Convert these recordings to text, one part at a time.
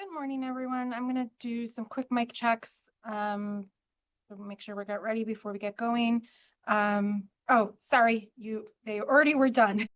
Good morning, everyone. I'm going to do some quick mic checks to make sure we get ready before we get going. Oh, sorry, they already were done.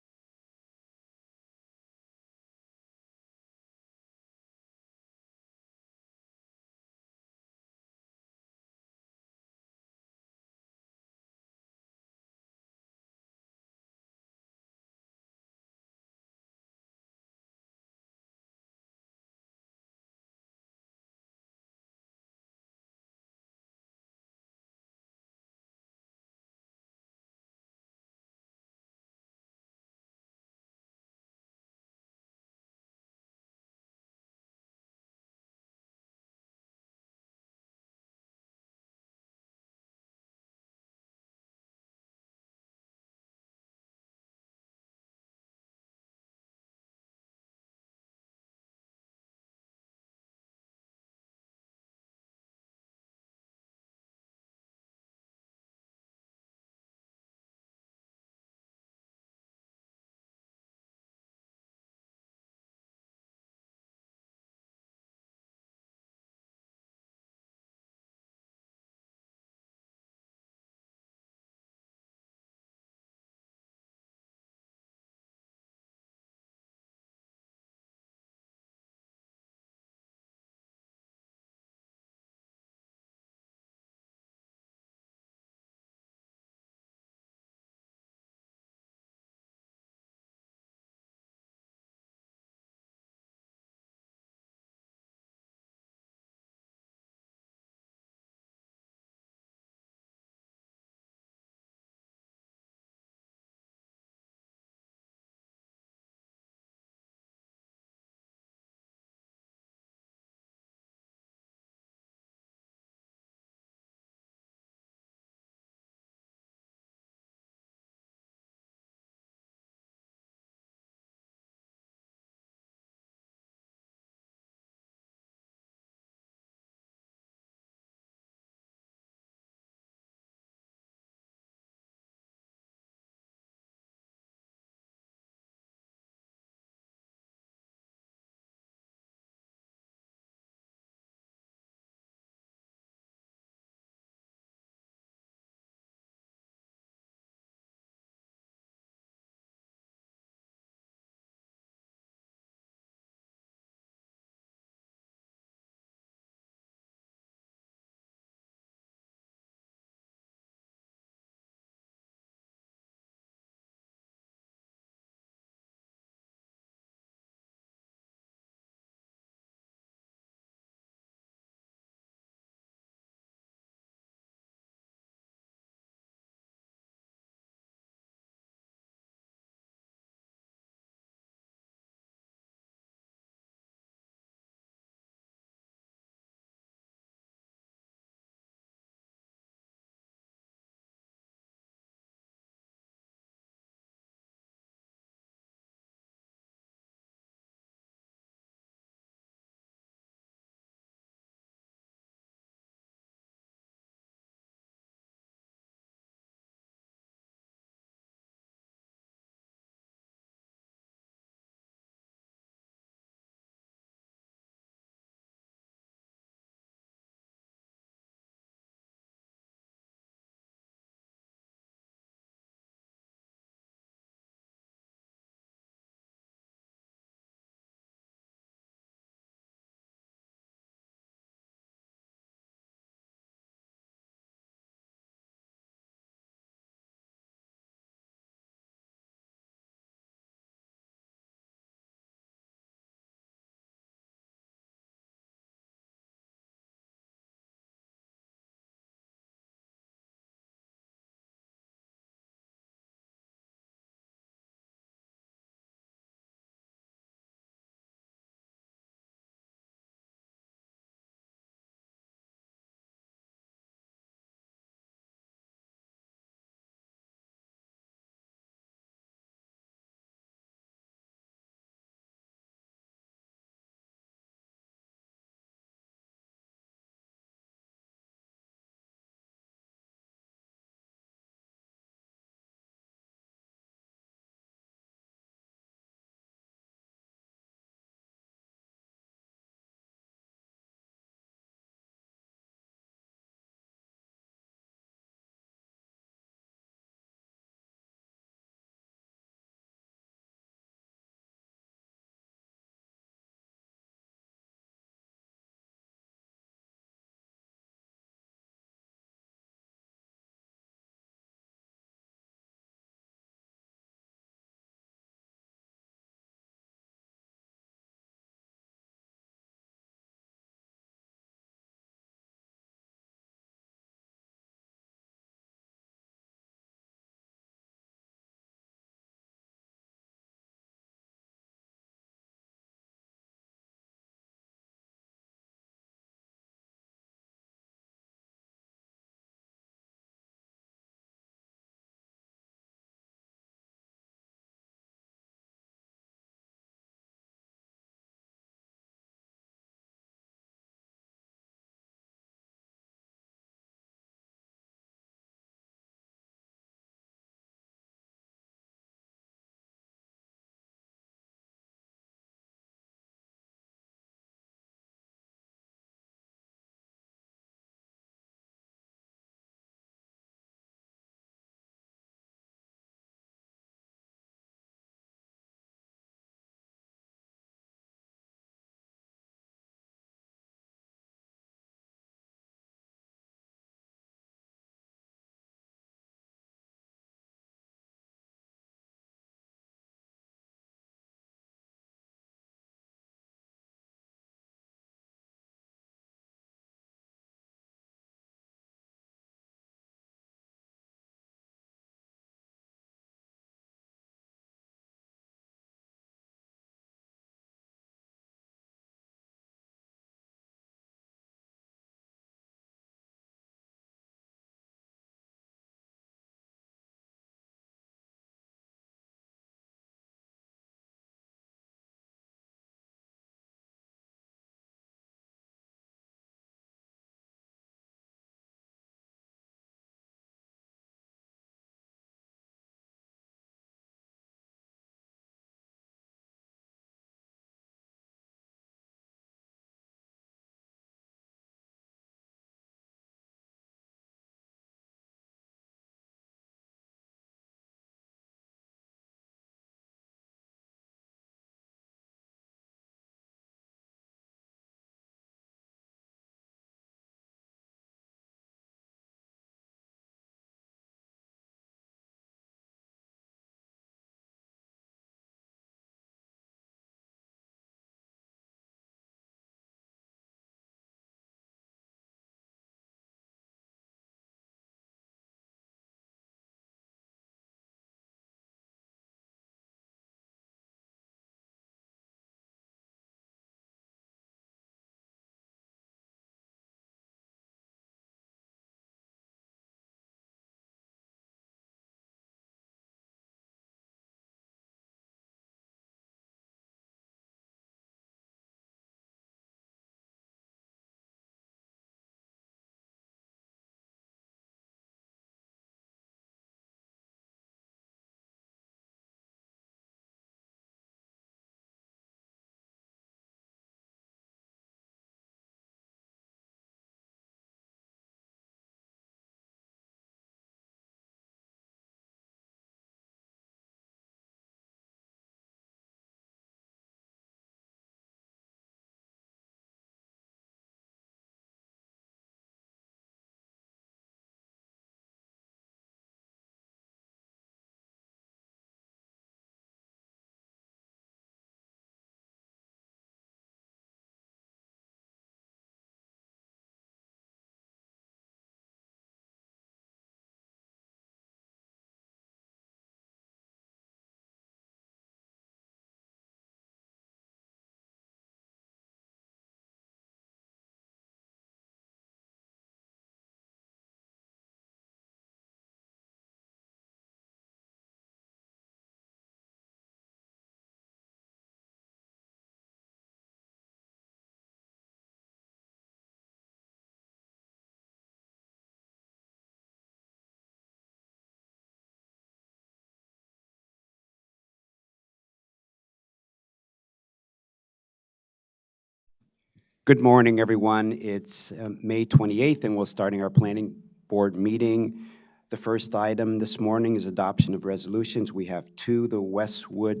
Good morning, everyone. It's May 28th, and we're starting our planning board meeting. The first item this morning is adoption of resolutions. We have two, the Westwood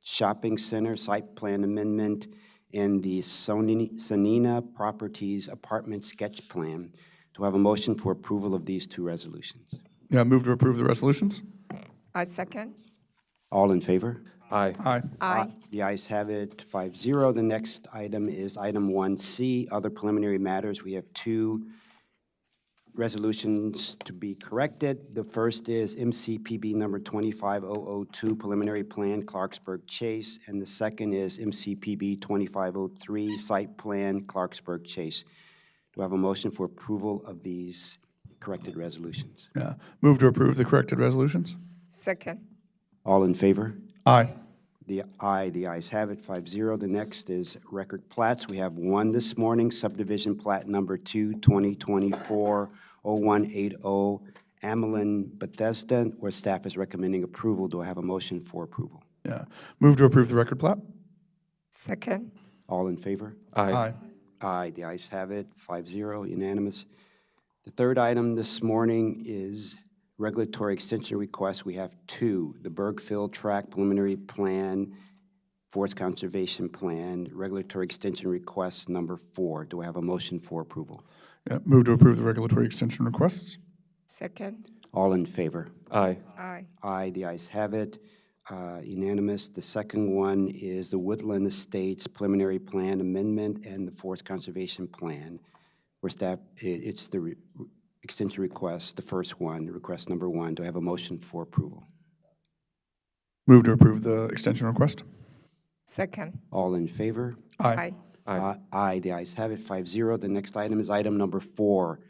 Shopping Center site plan amendment and the Sonina Properties Apartment Sketch Plan. Do I have a motion for approval of these two resolutions? Yeah, move to approve the resolutions. I second. All in favor? Aye. Aye. Aye. The ayes have it, 5-0. The next item is item 1C, other preliminary matters. We have two resolutions to be corrected. The first is MCPB number 25002, preliminary plan, Clarksburg Chase, and the second is MCPB 2503, site plan, Clarksburg Chase. Do I have a motion for approval of these corrected resolutions? Yeah, move to approve the corrected resolutions. Second. All in favor? Aye. The ayes have it, 5-0. The next is record plats. We have one this morning, subdivision plat number 2, 2024-0180, Amelin Bethesda, where staff is recommending approval. Do I have a motion for approval? Yeah, move to approve the record plat. Second. All in favor? Aye. Aye, the ayes have it, 5-0, unanimous. The third item this morning is regulatory extension requests. We have two, the Bergfield Tract Preliminary Plan, Forest Conservation Plan, regulatory extension request number 4. Do I have a motion for approval? Yeah, move to approve the regulatory extension requests. Second. All in favor? Aye. Aye. Aye, the ayes have it, unanimous. The second one is the Woodland Estates Preliminary Plan Amendment and the Forest Conservation Plan, where staff, it's the extension request, the first one, request number 1. Do I have a motion for approval? Move to approve the extension request. Second. All in favor? Aye. Aye. Aye, the ayes have it, 5-0. The next item is item number 4,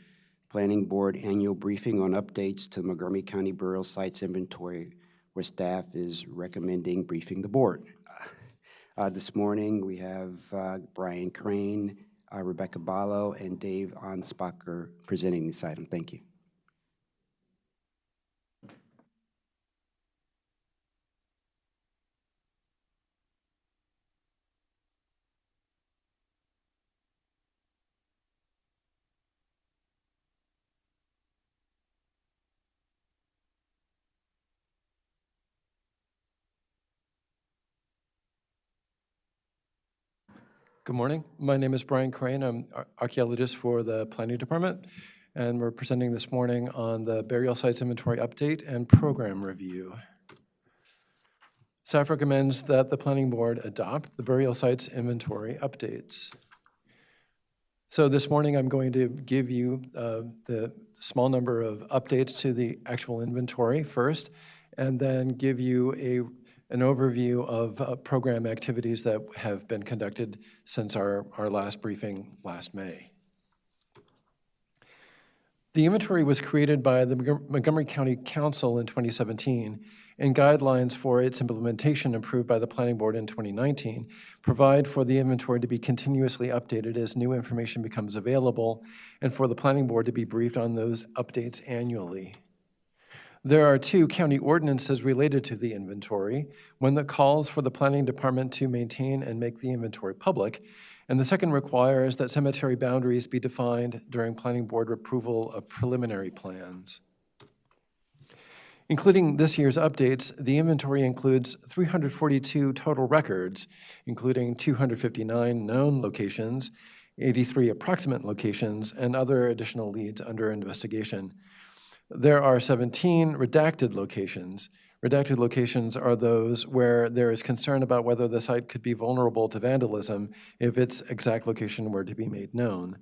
Planning Board Annual Briefing on Updates to the Montgomery County Burial Sites Inventory, where staff is recommending briefing the board. This morning, we have Brian Crane, Rebecca Ballo, and Dave Anspacher presenting this item. Thank you. Good morning. My name is Brian Crane. I'm archaeologist for the Planning Department, and we're presenting this morning on the burial sites inventory update and program review. Staff recommends that the Planning Board adopt the burial sites inventory updates. So this morning, I'm going to give you the small number of updates to the actual inventory first, and then give you an overview of program activities that have been conducted since our last briefing last May. The inventory was created by the Montgomery County Council in 2017, and guidelines for its implementation approved by the Planning Board in 2019 provide for the inventory to be continuously updated as new information becomes available, and for the Planning Board to be briefed on those updates annually. There are 2 county ordinances related to the inventory, one that calls for the Planning Department to maintain and make the inventory public, and the second requires that cemetery boundaries be defined during Planning Board approval of preliminary plans. Including this year's updates, the inventory includes 342 total records, including 259 known locations, 83 approximate locations, and other additional leads under investigation. There are 17 redacted locations. Redacted locations are those where there is concern about whether the site could be vulnerable to vandalism if its exact location were to be made known.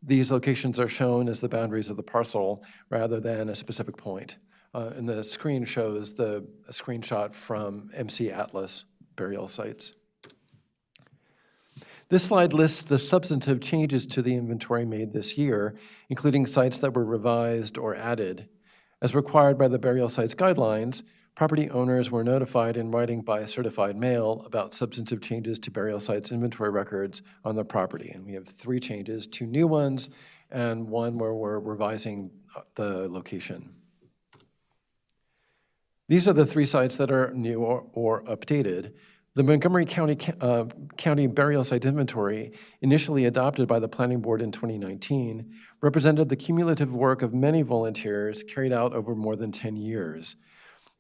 These locations are shown as the boundaries of the parcel rather than a specific point. And the screen shows a screenshot from MC Atlas burial sites. This slide lists the substantive changes to the inventory made this year, including sites that were revised or added. As required by the burial sites guidelines, property owners were notified in writing by certified mail about substantive changes to burial sites inventory records on the property. And we have 3 changes, 2 new ones, and 1 where we're revising the location. These are the 3 sites that are new or updated. The Montgomery County Burial Site Inventory, initially adopted by the Planning Board in 2019, represented the cumulative work of many volunteers carried out over more than 10 years.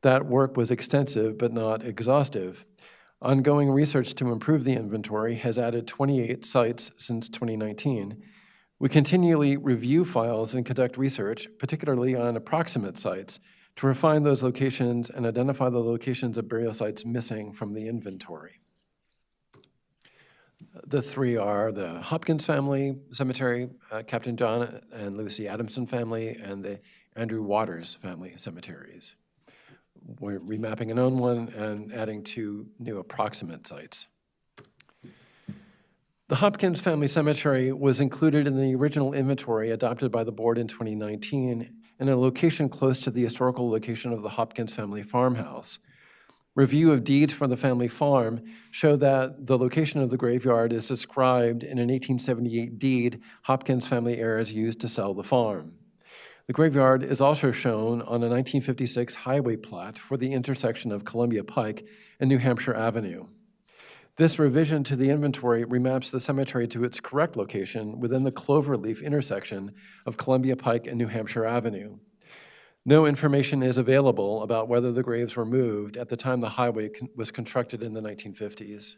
That work was extensive but not exhaustive. Ongoing research to improve the inventory has added 28 sites since 2019. We continually review files and conduct research, particularly on approximate sites, to refine those locations and identify the locations of burial sites missing from the inventory. The three are the Hopkins family cemetery, Captain John and Lucy Adamson family, and the Andrew Waters family cemeteries. We're remapping a known one and adding 2 new approximate sites. The Hopkins family cemetery was included in the original inventory adopted by the board in 2019 in a location close to the historical location of the Hopkins family farmhouse. Review of deeds for the family farm show that the location of the graveyard is described in an 1878 deed Hopkins family heirs used to sell the farm. The graveyard is also shown on a 1956 highway plat for the intersection of Columbia Pike and New Hampshire Avenue. This revision to the inventory remaps the cemetery to its correct location within the Cloverleaf intersection of Columbia Pike and New Hampshire Avenue. No information is available about whether the graves were moved at the time the highway was constructed in the 1950s.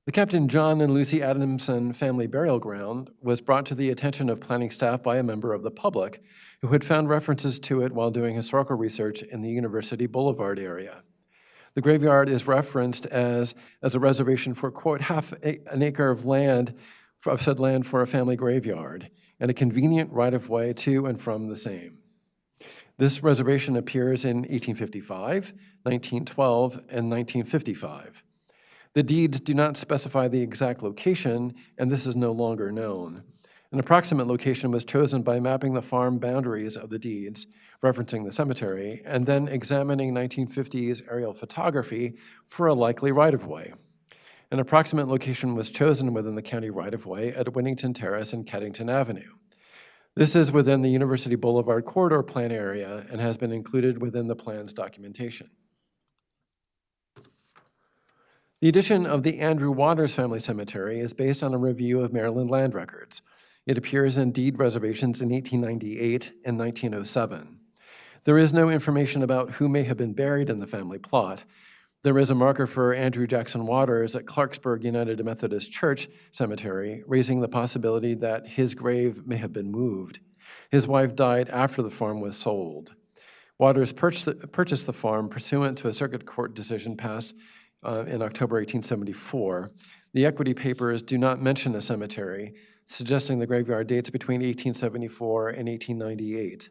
The Captain John and Lucy Adamson family burial ground was brought to the attention of planning staff by a member of the public who had found references to it while doing historical research in the University Boulevard area. The graveyard is referenced as a reservation for, quote, half an acre of land, of said land for a family graveyard, and a convenient right-of-way to and from the same. This reservation appears in 1855, 1912, and 1955. The deeds do not specify the exact location, and this is no longer known. An approximate location was chosen by mapping the farm boundaries of the deeds, referencing the cemetery, and then examining 1950s aerial photography for a likely right-of-way. An approximate location was chosen within the county right-of-way at Winnington Terrace and Keddington Avenue. This is within the University Boulevard corridor plan area and has been included within the plan's documentation. The addition of the Andrew Waters family cemetery is based on a review of Maryland land records. It appears in deed reservations in 1898 and 1907. There is no information about who may have been buried in the family plot. There is a marker for Andrew Jackson Waters at Clarksburg United Methodist Church Cemetery, raising the possibility that his grave may have been moved. His wife died after the farm was sold. Waters purchased the farm pursuant to a circuit court decision passed in October 1874. The equity papers do not mention a cemetery, suggesting the graveyard dates between 1874 and 1898.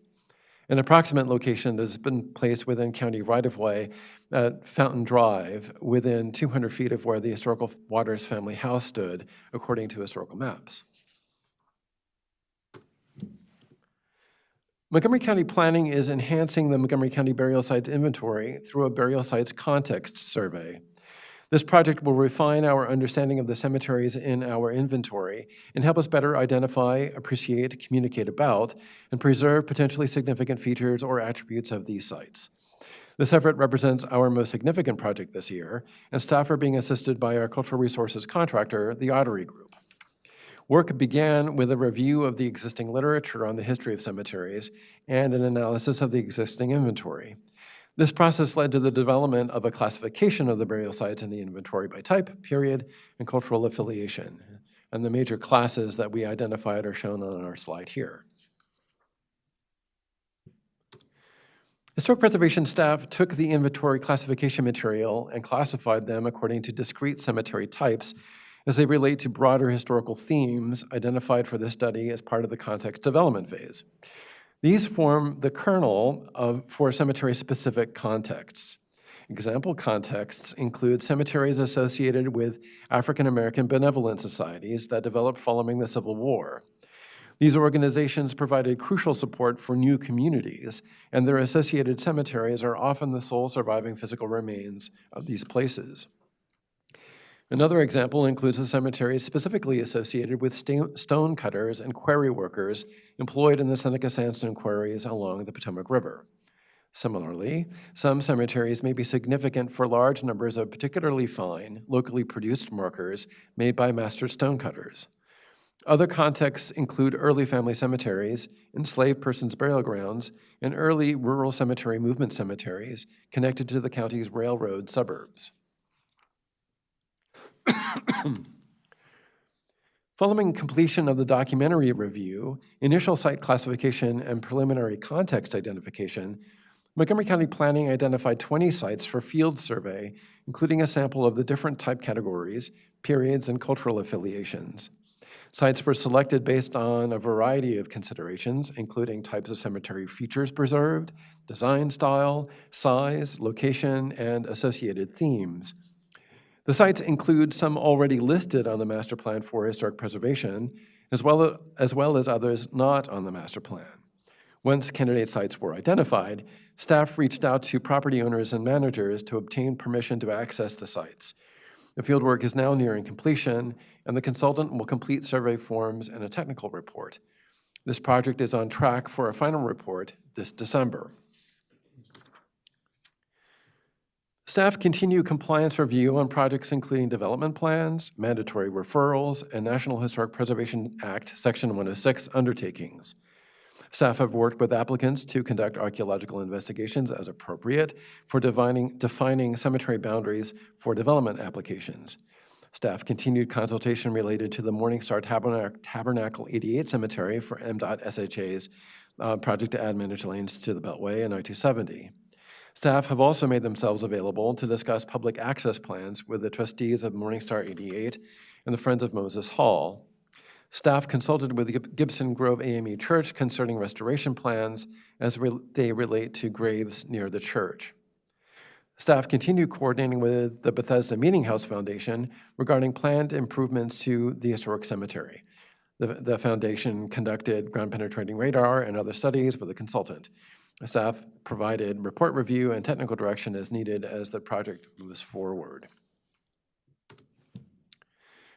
An approximate location has been placed within county right-of-way at Fountain Drive, within 200 feet of where the historical Waters family house stood, according to historical maps. Montgomery County Planning is enhancing the Montgomery County Burial Sites Inventory through a Burial Sites Context Survey. This project will refine our understanding of the cemeteries in our inventory and help us better identify, appreciate, communicate about, and preserve potentially significant features or attributes of these sites. This effort represents our most significant project this year, and staff are being assisted by our cultural resources contractor, the Ottery Group. Work began with a review of the existing literature on the history of cemeteries and an analysis of the existing inventory. This process led to the development of a classification of the burial sites in the inventory by type, period, and cultural affiliation. And the major classes that we identified are shown on our slide here. Historic preservation staff took the inventory classification material and classified them according to discrete cemetery types as they relate to broader historical themes identified for this study as part of the context development phase. These form the kernel for cemetery-specific contexts. Example contexts include cemeteries associated with African American benevolent societies that developed following the Civil War. These organizations provided crucial support for new communities, and their associated cemeteries are often the sole surviving physical remains of these places. Another example includes the cemeteries specifically associated with stone cutters and quarry workers employed in the Seneca sandstone quarries along the Potomac River. Similarly, some cemeteries may be significant for large numbers of particularly fine, locally produced markers made by master stonecutters. Other contexts include early family cemeteries, enslaved persons' burial grounds, and early rural cemetery movement cemeteries connected to the county's railroad suburbs. Following completion of the documentary review, initial site classification, and preliminary context identification, Montgomery County Planning identified 20 sites for field survey, including a sample of the different type categories, periods, and cultural affiliations. Sites were selected based on a variety of considerations, including types of cemetery features preserved, design style, size, location, and associated themes. The sites include some already listed on the master plan for historic preservation, as well as others not on the master plan. Once candidate sites were identified, staff reached out to property owners and managers to obtain permission to access the sites. The fieldwork is now nearing completion, and the consultant will complete survey forms and a technical report. This project is on track for a final report this December. Staff continue compliance review on projects including development plans, mandatory referrals, and National Historic Preservation Act Section 106 undertakings. Staff have worked with applicants to conduct archaeological investigations as appropriate for defining cemetery boundaries for development applications. Staff continued consultation related to the Morningstar Tabernacle 88 Cemetery for MDOT SHA's project to add managed lanes to the Beltway and I-270. Staff have also made themselves available to discuss public access plans with the trustees of Morningstar 88 and the Friends of Moses Hall. Staff consulted with the Gibson Grove AME Church concerning restoration plans as they relate to graves near the church. Staff continue coordinating with the Bethesda Meeting House Foundation regarding planned improvements to the historic cemetery. The foundation conducted ground-penetrating radar and other studies with a consultant. Staff provided report review and technical direction as needed as the project moves forward.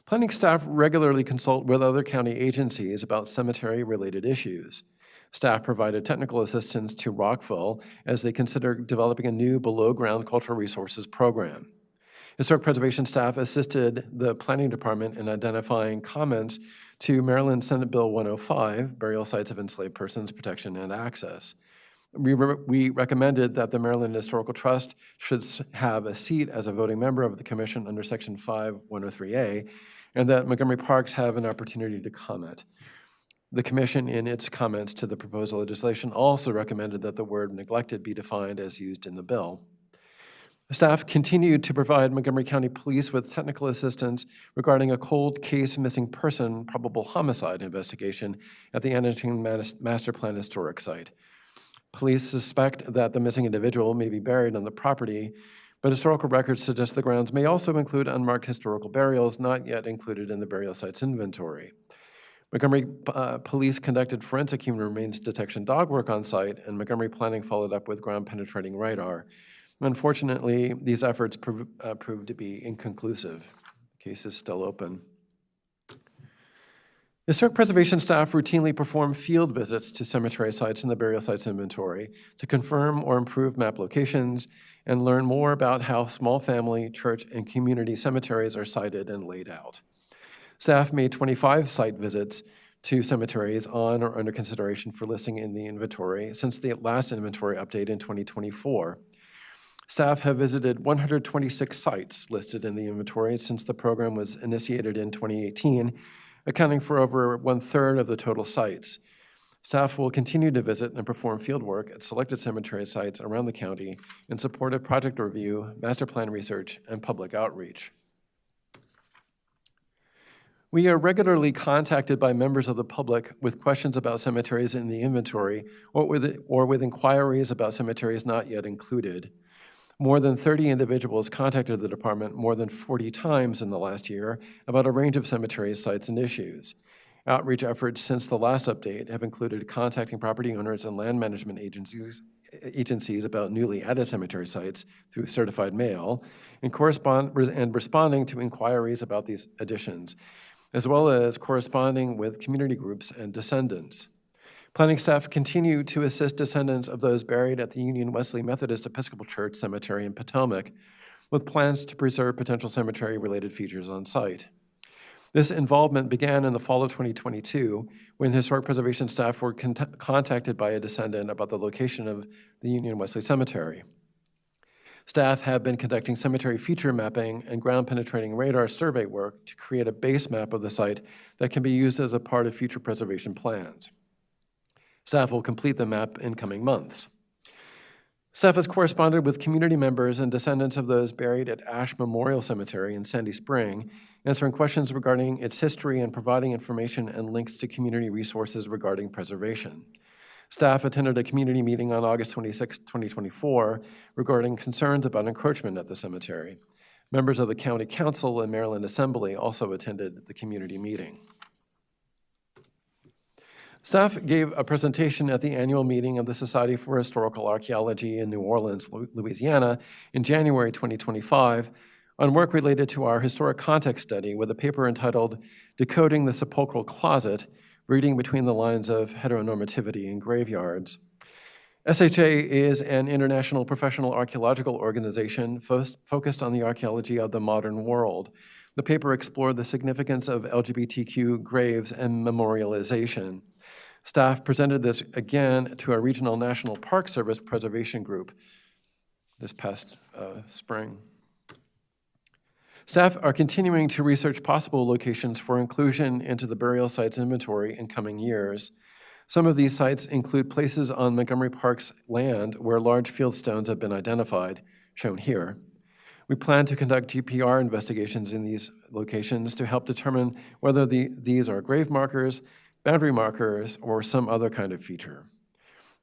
Planning staff regularly consult with other county agencies about cemetery-related issues. Staff provided technical assistance to Rockville as they consider developing a new below-ground cultural resources program. Historic preservation staff assisted the planning department in identifying comments to Maryland Senate Bill 105, Burial Sites of Enslaved Persons, Protection and Access. We recommended that the Maryland Historical Trust should have a seat as a voting member of the commission under Section 5103A, and that Montgomery Parks have an opportunity to comment. The commission, in its comments to the proposed legislation, also recommended that the word neglected be defined as used in the bill. Staff continued to provide Montgomery County Police with technical assistance regarding a cold case missing person probable homicide investigation at the Annington Master Plan Historic Site. Police suspect that the missing individual may be buried on the property, but historical records suggest the grounds may also include unmarked historical burials not yet included in the burial sites inventory. Montgomery Police conducted forensic human remains detection dog work on site, and Montgomery Planning followed up with ground-penetrating radar. Unfortunately, these efforts proved to be inconclusive. The case is still open. Historic preservation staff routinely perform field visits to cemetery sites in the burial sites inventory to confirm or improve map locations and learn more about how small family, church, and community cemeteries are sited and laid out. Staff made 25 site visits to cemeteries on or under consideration for listing in the inventory since the last inventory update in 2024. Staff have visited 126 sites listed in the inventory since the program was initiated in 2018, accounting for over 1/3 of the total sites. Staff will continue to visit and perform fieldwork at selected cemetery sites around the county in support of project review, master plan research, and public outreach. We are regularly contacted by members of the public with questions about cemeteries in the inventory or with inquiries about cemeteries not yet included. More than 30 individuals contacted the department more than 40 times in the last year about a range of cemetery sites and issues. Outreach efforts since the last update have included contacting property owners and land management agencies about newly added cemetery sites through certified mail, and responding to inquiries about these additions, as well as corresponding with community groups and descendants. Planning staff continue to assist descendants of those buried at the Union Wesley Methodist Episcopal Church Cemetery in Potomac, with plans to preserve potential cemetery-related features on site. This involvement began in the fall of 2022 when historic preservation staff were contacted by a descendant about the location of the Union Wesley Cemetery. Staff have been conducting cemetery feature mapping and ground-penetrating radar survey work to create a base map of the site that can be used as a part of future preservation plans. Staff will complete the map in coming months. Staff has corresponded with community members and descendants of those buried at Ash Memorial Cemetery in Sandy Spring, answering questions regarding its history and providing information and links to community resources regarding preservation. Staff attended a community meeting on August 26, 2024, regarding concerns about encroachment at the cemetery. Members of the County Council and Maryland Assembly also attended the community meeting. Staff gave a presentation at the annual meeting of the Society for Historical Archaeology in New Orleans, Louisiana, in January 2025 on work related to our historic context study with a paper entitled Decoding the Sepulchral Closet, Reading Between the Lines of Heteronormativity in Graveyards. SHA is an international professional archaeological organization focused on the archaeology of the modern world. The paper explored the significance of LGBTQ graves and memorialization. Staff presented this again to our Regional National Park Service Preservation Group this past spring. Staff are continuing to research possible locations for inclusion into the burial sites inventory in coming years. Some of these sites include places on Montgomery Park's land where large field stones have been identified, shown here. We plan to conduct GPR investigations in these locations to help determine whether these are grave markers, boundary markers, or some other kind of feature.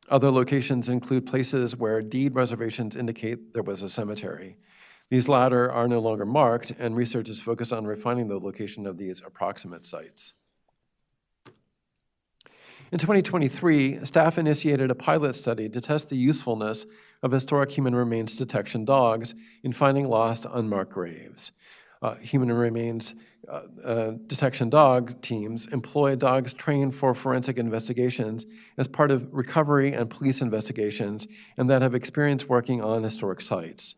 Other locations include places where deed reservations indicate there was a cemetery. These latter are no longer marked, and research is focused on refining the location of these approximate sites. In 2023, staff initiated a pilot study to test the usefulness of historic human remains detection dogs in finding lost, unmarked graves. Human remains detection dog teams employ dogs trained for forensic investigations as part of recovery and police investigations and that have experience working on historic sites.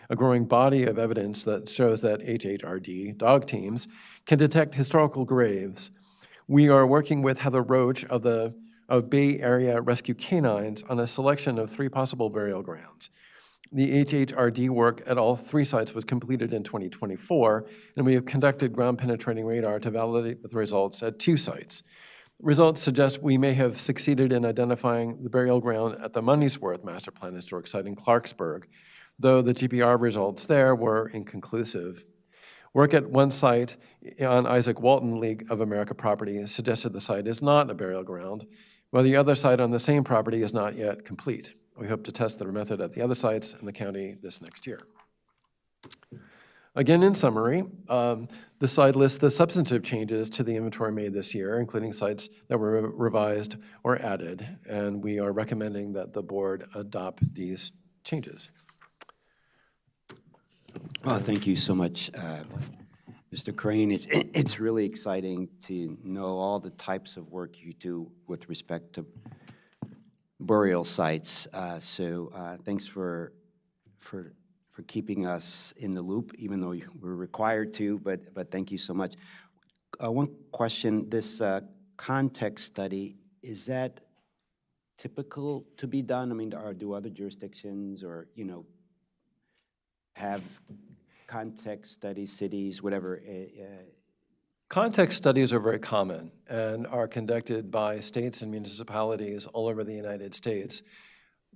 A growing body of evidence that shows that HHRD dog teams can detect historical graves. We are working with Heather Roach of Bay Area Rescue Canines on a selection of 3 possible burial grounds. The HHRD work at all 3 sites was completed in 2024, and we have conducted ground-penetrating radar to validate the results at 2 sites. Results suggest we may have succeeded in identifying the burial ground at the Moneysworth Master Plan Historic Site in Clarksburg, though the GPR results there were inconclusive. Work at one site on Isaac Walton League of America property suggested the site is not a burial ground, while the other site on the same property is not yet complete. We hope to test the method at the other sites in the county this next year. Again, in summary, the slide lists the substantive changes to the inventory made this year, including sites that were revised or added, and we are recommending that the board adopt these changes. Well, thank you so much, Mr. Crane. It's really exciting to know all the types of work you do with respect to burial sites. Thanks for keeping us in the loop, even though we're required to, but thank you so much. One question, this context study, is that typical to be done? I mean, do other jurisdictions or, have context studies, cities, whatever? Context studies are very common and are conducted by states and municipalities all over the United States.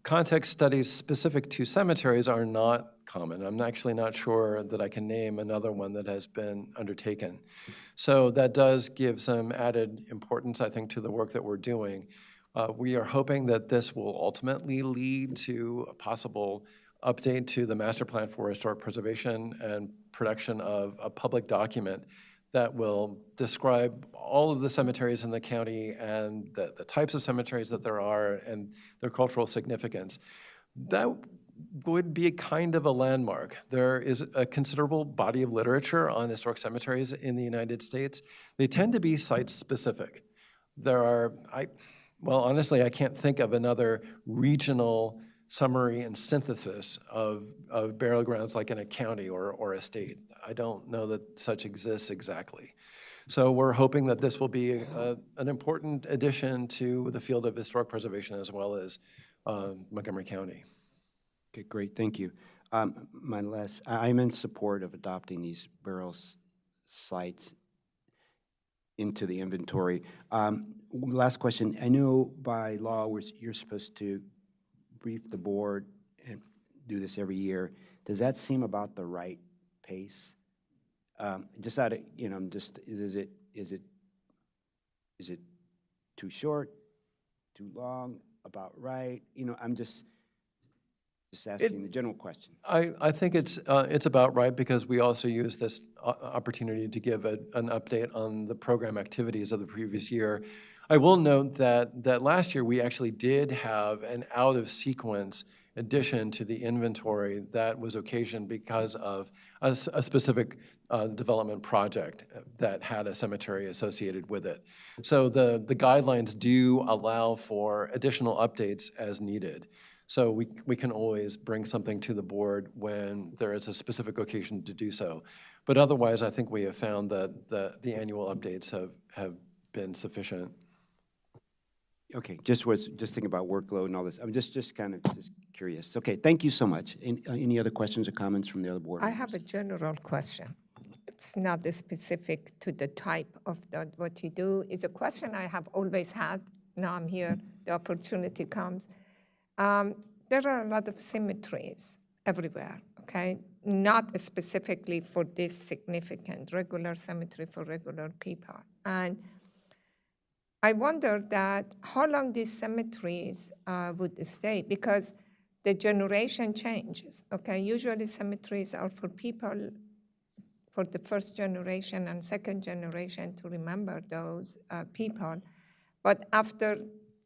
Context studies specific to cemeteries are not common. I'm actually not sure that I can name another one that has been undertaken. So that does give some added importance, I think, to the work that we're doing. We are hoping that this will ultimately lead to a possible update to the Master Plan for Historic Preservation and production of a public document that will describe all of the cemeteries in the county and the types of cemeteries that there are and their cultural significance. That would be a kind of a landmark. There is a considerable body of literature on historic cemeteries in the United States. They tend to be site-specific. There are, Well, honestly, I can't think of another regional summary and synthesis of burial grounds like in a county or a state. I don't know that such exists exactly. So we're hoping that this will be an important addition to the field of historic preservation as well as Montgomery County. Okay, great, thank you. I'm in support of adopting these burial sites into the inventory. Last question, I know by law you're supposed to brief the board and do this every year. Does that seem about the right pace? Just out of, just, is it too short, too long, about right? I'm just asking the general question. I think it's about right because we also use this opportunity to give an update on the program activities of the previous year. I will note that last year we actually did have an out-of-sequence addition to the inventory that was occasioned because of a specific development project that had a cemetery associated with it. So the guidelines do allow for additional updates as needed. So we can always bring something to the board when there is a specific occasion to do so. But otherwise, I think we have found that the annual updates have been sufficient. Okay, just thinking about workload and all this. I'm just kind of curious. Okay, thank you so much. Any other questions or comments from the other board I members? have a general question. It's not specific to the type of what you do. It's a question I have always had. Now I'm here, the opportunity comes. There are a lot of cemeteries everywhere, okay? Not specifically for this significant regular cemetery for regular people. And I wonder that how long these cemeteries would stay, because the generation changes, okay? Usually cemeteries are for people for the first generation and second generation to remember those people. But after,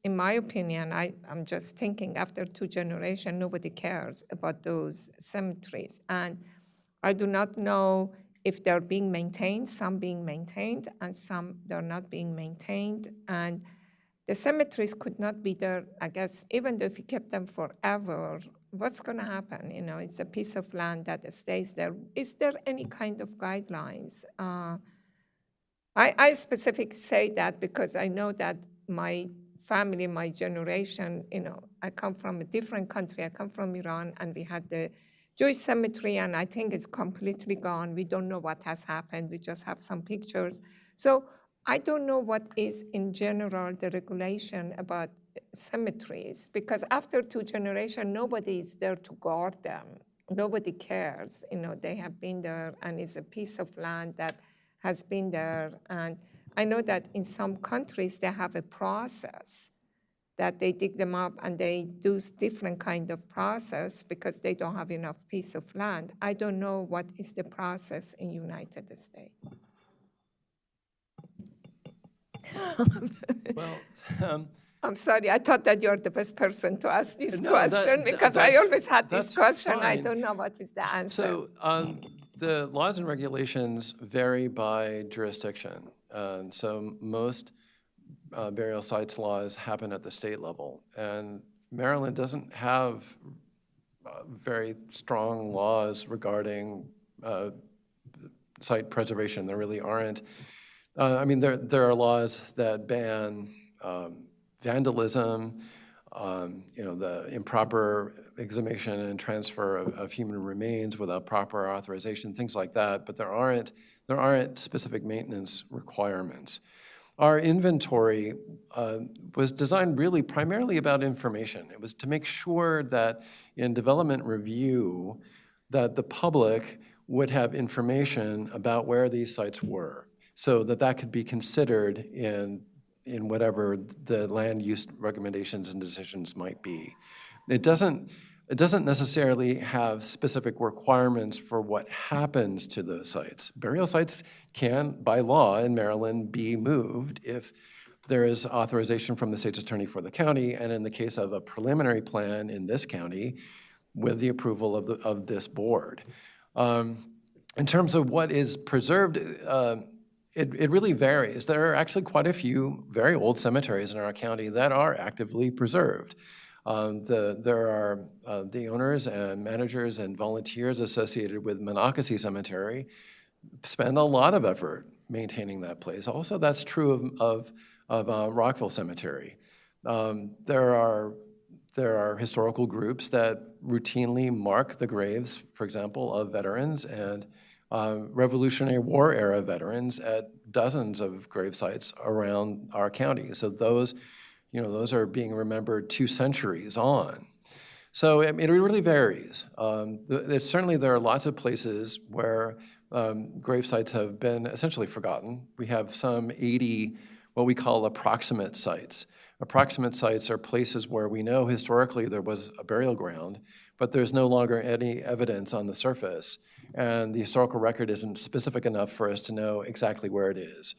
in my opinion, I'm just thinking after 2 generations, nobody cares about those cemeteries. And I do not know if they're being maintained, some being maintained, and some they're not being maintained. And the cemeteries could not be there, I guess, even though if you kept them forever, what's going to happen? It's a piece of land that stays there. Is there any kind of guidelines? I specifically say that because I know that my family, my generation, I come from a different country. I come from Iran, and we had the Jewish cemetery, and I think it's completely gone. We don't know what has happened. We just have some pictures. So I don't know what is, in general, the regulation about cemeteries, because after 2 generations, nobody is there to guard them. Nobody cares. They have been there, and it's a piece of land that has been there. And I know that in some countries, they have a process that they dig them up and they do different kind of process because they don't have enough piece of land. I don't know what is the process in United States. Well, I'm sorry, I thought that you're the best person to ask this No, question because I always had this that's question. I fine. don't know what is the answer. So the laws and regulations vary by jurisdiction. So most burial sites laws happen at the state level. And Maryland doesn't have very strong laws regarding site preservation. There really aren't. I mean, there are laws that ban vandalism, the improper exhumation and transfer of human remains without proper authorization, things like that. But there aren't specific maintenance requirements. Our inventory was designed really primarily about information. It was to make sure that in development review, that the public would have information about where these sites were, so that could be considered in whatever the land use recommendations and decisions might be. It doesn't necessarily have specific requirements for what happens to those sites. Burial sites can, by law in Maryland, be moved if there is authorization from the state's attorney for the county, and in the case of a preliminary plan in this county, with the approval of this board. In terms of what is preserved, It really varies. There are actually quite a few very old cemeteries in our county that are actively preserved. There are the owners and managers and volunteers associated with Monocacy Cemetery spend a lot of effort maintaining that place. Also, that's true of Rockville Cemetery. There are historical groups that routinely mark the graves, for example, of veterans and Revolutionary War era veterans at dozens of grave sites around our county. So those are being remembered 2 centuries on. So I mean, it really varies. Certainly there are lots of places where grave sites have been essentially forgotten. We have some 80 what we call approximate sites. Approximate sites are places where we know historically there was a burial ground, but there's no longer any evidence on the surface, and the historical record isn't specific enough for us to know exactly where it is.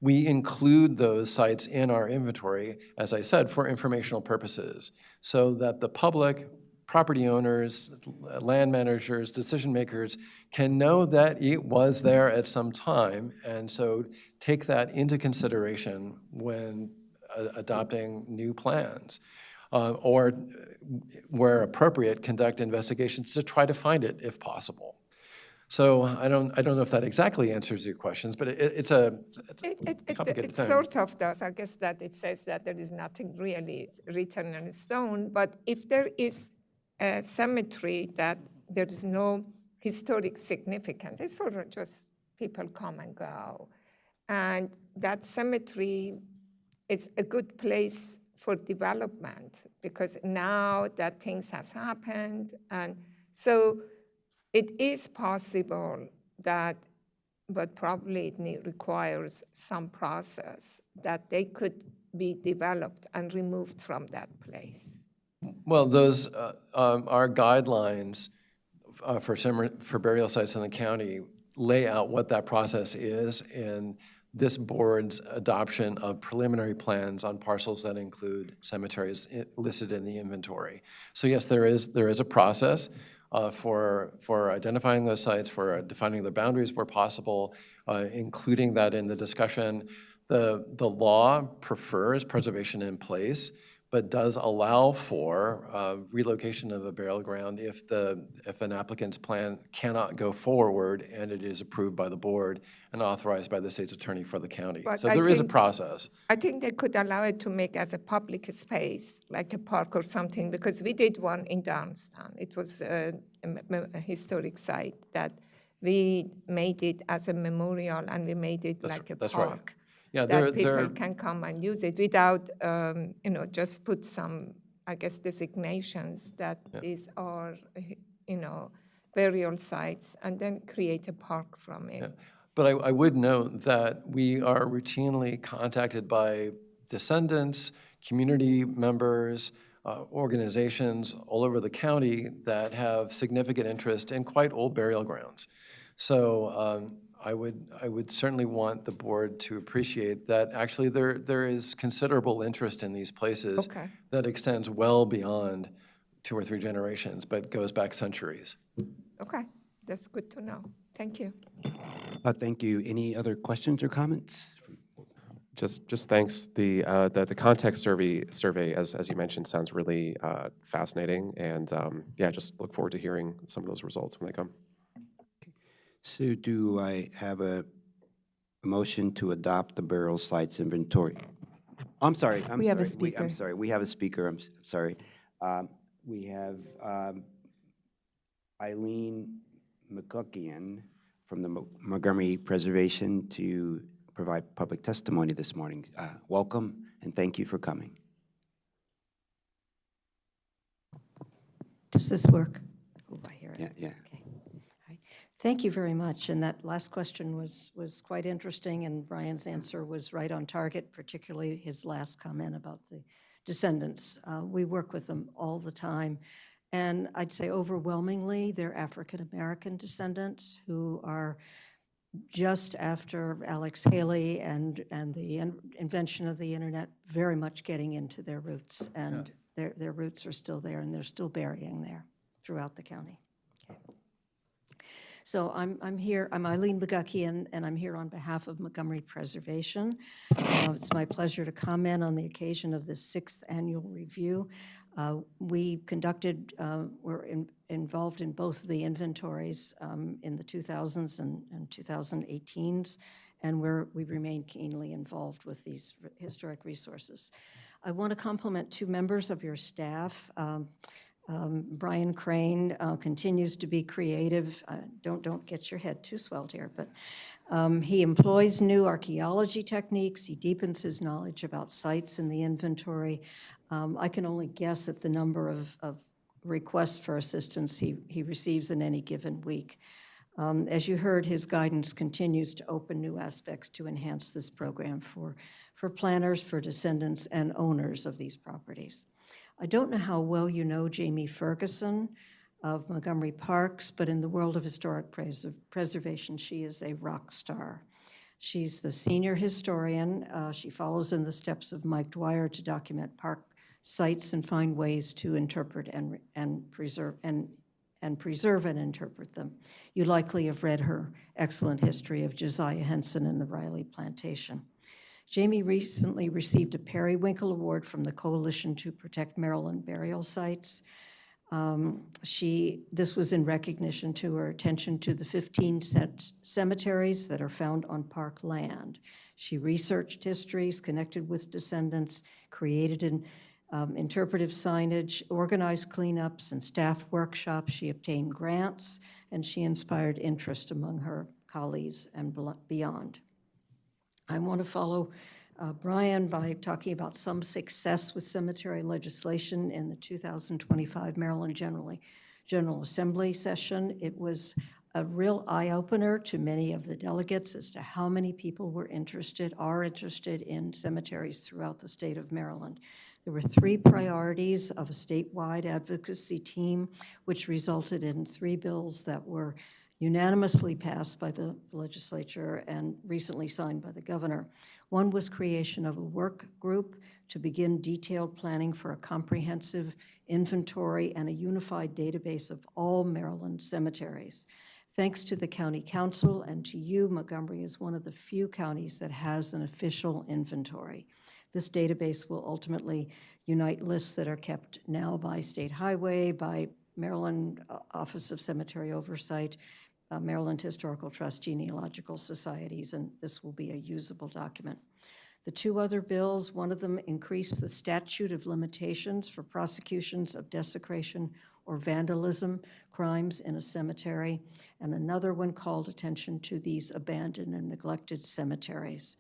We include those sites in our inventory, as I said, for informational purposes, so that the public, property owners, land managers, decision makers can know that it was there at some time, and so take that into consideration when adopting new plans. Or where appropriate, conduct investigations to try to find it if possible. So I don't know if that exactly answers your questions, but it's a complicated It thing. sort of does. I guess that it says that there is nothing really written in stone, but if there is a cemetery that there is no historic significance, it's for just people come and go. And that cemetery is a good place for development because now that things has happened, and so it is possible that, but probably it requires some process that they could be developed and removed from that place. Well, those our guidelines for burial sites in the county lay out what that process is in this board's adoption of preliminary plans on parcels that include cemeteries listed in the inventory. So yes, there is a process for identifying those sites, for defining the boundaries where possible, including that in the discussion. The law prefers preservation in place, but does allow for relocation of a burial ground if an applicant's plan cannot go forward and it is approved by the board and authorized by the state's attorney for the county. But So I there is a think- process. I think they could allow it to make as a public space, like a park or something, because we did one in Downstown. It was a historic site that we made it as a memorial and we made it like a That's right. park. Yeah, That people can come and use it without, just put some, I guess, designations that these are, burial sites, and then create a park from it. Yeah. But I would note that we are routinely contacted by descendants, community members, organizations all over the county that have significant interest in quite old burial grounds. So I would certainly want the board to appreciate that actually there is considerable interest in these places Okay. that extends well beyond 2 or 3 generations, but goes back centuries. Okay, that's good to know. Thank you. Thank you. Any other questions or comments? Just thanks. The context survey, as you mentioned, sounds really fascinating, and yeah, just look forward to hearing some of those results when they come. So do I have a motion to adopt the burial sites inventory? I'm sorry. We have a speaker. I'm sorry. We have a speaker. I'm sorry. We have Eileen McCuckian from the Montgomery Preservation to provide public testimony this morning. Welcome, and thank you for coming. Does this work? Oh, I hear it. Yeah, yeah. Okay. All right. Thank you very much. And that last question was quite interesting, and Brian's answer was right on target, particularly his last comment about the descendants. We work with them all the time. And I'd say overwhelmingly, they're African-American descendants who are just after Alex Haley and the invention of the internet, very much getting into their roots. And their roots are still there, and they're still burying there throughout the county. Okay. So I'm here, I'm Eileen Bogucki, and I'm here on behalf of Montgomery Preservation. It's my pleasure to comment on the occasion of the 6th annual review. We conducted, involved in both the inventories in the 2000s and 2018s, and we remain keenly involved with these historic resources. I want to compliment 2 members of your staff. Brian Crane continues to be creative. Don't get your head too swelled here, but he employs new archaeology techniques. He deepens his knowledge about sites in the inventory. I can only guess at the number of requests for assistance he receives in any given week. As you heard, his guidance continues to open new aspects to enhance this program for planners, for descendants, and owners of these properties. I don't know how well you know Jamie Ferguson of Montgomery Parks, but in the world of historic preservation, she is a rock star. She's the senior historian. She follows in the steps of Mike Dwyer to document park sites and find ways to interpret and preserve and interpret them. You likely have read her excellent history of Josiah Henson and the Riley Plantation. Jamie recently received a Periwinkle Award from the Coalition to Protect Maryland Burial Sites. This was in recognition to her attention to the 15 cemeteries that are found on park land. She researched histories, connected with descendants, created interpretive signage, organized cleanups and staff workshops. She obtained grants, and she inspired interest among her colleagues and beyond. I want to follow Brian by talking about some success with cemetery legislation in the 2025 Maryland General Assembly session. It was a real eye-opener to many of the delegates as to how many people are interested in cemeteries throughout the state of Maryland. There were 3 priorities of a statewide advocacy team, which resulted in 3 bills that were unanimously passed by the legislature and recently signed by the governor. One was creation of a work group to begin detailed planning for a comprehensive inventory and a unified database of all Maryland cemeteries. Thanks to the county council and to you, Montgomery is one of the few counties that has an official inventory. This database will ultimately unite lists that are kept now by State Highway, by Maryland Office of Cemetery Oversight, Maryland Historical Trust, genealogical societies, and this will be a usable document. The 2 other bills, one of them increased the statute of limitations for prosecutions of desecration or vandalism crimes in a cemetery, and another one called attention to these abandoned and neglected cemeteries.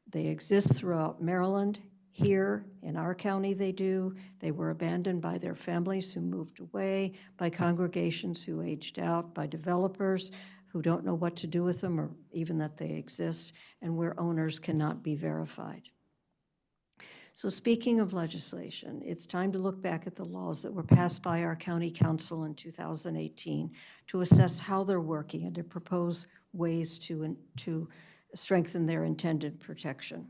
They exist throughout Maryland. Here in our county they do. They were abandoned by their families who moved away, by congregations who aged out, by developers who don't know what to do with them or even that they exist, and where owners cannot be verified. So speaking of legislation, it's time to look back at the laws that were passed by our county council in 2018 to assess how they're working and to propose ways to strengthen their intended protection.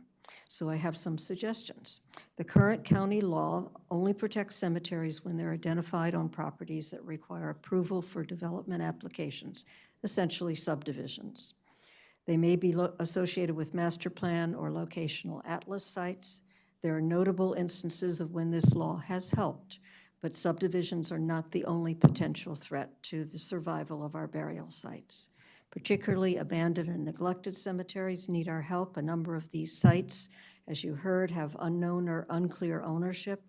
So I have some suggestions. The current county law only protects cemeteries when they're identified on properties that require approval for development applications, essentially subdivisions. They may be associated with master plan or locational atlas sites. There are notable instances of when this law has helped, but subdivisions are not the only potential threat to the survival of our burial sites. Particularly abandoned and neglected cemeteries need our help. A number of these sites, as you heard, have unknown or unclear ownership.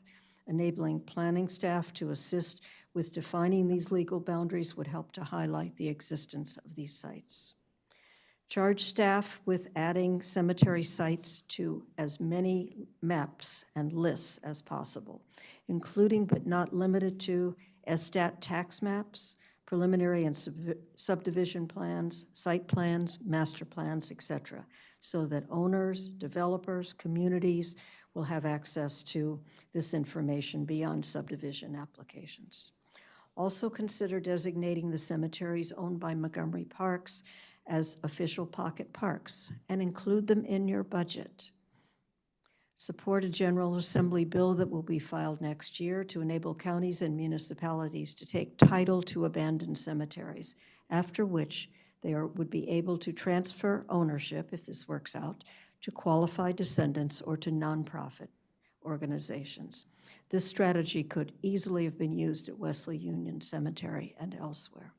Enabling planning staff to assist with defining these legal boundaries would help to highlight the existence of these sites. Charge staff with adding cemetery sites to as many maps and lists as possible, including but not limited to ESTAT tax maps, preliminary and subdivision plans, site plans, master plans, etc., so that owners, developers, communities will have access to this information beyond subdivision applications. Also consider designating the cemeteries owned by Montgomery Parks as official pocket parks and include them in your budget. Support a General Assembly bill that will be filed next year to enable counties and municipalities to take title to abandoned cemeteries after which would be able to transfer ownership, if this works out, to qualified descendants or to nonprofit organizations. This strategy could easily have been used at Wesley Union Cemetery and elsewhere.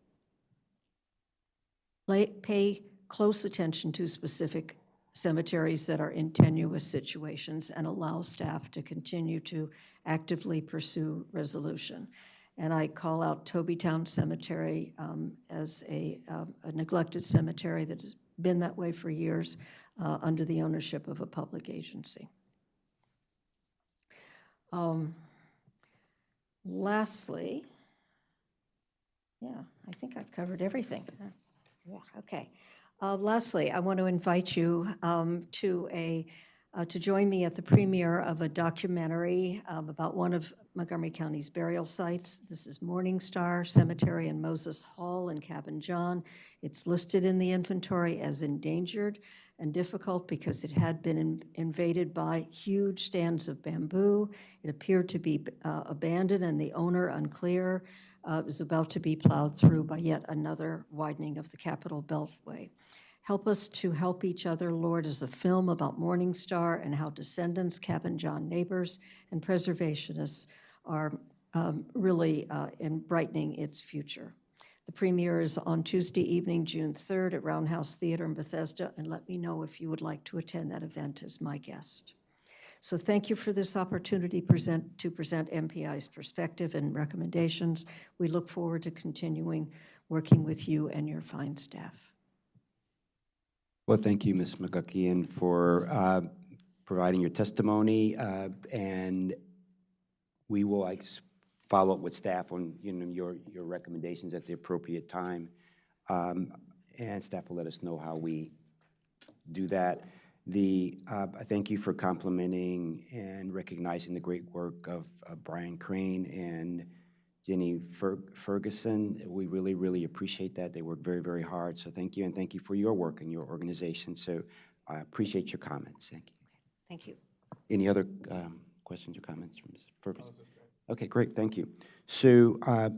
Pay close attention to specific cemeteries that are in tenuous situations and allow staff to continue to actively pursue resolution. And I call out Tobytown Cemetery as a neglected cemetery that has been that way for years under the ownership of a public agency. Lastly, yeah, I think I've covered everything. Yeah, okay. Lastly, I want to invite you to join me at the premiere of a documentary about one of Montgomery County's burial sites. This is Morning Star Cemetery in Moses Hall in Cabin John. It's listed in the inventory as endangered and difficult because it had been invaded by huge stands of bamboo. It appeared to be abandoned and the owner unclear. It was about to be plowed through by yet another widening of the Capitol Beltway. Help us to help each other, Lord, is a film about Morning Star and how descendants, Cabin John neighbors, and preservationists are really in brightening its future. The premiere is on Tuesday evening, June 3rd at Roundhouse Theater in Bethesda, and let me know if you would like to attend that event as my guest. So thank you for this opportunity to present MPI's perspective and recommendations. We look forward to continuing working with you and your fine staff. Well, thank you, Ms. McGuckian, for providing your testimony, and we will follow up with staff on your recommendations at the appropriate time, and staff will let us know how we do that. I thank you for complimenting and recognizing the great work of Brian Crane and Jenny Ferguson. We really, really appreciate that. They work very, very hard. So thank you, and thank you for your work and your organization. So I appreciate your comments. Thank you. Thank you. Any other questions or comments from Ms. Ferguson? Okay, great. Thank you. So I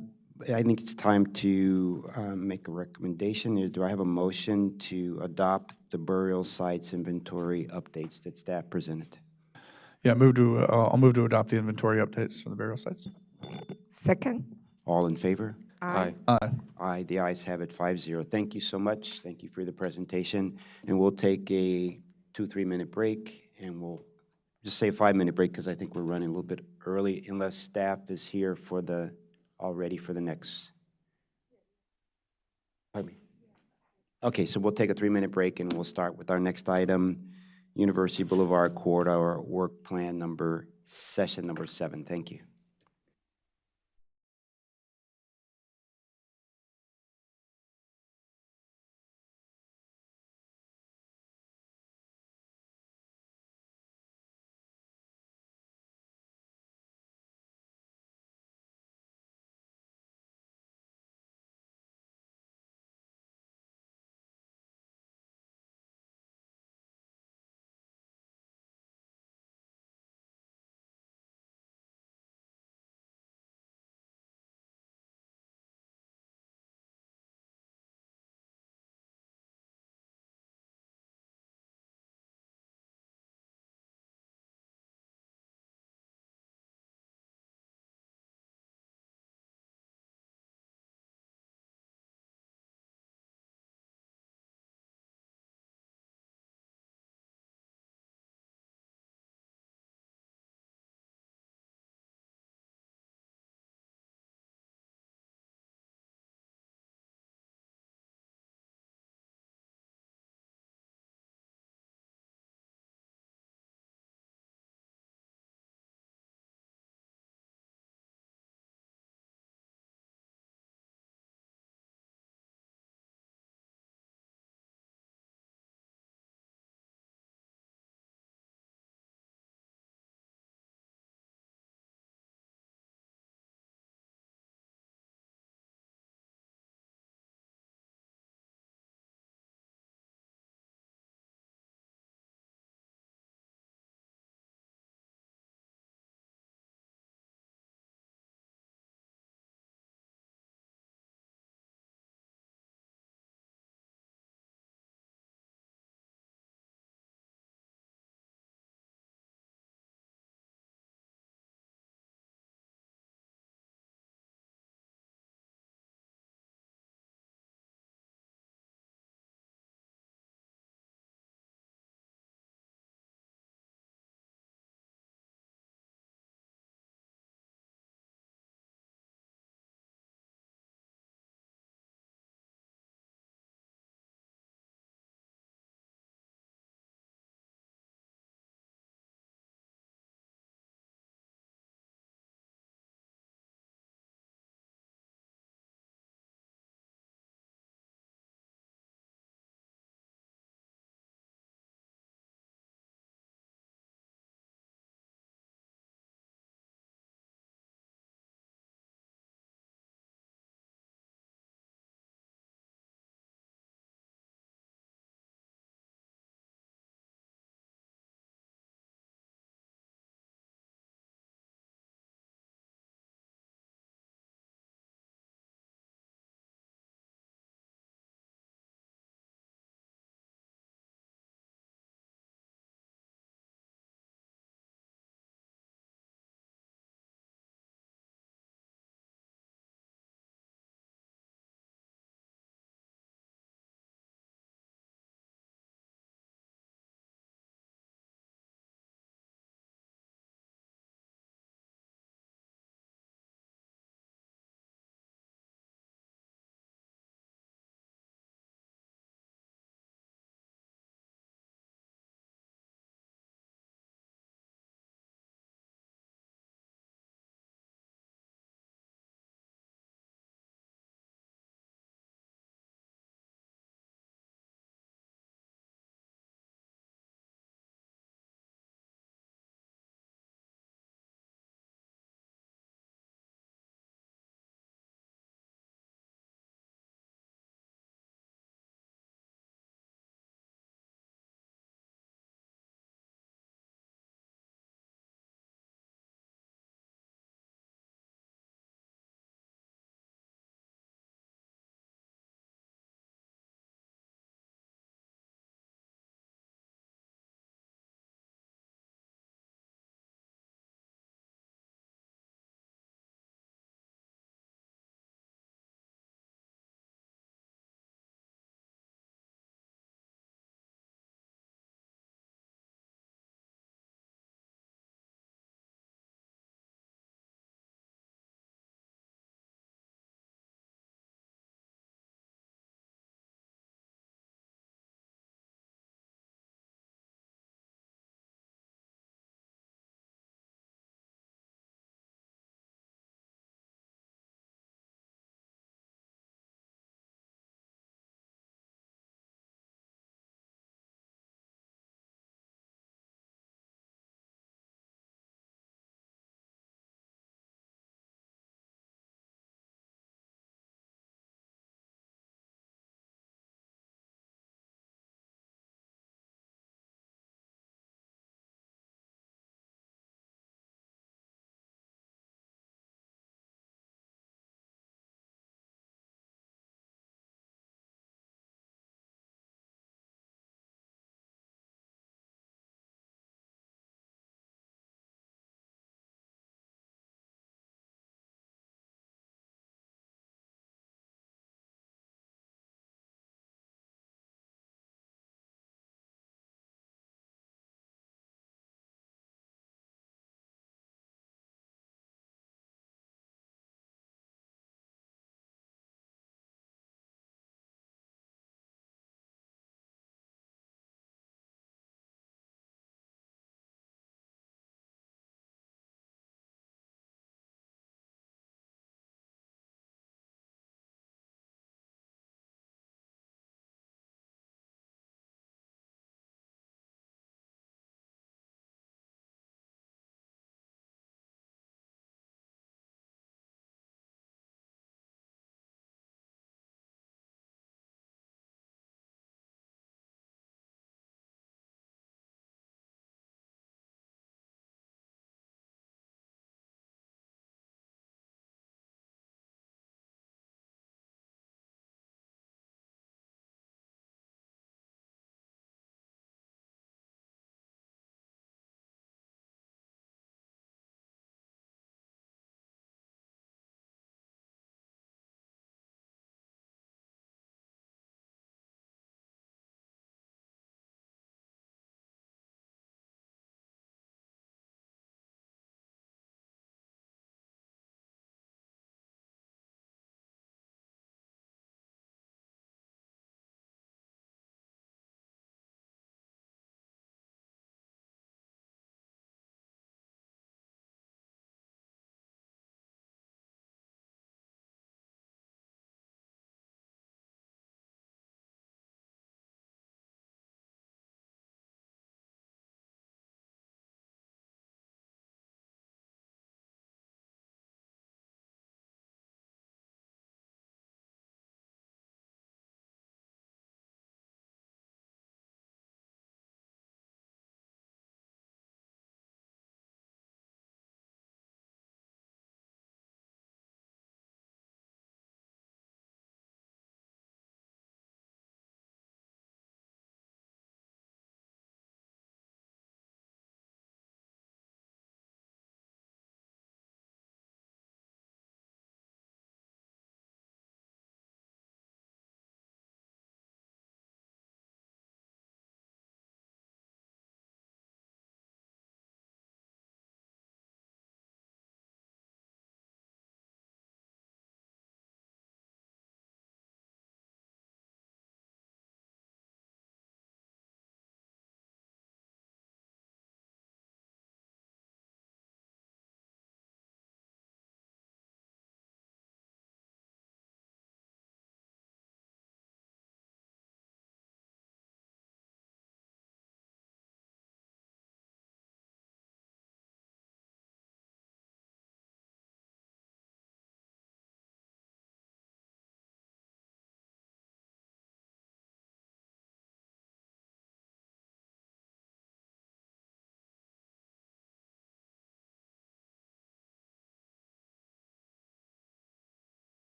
think it's time to make a recommendation. Do I have a motion to adopt the burial sites inventory updates that staff presented? Yeah, I'll move to adopt the inventory updates for the burial sites. Second? All in favor? Aye. Aye. Aye, the ayes have it, 5-0. Thank you so much. Thank you for the presentation. And we'll take a 2-3 minute break, and we'll just say a 5-minute break because I think we're running a little bit early unless staff is here for already for the next. Pardon me? Okay, so we'll take a 3-minute break and we'll start with our next item, University Boulevard Corridor Work Plan Session number 7. Thank you.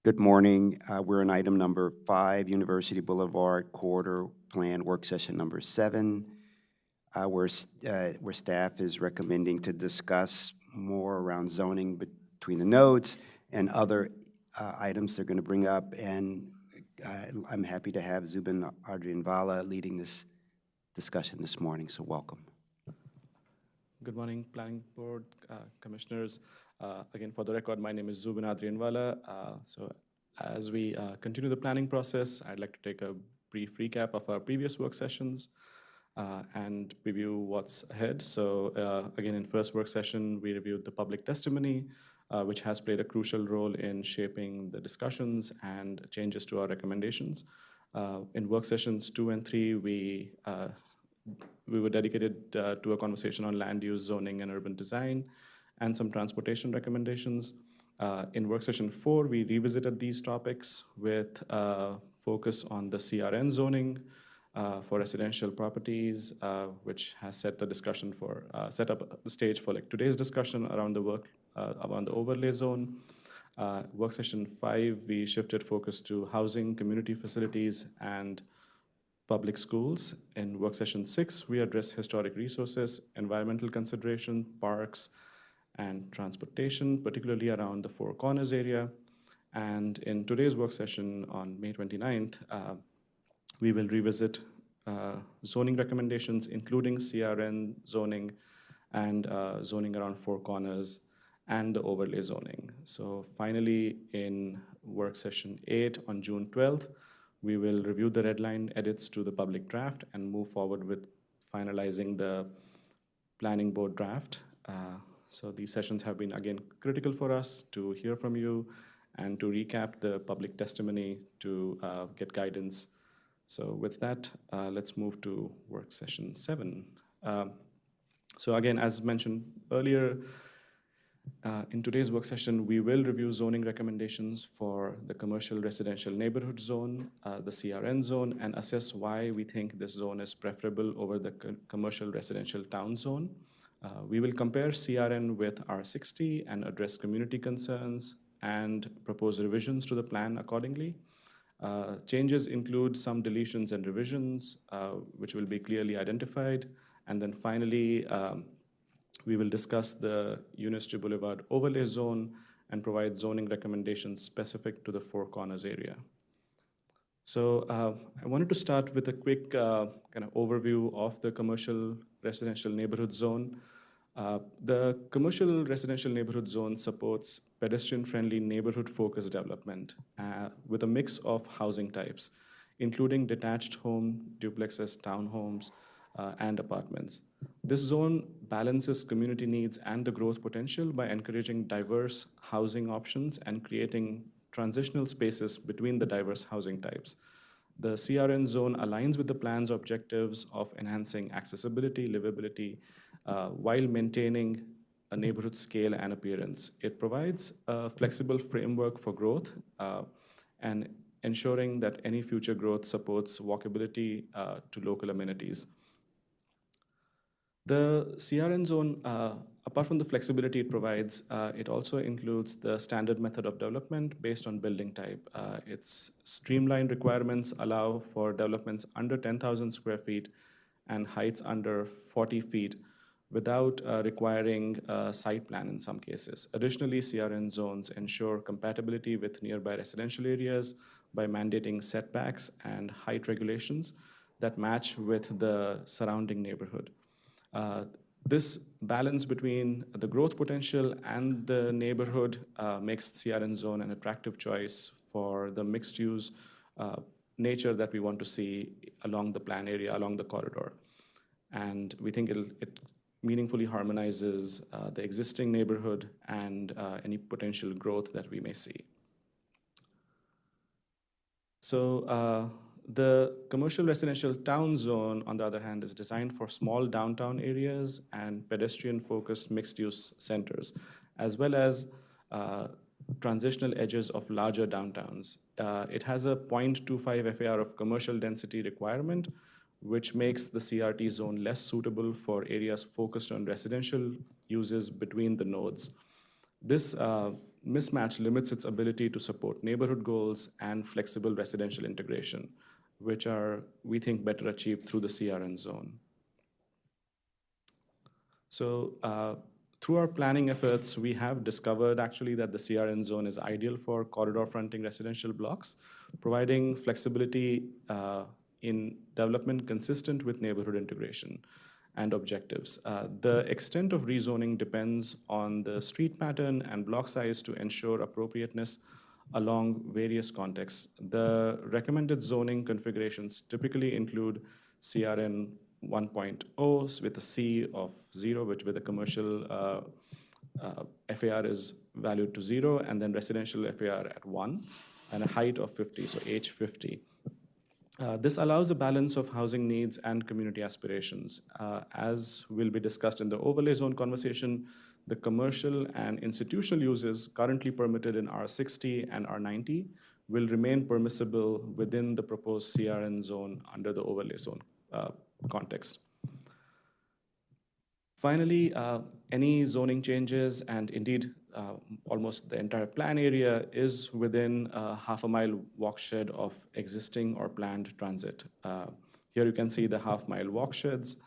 Good morning. We're on item number 5, University Boulevard Corridor Plan Work Session number 7, where staff is recommending to discuss more around zoning between the nodes and other items they're going to bring up. And I'm happy to have Zubin Adrianvala leading this discussion this morning, so welcome. Good morning, Planning Board, Commissioners. Again, for the record, my name is Zubin Adrianvala. So as we continue the planning process, I'd like to take a brief recap of our previous work sessions and preview what's ahead. So again, in first work session, we reviewed the public testimony, which has played a crucial role in shaping the discussions and changes to our recommendations. In work sessions 2 and 3, we were dedicated to a conversation on land use, zoning, and urban design, and some transportation recommendations. In work session 4, we revisited these topics with focus on the CRN zoning for residential properties, which has set the discussion for, set up the stage for like today's discussion around the around the overlay zone. Work session 5, we shifted focus to housing, community facilities, and public schools. In work session 6, we address historic resources, environmental consideration, parks, and transportation, particularly around the Four Corners area. And in today's work session on May 29th, we will revisit zoning recommendations, including CRN zoning and zoning around Four Corners and the overlay zoning. So finally, in work session 8 on June 12th, we will review the red line edits to the public draft and move forward with finalizing the planning board draft. So these sessions have been, again, critical for us to hear from you and to recap the public testimony to get guidance. So with that, let's move to work session 7. So again, as mentioned earlier, in today's work session, we will review zoning recommendations for the commercial residential neighborhood zone, the CRN zone, and assess why we think this zone is preferable over the commercial residential town zone. We will compare CRN with R60 and address community concerns and propose revisions to the plan accordingly. Changes include some deletions and revisions, which will be clearly identified. And then finally, we will discuss the University Boulevard overlay zone and provide zoning recommendations specific to the Four Corners area. So I wanted to start with a quick kind of overview of the commercial residential neighborhood zone. The commercial residential neighborhood zone supports pedestrian-friendly neighborhood-focused development with a mix of housing types, including detached home, duplexes, townhomes, and apartments. This zone balances community needs and the growth potential by encouraging diverse housing options and creating transitional spaces between the diverse housing types. The CRN zone aligns with the plan's objectives of enhancing accessibility, livability, while maintaining a neighborhood scale and appearance. It provides a flexible framework for growth and ensuring that any future growth supports walkability to local amenities. The CRN zone, apart from the flexibility it provides, it also includes the standard method of development based on building type. Its streamlined requirements allow for developments under 10,000 square feet and heights under 40 feet without requiring a site plan in some cases. Additionally, CRN zones ensure compatibility with nearby residential areas by mandating setbacks and height regulations that match with the surrounding neighborhood. This balance between the growth potential and the neighborhood makes CRN zone an attractive choice for the mixed-use nature that we want to see along the plan area, along the corridor. And we think it meaningfully harmonizes the existing neighborhood and any potential growth that we may see. So the commercial residential town zone, on the other hand, is designed for small downtown areas and pedestrian-focused mixed-use centers, as well as transitional edges of larger downtowns. It has a 0.25 FAR of commercial density requirement, which makes the CRT zone less suitable for areas focused on residential uses between the nodes. This mismatch limits its ability to support neighborhood goals and flexible residential integration, which are, we think, better achieved through the CRN zone. So through our planning efforts, we have discovered actually that the CRN zone is ideal for corridor fronting residential blocks, providing flexibility in development consistent with neighborhood integration and objectives. The extent of rezoning depends on the street pattern and block size to ensure appropriateness along various contexts. The recommended zoning configurations typically include CRN 1.0 with a C of 0, which with a commercial FAR is valued to 0, and then residential FAR at 1, and a height of 50, so H50. This allows a balance of housing needs and community aspirations. As will be discussed in the overlay zone conversation, the commercial and institutional uses currently permitted in R60 and R90 will remain permissible within the proposed CRN zone under the overlay zone context. Finally, any zoning changes, and indeed almost the entire plan area, is within a half-a-mile walkshed of existing or planned transit. Here you can see the half-mile walksheds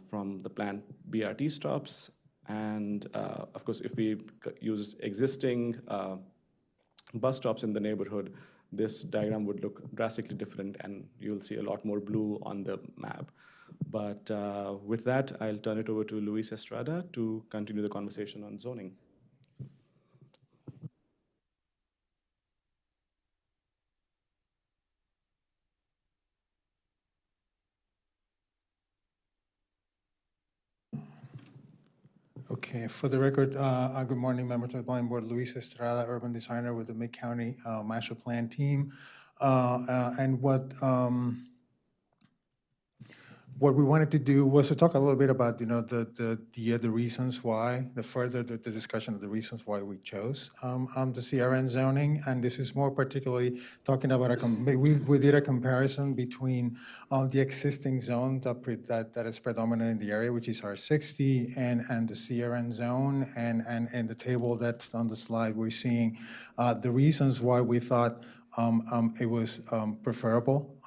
from the planned BRT stops. And of course, if we use existing bus stops in the neighborhood, this diagram would look drastically different, and you'll see a lot more blue on the map. But with that, I'll turn it over to Luis Estrada to continue the conversation on zoning. Okay, for the record, good morning, members of the planning board. Luis Estrada, urban designer with the Mid-County Master Plan team. And what we wanted to do was to talk a little bit about, the reasons why, the discussion of the reasons why we chose the CRN zoning. And this is more particularly talking about we did a comparison between the existing zone that is predominant in the area, which is R60, and the CRN zone. And in the table that's on the slide, we're seeing the reasons why we thought it was preferable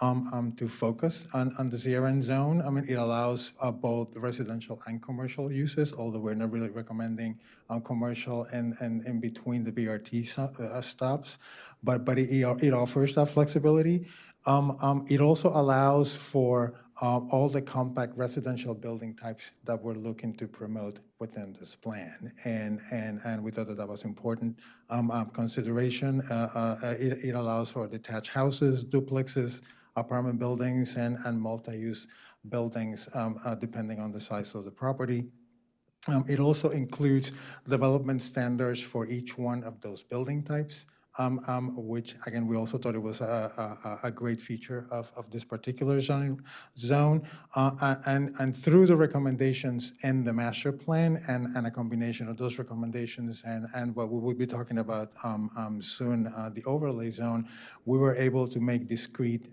to focus on the CRN zone. I mean, it allows both residential and commercial uses, although we're not really recommending commercial and in between the BRT stops, but it offers that flexibility. It also allows for all the compact residential building types that we're looking to promote within this plan. And we thought that was important consideration. It allows for detached houses, duplexes, apartment buildings, and multi-use buildings, depending on the size of the property. It also includes development standards for each one of those building types. Which, again, we also thought it was a great feature of this particular zone. And through the recommendations in the master plan and a combination of those recommendations and what we will be talking about soon, the overlay zone, we were able to make discrete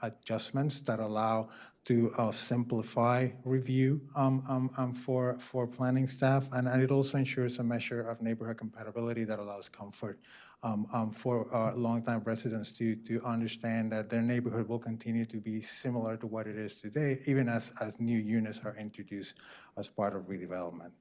adjustments that allow to simplify review for planning staff. And it also ensures a measure of neighborhood compatibility that allows comfort for longtime residents to understand that their neighborhood will continue to be similar to what it is today, even as new units are introduced as part of redevelopment.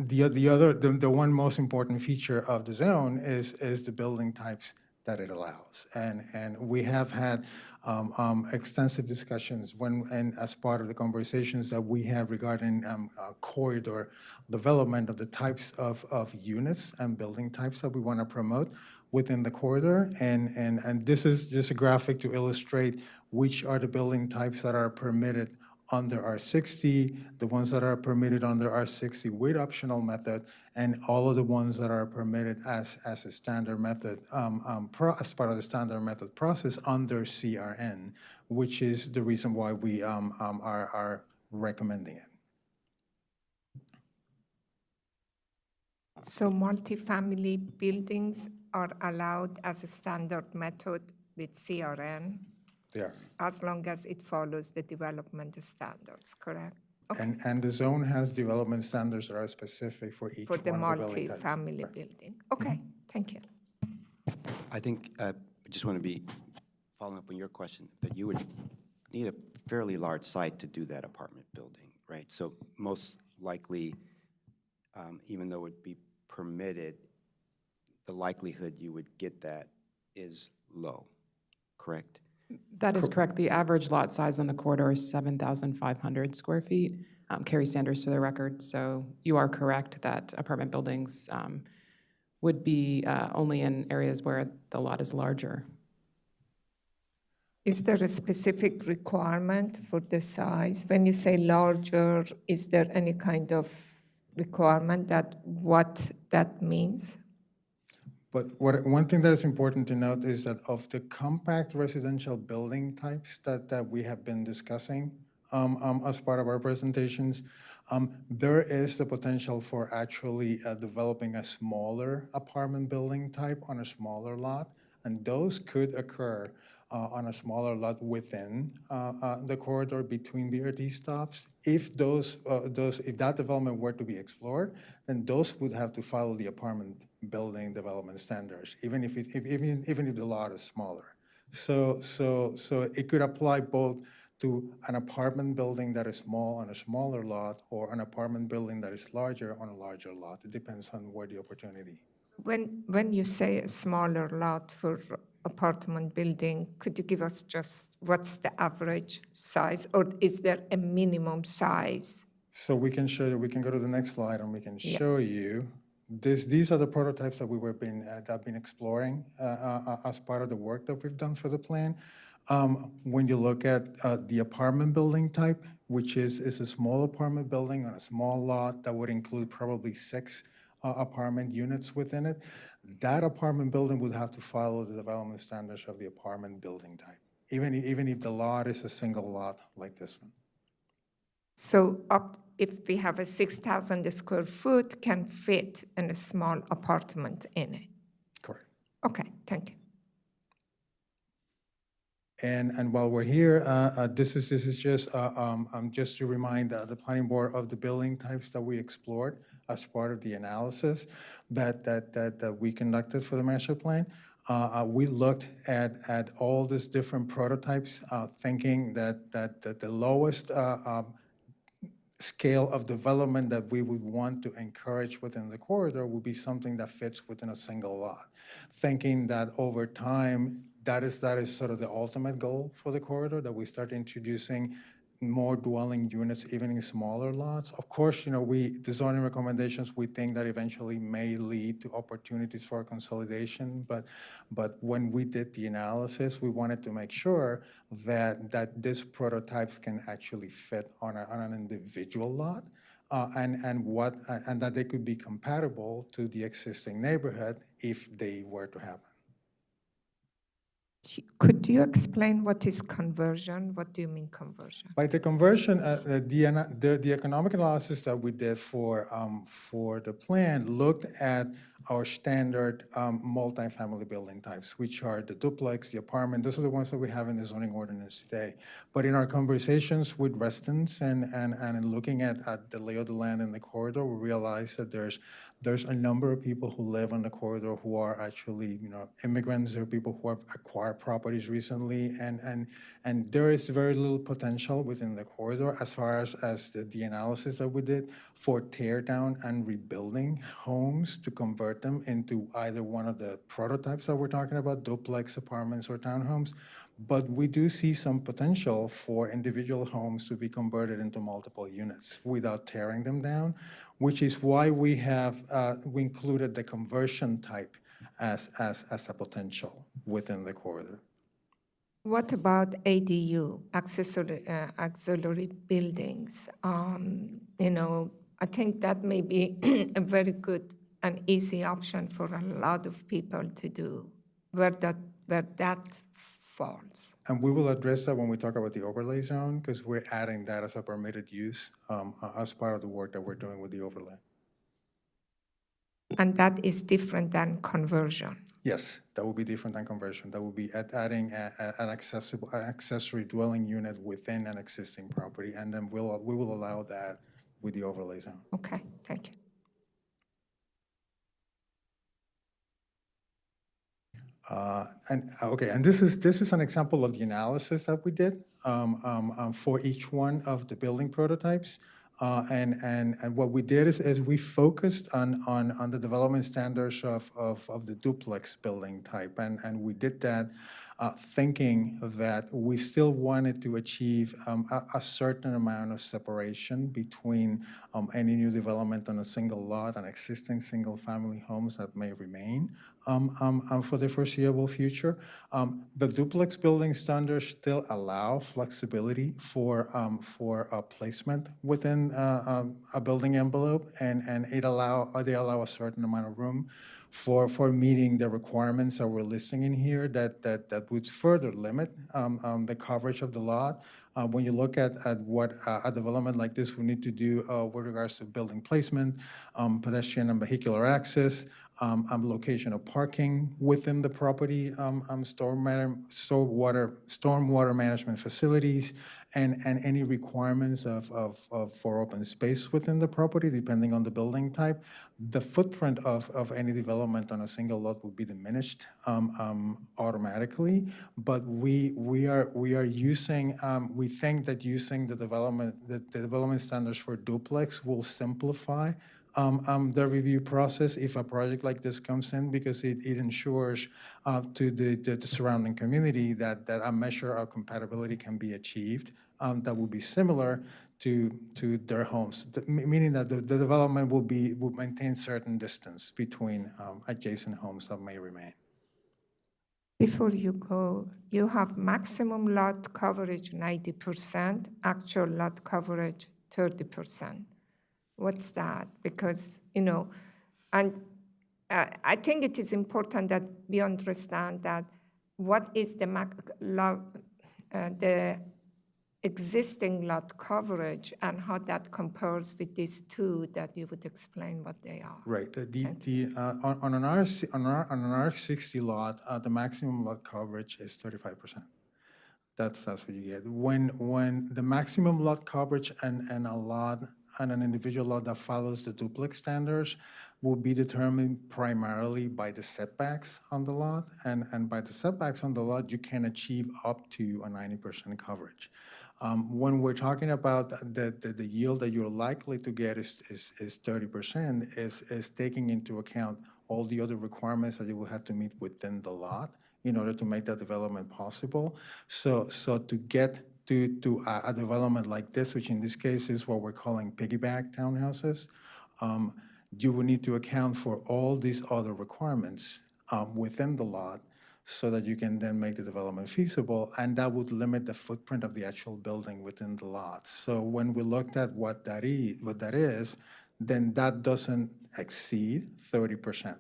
The one most important feature of the zone is the building types that it allows. And we have had extensive discussions and as part of the conversations that we have regarding corridor development of the types of units and building types that we want to promote within the corridor. And this is just a graphic to illustrate which are the building types that are permitted under R60, the ones that are permitted under R60 with optional method, and all of the ones that are permitted as a standard method, as part of the standard method process under CRN, which is the reason why we are recommending it. So multifamily buildings are allowed as a standard method with CRN? Yeah. As long as it follows the development standards, correct? And the zone has development standards that are specific for each For the one of the building types. multi-family building. Okay, thank you. I think, I just want to be following up on your question, that you would need a fairly large site to do that apartment building, right? So most likely, even though it would be permitted, the likelihood you would get that is low, correct? That is correct. The average lot size on the corridor is 7,500 square feet. Carrie Sanders for the record. So you are correct that apartment buildings would be only in areas where the lot is larger. Is there a specific requirement for the size? When you say larger, is there any kind of requirement that what that means? But one thing that is important to note is that of the compact residential building types that we have been discussing as part of our presentations, there is the potential for actually developing a smaller apartment building type on a smaller lot, and those could occur on a smaller lot within the corridor between BRT stops. If if that development were to be explored, then those would have to follow the apartment building development standards, even if the lot is smaller. So it could apply both to an apartment building that is small on a smaller lot, or an apartment building that is larger on a larger lot. It depends on where the opportunity. When you say a smaller lot for apartment building, could you give us just what's the average size, or is there a minimum size? So we can show you, we can go to the next slide and we can Yeah. show you, these are the prototypes that we've been exploring as part of the work that we've done for the plan. When you look at the apartment building type, which is a small apartment building on a small lot that would include probably 6 apartment units within it, that apartment building would have to follow the development standards of the apartment building type, even if the lot is a single lot like this one. So if we have a 6,000 square foot, can fit in a small apartment in it? Correct. Okay, thank you. And while we're here, this is just to remind the planning board of the building types that we explored as part of the analysis that we conducted for the master plan. We looked at all these different prototypes, thinking that the lowest scale of development that we would want to encourage within the corridor would be something that fits within a single lot. Thinking that over time, that is sort of the ultimate goal for the corridor, that we start introducing more dwelling units, even in smaller lots. Of course, the zoning recommendations, we think that eventually may lead to opportunities for consolidation, but when we did the analysis, we wanted to make sure that these prototypes can actually fit on an individual lot, and that they could be compatible to the existing neighborhood if they were to happen. Could you explain what is conversion? What do you mean conversion? By the conversion, the economic analysis that we did for the plan looked at our standard multifamily building types, which are the duplex, the apartment. Those are the ones that we have in the zoning ordinance today. But in our conversations with residents and in looking at the lay of the land in the corridor, we realized that there's a number of people who live on the corridor who are actually, immigrants. There are people who have acquired properties recently, and there is very little potential within the corridor as far as the analysis that we did for tear down and rebuilding homes to convert them into either one of the prototypes that we're talking about, duplex apartments or townhomes. But we do see some potential for individual homes to be converted into multiple units without tearing them down, which is why we included the conversion type as a potential within the corridor. What about ADU, auxiliary buildings? I think that may be a very good and easy option for a lot of people to do, where that falls. And we will address that when we talk about the overlay zone, because we're adding that as a permitted use as part of the work that we're doing with the overlay. And that is different than conversion. Yes, that would be different than conversion. That would be adding an accessory dwelling unit within an existing property, and then we will allow that with the overlay zone. Okay, thank you. And this is an example of the analysis that we did for each one of the building prototypes. And what we did is we focused on the development standards of the duplex building type. And we did that thinking that we still wanted to achieve a certain amount of separation between any new development on a single lot and existing single-family homes that may remain for the foreseeable future. The duplex building standards still allow flexibility for placement within a building envelope, and they allow a certain amount of room for meeting the requirements that we're listing in here that would further limit the coverage of the lot. When you look at what a development like this would need to do with regards to building placement, pedestrian and vehicular access, location of parking within the property, stormwater management facilities, and any requirements for open space within the property, depending on the building type, the footprint of any development on a single lot would be diminished automatically. But we think that using the development standards for duplex will simplify the review process if a project like this comes in, because it ensures to the surrounding community that a measure of compatibility can be achieved that will be similar to their homes, meaning that the development will maintain certain distance between adjacent homes that may remain. Before you go, you have maximum lot coverage 90%, actual lot coverage 30%. What's that? Because, and I think it is important that we understand that what is the existing lot coverage and how that compares with these two, that you would explain what they are. Right. On an R60 lot, the maximum lot coverage is 35%. That's what you get. When the maximum lot coverage and an individual lot that follows the duplex standards will be determined primarily by the setbacks on the lot, and by the setbacks on the lot, you can achieve up to a 90% coverage. When we're talking about the yield that you're likely to get is 30%, is taking into account all the other requirements that you will have to meet within the lot in order to make that development possible. So to get to a development like this, which in this case is what we're calling piggyback townhouses, you will need to account for all these other requirements within the lot so that you can then make the development feasible, and that would limit the footprint of the actual building within the lot. So when we looked at what that is, then that doesn't exceed 30%.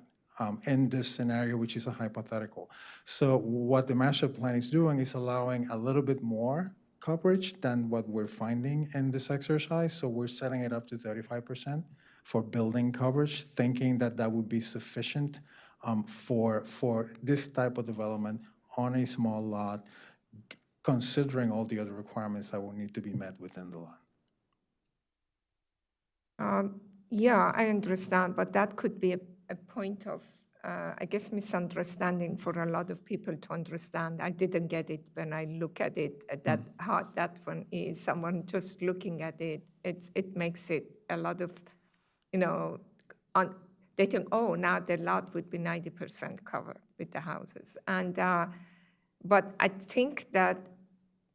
In this scenario, which is a hypothetical. So what the master plan is doing is allowing a little bit more coverage than what we're finding in this exercise. So we're setting it up to 35% for building coverage, thinking that that would be sufficient for this type of development on a small lot, considering all the other requirements that will need to be met within the lot. Yeah, I understand, but that could be a point of, I guess, misunderstanding for a lot of people to understand. I didn't get it when I look at it, that how that one is. Someone just looking at it, it makes it a lot of, they think, oh, now the lot would be 90% covered with the houses. And but I think that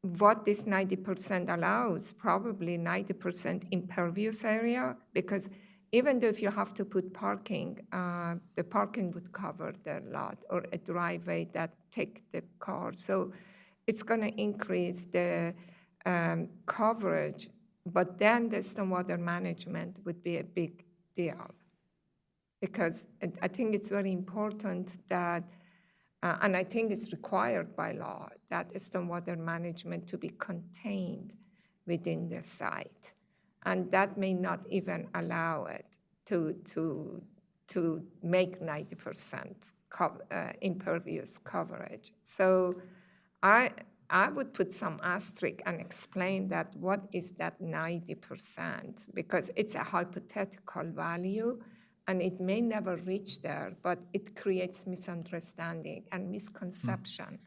what this 90% allows, probably 90% impervious area, because even though if you have to put parking, the parking would cover the lot, or a driveway that take the car. So it's going to increase the coverage, but then the stormwater management would be a big deal. Because I think it's very important that, and I think it's required by law, that stormwater management to be contained within the site. And that may not even allow it to to make 90% impervious coverage. So I would put some asterisk and explain that what is that 90%, because it's a hypothetical value and it may never reach there, but it creates misunderstanding and misconception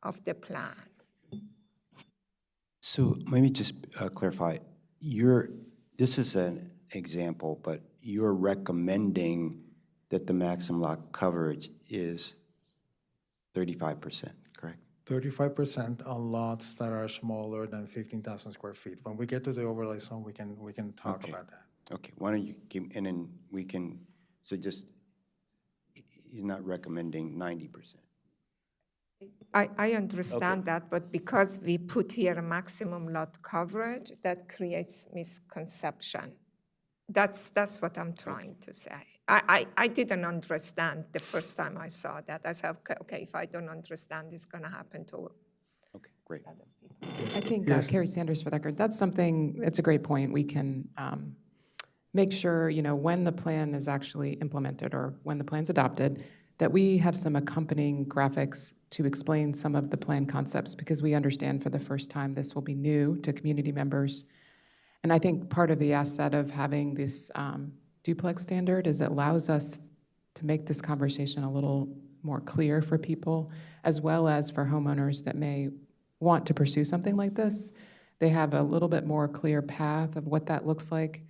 of the plan. So let me just clarify. This is an example, but you're recommending that the maximum lot coverage is 35%, correct? 35% on lots that are smaller than 15,000 square feet. When we get to the overlay zone, we can talk Okay. about that. Okay, why don't you give, and then we can, so just, he's not recommending 90%. I understand that, but because we put here a maximum lot coverage, that creates misconception. That's what I'm trying to say. I didn't understand the first time I saw that. I said, okay, if I don't understand, it's going to happen to Okay, great. other people. I think, Yes. Carrie Sanders, for the record, that's something, it's a great point. We can make sure, when the plan is actually implemented or when the plan's adopted, that we have some accompanying graphics to explain some of the plan concepts, because we understand for the first time this will be new to community members. And I think part of the asset of having this duplex standard is it allows us to make this conversation a little more clear for people, as well as for homeowners that may want to pursue something like this. They have a little bit more clear path of what that looks like.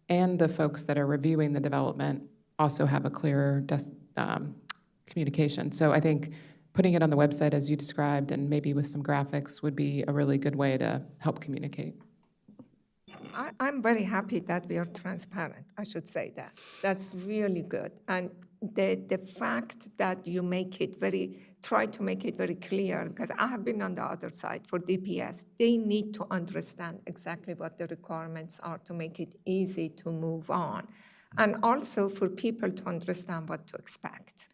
And the folks that are reviewing the development also have a clearer communication. So I think putting it on the website as you described and maybe with some graphics would be a really good way to help communicate. I'm very happy that we are transparent, I should say that. That's really good. And the fact that you try to make it very clear, because I have been on the other side for DPS, they need to understand exactly what the requirements are to make it easy to move on. And also for people to understand what to expect.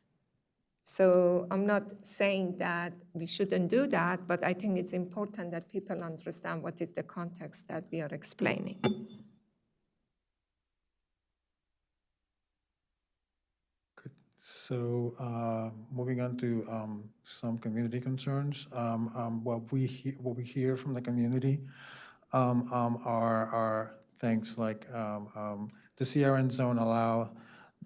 So I'm not saying that we shouldn't do that, but I think it's important that people understand what is the context that we are explaining. Good. So moving on to some community concerns. What we hear from the community are things like the CRN zone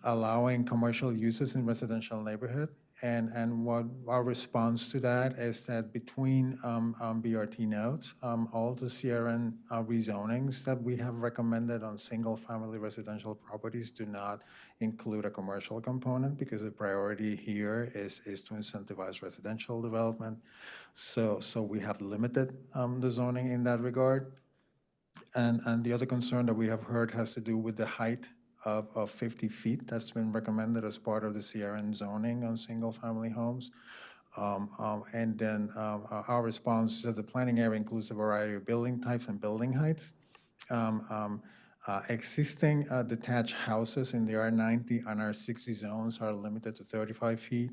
allowing commercial uses in residential neighborhood. And what our response to that is that between BRT nodes, all the CRN rezonings that we have recommended on single-family residential properties do not include a commercial component, because the priority here is to incentivize residential development. So we have limited the zoning in that regard. And the other concern that we have heard has to do with the height of 50 feet that's been recommended as part of the CRN zoning on single-family homes. And then our response is that the planning area includes a variety of building types and building heights. Existing detached houses in the R90 and R60 zones are limited to 35 feet.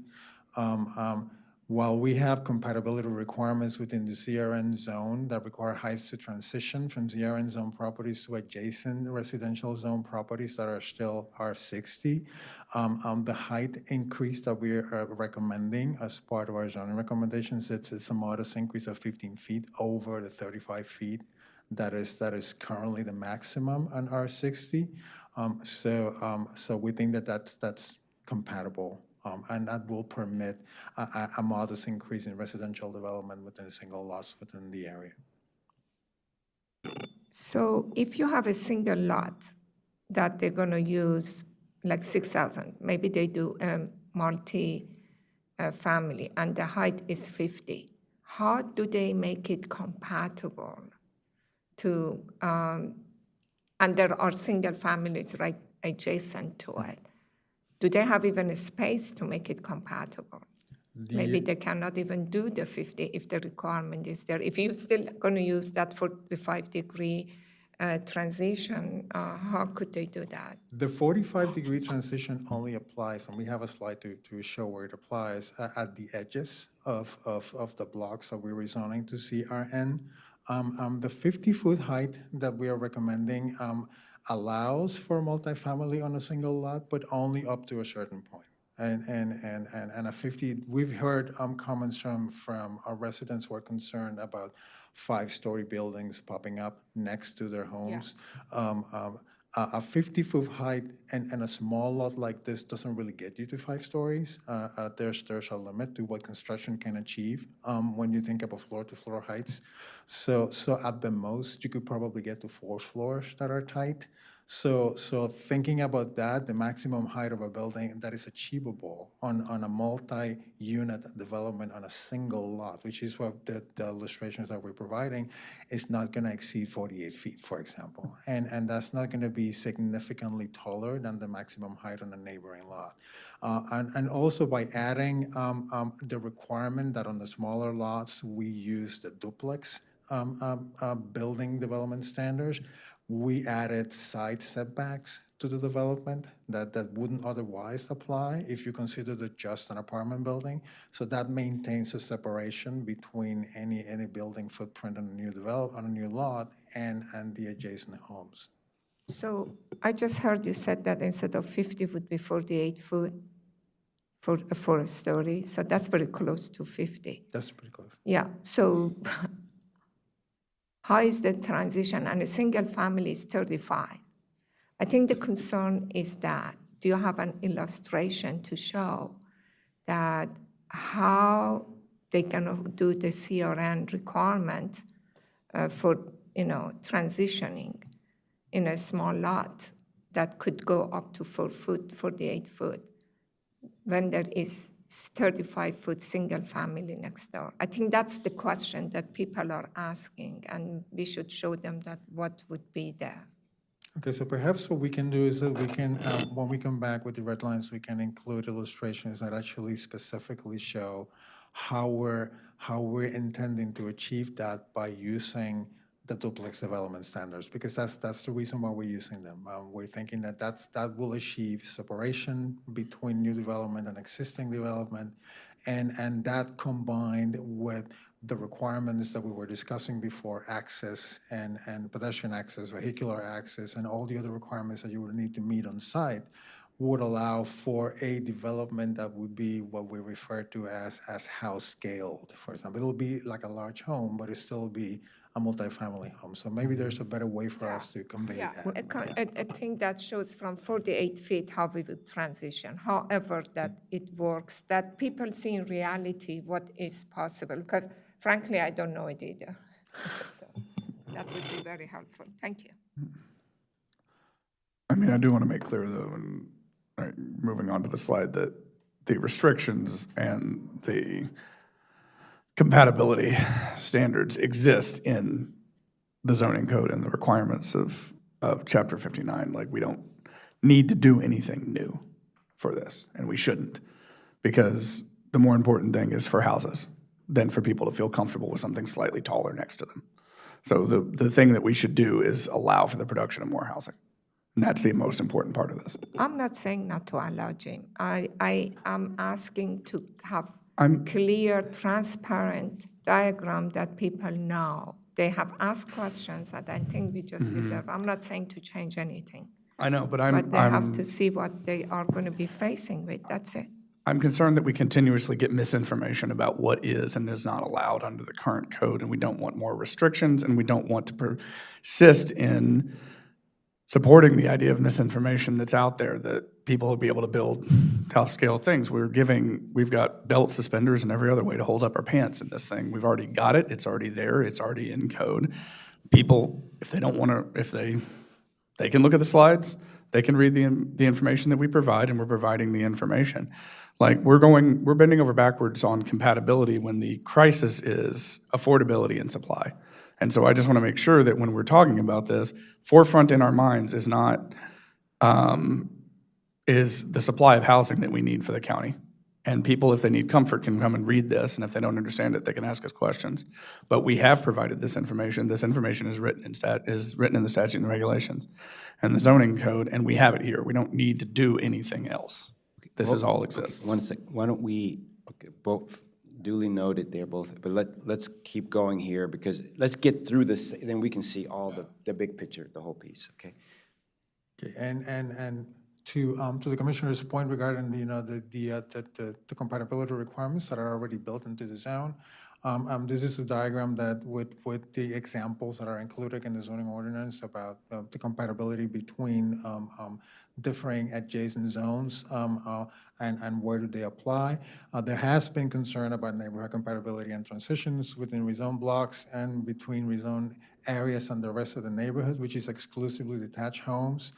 While we have compatibility requirements within the CRN zone that require heights to transition from CRN zone properties to adjacent residential zone properties that are still R60, the height increase that we are recommending as part of our zoning recommendations, it's a modest increase of 15 feet over the 35 feet that is currently the maximum on R60. So we think that that's compatible. And that will permit a modest increase in residential development within single lots within the area. So if you have a single lot that they're going to use like 6,000, maybe they do multi-family and the height is 50, how do they make it compatible to, and there are single families right adjacent to it? Do they have even a space to make it compatible? Maybe they cannot even do the 50 if the requirement is there. If you're still going to use that 45-degree transition, how could they do that? The 45-degree transition only applies, and we have a slide to show where it applies, at the edges of the blocks that we're rezoning to CRN. The 50-foot height that we are recommending allows for multifamily on a single lot, but only up to a certain point. And a 50, we've heard comments from our residents who are concerned about 5-story buildings popping up next to their homes. A 50-foot height and a small lot like this doesn't really get you to 5 stories. There's a limit to what construction can achieve when you think about floor-to-floor heights. So at the most, you could probably get to 4 floors that are tight. So thinking about that, the maximum height of a building that is achievable on a multi-unit development on a single lot, which is what the illustrations that we're providing, is not going to exceed 48 feet, for example. And that's not going to be significantly taller than the maximum height on a neighboring lot. And also by adding the requirement that on the smaller lots, we use the duplex building development standards, we added side setbacks to the development that wouldn't otherwise apply if you considered it just an apartment building. So that maintains a separation between any building footprint on a new lot and the adjacent homes. So I just heard you said that instead of 50 would be 48 foot for a story. So that's very close to 50. That's pretty close. Yeah, so how is the transition? And a single family is 35. I think the concern is that, do you have an illustration to show that how they can do the CRN requirement for, transitioning in a small lot that could go up to 4 foot, 48 foot, when there is 35-foot single family next door? I think that's the question that people are asking, and we should show them that what would be there. Okay, so perhaps what we can do is that we can, when we come back with the red lines, we can include illustrations that actually specifically show how we're intending to achieve that by using the duplex development standards, because that's the reason why we're using them. We're thinking that will achieve separation between new development and existing development, and that combined with the requirements that we were discussing before, access and pedestrian access, vehicular access, and all the other requirements that you would need to meet on site, would allow for a development that would be what we refer to as house scaled. For example, it'll be like a large home, but it still be a multifamily home. So maybe there's a better way for us to convey that. I think that shows from 48 feet how we would transition, however that it works, that people see in reality what is possible, because frankly, I don't know it either. So that would be very helpful. Thank you. I mean, I do want to make clear, though, and moving on to the slide, that the restrictions and the compatibility standards exist in the zoning code and the requirements of Chapter 59. Like, we don't need to do anything new for this, and we shouldn't, because the more important thing is for houses than for people to feel comfortable with something slightly taller next to them. So the thing that we should do is allow for the production of more housing. And that's the most important part of this. I'm not saying not to allow, Jim. I am asking to have clear, transparent diagram that people know. They have asked questions that I think we just deserve. I'm not saying to change anything. I know, but But they have to see what they are going to be facing with. That's it. I'm concerned that we continuously get misinformation about what is and is not allowed under the current code, and we don't want more restrictions, and we don't want to persist in supporting the idea of misinformation that's out there, that people will be able to build house-scale things. We've got belt suspenders and every other way to hold up our pants in this thing. We've already got it. It's already there. It's already in code. People, if they don't want to, if they can look at the slides, they can read the information that we provide, and we're providing the information. Like, we're bending over backwards on compatibility when the crisis is affordability and supply. And so I just want to make sure that when we're talking about this, forefront in our minds is not, is the supply of housing that we need for the county. And people, if they need comfort, can come and read this, and if they don't understand it, they can ask us questions. But we have provided this information. This information is written in the statute and the regulations and the zoning code, and we have it here. We don't need to do anything else. This is all exists. Okay, 1 sec. Why don't we, both Duly noted there both, but let's keep going here because let's get through this, then we can see all the big picture, the whole piece, okay? Okay, and to the commissioner's point regarding the compatibility requirements that are already built into the zone, this is a diagram that with the examples that are included in the zoning ordinance about the compatibility between differing adjacent zones and where do they apply. There has been concern about neighborhood compatibility and transitions within rezone blocks and between rezone areas and the rest of the neighborhood, which is exclusively detached homes.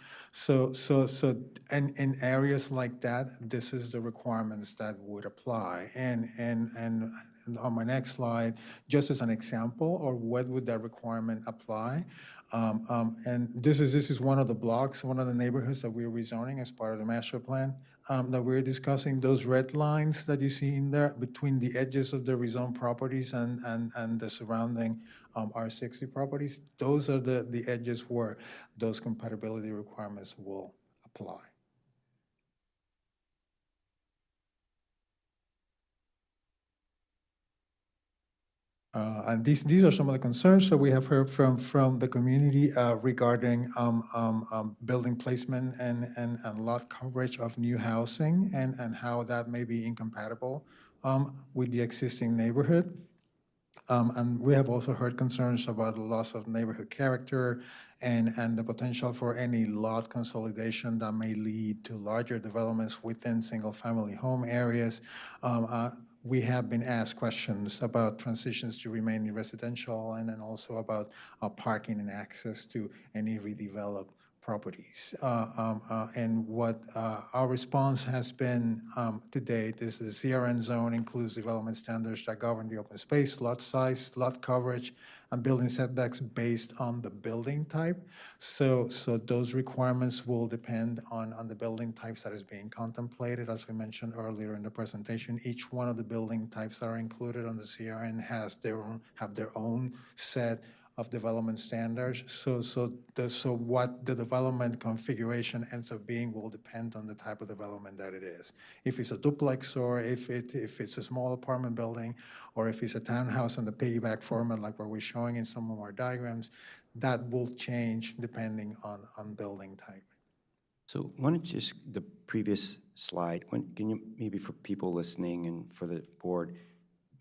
And in areas like that, this is the requirements that would apply. And on my next slide, just as an example, or what would that requirement apply? And this is one of the blocks, one of the neighborhoods that we're rezoning as part of the master plan that we're discussing. Those red lines that you see in there between the edges of the rezoned properties and the surrounding R60 properties, those are the edges where those compatibility requirements will apply. And these are some of the concerns that we have heard from the community regarding building placement and lot coverage of new housing and how that may be incompatible with the existing neighborhood. And we have also heard concerns about the loss of neighborhood character and the potential for any lot consolidation that may lead to larger developments within single-family home areas. We have been asked questions about transitions to remaining residential and then also about parking and access to any redeveloped properties. And what our response has been to date is the CRN zone includes development standards that govern the open space, lot size, lot coverage, and building setbacks based on the building type. So those requirements will depend on the building types that is being contemplated. As we mentioned earlier in the presentation, each one of the building types that are included on the CRN have their own set of development standards. So what the development configuration ends up being will depend on the type of development that it is. If it's a duplex or if it's a small apartment building or if it's a townhouse on the piggyback format like what we're showing in some of our diagrams, that will change depending on building type. So why don't you just, the previous slide, can you, maybe for people listening and for the board,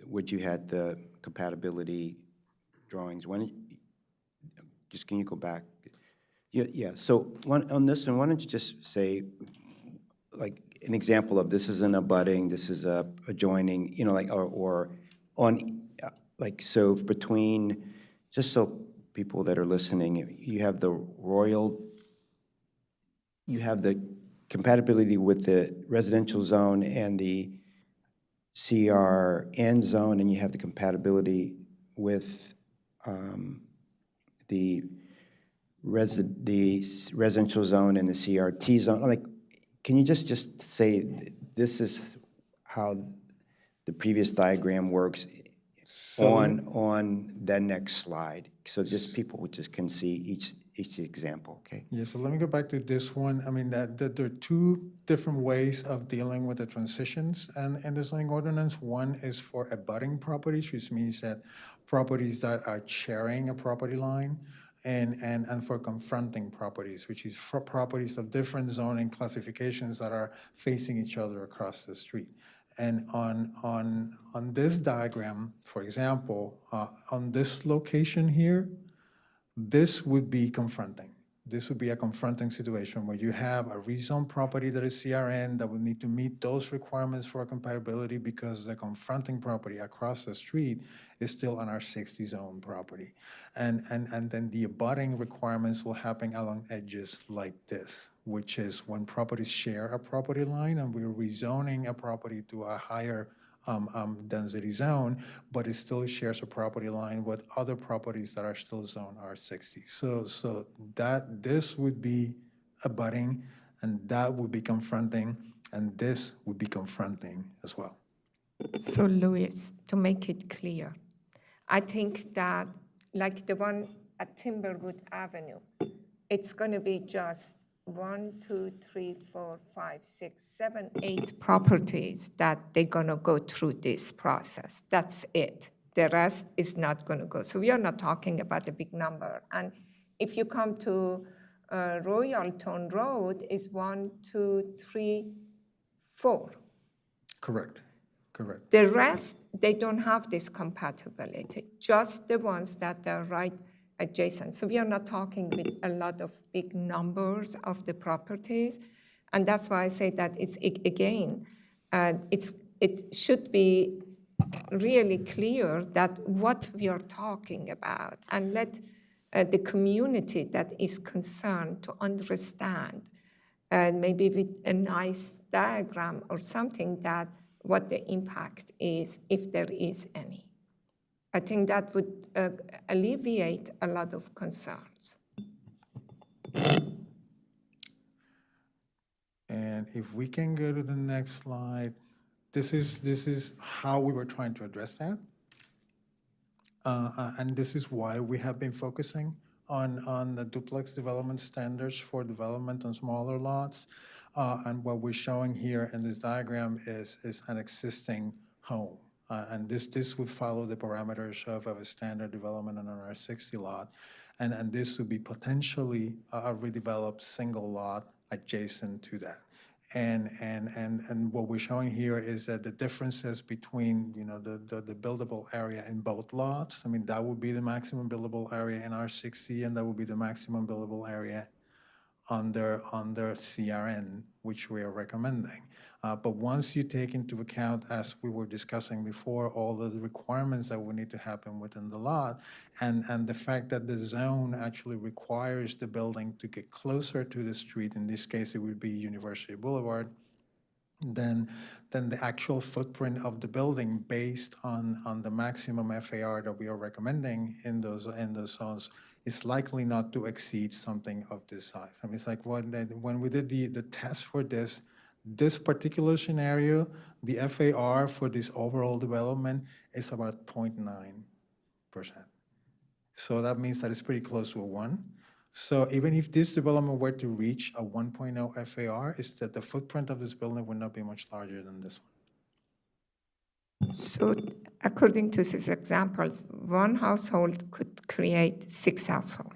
would you had the compatibility drawings, can you go back? Yeah, so on this one, why don't you just say, like, an example of this is an abutting, this is a adjoining, you know, like, or on, like, so between, just so people that are listening, you have the compatibility with the residential zone and the CRN zone, and you have the compatibility with the residential zone and the CRT zone. Like, can you just say this is how the previous diagram works on the next slide? So just people just can see each example, okay? Yeah, so let me go back to this one. I mean, that there are two different ways of dealing with the transitions and the zoning ordinance. One is for abutting properties, which means that properties that are sharing a property line, and for confronting properties, which is for properties of different zoning classifications that are facing each other across the street. And on this diagram, for example, on this location here, this would be confronting. This would be a confronting situation where you have a rezoned property that is CRN that would need to meet those requirements for compatibility because the confronting property across the street is still an R60 zone property. And then the abutting requirements will happen along edges like this, which is when properties share a property line and we're rezoning a property to a higher density zone, but it still shares a property line with other properties that are still zone R60. So that this would be abutting, and that would be confronting, and this would be confronting as well. So Luis, to make it clear, I think that like the one at Timberwood Avenue, it's going to be just 1, 2, 3, 4, 5, 6, 7, 8 properties that they're gonna go through this process. That's it. The rest is not gonna go. So we are not talking about a big number. And if you come to Royalton Road, is 1, 2, 3, 4. Correct, correct. The rest, they don't have this compatibility, just the ones that are right adjacent. So we are not talking with a lot of big numbers of the properties. And that's why I say that it should be really clear that what we are talking about, and let the community that is concerned to understand, and maybe with a nice diagram or something, that what the impact is, if there is any. I think that would alleviate a lot of concerns. And if we can go to the next slide, this is how we were trying to address that. And this is why we have been focusing on the duplex development standards for development on smaller lots. And what we're showing here in this diagram is an existing home. And this would follow the parameters of a standard development on an R60 lot. And this would be potentially a redeveloped single lot adjacent to that. And what we're showing here is that the differences between, the buildable area in both lots, I mean, that would be the maximum buildable area in R60, and that would be the maximum buildable area under CRN, which we are recommending. But once you take into account, as we were discussing before, all the requirements that would need to happen within the lot, and the fact that the zone actually requires the building to get closer to the street, in this case it would be University Boulevard, then the actual footprint of the building based on the maximum FAR that we are recommending in those zones is likely not to exceed something of this size. I mean, it's like when we did the test for this particular scenario, the FAR for this overall development is about 0.9%. So that means that it's pretty close to a 1. So even if this development were to reach a 1.0 FAR, is that the footprint of this building would not be much larger than this one. So according to these examples, one household could create 6 households,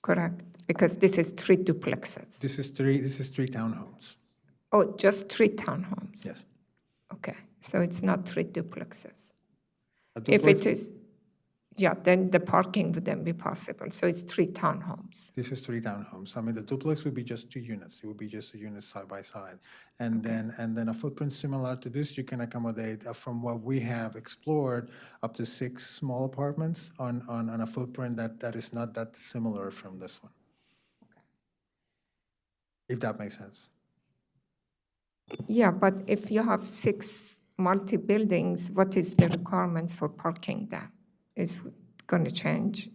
correct? Because this is 3 duplexes. This is three townhomes. Oh, just 3 townhomes? Yes. Okay, so it's not 3 duplexes. A If duplex- it is, yeah, then the parking would then be possible. So it's 3 townhomes. This is 3 townhomes. I mean, the duplex would be just 2 units. It would be just 2 units side by side. And then a footprint similar to this, you can accommodate, from what we have explored, up to 6 small apartments on a footprint that is not that similar from this one. If that makes sense. Yeah, but if you have 6 multi-buildings, what is the requirements for parking then? Is going to change?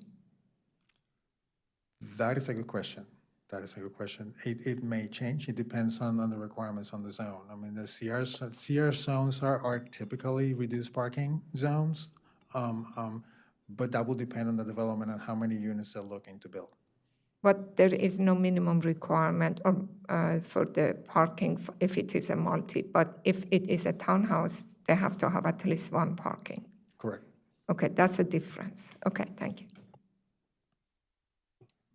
That is a good question. That is a good question. It may change. It depends on the requirements on the zone. I mean, the CR zones are typically reduced parking zones, but that will depend on the development and how many units they're looking to build. But there is no minimum requirement or, for the parking if it is a multi. But if it is a townhouse, they have to have at least 1 parking. Correct. Okay, that's a difference. Okay, thank you.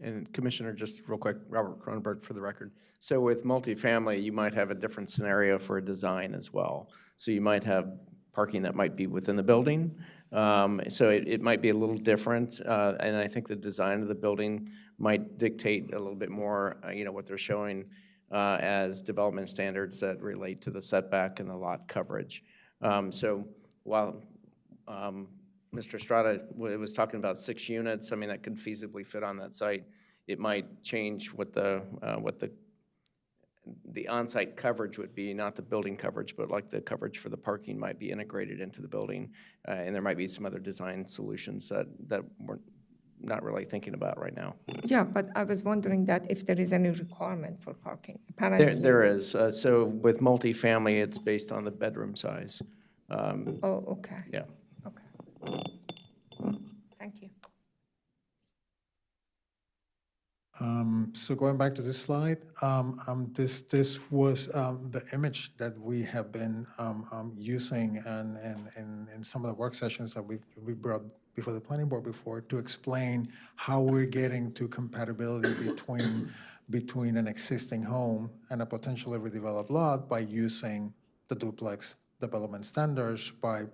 And Commissioner, just real quick, Robert Cronenberg for the record. So with multifamily, you might have a different scenario for a design as well. So you might have parking that might be within the building. So it might be a little different. And I think the design of the building might dictate a little bit more, what they're showing as development standards that relate to the setback and the lot coverage. So while Mr. Estrada was talking about 6 units, I mean, that could feasibly fit on that site. It might change what the on-site coverage would be, not the building coverage, but like the coverage for the parking might be integrated into the building. And there might be some other design solutions that we're not really thinking about right now. Yeah, but I was wondering that if there is any requirement for parking. Apparently. There is. So with multifamily, it's based on the bedroom size. Oh, okay. Yeah. Okay. Thank you. So going back to this slide, this was the image that we have been using and in some of the work sessions that we brought before the planning board before to explain how we're getting to compatibility between an existing home and a potentially redeveloped lot by using the duplex development standards by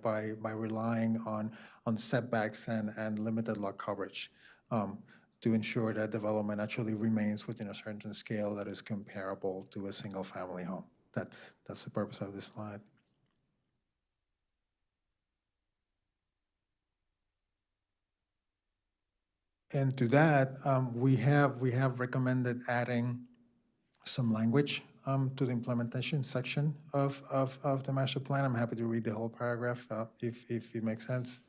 relying on setbacks and limited lot coverage. To ensure that development actually remains within a certain scale that is comparable to a single-family home. That's the purpose of this slide. And to that, we have recommended adding some language to the implementation section of the master plan. I'm happy to read the whole paragraph if it makes sense.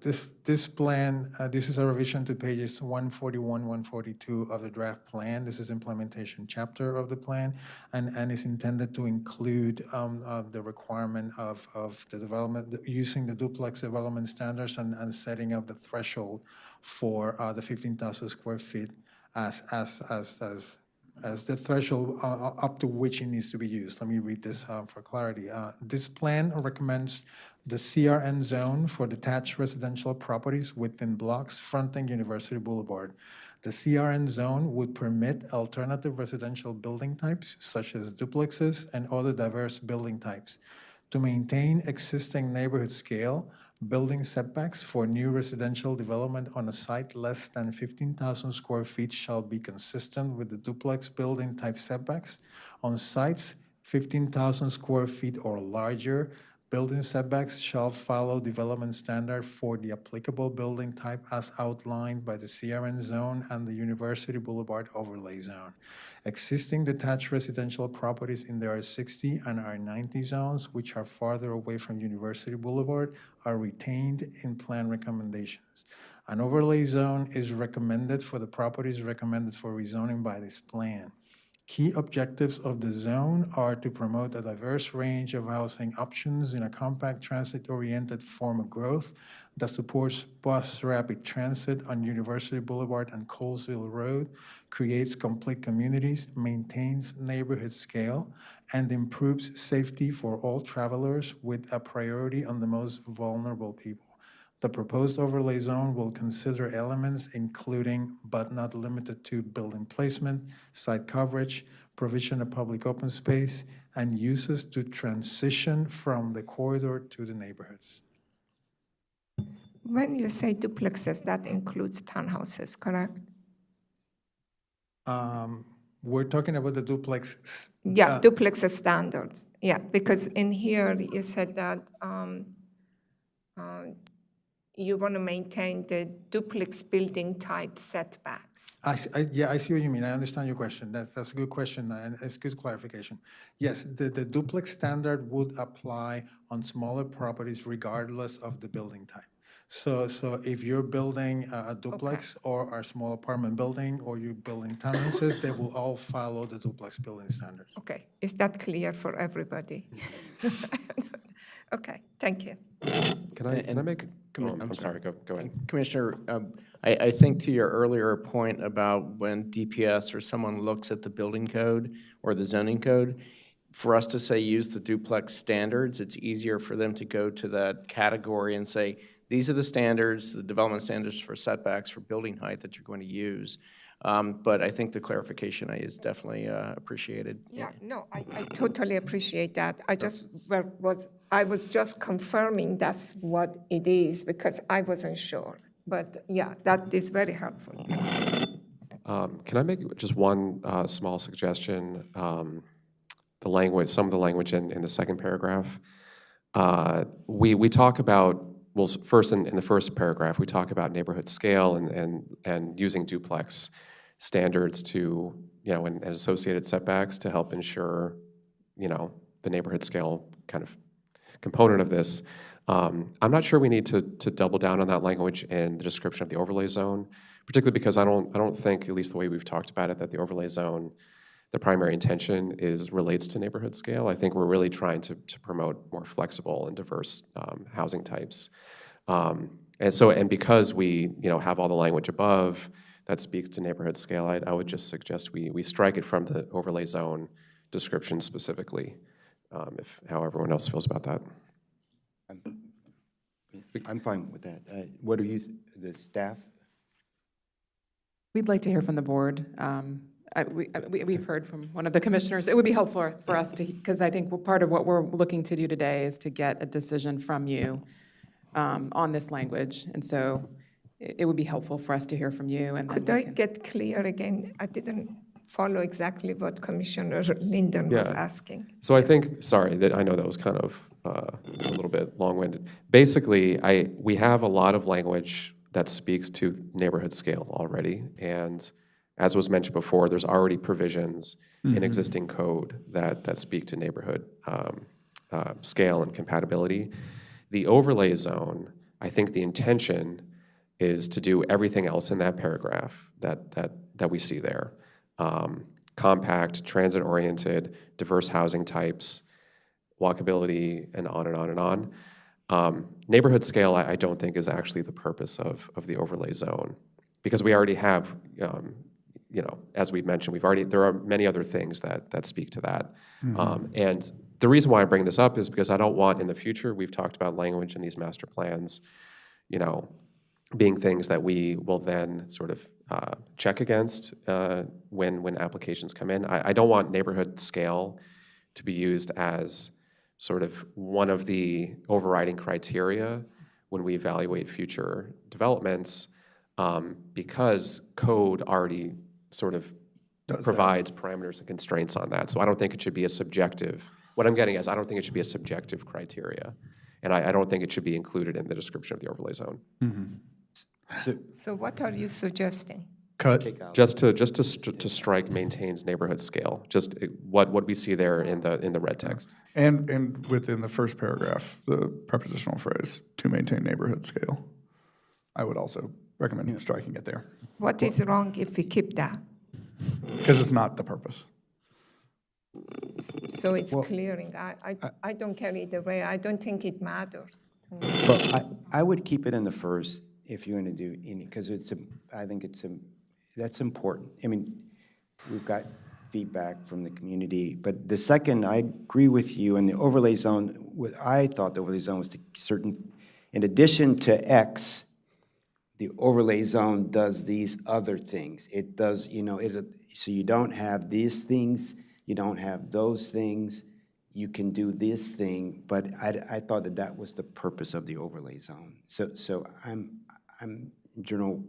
This plan, this is a revision to pages 141, 142 of the draft plan. This is implementation chapter of the plan, and is intended to include the requirement of the development, using the duplex development standards and setting up the threshold for the 15,000 square feet as the threshold up to which it needs to be used. Let me read this for clarity. This plan recommends the CRN zone for detached residential properties within blocks fronting University Boulevard. The CRN zone would permit alternative residential building types, such as duplexes and other diverse building types. To maintain existing neighborhood scale, building setbacks for new residential development on a site less than 15,000 square feet shall be consistent with the duplex building type setbacks. On sites 15,000 square feet or larger, building setbacks shall follow development standard for the applicable building type as outlined by the CRN zone and the University Boulevard overlay zone. Existing detached residential properties in the R60 and R90 zones, which are farther away from University Boulevard, are retained in plan recommendations. An overlay zone is recommended for the properties recommended for rezoning by this plan. Key objectives of the zone are to promote a diverse range of housing options in a compact transit-oriented form of growth that supports bus rapid transit on University Boulevard and Colesville Road, creates complete communities, maintains neighborhood scale, and improves safety for all travelers with a priority on the most vulnerable people. The proposed overlay zone will consider elements including, but not limited to, building placement, site coverage, provision of public open space, and uses to transition from the corridor to the neighborhoods. When you say duplexes, that includes townhouses, correct? We're talking about the duplex. Yeah, duplex standards. Yeah, because in here you said that you want to maintain the duplex building type setbacks. Yeah, I see what you mean. I understand your question. That's a good question, and it's good clarification. Yes, the duplex standard would apply on smaller properties regardless of the building type. So if you're building a duplex or a small apartment building, or you're building townhouses, they will all follow the duplex building standards. Okay, is that clear for everybody? Okay, thank you. Can I make? I'm sorry. Go ahead. Commissioner, I think to your earlier point about when DPS or someone looks at the building code or the zoning code, for us to say use the duplex standards, it's easier for them to go to that category and say, these are the standards, the development standards for setbacks for building height that you're going to use. But I think the clarification is definitely appreciated. Yeah, no, I totally appreciate that. I was just confirming that's what it is because I wasn't sure. But yeah, that is very helpful. Can I make just one small suggestion? The language, some of the language in the second paragraph. We talk about, well, first in the first paragraph, we talk about neighborhood scale and using duplex standards to, and associated setbacks to help ensure, the neighborhood scale kind of component of this. I'm not sure we need to double down on that language in the description of the overlay zone, particularly because I don't think, at least the way we've talked about it, that the overlay zone, the primary intention relates to neighborhood scale. I think we're really trying to promote more flexible and diverse housing types. And because we have all the language above, that speaks to neighborhood scale, I would just suggest we strike it from the overlay zone description specifically, if how everyone else feels about that. I'm fine with that. What are you, the staff? We'd like to hear from the board. We've heard from one of the commissioners. It would be helpful for us to, because I think part of what we're looking to do today is to get a decision from you on this language. And so it would be helpful for us to hear from you. And Could then I we can, get clear again? I didn't follow exactly what Commissioner Linden was Yeah. asking. So I think, sorry, that I know that was kind of a little bit long-winded. Basically, we have a lot of language that speaks to neighborhood scale already, and as was mentioned before, there's already provisions in existing code that speak to neighborhood scale and compatibility. The overlay zone, I think the intention is to do everything else in that paragraph that we see there. Compact, transit-oriented, diverse housing types, walkability, and on and on and on. Neighborhood scale, I don't think is actually the purpose of the overlay zone, because we already have, as we've mentioned, there are many other things that speak to that. And the reason why I bring this up is because I don't want in the future, we've talked about language in these master plans, being things that we will then sort of check against when applications come in. I don't want neighborhood scale to be used as sort of one of the overriding criteria when we evaluate future developments, because code already sort of provides parameters and constraints on that. So I don't think it should be a subjective. What I'm getting at is I don't think it should be a subjective criteria, and I don't think it should be included in the description of the overlay zone. So what are you suggesting? Cut. Just to strike maintains neighborhood scale, just what we see there in the red text. And within the first paragraph, the prepositional phrase, to maintain neighborhood scale. I would also recommend striking it there, What is wrong if we keep that? because it's not the purpose. So it's clearing. I don't care either way. I don't think it matters. Well, I would keep it in the first if you're going to do any, because I think that's important. I mean, we've got feedback from the community, but the second, I agree with you, in the overlay zone, I thought the overlay zone was in addition to X, the overlay zone does these other things. It does, so you don't have these things, you don't have those things, you can do this thing, but I thought that was the purpose of the overlay zone. So I'm in general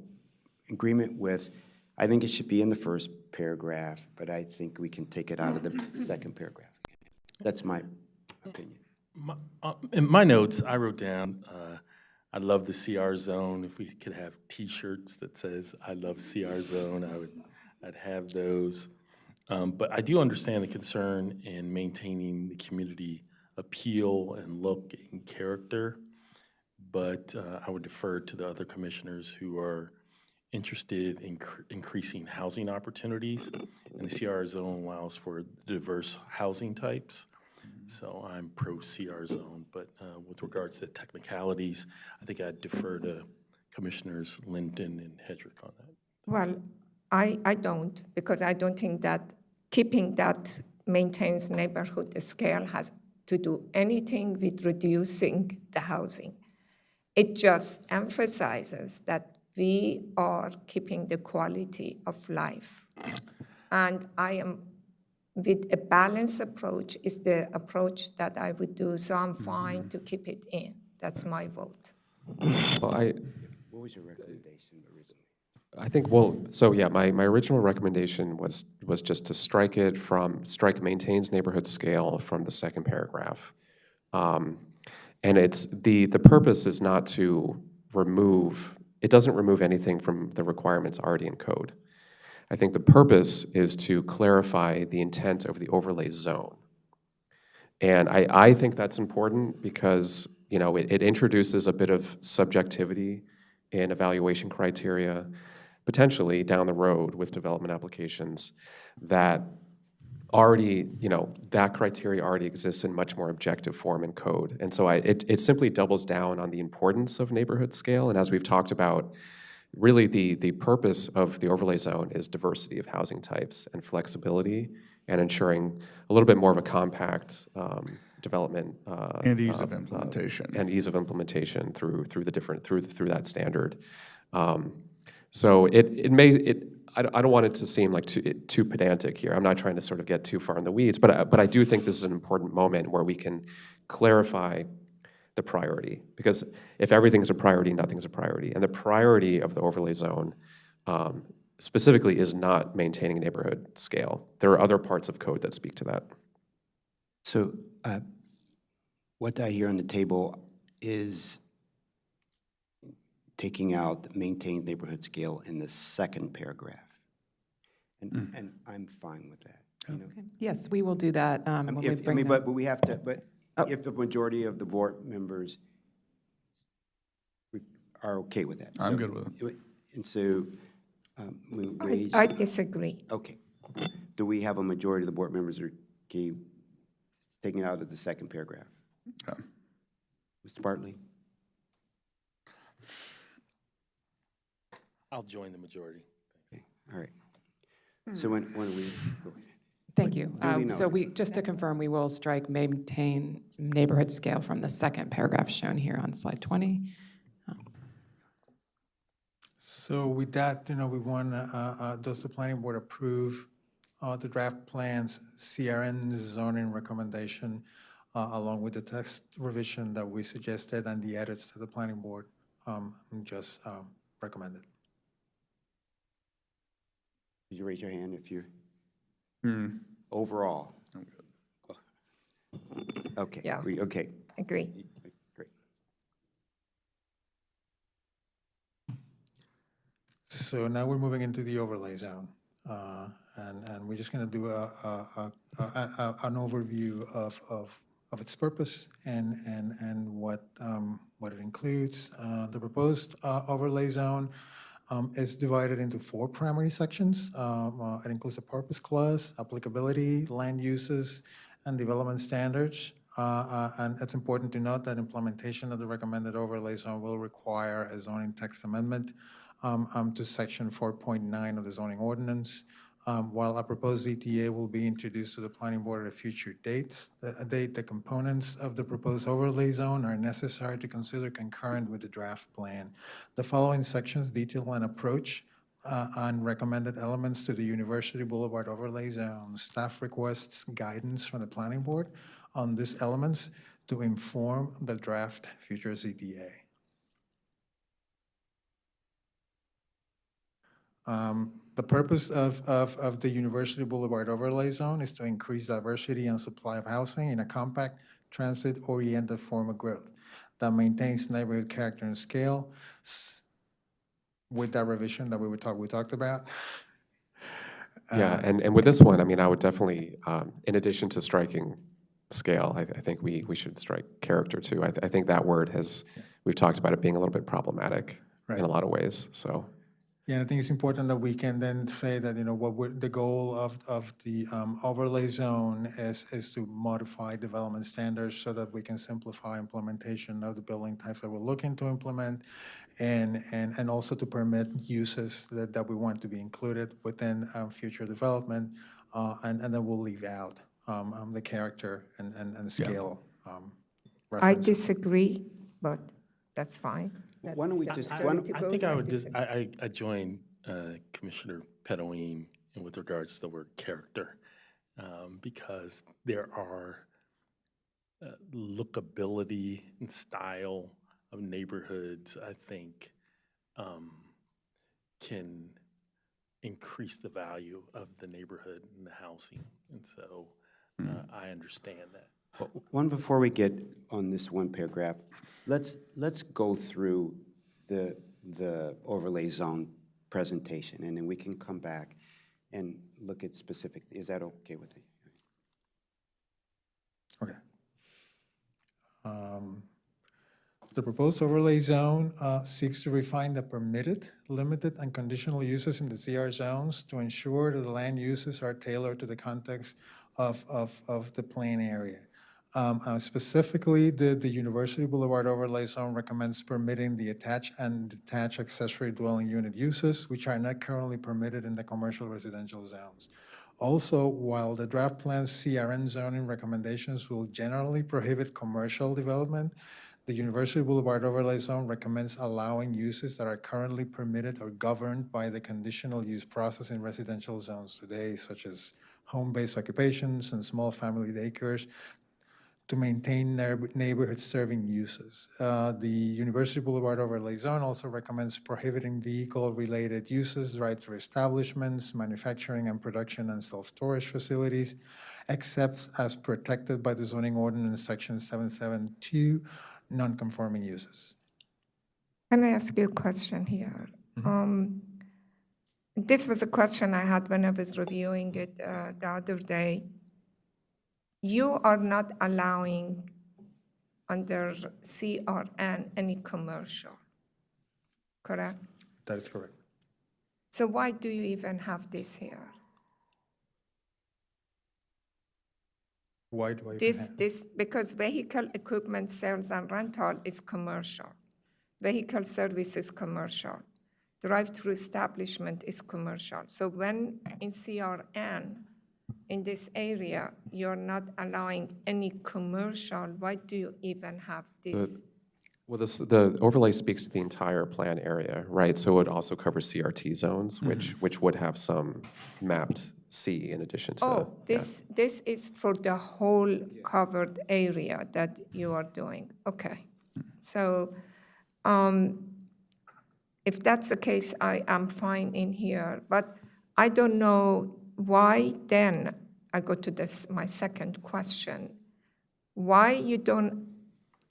agreement with, I think it should be in the first paragraph, but I think we can take it out of the second paragraph. That's my opinion. In my notes, I wrote down, I love the CR zone. If we could have T-shirts that says, I love CR zone, I'd have those. But I do understand the concern in maintaining the community appeal and look and character. But I would defer to the other commissioners who are interested in increasing housing opportunities. And the CR zone allows for diverse housing types. So I'm pro CR zone, but with regards to technicalities, I think I'd defer to Commissioners Linden and Hedrick on that. Well, I don't, because I don't think that keeping that maintains neighborhood scale has to do anything with reducing the housing. It just emphasizes that we are keeping the quality of life. And I am, with a balanced approach, is the approach that I would do, so I'm fine to keep it in. That's my vote. Well, What was your recommendation originally? I think, my original recommendation was just to strike maintains neighborhood scale from the second paragraph. And it's, the purpose is not to it doesn't remove anything from the requirements already in code. I think the purpose is to clarify the intent of the overlay zone. And I think that's important because, it introduces a bit of subjectivity in evaluation criteria, potentially down the road with development applications that already, that criteria already exists in much more objective form in code. And so it simply doubles down on the importance of neighborhood scale. And as we've talked about, really the purpose of the overlay zone is diversity of housing types and flexibility and ensuring a little bit more of a compact development. And ease of implementation. And ease of implementation through the different, through that standard. So I don't want it to seem like too pedantic here. I'm not trying to sort of get too far in the weeds, but I do think this is an important moment where we can clarify the priority. Because if everything's a priority, nothing's a priority. And the priority of the overlay zone specifically is not maintaining neighborhood scale. There are other parts of code that speak to that. So what I hear on the table is taking out maintained neighborhood scale in the second paragraph. And I'm fine with that. You know? Yes, we will do that. When we bring them. But we have to, if the majority of the board members are okay with that. I'm good with it. And so, we raise. I disagree. Okay. Do we have a majority of the board members are okay taking it out of the second paragraph? Okay. Mr. Bartley? I'll join the majority. Okay, all right. So when we, go ahead. Thank you. Duly So noted. just to confirm, we will strike maintain neighborhood scale from the second paragraph shown here on slide 20. So with that, we want, does the planning board approve the draft plans, CRN zoning recommendation, along with the text revision that we suggested and the edits to the planning board just recommended? Could you raise your hand if you're, overall? Okay. Yeah. Okay, Agree. great. So now we're moving into the overlay zone. And we're just going to do an overview of its purpose and what it includes. The proposed overlay zone is divided into 4 primary sections. It includes a purpose clause, applicability, land uses, and development standards. And it's important to note that implementation of the recommended overlay zone will require a zoning text amendment to section 4.9 of the zoning ordinance. While a proposed ETA will be introduced to the planning board at a future date, the components of the proposed overlay zone are necessary to consider concurrent with the draft plan. The following sections detail an approach on recommended elements to the University Boulevard overlay zone. Staff requests guidance from the planning board on these elements to inform the draft future ZTA. The purpose of the University Boulevard overlay zone is to increase diversity and supply of housing in a compact, transit-oriented form of growth that maintains neighborhood character and scale with that revision that we talked about. Yeah, and with this one, I mean, I would definitely, in addition to striking scale, I think we should strike character too. I think that word we've talked about it being a little bit problematic in a lot of ways, so. Yeah, and I think it's important that we can then say that, the goal of the overlay zone is to modify development standards so that we can simplify implementation of the building types that we're looking to implement and also to permit uses that we want to be included within future development. And then we'll leave out the character and scale I references. disagree, but that's fine. Why don't we just, I think I would just, I join Commissioner Pedoine with regards to the word character, because there are lookability and style of neighborhoods, I think, can increase the value of the neighborhood and the housing. And so I understand that. one before we get on this one paragraph, let's go through the overlay zone presentation, and then we can come back and look at specific. Is that okay with you? Okay. The proposed overlay zone seeks to refine the permitted, limited, and conditional uses in the CR zones to ensure that the land uses are tailored to the context of the plan area. Specifically, the University Boulevard Overlay Zone recommends permitting the attached and detached accessory dwelling unit uses, which are not currently permitted in the commercial residential zones. Also, while the draft plan's CRN zoning recommendations will generally prohibit commercial development, the University Boulevard Overlay Zone recommends allowing uses that are currently permitted or governed by the conditional use process in residential zones today, such as home-based occupations and small family daycares, to maintain neighborhood-serving uses. The University Boulevard Overlay Zone also recommends prohibiting vehicle-related uses, drive-through establishments, manufacturing and production and self-storage facilities, except as protected by the zoning ordinance section 772, non-conforming uses. Can I ask you a question here? This was a question I had when I was reviewing it the other day. You are not allowing under CRN any commercial, correct? That is correct. So why do you even have this here? Why do I? Because vehicle equipment sales and rental is commercial. Vehicle service is commercial. Drive-through establishment is commercial. So when in CRN, in this area, you're not allowing any commercial, why do you even have this? Well, the overlay speaks to the entire plan area, right? So it would also cover CRT zones, which would have some mapped C in addition to. Oh, this is for the whole covered area that you are doing. Okay. So if that's the case, I am fine in here. But I don't know why then, I go to my second question, why you don't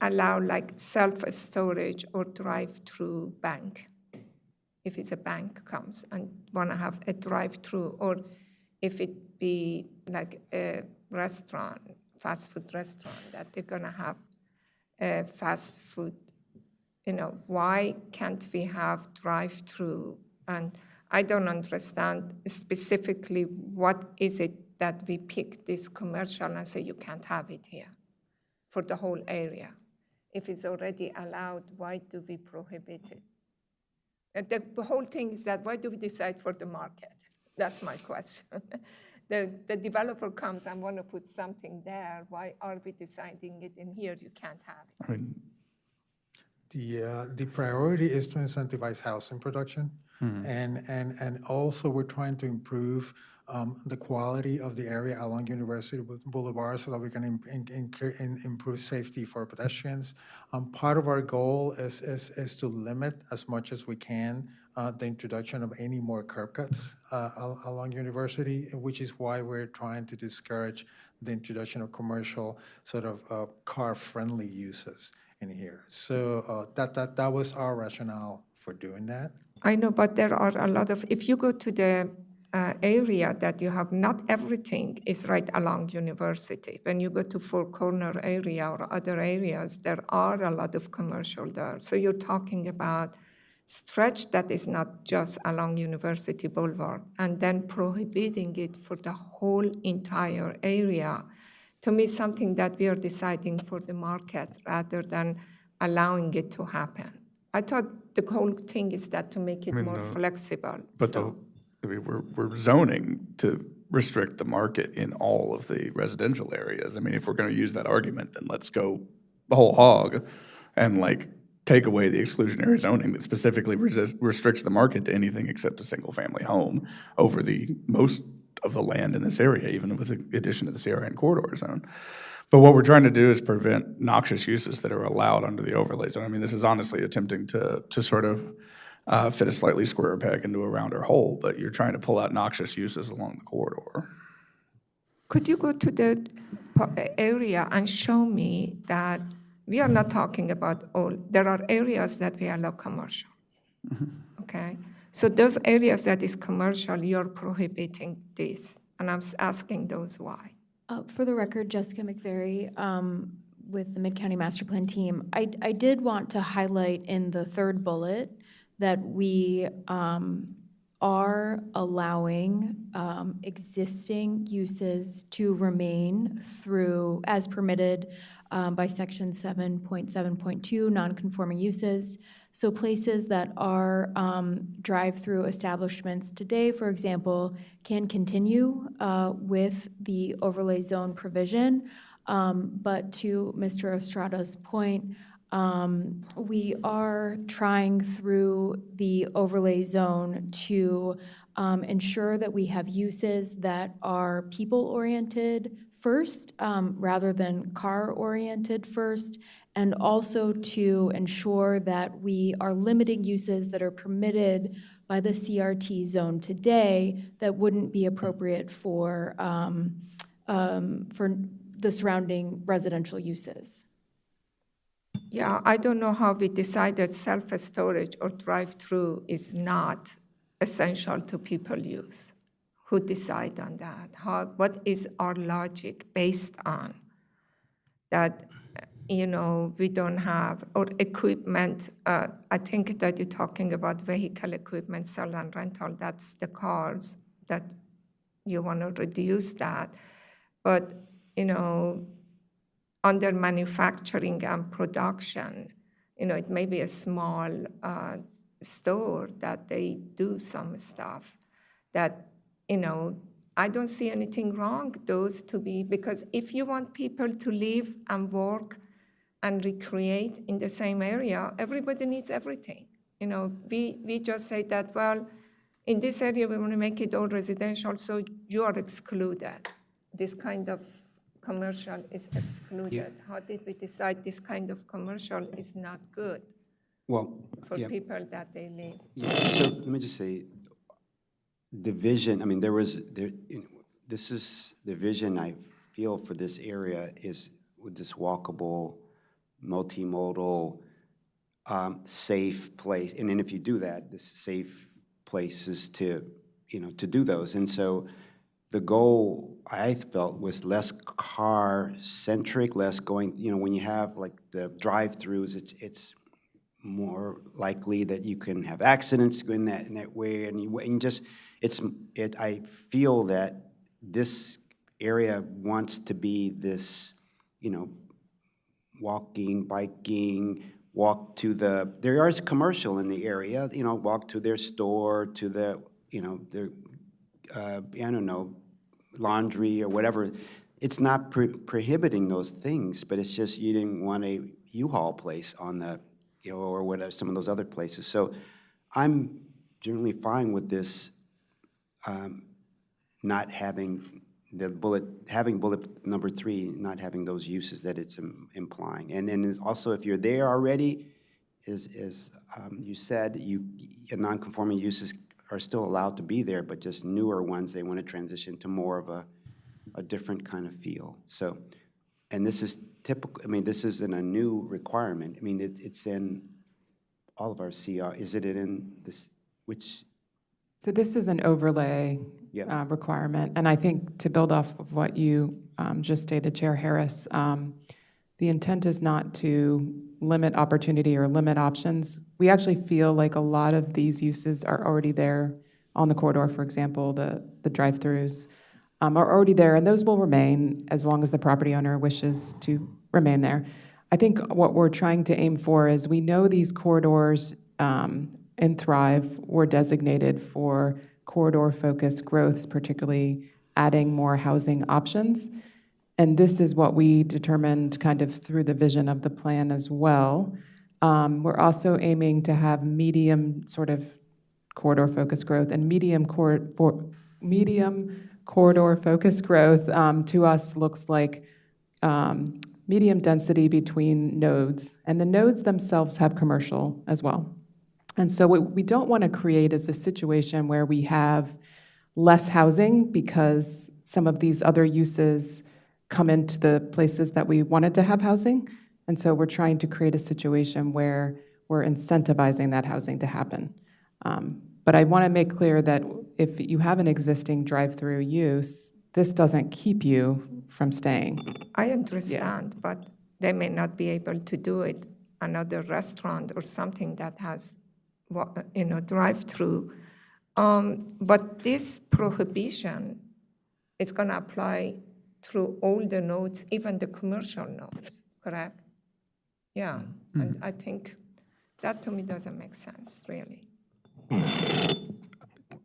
allow like self-storage or drive-through bank? If it's a bank comes and want to have a drive-through, or if it be like a restaurant, fast food restaurant, that they're going to have a fast food, why can't we have drive-through? And I don't understand specifically what is it that we pick this commercial and say you can't have it here for the whole area. If it's already allowed, why do we prohibit it? The whole thing is that why do we decide for the market? That's my question. The developer comes and want to put something there. Why are we deciding it in here? You can't have it. I mean, the priority is to incentivize housing production, and also we're trying to improve the quality of the area along University Boulevard so that we can improve safety for pedestrians. Part of our goal is to limit as much as we can the introduction of any more curb cuts along University, which is why we're trying to discourage the introduction of commercial sort of car-friendly uses in here. So that was our rationale for doing that. I know, but there are a lot of, if you go to the area that you have, not everything is right along University. When you go to Four Corner area or other areas, there are a lot of commercial there. So you're talking about stretch that is not just along University Boulevard and then prohibiting it for the whole entire area. To me, something that we are deciding for the market rather than allowing it to happen. I thought the whole thing is that to make it more flexible. But we're zoning to restrict the market in all of the residential areas. I mean, if we're going to use that argument, then let's go the whole hog and take away the exclusionary zoning that specifically restricts the market to anything except a single-family home over the most of the land in this area, even with the addition of the CRN corridor zone. But what we're trying to do is prevent noxious uses that are allowed under the overlay zone. I mean, this is honestly attempting to sort of fit a slightly square peg into a rounder hole, but you're trying to pull out noxious uses along the corridor. Could you go to the area and show me that we are not talking about all, there are areas that we allow commercial, okay? So those areas that is commercial, you're prohibiting this, and I'm asking those why. For the record, Jessica McVeary with the Mid-County Master Plan team. I did want to highlight in the third bullet that we are allowing existing uses to remain through, as permitted by section 7.7.2, non-conforming uses. So places that are drive-through establishments today, for example, can continue with the overlay zone provision. But to Mr. Estrada's point, we are trying through the overlay zone to ensure that we have uses that are people-oriented first, rather than car-oriented first, and also to ensure that we are limiting uses that are permitted by the CRT zone today that wouldn't be appropriate for the surrounding residential uses. Yeah, I don't know how we decided self-storage or drive-through is not essential to people use. Who decide on that? What is our logic based on? That, we don't have, or equipment, I think that you're talking about vehicle equipment, sale and rental, that's the cars, that you want to reduce that. But, under manufacturing and production, it may be a small store that they do some stuff that, I don't see anything wrong those to be, because if you want people to live and work and recreate in the same area, everybody needs everything. We just say that, well, in this area, we want to make it all residential, so you are excluded. This kind of commercial is excluded. Yeah. How did we decide this kind of commercial is not good Well, for yeah. people that they live? Yeah, so let me just say, the vision, I mean, this is the vision I feel for this area is with this walkable, multimodal, safe place. And then if you do that, this safe places to do those. And so the goal I felt was less car-centric, less going, when you have like the drive-throughs, it's more likely that you can have accidents in that way, and just I feel that this area wants to be this, walking, biking, walk to there is commercial in the area, walk to their store, to their I don't know, laundry or whatever. It's not prohibiting those things, but it's just you didn't want a U-Haul place on the, or whatever, some of those other places. So I'm generally fine with this, not having bullet number 3, not having those uses that it's implying. And then also, if you're there already, as you said, non-conforming uses are still allowed to be there, but just newer ones, they want to transition to more of a different kind of feel. So, and this is typical, I mean, this isn't a new requirement. I mean, it's in all of our CR. Is it in this, which? So this is an overlay requirement, and I think to build off of what you just stated, Chair Harris, the intent is not to limit opportunity or limit options. We actually feel like a lot of these uses are already there on the corridor. For example, the drive-throughs are already there, and those will remain as long as the property owner wishes to remain there. I think what we're trying to aim for is we know these corridors in Thrive were designated for corridor-focused growth, particularly adding more housing options. And this is what we determined kind of through the vision of the plan as well. We're also aiming to have medium sort of corridor-focused growth, and medium corridor-focused growth to us looks like medium density between nodes, and the nodes themselves have commercial as well. And so what we don't want to create is a situation where we have less housing because some of these other uses come into the places that we wanted to have housing. And so we're trying to create a situation where we're incentivizing that housing to happen. But I want to make clear that if you have an existing drive-through use, this doesn't keep you from staying. I understand, but they may not be able to do it. Another restaurant or something that has, drive-through But this prohibition is going to apply through all the nodes, even the commercial nodes, correct? Yeah, and I think that to me doesn't make sense, really.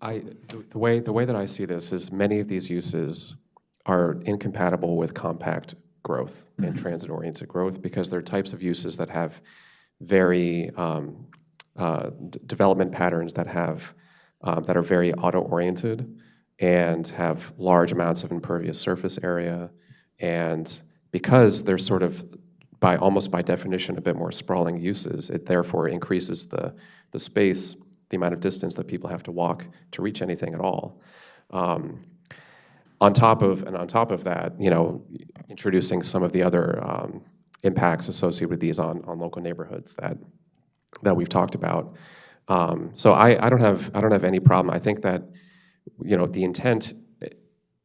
The way that I see this is many of these uses are incompatible with compact growth and transit-oriented growth because they're types of uses that have very development patterns that have that are very auto-oriented and have large amounts of impervious surface area, and because they're sort of almost by definition a bit more sprawling uses, it therefore increases the space, the amount of distance that people have to walk to reach anything at all. On top of that, you know, introducing some of the other impacts associated with these on local neighborhoods that we've talked about. So I don't have any problem. I think that, you know, the intent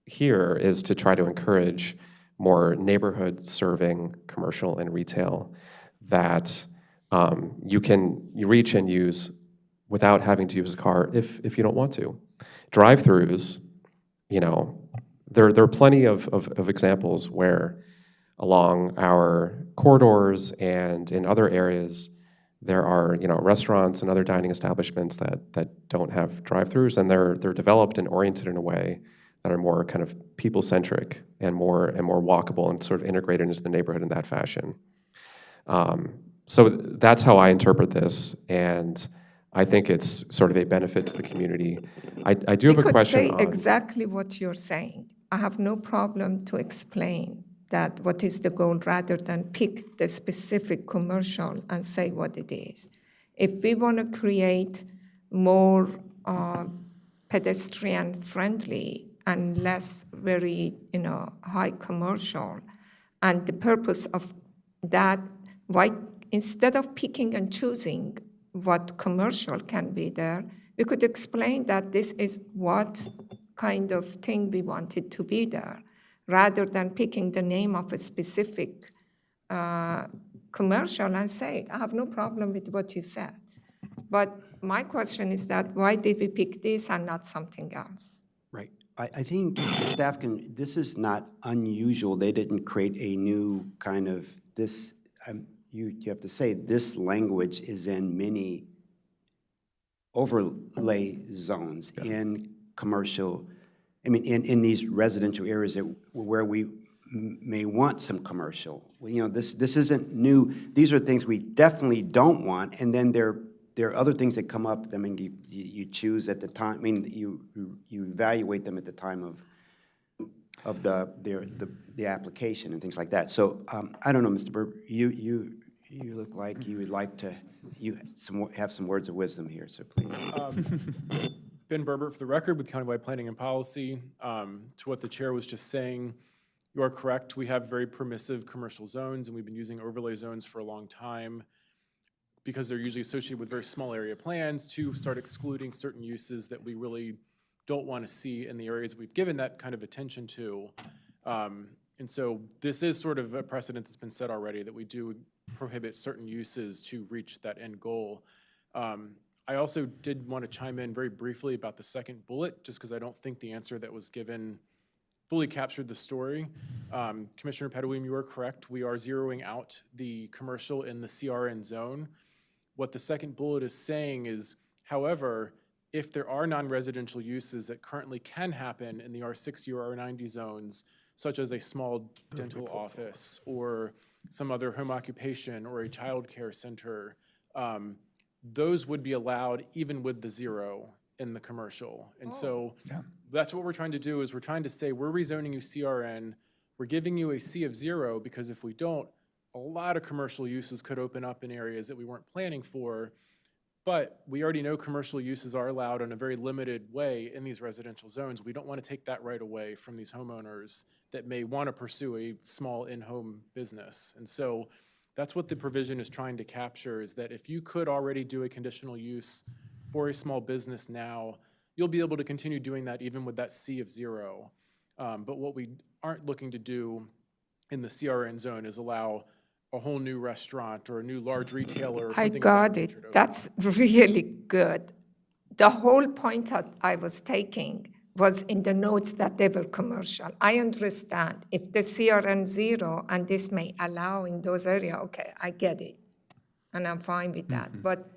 here is to try to encourage more neighborhood-serving commercial and retail that you reach and use without having to use a car if you don't want to. Drive-throughs, you know, there are plenty of examples where along our corridors and in other areas there are, you know, restaurants and other dining establishments that don't have drive-throughs, and they're developed and oriented in a way that are more kind of people-centric and more walkable and sort of integrated into the neighborhood in that fashion. So that's how I interpret this, and I think it's sort of a benefit to the community. I do have a question You could say on exactly what you're saying. I have no problem to explain that what is the goal rather than pick the specific commercial and say what it is. If we want to create more pedestrian-friendly and less very, you know, high commercial, and the purpose of that, why instead of picking and choosing what commercial can be there, we could explain that this is what kind of thing we wanted to be there, rather than picking the name of a specific commercial and say, I have no problem with what you said. But my question is that why did we pick this and not something else? Right. I think staff this is not unusual. They didn't create a new kind of this, you have to say this language is in many overlay zones in commercial, I mean, in these residential areas where we may want some commercial. You know, this isn't new. These are things we definitely don't want, and then there are other things that come up. I mean, you choose at the time. I mean, you evaluate them at the time of the application and things like that. So I don't know, Mr. Burr, you look like you would like to have some words of wisdom here. So please. Ben Berbert for the record with Countywide Planning and Policy. To what the chair was just saying, you are correct. We have very permissive commercial zones, and we've been using overlay zones for a long time because they're usually associated with very small area plans to start excluding certain uses that we really don't want to see in the areas we've given that kind of attention to. And so this is sort of a precedent that's been set already that we do prohibit certain uses to reach that end goal. I also did want to chime in very briefly about the second bullet, just because I don't think the answer that was given fully captured the story. Commissioner Pedoweem, you are correct. We are zeroing out the commercial in the CRN zone. What the second bullet is saying is, however, if there are non-residential uses that currently can happen in the R60 or R90 zones, such as a small dental office or some other home occupation or a child care center, those would be allowed even with the zero in the commercial. And so that's what we're trying to do, is we're trying to say we're rezoning you CRN, we're giving you a C of 0, because if we don't, a lot of commercial uses could open up in areas that we weren't planning for. But we already know commercial uses are allowed in a very limited way in these residential zones. We don't want to take that right away from these homeowners that may want to pursue a small in-home business. And so that's what the provision is trying to capture, is that if you could already do a conditional use for a small business now, you'll be able to continue doing that even with that C of 0. But what we aren't looking to do in the CRN zone is allow a whole new restaurant or a new large retailer or something. I got it. That's really good. the whole point that I was taking was in the notes that they were commercial. I understand if the CRN 0 and this may allow in those areas, okay, I get it. And I'm fine with that. But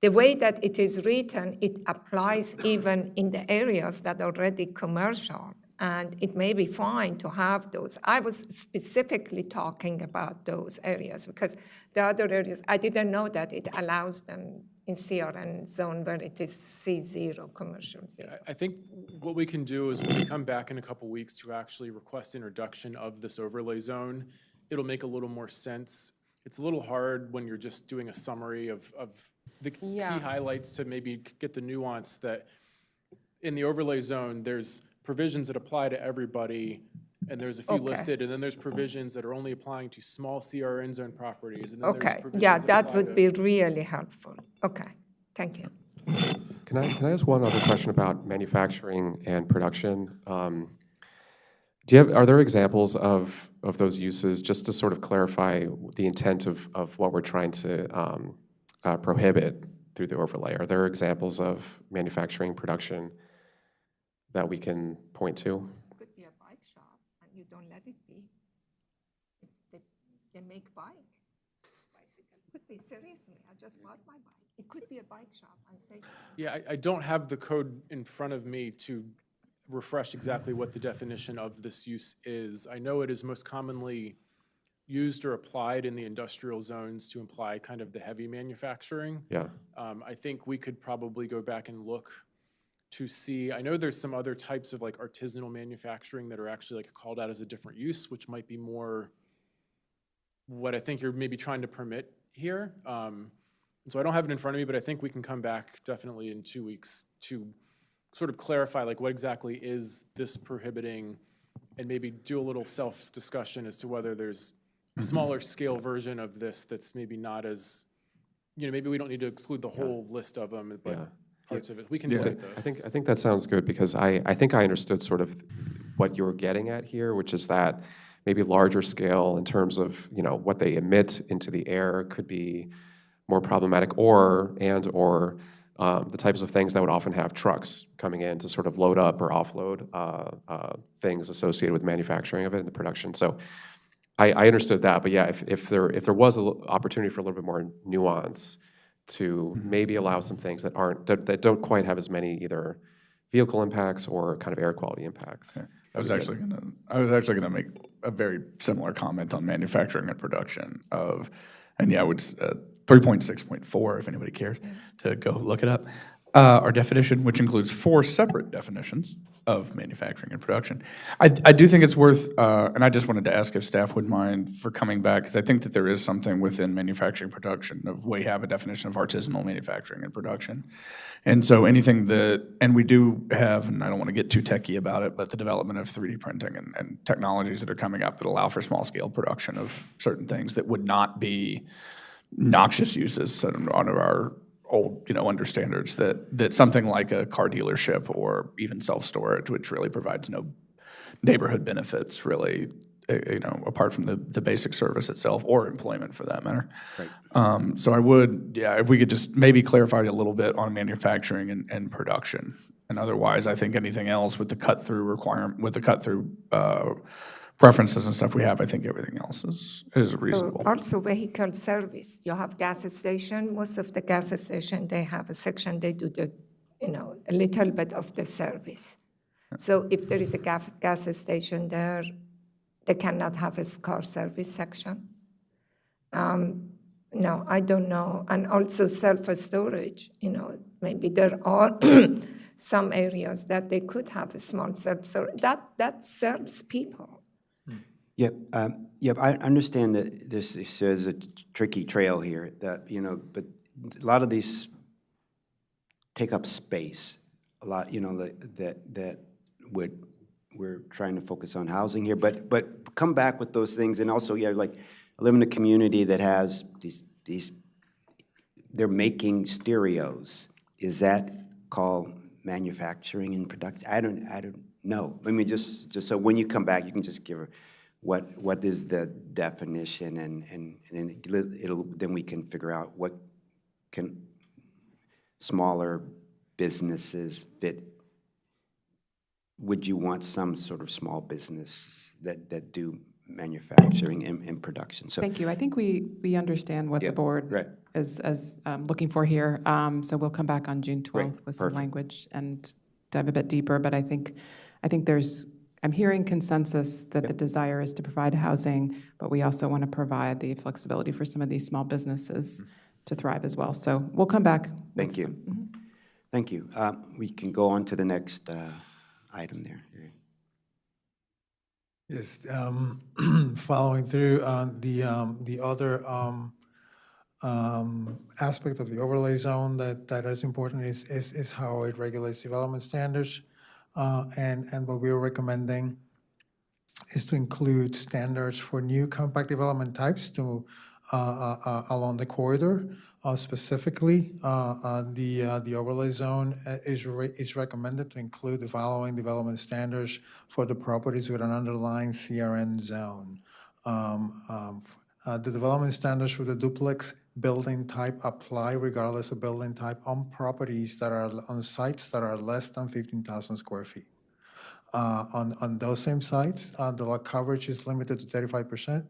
the way that it is written, it applies even in the areas that are already commercial. And it may be fine to have those. I was specifically talking about those areas because the other areas, I didn't know that it allows them in CRN zone where it is C0, commercial 0. I think what we can do is when we come back in a couple weeks to actually request introduction of this overlay zone, it'll make a little more sense. It's a little hard when you're just doing a summary of the key highlights to maybe get the nuance that in the overlay zone, there's provisions that apply to everybody, and there's a few listed, and then there's provisions that are only applying to small CRN zone properties, and then there's Okay, provisions yeah, that that apply would to- be really helpful. Okay, thank you. Can I ask one other question about manufacturing and production? Are there examples of those uses, just to sort of clarify the intent of what we're trying to prohibit through the overlay? Are there examples of manufacturing production that we can point to? It could be a bike shop, and you don't let it be. They make bicycle. Could be, seriously, I just bought my bike. It could be a bike shop and say. Yeah, I don't have the code in front of me to refresh exactly what the definition of this use is. I know it is most commonly used or applied in the industrial zones to imply kind of the heavy manufacturing. Yeah. I think we could probably go back and look to see, I know there's some other types of like artisanal manufacturing that are actually like called out as a different use, which might be more what I think you're maybe trying to permit here. And so I don't have it in front of me, but I think we can come back definitely in 2 weeks to sort of clarify like what exactly is this prohibiting, and maybe do a little self-discussion as to whether there's a smaller scale version of this that's maybe not as, maybe we don't need to exclude the whole list of them, but parts of it. We can look at those. I think that sounds good, because I think I understood sort of what you were getting at here, which is that maybe larger scale in terms of, what they emit into the air could be more problematic, or the types of things that would often have trucks coming in to sort of load up or offload things associated with manufacturing of it in the production. So I understood that, but yeah, if there was an opportunity for a little bit more nuance to maybe allow some things that don't quite have as many either vehicle impacts or kind of air quality impacts. Okay. I was actually gonna make a very similar comment on manufacturing and production of, and yeah, it's 3.6.4 if anybody cares to go look it up. Our definition, which includes 4 separate definitions of manufacturing and production. I do think it's worth, and I just wanted to ask if staff would mind for coming back, because I think that there is something within manufacturing production of, we have a definition of artisanal manufacturing and production. And so anything and we do have, and I don't want to get too techie about it, but the development of 3D printing and technologies that are coming up that allow for small scale production of certain things that would not be noxious uses under our old, under standards, that something like a car dealership or even self-storage, which really provides no neighborhood benefits, really, apart from the basic service itself or employment for that matter. Right. So I would, if we could just maybe clarify a little bit on manufacturing and production. And otherwise, I think anything else with the cut-through requirement, with the cut-through preferences and stuff we have, I think everything else is reasonable. Also, vehicle service. You have gas station. Most of the gas station, they have a section, they do the, a little bit of the service. So if there is a gas station there, they cannot have a car service section. No, I don't know. And also self-storage, maybe there are some areas that they could have a small self-storage. That serves people. Yep, I understand that this is a tricky trail here, that, but a lot of these take up space, a lot, that we're trying to focus on housing here, but come back with those things, and also, like, I live in a community that has these, they're making stereos. Is that called manufacturing and production? I don't know. I mean, just so when you come back, you can just give what is the definition, and then we can figure out what can smaller businesses fit? Would you want some sort of small business that do manufacturing and production? So Thank you. I think we understand what Yeah, the board right. is looking for here. So we'll come back on June 12th with some perfect. language and dive a bit deeper. But I think I'm hearing consensus that the desire is to provide housing, but we also want to provide the flexibility for some of these small businesses to thrive as well. So we'll come back. Thank you. Thank you. We can go on to the next item there. Yes, following through the other aspect of the overlay zone that is important is how it regulates development standards. And what we are recommending is to include standards for new compact development types to along the corridor. Specifically, the overlay zone is recommended to include the following development standards for the properties with an underlying CRN zone. The development standards for the duplex building type apply regardless of building type on properties that are on sites that are less than 15,000 square feet. On those same sites, the lot coverage is limited to 35%.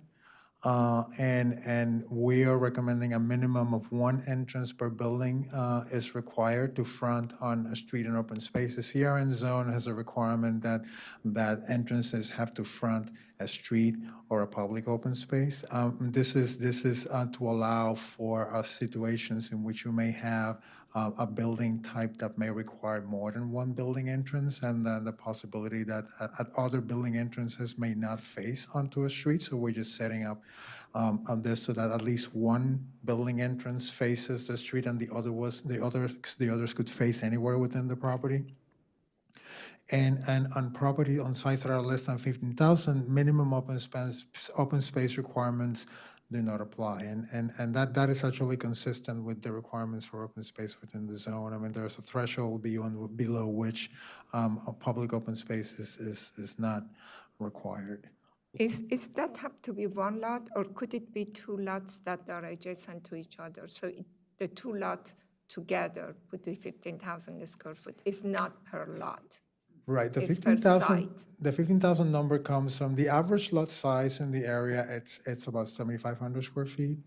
And we are recommending a minimum of one entrance per building is required to front on a street and open space. The CRN zone has a requirement that entrances have to front a street or a public open space. This is to allow for situations in which you may have a building type that may require more than one building entrance, and then the possibility that other building entrances may not face onto a street. So we're just setting up on this so that at least one building entrance faces the street, and the others could face anywhere within the property. And on property on sites that are less than 15,000, minimum open space requirements do not apply. And that is actually consistent with the requirements for open space within the zone. I mean, there's a threshold below which a public open space is not required. Is that have to be one lot, or could it be two lots that are adjacent to each other? So the two lots together would be 15,000 square foot. It's not per lot. Right, the It's per 15,000 number comes from the average lot size in the area. It's about 7,500 square feet.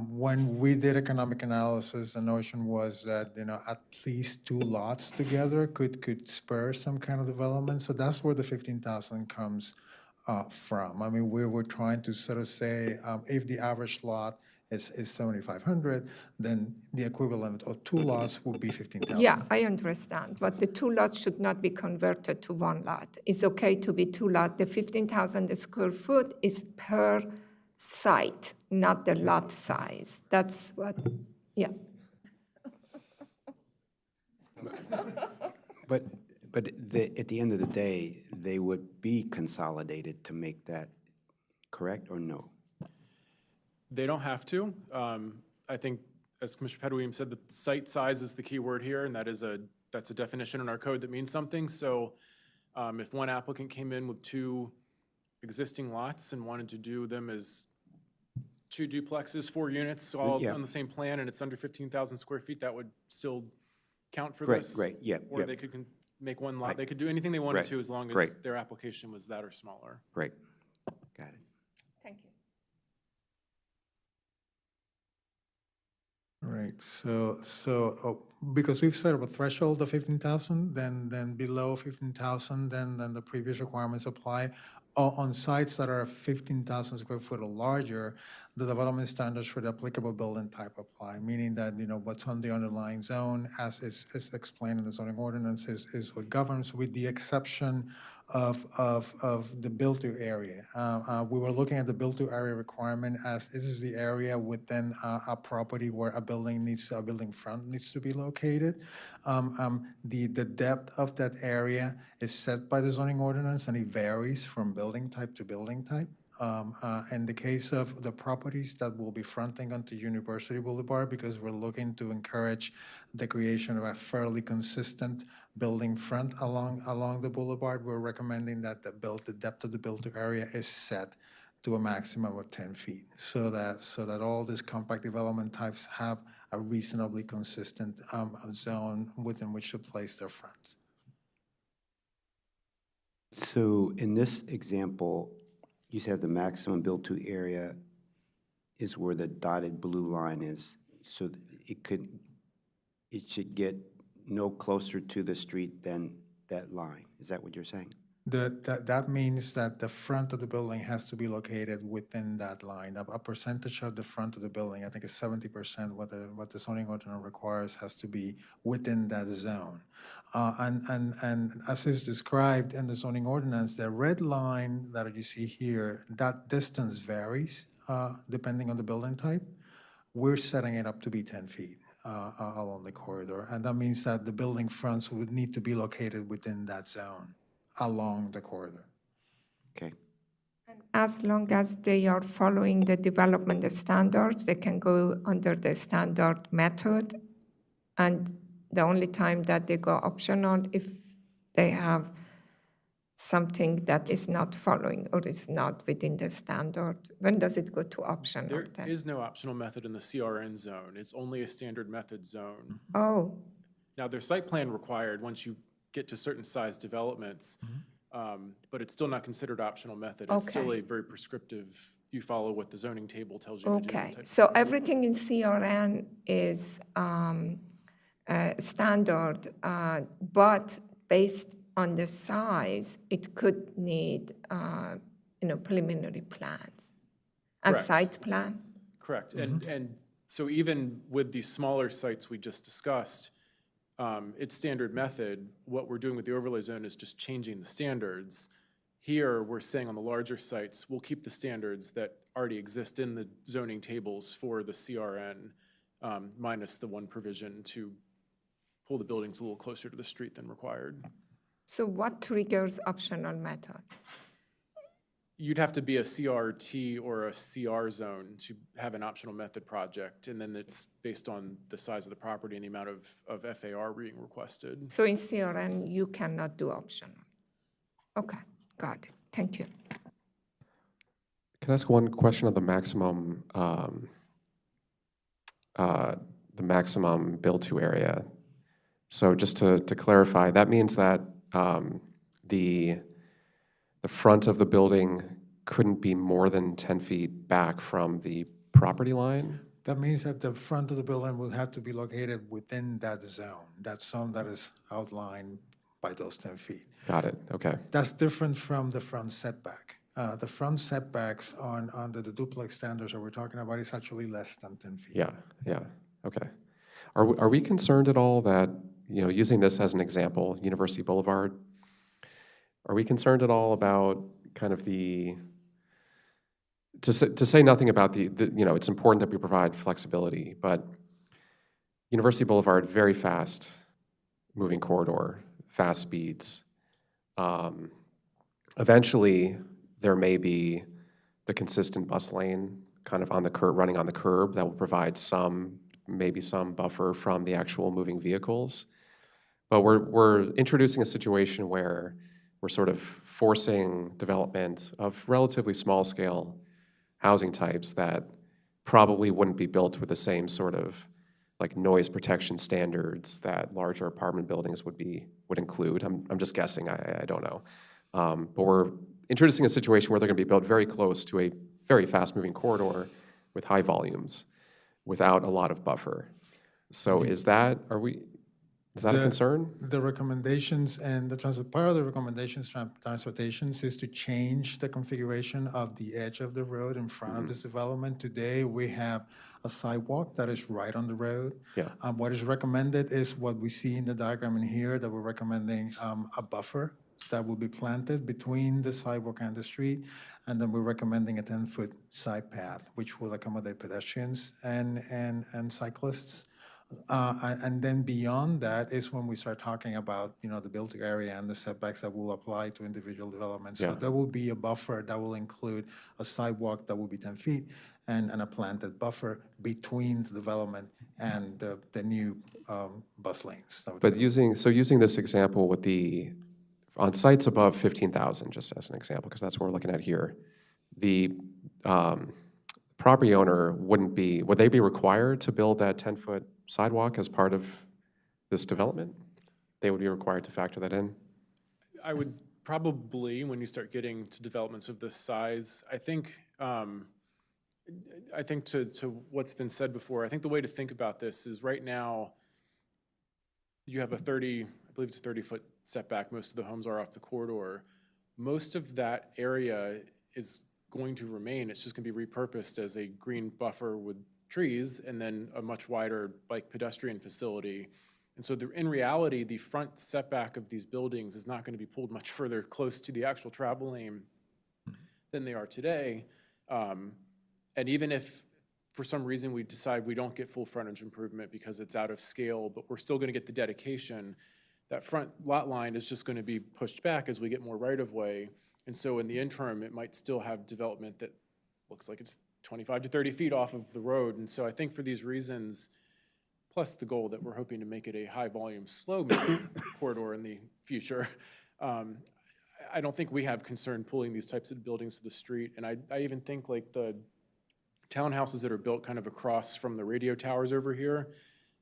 When we did economic analysis, the notion was that at least two lots together could spur some kind of development. So that's where the 15,000 comes from. I mean, we were trying to sort of say if the average lot is 7,500, then the equivalent of two lots would be 15,000. Yeah, I understand, but the two lots should not be converted to one lot. It's okay to be two lots. The 15,000 square foot is per site, not the lot size. That's what, yeah. But at the end of the day, they would be consolidated to make that correct, or no? They don't have to. I think, as Commissioner Petty said, the site size is the key word here, and that's a definition in our code that means something. So if one applicant came in with two existing lots and wanted to do them as two duplexes, 4 units, all on the same plan, and it's under 15,000 square feet, that would still count for this. Great, yeah. Or they could make one lot. They could do anything they wanted to as long as their application was that or smaller. Great, got it. Thank you. Right, so because we've set up a threshold of 15,000, then below 15,000, then the previous requirements apply. On sites that are 15,000 square foot or larger, the development standards for the applicable building type apply, meaning that, what's on the underlying zone, as is explained in the zoning ordinance, is what governs, with the exception of the build-to area. We were looking at the build-to area requirement as this is the area within a property where a building front needs to be located. The depth of that area is set by the zoning ordinance, and it varies from building type to building type. In the case of the properties that will be fronting onto University Boulevard, because we're looking to encourage the creation of a fairly consistent building front along the boulevard, we're recommending that the depth of the build-to area is set to a maximum of 10 feet, so that all these compact development types have a reasonably consistent zone within which to place their fronts. So in this example, you said the maximum built-to area is where the dotted blue line is, so it should get no closer to the street than that line. Is that what you're saying? That means that the front of the building has to be located within that line. A percentage of the front of the building, I think it's 70%, what the zoning ordinance requires has to be within that zone. And as is described in the zoning ordinance, the red line that you see here, that distance varies depending on the building type. We're setting it up to be 10 feet along the corridor. And that means that the building fronts would need to be located within that zone along the corridor. Okay. As long as they are following the development standards, they can go under the standard method. And the only time that they go optional if they have something that is not following or is not within the standard. When does it go to optional There then? is no optional method in the CRN zone. It's only a standard method zone. Oh, Now, there's site plan required once you get to certain size developments, but it's still not considered optional method. It's still Okay. a very prescriptive, you follow what the zoning table tells you to do. okay. type So thing. everything in CRN is standard, but based on the size, it could need, preliminary plans. A Correct. site plan? Correct. And so even with these smaller sites we just discussed, it's standard method. What we're doing with the overlay zone is just changing the standards. Here, we're saying on the larger sites, we'll keep the standards that already exist in the zoning tables for the CRN, minus the one provision to pull the buildings a little closer to the street than required. So what triggers optional method? You'd have to be a CRT or a CR zone to have an optional method project, and then it's based on the size of the property and the amount of FAR being requested. So in CRN, you cannot do optional? Okay, got it. Thank you. Can I ask one question on the maximum build-to area? So just to clarify, that means that the front of the building couldn't be more than 10 feet back from the property line? That means that the front of the building will have to be located within that zone that is outlined by those 10 feet. Got it, okay. That's different from the front setback. The front setbacks under the duplex standards that we're talking about is actually less than 10 feet. Yeah, okay. Are we concerned at all that, using this as an example, University Boulevard, are we concerned at all about kind of to say nothing about it's important that we provide flexibility, but University Boulevard, very fast moving corridor, fast speeds. Eventually, there may be the consistent bus lane kind of on the curb, running on the curb that will provide maybe some buffer from the actual moving vehicles. But we're introducing a situation where we're sort of forcing development of relatively small scale housing types that probably wouldn't be built with the same sort of like noise protection standards that larger apartment buildings would include. I'm just guessing, I don't know. But we're introducing a situation where they're going to be built very close to a very fast-moving corridor with high volumes without a lot of buffer. So is that a concern? The recommendations and part of the recommendations from transportations is to change the configuration of the edge of the road in front of this development. Today, we have a sidewalk that is right on the road. Yeah. What is recommended is what we see in the diagram in here, that we're recommending a buffer that will be planted between the sidewalk and the street. And then we're recommending a 10-foot side path, which will accommodate pedestrians and cyclists. And then beyond that is when we start talking about, the built area and the setbacks that will apply to individual developments. Yeah. So there will be a buffer that will include a sidewalk that will be 10 feet and a planted buffer between the development and the new bus lanes. But using this example with on sites above 15,000, just as an example, because that's what we're looking at here, the property owner would they be required to build that 10-foot sidewalk as part of this development? They would be required to factor that in? I would probably, when you start getting to developments of this size, I think to what's been said before, I think the way to think about this is right now, you have a 30, I believe it's a 30-foot setback. Most of the homes are off the corridor. Most of that area is going to remain. It's just going to be repurposed as a green buffer with trees and then a much wider bike pedestrian facility. And so in reality, the front setback of these buildings is not going to be pulled much further close to the actual travel lane than they are today. And even if for some reason we decide we don't get full frontage improvement because it's out of scale, but we're still going to get the dedication, that front lot line is just going to be pushed back as we get more right-of-way. And so in the interim, it might still have development that looks like it's 25 to 30 feet off of the road. And so I think for these reasons, plus the goal that we're hoping to make it a high-volume, slow-moving corridor in the future, I don't think we have concern pulling these types of buildings to the street. And I even think like the townhouses that are built kind of across from the radio towers over here,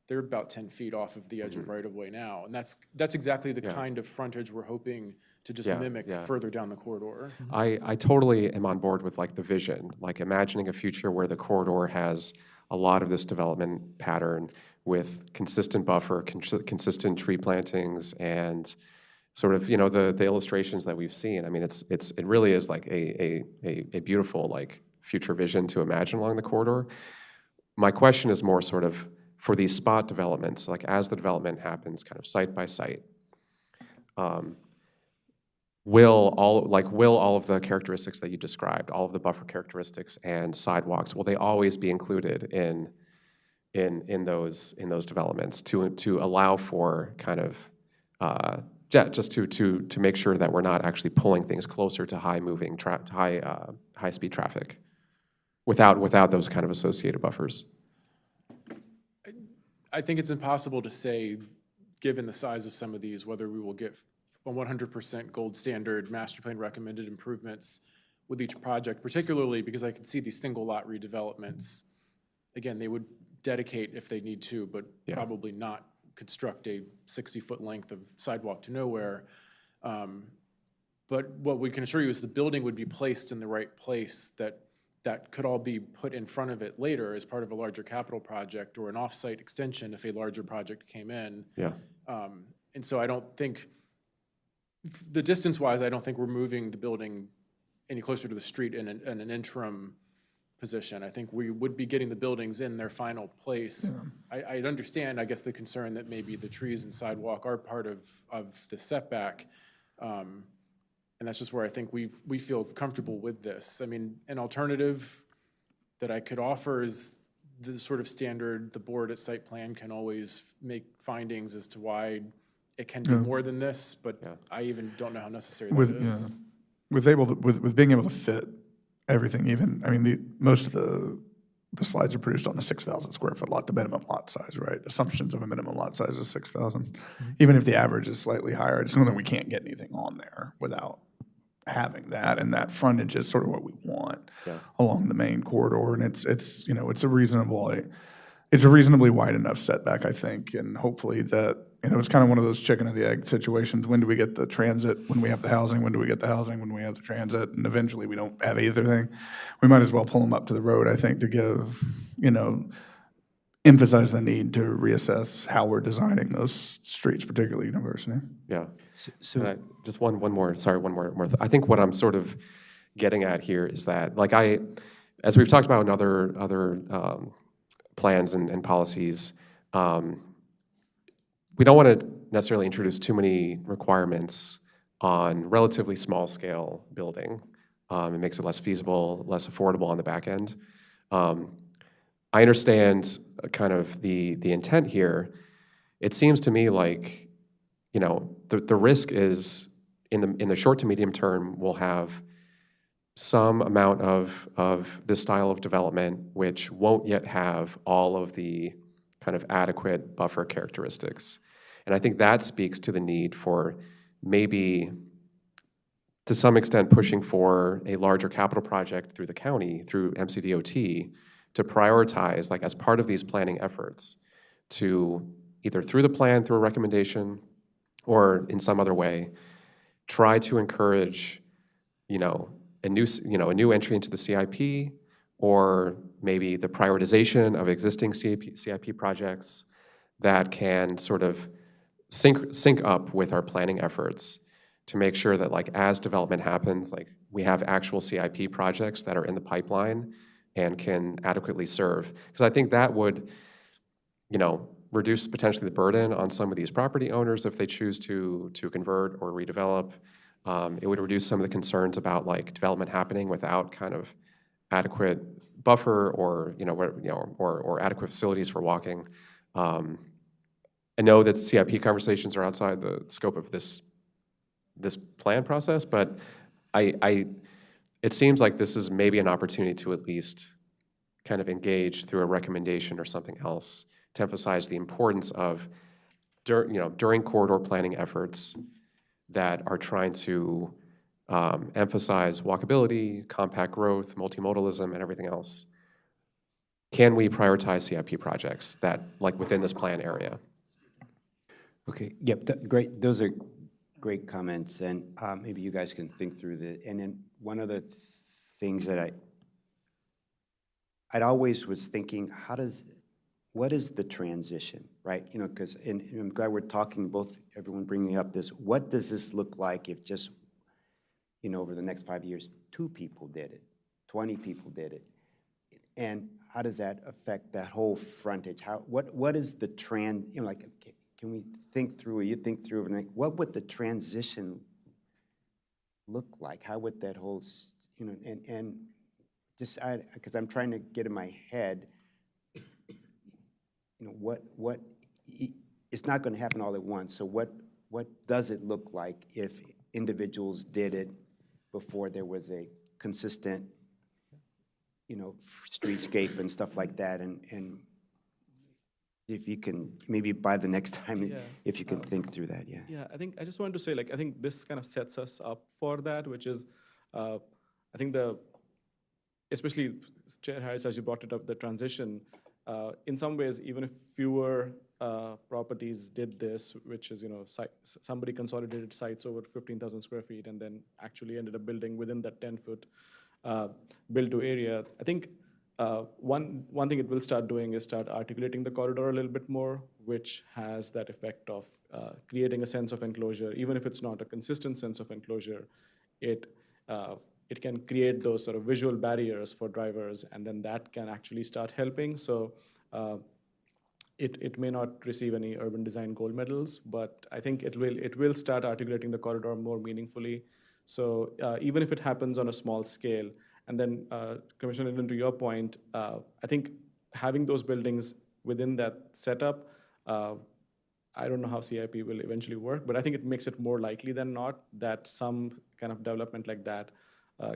they're about 10 feet off of the edge of right-of-way now. And that's exactly the kind of frontage we're hoping to just mimic further down the corridor. I totally am on board with like the vision, like imagining a future where the corridor has a lot of this development pattern with consistent buffer, consistent tree plantings, and sort of, you know, the illustrations that we've seen. I mean, it really is like a beautiful like future vision to imagine along the corridor. My question is more sort of for these spot developments, like as the development happens kind of site by site, will all of the characteristics that you described, all of the buffer characteristics and sidewalks, will they always be included in those developments to allow for kind of just to make sure that we're not actually pulling things closer to high speed traffic without those kind of associated buffers? I think it's impossible to say, given the size of some of these, whether we will get a 100% gold standard master plan recommended improvements with each project, particularly because I can see these single lot redevelopments. Again, they would dedicate if they need to, but probably not construct a 60-foot length of sidewalk to nowhere. But what we can assure you is the building would be placed in the right place that could all be put in front of it later as part of a larger capital project or an off-site extension if a larger project came in. Yeah. And so I don't think, the distance-wise, I don't think we're moving the building any closer to the street in an interim position. I think we would be getting the buildings in their final place. Yeah. I'd understand, I guess, the concern that maybe the trees and sidewalk are part of the setback. And that's just where I think we feel comfortable with this. I mean, an alternative that I could offer is the sort of standard, the board at site plan can always make findings as to why it can do more than this, but I even don't know how necessary that is. With being able to fit everything, even, I mean, most of the slides are produced on a 6,000 square foot lot, the minimum lot size, right? Assumptions of a minimum lot size is 6,000. Even if the average is slightly higher, I just know that we can't get anything on there without having that, and that frontage is sort of what we want along the main corridor, and it's you know, it's a reasonably wide enough setback, I think, and hopefully that, you know, it's kind of one of those chicken and the egg situations. When do we get the transit? When we have the housing? When do we get the housing? When we have the transit? And eventually we don't have either thing. We might as well pull them up to the road, I think, to give, you know, emphasize the need to reassess how we're designing those streets, particularly University. Yeah. So just one more. I think what I'm sort of getting at here is that, like, as we've talked about in other plans and policies, we don't want to necessarily introduce too many requirements on relatively small scale building. It makes it less feasible, less affordable on the back end. I understand kind of the intent here. It seems to me like, you know, the risk is in the short to medium term, we'll have some amount of this style of development which won't yet have all of the kind of adequate buffer characteristics. And I think that speaks to the need for maybe to some extent pushing for a larger capital project through the county, through MCDOT, to prioritize, like as part of these planning efforts, to either through the plan, through a recommendation, or in some other way, try to encourage, a new entry into the CIP, or maybe the prioritization of existing CIP projects that can sort of sync up with our planning efforts to make sure that, like, as development happens, like, we have actual CIP projects that are in the pipeline and can adequately serve. Because I think that would, reduce potentially the burden on some of these property owners if they choose to convert or redevelop. It would reduce some of the concerns about, like, development happening without kind of adequate buffer or, or adequate facilities for walking. I know that CIP conversations are outside the scope of this plan process, but it seems like this is maybe an opportunity to at least kind of engage through a recommendation or something else to emphasize the importance of, during corridor planning efforts that are trying to emphasize walkability, compact growth, multimodalism, and everything else. Can we prioritize CIP projects that, like, within this plan area? Okay, yep, great. Those are great comments, and maybe you guys can think through the. And then one of the things that I'd always was thinking, what is the transition, right? Because I'm glad we're talking everyone bringing up this. What does this look like if just, over the next 5 years, 2 people did it, 20 people did it, and how does that affect that whole frontage? What is the can we think through, or you think through, what would the transition look like? How would that whole, and just, because I'm trying to get in my head, it's not going to happen all at once. So what does it look like if individuals did it before there was a consistent, streetscape and stuff like that? And if you can, maybe by the next time, if you can think through that, yeah. Yeah, I just wanted to say, I think this kind of sets us up for that, which is, I think especially Chair Harris, as you brought it up, the transition, in some ways, even if fewer properties did this, which is, somebody consolidated sites over 15,000 square feet and then actually ended up building within that 10-foot build-to area, I think one thing it will start doing is start articulating the corridor a little bit more, which has that effect of creating a sense of enclosure. Even if it's not a consistent sense of enclosure, it can create those sort of visual barriers for drivers, and then that can actually start helping. So it may not receive any urban design gold medals, but I think it will start articulating the corridor more meaningfully. So even if it happens on a small scale, and then Commissioner Linden, to your point, I think having those buildings within that setup, I don't know how CIP will eventually work, but I think it makes it more likely than not that some kind of development like that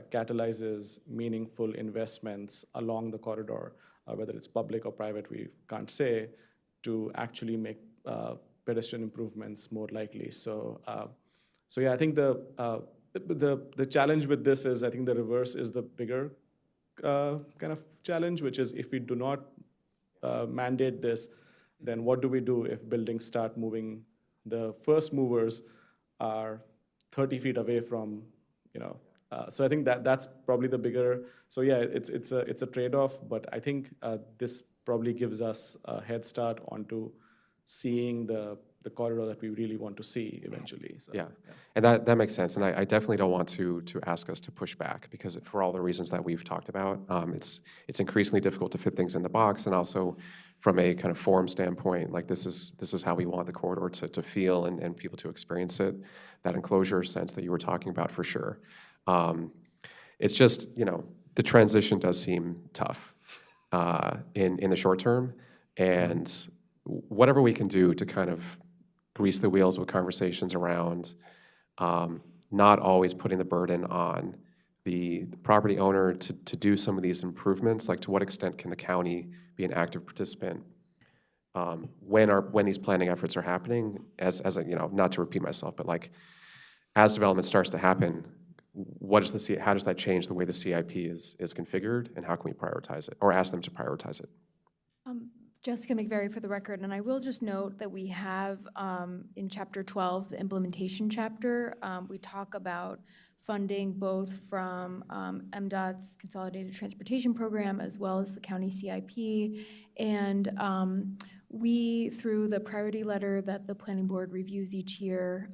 catalyzes meaningful investments along the corridor, whether it's public or private, we can't say, to actually make pedestrian improvements more likely. So yeah, I think the challenge with this is, I think the reverse is the bigger kind of challenge, which is if we do not mandate this, then what do we do if buildings start moving? The first movers are 30 feet away from, so I think that's probably the bigger. So yeah, it's a trade-off, but I think this probably gives us a head start onto seeing the corridor that we really want to see eventually. So, yeah, and that makes sense. And I definitely don't want to ask us to push back, because for all the reasons that we've talked about, it's increasingly difficult to fit things in the box, and also from a kind of form standpoint, like this is how we want the corridor to feel and people to experience it, that enclosure sense that you were talking about, for sure. It's just, the transition does seem tough in the short term, and whatever we can do to kind of grease the wheels with conversations around not always putting the burden on the property owner to do some of these improvements, like to what extent can the county be an active participant when these planning efforts are happening, as not to repeat myself, but like as development starts to happen, how does that change the way the CIP is configured, and how can we prioritize it, or ask them to prioritize it? Jessica McVeary for the record, and I will just note that we have in Chapter 12, the implementation chapter, we talk about funding both from MDOT's Consolidated Transportation Program as well as the county CIP. And we, through the priority letter that the planning board reviews each year,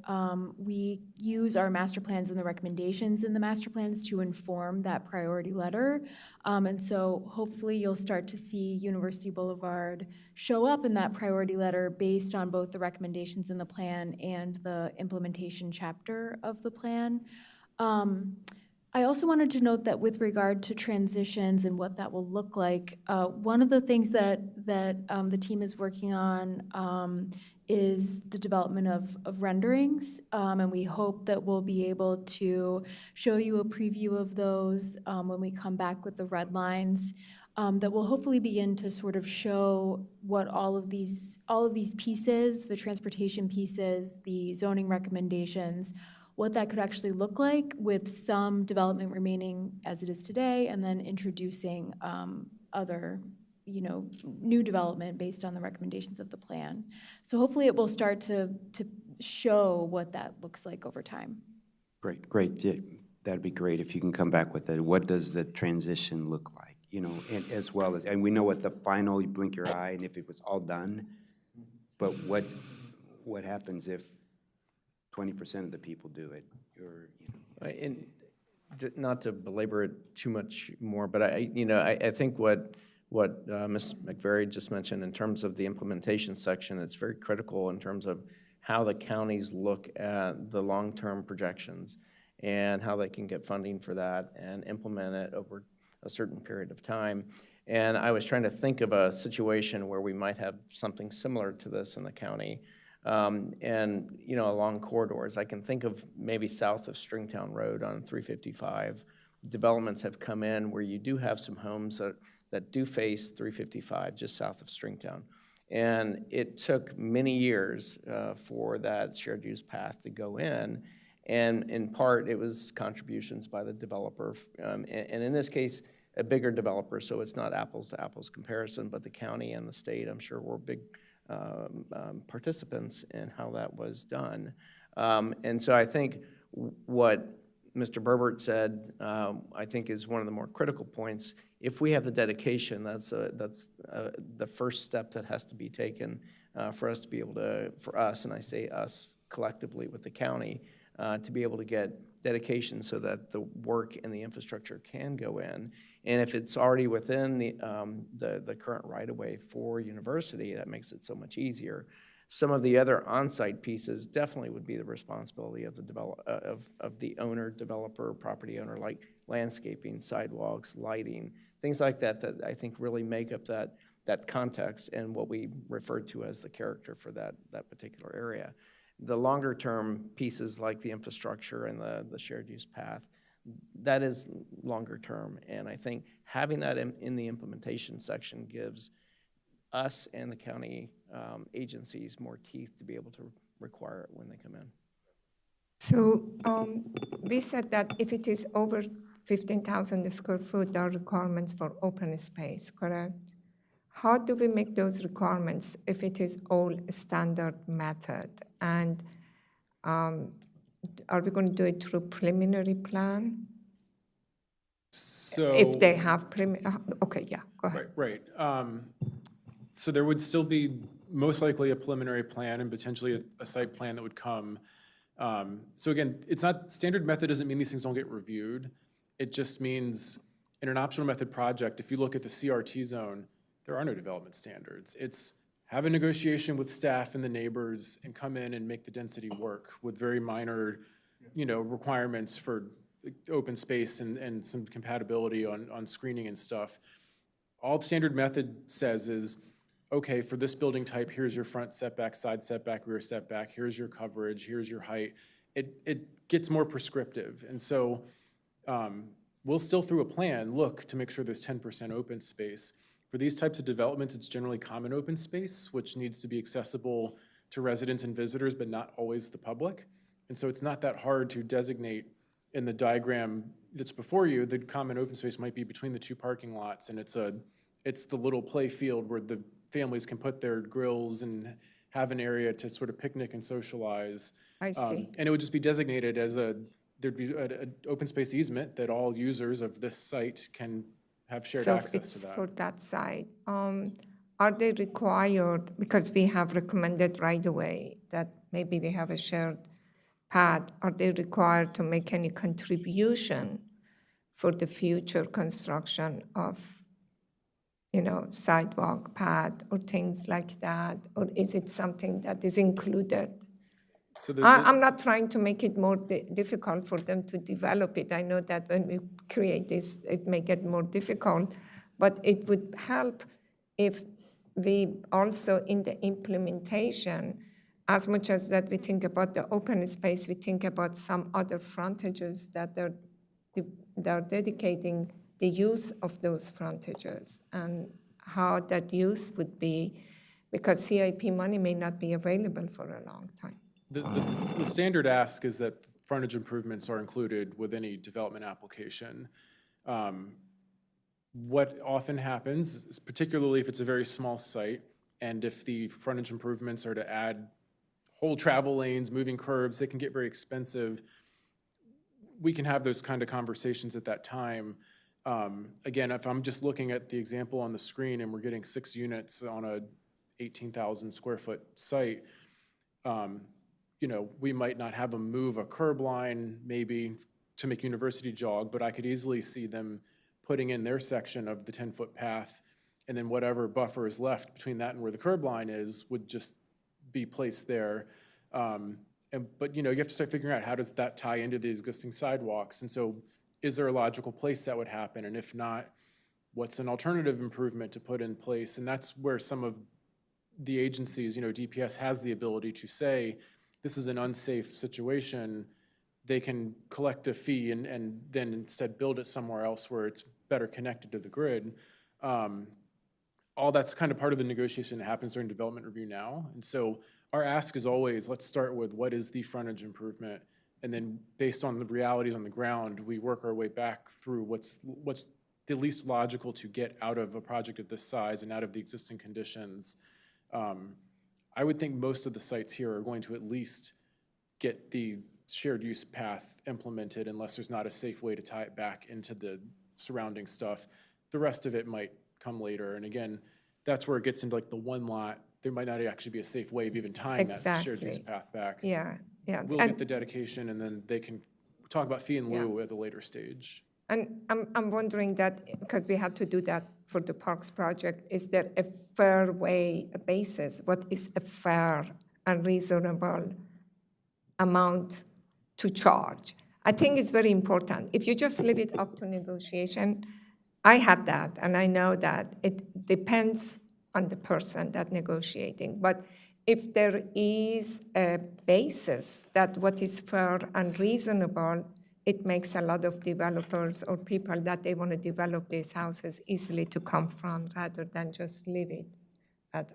we use our master plans and the recommendations in the master plans to inform that priority letter. And so hopefully you'll start to see University Boulevard show up in that priority letter based on both the recommendations in the plan and the implementation chapter of the plan. I also wanted to note that with regard to transitions and what that will look like, one of the things that the team is working on is the development of renderings, and we hope that we'll be able to show you a preview of those when we come back with the red lines. That will hopefully begin to sort of show what all of these pieces, the transportation pieces, the zoning recommendations, what that could actually look like with some development remaining as it is today, and then introducing other, new development based on the recommendations of the plan. So hopefully it will start to show what that looks like over time. Great. Yeah, that'd be great if you can come back with that. What does the transition look like? And as well as, and we know what the final, you blink your eye, and if it was all done, but what happens if 20% of the people do it, And not to belabor it too much more, but I think what Ms. McVeary just mentioned in terms of the implementation section, it's very critical in terms of how the counties look at the long-term projections and how they can get funding for that and implement it over a certain period of time. And I was trying to think of a situation where we might have something similar to this in the county. Along corridors, I can think of maybe south of Stringtown Road on 355, developments have come in where you do have some homes that do face 355 just south of Stringtown. And it took many years for that shared use path to go in. And in part, it was contributions by the developer. And in this case, a bigger developer, so it's not apples to apples comparison, but the county and the state, I'm sure, were big participants in how that was done. And so I think what Mr. Berbert said, I think is one of the more critical points. If we have the dedication, that's the first step that has to be taken for us to be able to, for us, and I say us collectively with the county, to be able to get dedication so that the work and the infrastructure can go in. And if it's already within the current right-of-way for university, that makes it so much easier. Some of the other on-site pieces definitely would be the responsibility of the owner, developer, property owner, like landscaping, sidewalks, lighting, things like that that I think really make up that context and what we refer to as the character for that particular area. The longer-term pieces like the infrastructure and the shared use path, that is longer term. And I think having that in the implementation section gives us and the county agencies more teeth to be able to require it when they come in. So we said that if it is over 15,000 square foot, there are requirements for open space, correct? How do we make those requirements if it is all standard method? And are we going to do it through preliminary plan? So if they have okay, yeah, go ahead. Right. So there would still be most likely a preliminary plan and potentially a site plan that would come. So again, it's not, standard method doesn't mean these things don't get reviewed. It just means in an optional method project, if you look at the CRT zone, there are no development standards. It's have a negotiation with staff and the neighbors and come in and make the density work with very minor, requirements for open space and some compatibility on screening and stuff. All standard method says is, okay, for this building type, here's your front setback, side setback, rear setback, here's your coverage, here's your height. It gets more prescriptive. And so we'll still, through a plan, look to make sure there's 10% open space. For these types of developments, it's generally common open space, which needs to be accessible to residents and visitors, but not always the public. And so it's not that hard to designate in the diagram that's before you, the common open space might be between the two parking lots, and it's the little play field where the families can put their grills and have an area to sort of picnic and socialize. I see. And it would just be designated as there'd be an open space easement that all users of this site can have shared So access to it's that. for that side. Are they required, because we have recommended right away that maybe we have a shared path, are they required to make any contribution for the future construction of, sidewalk path or things like that? Or is it something that is included? So I'm not trying to make it more difficult for them to develop it. I know that when we create this, it may get more difficult, but it would help if we also, in the implementation, as much as that we think about the open space, we think about some other frontages that they're dedicating the use of those frontages and how that use would be, because CIP money may not be available for a long time. The standard ask is that frontage improvements are included with any development application. What often happens, is particularly if it's a very small site, and if the frontage improvements are to add whole travel lanes, moving curbs, they can get very expensive. We can have those kind of conversations at that time. Again, if I'm just looking at the example on the screen and we're getting 6 units on a 18,000 square foot site, we might not have them move a curb line maybe to make University jog, but I could easily see them putting in their section of the 10-foot path, and then whatever buffer is left between that and where the curb line is would just be placed there. But you have to start figuring out, how does that tie into the existing sidewalks? And so is there a logical place that would happen? And if not, what's an alternative improvement to put in place? And that's where some of the agencies, DPS has the ability to say, this is an unsafe situation. They can collect a fee and then instead build it somewhere else where it's better connected to the grid. All that's kind of part of the negotiation that happens during development review now. And so our ask is always, let's start with what is the frontage improvement? And then based on the realities on the ground, we work our way back through what's the least logical to get out of a project of this size and out of the existing conditions. I would think most of the sites here are going to at least get the shared use path implemented unless there's not a safe way to tie it back into the surrounding stuff. The rest of it might come later. And again, that's where it gets into like the one lot. There might not actually be a safe way of even tying that shared use path back. Yeah. We'll get the dedication, and then they can talk about fee in lieu at a later stage. And I'm wondering that, because we had to do that for the Parks project, is there a fair way, a basis? What is a fair and reasonable amount to charge? I think it's very important. If you just leave it up to negotiation, I have that, and I know that it depends on the person that negotiating. But if there is a basis that what is fair and reasonable, it makes a lot of developers or people that they want to develop these houses easily to come from, rather than just leave it at.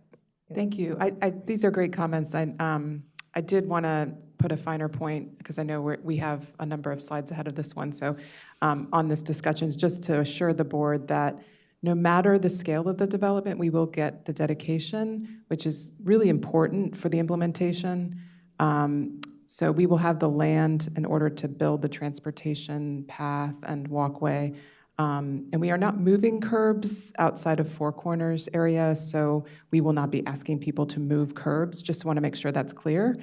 Thank you. These are great comments. I did want to put a finer point, because I know we have a number of slides ahead of this one, so on this discussion, just to assure the board that no matter the scale of the development, we will get the dedication, which is really important for the implementation. So we will have the land in order to build the transportation path and walkway. And we are not moving curbs outside of Four Corners area, so we will not be asking people to move curbs. Just want to make sure that's clear.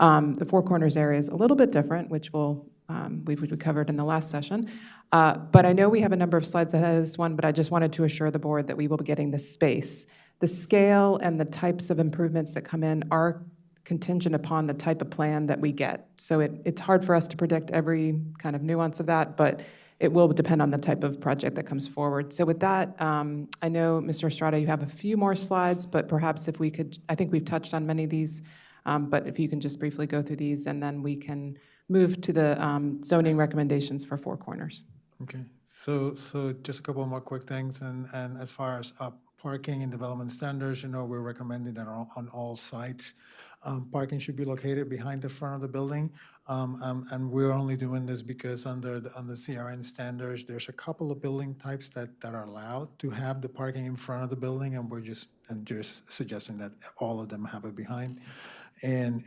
The Four Corners area is a little bit different, which we've covered in the last session. But I know we have a number of slides ahead of this one, but I just wanted to assure the board that we will be getting the space. The scale and the types of improvements that come in are contingent upon the type of plan that we get. So it's hard for us to predict every kind of nuance of that, but it will depend on the type of project that comes forward. So with that, I know, Mr. Estrada, you have a few more slides, but perhaps if we could, I think we've touched on many of these, but if you can just briefly go through these, and then we can move to the zoning recommendations for Four Corners. Okay, so just a couple more quick things, and as far as parking and development standards, we're recommending that on all sites, parking should be located behind the front of the building. And we're only doing this because under the CRN standards, there's a couple of building types that are allowed to have the parking in front of the building, and we're just suggesting that all of them have it behind. And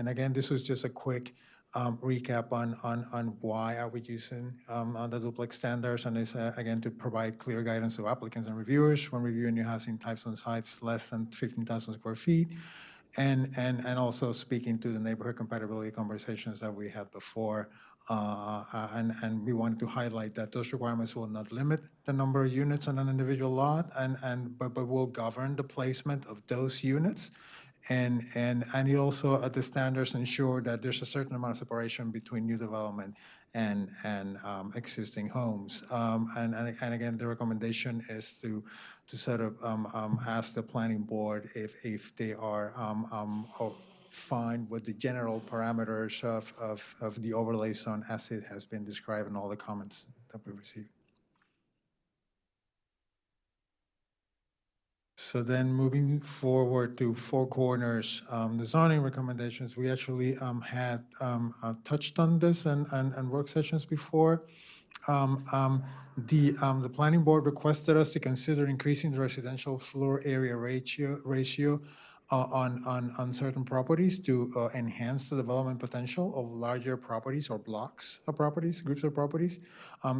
again, this was just a quick recap on why are we using the duplex standards, and it's again to provide clear guidance to applicants and reviewers when reviewing new housing types on sites less than 15,000 square feet, and also speaking to the neighborhood compatibility conversations that we had before. And we wanted to highlight that those requirements will not limit the number of units on an individual lot, but will govern the placement of those units. And it also, the standards ensure that there's a certain amount of separation between new development and existing homes. And again, the recommendation is to sort of ask the planning board if they are fine with the general parameters of the overlay zone as it has been described in all the comments that we received. So then moving forward to Four Corners, the zoning recommendations, we actually had touched on this and work sessions before. The planning board requested us to consider increasing the residential floor area ratio on certain properties to enhance the development potential of larger properties or blocks of properties, groups of properties.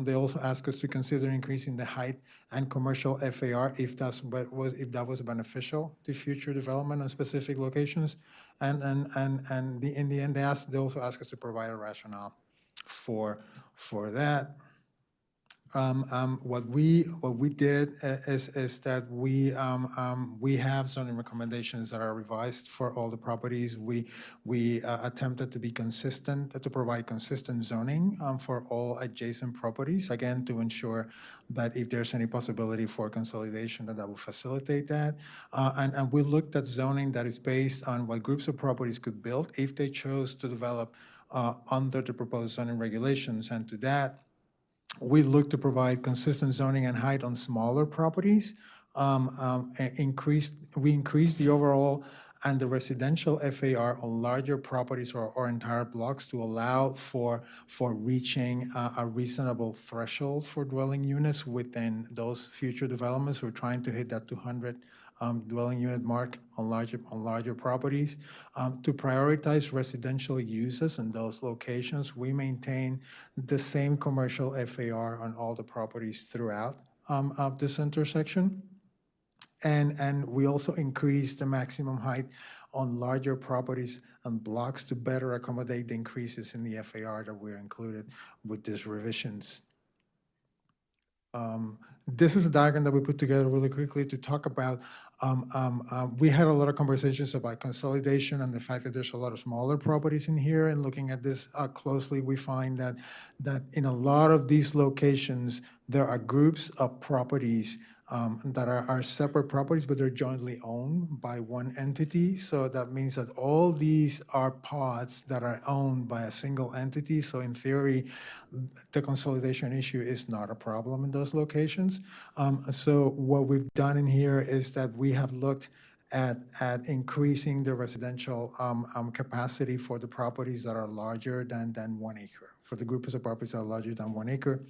They also asked us to consider increasing the height and commercial FAR if that was beneficial to future development on specific locations. And in the end, they also asked us to provide a rationale for that. What we did is that we have zoning recommendations that are revised for all the properties. We attempted to be consistent, to provide consistent zoning for all adjacent properties, again, to ensure that if there's any possibility for consolidation, that will facilitate that. And we looked at zoning that is based on what groups of properties could build if they chose to develop under the proposed zoning regulations. And to that, we look to provide consistent zoning and height on smaller properties. We increased the overall and the residential FAR on larger properties or entire blocks to allow for reaching a reasonable threshold for dwelling units within those future developments. We're trying to hit that 200 dwelling unit mark on larger properties. To prioritize residential uses in those locations, we maintain the same commercial FAR on all the properties throughout of this intersection. And we also increased the maximum height on larger properties and blocks to better accommodate the increases in the FAR that were included with these revisions. This is a diagram that we put together really quickly to talk about. We had a lot of conversations about consolidation and the fact that there's a lot of smaller properties in here. And looking at this closely, we find that in a lot of these locations, there are groups of properties that are separate properties, but they're jointly owned by one entity. So that means that all these are pods that are owned by a single entity. So in theory, the consolidation issue is not a problem in those locations. So what we've done in here is that we have looked at increasing the residential capacity for the properties that are larger than 1 acre, for the groups of properties that are larger than 1 acre.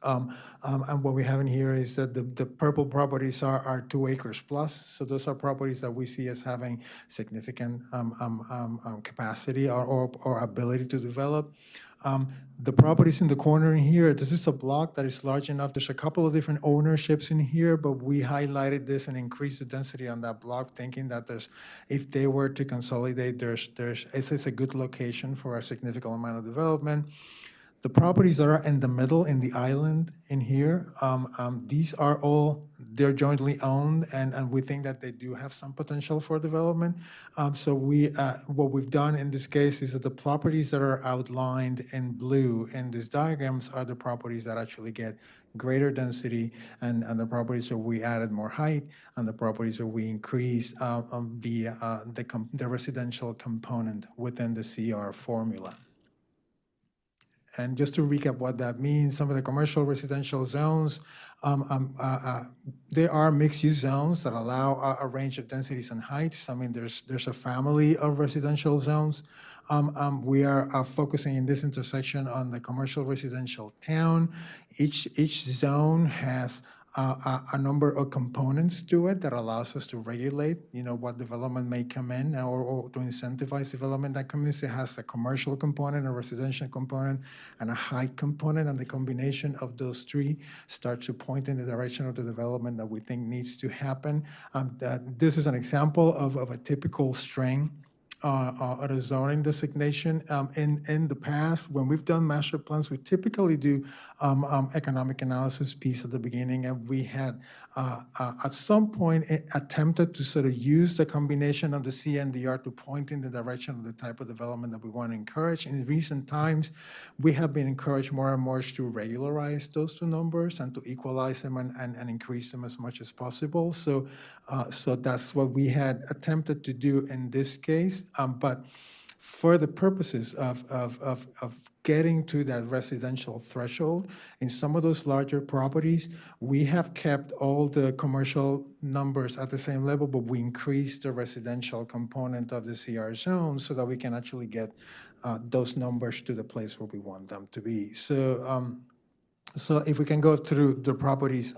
And what we have in here is that the purple properties are 2 acres plus. So those are properties that we see as having significant capacity or ability to develop. The properties in the corner in here, this is a block that is large enough. There's a couple of different ownerships in here, but we highlighted this and increased the density on that block, thinking that if they were to consolidate, it's a good location for a significant amount of development. The properties that are in the middle, in the island in here, these are they're jointly owned, and we think that they do have some potential for development. So what we've done in this case is that the properties that are outlined in blue in these diagrams are the properties that actually get greater density, and the properties where we added more height, and the properties where we increased the residential component within the CR formula. And just to recap what that means, some of the commercial residential zones, there are mixed-use zones that allow a range of densities and heights. I mean, there's a family of residential zones. We are focusing in this intersection on the commercial residential town. Each zone has a number of components to it that allows us to regulate, what development may come in or to incentivize development that comes in. It has a commercial component, a residential component, and a height component, and the combination of those three start to point in the direction of the development that we think needs to happen. This is an example of a typical string at a zoning designation. In the past, when we've done master plans, we typically do economic analysis piece at the beginning, and we had at some point attempted to sort of use the combination of the CNDR to point in the direction of the type of development that we want to encourage. In recent times, we have been encouraged more and more to regularize those two numbers and to equalize them and increase them as much as possible. So that's what we had attempted to do in this case. But for the purposes of getting to that residential threshold, in some of those larger properties, we have kept all the commercial numbers at the same level, but we increased the residential component of the CR zone so that we can actually get those numbers to the place where we want them to be. So if we can go through the properties,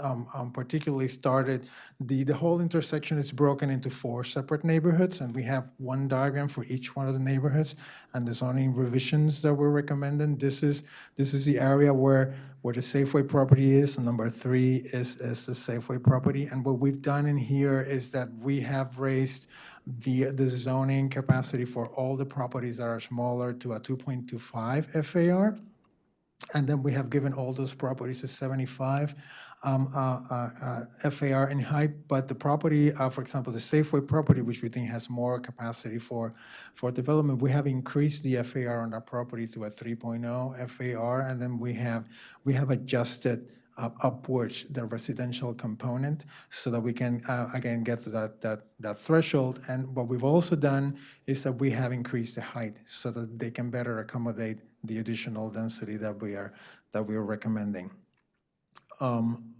particularly started, the whole intersection is broken into 4 separate neighborhoods, and we have one diagram for each one of the neighborhoods and the zoning revisions that we're recommending. This is the area where the Safeway property is, and number 3 is the Safeway property. And what we've done in here is that we have raised the zoning capacity for all the properties that are smaller to a 2.25 FAR. And then we have given all those properties a 75 FAR in height. But the property, for example, the Safeway property, which we think has more capacity for development, we have increased the FAR on that property to a 3.0 FAR. And then we have adjusted upwards the residential component so that we can, again, get to that threshold. And what we've also done is that we have increased the height so that they can better accommodate the additional density that we are recommending. On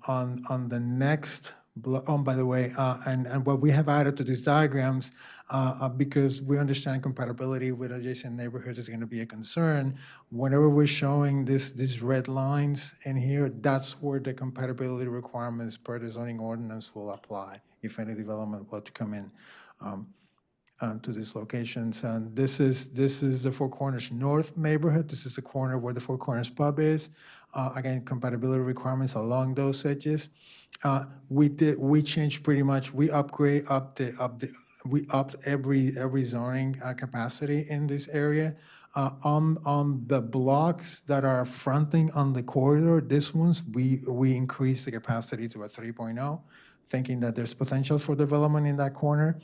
the next block, by the way, and what we have added to these diagrams, because we understand compatibility with adjacent neighborhoods is going to be a concern. Whenever we're showing these red lines in here, that's where the compatibility requirements per the zoning ordinance will apply if any development were to come in to these locations. And this is the Four Corners North neighborhood. This is the corner where the Four Corners pub is. Again, compatibility requirements along those edges. We changed pretty much. We upped every zoning capacity in this area. On the blocks that are fronting on the corridor, these ones, we increased the capacity to a 3.0, thinking that there's potential for development in that corner.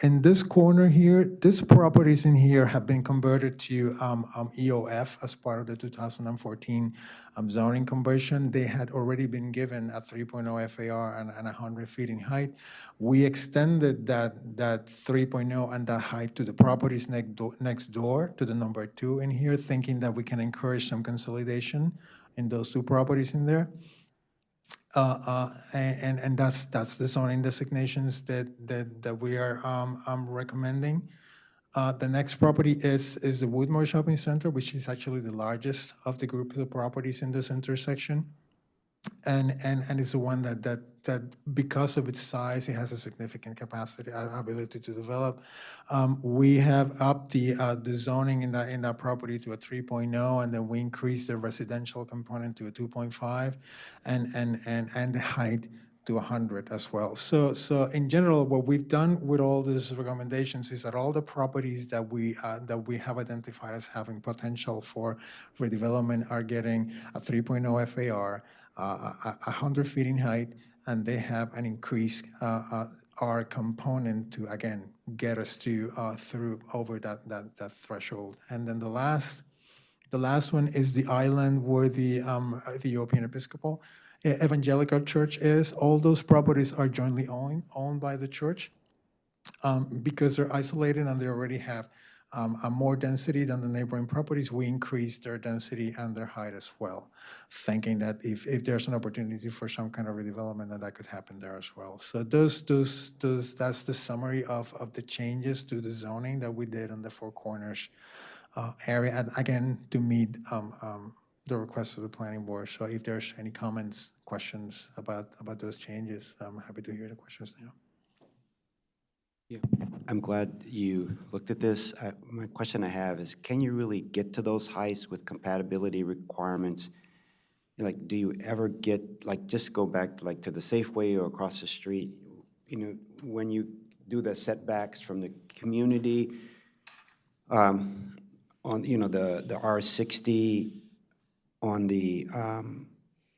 In this corner here, these properties in here have been converted to EOF as part of the 2014 zoning conversion. They had already been given a 3.0 FAR and 100 feet in height. We extended that 3.0 and that height to the properties next door to the number 2 in here, thinking that we can encourage some consolidation in those 2 properties in there. And that's the zoning designations that we are recommending. The next property is the Woodmore Shopping Center, which is actually the largest of the group of properties in this intersection. And it's the one that because of its size, it has a significant capacity, ability to develop. We have upped the zoning in that property to a 3.0, and then we increased the residential component to a 2.5, and the height to 100 as well. So in general, what we've done with all these recommendations is that all the properties that we have identified as having potential for redevelopment are getting a 3.0 FAR, 100 feet in height, and they have an increased R component to, again, get us to through over that threshold. And then the last one is the island where the Ethiopian Episcopal Evangelical Church is. All those properties are jointly owned by the church because they're isolated and they already have a more density than the neighboring properties, we increase their density and their height as well, thinking that if there's an opportunity for some kind of redevelopment, that could happen there as well. So that's the summary of the changes to the zoning that we did on the Four Corners area, and again, to meet the request of the planning board. So if there's any comments, questions about those changes, I'm happy to hear the questions now. Yeah, I'm glad you looked at this. My question I have is, can you really get to those heights with compatibility requirements? Like, do you ever get, like, just go back to, like, to the Safeway or across the street, you know, when you do the setbacks from the community, on, you know, the R60 on the,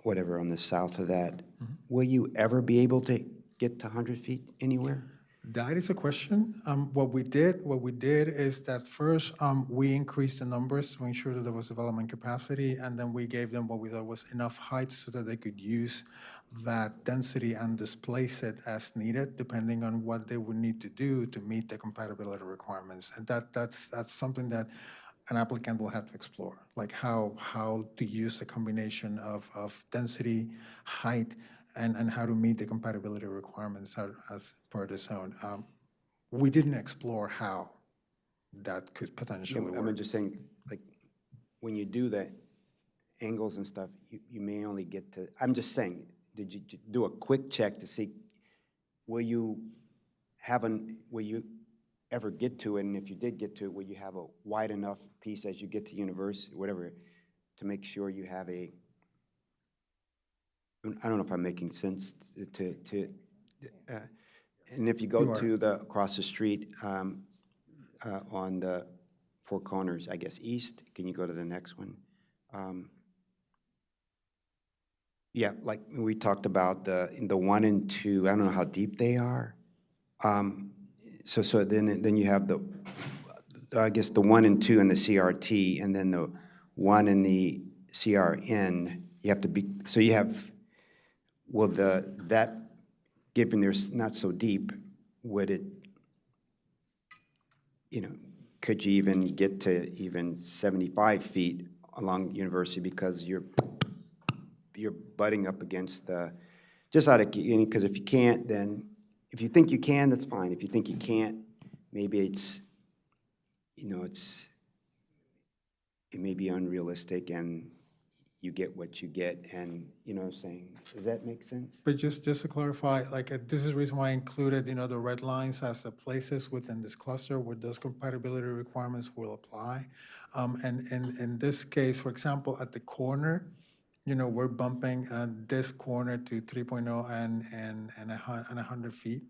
whatever, on the south of that, will you ever be able to get to 100 feet anywhere? That is a question. What we did is that first, we increased the numbers to ensure that there was development capacity, and then we gave them what we thought was enough height so that they could use that density and displace it as needed, depending on what they would need to do to meet the compatibility requirements. And that's something that an applicant will have to explore, like how to use a combination of density, height, and how to meet the compatibility requirements as per the zone. We didn't explore how that could potentially work. I'm just saying, like, when you do the angles and stuff, you may only get to, I'm just saying, did you do a quick check to see, will you ever get to it, and if you did get to it, will you have a wide enough piece as you get to university, whatever, to make sure you have a, I don't know if I'm making sense and if you go to the, across the street on the Four Corners, I guess, east, can you go to the next one? Yeah, like we talked about in the 1 and 2, I don't know how deep they are. So then you have I guess the 1 and 2 in the CRT, and then the 1 in the CRN. You have to be, so you have, will that, given there's not so deep, would it, you know, could you even get to even 75 feet along University, because you're butting up against the, just out of, because if you can't, then, if you think you can, that's fine. If you think you can't, maybe it's, you know, it may be unrealistic, and you get what you get, and, you know what I'm saying? Does that make sense? But just to clarify, like, this is the reason why I included, you know, the red lines as the places within this cluster where those compatibility requirements will apply. And in this case, for example, at the corner, you know, we're bumping this corner to 3.0 and 100 feet,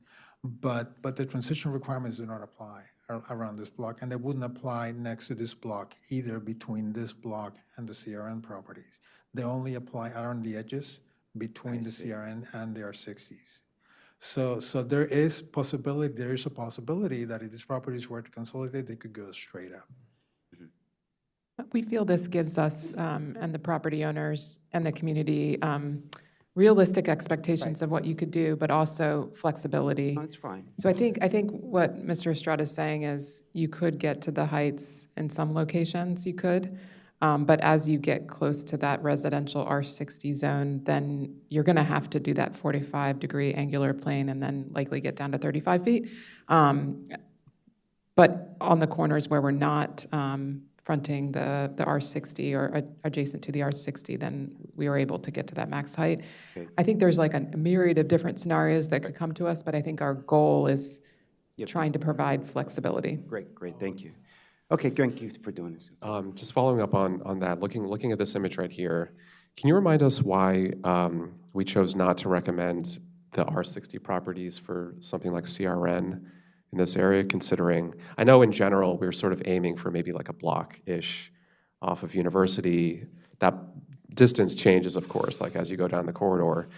but the transition requirements do not apply around this block, and they wouldn't apply next to this block either, between this block and the CRN properties. They only apply around the edges between the CRN and the R60s. So there is a possibility that if these properties were to consolidate, they could go straight up. We feel this gives us and the property owners and the community realistic expectations of what you could do, but also flexibility. That's fine. So I think what Mr. Estrada is saying is you could get to the heights in some locations, you could, but as you get close to that residential R60 zone, then you're going to have to do that 45-degree angular plane and then likely get down to 35 feet. But on the corners where we're not fronting the R60 or adjacent to the R60, then we were able to get to that max height. Okay. I think there's like a myriad of different scenarios that could come to us, but I think our goal is trying to provide flexibility. Great, thank you. Okay, thank you for doing this. Just following up on that, looking at this image right here, can you remind us why we chose not to recommend the R60 properties for something like CRN in this area, considering, I know in general, we're sort of aiming for maybe like a block-ish off of University. That distance changes, of course, like as you go down the corridor.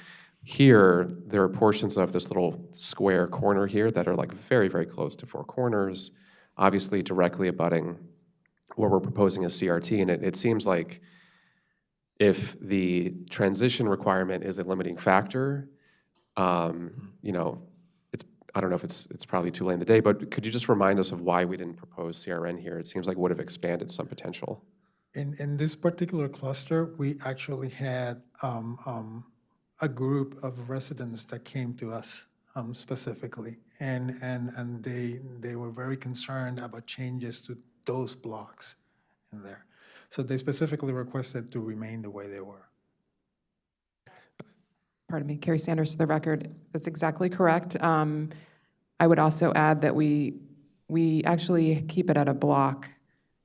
Here, there are portions of this little square corner here that are like very, very close to Four Corners, obviously directly abutting what we're proposing as CRT, and it seems like if the transition requirement is a limiting factor, you know, I don't know if it's probably too late in the day, but could you just remind us of why we didn't propose CRN here? It seems like it would have expanded some potential. In this particular cluster, we actually had a group of residents that came to us specifically, and they were very concerned about changes to those blocks in there. So they specifically requested to remain the way they were. Pardon me, Carrie Sanders to the record. That's exactly correct. I would also add that we actually keep it at a block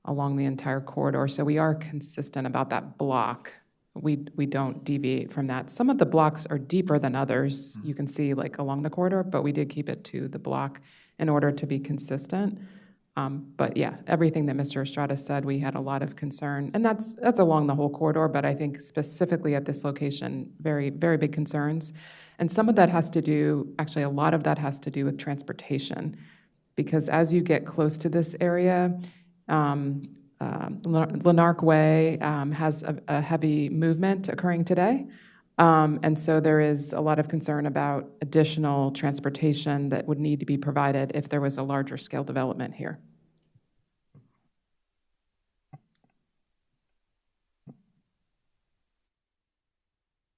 along the entire corridor, so we are consistent about that block. We don't deviate from that. Some of the blocks are deeper than others. You can see like along the corridor, but we did keep it to the block in order to be consistent. But yeah, everything that Mr. Estrada said, we had a lot of concern, and that's along the whole corridor, but I think specifically at this location, very, very big concerns. And some of that has to do, actually a lot of that has to do with transportation, because as you get close to this area, Lanark Way has a heavy movement occurring today. And so there is a lot of concern about additional transportation that would need to be provided if there was a larger scale development here.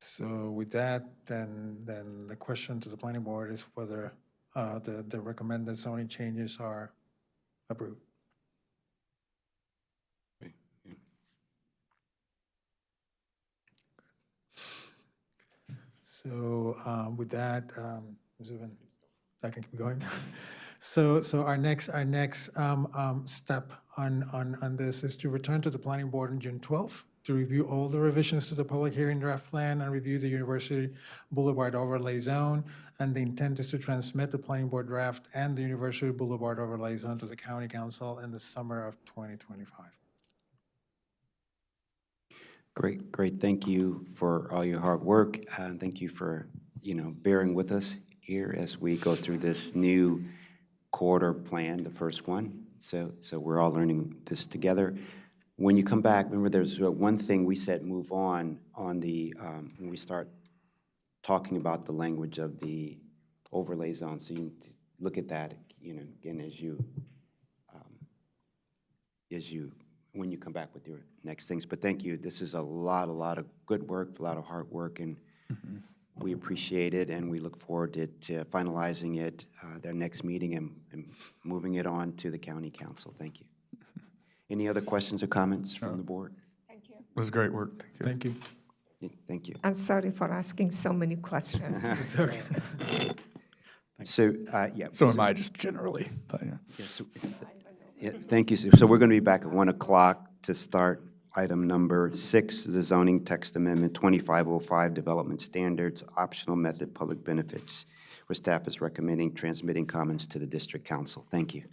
So with that, then the question to the planning board is whether the recommended zoning changes are approved. So with that, Zubin, I can keep going. So our next step on this is to return to the planning board on June 12th to review all the revisions to the public hearing draft plan and review the University Boulevard overlay zone. And the intent is to transmit the planning board draft and the University Boulevard overlay zone to the county council in the summer of 2025. Great. Thank you for all your hard work. And thank you for, bearing with us here as we go through this new quarter plan, the first one. So we're all learning this together. When you come back, remember there's one thing we said move on the, when we start talking about the language of the overlay zone. So you look at that, again, when you come back with your next things. But thank you. This is a lot of good work, a lot of hard work, and we appreciate it, and we look forward to finalizing it, their next meeting, and moving it on to the county council. Thank you. Any other questions or comments from the board? Thank you. It was great work. Thank you. Thank you. Yeah, thank you. I'm sorry for asking so many questions. So, yeah. So am I just generally, but yeah. Yeah, thank you. So we're going to be back at 1 o'clock to start item number 6, the zoning text amendment 2505, development standards, optional method, public benefits, where staff is recommending transmitting comments to the district council. Thank you.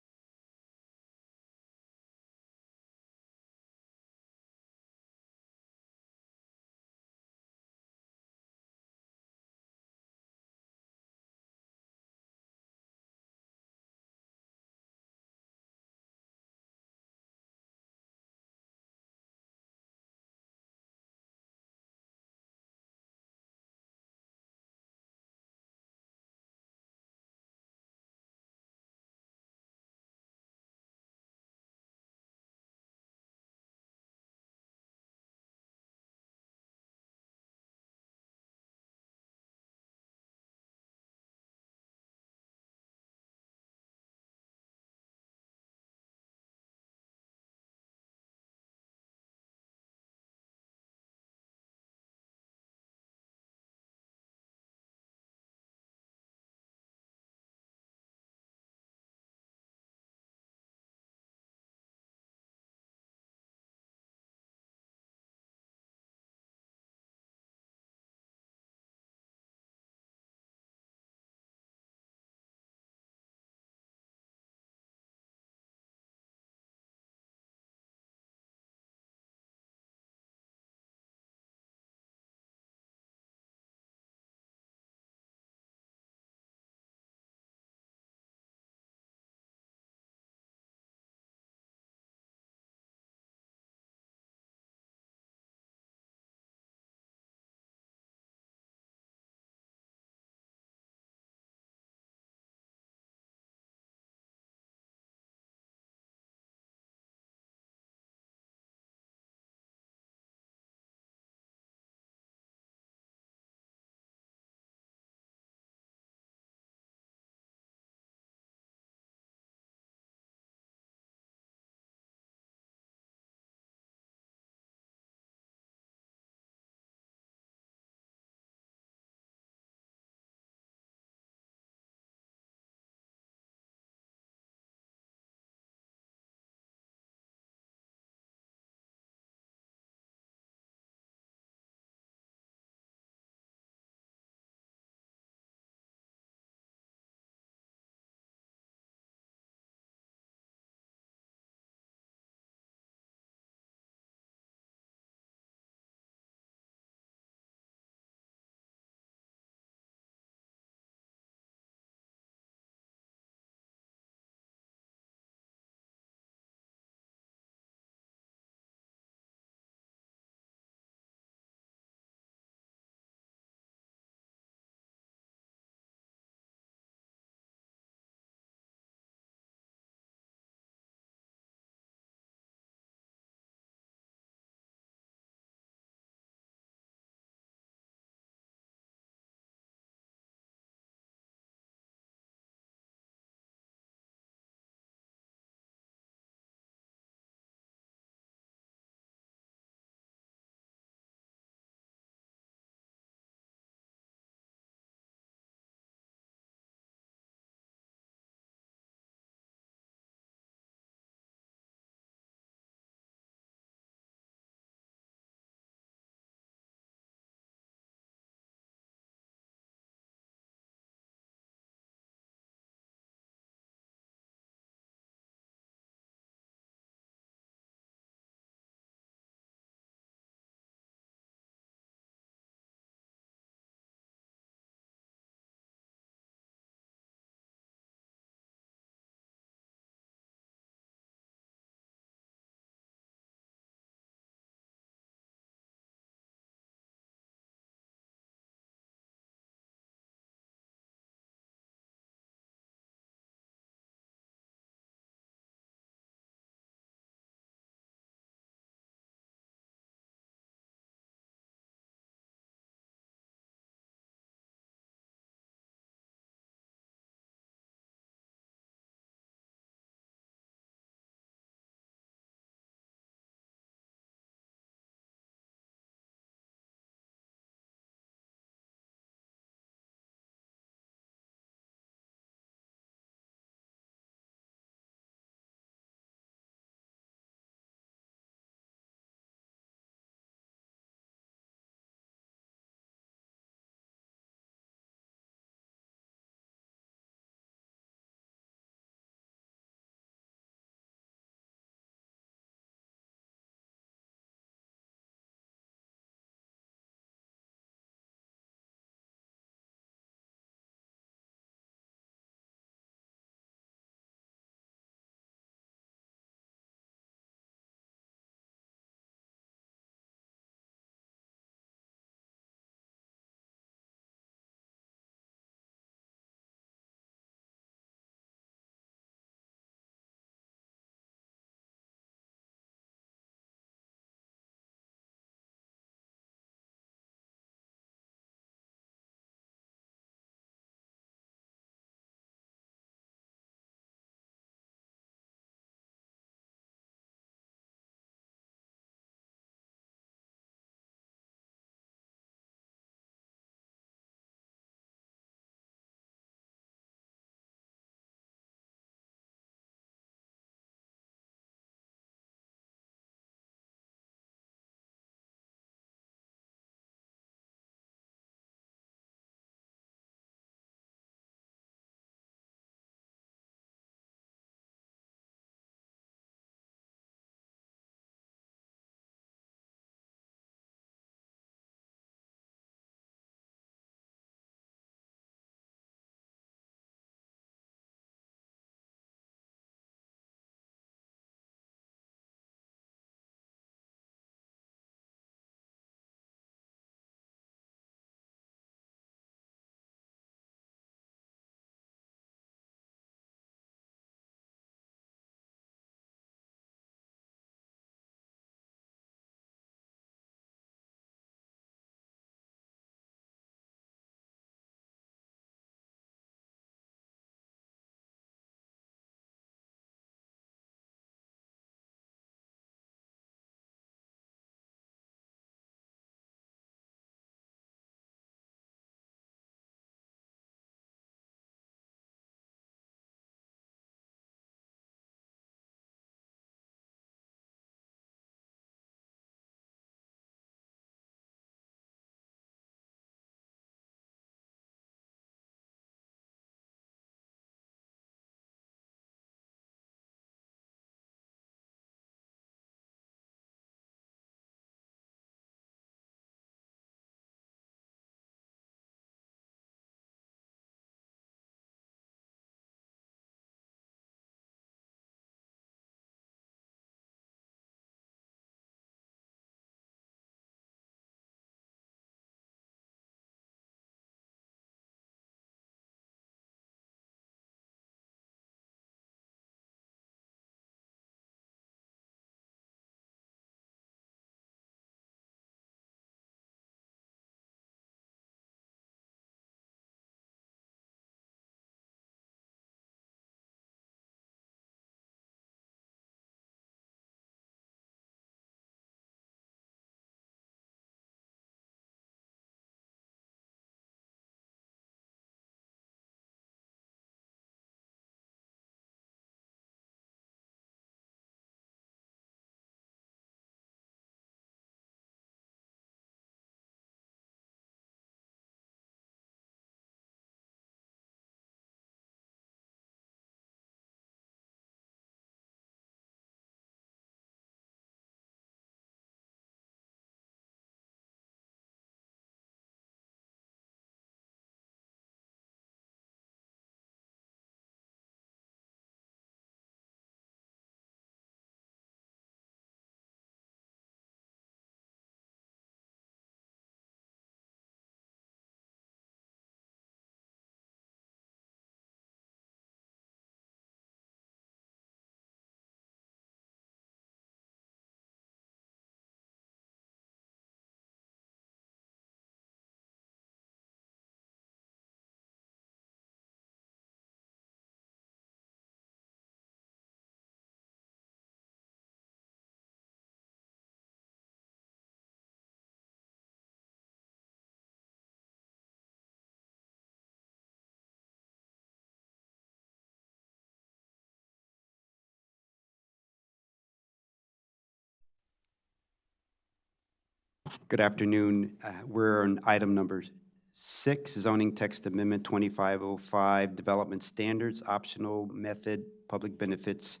Good afternoon. We're on item number 6, zoning text amendment 2505, development standards, optional method, public benefits,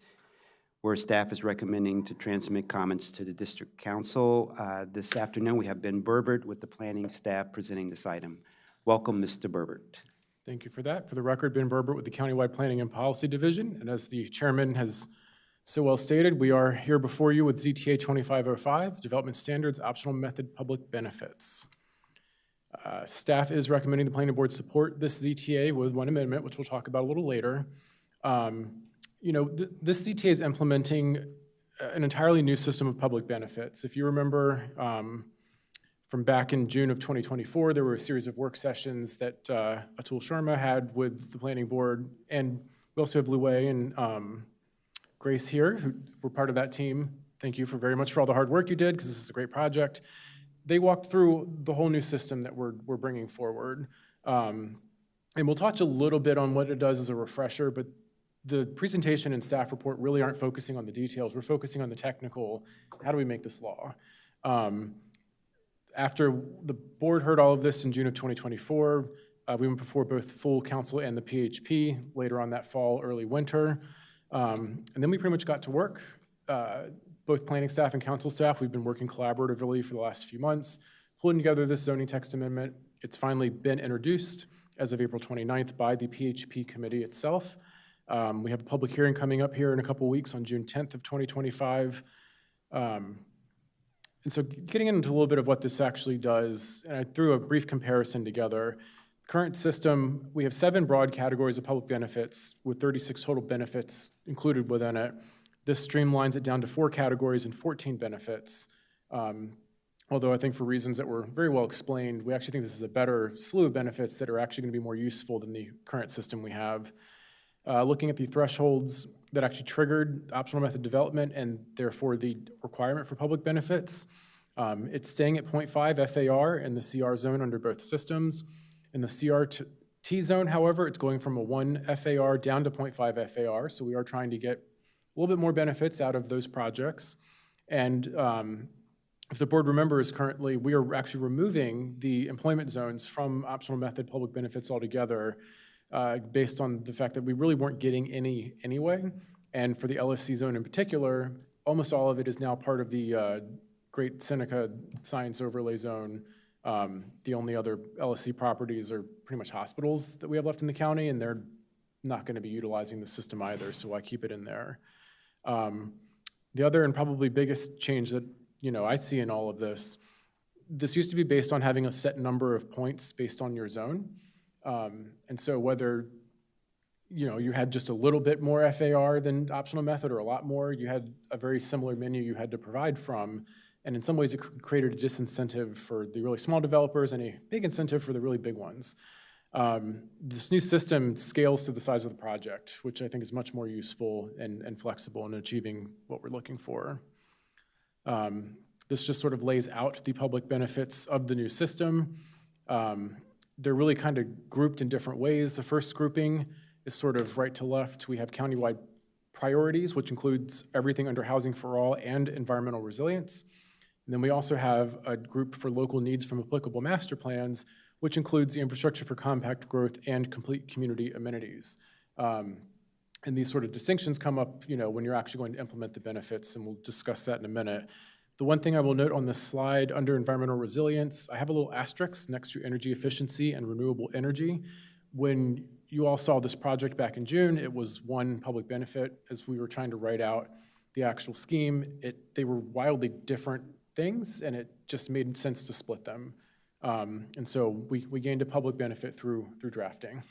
where staff is recommending to transmit comments to the district council. This afternoon, we have Ben Berbert with the planning staff presenting this item. Welcome, Mr. Berbert. Thank you for that. For the record, Ben Berbert with the Countywide Planning and Policy Division. And as the chairman has so well stated, we are here before you with ZTA 2505, Development Standards, Optional Method, Public Benefits. Staff is recommending the planning board support this ZTA with one amendment, which we'll talk about a little later. This ZTA is implementing an entirely new system of public benefits. If you remember, from back in June of 2024, there were a series of work sessions that Atul Sharma had with the planning board, and we also have Luay and Grace here, who were part of that team. Thank you very much for all the hard work you did, because this is a great project. They walked through the whole new system that we're bringing forward. And we'll touch a little bit on what it does as a refresher, but the presentation and staff report really aren't focusing on the details. We're focusing on the technical, how do we make this law? After the board heard all of this in June of 2024, we went before both full council and the PHP later on that fall, early winter. And then we pretty much got to work. Both planning staff and council staff, we've been working collaboratively for the last few months, pulling together this zoning text amendment. It's finally been introduced as of April 29th by the PHP committee itself. We have a public hearing coming up here in a couple weeks on June 10th of 2025. And so getting into a little bit of what this actually does, and I threw a brief comparison together. Current system, we have 7 broad categories of public benefits with 36 total benefits included within it. This streamlines it down to 4 categories and 14 benefits. Although I think for reasons that were very well explained, we actually think this is a better slew of benefits that are actually going to be more useful than the current system we have. Looking at the thresholds that actually triggered optional method development and therefore the requirement for public benefits, it's staying at 0.5 FAR in the CR zone under both systems. In the CRT zone, however, it's going from a 1 FAR down to 0.5 FAR, so we are trying to get a little bit more benefits out of those projects. And if the board remembers currently, we are actually removing the employment zones from optional method public benefits altogether based on the fact that we really weren't getting any anyway. And for the LSC zone in particular, almost all of it is now part of the Great Seneca Science Overlay Zone. The only other LSC properties are pretty much hospitals that we have left in the county, and they're not going to be utilizing the system either, so I keep it in there. The other and probably biggest change that I see in all of this used to be based on having a set number of points based on your zone. And so whether you had just a little bit more FAR than optional method or a lot more, you had a very similar menu you had to provide from. And in some ways, it created a disincentive for the really small developers and a big incentive for the really big ones. This new system scales to the size of the project, which I think is much more useful and flexible in achieving what we're looking for. This just sort of lays out the public benefits of the new system. They're really kind of grouped in different ways. The first grouping is sort of right to left. We have countywide priorities, which includes everything under housing for all and environmental resilience. And then we also have a group for local needs from applicable master plans, which includes the infrastructure for compact growth and complete community amenities. And these sort of distinctions come up, when you're actually going to implement the benefits, and we'll discuss that in a minute. The one thing I will note on this slide under environmental resilience, I have a little asterisk next to energy efficiency and renewable energy. When you all saw this project back in June, it was one public benefit. As we were trying to write out the actual scheme, they were wildly different things, and it just made sense to split them. And so we gained a public benefit through drafting.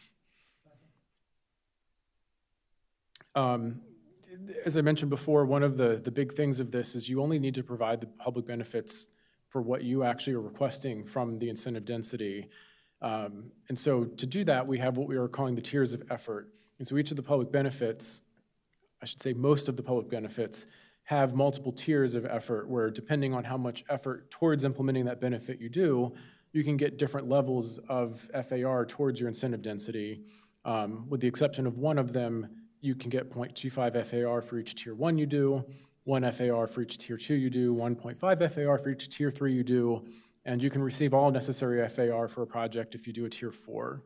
As I mentioned before, one of the big things of this is you only need to provide the public benefits for what you actually are requesting from the incentive density. And so to do that, we have what we are calling the tiers of effort. And so each of the public benefits, I should say most of the public benefits, have multiple tiers of effort where depending on how much effort towards implementing that benefit you do, you can get different levels of FAR towards your incentive density. With the exception of one of them, you can get 0.25 FAR for each tier 1 you do, 1 FAR for each Tier 2 you do, 1.5 FAR for each Tier 3 you do, and you can receive all necessary FAR for a project if you do a Tier 4.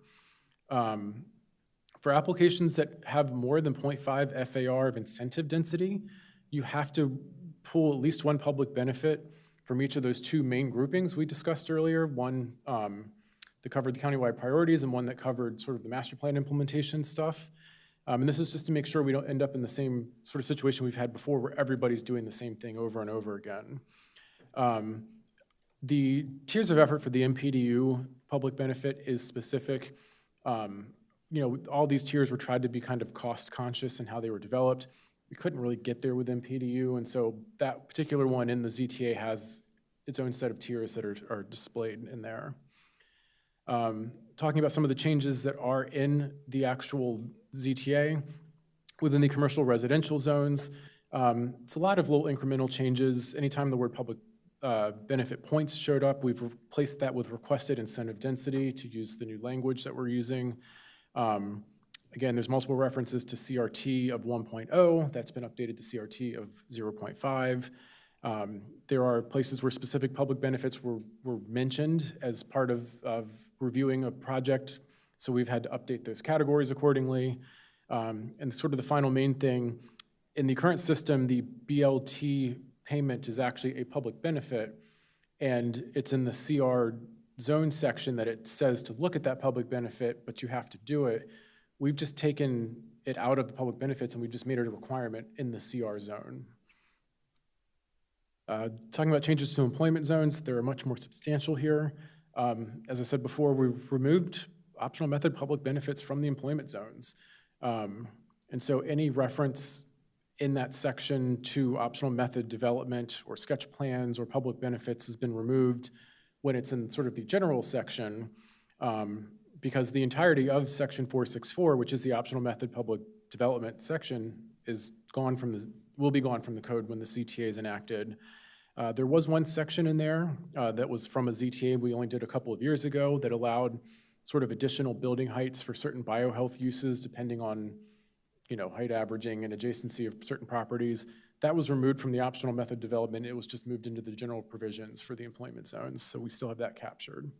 For applications that have more than 0.5 FAR of incentive density, you have to pull at least one public benefit from each of those two main groupings we discussed earlier, one that covered the countywide priorities and one that covered sort of the master plan implementation stuff. And this is just to make sure we don't end up in the same sort of situation we've had before where everybody's doing the same thing over and over again. The tiers of effort for the MPDU public benefit is specific. All these tiers were tried to be kind of cost conscious in how they were developed. We couldn't really get there with MPDU, and so that particular one in the ZTA has its own set of tiers that are displayed in there. Talking about some of the changes that are in the actual ZTA within the commercial residential zones, it's a lot of little incremental changes. Anytime the word public benefit points showed up, we've replaced that with requested incentive density to use the new language that we're using. Again, there's multiple references to CRT of 1.0. That's been updated to CRT of 0.5. There are places where specific public benefits were mentioned as part of reviewing a project, so we've had to update those categories accordingly. And sort of the final main thing, in the current system, the BLT payment is actually a public benefit, and it's in the CR zone section that it says to look at that public benefit, but you have to do it. We've just taken it out of the public benefits and we've just made it a requirement in the CR zone. Talking about changes to employment zones, they're much more substantial here. As I said before, we've removed optional method public benefits from the employment zones. And so any reference in that section to optional method development or sketch plans or public benefits has been removed when it's in sort of the general section, because the entirety of section 464, which is the optional method public development section, will be gone from the code when the CTA is enacted. There was one section in there that was from a ZTA we only did a couple of years ago that allowed sort of additional building heights for certain biohealth uses depending on height averaging and adjacency of certain properties. That was removed from the optional method development. It was just moved into the general provisions for the employment zones, so we still have that captured.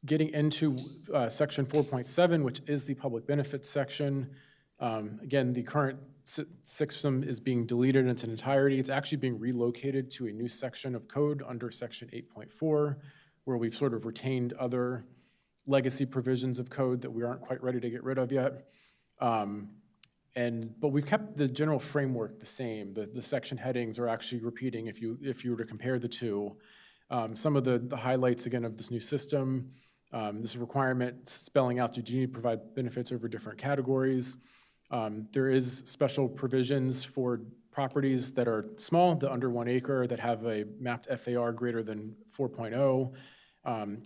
Getting into section 4.7, which is the public benefits section. Again, the current system is being deleted in its entirety. It's actually being relocated to a new section of code under section 8.4, where we've sort of retained other legacy provisions of code that we aren't quite ready to get rid of yet. But we've kept the general framework the same. The section headings are actually repeating if you were to compare the two. Some of the highlights, again, of this new system, this requirement spelling out that you need to provide benefits over different categories. There is special provisions for properties that are small, the under 1 acre, that have a mapped FAR greater than 4.0.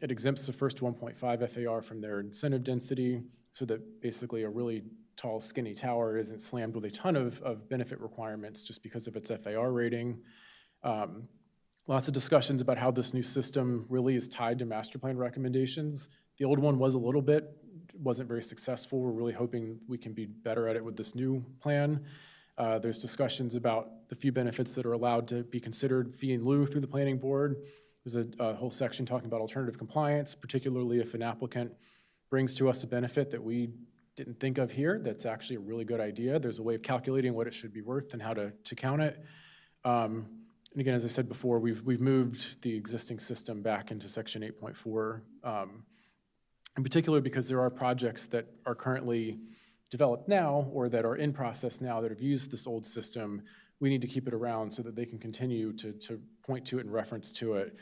It exempts the first 1.5 FAR from their incentive density so that basically a really tall, skinny tower isn't slammed with a ton of benefit requirements just because of its FAR rating. Lots of discussions about how this new system really is tied to master plan recommendations. The old one was a little bit, wasn't very successful. We're really hoping we can be better at it with this new plan. There's discussions about the few benefits that are allowed to be considered fee in lieu through the planning board. There's a whole section talking about alternative compliance, particularly if an applicant brings to us a benefit that we didn't think of here that's actually a really good idea. There's a way of calculating what it should be worth and how to count it. And again, as I said before, we've moved the existing system back into section 8.4, in particular because there are projects that are currently developed now or that are in process now that have used this old system. We need to keep it around so that they can continue to point to it and reference to it.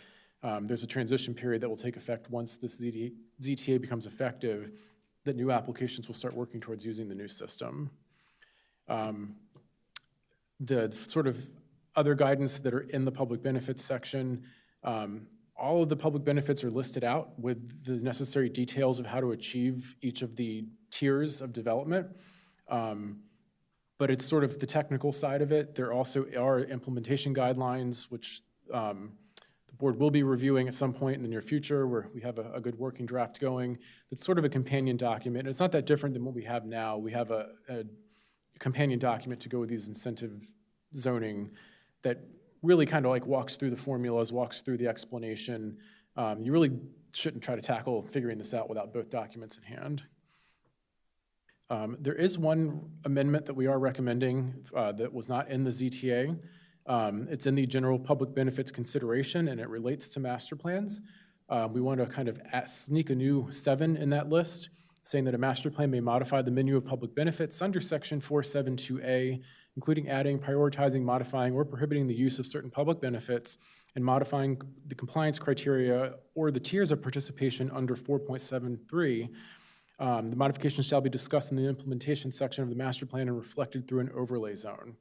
There's a transition period that will take effect once this ZTA becomes effective, that new applications will start working towards using the new system. The sort of other guidance that are in the public benefits section, all of the public benefits are listed out with the necessary details of how to achieve each of the tiers of development. But it's sort of the technical side of it. There also are implementation guidelines, which the board will be reviewing at some point in the near future, where we have a good working draft going. It's sort of a companion document. It's not that different than what we have now. We have companion document to go with these incentive zoning that really kind of like walks through the formulas, walks through the explanation. You really shouldn't try to tackle figuring this out without both documents in hand. There is one amendment that we are recommending that was not in the ZTA. It's in the general public benefits consideration, and it relates to master plans. We want to kind of sneak a new 7 in that list, saying that a master plan may modify the menu of public benefits under section 472A, including adding, prioritizing, modifying, or prohibiting the use of certain public benefits, and modifying the compliance criteria or the tiers of participation under 4.73. The modifications shall be discussed in the implementation section of the master plan and reflected through an overlay zone.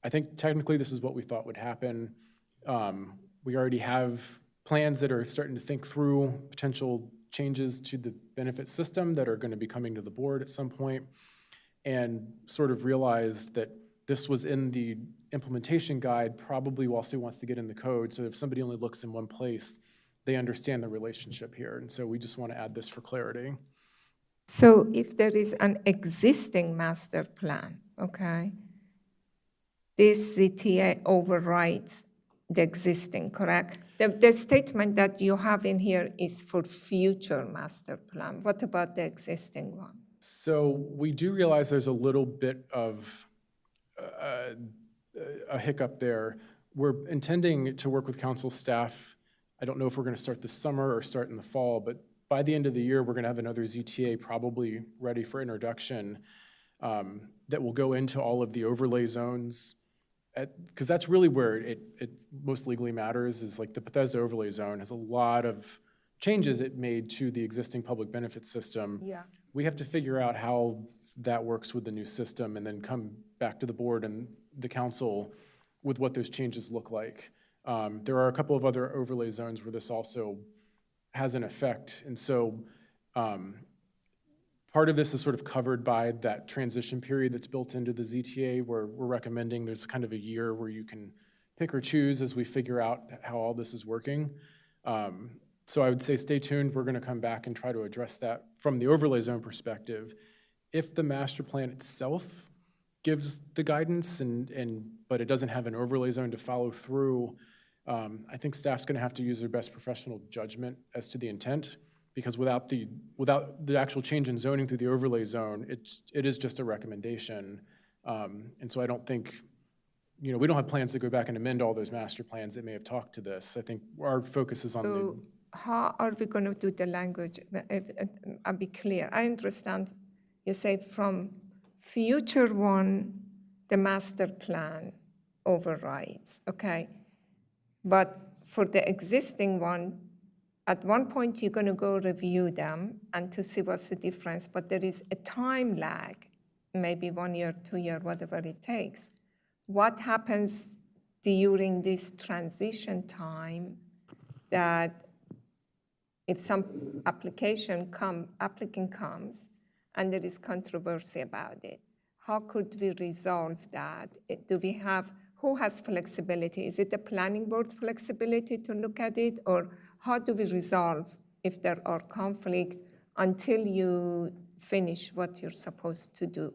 I think technically this is what we thought would happen. We already have plans that are starting to think through potential changes to the benefit system that are going to be coming to the board at some point, and sort of realized that this was in the implementation guide probably while Sue wants to get in the code, so if somebody only looks in one place, they understand the relationship here, and so we just want to add this for clarity. So if there is an existing master plan, okay, this ZTA overrides the existing, correct? The statement that you have in here is for future master plan. What about the existing one? So we do realize there's a little bit of a hiccup there. We're intending to work with council staff. I don't know if we're going to start this summer or start in the fall, but by the end of the year, we're going to have another ZTA probably ready for introduction that will go into all of the overlay zones, because that's really where it most legally matters, is like the Bethesda overlay zone has a lot of changes it made to the existing public benefit system. Yeah. We have to figure out how that works with the new system and then come back to the board and the council with what those changes look like. There are a couple of other overlay zones where this also has an effect, and so part of this is sort of covered by that transition period that's built into the ZTA, where we're recommending there's kind of a year where you can pick or choose as we figure out how all this is working. So I would say stay tuned. We're going to come back and try to address that from the overlay zone perspective. If the master plan itself gives the guidance, but it doesn't have an overlay zone to follow through, I think staff's going to have to use their best professional judgment as to the intent, because without the actual change in zoning through the overlay zone, it is just a recommendation. And so I don't think, we don't have plans to go back and amend all those master plans that may have talked to this. I think our focus is on the... How are we going to do the language? I'll be clear. I understand you say from future one, the master plan overrides, okay? But for the existing one, at one point, you're going to go review them and to see what's the difference, but there is a time lag, maybe 1 year, 2 year, whatever it takes. What happens during this transition time that if some applicant comes and there is controversy about it, how could we resolve that? Who has flexibility? Is it the planning board flexibility to look at it, or how do we resolve if there are conflicts until you finish what you're supposed to do?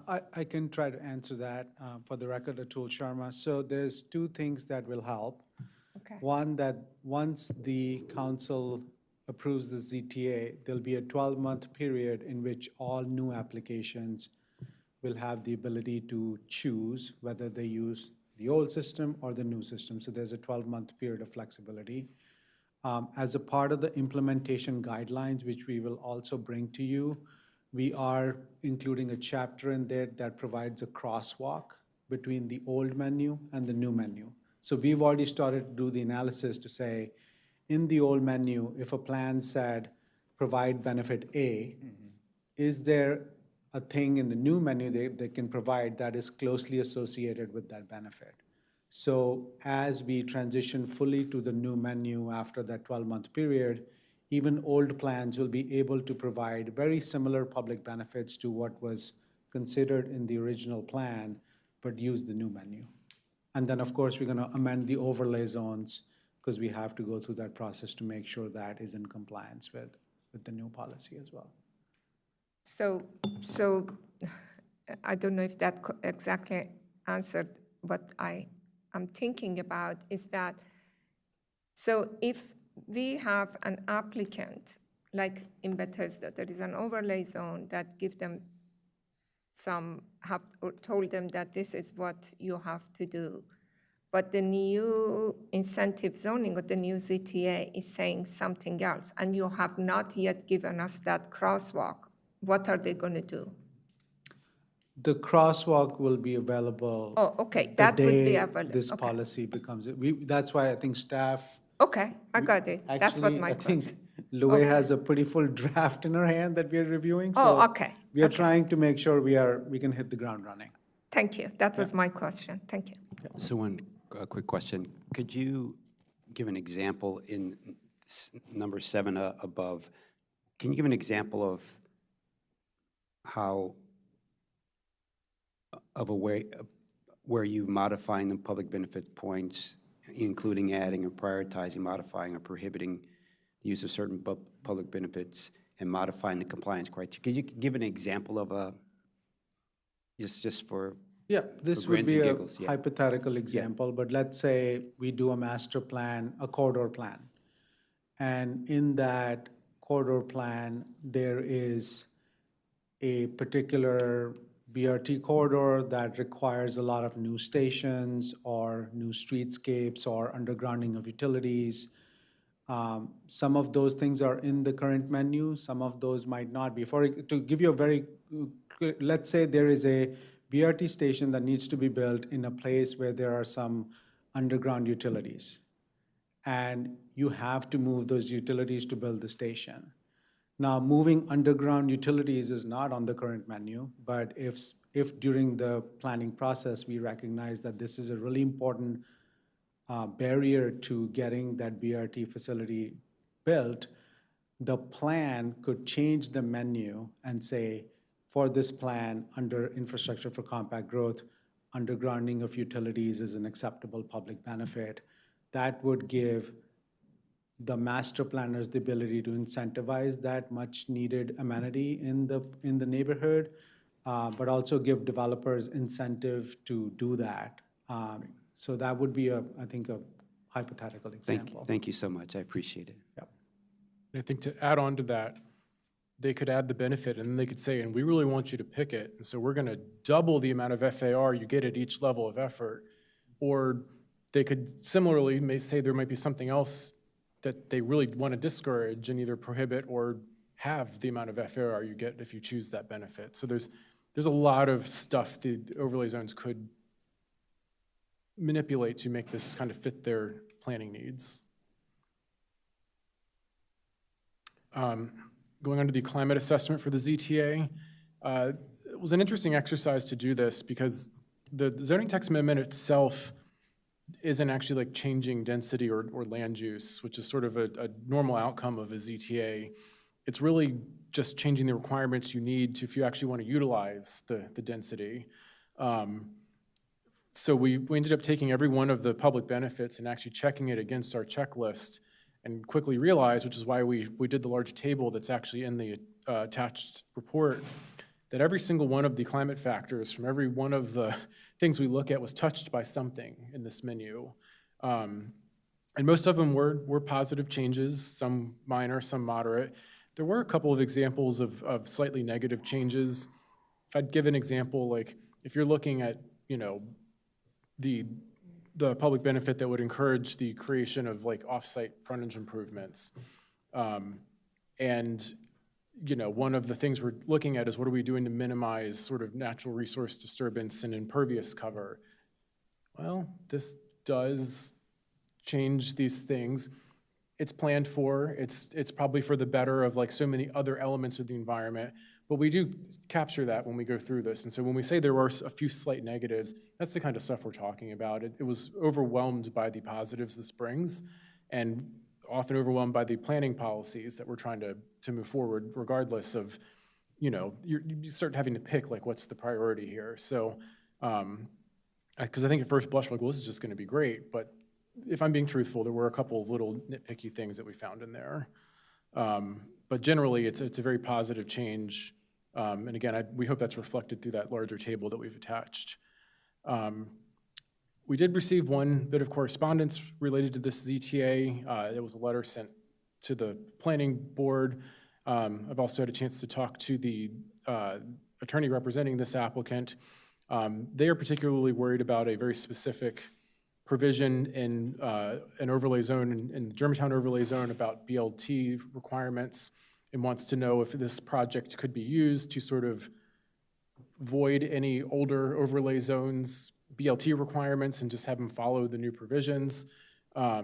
I can try to answer that. For the record, Atul Sharma. So there's 2 things that will help. Okay. One, that once the council approves the ZTA, there'll be a 12-month period in which all new applications will have the ability to choose whether they use the old system or the new system. So there's a 12-month period of flexibility. As a part of the implementation guidelines, which we will also bring to you, we are including a chapter in there that provides a crosswalk between the old menu and the new menu. So we've already started to do the analysis to say, in the old menu, if a plan said provide benefit A, is there a thing in the new menu they can provide that is closely associated with that benefit? So as we transition fully to the new menu after that 12-month period, even old plans will be able to provide very similar public benefits to what was considered in the original plan, but use the new menu. And then, of course, we're going to amend the overlay zones because we have to go through that process to make sure that is in compliance with the new policy as well. So, I don't know if that exactly answered what I'm thinking about, is that, so if we have an applicant, like in Bethesda, there is an overlay zone that give them have or told them that this is what you have to do. But the new incentive zoning or the new ZTA is saying something else, and you have not yet given us that crosswalk. What are they going to do? The crosswalk will be available. Oh, okay, the that would be day available. This Okay. policy becomes, that's why I think staff. Okay, I got it. That's what Actually, my I question. think Louis Okay. has a pretty full draft in her hand that we are reviewing. Oh, so okay, We are okay. trying to make sure we can hit the ground running. Thank you. That was my question. Thank you. So one quick question. Could you give an example in number 7 above? Can you give an example of how, of a way where you modifying the public benefit points, including adding or prioritizing, modifying or prohibiting the use of certain public benefits and modifying the compliance criteria? Could you give an example of a, just for Yeah, this for would grins be and a giggles, yeah. hypothetical example, but let's say we do a master plan, a corridor plan. And in that corridor plan, there is a particular BRT corridor that requires a lot of new stations or new streetscapes or undergrounding of utilities. Some of those things are in the current menu, some of those might not be. To give you a very, let's say there is a BRT station that needs to be built in a place where there are some underground utilities. And you have to move those utilities to build the station. Now, moving underground utilities is not on the current menu, but if during the planning process, we recognize that this is a really important barrier to getting that BRT facility built, the plan could change the menu and say, for this plan, under infrastructure for compact growth, undergrounding of utilities is an acceptable public benefit. That would give the master planners the ability to incentivize that much needed amenity in the neighborhood, but also give developers incentive to do that. So that would be I think a hypothetical example. Thank you so much. I appreciate it. Yep. I think to add on to that, they could add the benefit and then they could say, and we really want you to pick it. And so we're going to double the amount of FAR you get at each level of effort. Or they could similarly may say there might be something else that they really want to discourage and either prohibit or have the amount of FAR you get if you choose that benefit. So there's a lot of stuff the overlay zones could manipulate to make this kind of fit their planning needs. Going on to the climate assessment for the ZTA, it was an interesting exercise to do this because the zoning text amendment itself isn't actually like changing density or land use, which is sort of a normal outcome of a ZTA. It's really just changing the requirements you need to if you actually want to utilize the density. So we ended up taking every one of the public benefits and actually checking it against our checklist and quickly realized, which is why we did the large table that's actually in the attached report, that every single one of the climate factors from every one of the things we look at was touched by something in this menu. And most of them were positive changes, some minor, some moderate. There were a couple of examples of slightly negative changes. If I'd give an example, like if you're looking at, the public benefit that would encourage the creation of like off-site frontage improvements. And one of the things we're looking at is what are we doing to minimize sort of natural resource disturbance and impervious cover? Well, this does change these things. It's planned for, it's probably for the better of like so many other elements of the environment, but we do capture that when we go through this. And so when we say there were a few slight negatives, that's the kind of stuff we're talking about. It was overwhelmed by the positives this brings and often overwhelmed by the planning policies that we're trying to move forward regardless of, you start having to pick like what's the priority here. So, because I think at first blush, we're like, well, this is just gonna be great, but if I'm being truthful, there were a couple of little nitpicky things that we found in there. But generally, it's a very positive change And again, we hope that's reflected through that larger table that we've attached. We did receive one bit of correspondence related to this ZTA. There was a letter sent to the planning board. I've also had a chance to talk to the attorney representing this applicant. They are particularly worried about a very specific provision in an overlay zone, in the Germantown overlay zone, about BLT requirements, and wants to know if this project could be used to sort of void any older overlay zones BLT requirements and just have them follow the new provisions. I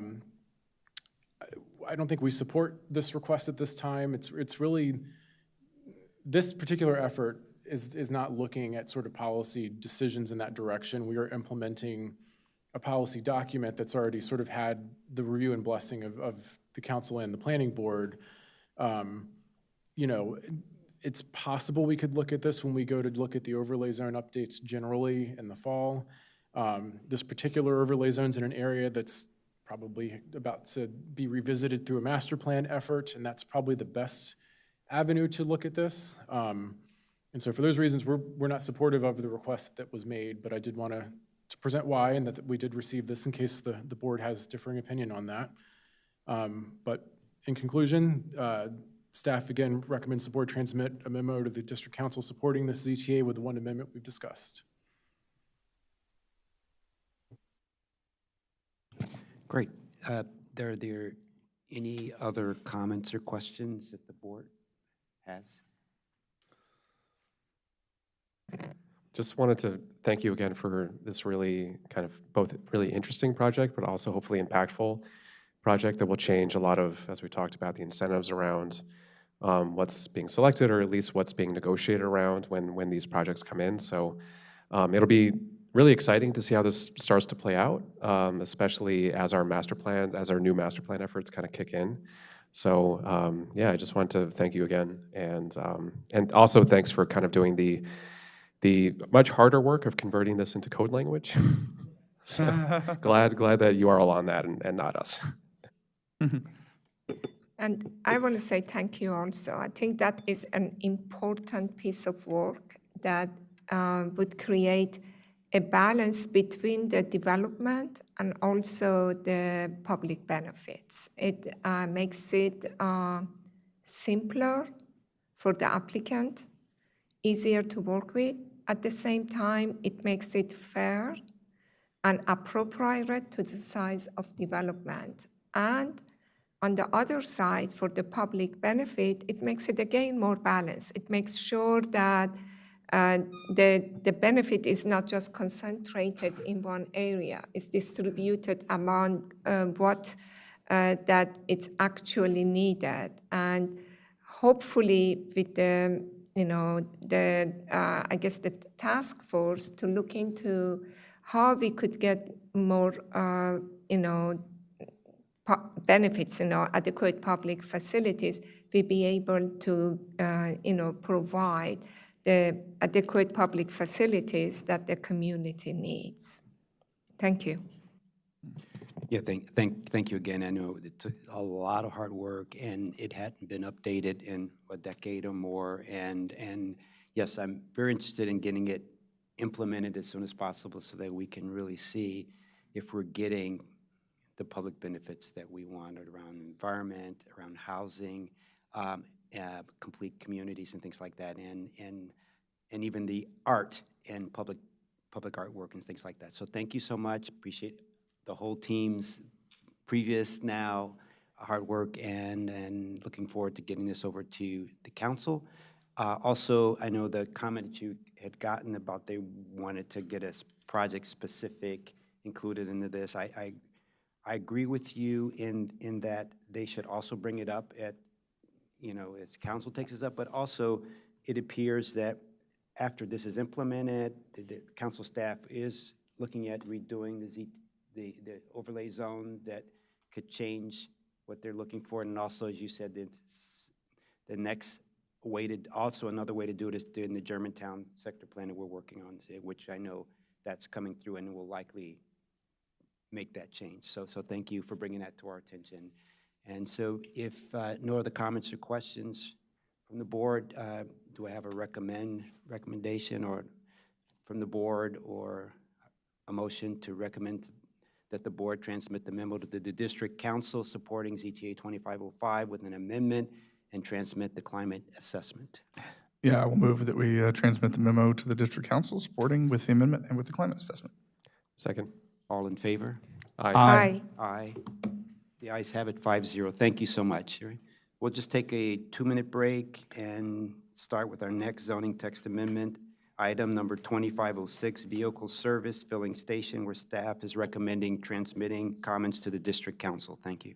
don't think we support this request at this time. It's really, this particular effort is not looking at sort of policy decisions in that direction. We are implementing a policy document that's already sort of had the review and blessing of the council and the planning board. You know, it's possible we could look at this when we go to look at the overlay zone updates generally in the fall. This particular overlay zone's in an area that's probably about to be revisited through a master plan effort, and that's probably the best avenue to look at this. And so for those reasons, we're not supportive of the request that was made, but I did want to present why, and that we did receive this in case the board has differing opinion on that. But in conclusion, staff again recommends the board transmit a memo to the district council supporting this ZTA with the one amendment we've discussed. Great. Are there any other comments or questions that the board has? Just wanted to thank you again for this really kind of both really interesting project, but also hopefully impactful project that will change a lot of, as we talked about, the incentives around what's being selected, or at least what's being negotiated around when these projects come in. So it'll be really exciting to see how this starts to play out, especially as our new master plan efforts kind of kick in. So yeah, I just want to thank you again, and also thanks for kind of doing the much harder work of converting this into code language. So glad that you are all on that and not us. And I want to say thank you also. I think that is an important piece of work that would create a balance between the development and also the public benefits. It makes it simpler for the applicant, easier to work with. At the same time, it makes it fair and appropriate to the size of development. And on the other side, for the public benefit, it makes it again more balanced. It makes sure that the benefit is not just concentrated in one area. It's distributed among what that it's actually needed. And hopefully with the, I guess the task force to look into how we could get more, benefits, adequate public facilities, we be able to, provide the adequate public facilities that the community needs. Thank you. Yeah, thank you again. I know it took a lot of hard work, and it hadn't been updated in a decade or more. And yes, I'm very interested in getting it implemented as soon as possible so that we can really see if we're getting the public benefits that we want around environment, around housing, complete communities and things like that, and even the art and public artwork and things like that. So thank you so much. Appreciate the whole team's previous, now, hard work, and looking forward to getting this over to the council. Also, I know the comment that you had gotten about they wanted to get a project specific included into this. I agree with you in that they should also bring it up at, as council takes this up, but also it appears that after this is implemented, the council staff is looking at redoing the overlay zone that could change what they're looking for. And also, as you said, the next way to, also another way to do it is in the Germantown sector plan that we're working on, which I know that's coming through and will likely make that change. So thank you for bringing that to our attention. And so if no other comments or questions From the board, do I have a recommendation or from the board or a motion to recommend that the board transmit the memo to the district council supporting ZTA 2505 with an amendment and transmit the climate assessment? Yeah, I will move that we transmit the memo to the district council supporting with the amendment and with the climate assessment. Second. All in favor? Aye. Aye. The ayes have it, 5-0. Thank you so much. We'll just take a 2-minute break and start with our next zoning text amendment, item number 2506, vehicle service filling station, where staff is recommending transmitting comments to the district council. Thank you.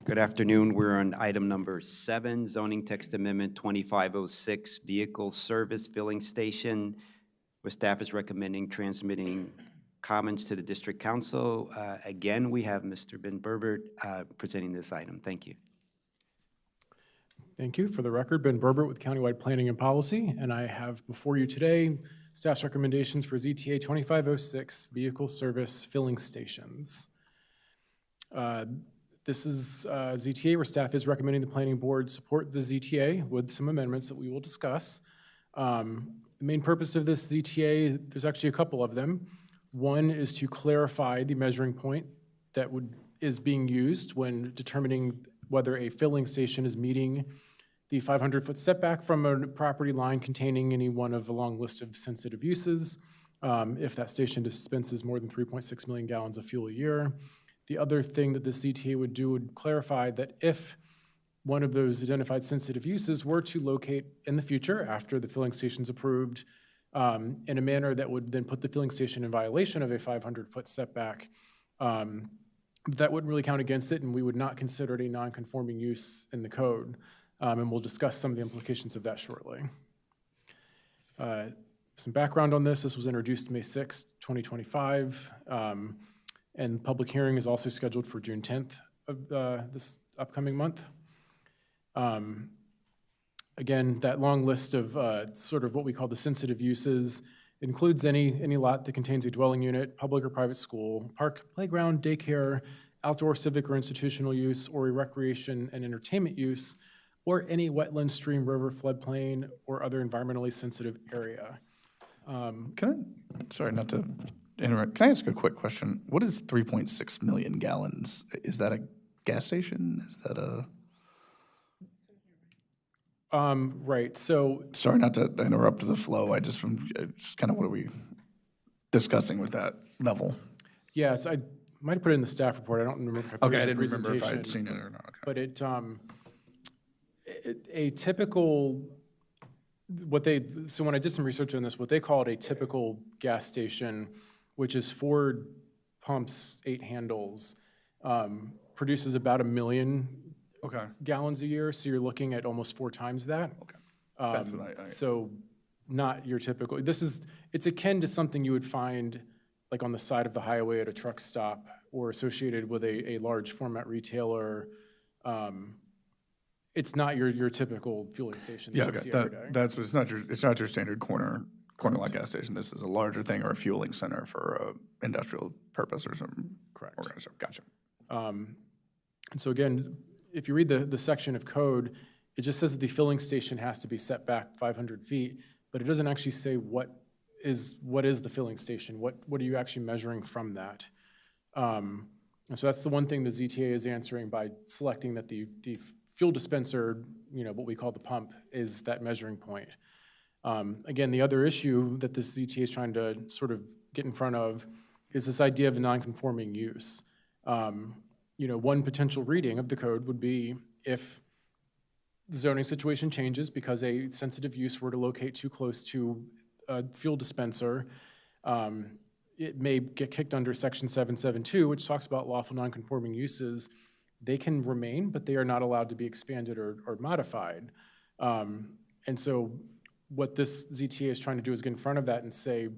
Good afternoon. We're on item number 7, zoning text amendment 2506, vehicle service filling station, where staff is recommending transmitting comments to the district council. Again, we have Mr. Ben Berbert presenting this item. Thank you. Thank you. For the record, Ben Berbert with Countywide Planning and Policy, and I have before you today staff's recommendations for ZTA 2506, vehicle service filling stations. This is ZTA where staff is recommending the planning board support the ZTA with some amendments that we will discuss. The main purpose of this ZTA, there's actually a couple of them. One is to clarify the measuring point that is being used when determining whether a filling station is meeting the 500-foot setback from a property line containing any one of a long list of sensitive uses, if that station dispenses more than 3.6 million gallons of fuel a year. The other thing that the CTA would do would clarify that if one of those identified sensitive uses were to locate in the future after the filling station's approved in a manner that would then put the filling station in violation of a 500-foot setback, that wouldn't really count against it, and we would not consider it a non-conforming use in the code. And we'll discuss some of the implications of that shortly. Some background on this. This was introduced May 6, 2025. And public hearing is also scheduled for June 10th of this upcoming month. Again, that long list of sort of what we call the sensitive uses includes any lot that contains a dwelling unit, public or private school, park, playground, daycare, outdoor civic or institutional use, or a recreation and entertainment use, or any wetland, stream, river, floodplain, or other environmentally sensitive area. Sorry, not to interrupt. Can I ask a quick question? What is 3.6 million gallons? Is that a gas station? Is that a? Right, so. Sorry, not to interrupt the flow. It's kind of what are we discussing with that level? Yeah, so I might have put it in the staff report. I don't remember if I put it in the presentation. Okay, I didn't remember if I'd seen it or not. Okay. But a typical, so when I did some research on this, what they call it a typical gas station, which is 4 pumps, 8 handles, produces about 1 million gallons a year. So you're looking at almost 4 times that. Okay. That's what So not your typical, it's akin to something you would find like on the side of the highway at a truck stop or associated with a large format retailer. It's not your typical fueling station that you see every day. It's not your standard corner lot gas station. This is a larger thing or a fueling center for industrial purpose or some organization. Gotcha. And so again, if you read the section of code, it just says that the filling station has to be set back 500 feet, but it doesn't actually say what is the filling station. What are you actually measuring from that? And so that's the one thing the ZTA is answering by selecting that the fuel dispenser, what we call the pump, is that measuring point. Again, the other issue that this ZTA is trying to sort of get in front of is this idea of non-conforming use. One potential reading of the code would be if the zoning situation changes because a sensitive use were to locate too close to a fuel dispenser, it may get kicked under section 772, which talks about lawful non-conforming uses. They can remain, but they are not allowed to be expanded or modified. And so what this ZTA is trying to do is get in front of that and say,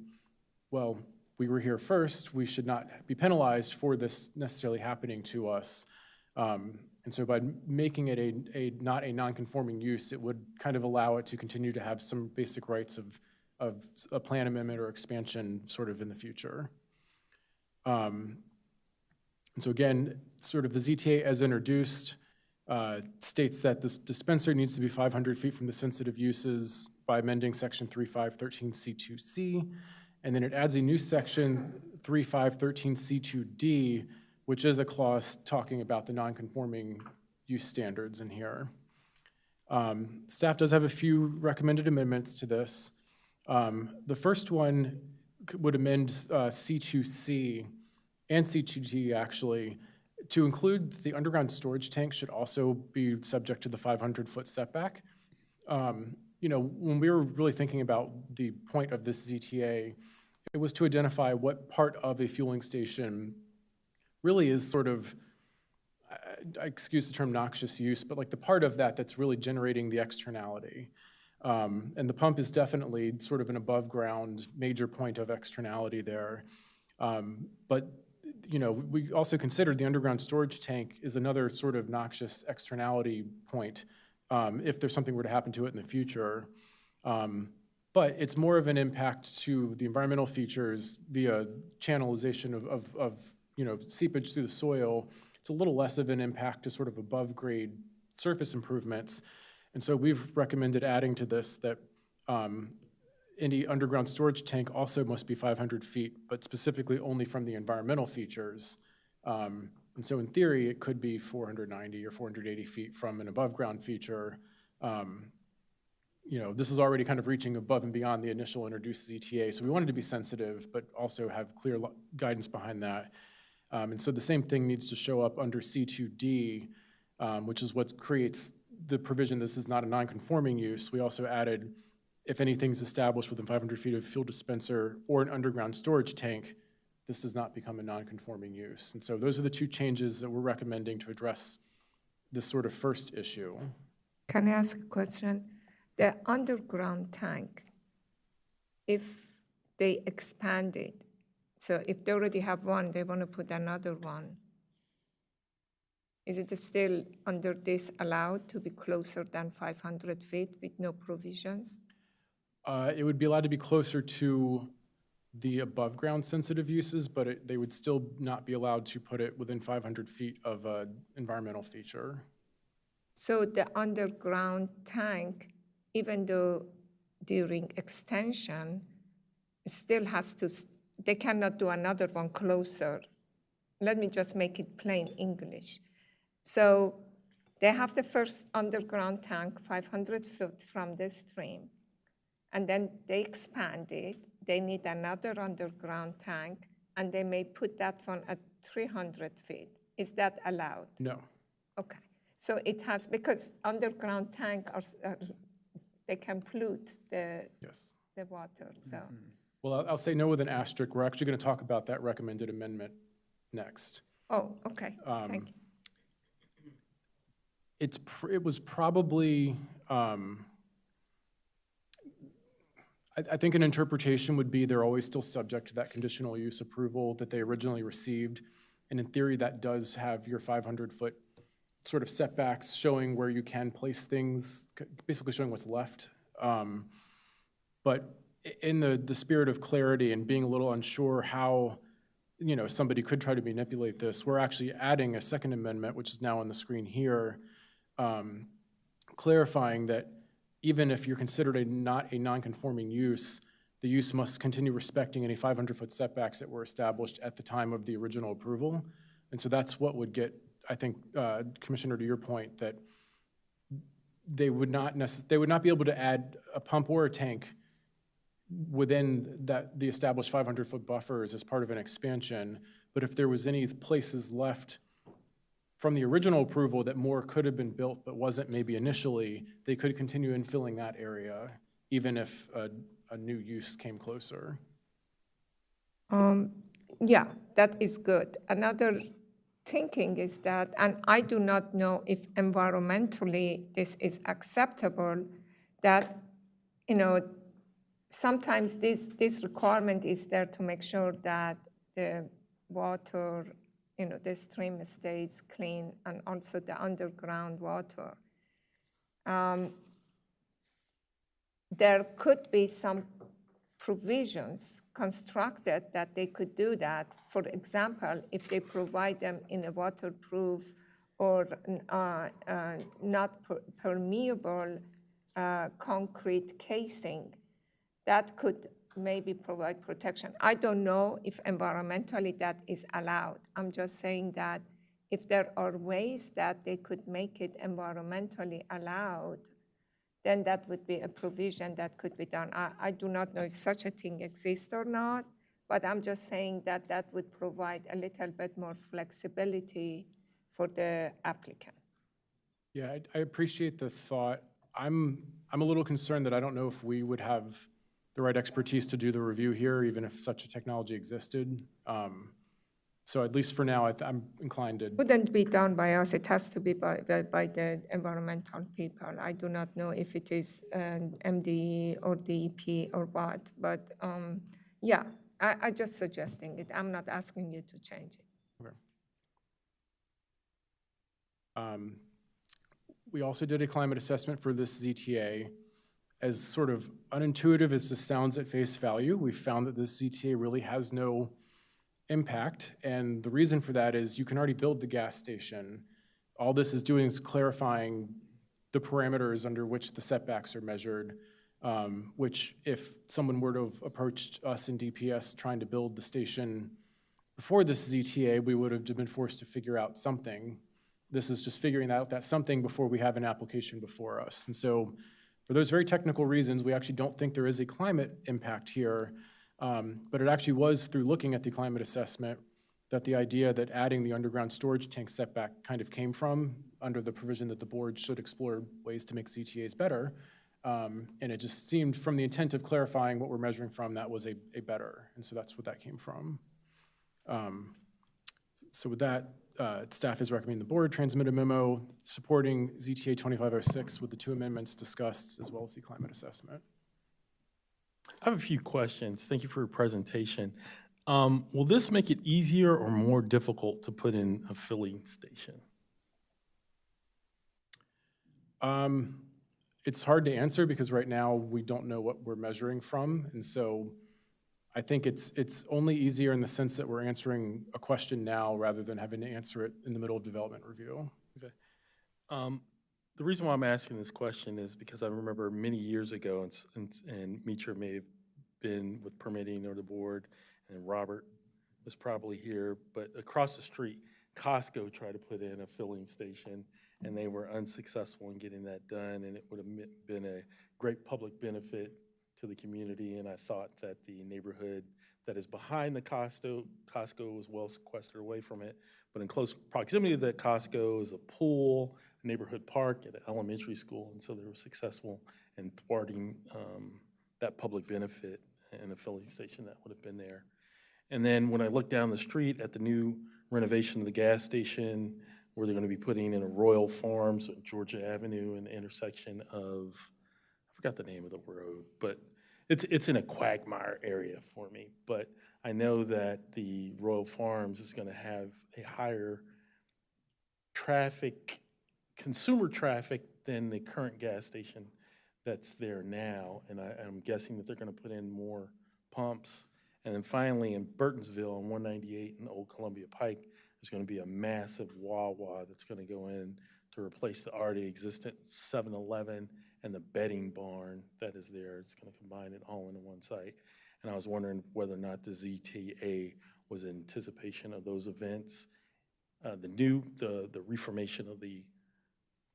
well, we were here first, we should not be penalized for this necessarily happening to us. And so by making it not a non-conforming use, it would kind of allow it to continue to have some basic rights of a plan amendment or expansion sort of in the future. And so again, sort of the ZTA as introduced states that this dispenser needs to be 500 feet from the sensitive uses by amending section 3513C2C. And then it adds a new section 3513C2D, which is a clause talking about the non-conforming use standards in here. Staff does have a few recommended amendments to this. The first one would amend C2C and C2D actually to include the underground storage tank should also be subject to the 500-foot setback. When we were really thinking about the point of this ZTA, it was to identify what part of a fueling station really is sort of, I excuse the term noxious use, but like the part of that that's really generating the externality. And the pump is definitely sort of an above ground major point of externality there. But you know, we also considered the underground storage tank is another sort of noxious externality point if there's something were to happen to it in the future. But it's more of an impact to the environmental features via channelization of you know, seepage through the soil. It's a little less of an impact to sort of above grade surface improvements. And so we've recommended adding to this that any underground storage tank also must be 500 feet, but specifically only from the environmental features. And so in theory, it could be 490 or 480 feet from an above ground feature. You know, this is already kind of reaching above and beyond the initial introduced ZTA, so we wanted to be sensitive, but also have clear guidance behind that. And so the same thing needs to show up under C2D, which is what creates the provision. This is not a non-conforming use. We also added, if anything's established within 500 feet of a fuel dispenser or an underground storage tank, this does not become a non-conforming use. And so those are the two changes that we're recommending to address this sort of first issue. Can I ask a question? The underground tank, if they expand it, so if they already have one, they want to put another one, is it still under this allowed to be closer than 500 feet with no provisions? It would be allowed to be closer to the above ground sensitive uses, but they would still not be allowed to put it within 500 feet of an environmental feature. So the underground tank, even though during extension, still has to, they cannot do another one closer. Let me just make it plain English. So they have the first underground tank 500 feet from the stream, and then they expand it. They need another underground tank, and they may put that one at 300 feet. Is that allowed? No. Okay. So it has, because underground tank are they can pollute the water. So. Well, I'll say no with an asterisk. We're actually going to talk about that recommended amendment next. Oh, okay. Thank you. It was probably, I think an interpretation would be they're always still subject to that conditional use approval that they originally received. And in theory, that does have your 500-foot sort of setbacks showing where you can place things, basically showing what's left. But in the spirit of clarity and being a little unsure how, you know, somebody could try to manipulate this, we're actually adding a second amendment, which is now on the screen here, clarifying that even if you're considered not a non-conforming use, the use must continue respecting any 500-foot setbacks that were established at the time of the original approval. And so that's what would get, I think, Commissioner, to your point, that they would not be able to add a pump or a tank within the established 500-foot buffers as part of an expansion. But if there was any places left from the original approval that more could have been built but wasn't maybe initially, they could continue infilling that area, even if a new use came closer. Yeah, that is good. Another thinking is that, and I do not know if environmentally this is acceptable, that, you know, sometimes this requirement is there to make sure that the water, you know, the stream stays clean, and also the underground water. There could be some provisions constructed that they could do that. For example, if they provide them in a waterproof or not permeable concrete casing, that could maybe provide protection. I don't know if environmentally that is allowed. I'm just saying that if there are ways that they could make it environmentally allowed, then that would be a provision that could be done. I do not know if such a thing exists or not, but I'm just saying that that would provide a little bit more flexibility for the applicant. Yeah, I appreciate the thought. I'm a little concerned that I don't know if we would have the right expertise to do the review here, even if such a technology existed. So at least for now, I'm inclined to, Wouldn't be done by us, it has to be by the environmental people. I do not know if it is an MDE or DEP or what, but yeah, I just suggesting it. I'm not asking you to change it. okay. We also did a climate assessment for this ZTA. As sort of unintuitive as this sounds at face value, we found that this ZTA really has no impact, and the reason for that is you can already build the gas station. All this is doing is clarifying the parameters under which the setbacks are measured, which if someone were to have approached us in DPS trying to build the station before this ZTA, we would have been forced to figure out something. This is just figuring out that something before we have an application before us. And so for those very technical reasons, we actually don't think there is a climate impact here, but it actually was through looking at the climate assessment that the idea that adding the underground storage tank setback kind of came from under the provision that the board should explore ways to make CTAs better. And it just seemed from the intent of clarifying what we're measuring from, that was a better. And so that's what that came from. So with that, staff is recommending the board transmit a memo supporting ZTA 2506 with the 2 amendments discussed, as well as the climate assessment. I have a few questions. Thank you for your presentation. Will this make it easier or more difficult to put in a filling station? It's hard to answer because right now we don't know what we're measuring from. And so I think it's only easier in the sense that we're answering a question now rather than having to answer it in the middle of development review. Okay. The reason why I'm asking this question is because I remember many years ago, and Mitra may have been with permitting or the board, and Robert was probably here, but across the street, Costco tried to put in a filling station, and they were unsuccessful in getting that done, and it would have been a great public benefit to the community, and I thought that the neighborhood that is behind the Costco was well sequestered away from it, but in close proximity to that Costco is a pool, a neighborhood park, at an elementary school, and so they were successful in thwarting that public benefit and a filling station that would have been there. And then when I look down the street at the new renovation of the gas station, where they're going to be putting in a Royal Farms at Georgia Avenue and the intersection of, I forgot the name of the road, but it's in a quagmire area for me. But I know that the Royal Farms is going to have a higher traffic, consumer traffic than the current gas station that's there now. And I'm guessing that they're going to put in more pumps. And then finally in Burtonsville on 198 and Old Columbia Pike, there's going to be a massive Wawa that's going to go in to replace the already existent 7-Eleven and the bedding barn that is there. It's going to combine it all into one site. And I was wondering whether or not the ZTA was in anticipation of those events. The reformation of the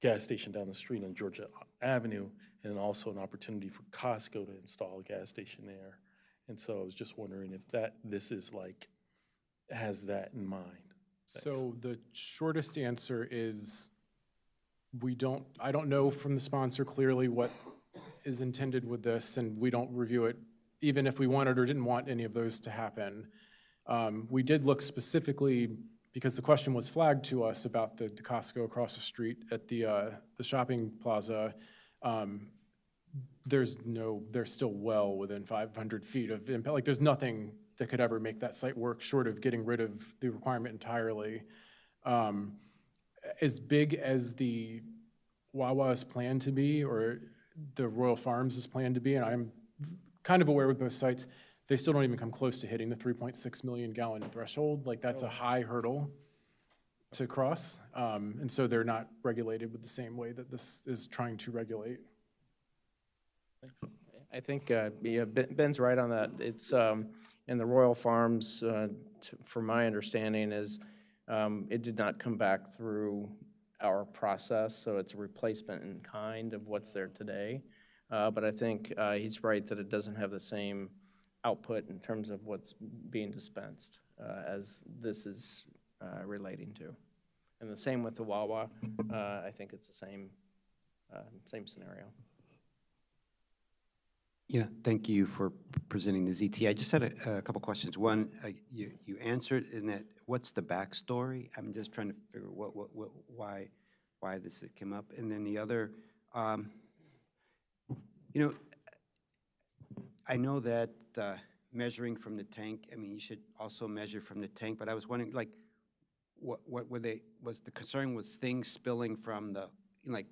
gas station down the street on Georgia Avenue, and also an opportunity for Costco to install a gas station there. And so I was just wondering if this is like, has that in mind. Thanks. So the shortest answer is I don't know from the sponsor clearly what is intended with this, and we don't review it even if we wanted or didn't want any of those to happen. We did look specifically, because the question was flagged to us about the Costco across the street at the shopping plaza. They're still well within 500 feet of impact. Like, there's nothing that could ever make that site work short of getting rid of the requirement entirely. As big as the Wawa is planned to be, or the Royal Farms is planned to be, and I'm kind of aware with both sites, they still don't even come close to hitting the 3.6 million gallon threshold. Like, that's a high hurdle to cross. And so they're not regulated with the same way that this is trying to regulate. I think Ben's right on that. It's in the Royal Farms, from my understanding, is it did not come back through our process, so it's a replacement in kind of what's there today. But I think he's right that it doesn't have the same output in terms of what's being dispensed as this is relating to. And the same with the Wawa. I think it's the same scenario. Yeah, thank you for presenting the ZT. I just had a couple questions. One, you answered in that, what's the backstory? I'm just trying to figure why this came up. And then the other, you know, I know that measuring from the tank, I mean, you should also measure from the tank, but I was wondering, like, what were they, was the concern was things spilling from the, like,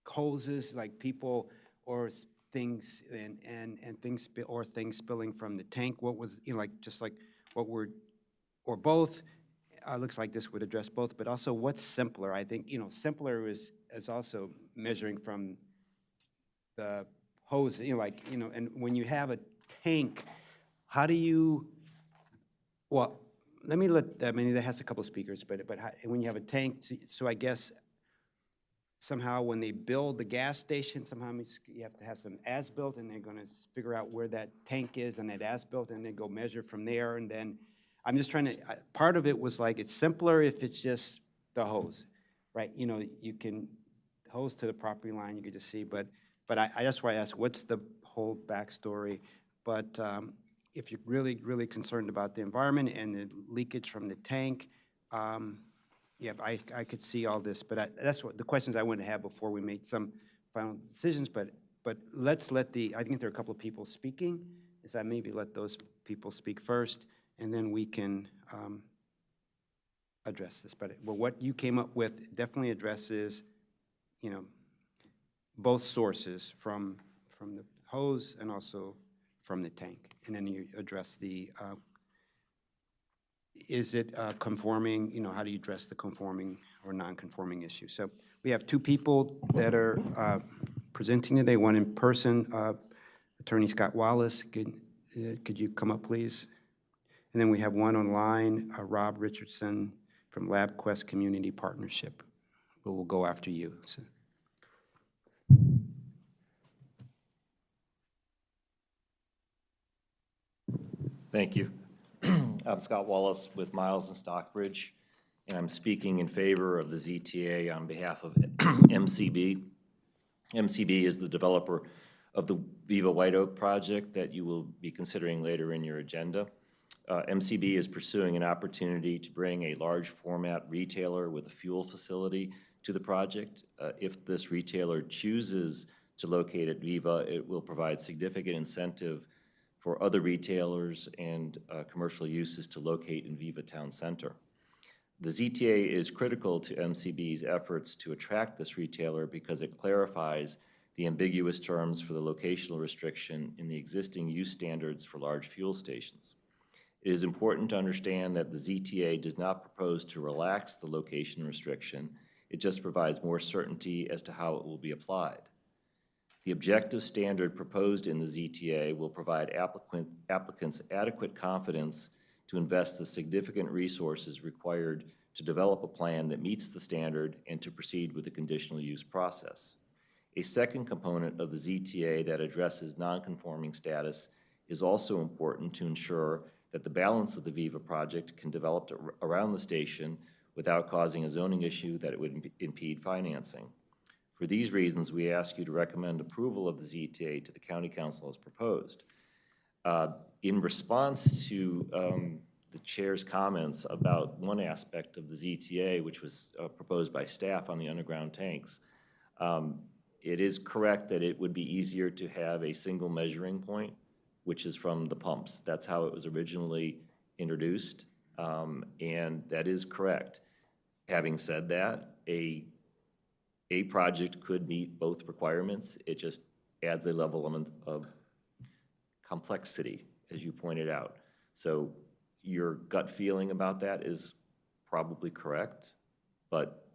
hoses, like people, or things, and things, or things spilling from the tank? What was, like, just like, what were, or both? Looks like this would address both, but also what's simpler? I think, simpler is also measuring from the hose, like, and when you have a tank, how do you, well, I mean, that has a couple of speakers, but when you have a tank, so I guess somehow when they build the gas station, somehow you have to have some as-built, and they're going to figure out where that tank is and that as-built, and then go measure from there. And then I'm just trying to, part of it was like, it's simpler if it's just the hose, right? You can hose to the property line, you could just see, but that's why I asked, what's the whole backstory? But if you're really, really concerned about the environment and the leakage from the tank, yeah, I could see all this, but that's what the questions I want to have before we make some final decisions. But let's let I think there are a couple of people speaking, so I maybe let those people speak first, and then we can address this. But what you came up with definitely addresses, both sources from the hose and also from the tank, and then you address the. Is it conforming, how do you address the conforming or non-conforming issue? So we have two people that are presenting today, one in person, Attorney Scott Wallace. Could you come up, please? And then we have one online, Rob Richardson from LabQuest Community Partnership. We'll go after you. So. Thank you. I'm Scott Wallace with Miles and Stockbridge, and I'm speaking in favor of the ZTA on behalf of MCB. MCB is the developer of the Viva White Oak project that you will be considering later in your agenda. MCB is pursuing an opportunity to bring a large format retailer with a fuel facility to the project. If this retailer chooses to locate at Viva, it will provide significant incentive for other retailers and commercial uses to locate in Viva Town Center. The ZTA is critical to MCB's efforts to attract this retailer because it clarifies the ambiguous terms for the locational restriction in the existing use standards for large fuel stations. It is important to understand that the ZTA does not propose to relax the location restriction. It just provides more certainty as to how it will be applied. The objective standard proposed in the ZTA will provide applicants adequate confidence to invest the significant resources required to develop a plan that meets the standard and to proceed with the conditional use process. A second component of the ZTA that addresses non-conforming status is also important to ensure that the balance of the Viva project can develop around the station without causing a zoning issue that it would impede financing. For these reasons, we ask you to recommend approval of the ZTA to the County Council as proposed. In response to the Chair's comments about one aspect of the ZTA, which was proposed by staff on the underground tanks, it is correct that it would be easier to have a single measuring point, which is from the pumps. That's how it was originally introduced, and that is correct. Having said that, a project could meet both requirements. It just adds a level of complexity, as you pointed out. So your gut feeling about that is probably correct, but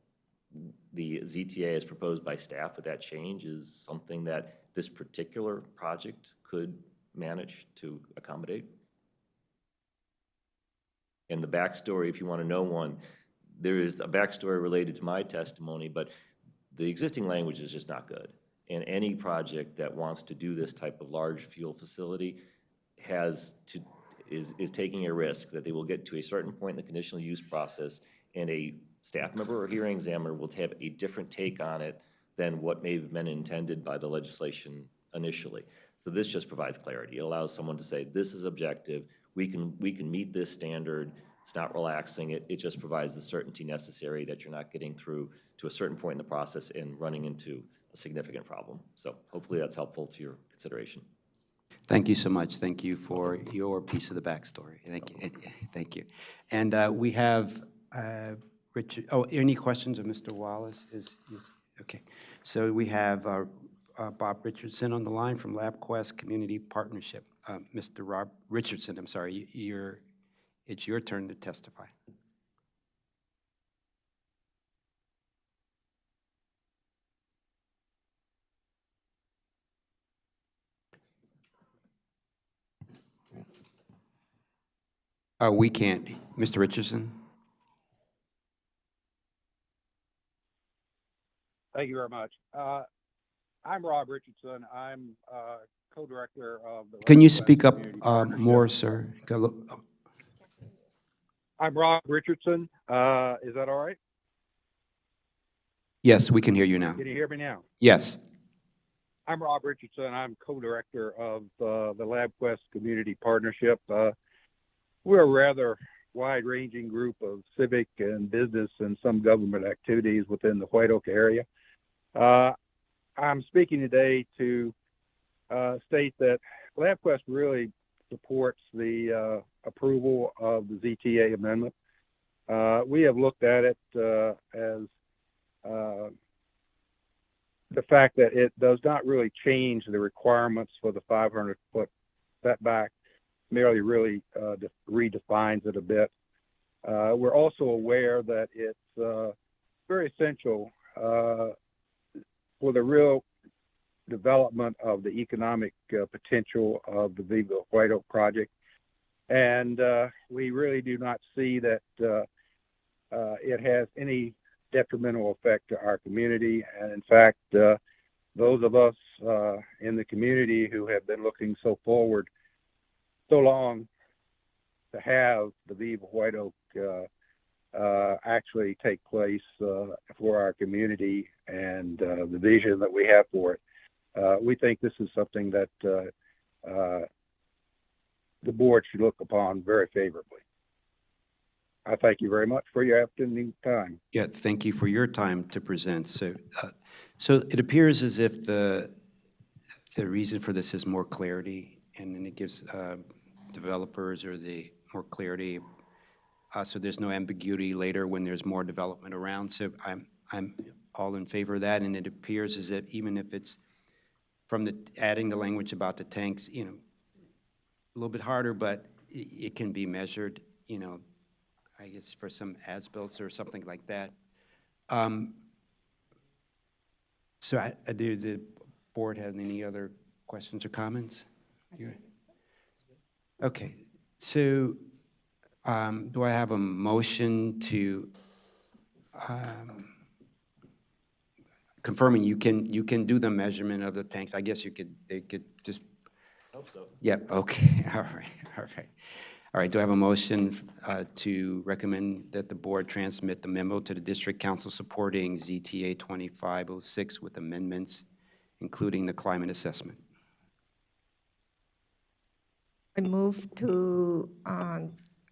the ZTA as proposed by staff with that change is something that this particular project could manage to accommodate. And the backstory, if you want to know one, there is a backstory related to my testimony, but the existing language is just not good. And any project that wants to do this type of large fuel facility is taking a risk that they will get to a certain point in the conditional use process, and a staff member or hearing examiner will have a different take on it than what may have been intended by the legislation initially. So this just provides clarity. It allows someone to say, this is objective, we can meet this standard, it's not relaxing, it just provides the certainty necessary that you're not getting through to a certain point in the process and running into a significant problem. So hopefully that's helpful to your consideration. Thank you so much. Thank you for your piece of the backstory. Thank you. Thank you. And we have Richard. Oh, any questions of Mr. Wallace? Okay. So we have Bob Richardson on the line from LabQuest Community Partnership. Mr. Rob Richardson, I'm sorry. It's your turn to testify. We can't. Mr. Richardson? Thank you very much. I'm Rob Richardson. I'm co-director of the. Can you LabQuest speak up Community Partnership. more, sir? I'm Rob Richardson. Is that all right? Yes, we can hear you now. Can you hear me now? Yes. I'm Rob Richardson. I'm co-director of the LabQuest Community Partnership. We're a rather wide-ranging group of civic and business and some government activities within the White Oak area. I'm speaking today to state that LabQuest really supports the approval of the ZTA amendment. We have looked at it as the fact that it does not really change the requirements for the 500-foot setback, merely really redefines it a bit. We're also aware that it's very essential for the real development of the economic potential of the Viva White Oak project. And we really do not see that it has any detrimental effect to our community. And in fact, those of us in the community who have been looking so forward so long to have the Viva White Oak actually take place for our community and the vision that we have for it. We think this is something that the board should look upon very favorably. I thank you very much for your afternoon time. Yeah, thank you for your time to present. So, so it appears as if the reason for this is more clarity, and then it gives developers or the more clarity, so there's no ambiguity later when there's more development around. So I'm all in favor of that, and it appears as if even if it's from the adding the language about the tanks, you know, a little bit harder, but it can be measured, you know, I guess for some as-built or something like that. So do the board have any other questions or comments? Okay, so do I have a motion to confirming you can do the measurement of the tanks? I guess they could just. Hope so. Yep. Okay. All right. Do I have a motion to recommend that the board transmit the memo to the district council supporting ZTA 2506 with amendments, including the climate assessment? I move to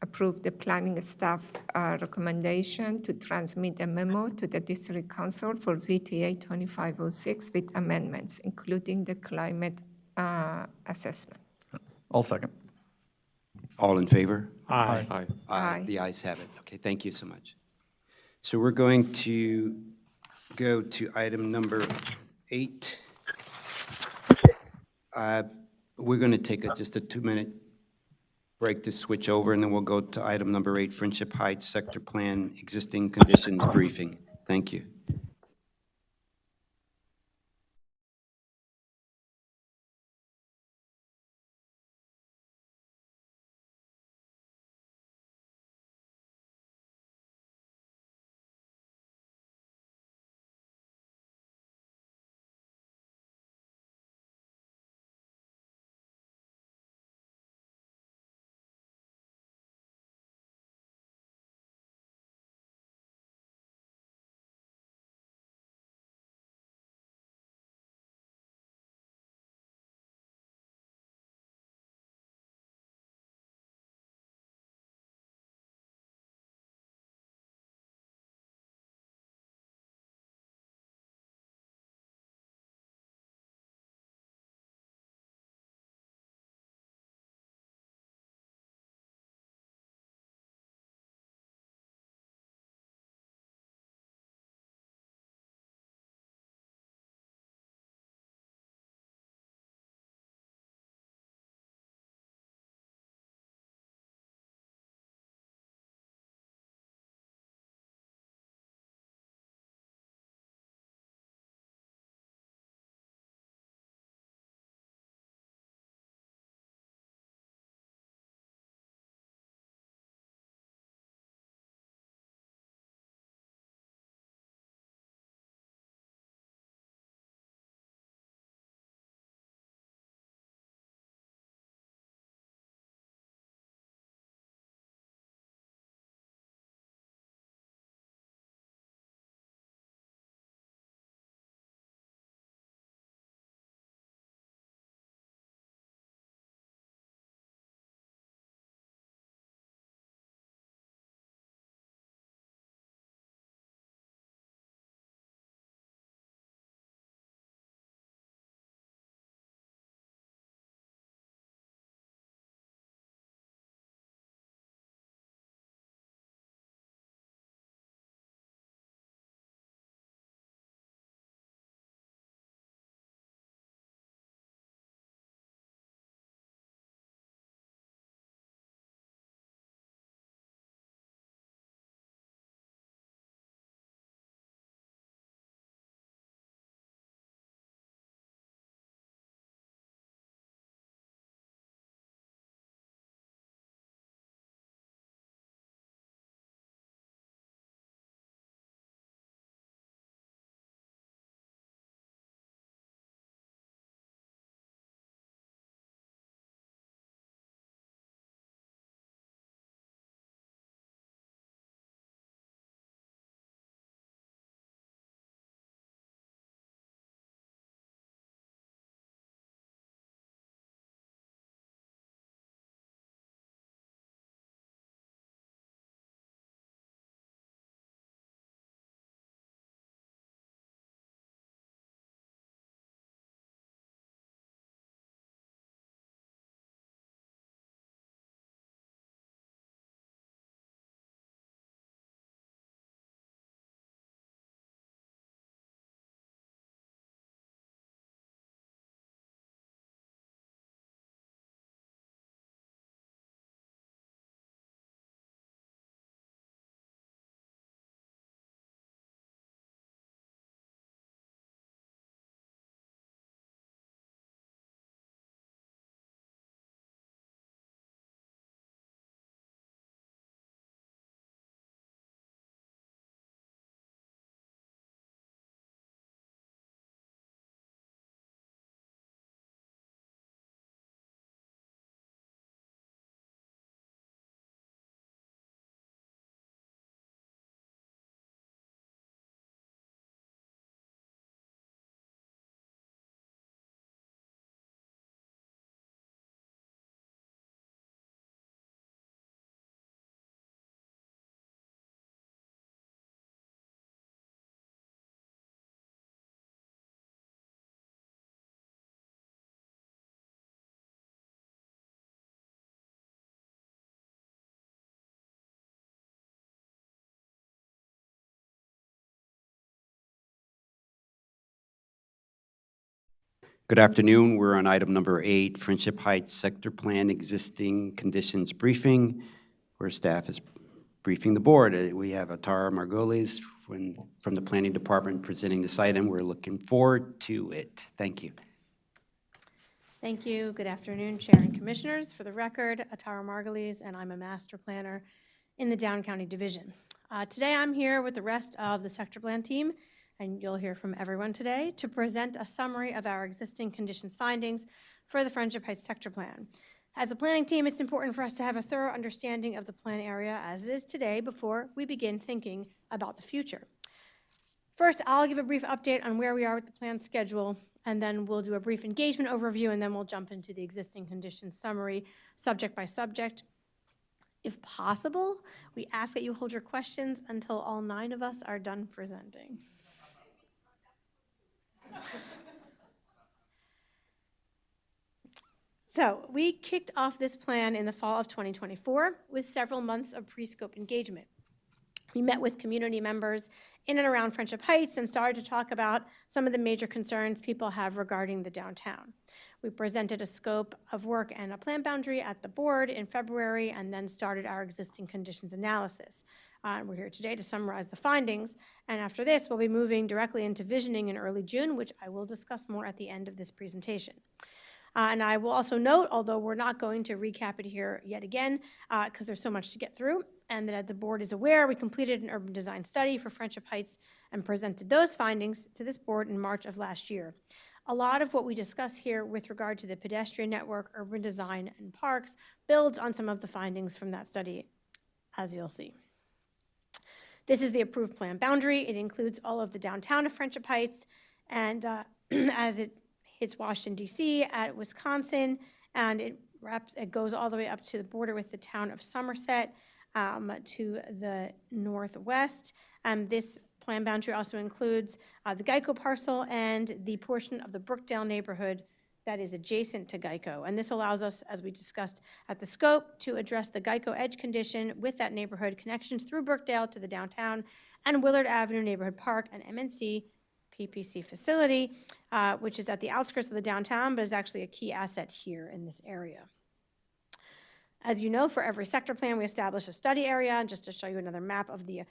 approve the planning staff recommendation to transmit a memo to the district council for ZTA 2506 with amendments, including the climate assessment. I'll second. All in favor? Aye. Aye. Aye. The ayes have it. Okay, thank you so much. So we're going to go to item number 8. We're going to take just a 2-minute break to switch over, and then we'll go to item number 8, Friendship Heights Sector Plan Existing Conditions Briefing. Thank you. Good afternoon. We're on item number 8, Friendship Heights Sector Plan Existing Conditions Briefing, where staff is briefing the board. We have Atara Margolis from the Planning Department presenting this item. We're looking forward to it. Thank you. Thank you. Good afternoon, Chair and Commissioners. For the record, Atara Margolis, and I'm a master planner in the Down County Division. Today I'm here with the rest of the sector plan team, and you'll hear from everyone today, to present a summary of our existing conditions findings for the Friendship Heights sector plan. As a planning team, it's important for us to have a thorough understanding of the plan area as it is today before we begin thinking about the future. First, I'll give a brief update on where we are with the plan schedule, and then we'll do a brief engagement overview, and then we'll jump into the existing conditions summary, subject by subject. If possible, we ask that you hold your questions until all 9 of us are done presenting. So we kicked off this plan in the fall of 2024 with several months of pre-scope engagement. We met with community members in and around Friendship Heights and started to talk about some of the major concerns people have regarding the downtown. We presented a scope of work and a plan boundary at the board in February, and then started our existing conditions analysis. We're here today to summarize the findings, and after this, we'll be moving directly into visioning in early June, which I will discuss more at the end of this presentation. And I will also note, although we're not going to recap it here yet again, because there's so much to get through, and that as the board is aware, we completed an urban design study for Friendship Heights and presented those findings to this board in March of last year. A lot of what we discuss here with regard to the pedestrian network, urban design, and parks builds on some of the findings from that study, as you'll see. This is the approved plan boundary. It includes all of the downtown of Friendship Heights, and as it hits Washington, D.C. at Wisconsin, and it goes all the way up to the border with the town of Somerset to the northwest. This plan boundary also includes the Geico parcel and the portion of the Brookdale neighborhood that is adjacent to Geico. And this allows us, as we discussed at the scope, to address the Geico edge condition with that neighborhood connections through Brookdale to the downtown and Willard Avenue Neighborhood Park and MNC PPC facility, which is at the outskirts of the downtown, but is actually a key asset here in this area. As you know, for every sector plan, we establish a study area, and just to show you another map of the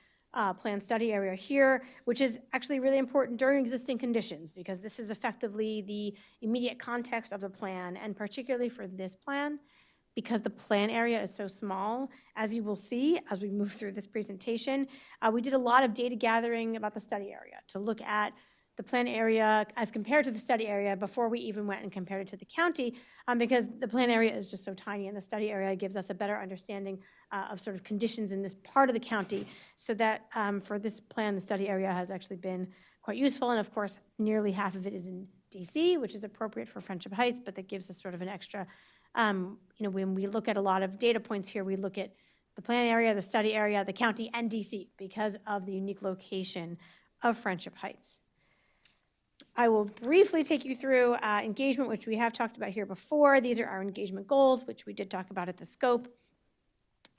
planned study area here, which is actually really important during existing conditions, because this is effectively the immediate context of the plan, and particularly for this plan, because the plan area is so small, as you will see as we move through this presentation, we did a lot of data gathering about the study area to look at the plan area as compared to the study area before we even went and compared it to the county, because the plan area is just so tiny, and the study area gives us a better understanding of sort of conditions in this part of the county, so that for this plan, the study area has actually been quite useful. And of course, nearly half of it is in DC, which is appropriate for Friendship Heights, but that gives us sort of an extra, when we look at a lot of data points here, we look at the plan area, the study area, the county, and DC because of the unique location of Friendship Heights. I will briefly take you through engagement, which we have talked about here before. These are our engagement goals, which we did talk about at the scope.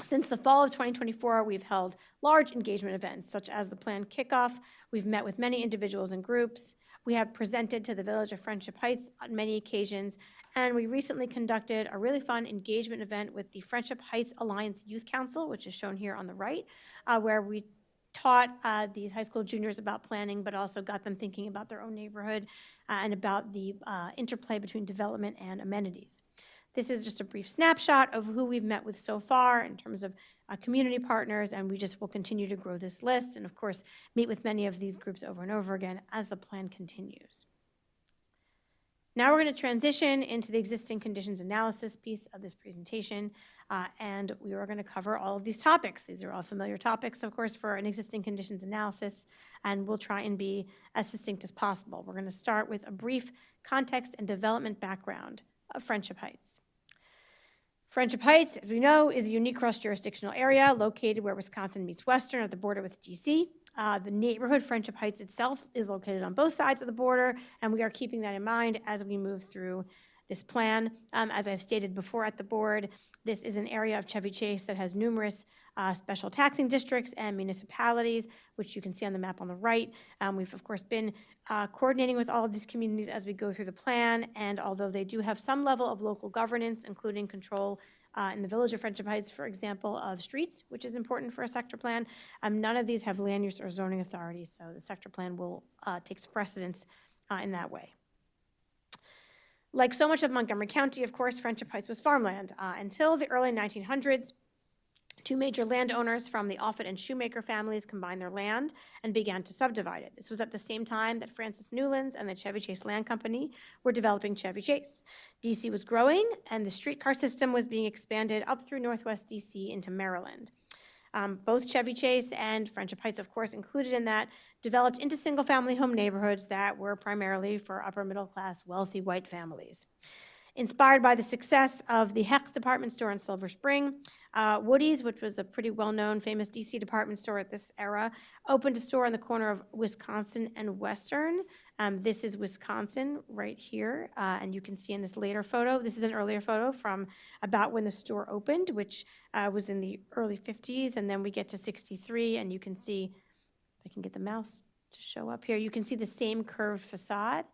Since the fall of 2024, we've held large engagement events, such as the planned kickoff. We've met with many individuals and groups. We have presented to the Village of Friendship Heights on many occasions, and we recently conducted a really fun engagement event with the Friendship Heights Alliance Youth Council, which is shown here on the right, where we taught these high school juniors about planning, but also got them thinking about their own neighborhood and about the interplay between development and amenities. This is just a brief snapshot of who we've met with so far in terms of community partners, and we just will continue to grow this list and, of course, meet with many of these groups over and over again as the plan continues. Now we're going to transition into the existing conditions analysis piece of this presentation, and we are going to cover all of these topics. These are all familiar topics, of course, for an existing conditions analysis, and we'll try and be as succinct as possible. We're going to start with a brief context and development background of Friendship Heights. Friendship Heights, as we know, is a unique cross-jurisdictional area located where Wisconsin meets Western at the border with DC. The neighborhood, Friendship Heights itself, is located on both sides of the border, and we are keeping that in mind as we move through this plan. As I've stated before at the board, this is an area of Chevy Chase that has numerous special taxing districts and municipalities, which you can see on the map on the right. We've, of course, been coordinating with all of these communities as we go through the plan, and although they do have some level of local governance, including control in the village of Friendship Heights, for example, of streets, which is important for a sector plan, none of these have land use or zoning authorities, so the sector plan will take precedence in that way. Like so much of Montgomery County, of course, Friendship Heights was farmland until the early 1900s. Two major landowners from the Offutt and Shoemaker families combined their land and began to subdivide it. This was at the same time that Francis Newlands and the Chevy Chase Land Company were developing Chevy Chase. DC was growing, and the streetcar system was being expanded up through Northwest DC into Maryland. Both Chevy Chase and Friendship Heights, of course, included in that, developed into single-family home neighborhoods that were primarily for upper-middle-class, wealthy white families. Inspired by the success of the Hecht's department store in Silver Spring, Woody's, which was a pretty well-known, famous DC department store at this era, opened a store on the corner of Wisconsin and Western. This is Wisconsin right here, and you can see in this later photo, this is an earlier photo from about when the store opened, which was in the early 50s, and then we get to 63, and you can see, if I can get the mouse to show up here, you can see the same curved facade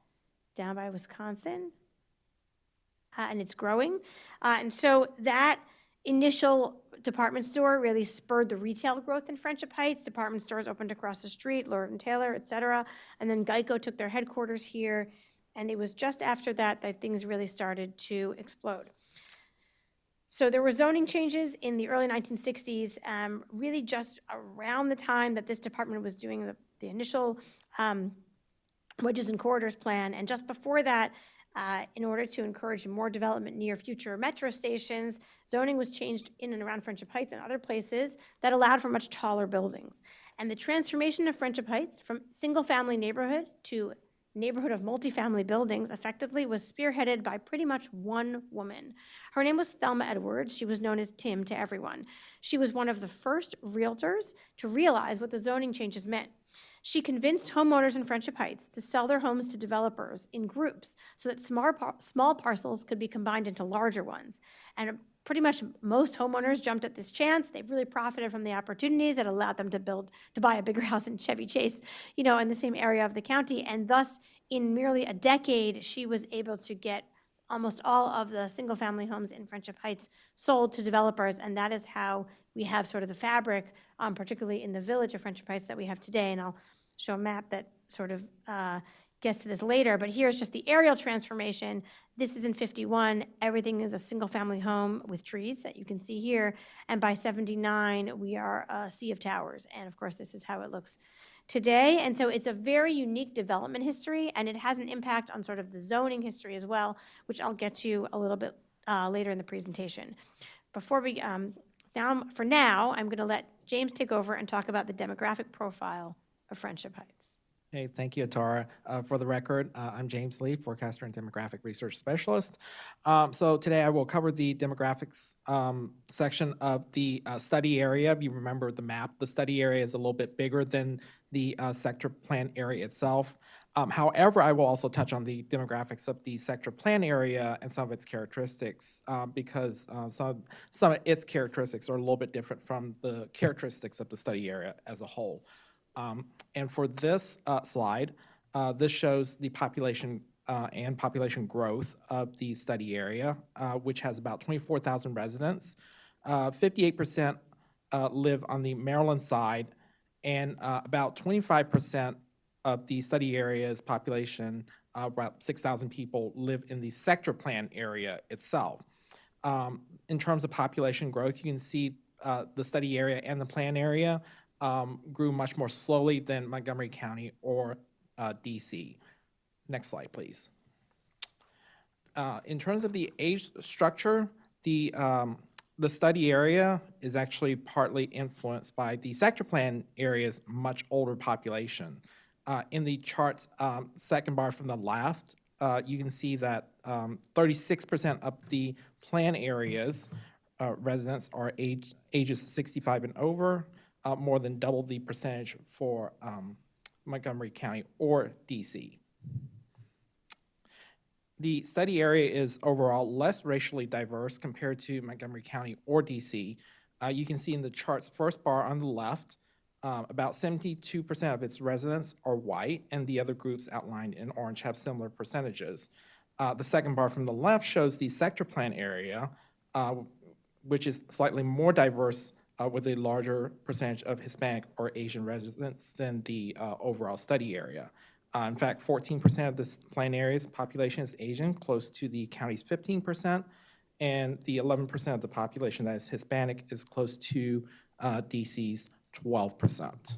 down by Wisconsin. And it's growing. And so that initial department store really spurred the retail growth in Friendship Heights. Department stores opened across the street, Lord & Taylor, et cetera. And then Geico took their headquarters here. And it was just after that that things really started to explode. So there were zoning changes in the early 1960s, really just around the time that this department was doing the initial wedges and corridors plan. And just before that, in order to encourage more development near future metro stations, zoning was changed in and around Friendship Heights and other places that allowed for much taller buildings. And the transformation of Friendship Heights from single-family neighborhood to neighborhood of multifamily buildings effectively was spearheaded by pretty much one woman. Her name was Thelma Edwards. She was known as Tim to everyone. She was one of the first realtors to realize what the zoning changes meant. She convinced homeowners in Friendship Heights to sell their homes to developers in groups so that small parcels could be combined into larger ones. And pretty much most homeowners jumped at this chance. They really profited from the opportunities that allowed them to buy a bigger house in Chevy Chase, in the same area of the county. And thus, in merely a decade, she was able to get almost all of the single-family homes in Friendship Heights sold to developers, and that is how we have sort of the fabric, particularly in the village of Friendship Heights that we have today. And I'll show a map that sort of gets to this later, but here's just the aerial transformation. This is in 51. Everything is a single-family home with trees that you can see here, and by 79, we are a sea of towers, and of course, this is how it looks today. And so it's a very unique development history, and it has an impact on sort of the zoning history as well, which I'll get to a little bit later in the presentation. Before we, for now, I'm going to let James take over and talk about the demographic profile of Friendship Heights. Hey, thank you, Atara. For the record, I'm James Lee, forecaster and demographic research specialist. So today I will cover the demographics section of the study area. You remember the map. The study area is a little bit bigger than the sector plan area itself. However, I will also touch on the demographics of the sector plan area and some of its characteristics because some of its characteristics are a little bit different from the characteristics of the study area as a whole. And for this slide, this shows the population and population growth of the study area, which has about 24,000 residents. 58% live on the Maryland side, and about 25% of the study area's population, about 6,000 people, live in the sector plan area itself. In terms of population growth, you can see the study area and the plan area grew much more slowly than Montgomery County or DC. Next slide, please. In terms of the age structure, the study area is actually partly influenced by the sector plan area's much older population. In the chart's second bar from the left, you can see that 36% of the plan area's residents are ages 65 and over, more than double the percentage for Montgomery County or DC. The study area is overall less racially diverse compared to Montgomery County or DC. You can see in the chart's first bar on the left, about 72% of its residents are white, and the other groups outlined in orange have similar percentages. The second bar from the left shows the sector plan area, which is slightly more diverse with a larger percentage of Hispanic or Asian residents than the overall study area. In fact, 14% of this plan area's population is Asian, close to the county's 15%, and the 11% of the population that is Hispanic is close to DC's 12%.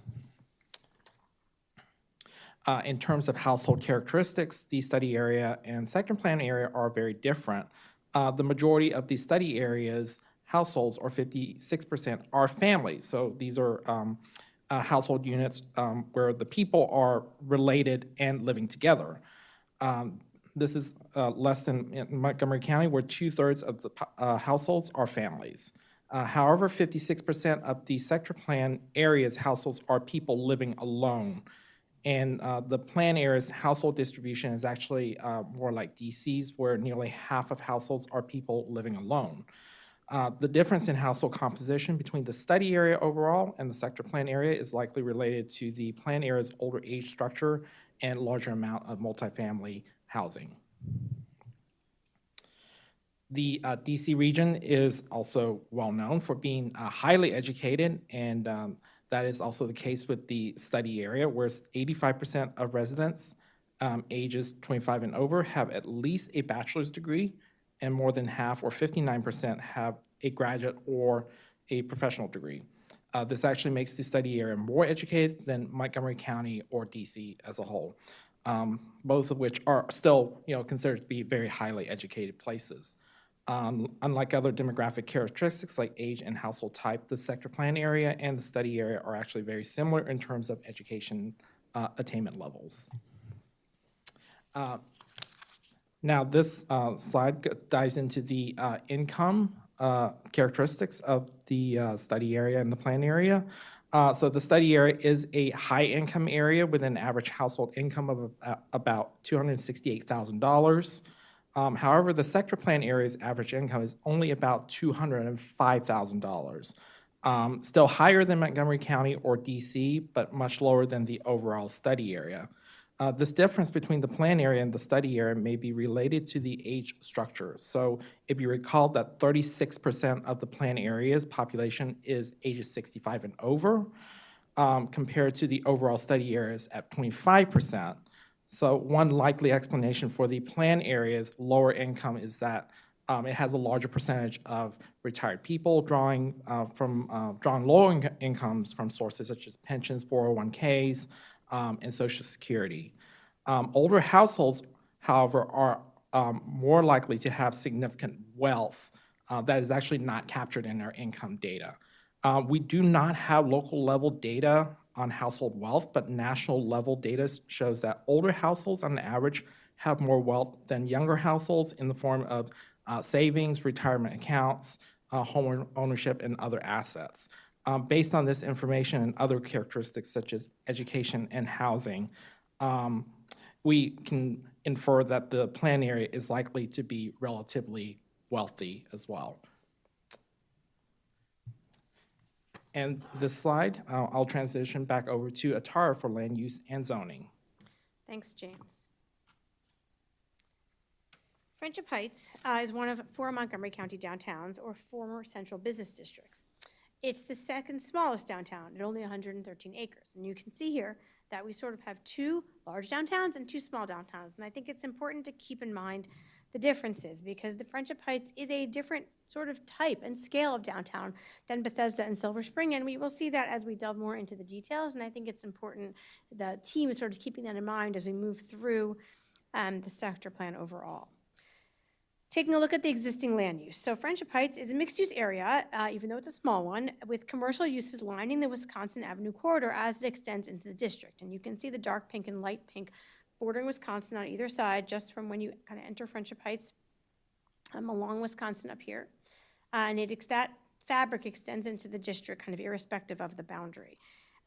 In terms of household characteristics, the study area and sector plan area are very different. The majority of the study area's households, or 56%, are families. So these are household units where the people are related and living together. This is less than in Montgomery County, where 2/3 of the households are families. However, 56% of the sector plan area's households are people living alone. And the plan area's household distribution is actually more like DC's, where nearly half of households are people living alone. The difference in household composition between the study area overall and the sector plan area is likely related to the plan area's older age structure and larger amount of multifamily housing. The DC region is also well known for being highly educated, and that is also the case with the study area, where 85% of residents ages 25 and over have at least a bachelor's degree, and more than half, or 59%, have a graduate or a professional degree. This actually makes the study area more educated than Montgomery County or DC as a whole, both of which are still considered to be very highly educated places. Unlike other demographic characteristics like age and household type, the sector plan area and the study area are actually very similar in terms of education attainment levels. Now, this slide dives into the income characteristics of the study area and the plan area. So the study area is a high-income area with an average household income of about $268,000. However, the sector plan area's average income is only about $205,000. Still higher than Montgomery County or DC, but much lower than the overall study area. This difference between the plan area and the study area may be related to the age structure. So if you recall that 36% of the plan area's population is ages 65 and over, compared to the overall study areas at 25%. So one likely explanation for the plan area's lower income is that it has a larger percentage of retired people drawing low incomes from sources such as pensions, 401ks, and Social Security. Older households, however, are more likely to have significant wealth that is actually not captured in our income data. We do not have local level data on household wealth, but national level data shows that older households on average have more wealth than younger households in the form of savings, retirement accounts, home ownership, and other assets. Based on this information and other characteristics such as education and housing, we can infer that the plan area is likely to be relatively wealthy as well. And this slide, I'll transition back over to Atara for land use and zoning. Thanks, James. Friendship Heights is one of 4 Montgomery County downtowns, or former central business districts. It's the second smallest downtown at only 113 acres. And you can see here that we sort of have 2 large downtowns and 2 small downtowns. And I think it's important to keep in mind the differences, because the Friendship Heights is a different sort of type and scale of downtown than Bethesda and Silver Spring, and we will see that as we delve more into the details, and I think it's important the team is sort of keeping that in mind as we move through the sector plan overall. Taking a look at the existing land use. So Friendship Heights is a mixed-use area, even though it's a small one, with commercial uses lining the Wisconsin Avenue corridor as it extends into the district, and you can see the dark pink and light pink bordering Wisconsin on either side, just from when you kind of enter Friendship Heights along Wisconsin up here. And that fabric extends into the district kind of irrespective of the boundary.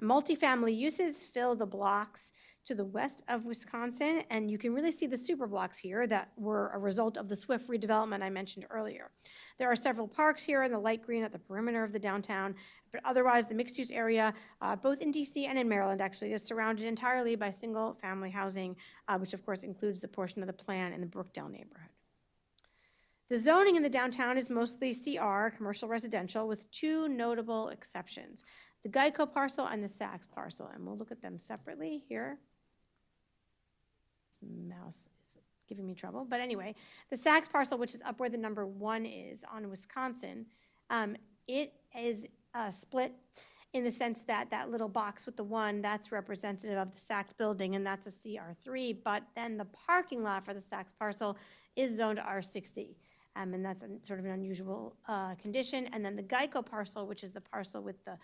Multifamily uses fill the blocks to the west of Wisconsin, and you can really see the super blocks here that were a result of the Swift redevelopment I mentioned earlier. There are several parks here in the light green at the perimeter of the downtown, but otherwise the mixed-use area, both in DC and in Maryland actually, is surrounded entirely by single-family housing, which of course includes the portion of the plan in the Brookdale neighborhood. The zoning in the downtown is mostly CR, commercial residential, with two notable exceptions, the Geico parcel and the Saks parcel, and we'll look at them separately here. This mouse is giving me trouble, but anyway, the Saks parcel, which is up where the number 1 is on Wisconsin, it is split in the sense that that little box with the 1, that's representative of the Saks building, and that's a CR3, but then the parking lot for the Saks parcel is zoned R60. And that's sort of an unusual condition. And then the Geico parcel, which is the parcel with the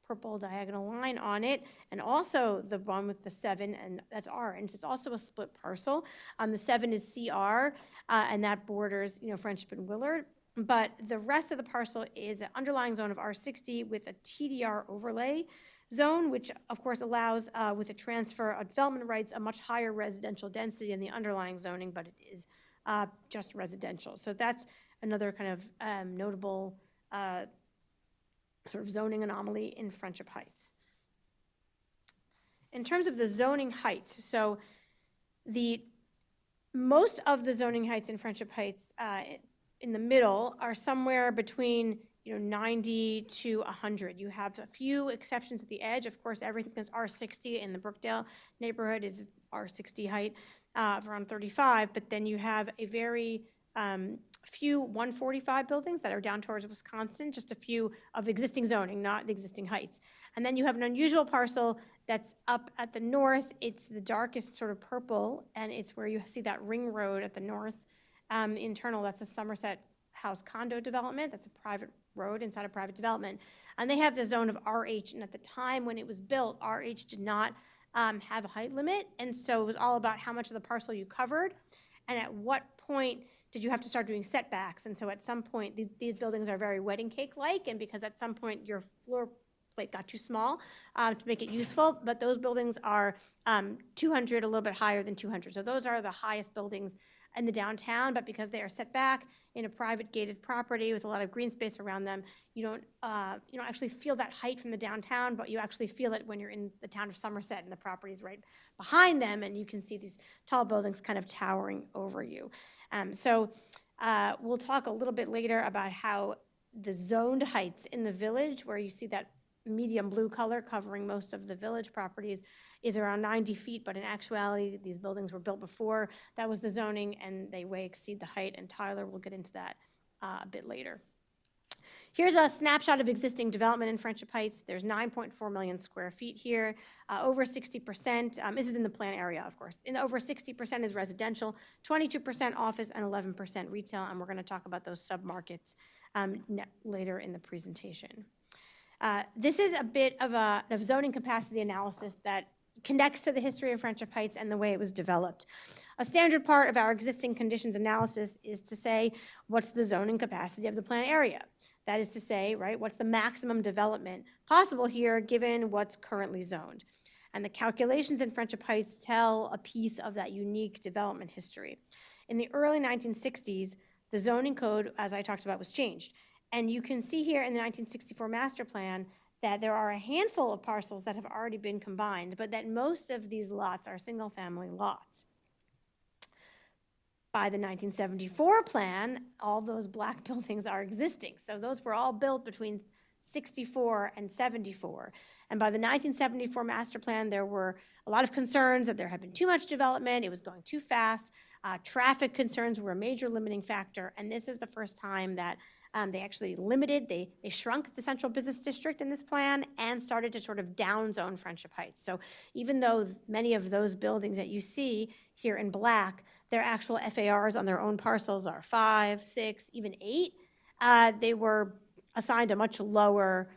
purple diagonal line on it, and also the one with the 7, and that's orange. It's also a split parcel. The 7 is CR, and that borders, Friendship and Willard. But the rest of the parcel is an underlying zone of R60 with a TDR overlay zone, which of course allows, with a transfer of development rights, a much higher residential density in the underlying zoning, but it is just residential. So that's another kind of notable sort of zoning anomaly in Friendship Heights. In terms of the zoning heights, so most of the zoning heights in Friendship Heights in the middle are somewhere between 90 to 100. You have a few exceptions at the edge. Of course, everything that's R60 in the Brookdale neighborhood is R60 height, around 35, but then you have a very few 145 buildings that are down towards Wisconsin, just a few of existing zoning, not the existing heights. And then you have an unusual parcel that's up at the north. It's the darkest sort of purple, and it's where you see that ring road at the north. Internal, that's a Somerset House condo development. That's a private road inside a private development. And they have the zone of RH, and at the time when it was built, RH did not have a height limit, and so it was all about how much of the parcel you covered, and at what point did you have to start doing setbacks. And so at some point, these buildings are very wedding cake-like, and because at some point your floor plate got too small to make it useful, but those buildings are 200, a little bit higher than 200. So those are the highest buildings in the downtown, but because they are set back in a private gated property with a lot of green space around them, you don't actually feel that height from the downtown, but you actually feel it when you're in the town of Somerset and the property is right behind them, and you can see these tall buildings kind of towering over you. We'll talk a little bit later about how the zoned heights in the village, where you see that medium blue color covering most of the village properties, is around 90 feet, but in actuality, these buildings were built before that was the zoning, and they way exceed the height, and Tyler will get into that a bit later. Here's a snapshot of existing development in Friendship Heights. There's 9.4 million square feet here. Over 60%, this is in the plan area, of course, over 60% is residential, 22% office, and 11% retail, and we're going to talk about those submarkets later in the presentation. This is a bit of a zoning capacity analysis that connects to the history of Friendship Heights and the way it was developed. A standard part of our existing conditions analysis is to say, what's the zoning capacity of the plan area? That is to say, right, what's the maximum development possible here given what's currently zoned? And the calculations in Friendship Heights tell a piece of that unique development history. In the early 1960s, the zoning code, as I talked about, was changed. And you can see here in the 1964 master plan that there are a handful of parcels that have already been combined, but that most of these lots are single-family lots. By the 1974 plan, all those black buildings are existing. So those were all built between 64 and 74. And by the 1974 master plan, there were a lot of concerns that there had been too much development, it was going too fast, traffic concerns were a major limiting factor, and this is the first time that they actually limited, they shrunk the central business district in this plan and started to sort of downzone Friendship Heights. So even though many of those buildings that you see here in black, their actual FARs on their own parcels are 5, 6, even 8, they were assigned a much lower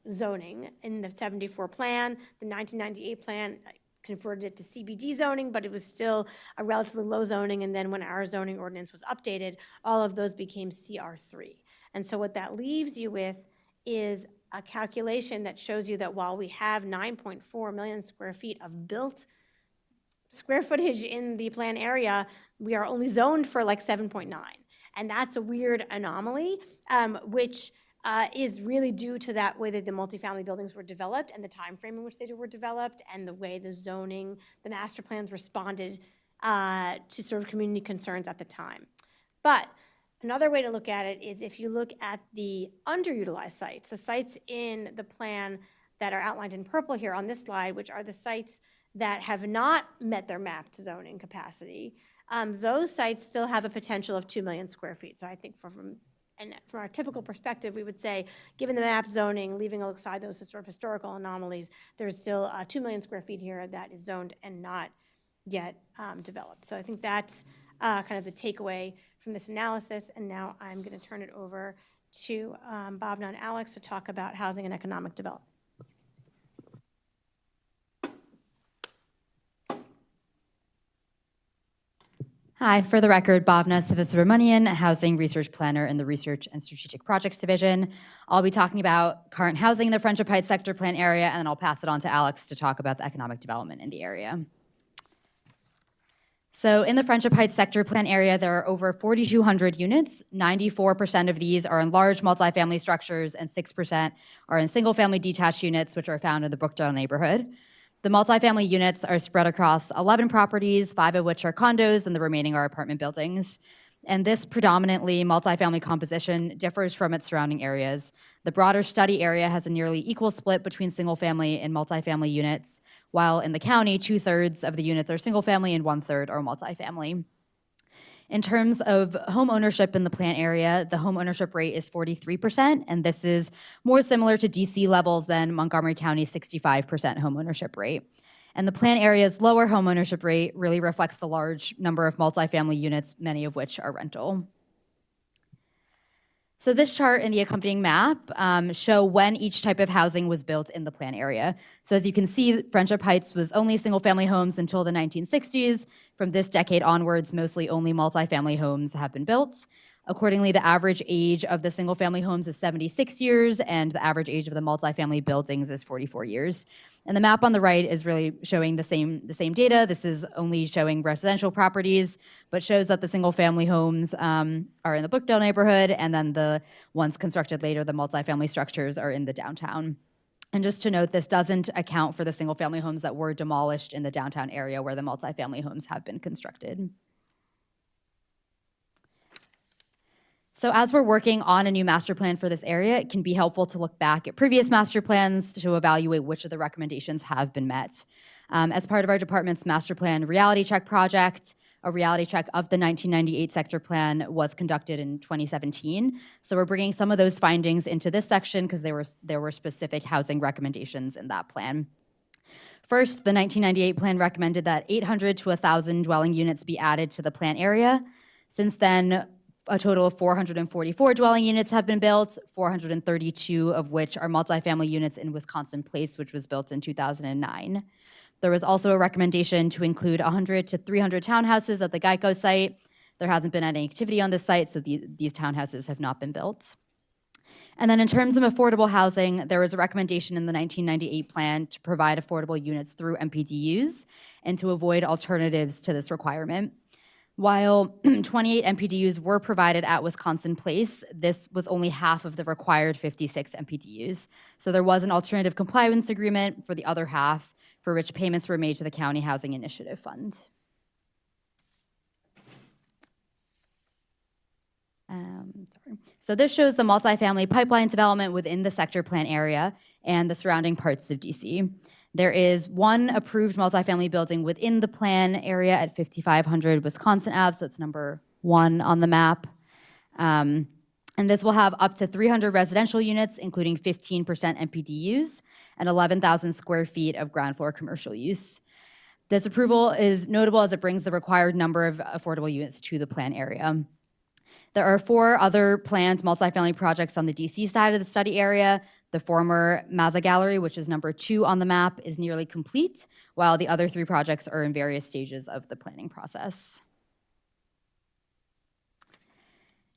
zoning in the 74 plan. The 1998 plan converted it to CBD zoning, but it was still a relatively low zoning. And then when our zoning ordinance was updated, all of those became CR3. And so what that leaves you with is a calculation that shows you that while we have 9.4 million square feet of built square footage in the plan area, we are only zoned for like 7.9. And that's a weird anomaly, which is really due to that way that the multifamily buildings were developed and the time frame in which they were developed and the way the zoning, the master plans responded to sort of community concerns at the time. But another way to look at it is if you look at the underutilized sites, the sites in the plan that are outlined in purple here on this slide, which are the sites that have not met their mapped zoning capacity, those sites still have a potential of 2 million square feet. So I think from our typical perspective, we would say, given the map zoning, leaving aside those sort of historical anomalies, there's still 2 million square feet here that is zoned and not yet developed. So I think that's kind of the takeaway from this analysis. And now I'm going to turn it over to Bhavna and Alex to talk about housing and economic development. Hi, for the record, Bhavna Sivasubramanian, Housing Research Planner in the Research and Strategic Projects Division. I'll be talking about current housing in the Friendship Heights sector plan area, and then I'll pass it on to Alex to talk about the economic development in the area. So in the Friendship Heights sector plan area, there are over 4,200 units. 94% of these are in large multifamily structures, and 6% are in single-family detached units, which are found in the Brookdale neighborhood. The multifamily units are spread across 11 properties, 5 of which are condos, and the remaining are apartment buildings. And this predominantly multifamily composition differs from its surrounding areas. The broader study area has a nearly equal split between single-family and multifamily units, while in the county, 2/3 of the units are single-family and 1/3 are multifamily. In terms of home ownership in the plant area, the home ownership rate is 43%, and this is more similar to DC levels than Montgomery County's 65% home ownership rate. And the plant area's lower home ownership rate really reflects the large number of multifamily units, many of which are rental. So this chart and the accompanying map show when each type of housing was built in the plan area. So as you can see, Friendship Heights was only single-family homes until the 1960s. From this decade onwards, mostly only multifamily homes have been built. Accordingly, the average age of the single-family homes is 76 years, and the average age of the multifamily buildings is 44 years. And the map on the right is really showing the same data. This is only showing residential properties, but shows that the single-family homes are in the Brookdale neighborhood, and then the ones constructed later, the multifamily structures, are in the downtown. And just to note, this doesn't account for the single-family homes that were demolished in the downtown area where the multifamily homes have been constructed. So as we're working on a new master plan for this area, it can be helpful to look back at previous master plans to evaluate which of the recommendations have been met. As part of our department's master plan reality check project, a reality check of the 1998 sector plan was conducted in 2017. So we're bringing some of those findings into this section because there were specific housing recommendations in that plan. First, the 1998 plan recommended that 800 to 1,000 dwelling units be added to the plan area. Since then, a total of 444 dwelling units have been built, 432 of which are multifamily units in Wisconsin Place, which was built in 2009. There was also a recommendation to include 100 to 300 townhouses at the Geico site. There hasn't been any activity on this site, so these townhouses have not been built. And then in terms of affordable housing, there was a recommendation in the 1998 plan to provide affordable units through MPDUs and to avoid alternatives to this requirement. While 28 MPDUs were provided at Wisconsin Place, this was only half of the required 56 MPDUs. So there was an alternative compliance agreement for the other half, for which payments were made to the County Housing Initiative Fund. So this shows the multifamily pipeline development within the sector plan area and the surrounding parts of DC. There is one approved multifamily building within the plan area at 5500 Wisconsin Ave, so it's number 1 on the map. And this will have up to 300 residential units, including 15% MPDUs and 11,000 square feet of ground floor commercial use. This approval is notable as it brings the required number of affordable units to the plan area. There are 4 other planned multifamily projects on the DC side of the study area. The former Mazza Gallery, which is number 2 on the map, is nearly complete, while the other 3 projects are in various stages of the planning process.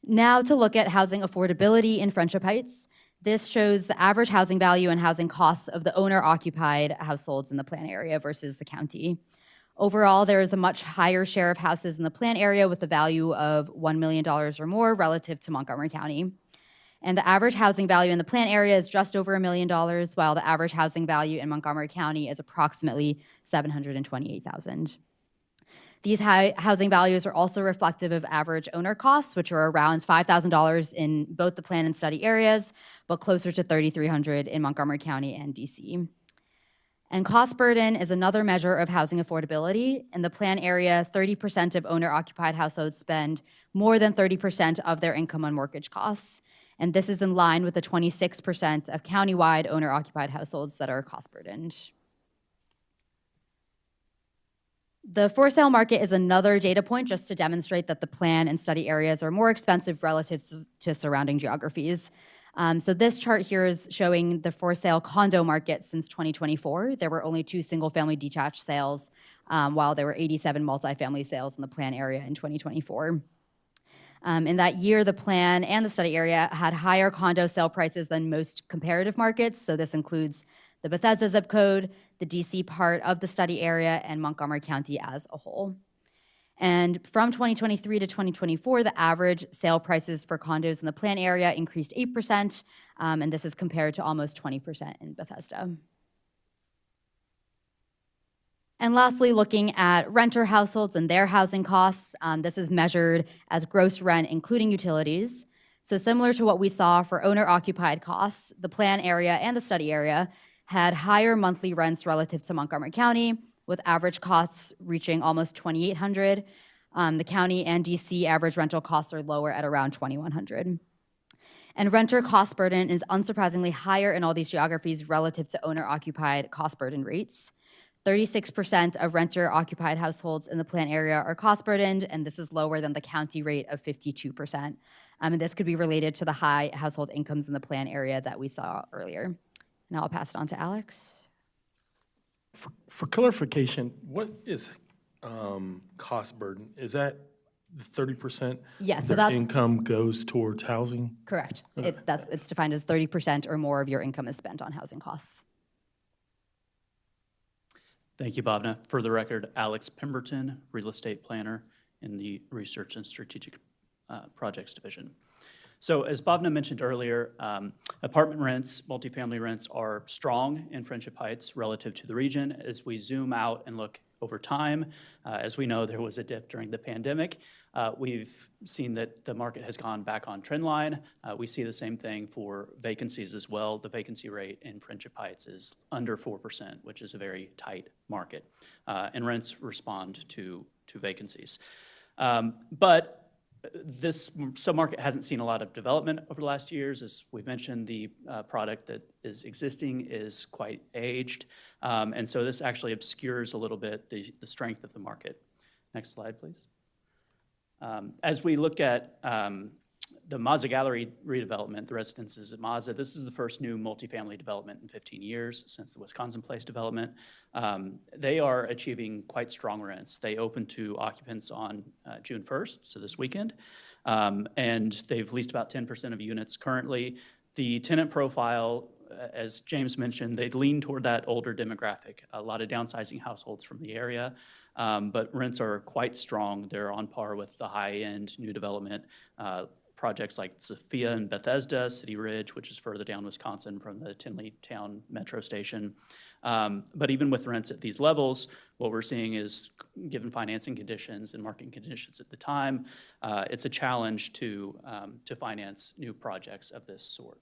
Now to look at housing affordability in Friendship Heights. This shows the average housing value and housing costs of the owner-occupied households in the plan area versus the county. Overall, there is a much higher share of houses in the plan area with a value of $1 million or more relative to Montgomery County. And the average housing value in the plan area is just over $1 million, while the average housing value in Montgomery County is approximately $728,000. These high housing values are also reflective of average owner costs, which are around $5,000 in both the plan and study areas, but closer to $3,300 in Montgomery County and DC. And cost burden is another measure of housing affordability. In the plan area, 30% of owner-occupied households spend more than 30% of their income on mortgage costs. And this is in line with the 26% of countywide owner-occupied households that are cost burdened. The for sale market is another data point just to demonstrate that the plan and study areas are more expensive relative to surrounding geographies. So this chart here is showing the for sale condo market since 2024. There were only 2 single-family detached sales, while there were 87 multifamily sales in the plan area in 2024. In that year, the plan and the study area had higher condo sale prices than most comparative markets. So this includes the Bethesda zip code, the DC part of the study area, and Montgomery County as a whole. And from 2023 to 2024, the average sale prices for condos in the plan area increased 8%, and this is compared to almost 20% in Bethesda. And lastly, looking at renter households and their housing costs, this is measured as gross rent, including utilities. So similar to what we saw for owner-occupied costs, the plan area and the study area had higher monthly rents relative to Montgomery County, with average costs reaching almost $2,800. The county and DC average rental costs are lower at around $2,100. And renter cost burden is unsurprisingly higher in all these geographies relative to owner-occupied cost burden rates. 36% of renter-occupied households in the plan area are cost burdened, and this is lower than the county rate of 52%. And this could be related to the high household incomes in the plan area that we saw earlier. Now I'll pass it on to Alex. For clarification, what is cost burden? Is that the 30% Yes, of so their that's income goes towards housing? correct. Okay. It's defined as 30% or more of your income is spent on housing costs. Thank you, Bhavna. For the record, Alex Pemberton, Real Estate Planner in the Research and Strategic Projects Division. So as Bhavna mentioned earlier, apartment rents, multifamily rents are strong in Friendship Heights relative to the region. As we zoom out and look over time, as we know, there was a dip during the pandemic. We've seen that the market has gone back on trend line. We see the same thing for vacancies as well. The vacancy rate in Friendship Heights is under 4%, which is a very tight market. And rents respond to vacancies. But this submarket hasn't seen a lot of development over the last years. As we've mentioned, the product that is existing is quite aged. And so this actually obscures a little bit the strength of the market. Next slide, please. As we look at the Mazza Gallery redevelopment, the residences at Mazza, this is the first new multifamily development in 15 years since the Wisconsin Place development. They are achieving quite strong rents. They opened to occupants on June 1st, so this weekend, and they've leased about 10% of units currently. The tenant profile, as James mentioned, they lean toward that older demographic, a lot of downsizing households from the area. But rents are quite strong. They're on par with the high-end new development projects like Sophia and Bethesda, City Ridge, which is further down Wisconsin from the Tinleytown metro station. But even with rents at these levels, what we're seeing is, given financing conditions and market conditions at the time, it's a challenge to finance new projects of this sort.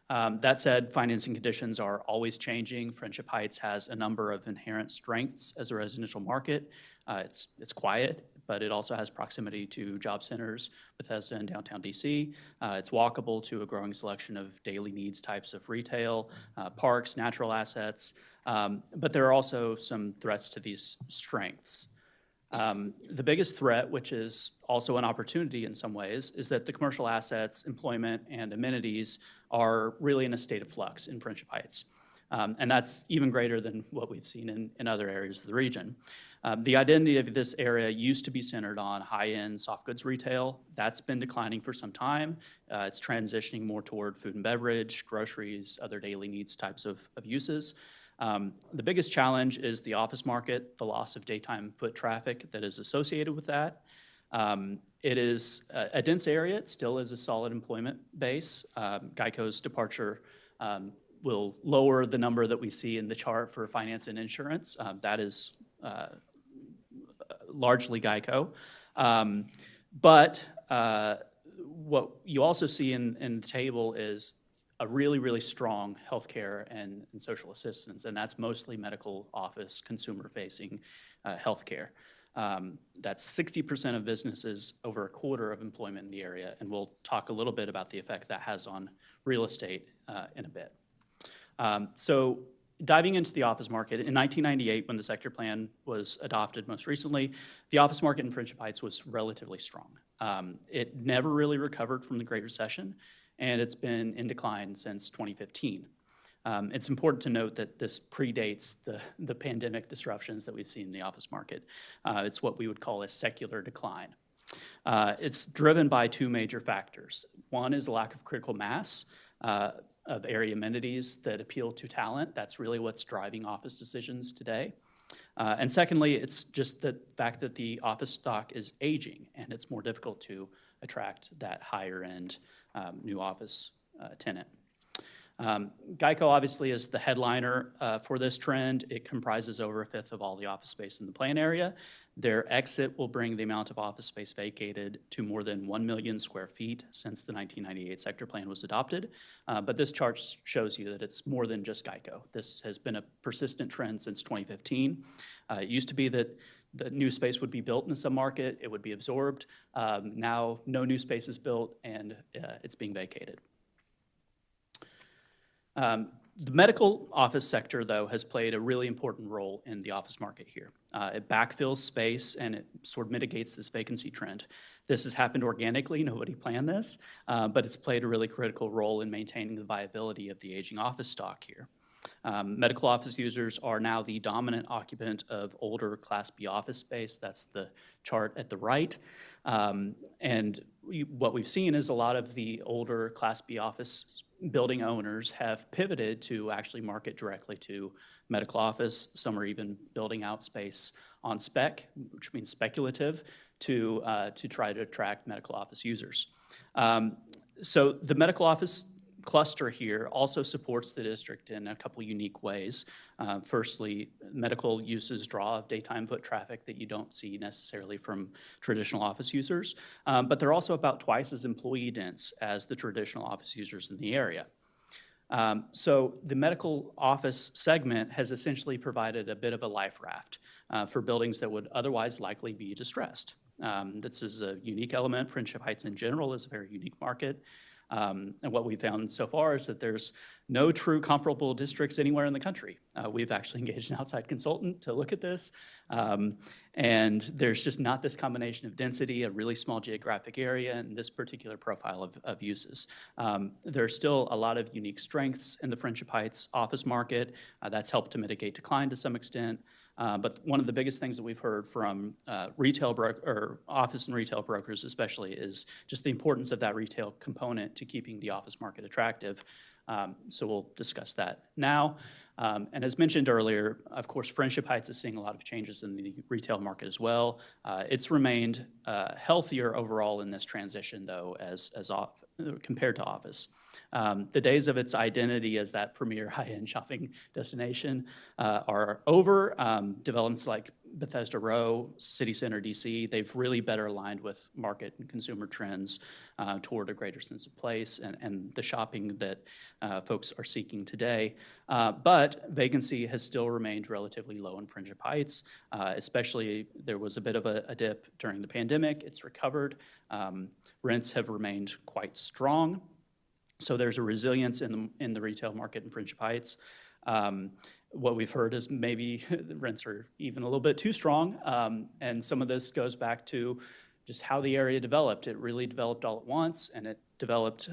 That said, financing conditions are always changing. Friendship Heights has a number of inherent strengths as a residential market. It's quiet, but it also has proximity to job centers, Bethesda and downtown DC. It's walkable to a growing selection of daily needs types of retail, parks, natural assets. But there are also some threats to these strengths. The biggest threat, which is also an opportunity in some ways, is that the commercial assets, employment, and amenities are really in a state of flux in Friendship Heights. And that's even greater than what we've seen in other areas of the region. The identity of this area used to be centered on high-end soft goods retail. That's been declining for some time. It's transitioning more toward food and beverage, groceries, other daily needs types of uses. The biggest challenge is the office market, the loss of daytime foot traffic that is associated with that. It is a dense area. It still is a solid employment base. Geico's departure will lower the number that we see in the chart for finance and insurance. That is largely Geico. But what you also see in the table is a really, really strong healthcare and social assistance, and that's mostly medical office, consumer-facing healthcare. That's 60% of businesses, over a quarter of employment in the area, and we'll talk a little bit about the effect that has on real estate in a bit. So diving into the office market, in 1998, when the sector plan was adopted most recently, the office market in Friendship Heights was relatively strong. It never really recovered from the Great Recession, and it's been in decline since 2015. It's important to note that this predates the pandemic disruptions that we've seen in the office market. It's what we would call a secular decline. It's driven by two major factors. One is a lack of critical mass of area amenities that appeal to talent. That's really what's driving office decisions today. And secondly, it's just the fact that the office stock is aging, and it's more difficult to attract that higher-end new office tenant. Geico obviously is the headliner for this trend. It comprises over a fifth of all the office space in the plan area. Their exit will bring the amount of office space vacated to more than 1 million square feet since the 1998 sector plan was adopted. But this chart shows you that it's more than just Geico. This has been a persistent trend since 2015. It used to be that the new space would be built in some market, it would be absorbed. Now no new space is built, and it's being vacated. The medical office sector, though, has played a really important role in the office market here. It backfills space, and it sort of mitigates this vacancy trend. This has happened organically. Nobody planned this, but it's played a really critical role in maintaining the viability of the aging office stock here. Medical office users are now the dominant occupant of older Class B office space. That's the chart at the right. And what we've seen is a lot of the older Class B office building owners have pivoted to actually market directly to medical office. Some are even building out space on spec, which means speculative, to try to attract medical office users. So the medical office cluster here also supports the district in a couple unique ways. Firstly, medical uses draw daytime foot traffic that you don't see necessarily from traditional office users, but they're also about twice as employee dense as the traditional office users in the area. So the medical office segment has essentially provided a bit of a life raft for buildings that would otherwise likely be distressed. This is a unique element. Friendship Heights in general is a very unique market. And what we found so far is that there's no true comparable districts anywhere in the country. We've actually engaged an outside consultant to look at this, and there's just not this combination of density, a really small geographic area, and this particular profile of uses. There's still a lot of unique strengths in the Friendship Heights office market. That's helped to mitigate decline to some extent. But one of the biggest things that we've heard from office and retail brokers especially is just the importance of that retail component to keeping the office market attractive. So we'll discuss that now. And as mentioned earlier, of course, Friendship Heights is seeing a lot of changes in the retail market as well. It's remained healthier overall in this transition, though, compared to office. The days of its identity as that premier high-end shopping destination are over. Developments like Bethesda Row, City Center DC, they've really better aligned with market and consumer trends toward a greater sense of place and the shopping that folks are seeking today. But vacancy has still remained relatively low in Friendship Heights, especially there was a bit of a dip during the pandemic. It's recovered. Rents have remained quite strong. So there's a resilience in the retail market in Friendship Heights. What we've heard is maybe the rents are even a little bit too strong, and some of this goes back to just how the area developed. It really developed all at once, and it developed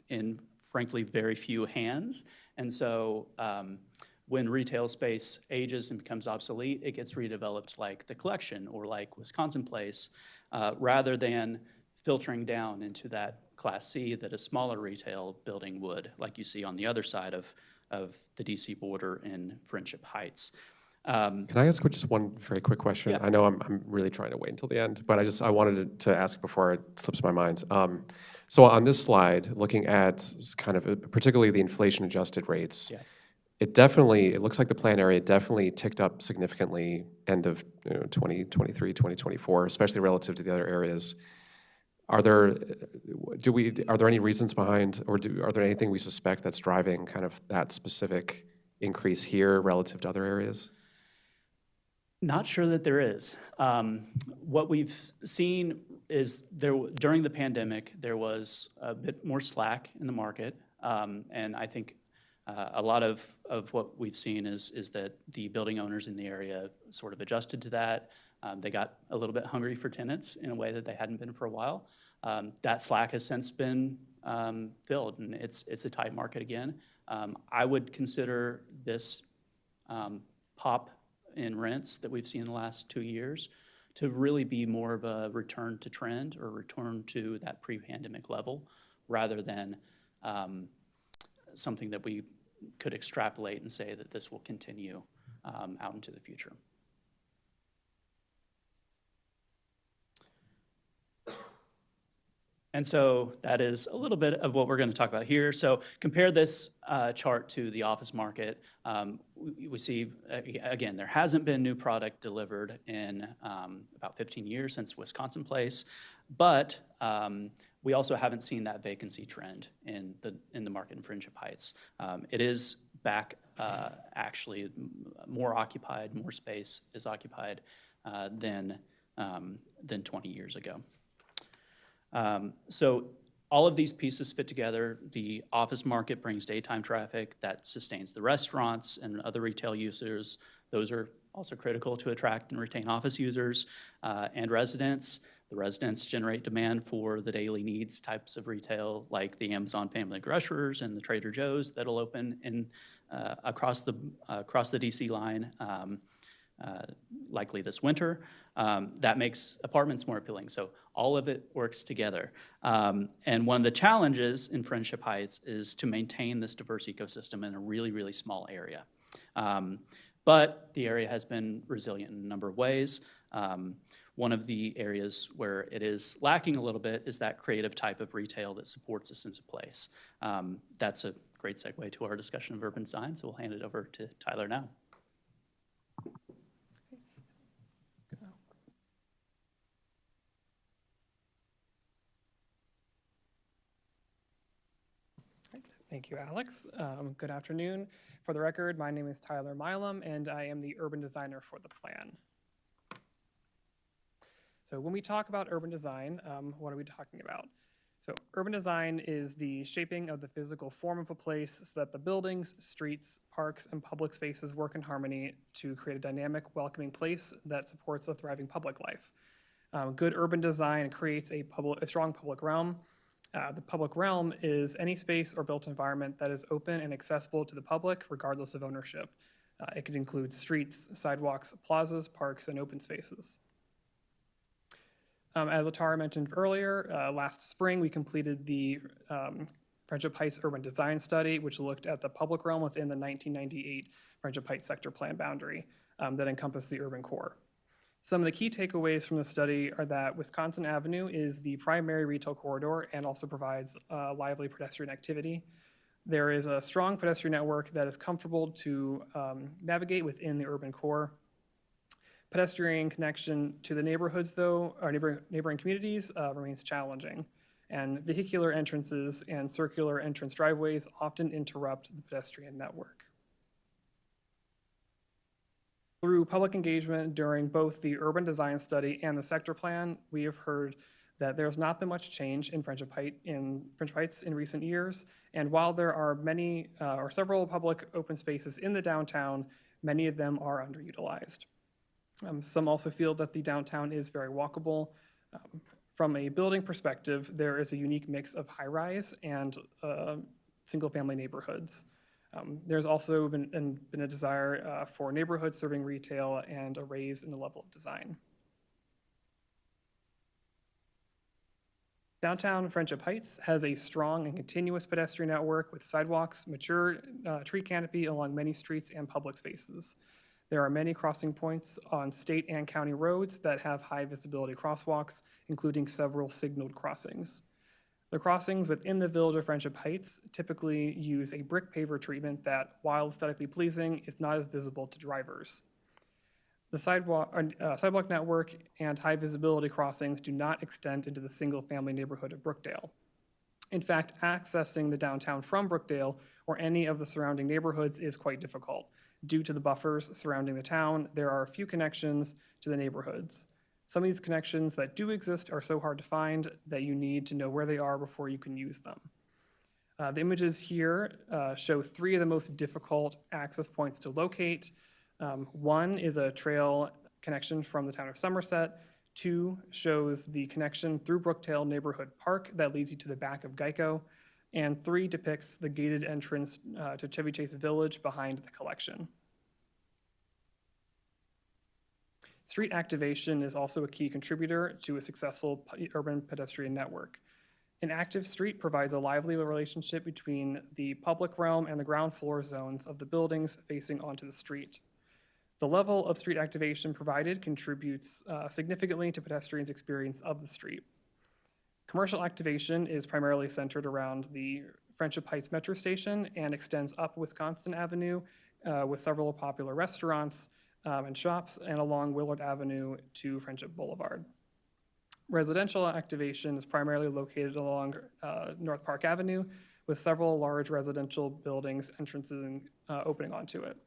in, frankly, very few hands. And so when retail space ages and becomes obsolete, it gets redeveloped like the Collection or like Wisconsin Place, rather than filtering down into that Class C that a smaller retail building would, like you see on the other side of the DC border in Friendship Heights. Can I ask just one very quick question? Yeah. I know I'm really trying to wait until the end, but I wanted to ask before it slips my mind. So on this slide, looking at kind of particularly the inflation-adjusted rates, Yeah. it looks like the plan area definitely ticked up significantly end of 2023, 2024, especially relative to the other areas. Are there any reasons behind, or are there anything we suspect that's driving kind of that specific increase here relative to other areas? Not sure that there is. What we've seen is during the pandemic, there was a bit more slack in the market. And I think a lot of what we've seen is that the building owners in the area sort of adjusted to that. They got a little bit hungry for tenants in a way that they hadn't been for a while. That slack has since been filled, and it's a tight market again. I would consider this pop in rents that we've seen in the last 2 years to really be more of a return to trend or return to that pre-pandemic level, rather than something that we could extrapolate and say that this will continue out into the future. And so that is a little bit of what we're going to talk about here. So compare this chart to the office market. We see, again, there hasn't been new product delivered in about 15 years since Wisconsin Place, but we also haven't seen that vacancy trend in the market in Friendship Heights. It is back, actually, more occupied, more space is occupied than 20 years ago. So all of these pieces fit together. The office market brings daytime traffic that sustains the restaurants and other retail users. Those are also critical to attract and retain office users and residents. The residents generate demand for the daily needs types of retail, like the Amazon Family Grocers and the Trader Joe's that'll open in across the DC line, likely this winter. That makes apartments more appealing. So all of it works together. And one of the challenges in Friendship Heights is to maintain this diverse ecosystem in a really, really small area. But the area has been resilient in a number of ways. One of the areas where it is lacking a little bit is that creative type of retail that supports a sense of place. That's a great segue to our discussion of urban design, so we'll hand it over to Tyler now. Thank you, Alex. Good afternoon. For the record, my name is Tyler Milam, and I am the urban designer for the plan. So when we talk about urban design, what are we talking about? So urban design is the shaping of the physical form of a place so that the buildings, streets, parks, and public spaces work in harmony to create a dynamic, welcoming place that supports a thriving public life. Good urban design creates a strong public realm. The public realm is any space or built environment that is open and accessible to the public, regardless of ownership. It could include streets, sidewalks, plazas, parks, and open spaces. As Atara mentioned earlier, last spring we completed the Friendship Heights Urban Design Study, which looked at the public realm within the 1998 Friendship Heights Sector Plan boundary that encompassed the urban core. Some of the key takeaways from the study are that Wisconsin Avenue is the primary retail corridor and also provides lively pedestrian activity. There is a strong pedestrian network that is comfortable to navigate within the urban core. Pedestrian connection to the neighborhoods, though, or neighboring communities remains challenging. And vehicular entrances and circular entrance driveways often interrupt the pedestrian network. Through public engagement during both the urban design study and the sector plan, we have heard that there's not been much change in Friendship Heights in recent years. And while there are many or several public open spaces in the downtown, many of them are underutilized. Some also feel that the downtown is very walkable. From a building perspective, there is a unique mix of high-rise and single-family neighborhoods. There's also been a desire for neighborhood serving retail and a raise in the level of design. Downtown Friendship Heights has a strong and continuous pedestrian network with sidewalks, mature tree canopy along many streets and public spaces. There are many crossing points on state and county roads that have high visibility crosswalks, including several signaled crossings. The crossings within the village of Friendship Heights typically use a brick paver treatment that, while aesthetically pleasing, is not as visible to drivers. The sidewalk network and high visibility crossings do not extend into the single-family neighborhood of Brookdale. In fact, accessing the downtown from Brookdale or any of the surrounding neighborhoods is quite difficult. Due to the buffers surrounding the town, there are a few connections to the neighborhoods. Some of these connections that do exist are so hard to find that you need to know where they are before you can use them. The images here show 3 of the most difficult access points to locate. One is a trail connection from the town of Somerset. 2 shows the connection through Brookdale Neighborhood Park that leads you to the back of Geico. And 3 depicts the gated entrance to Chevy Chase Village behind the collection. Street activation is also a key contributor to a successful urban pedestrian network. An active street provides a lively relationship between the public realm and the ground floor zones of the buildings facing onto the street. The level of street activation provided contributes significantly to pedestrians' experience of the street. Commercial activation is primarily centered around the Friendship Heights Metro Station and extends up Wisconsin Avenue with several popular restaurants and shops, and along Willard Avenue to Friendship Boulevard. Residential activation is primarily located along North Park Avenue with several large residential buildings, entrances opening onto it.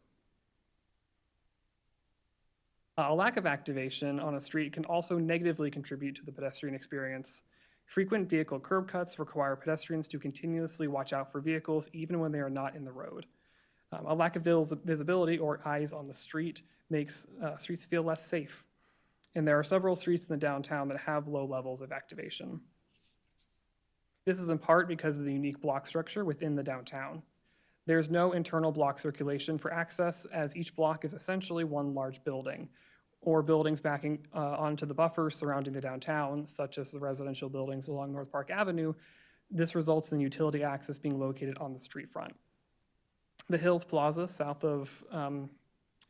A lack of activation on a street can also negatively contribute to the pedestrian experience. Frequent vehicle curb cuts require pedestrians to continuously watch out for vehicles even when they are not in the road. A lack of visibility or eyes on the street makes streets feel less safe. And there are several streets in the downtown that have low levels of activation. This is in part because of the unique block structure within the downtown. There's no internal block circulation for access, as each block is essentially one large building, or buildings backing onto the buffers surrounding the downtown, such as the residential buildings along North Park Avenue. This results in utility access being located on the street front. The Hills Plaza, south of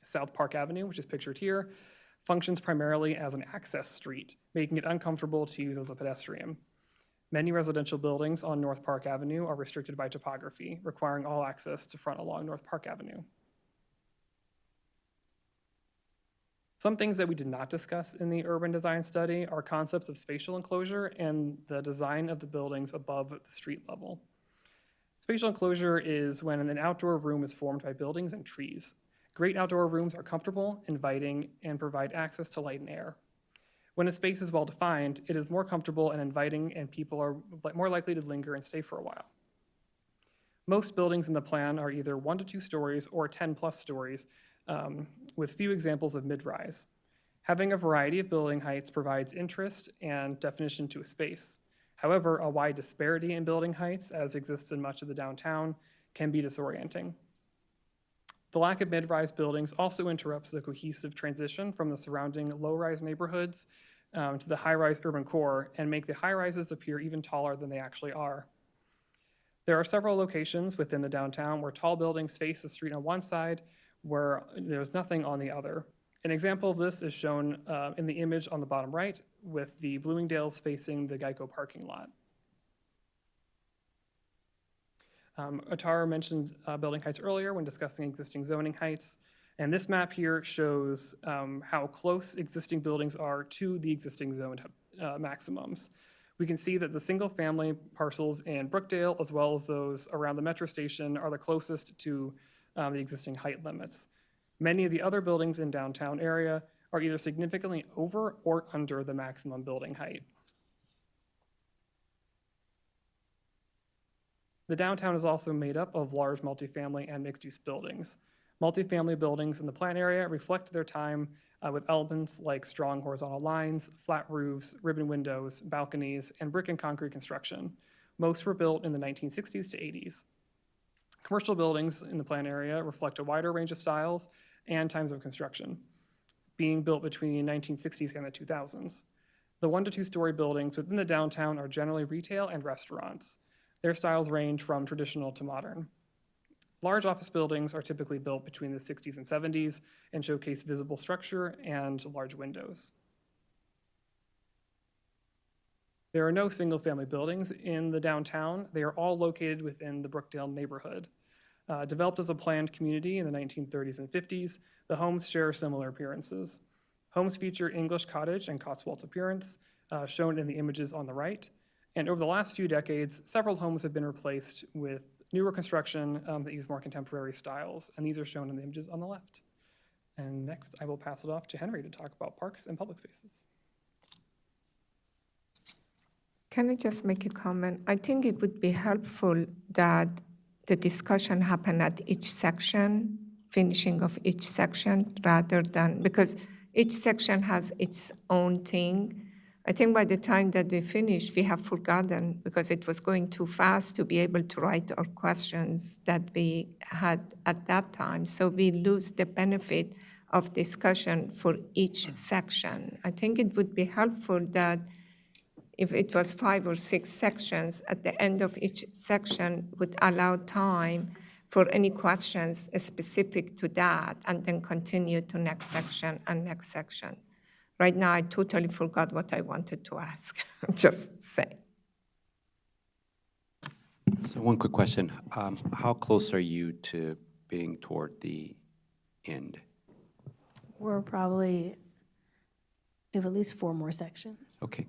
South Park Avenue, which is pictured here, functions primarily as an access street, making it uncomfortable to use as a pedestrian. Many residential buildings on North Park Avenue are restricted by topography, requiring all access to front along North Park Avenue. Some things that we did not discuss in the urban design study are concepts of spatial enclosure and the design of the buildings above the street level. Spatial enclosure is when an outdoor room is formed by buildings and trees. Great outdoor rooms are comfortable, inviting, and provide access to light and air. When a space is well defined, it is more comfortable and inviting, and people are more likely to linger and stay for a while. Most buildings in the plan are either 1 to 2 stories or 10+ stories, with few examples of mid-rise. Having a variety of building heights provides interest and definition to a space. However, a wide disparity in building heights, as exists in much of the downtown, can be disorienting. The lack of mid-rise buildings also interrupts the cohesive transition from the surrounding low-rise neighborhoods to the high-rise urban core and make the high-rises appear even taller than they actually are. There are several locations within the downtown where tall buildings face the street on one side where there's nothing on the other. An example of this is shown in the image on the bottom right with the Bloomingdale's facing the Geico parking lot. Atara mentioned building heights earlier when discussing existing zoning heights, and this map here shows how close existing buildings are to the existing zoned maximums. We can see that the single-family parcels in Brookdale, as well as those around the metro station, are the closest to the existing height limits. Many of the other buildings in downtown area are either significantly over or under the maximum building height. The downtown is also made up of large multifamily and mixed-use buildings. Multifamily buildings in the plan area reflect their time with elements like strong horizontal lines, flat roofs, ribbon windows, balconies, and brick and concrete construction. Most were built in the 1960s to 80s. Commercial buildings in the plan area reflect a wider range of styles and times of construction, being built between 1960s and the 2000s. The 1 to 2 story buildings within the downtown are generally retail and restaurants. Their styles range from traditional to modern. Large office buildings are typically built between the 60s and 70s and showcase visible structure and large windows. There are no single-family buildings in the downtown. They are all located within the Brookdale neighborhood. Developed as a planned community in the 1930s and 50s, the homes share similar appearances. Homes feature English cottage and Cotswold appearance, shown in the images on the right. And over the last few decades, several homes have been replaced with newer construction that use more contemporary styles, and these are shown in the images on the left. And next, I will pass it off to Henry to talk about parks and public spaces. Can I just make a comment? I think it would be helpful that the discussion happen at each section, finishing of each section, rather than, because each section has its own thing. I think by the time that we finish, we have forgotten, because it was going too fast to be able to write our questions that we had at that time. So we lose the benefit of discussion for each section. I think it would be helpful that if it was 5 or 6 sections, at the end of each section would allow time for any questions specific to that, and then continue to next section and next section. Right now, I totally forgot what I wanted to ask. Just say. So one quick question. How close are you to being toward the end? We're probably, we have at least 4 more sections. Okay.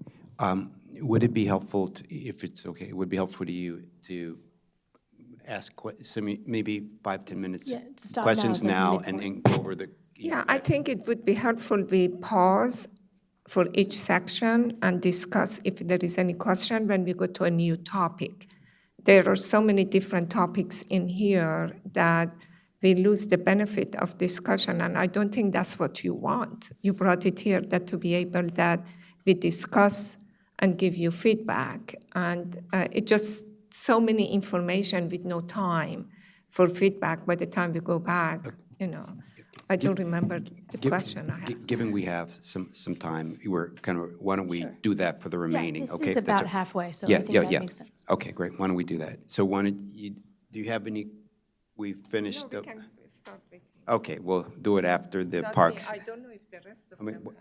Would it be helpful, if it's okay, would it be helpful to you to ask maybe 5, 10 minutes? Yeah, to stop questions now now and go over the. Yeah, I think it would be helpful we pause for each section and discuss if there is any question when we go to a new topic. There are so many different topics in here that we lose the benefit of discussion, and I don't think that's what you want. You brought it here that to be able that we discuss and give you feedback, and it just so many information with no time for feedback by the time we go back, you know. I don't remember the question I had. Given we have some time, we're kind of, why don't we do that for the remaining? Yeah, okay, this is if that's about halfway, so yeah, I think yeah, that yeah. makes sense. Okay, great. Why don't we do that? So why don't you, do you have any, we finished? No, we can start with him. Okay, we'll do it after the Not me. parks. I don't know if the rest of I mean, them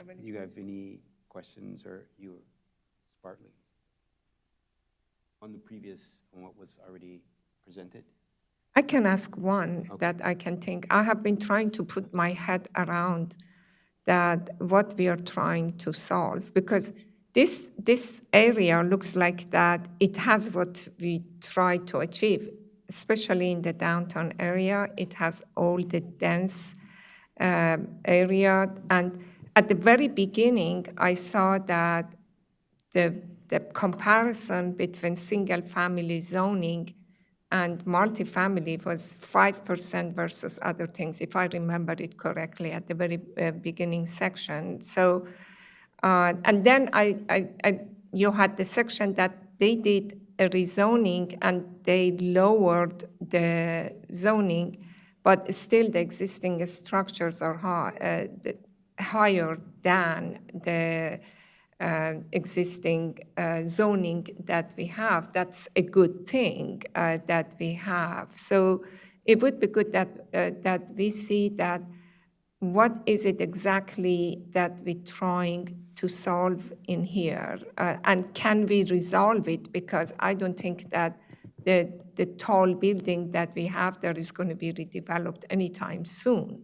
have. You have any questions, or you, Spartley? On the previous, on what was already presented? I can ask one that I can think. I have been trying to put my head around that what we are trying to solve, because this area looks like that it has what we try to achieve, especially in the downtown area. It has all the dense area, and at the very beginning, I saw that the comparison between single-family zoning and multifamily was 5% versus other things, if I remember it correctly, at the very beginning section. So, and then you had the section that they did a rezoning and they lowered the zoning, but still the existing structures are higher than the existing zoning that we have. That's a good thing that we have. So it would be good that we see that what is it exactly that we're trying to solve in here, and can we resolve it? Because I don't think that the tall building that we have there is going to be redeveloped anytime soon.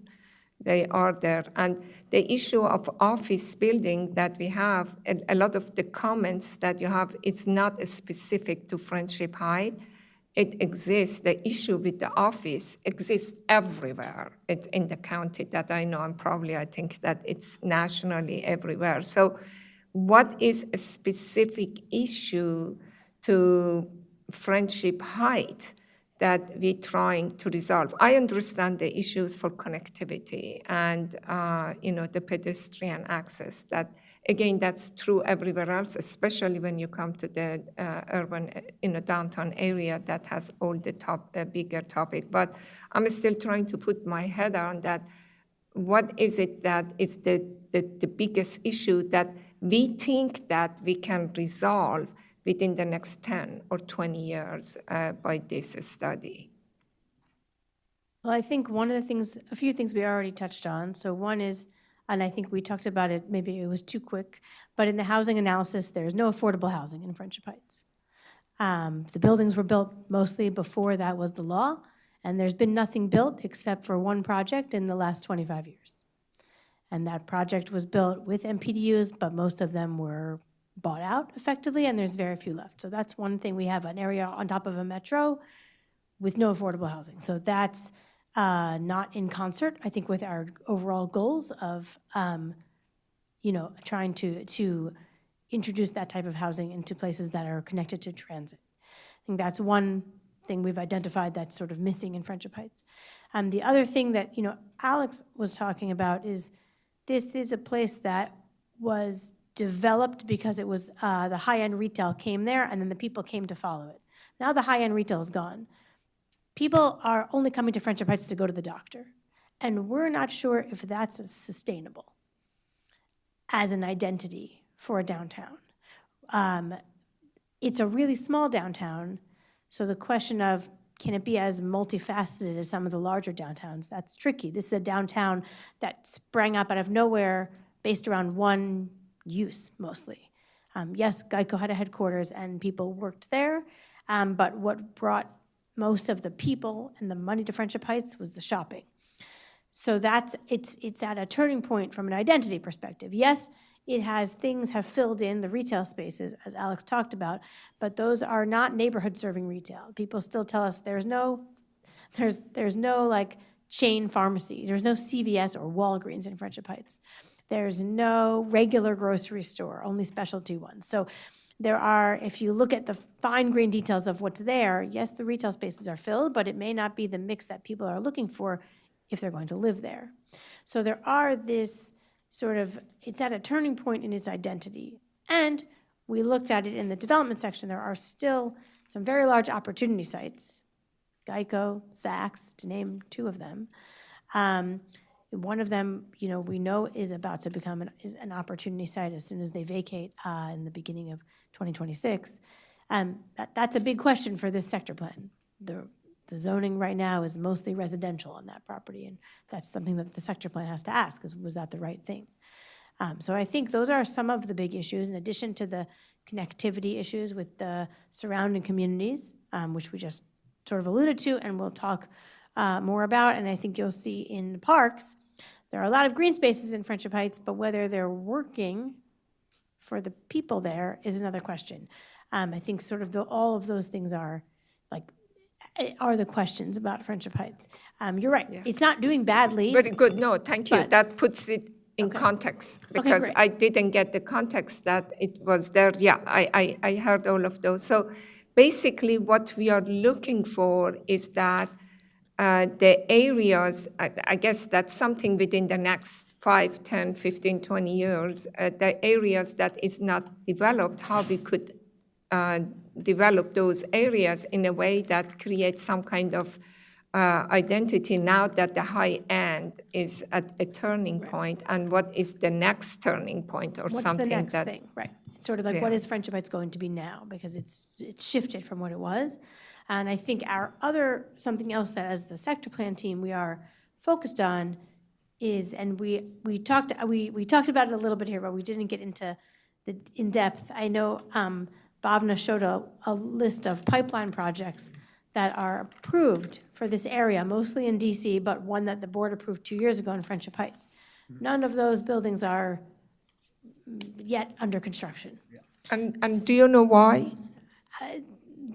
They are there. And the issue of office building that we have, a lot of the comments that you have, it's not specific to Friendship Heights. It exists. The issue with the office exists everywhere. It's in the county that I know, and probably I think that it's nationally everywhere. So what is a specific issue to Friendship Heights that we're trying to resolve? I understand the issues for connectivity and the pedestrian access, that Again, that's true everywhere else, especially when you come to the urban, in a downtown area that has all the bigger topic. But I'm still trying to put my head on that. What is it that is the biggest issue that we think that we can resolve within the next 10 or 20 years by this study? Well, I think a few things we already touched on. So one is, and I think we talked about it, maybe it was too quick, but in the housing analysis, there's no affordable housing in Friendship Heights. The buildings were built mostly before that was the law, and there's been nothing built except for one project in the last 25 years. And that project was built with MPDUs, but most of them were bought out effectively, and there's very few left. So that's one thing. We have an area on top of a metro with no affordable housing. So that's not in concert, I think, with our overall goals of, trying to introduce that type of housing into places that are connected to transit. I think that's one thing we've identified that's sort of missing in Friendship Heights. The other thing that, Alex was talking about is this is a place that was developed because it was the high-end retail came there, and then the people came to follow it. Now the high-end retail is gone. People are only coming to Friendship Heights to go to the doctor, and we're not sure if that's sustainable as an identity for a downtown. It's a really small downtown, so the question of can it be as multifaceted as some of the larger downtowns, that's tricky. This is a downtown that sprang up out of nowhere based around one use mostly. Yes, Geico had a headquarters and people worked there, but what brought most of the people and the money to Friendship Heights was the shopping. So it's at a turning point from an identity perspective. Yes, things have filled in the retail spaces, as Alex talked about, but those are not neighborhood serving retail. People still tell us there's no like chain pharmacy. There's no CVS or Walgreens in Friendship Heights. There's no regular grocery store, only specialty ones. So there are, if you look at the fine grained details of what's there, yes, the retail spaces are filled, but it may not be the mix that people are looking for if they're going to live there. So there are this sort of, it's at a turning point in its identity. And we looked at it in the development section. There are still some very large opportunity sites, Geico, Saks, to name two of them. One of them, we know is about to become an opportunity site as soon as they vacate in the beginning of 2026. That's a big question for this sector plan. The zoning right now is mostly residential on that property, and that's something that the sector plan has to ask, is was that the right thing? So I think those are some of the big issues, in addition to the connectivity issues with the surrounding communities, which we just sort of alluded to and we'll talk more about. And I think you'll see in parks, there are a lot of green spaces in Friendship Heights, but whether they're working for the people there is another question. I think sort of all of those things are the questions about Friendship Heights. You're right. Yeah. It's not doing badly. Very good. No, thank you. That puts it in context, because I didn't get the context that it was there. Yeah, I heard all of those. So basically what we are looking for is that the areas, I guess that's something within the next 5, 10, 15, 20 years, the areas that is not developed, how we could develop those areas in a way that creates some kind of identity now that the high end is at a turning point, and what is the next turning point or something that... What's the next thing, right? It's sort of like, what is Friendship Heights going to be now? Because it's shifted from what it was. And I think something else that as the sector plan team we are focused on is, and we talked about it a little bit here, but we didn't get into the in depth. I know Bhavna showed a list of pipeline projects that are approved for this area, mostly in DC, but one that the board approved 2 years ago in Friendship Heights. None of those buildings are yet under construction. And do you know why?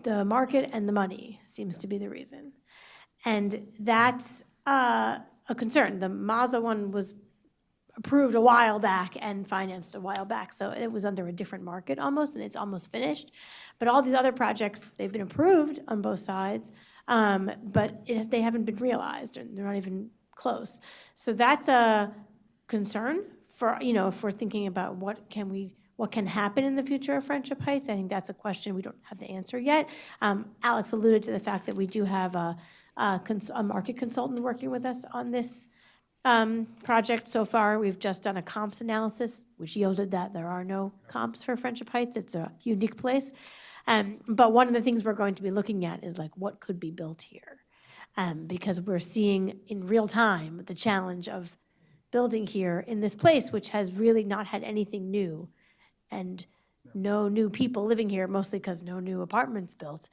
The market and the money seems to be the reason. And that's a concern. The Mazda one was approved a while back and financed a while back, so it was under a different market almost, and it's almost finished. But all these other projects, they've been approved on both sides, but they haven't been realized, or they're not even close. So that's a concern for, you know, if we're thinking about what can happen in the future of Friendship Heights, I think that's a question we don't have the answer yet. Alex alluded to the fact that we do have a market consultant working with us on this project so far. We've just done a comps analysis, which yielded that there are no comps for Friendship Heights. It's a unique place. But one of the things we're going to be looking at is like what could be built here. Because we're seeing in real time the challenge of building here in this place, which has really not had anything new and no new people living here, mostly because no new apartments built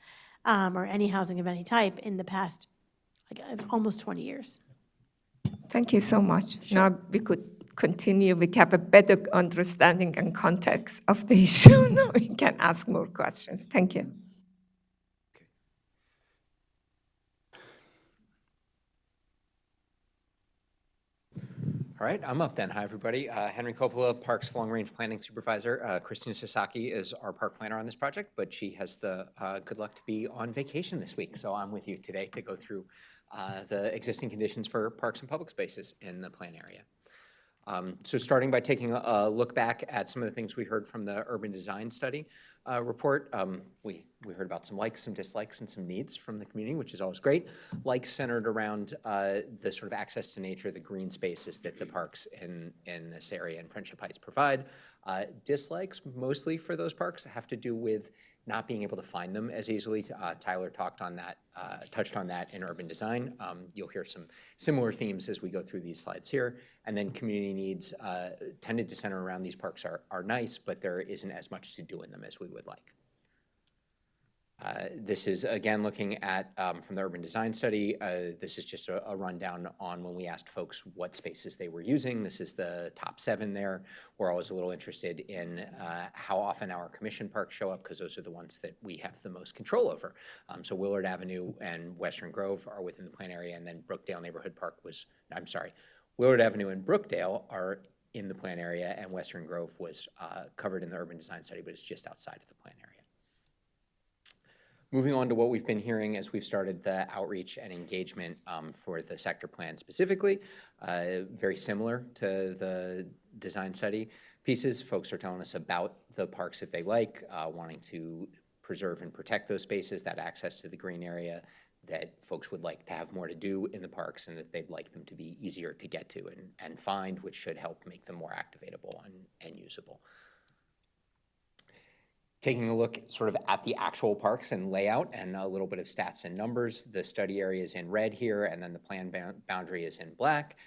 or any housing of any type in the past almost 20 years. Thank you so much. Now we could continue. We have a better understanding and context of the issue. Now we can ask more questions. Thank you. All right, I'm up then. Hi, everybody. Henry Coppola, Parks Long Range Planning Supervisor. Christina Sasaki is our park planner on this project, but she has the good luck to be on vacation this week. So I'm with you today to go through the existing conditions for parks and public spaces in the plan area. So starting by taking a look back at some of the things we heard from the urban design study report, we heard about some likes, some dislikes, and some needs from the community, which is always great. Likes centered around the sort of access to nature, the green spaces that the parks in this area in Friendship Heights provide. Dislikes, mostly for those parks, have to do with not being able to find them as easily. Tyler touched on that in urban design. You'll hear some similar themes as we go through these slides here. And then community needs tended to center around these parks are nice, but there isn't as much to do in them as we would like. This is, again, looking at, from the urban design study, this is just a rundown on when we asked folks what spaces they were using. This is the top 7 there. We're always a little interested in how often our commission parks show up, because those are the ones that we have the most control over. So Willard Avenue and Western Grove are within the plan area, and then Brookdale Neighborhood Park was, I'm sorry, Willard Avenue and Brookdale are in the plan area, and Western Grove was covered in the urban design study, but it's just outside of the plan area. Moving on to what we've been hearing as we've started the outreach and engagement for the sector plan specifically, very similar to the design study pieces. Folks are telling us about the parks that they like, wanting to preserve and protect those spaces, that access to the green area, that folks would like to have more to do in the parks, and that they'd like them to be easier to get to and find, which should help make them more activatable and usable. Taking a look sort of at the actual parks and layout and a little bit of stats and numbers, the study area is in red here, and then the plan boundary is in black.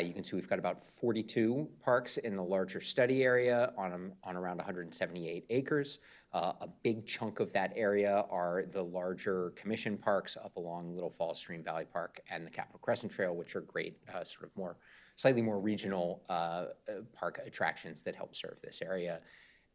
You can see we've got about 42 parks in the larger study area on around 178 acres. A big chunk of that area are the larger commission parks up along Little Falls Stream Valley Park and the Capitol Crescent Trail, which are great sort of slightly more regional park attractions that help serve this area.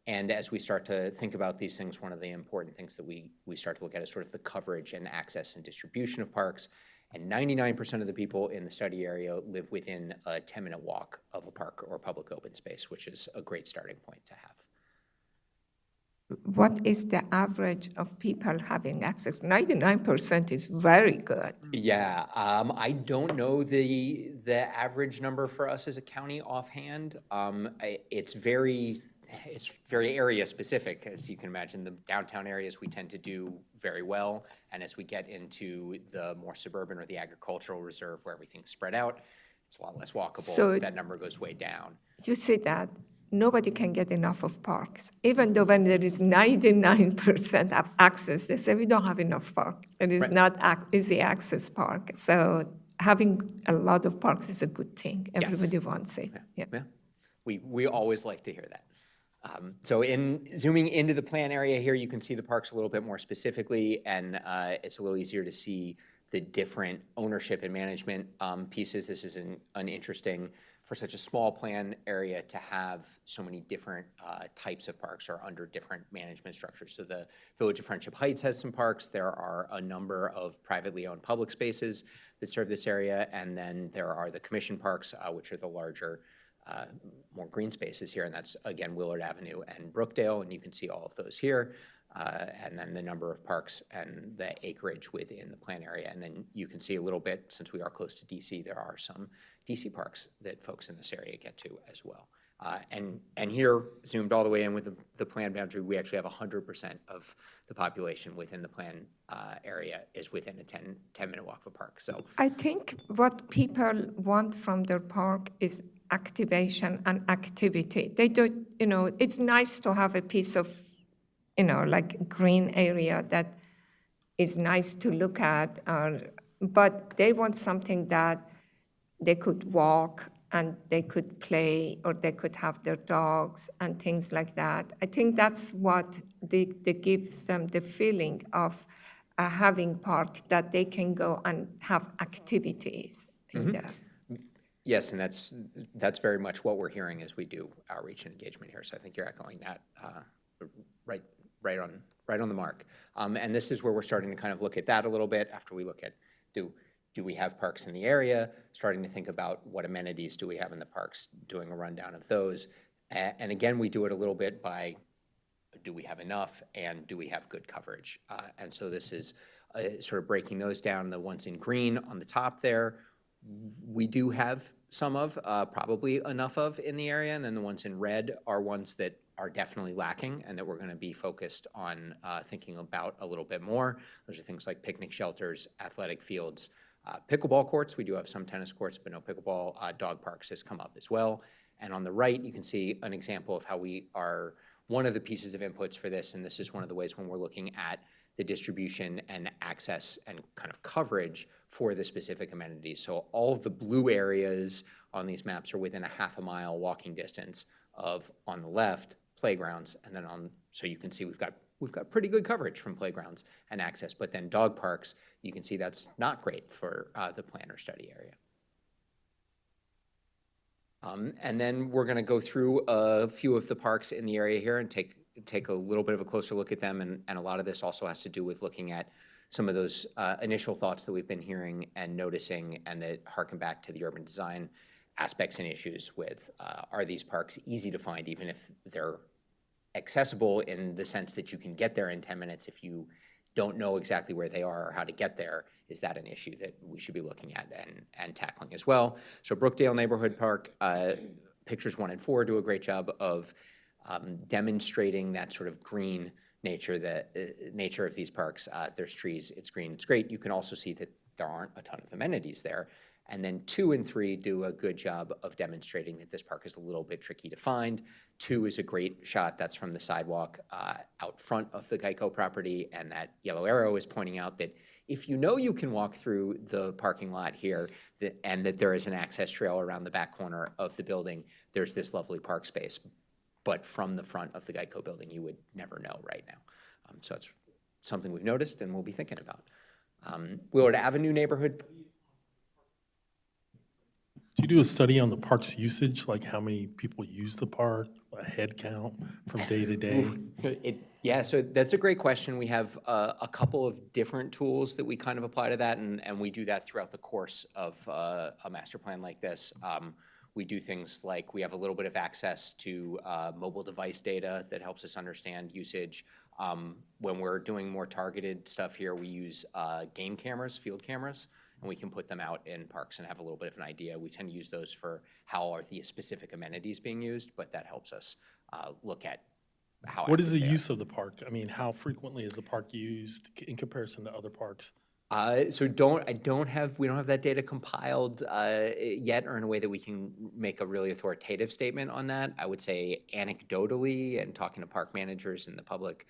And as we start to think about these things, one of the important things that we start to look at is sort of the coverage and access and distribution of parks. And 99% of the people in the study area live within a 10-minute walk of a park or public open space, which is a great starting point to have. What is the average of people having access? 99% is very good. Yeah, I don't know the average number for us as a county offhand. It's very area specific, as you can imagine. The downtown areas we tend to do very well, and as we get into the more suburban or the agricultural reserve where everything's spread out, it's a lot less walkable. So that number goes way down. You say that nobody can get enough of parks, even though when there is 99% of access, they say we don't have enough park. It is not easy access park. So having a lot of parks is a good thing. Everybody wants it. Yeah. We always like to hear that. So in zooming into the plan area here, you can see the parks a little bit more specifically, and it's a little easier to see the different ownership and management pieces. This is an interesting, for such a small plan area, to have so many different types of parks or under different management structures. So the Village of Friendship Heights has some parks. There are a number of privately owned public spaces that serve this area, and then there are the commission parks, which are the larger more green spaces here, and that's, again, Willard Avenue and Brookdale, and you can see all of those here, and then the number of parks and the acreage within the plan area. And then you can see a little bit, since we are close to DC, there are some DC parks that folks in this area get to as well. And here, zoomed all the way in with the plan boundary, we actually have 100% of the population within the plan area is within a 10-minute walk of a park. So I think what people want from their park is activation and activity. They do, it's nice to have a piece of, like green area that is nice to look at, but they want something that they could walk and they could play, or they could have their dogs and things like that. I think that's what they gives them the feeling of having park, that they can go and have activities in there. yes, and that's very much what we're hearing as we do outreach and engagement here. So I think you're echoing that right on the mark. And this is where we're starting to kind of look at that a little bit after we look at do we have parks in the area, starting to think about what amenities do we have in the parks, doing a rundown of those. And again, we do it a little bit by do we have enough and do we have good coverage? And so this is sort of breaking those down. The ones in green on the top there, we do have some of, probably enough of in the area. And then the ones in red are ones that are definitely lacking and that we're going to be focused on thinking about a little bit more. Those are things like picnic shelters, athletic fields, pickleball courts. We do have some tennis courts, but no pickleball. Dog parks has come up as well. And on the right, you can see an example of how we are one of the pieces of inputs for this, and this is one of the ways when we're looking at the distribution and access and kind of coverage for the specific amenities. So all of the blue areas on these maps are within a half a mile walking distance of, on the left, playgrounds, and then so you can see we've got pretty good coverage from playgrounds and access, but then dog parks, you can see that's not great for the plan or study area. And then we're going to go through a few of the parks in the area here and take a little bit of a closer look at them, and a lot of this also has to do with looking at some of those initial thoughts that we've been hearing and noticing and that harken back to the urban design aspects and issues with are these parks easy to find even if they're accessible in the sense that you can get there in 10 minutes if you don't know exactly where they are or how to get there. Is that an issue that we should be looking at and tackling as well? So Brookdale Neighborhood Park, pictures 1 and 4 do a great job of demonstrating that sort of green nature, nature of these parks. There's trees, it's green, it's great. You can also see that there aren't a ton of amenities there. And then 2 and 3 do a good job of demonstrating that this park is a little bit tricky to find. 2 is a great shot. That's from the sidewalk out front of the Geico property. And that yellow arrow is pointing out that if you know you can walk through the parking lot here and that there is an access trail around the back corner of the building, there's this lovely park space. But from the front of the Geico building, you would never know right now. So it's something we've noticed and we'll be thinking about. Willard Avenue neighborhood. Do you do a study on the park's usage, like how many people use the park, a head count from day to day? Yeah, so that's a great question. We have a couple of different tools that we kind of apply to that, and we do that throughout the course of a master plan like this. We do things like we have a little bit of access to mobile device data that helps us understand usage. When we're doing more targeted stuff here, we use game cameras, field cameras, and we can put them out in parks and have a little bit of an idea. We tend to use those for how are the specific amenities being used, but that helps us look at how. What is the use of the park? I mean, how frequently is the park used in comparison to other parks? So we don't have that data compiled yet, or in a way that we can make a really authoritative statement on that. I would say anecdotally and talking to park managers and the public,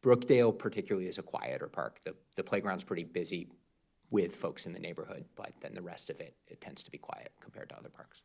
Brookdale particularly is a quieter park. The playground's pretty busy with folks in the neighborhood, but then the rest of it tends to be quiet compared to other parks.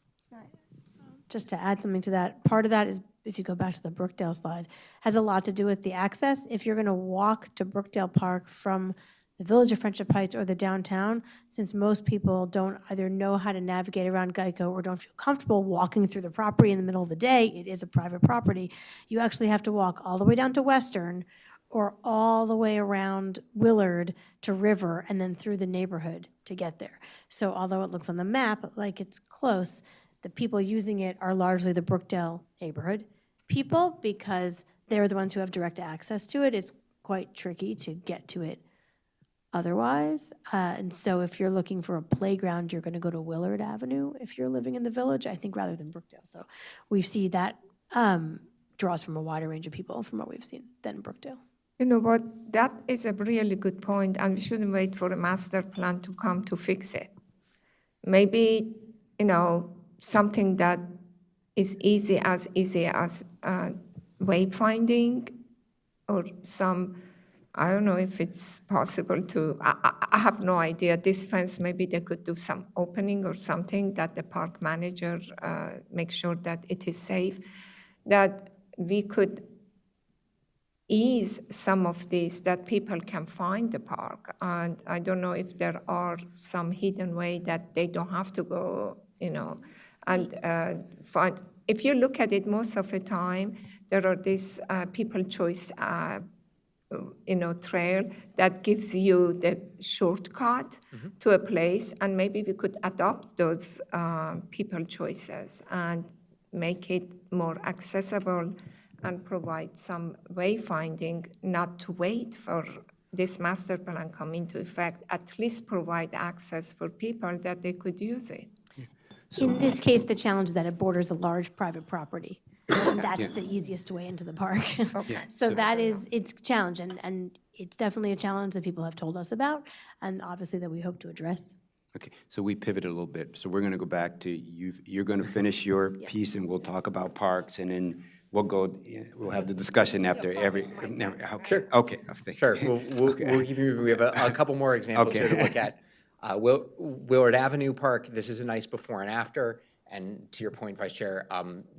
Just to add something to that, part of that is, if you go back to the Brookdale slide, has a lot to do with the access. If you're going to walk to Brookdale Park from the Village of Friendship Heights or the downtown, since most people don't either know how to navigate around Geico or don't feel comfortable walking through the property in the middle of the day, it is a private property, you actually have to walk all the way down to Western or all the way around Willard to River and then through the neighborhood to get there. So although it looks on the map like it's close, the people using it are largely the Brookdale neighborhood people because they're the ones who have direct access to it. It's quite tricky to get to it otherwise. And so if you're looking for a playground, you're going to go to Willard Avenue if you're living in the village, I think, rather than Brookdale. So we see that draws from a wider range of people from what we've seen than Brookdale. You know what, that is a really good point, and we shouldn't wait for a master plan to come to fix it. Maybe, something that is easy as wayfinding, or some, I don't know if it's possible to, I have no idea, this fence, maybe they could do some opening or something that the park manager make sure that it is safe, that we could ease some of this, that people can find the park. And I don't know if there are some hidden way that they don't have to go, and find. If you look at it, most of the time, there are these people choice, trail that gives you the shortcut to a place, and maybe we could adopt those people choices and make it more accessible and provide some wayfinding, not to wait for this master plan come into effect, at least provide access for people that they could use it. In this case, the challenge is that it borders a large private property. And that's the easiest way into the park. So that is, it's a challenge, and it's definitely a challenge that people have told us about, and obviously that we hope to address. Okay, so we pivoted a little bit. So we're going to go back to you. You're going to finish your piece, and we'll talk about parks, and then we'll have the discussion after every. Sure. Okay. Sure, we'll keep moving. We have a couple more examples here to look at. Willard Avenue Park, this is a nice before and after, and to your point, Vice Chair,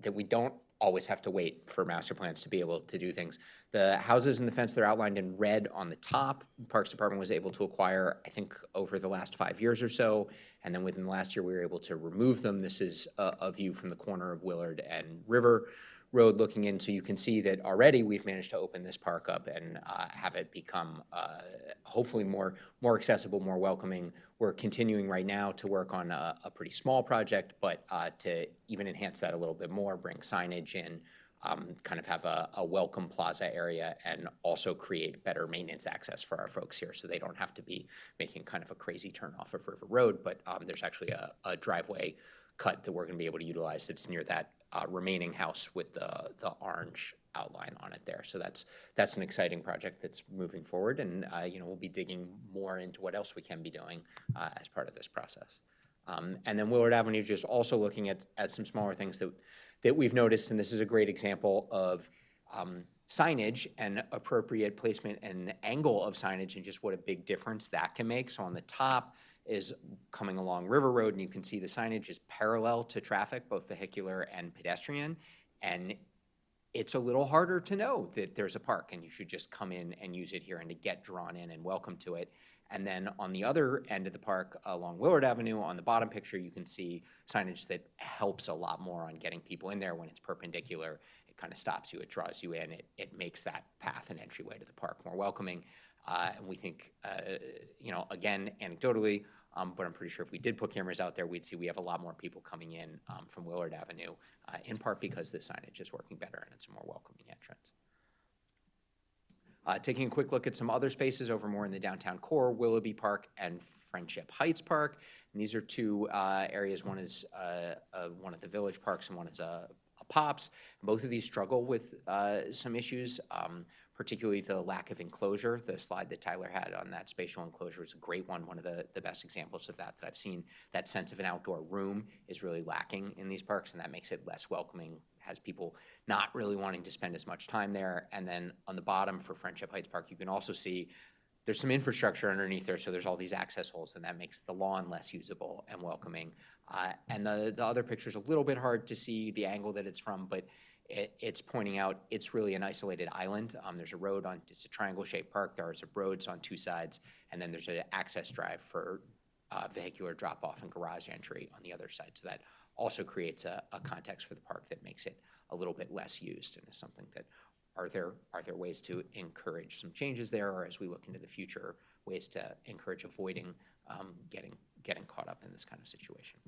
that we don't always have to wait for master plans to be able to do things. The houses and the fence, they're outlined in red on the top. Parks Department was able to acquire, I think, over the last 5 years or so, and then within the last year, we were able to remove them. This is a view from the corner of Willard and River Road looking in, so you can see that already we've managed to open this park up and have it become hopefully more accessible, more welcoming. We're continuing right now to work on a pretty small project, but to even enhance that a little bit more, bring signage in, kind of have a welcome plaza area, and also create better maintenance access for our folks here, so they don't have to be making kind of a crazy turn off of River Road, but there's actually a driveway cut that we're going to be able to utilize that's near that remaining house with the orange outline on it there. So that's an exciting project that's moving forward, and we'll be digging more into what else we can be doing as part of this process. And then Willard Avenue, just also looking at some smaller things that we've noticed, and this is a great example of signage and appropriate placement and angle of signage, and just what a big difference that can make. So on the top is coming along River Road, and you can see the signage is parallel to traffic, both vehicular and pedestrian, and it's a little harder to know that there's a park and you should just come in and use it here and to get drawn in and welcome to it. And then on the other end of the park along Willard Avenue, on the bottom picture, you can see signage that helps a lot more on getting people in there when it's perpendicular. It kind of stops you, it draws you in, it makes that path and entryway to the park more welcoming. And we think, again, anecdotally, but I'm pretty sure if we did put cameras out there, we'd see we have a lot more people coming in from Willard Avenue, in part because the signage is working better and it's a more welcoming entrance. Taking a quick look at some other spaces over more in the downtown core, Willoughby Park and Friendship Heights Park. And these are two areas. One is one of the village parks and one is a Pops. Both of these struggle with some issues, particularly the lack of enclosure. The slide that Tyler had on that spatial enclosure is a great one of the best examples of that I've seen. That sense of an outdoor room is really lacking in these parks, and that makes it less welcoming, has people not really wanting to spend as much time there. And then on the bottom for Friendship Heights Park, you can also see there's some infrastructure underneath there, so there's all these access holes, and that makes the lawn less usable and welcoming. And the other picture's a little bit hard to see the angle that it's from, but it's pointing out it's really an isolated island. There's a road it's a triangle-shaped park. There's roads on two sides, and then there's an access drive for vehicular drop-off and garage entry on the other side. So that also creates a context for the park that makes it a little bit less used, and is something that are there ways to encourage some changes there, or as we look into the future, ways to encourage avoiding getting caught up in this kind of situation.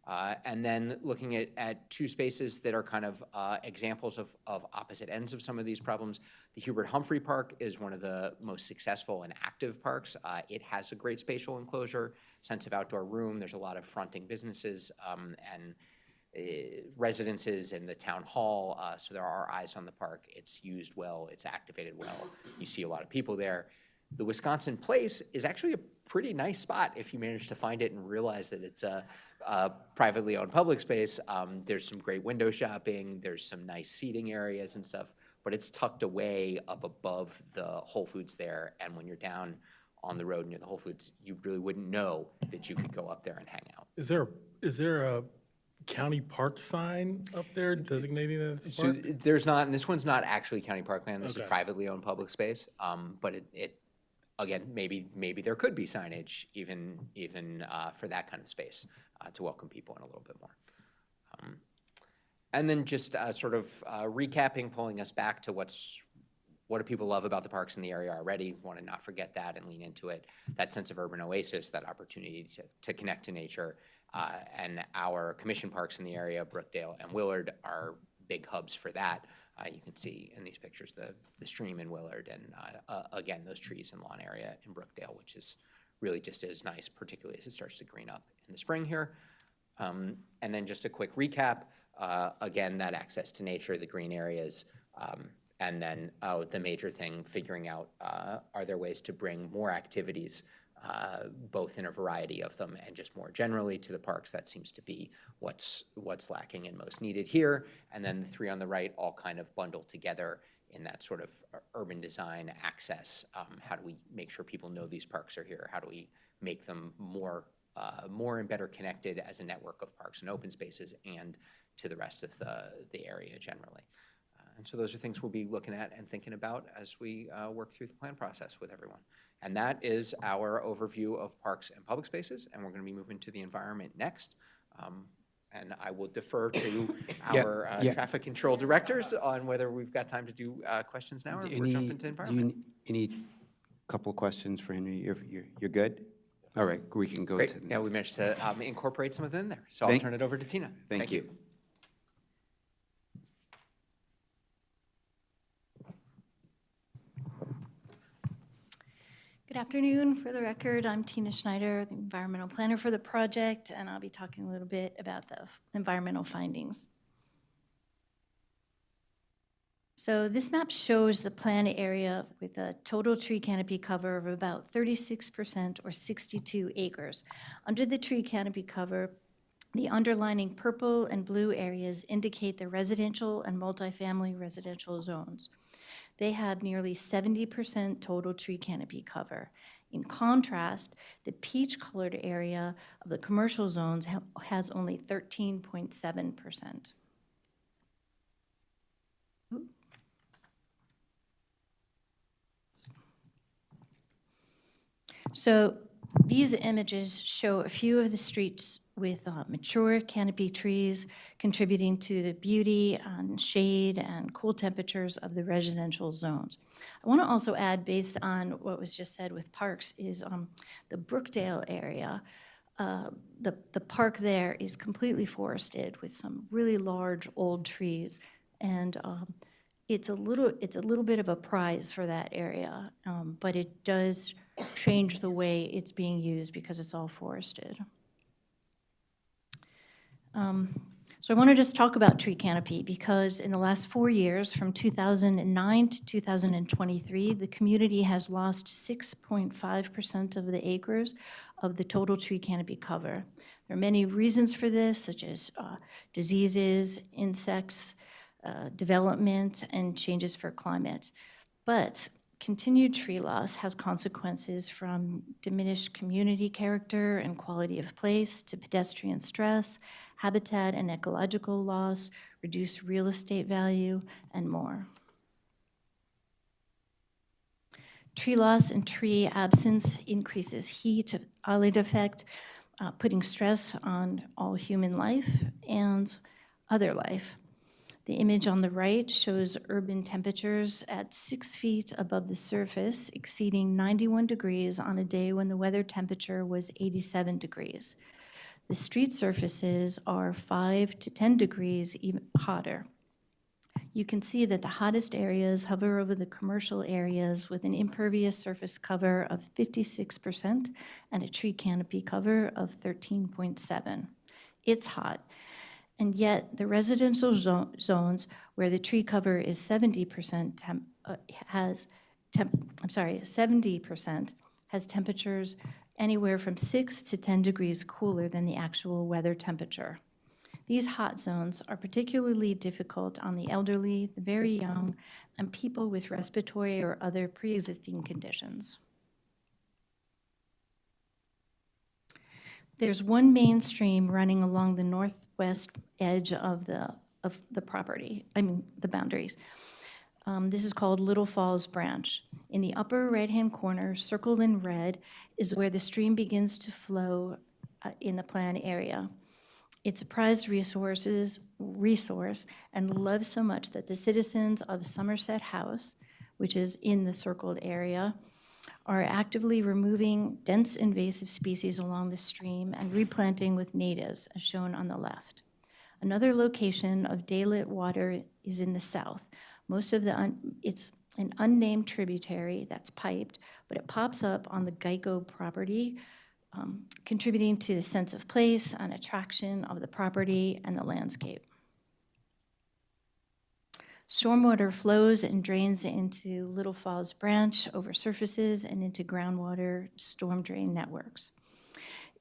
And then looking at two spaces that are kind of examples of opposite ends of some of these problems. The Hubert Humphrey Park is one of the most successful and active parks. It has a great spatial enclosure, sense of outdoor room. There's a lot of fronting businesses and residences in the town hall, so there are eyes on the park. It's used well, it's activated well. You see a lot of people there. The Wisconsin Place is actually a pretty nice spot if you manage to find it and realize that it's a privately owned public space. There's some great window shopping, there's some nice seating areas and stuff, but it's tucked away up above the Whole Foods there, and when you're down on the road near the Whole Foods, you really wouldn't know that you could go up there and hang out. Is there a county park sign up there designating that it's a So park? there's not, and this one's not actually county parkland, this Okay. is privately owned public space, but it again, maybe there could be signage even for that kind of space to welcome people in a little bit more. And then just sort of recapping, pulling us back to what do people love about the parks in the area already, want to not forget that and lean into it, that sense of urban oasis, that opportunity to connect to nature, and our commission parks in the area, Brookdale and Willard, are big hubs for that. You can see in these pictures the stream in Willard and again, those trees and lawn area in Brookdale, which is really just as nice, particularly as it starts to green up in the spring here. And then just a quick recap, again, that access to nature, the green areas, and then the major thing, figuring out are there ways to bring more activities, both in a variety of them and just more generally to the parks. That seems to be what's lacking and most needed here. And then the three on the right all kind of bundle together in that sort of urban design access. How do we make sure people know these parks are here? How do we make them more and better connected as a network of parks and open spaces and to the rest of the area generally? And so those are things we'll be looking at and thinking about as we work through the plan process with everyone. And that is our overview of parks and public spaces, and we're going to be moving to the environment next. And I will defer to our traffic control directors on whether we've got time to do questions now or if we're jumping to environment. Any couple questions for Henry? You're good? All right, we can go to Great. the Yeah, next. we managed to incorporate some of them in there. So I'll Thank- turn it over to Tina. Thank you. Good afternoon. For the record, I'm Tina Schneider, the environmental planner for the project, and I'll be talking a little bit about the environmental findings. So this map shows the planned area with a total tree canopy cover of about 36% or 62 acres. Under the tree canopy cover, the underlining purple and blue areas indicate the residential and multifamily residential zones. They have nearly 70% total tree canopy cover. In contrast, the peach-colored area of the commercial zones has only 13.7%. So these images show a few of the streets with mature canopy trees contributing to the beauty and shade and cool temperatures of the residential zones. I want to also add, based on what was just said with parks, is the Brookdale area. The park there is completely forested with some really large old trees, and it's a little bit of a prize for that area, but it does change the way it's being used because it's all forested. So I want to just talk about tree canopy because in the last 4 years, from 2009 to 2023, the community has lost 6.5% of the acres of the total tree canopy cover. There are many reasons for this, such as diseases, insects, development, and changes for climate. But continued tree loss has consequences from diminished community character and quality of place to pedestrian stress, habitat and ecological loss, reduced real estate value, and more. Tree loss and tree absence increases heat, island effect, putting stress on all human life and other life. The image on the right shows urban temperatures at 6 feet above the surface, exceeding 91 degrees on a day when the weather temperature was 87 degrees. The street surfaces are 5 to 10 degrees even hotter. You can see that the hottest areas hover over the commercial areas with an impervious surface cover of 56% and a tree canopy cover of 13.7. It's hot, and yet the residential zones where the tree cover is 70% 70% has temperatures anywhere from 6 to 10 degrees cooler than the actual weather temperature. These hot zones are particularly difficult on the elderly, the very young, and people with respiratory or other pre-existing conditions. There's one main stream running along the northwest edge of the property, the boundaries. This is called Little Falls Branch. In the upper right-hand corner, circled in red, is where the stream begins to flow in the plan area. It's a prized resource and loved so much that the citizens of Somerset House, which is in the circled area, are actively removing dense invasive species along the stream and replanting with natives, as shown on the left. Another location of daylit water is in the south. Most of it's an unnamed tributary that's piped, but it pops up on the Geico property, contributing to the sense of place and attraction of the property and the landscape. Stormwater flows and drains into Little Falls Branch over surfaces and into groundwater storm drain networks.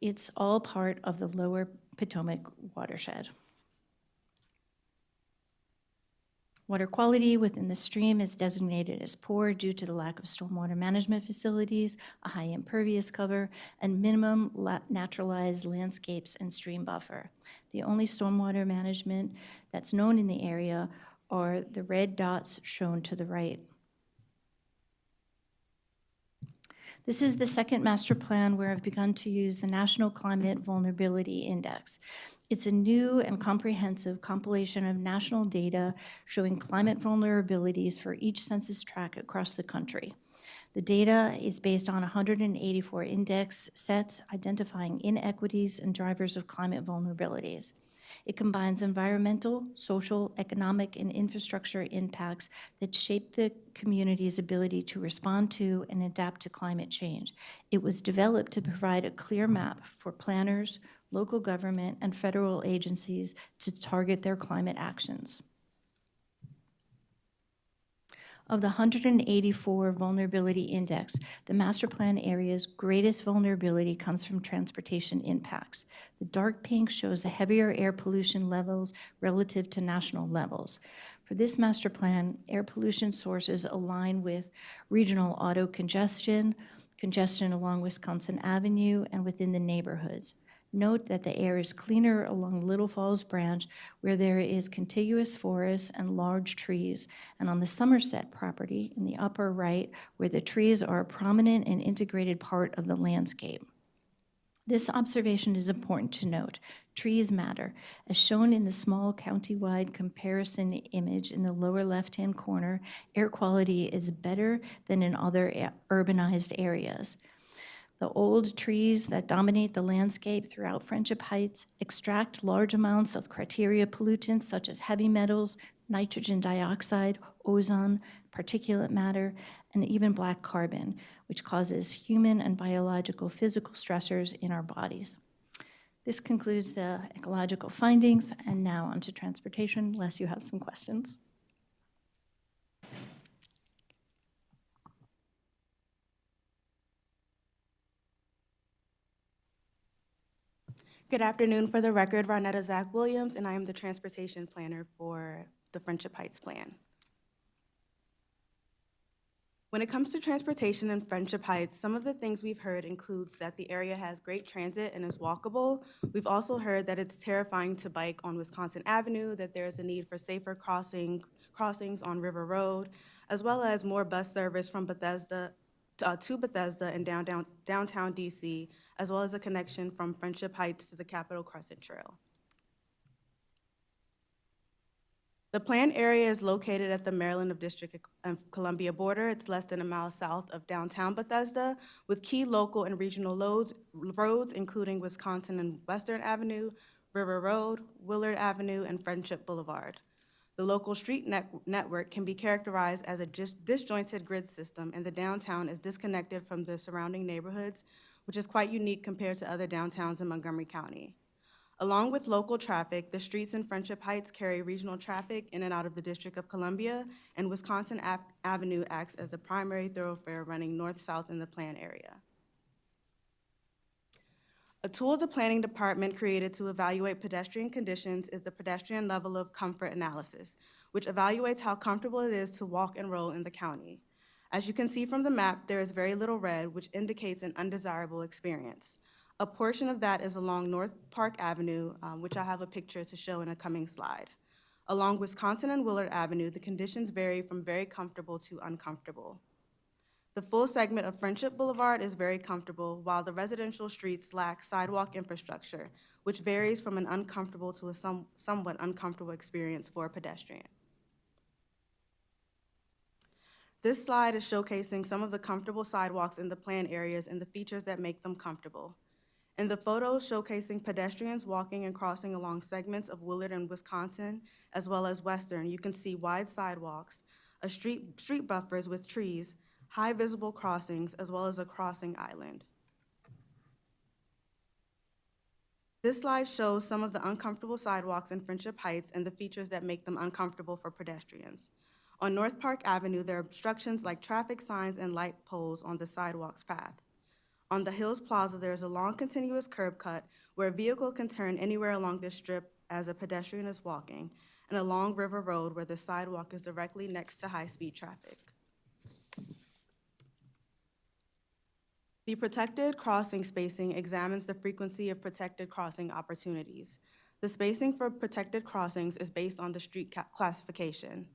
It's all part of the lower Potomac watershed. Water quality within the stream is designated as poor due to the lack of stormwater management facilities, a high impervious cover, and minimum naturalized landscapes and stream buffer. The only stormwater management that's known in the area are the red dots shown to the right. This is the second master plan where I've begun to use the National Climate Vulnerability Index. It's a new and comprehensive compilation of national data showing climate vulnerabilities for each census tract across the country. The data is based on 184 index sets identifying inequities and drivers of climate vulnerabilities. It combines environmental, social, economic, and infrastructure impacts that shape the community's ability to respond to and adapt to climate change. It was developed to provide a clear map for planners, local government, and federal agencies to target their climate actions. Of the 184 vulnerability index, the master plan area's greatest vulnerability comes from transportation impacts. The dark pink shows the heavier air pollution levels relative to national levels. For this master plan, air pollution sources align with regional auto congestion, congestion along Wisconsin Avenue, and within the neighborhoods. Note that the air is cleaner along Little Falls Branch, where there is contiguous forests and large trees, and on the Somerset property in the upper right, where the trees are a prominent and integrated part of the landscape. This observation is important to note. Trees matter. As shown in the small county-wide comparison image in the lower left-hand corner, air quality is better than in other urbanized areas. The old trees that dominate the landscape throughout Friendship Heights extract large amounts of criteria pollutants such as heavy metals, nitrogen dioxide, ozone, particulate matter, and even black carbon, which causes human and biological physical stressors in our bodies. This concludes the ecological findings, and now on to transportation, unless you have some questions. Good afternoon. For the record, Ronetta Zach Williams, and I am the transportation planner for the Friendship Heights Plan. When it comes to transportation in Friendship Heights, some of the things we've heard includes that the area has great transit and is walkable. We've also heard that it's terrifying to bike on Wisconsin Avenue, that there's a need for safer crossings on River Road, as well as more bus service from Bethesda to Bethesda and downtown DC, as well as a connection from Friendship Heights to the Capitol Crescent Trail. The planned area is located at the Maryland of District of Columbia border. It's less than a mile south of downtown Bethesda, with key local and regional roads, including Wisconsin and Western Avenue, River Road, Willard Avenue, and Friendship Boulevard. The local street network can be characterized as a disjointed grid system, and the downtown is disconnected from the surrounding neighborhoods, which is quite unique compared to other downtowns in Montgomery County. Along with local traffic, the streets in Friendship Heights carry regional traffic in and out of the District of Columbia, and Wisconsin Avenue acts as the primary thoroughfare running north-south in the plan area. A tool the planning department created to evaluate pedestrian conditions is the pedestrian level of comfort analysis, which evaluates how comfortable it is to walk and roll in the county. As you can see from the map, there is very little red, which indicates an undesirable experience. A portion of that is along North Park Avenue, which I have a picture to show in a coming slide. Along Wisconsin and Willard Avenue, the conditions vary from very comfortable to uncomfortable. The full segment of Friendship Boulevard is very comfortable, while the residential streets lack sidewalk infrastructure, which varies from an uncomfortable to a somewhat uncomfortable experience for a pedestrian. This slide is showcasing some of the comfortable sidewalks in the planned areas and the features that make them comfortable. In the photos showcasing pedestrians walking and crossing along segments of Willard and Wisconsin, as well as Western, you can see wide sidewalks, street buffers with trees, high visible crossings, as well as a crossing island. This slide shows some of the uncomfortable sidewalks in Friendship Heights and the features that make them uncomfortable for pedestrians. On North Park Avenue, there are obstructions like traffic signs and light poles on the sidewalk's path. On the Hills Plaza, there is a long continuous curb cut where a vehicle can turn anywhere along this strip as a pedestrian is walking, and along River Road where the sidewalk is directly next to high-speed traffic. The protected crossing spacing examines the frequency of protected crossing opportunities. The spacing for protected crossings is based on the street classification.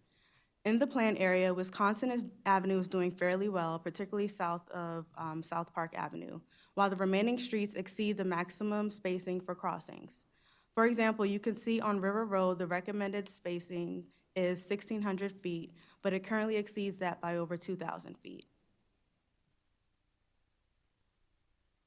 In the planned area, Wisconsin Avenue is doing fairly well, particularly south of South Park Avenue, while the remaining streets exceed the maximum spacing for crossings. For example, you can see on River Road, the recommended spacing is 1,600 feet, but it currently exceeds that by over 2,000 feet.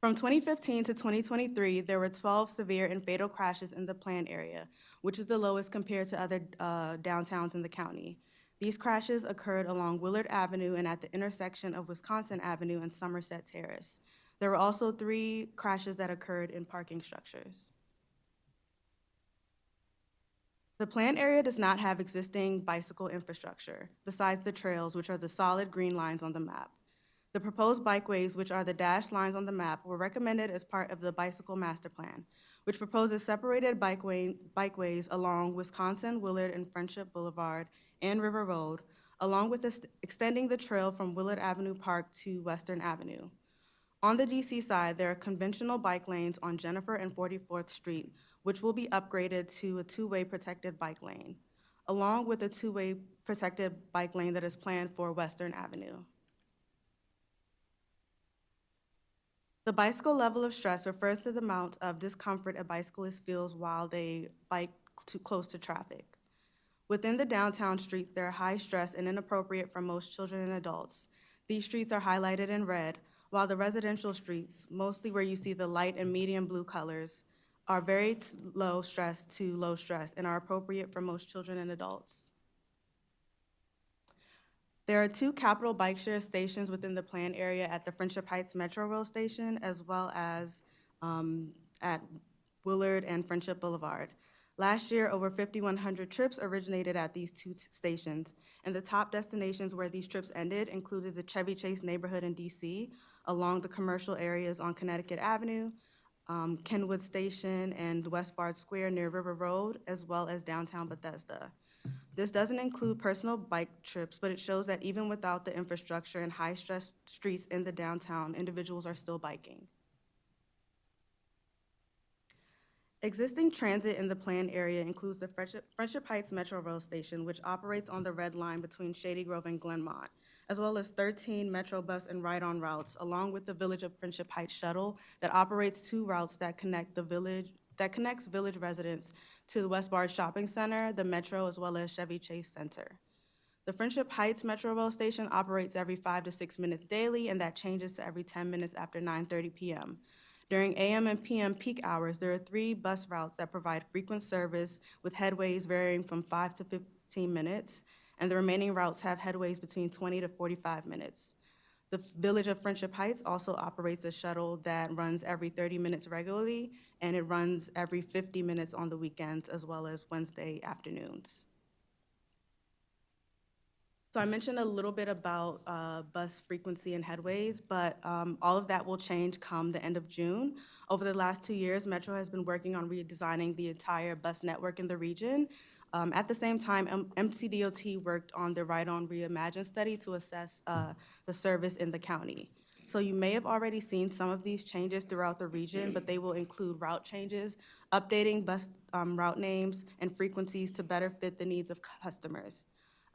From 2015 to 2023, there were 12 severe and fatal crashes in the planned area, which is the lowest compared to other downtowns in the county. These crashes occurred along Willard Avenue and at the intersection of Wisconsin Avenue and Somerset Terrace. There were also 3 crashes that occurred in parking structures. The planned area does not have existing bicycle infrastructure, besides the trails, which are the solid green lines on the map. The proposed bikeways, which are the dashed lines on the map, were recommended as part of the Bicycle Master Plan, which proposes separated bikeways along Wisconsin, Willard, and Friendship Boulevard and River Road, along with extending the trail from Willard Avenue Park to Western Avenue. On the DC side, there are conventional bike lanes on Jennifer and 44th Street, which will be upgraded to a 2-way protected bike lane, along with a 2-way protected bike lane that is planned for Western Avenue. The bicycle level of stress refers to the amount of discomfort a bicyclist feels while they bike too close to traffic. Within the downtown streets, they are high stress and inappropriate for most children and adults. These streets are highlighted in red, while the residential streets, mostly where you see the light and medium blue colors, are very low stress to low stress and are appropriate for most children and adults. There are 2 Capital Bike Share stations within the planned area at the Friendship Heights Metro Rail Station, as well as at Willard and Friendship Boulevard. Last year, over 5,100 trips originated at these 2 stations, and the top destinations where these trips ended included the Chevy Chase neighborhood in DC, along the commercial areas on Connecticut Avenue, Kenwood Station, and West Bard Square near River Road, as well as downtown Bethesda. This doesn't include personal bike trips, but it shows that even without the infrastructure and high-stress streets in the downtown, individuals are still biking. Existing transit in the planned area includes the Friendship Heights Metro Rail Station, which operates on the red line between Shady Grove and Glenmont, as well as 13 Metro bus and ride-on routes, along with the Village of Friendship Heights shuttle that operates 2 routes that connects village residents to the West Barge Shopping Center, the Metro, as well as Chevy Chase Center. The Friendship Heights Metro Rail Station operates every 5 to 6 minutes daily, and that changes to every 10 minutes after 9:30 p.m. During AM and PM peak hours, there are 3 bus routes that provide frequent service with headways varying from 5 to 15 minutes, and the remaining routes have headways between 20 to 45 minutes. The Village of Friendship Heights also operates a shuttle that runs every 30 minutes regularly, and it runs every 50 minutes on the weekends as well as Wednesday afternoons. So I mentioned a little bit about bus frequency and headways, but all of that will change come the end of June. Over the last 2 years, Metro has been working on redesigning the entire bus network in the region. At the same time, MCDOT worked on the Ride On Reimagine study to assess the service in the county. So you may have already seen some of these changes throughout the region, but they will include route changes, updating bus route names and frequencies to better fit the needs of customers.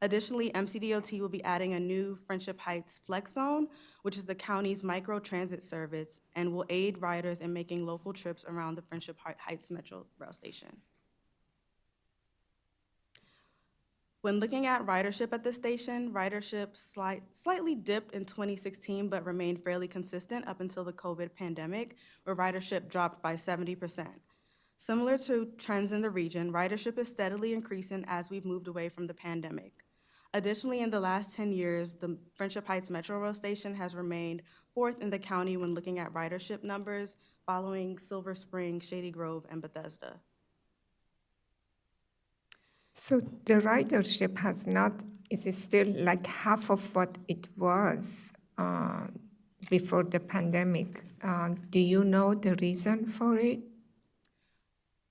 Additionally, MCDOT will be adding a new Friendship Heights Flex Zone, which is the county's micro transit service and will aid riders in making local trips around the Friendship Heights Metro Rail Station. When looking at ridership at the station, ridership slightly dipped in 2016, but remained fairly consistent up until the COVID pandemic, where ridership dropped by 70%. Similar to trends in the region, ridership is steadily increasing as we've moved away from the pandemic. Additionally, in the last 10 years, the Friendship Heights Metro Rail Station has remained 4th in the county when looking at ridership numbers, following Silver Spring, Shady Grove, and Bethesda. So the ridership is it still like half of what it was before the pandemic? Do you know the reason for it?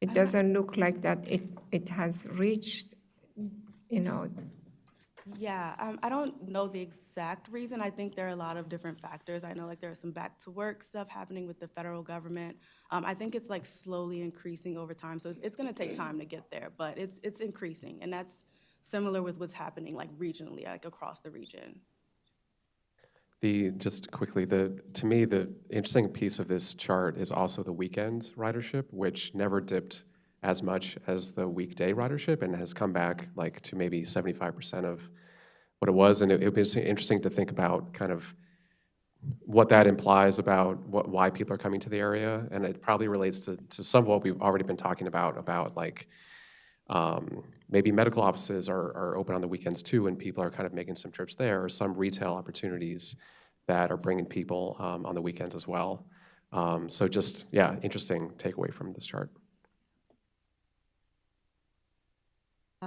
It doesn't look like that it has reached, Yeah, I don't know the exact reason. I think there are a lot of different factors. I know like there's some back to work stuff happening with the federal government. I think it's like slowly increasing over time. So it's gonna take time to get there, but it's increasing. And that's similar with what's happening like regionally, like across the region. Just quickly, to me, the interesting piece of this chart is also the weekend ridership, which never dipped as much as the weekday ridership and has come back like to maybe 75% of what it was. And it would be interesting to think about kind of what that implies about why people are coming to the area. And it probably relates to some of what we've already been talking about like maybe medical offices are open on the weekends too, and people are kind of making some trips there, or some retail opportunities that are bringing people on the weekends as well. So just, yeah, interesting takeaway from this chart.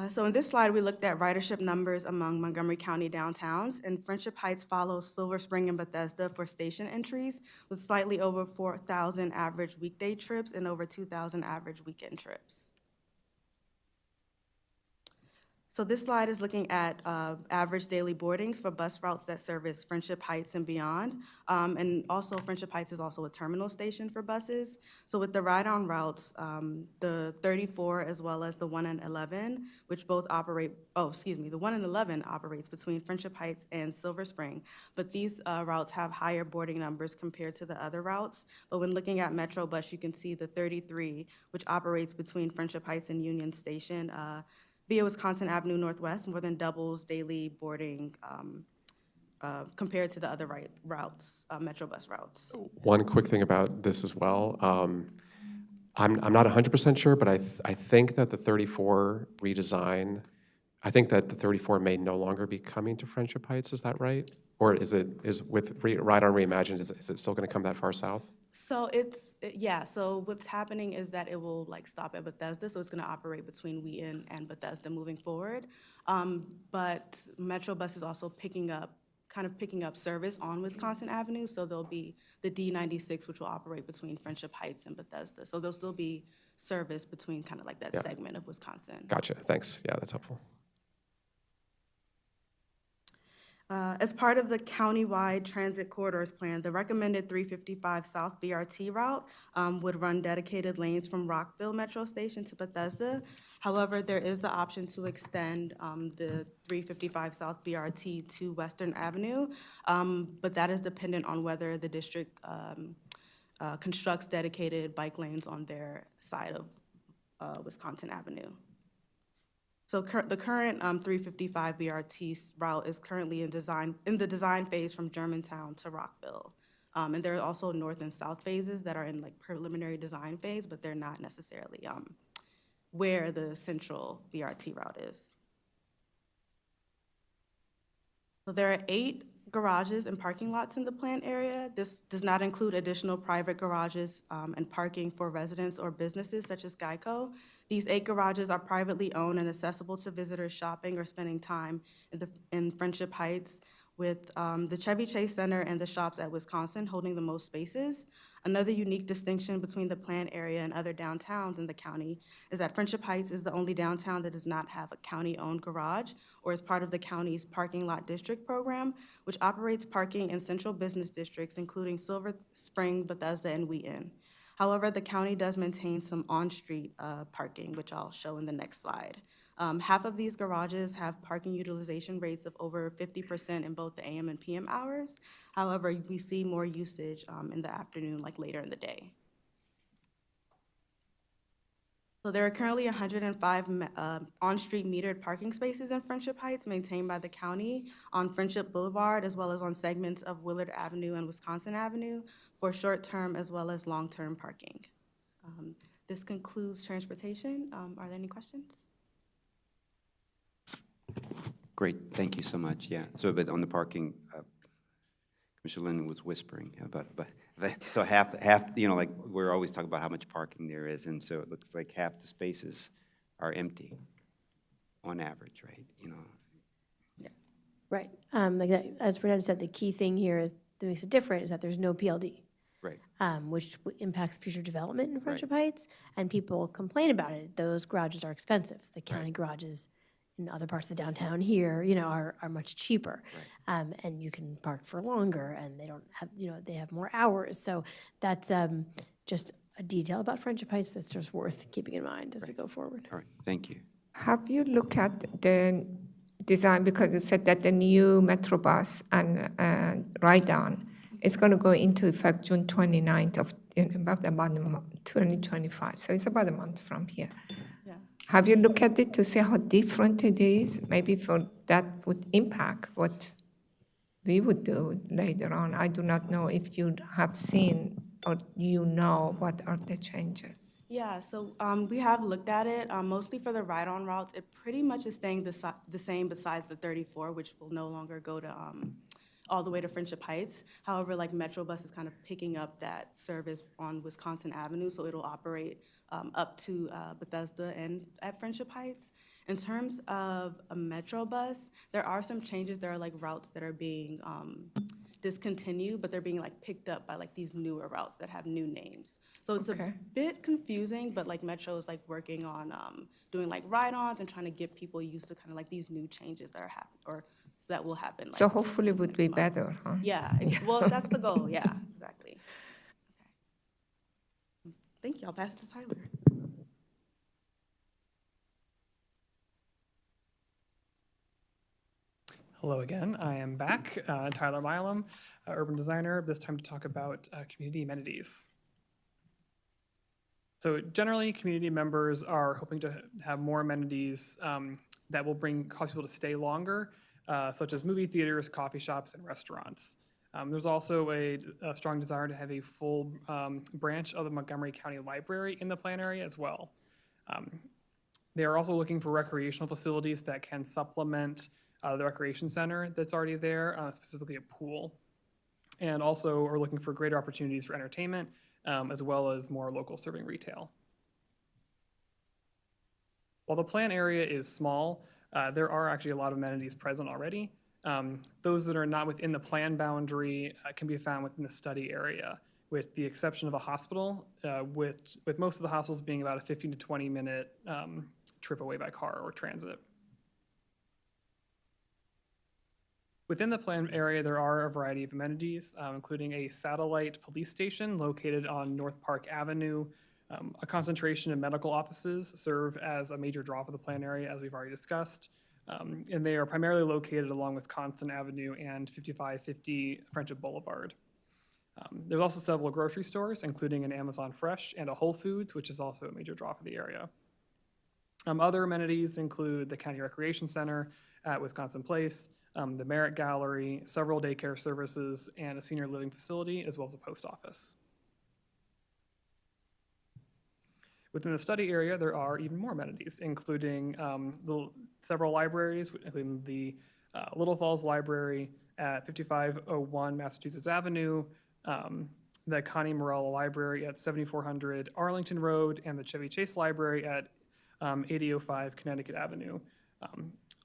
So in this slide, we looked at ridership numbers among Montgomery County downtowns, and Friendship Heights follows Silver Spring and Bethesda for station entries, with slightly over 4,000 average weekday trips and over 2,000 average weekend trips. So this slide is looking at average daily boardings for bus routes that service Friendship Heights and beyond. And also Friendship Heights is also a terminal station for buses. So with the ride-on routes, the 34 as well as the 1 and 11, which both operate, the 1 and 11 operates between Friendship Heights and Silver Spring. But these routes have higher boarding numbers compared to the other routes. But when looking at Metro Bus, you can see the 33, which operates between Friendship Heights and Union Station, via Wisconsin Avenue Northwest, more than doubles daily boarding compared to the other routes, Metro Bus routes. One quick thing about this as well. I'm not 100% sure, but I think that the 34 redesign, I think that the 34 may no longer be coming to Friendship Heights. Is that right? Or is with Ride On Reimagined, is it still going to come that far south? So so what's happening is that it will like stop at Bethesda, so it's gonna operate between Wheaton and Bethesda moving forward. But Metro Bus is also picking up service on Wisconsin Avenue, so there'll be the D96, which will operate between Friendship Heights and Bethesda. So there'll still be service between kind of like that segment of Wisconsin. Gotcha, thanks, yeah, that's helpful. As part of the countywide transit corridors plan, the recommended 355 South BRT route would run dedicated lanes from Rockville Metro Station to Bethesda. However, there is the option to extend the 355 South BRT to Western Avenue, but that is dependent on whether the district constructs dedicated bike lanes on their side of Wisconsin Avenue. So the current 355 BRT route is currently in the design phase from Germantown to Rockville. And there are also north and south phases that are in like preliminary design phase, but they're not necessarily where the central BRT route is. So there are 8 garages and parking lots in the planned area. This does not include additional private garages and parking for residents or businesses such as Geico. These 8 garages are privately owned and accessible to visitors shopping or spending time in Friendship Heights, with the Chevy Chase Center and the shops at Wisconsin holding the most spaces. Another unique distinction between the planned area and other downtowns in the county is that Friendship Heights is the only downtown that does not have a county-owned garage or is part of the county's parking lot district program, which operates parking in central business districts, including Silver Spring, Bethesda, and Wheaton. However, the county does maintain some on-street parking, which I'll show in the next slide. Half of these garages have parking utilization rates of over 50% in both the AM and PM hours. However, we see more usage in the afternoon, like later in the day. So there are currently 105 on-street metered parking spaces in Friendship Heights maintained by the county on Friendship Boulevard, as well as on segments of Willard Avenue and Wisconsin Avenue for short-term as well as long-term parking. This concludes transportation. Are there any questions? Great, thank you so much, yeah. So, but on the parking, Commissioner Linden was whispering about, so half, you know, like, we're always talking about how much parking there is, and so it looks like half the spaces are empty on average, right, you know? Yeah. Right. Like that, as Renata said, the key thing here is, that makes it different, is that there's no PLD. Right. Which impacts future development in Friendship Heights, and people complain about it. Those garages are expensive. The county garages in other parts of the downtown here, you know, are much cheaper. And you can park for longer, and they don't have, you know, they have more hours. So that's just a detail about Friendship Heights that's just worth keeping in mind as we go forward. All right, thank you. Have you looked at the design, because you said that the new Metrobus and ride-on is going to go into effect June 29th of about a month, 2025. So it's about a month from here. Yeah. Have you looked at it to see how different it is? Maybe for that would impact what we would do later on. I do not know if you have seen or you know what are the changes. Yeah, so we have looked at it, mostly for the ride-on routes. It pretty much is staying the same besides the 34, which will no longer go to all the way to Friendship Heights. However, like Metrobus is kind of picking up that service on Wisconsin Avenue, so it'll operate up to Bethesda and at Friendship Heights. In terms of a Metrobus, there are some changes. There are like routes that are being discontinued, but they're being like picked up by like these newer routes that have new names. So it's a bit confusing, but like Metro is like working on doing like ride-ons and trying to get people used to kind of like these new changes that are happening or that will happen. Like, So hopefully it would be better, huh? yeah, well, that's the goal, yeah, exactly. Okay. Thank you, I'll pass it to Tyler. Hello again, I am back, Tyler Milam, urban designer, this time to talk about community amenities. So generally, community members are hoping to have more amenities that will cause people to stay longer, such as movie theaters, coffee shops, and restaurants. There's also a strong desire to have a full branch of the Montgomery County Library in the plan area as well. They are also looking for recreational facilities that can supplement the recreation center that's already there, specifically a pool. And also are looking for greater opportunities for entertainment, as well as more local serving retail. While the plan area is small, there are actually a lot of amenities present already. Those that are not within the plan boundary can be found within the study area, with the exception of a hospital, with most of the hospitals being about a 15 to 20 minute trip away by car or transit. Within the plan area, there are a variety of amenities, including a satellite police station located on North Park Avenue. A concentration of medical offices serve as a major draw for the plan area, as we've already discussed. And they are primarily located along Wisconsin Avenue and 5550 Friendship Boulevard. There's also several grocery stores, including an Amazon Fresh and a Whole Foods, which is also a major draw for the area. Other amenities include the County Recreation Center at Wisconsin Place, the Merritt Gallery, several daycare services, and a senior living facility, as well as a post office. Within the study area, there are even more amenities, including several libraries, including the Little Falls Library at 5501 Massachusetts Avenue, the Connie Morella Library at 7400 Arlington Road, and the Chevy Chase Library at 8005 Connecticut Avenue.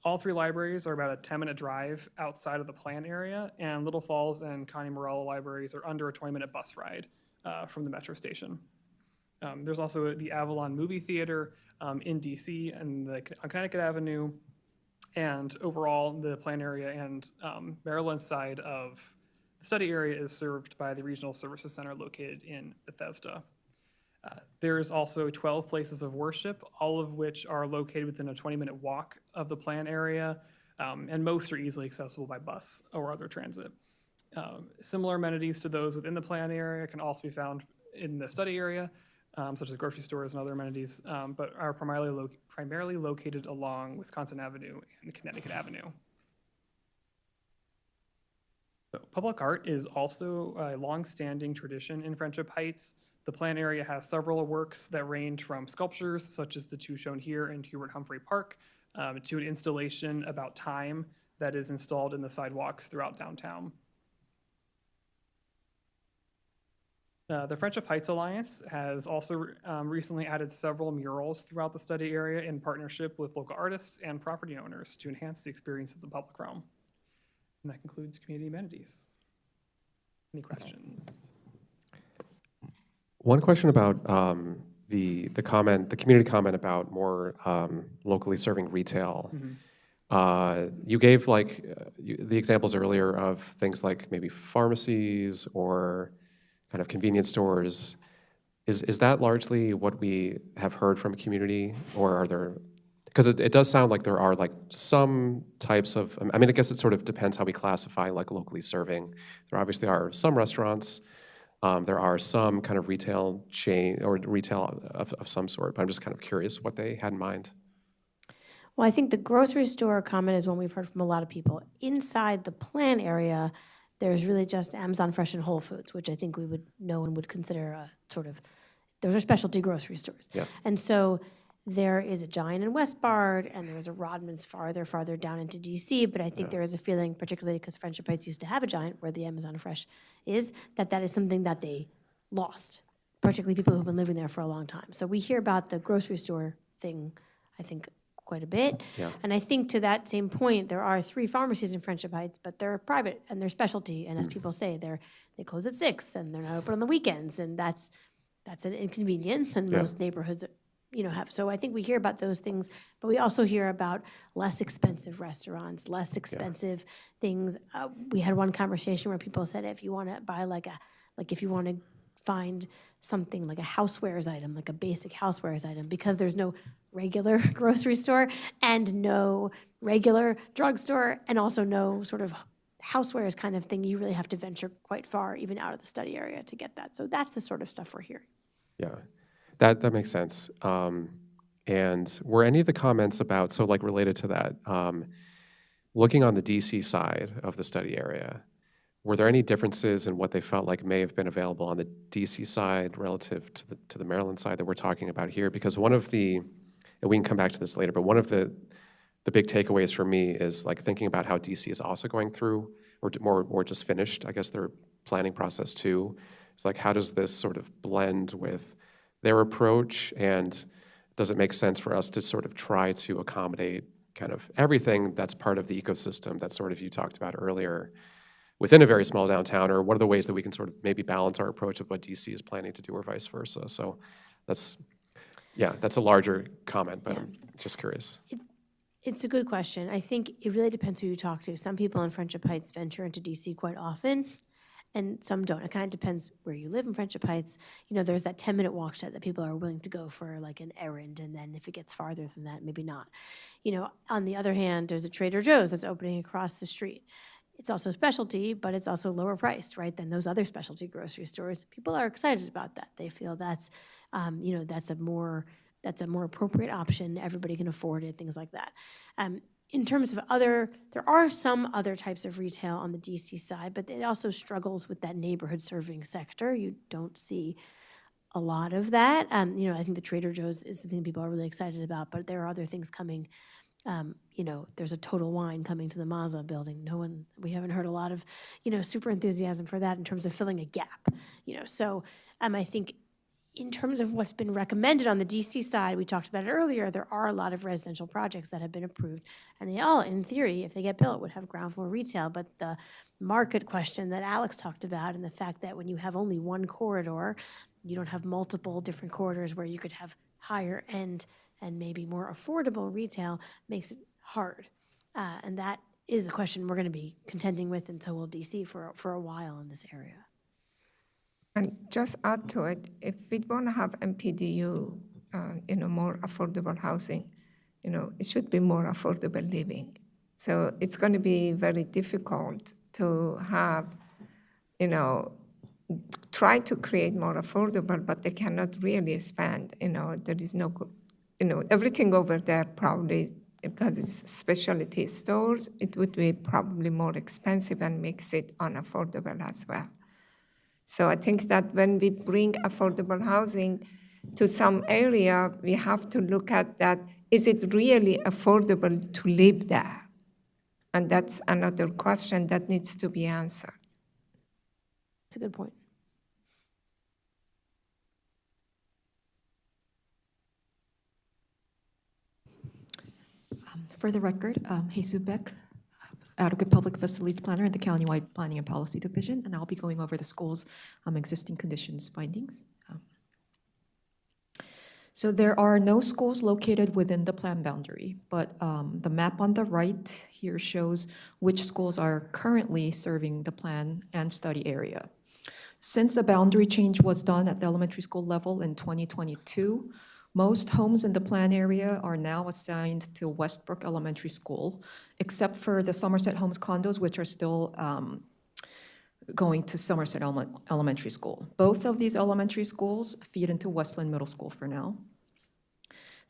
All three libraries are about a 10-minute drive outside of the plan area, and Little Falls and Connie Morella libraries are under a 20-minute bus ride from the metro station. There's also the Avalon Movie Theater in DC and on Connecticut Avenue, and overall the plan area and Maryland side of the study area is served by the Regional Services Center located in Bethesda. There is also 12 places of worship, all of which are located within a 20-minute walk of the plan area, and most are easily accessible by bus or other transit. Similar amenities to those within the plan area can also be found in the study area, such as grocery stores and other amenities, but are primarily located along Wisconsin Avenue and Connecticut Avenue. So, public art is also a long-standing tradition in Friendship Heights. The plan area has several works that range from sculptures, such as the two shown here in Hubert Humphrey Park, to an installation about time that is installed in the sidewalks throughout downtown. The Friendship Heights Alliance has also recently added several murals throughout the study area in partnership with local artists and property owners to enhance the experience of the public realm. And that concludes community amenities. Any questions? One question about the community comment about more locally serving retail. You gave the examples earlier of things like maybe pharmacies or kind of convenience stores. Is that largely what we have heard from community, or are there, because it does sound like there are like some types of, I mean, I guess it sort of depends how we classify like locally serving. There obviously are some restaurants, there are some kind of retail chain or retail of some sort, but I'm just kind of curious what they had in mind. Well, I think the grocery store comment is one we've heard from a lot of people. Inside the plan area, there's really just Amazon Fresh and Whole Foods, which I think we would know and would consider a sort of, those are specialty grocery stores. Yeah. And so there is a Giant in Westbard, and there is a Rodman's farther down into DC, but I think there is a feeling, particularly because Friendship Heights used to have a Giant where the Amazon Fresh is, that is something that they lost, particularly people who've been living there for a long time. So we hear about the grocery store thing, I think, quite a bit. Yeah. And I think to that same point, there are 3 pharmacies in Friendship Heights, but they're private and they're specialty. And as people say, they close at 6 and they're not open on the weekends. And that's an inconvenience, and most neighborhoods, have. So I think we hear about those things, but we also hear about less expensive restaurants, less expensive things. We had one conversation where people said, if you want to buy if you want to find something like a housewares item, like a basic housewares item, because there's no regular grocery store and no regular drugstore and also no sort of housewares kind of thing, you really have to venture quite far, even out of the study area, to get that. So that's the sort of stuff we're hearing. Yeah, that makes sense. And were any of the comments about, so like related to that, looking on the DC side of the study area, were there any differences in what they felt like may have been available on the DC side relative to the Maryland side that we're talking about here? Because one of the, and we can come back to this later, but one of the big takeaways for me is like thinking about how DC is also going through, or just finished, I guess, their planning process too. It's like, how does this sort of blend with their approach, and does it make sense for us to sort of try to accommodate kind of everything that's part of the ecosystem that sort of you talked about earlier within a very small downtown, or what are the ways that we can sort of maybe balance our approach of what DC is planning to do or vice versa? So that's a larger comment, but I'm just curious. It's a good question. I think it really depends who you talk to. Some people in Friendship Heights venture into DC quite often, and some don't. It kind of depends where you live in Friendship Heights. There's that 10-minute walk set that people are willing to go for like an errand, and then if it gets farther than that, maybe not. On the other hand, there's a Trader Joe's that's opening across the street. It's also specialty, but it's also lower priced, right, than those other specialty grocery stores. People are excited about that. They feel that's a more that's a more appropriate option, everybody can afford it, things like that. In terms of there are some other types of retail on the DC side, but it also struggles with that neighborhood serving sector. You don't see a lot of that. You know, I think the Trader Joe's is the thing people are really excited about, but there are other things coming. You know, there's a Total Wine coming to the Mazda building. We haven't heard a lot of, you know, super enthusiasm for that in terms of filling a gap, you know. So I think in terms of what's been recommended on the DC side, we talked about it earlier, there are a lot of residential projects that have been approved, and they all, in theory, if they get built, would have ground floor retail. But the market question that Alex talked about, and the fact that when you have only one corridor, you don't have multiple different corridors where you could have higher end and maybe more affordable retail, makes it hard. And that is a question we're going to be contending with, and so will DC for a while in this area. And just add to it, if we want to have MPDU, you know, more affordable housing, you know, it should be more affordable living. So it's going to be very difficult to have, you know, try to create more affordable, but they cannot really expand. You know, there is no, you know, everything over there probably, because it's specialty stores, it would be probably more expensive and makes it unaffordable as well. So I think that when we bring affordable housing to some area, we have to look at that, is it really affordable to live there? And that's another question that needs to be answered. That's a good point. For the record, Jesus Beck, Adequate Public Facilities Planner in the Countywide Planning and Policy Division, and I'll be going over the school's existing conditions findings. So there are no schools located within the plan boundary, but the map on the right here shows which schools are currently serving the plan and study area. Since a boundary change was done at the elementary school level in 2022, most homes in the plan area are now assigned to Westbrook Elementary School, except for the Somerset Homes condos, which are still going to Somerset Elementary School. Both of these elementary schools feed into Westland Middle School for now.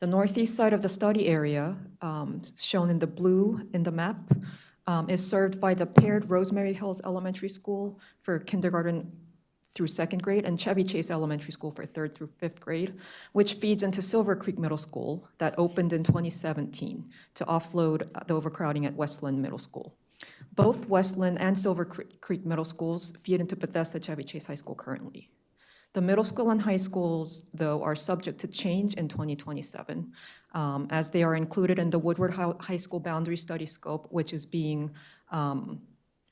The northeast side of the study area, shown in the blue in the map, is served by the paired Rosemary Hills Elementary School for kindergarten through second grade, and Chevy Chase Elementary School for third through fifth grade, which feeds into Silver Creek Middle School that opened in 2017 to offload the overcrowding at Westland Middle School. Both Westland and Silver Creek Middle Schools feed into Bethesda Chevy Chase High School currently. The middle school and high schools, though, are subject to change in 2027, as they are included in the Woodward High School boundary study scope, which is being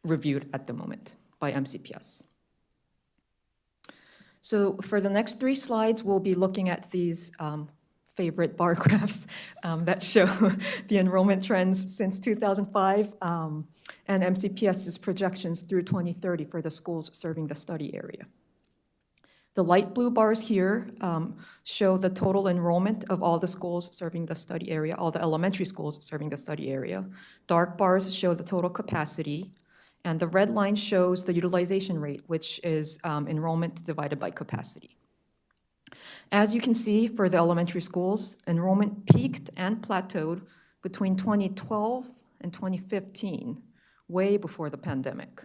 reviewed at the moment by MCPS. So for the next 3 slides, we'll be looking at these favorite bar graphs that show the enrollment trends since 2005 and MCPS's projections through 2030 for the schools serving the study area. The light blue bars here show the total enrollment of all the schools serving the study area, all the elementary schools serving the study area. Dark bars show the total capacity. And the red line shows the utilization rate, which is enrollment divided by capacity. As you can see, for the elementary schools, enrollment peaked and plateaued between 2012 and 2015, way before the pandemic.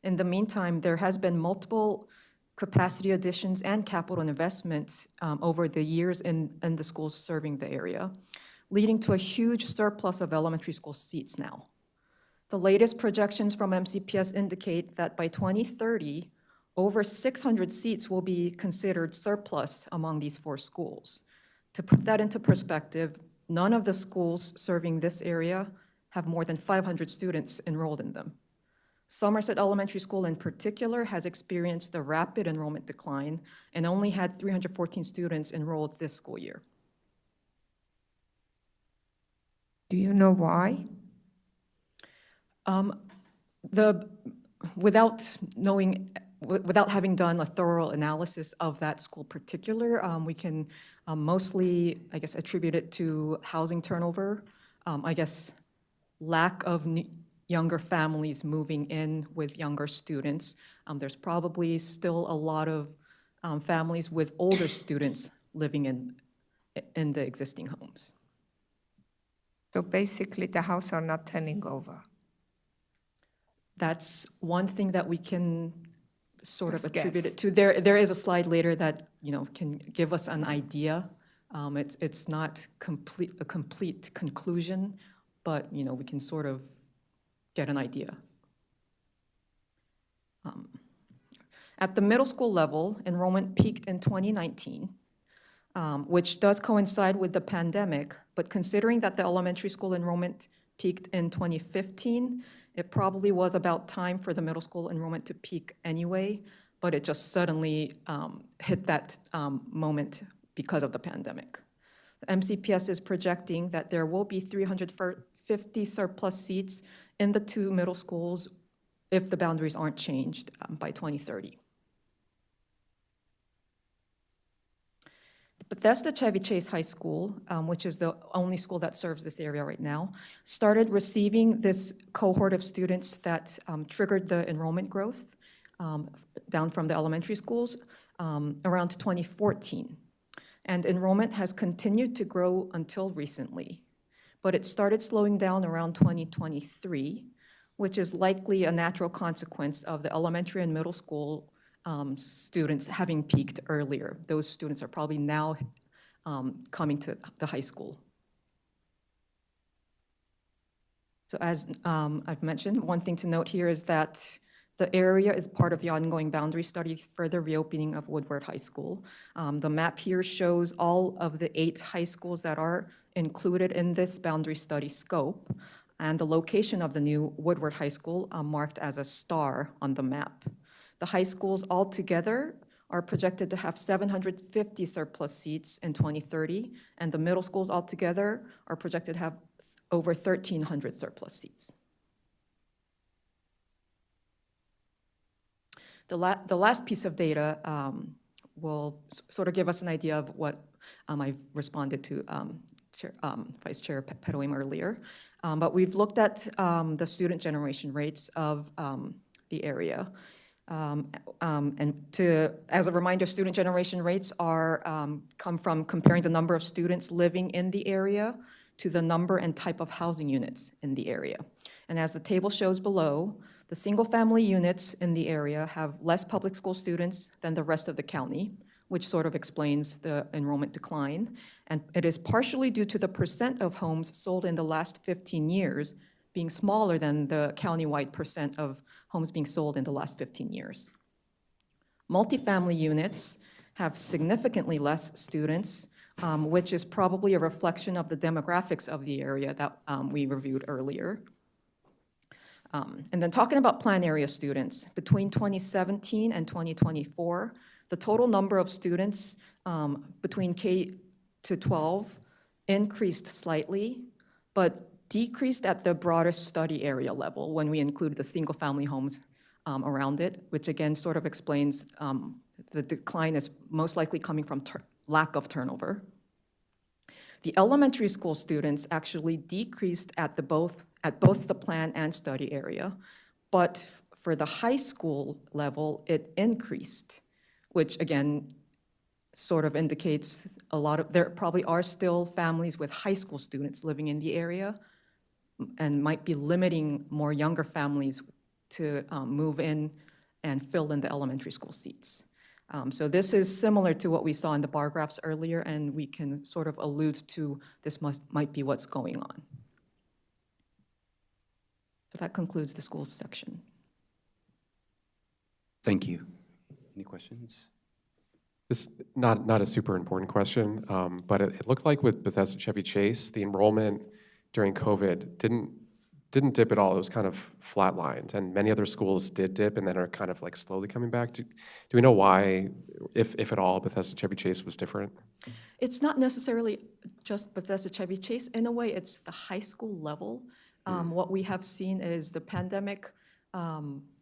In the meantime, there has been multiple capacity additions and capital investments over the years in the schools serving the area, leading to a huge surplus of elementary school seats now. The latest projections from MCPS indicate that by 2030, over 600 seats will be considered surplus among these 4 schools. To put that into perspective, none of the schools serving this area have more than 500 students enrolled in them. Somerset Elementary School in particular has experienced a rapid enrollment decline and only had 314 students enrolled this school year. Do you know why? Without having done a thorough analysis of that school particular, we can mostly, I guess, attribute it to housing turnover, I guess, lack of younger families moving in with younger students. There's probably still a lot of families with older students living in in the existing homes. So basically, the houses are not turning over. That's one thing that we can sort of Just attribute guess. it to. There is a slide later that, can give us an idea. It's not a complete conclusion, but, we can sort of get an idea. At the middle school level, enrollment peaked in 2019, which does coincide with the pandemic, but considering that the elementary school enrollment peaked in 2015, it probably was about time for the middle school enrollment to peak anyway, but it just suddenly hit that moment because of the pandemic. The MCPS is projecting that there will be 350 surplus seats in the 2 middle schools if the boundaries aren't changed by 2030. Bethesda Chevy Chase High School, which is the only school that serves this area right now, started receiving this cohort of students that triggered the enrollment growth down from the elementary schools around 2014. And enrollment has continued to grow until recently, but it started slowing down around 2023, which is likely a natural consequence of the elementary and middle school students having peaked earlier. Those students are probably now coming to the high school. So as I've mentioned, one thing to note here is that the area is part of the ongoing boundary study for the reopening of Woodward High School. The map here shows all of the 8 high schools that are included in this boundary study scope, and the location of the new Woodward High School marked as a star on the map. The high schools altogether are projected to have 750 surplus seats in 2030, and the middle schools altogether are projected to have over 1,300 surplus seats. The last piece of data will sort of give us an idea of what I've responded to Vice Chair Pedoim earlier. But we've looked at the student generation rates of the area. As a reminder, student generation rates come from comparing the number of students living in the area to the number and type of housing units in the area. And as the table shows below, the single-family units in the area have less public school students than the rest of the county, which sort of explains the enrollment decline. And it is partially due to the percent of homes sold in the last 15 years being smaller than the countywide percent of homes being sold in the last 15 years. Multifamily units have significantly less students, which is probably a reflection of the demographics of the area that we reviewed earlier. And then talking about plan area students, between 2017 and 2024, the total number of students between K to 12 increased slightly, but decreased at the broader study area level when we include the single-family homes around it, which again sort of explains the decline is most likely coming from lack of turnover. The elementary school students actually decreased at both the plan and study area, but for the high school level, it increased, which again sort of indicates there probably are still families with high school students living in the area and might be limiting more younger families to move in and fill in the elementary school seats. So this is similar to what we saw in the bar graphs earlier, and we can sort of allude to this might be what's going on. So that concludes the schools section. Thank you. Any questions? This not a super important question, but it looked like with Bethesda Chevy Chase, the enrollment during COVID didn't dip at all. It was kind of flatlined, and many other schools did dip and then are kind of like slowly coming back. Do we know why, if at all, Bethesda Chevy Chase was different? It's not necessarily just Bethesda Chevy Chase. In a way, it's the high school level. What we have seen is the pandemic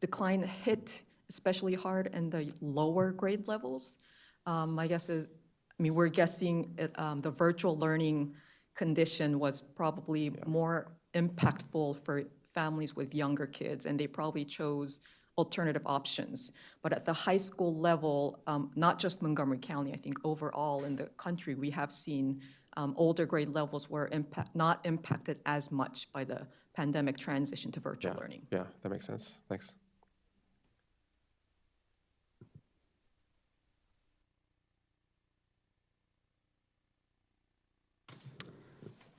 decline hit especially hard in the lower grade levels. We're guessing the virtual learning condition was probably more impactful for families with younger kids, and they probably chose alternative options. But at the high school level, not just Montgomery County, I think overall in the country, we have seen older grade levels were not impacted as much by the pandemic transition to virtual learning. Yeah, that makes sense. Thanks.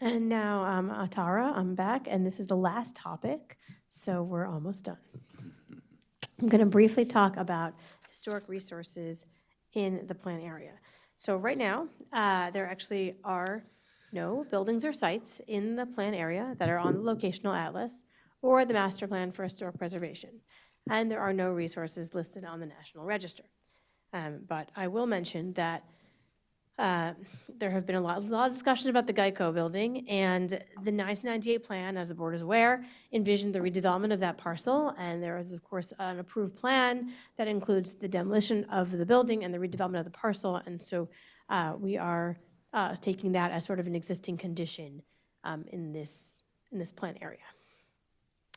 And now, Atara, I'm back, and this is the last topic, so we're almost done. I'm going to briefly talk about historic resources in the plan area. So right now, there actually are no buildings or sites in the plan area that are on the locational atlas or the master plan for historic preservation. And there are no resources listed on the National Register. But I will mention that there have been a lot of discussion about the Geico building, and the 1998 plan, as the board is aware, envisioned the redevelopment of that parcel, and there is, of course, an approved plan that includes the demolition of the building and the redevelopment of the parcel, and so we are taking that as sort of an existing condition in this plan area.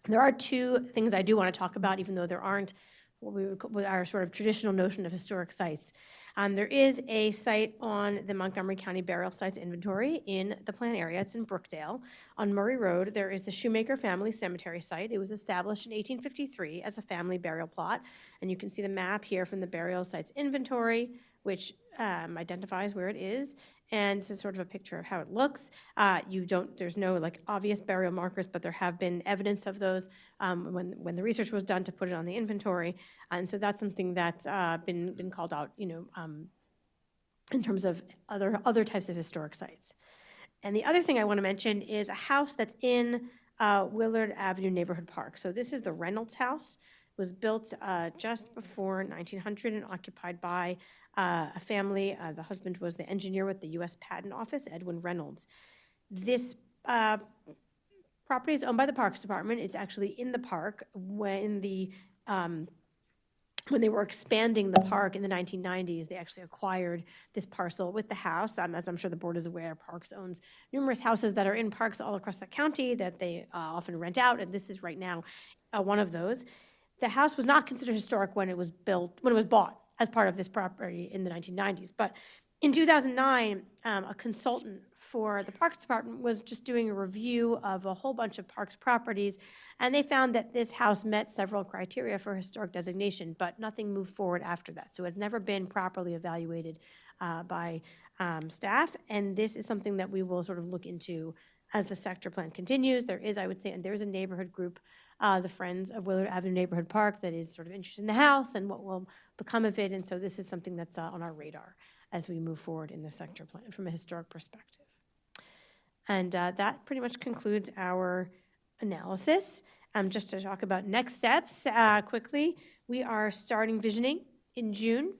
There are two things I do want to talk about, even though there aren't what we would call our sort of traditional notion of historic sites. There is a site on the Montgomery County Burial Sites Inventory in the plan area. It's in Brookdale. On Murray Road, there is the Shoemaker Family Cemetery site. It was established in 1853 as a family burial plot. And you can see the map here from the Burial Sites Inventory, which identifies where it is. And this is sort of a picture of how it looks. There's no like obvious burial markers, but there have been evidence of those when the research was done to put it on the inventory. And so that's something that's been called out, in terms of other types of historic sites. And the other thing I want to mention is a house that's in Willard Avenue Neighborhood Park. So this is the Reynolds house. It was built just before 1900 and occupied by a family. The husband was the engineer with the U.S. Patent Office, Edwin Reynolds. This property is owned by the Parks Department. It's actually in the park when they were expanding the park in the 1990s. They actually acquired this parcel with the house. As I'm sure the board is aware, Parks owns numerous houses that are in parks all across the county that they often rent out, and this is right now one of those. The house was not considered historic when it was bought as part of this property in the 1990s. But in 2009, a consultant for the Parks Department was just doing a review of a whole bunch of parks properties, and they found that this house met several criteria for historic designation, but nothing moved forward after that. So it had never been properly evaluated by staff, and this is something that we will sort of look into as the sector plan continues. There is, I would say, and there's a neighborhood group, the Friends of Willard Avenue Neighborhood Park, that is sort of interested in the house and what will become of it. And so this is something that's on our radar as we move forward in the sector plan from a historic perspective. And that pretty much concludes our analysis. Just to talk about next steps quickly, we are starting visioning in June.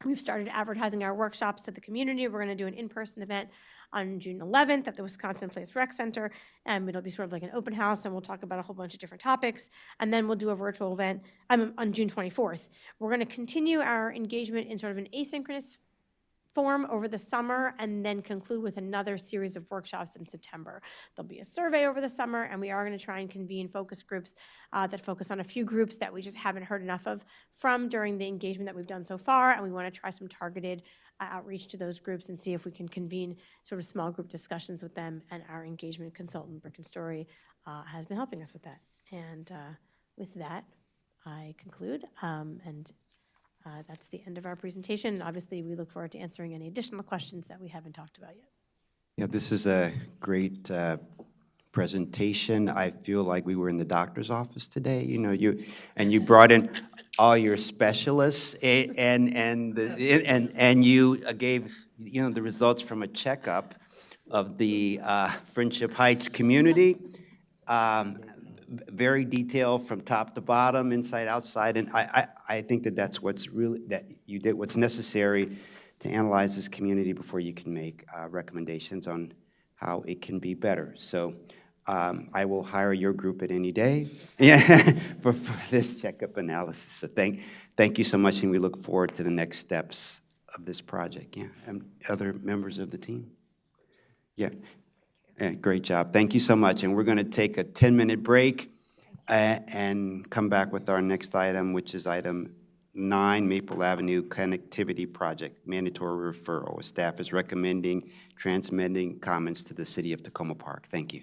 We've started advertising our workshops to the community. We're going to do an in-person event on June 11th at the Wisconsin Place Rec Center, and it'll be sort of like an open house, and we'll talk about a whole bunch of different topics, and then we'll do a virtual event on June 24th. We're going to continue our engagement in sort of an asynchronous form over the summer and then conclude with another series of workshops in September. There'll be a survey over the summer, and we are going to try and convene focus groups that focus on a few groups that we just haven't heard enough of from during the engagement that we've done so far, and we want to try some targeted outreach to those groups and see if we can convene sort of small group discussions with them, and our engagement consultant, Brick and Story, has been helping us with that. And with that, I conclude, that's the end of our presentation. Obviously, we look forward to answering any additional questions that we haven't talked about yet. Yeah, this is a great presentation. I feel like we were in the doctor's office today. You brought in all your specialists, and you gave the results from a checkup of the Friendship Heights community. Very detailed from top to bottom, inside, outside, and I think that you did what's necessary to analyze this community before you can make recommendations on how it can be better. So I will hire your group at any day for this checkup analysis. So thank you so much, and we look forward to the next steps of this project. Yeah, and other members of the team. Yeah. Yeah, great job. Thank you so much. And we're going to take a 10-minute break, and come back with our next item, which is item 9, Maple Avenue Connectivity Project, mandatory referral. Staff is recommending transmitting comments to the City of Tacoma Park. Thank you.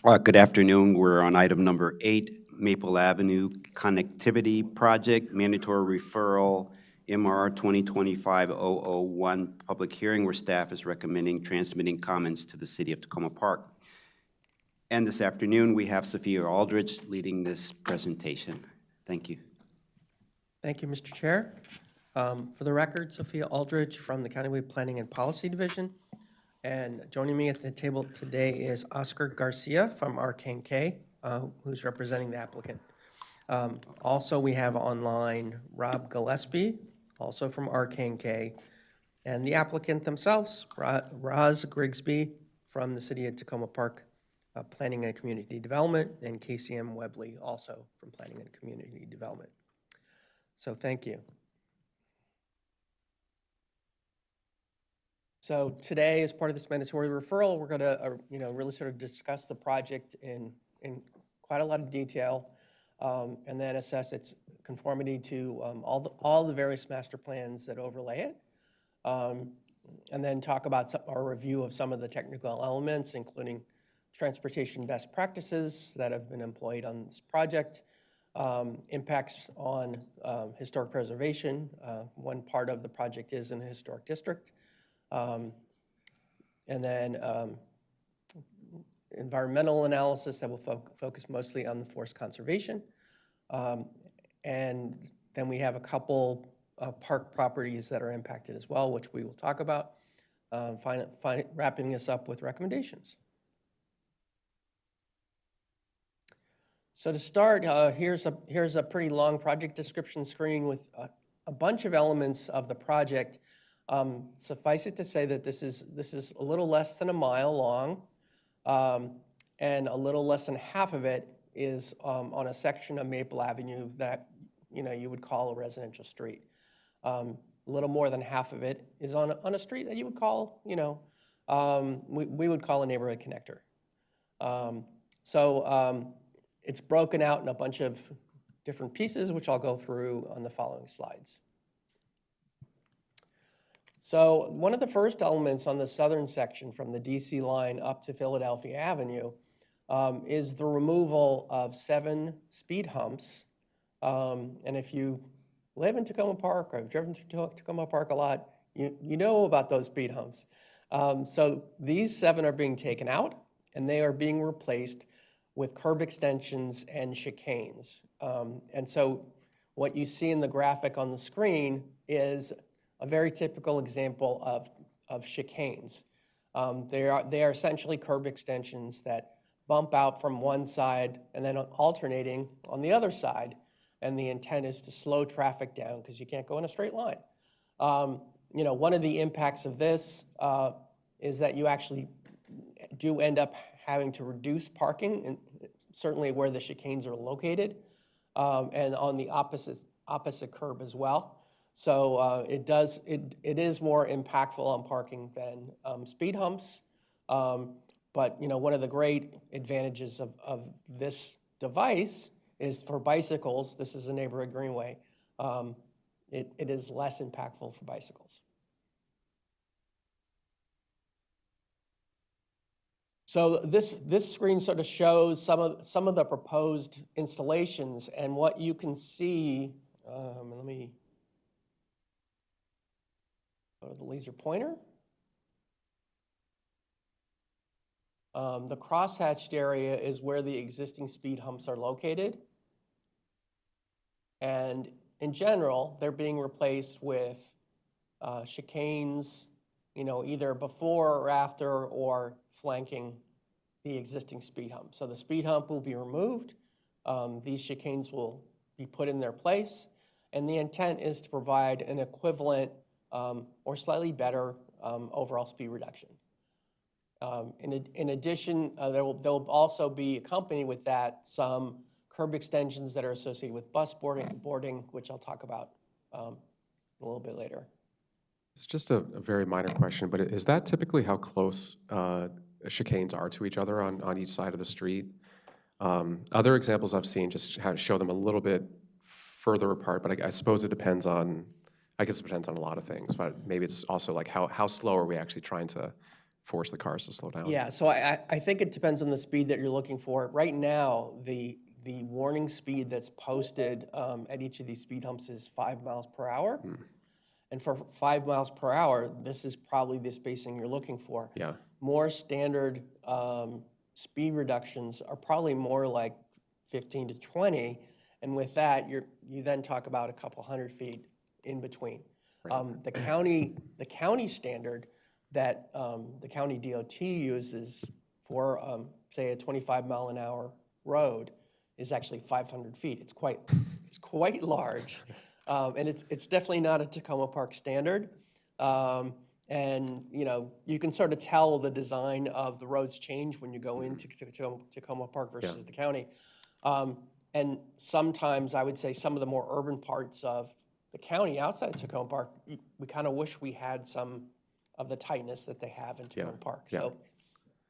Good afternoon. We're on item number 8, Maple Avenue Connectivity Project, mandatory referral, MR 2025-001, public hearing where staff is recommending transmitting comments to the City of Tacoma Park. And this afternoon, we have Sophia Aldridge leading this presentation. Thank you. Thank you, Mr. Chair. For the record, Sophia Aldridge from the Countywide Planning and Policy Division. And joining me at the table today is Oscar Garcia from RKNK, who's representing the applicant. Also, we have online Rob Gillespie, also from RKNK, and the applicant themselves, Roz Grigsby from the City of Tacoma Park Planning and Community Development, and KCM Webley, also from Planning and Community Development. So thank you. So today, as part of this mandatory referral, we're going to, really sort of discuss the project in quite a lot of detail, and then assess its conformity to all the various master plans that overlay it, and then talk about our review of some of the technical elements, including transportation best practices that have been employed on this project, impacts on historic preservation. One part of the project is in a historic district. And then environmental analysis that will focus mostly on the forest conservation. And then we have a couple park properties that are impacted as well, which we will talk about, wrapping this up with recommendations. So to start, here's a pretty long project description screen with a bunch of elements of the project. Suffice it to say that this is a little less than a mile long, and a little less than half of it is on a section of Maple Avenue that you would call a residential street. A little more than half of it is on a street that you would call, we would call a neighborhood connector. It's broken out in a bunch of different pieces, which I'll go through on the following slides. So one of the first elements on the southern section from the DC line up to Philadelphia Avenue is the removal of 7 speed humps. And if you live in Tacoma Park or have driven through Tacoma Park a lot, you know about those speed humps. So these 7 are being taken out, and they are being replaced with curb extensions and chicanes. And so what you see in the graphic on the screen is a very typical example of chicanes. They are essentially curb extensions that bump out from one side and then alternating on the other side. And the intent is to slow traffic down because you can't go in a straight line. One of the impacts of this is that you actually do end up having to reduce parking, and certainly where the chicanes are located, and on the opposite curb as well. So it is more impactful on parking than speed humps. But one of the great advantages of this device is for bicycles. This is a neighborhood greenway. It is less impactful for bicycles. So this screen sort of shows some of the proposed installations, and what you can see. Let me go to the laser pointer. The crosshatched area is where the existing speed humps are located. And in general, they're being replaced with chicanes, either before or after or flanking the existing speed hump. So the speed hump will be removed. These chicanes will be put in their place. And the intent is to provide an equivalent or slightly better overall speed reduction. In addition, there will also be accompanied with that some curb extensions that are associated with bus boarding, which I'll talk about a little bit later. It's just a very minor question, but is that typically how close chicanes are to each other on each side of the street? Other examples I've seen just show them a little bit further apart, but I suppose it depends on, a lot of things, but maybe it's also like how slow are we actually trying to force the cars to slow down. Yeah, so I think it depends on the speed that you're looking for. Right now, the warning speed that's posted at each of these speed humps is 5 miles per hour. And for 5 miles per hour, this is probably the spacing you're looking for. Yeah. More standard speed reductions are probably more like 15 to 20. And with that, you then talk about a couple 100 feet in between. The county standard that the county DOT uses for, say, a 25 mile an hour road is actually 500 feet. It's quite large. And it's definitely not a Tacoma Park standard. And, you know, you can sort of tell the design of the roads change when you go into Tacoma Park versus the county. And sometimes I would say some of the more urban parts of the county outside of Tacoma Park, we kind of wish we had some of the tightness that they have in Tacoma Park. So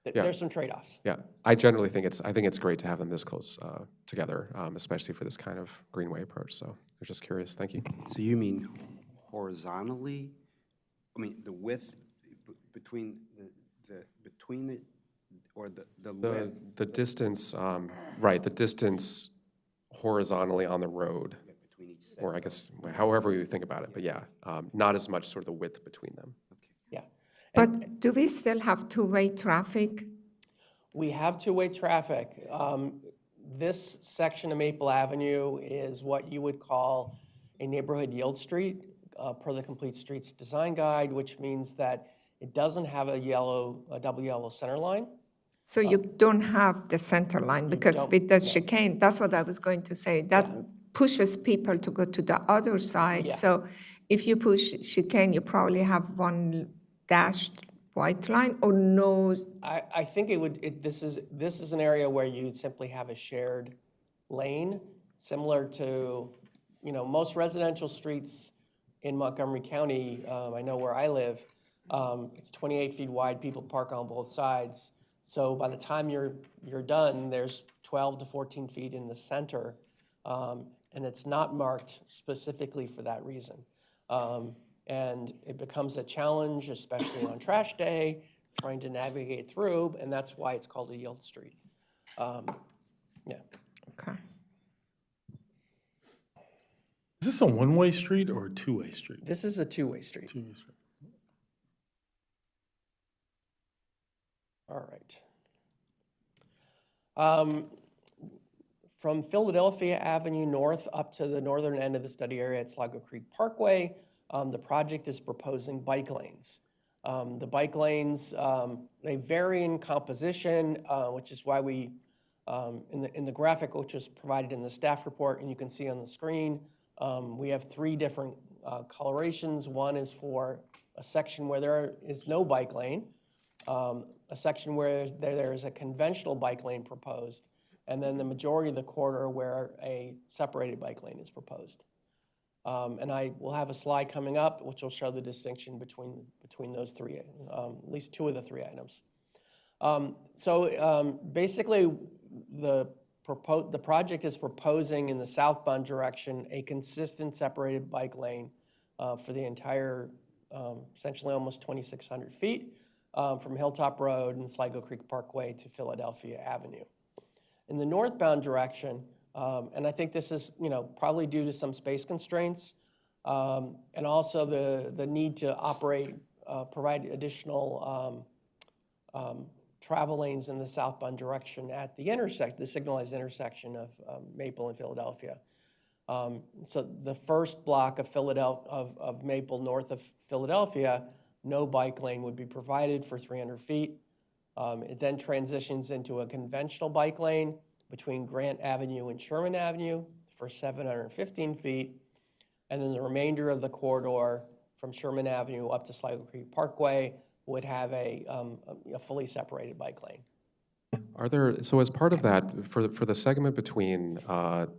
there's some trade-offs. Yeah, I generally think I think it's great to have them this close together, especially for this kind of greenway approach. So I'm just curious. Thank you. So you mean horizontally? I mean, the width between the width? The distance, right, the distance horizontally on the road, or I guess however you think about it, but yeah, not as much sort of the width between them. Yeah. But do we still have two-way traffic? We have two-way traffic. This section of Maple Avenue is what you would call a neighborhood yield street per the Complete Streets Design Guide, which means that it doesn't have a double yellow center line. So you don't have the center line, because with the chicane, that's what I was going to say, that pushes people to go to the other side. Yeah. So if you push chicane, you probably have one dashed white line, or no? I think this is an area where you simply have a shared lane, similar to, you know, most residential streets in Montgomery County. I know where I live, it's 28 feet wide, people park on both sides. So by the time you're done, there's 12 to 14 feet in the center, and it's not marked specifically for that reason. And it becomes a challenge, especially on trash day, trying to navigate through, and that's why it's called a yield street. Yeah. Okay. Is this a one-way street or a two-way street? This is a two-way street. Two-way street. All right. From Philadelphia Avenue North up to the northern end of the study area at Sligo Creek Parkway, the project is proposing bike lanes. The bike lanes, they vary in composition, which is why we, in the graphic which was provided in the staff report, and you can see on the screen, we have three different colorations. One is for a section where there is no bike lane, a section where there is a conventional bike lane proposed, and then the majority of the corridor where a separated bike lane is proposed. And I will have a slide coming up which will show the distinction between those three, at least two of the three items. Basically, the project is proposing in the southbound direction a consistent separated bike lane for the entire, essentially almost 2,600 feet from Hilltop Road and Sligo Creek Parkway to Philadelphia Avenue. In the northbound direction, and I think this is, probably due to some space constraints, and also the need to provide additional travel lanes in the southbound direction at the signalized intersection of Maple and Philadelphia. So the first block of Maple north of Philadelphia, no bike lane would be provided for 300 feet. It then transitions into a conventional bike lane between Grant Avenue and Sherman Avenue for 715 feet. And then the remainder of the corridor from Sherman Avenue up to Sligo Creek Parkway would have a fully separated bike lane. So as part of that, for the segment between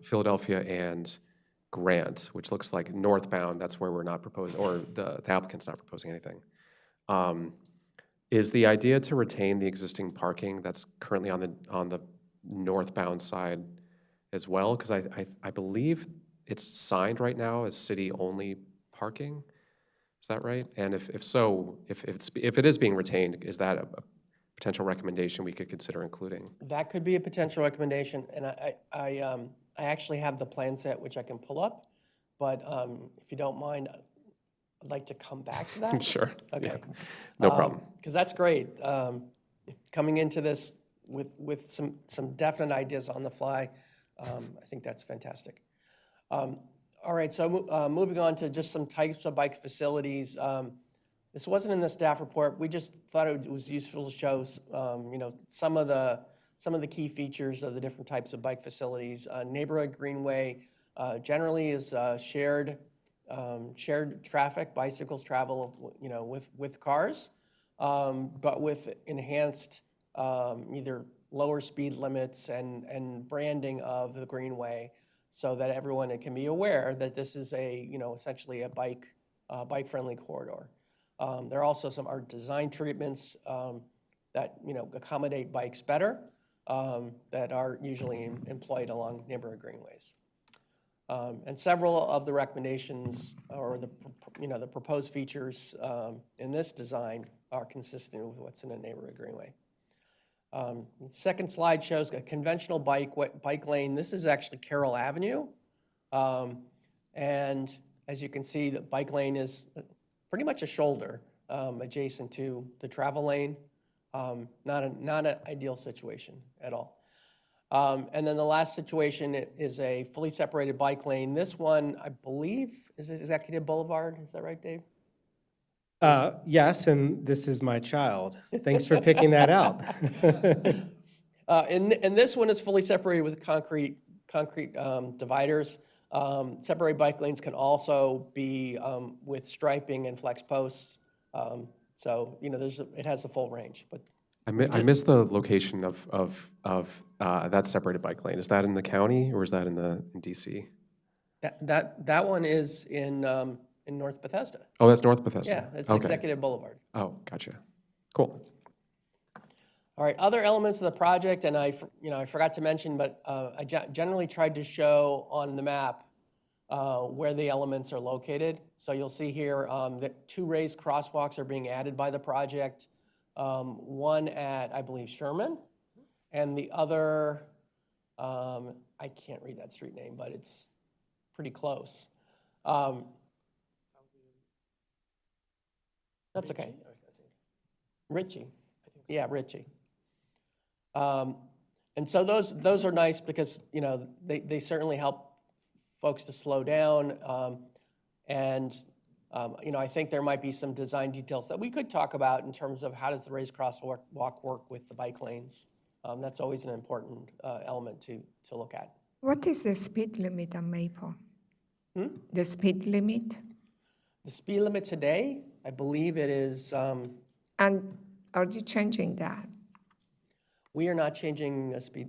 Philadelphia and Grant, which looks like northbound, that's where we're not proposing, or the applicant's not proposing anything, is the idea to retain the existing parking that's currently on the northbound side as well? Because I believe it's signed right now as city-only parking. Is that right? And if so, if it is being retained, is that a potential recommendation we could consider including? That could be a potential recommendation, and I actually have the plan set, which I can pull up, but if you don't mind, I'd like to come back to that. Sure. Okay. Yeah. No problem. Because that's great. Coming into this with some definite ideas on the fly, I think that's fantastic. All right, so moving on to just some types of bike facilities. This wasn't in the staff report. We just thought it was useful to show, some of the key features of the different types of bike facilities. Neighborhood greenway generally is shared traffic. Bicycles travel, with cars, but with enhanced either lower speed limits and branding of the greenway, so that everyone can be aware that this is essentially a bike-friendly corridor. There are also some art design treatments that accommodate bikes better that are usually employed along neighborhood greenways. And several of the recommendations or the proposed features in this design are consistent with what's in a neighborhood greenway. The second slide shows a conventional bike lane. This is actually Carroll Avenue. And as you can see, the bike lane is pretty much a shoulder adjacent to the travel lane. Not an ideal situation at all. And then the last situation is a fully separated bike lane. This one, I believe, is Executive Boulevard. Is that right, Dave? Yes, and this is my child. Thanks for picking that out. And this one is fully separated with concrete dividers. Separated bike lanes can also be with striping and flex posts. So it has the full range. But I missed the location of that separated bike lane. Is that in the county or is that in DC? That one is in North Bethesda. Oh, that's North Bethesda. Yeah, it's okay. Executive Boulevard. Oh, gotcha. Cool. All right, other elements of the project, and I forgot to mention, but I generally tried to show on the map where the elements are located. So you'll see here that 2 raised crosswalks are being added by the project. One at, I believe, Sherman, and the other, I can't read that street name, but it's pretty close. That's okay. Ritchie. Yeah, Ritchie. And so those are nice because, they certainly help folks to slow down. I think there might be some design details that we could talk about in terms of how does the raised crosswalk work with the bike lanes. That's always an important element to look at. What is the speed limit on Maple? The speed limit? The speed limit today, I believe it is... and are you changing that? We are not changing a speed.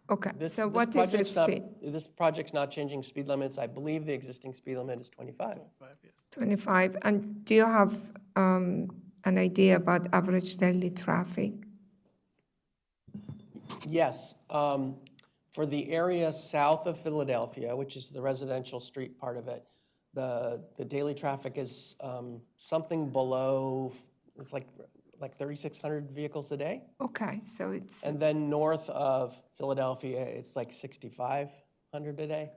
Okay, so what is the speed? This project's not changing speed limits. I believe the existing speed limit is 25. 25. And do you have an idea about average daily traffic? Yes. For the area south of Philadelphia, which is the residential street part of it, the daily traffic is something below, it's like 3,600 vehicles a day. Okay, so it's... And then north of Philadelphia, it's like 6,500 a day.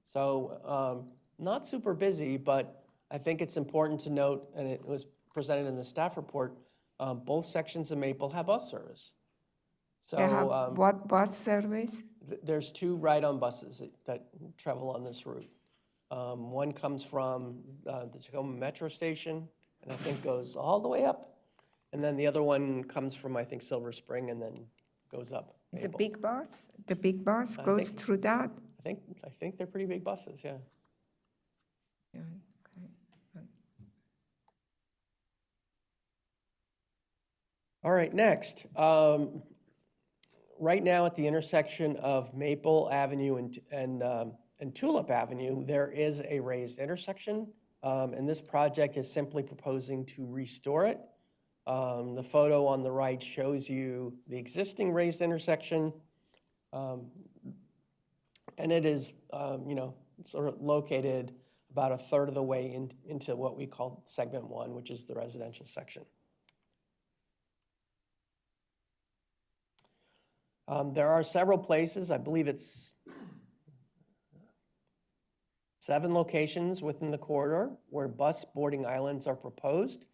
So not super busy, but I think it's important to note, and it was presented in the staff report, both sections of Maple have bus service. So they have what bus service? There's 2 ride-on buses that travel on this route. One comes from the Tacoma Metro Station, and I think goes all the way up. And then the other one comes from, I think, Silver Spring and then goes up. It's a big bus? The big bus goes through that? I think they're pretty big buses, yeah. Yeah, okay. All right, next. Right now at the intersection of Maple Avenue and Tulip Avenue, there is a raised intersection. And this project is simply proposing to restore it. The photo on the right shows you the existing raised intersection. And it is, sort of located about a third of the way into what we call segment 1, which is the residential section. There are several places, I believe it's 7 locations within the corridor where bus boarding islands are proposed.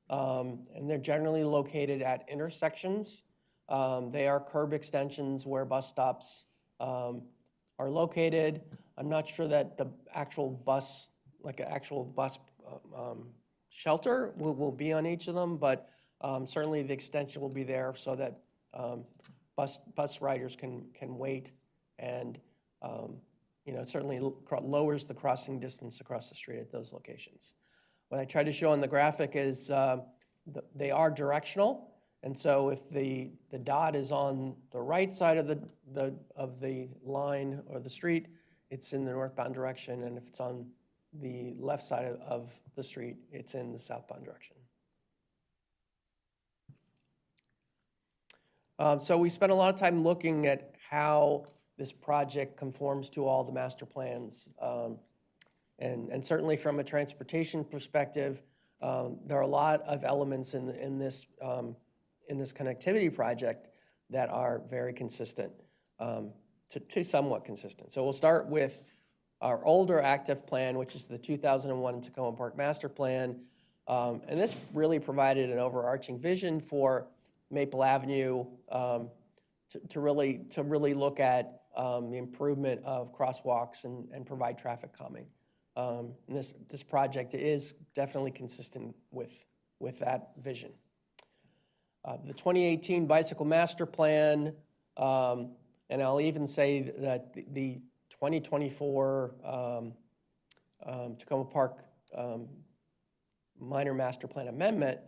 And they're generally located at intersections. They are curb extensions where bus stops are located. I'm not sure that the actual bus, like an actual bus shelter will be on each of them, but certainly the extension will be there so that bus riders can wait, and it certainly lowers the crossing distance across the street at those locations. What I tried to show on the graphic is they are directional, and so if the dot is on the right side of the line or the street, it's in the northbound direction, and if it's on the left side of the street, it's in the southbound direction. So we spent a lot of time looking at how this project conforms to all the master plans. And certainly from a transportation perspective, there are a lot of elements in this connectivity project that are very consistent, to somewhat consistent. So we'll start with our older active plan, which is the 2001 Tacoma Park Master Plan. And this really provided an overarching vision for Maple Avenue to really look at the improvement of crosswalks and provide traffic calming. And this project is definitely consistent with that vision. The 2018 Bicycle Master Plan, and I'll even say that the 2024 Tacoma Park Minor Master Plan Amendment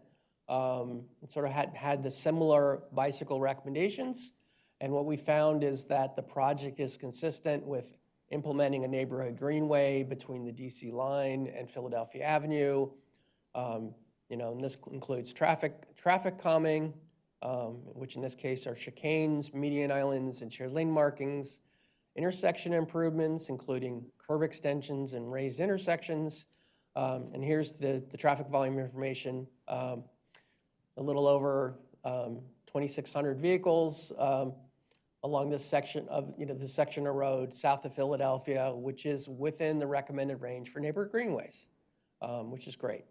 sort of had the similar bicycle recommendations. And what we found is that the project is consistent with implementing a neighborhood greenway between the DC line and Philadelphia Avenue. And this includes traffic calming, which in this case are chicanes, median islands, and shared lane markings, intersection improvements, including curb extensions and raised intersections. And here's the traffic volume information. A little over 2,600 vehicles along this section of this section of road south of Philadelphia, which is within the recommended range for neighborhood greenways, which is great.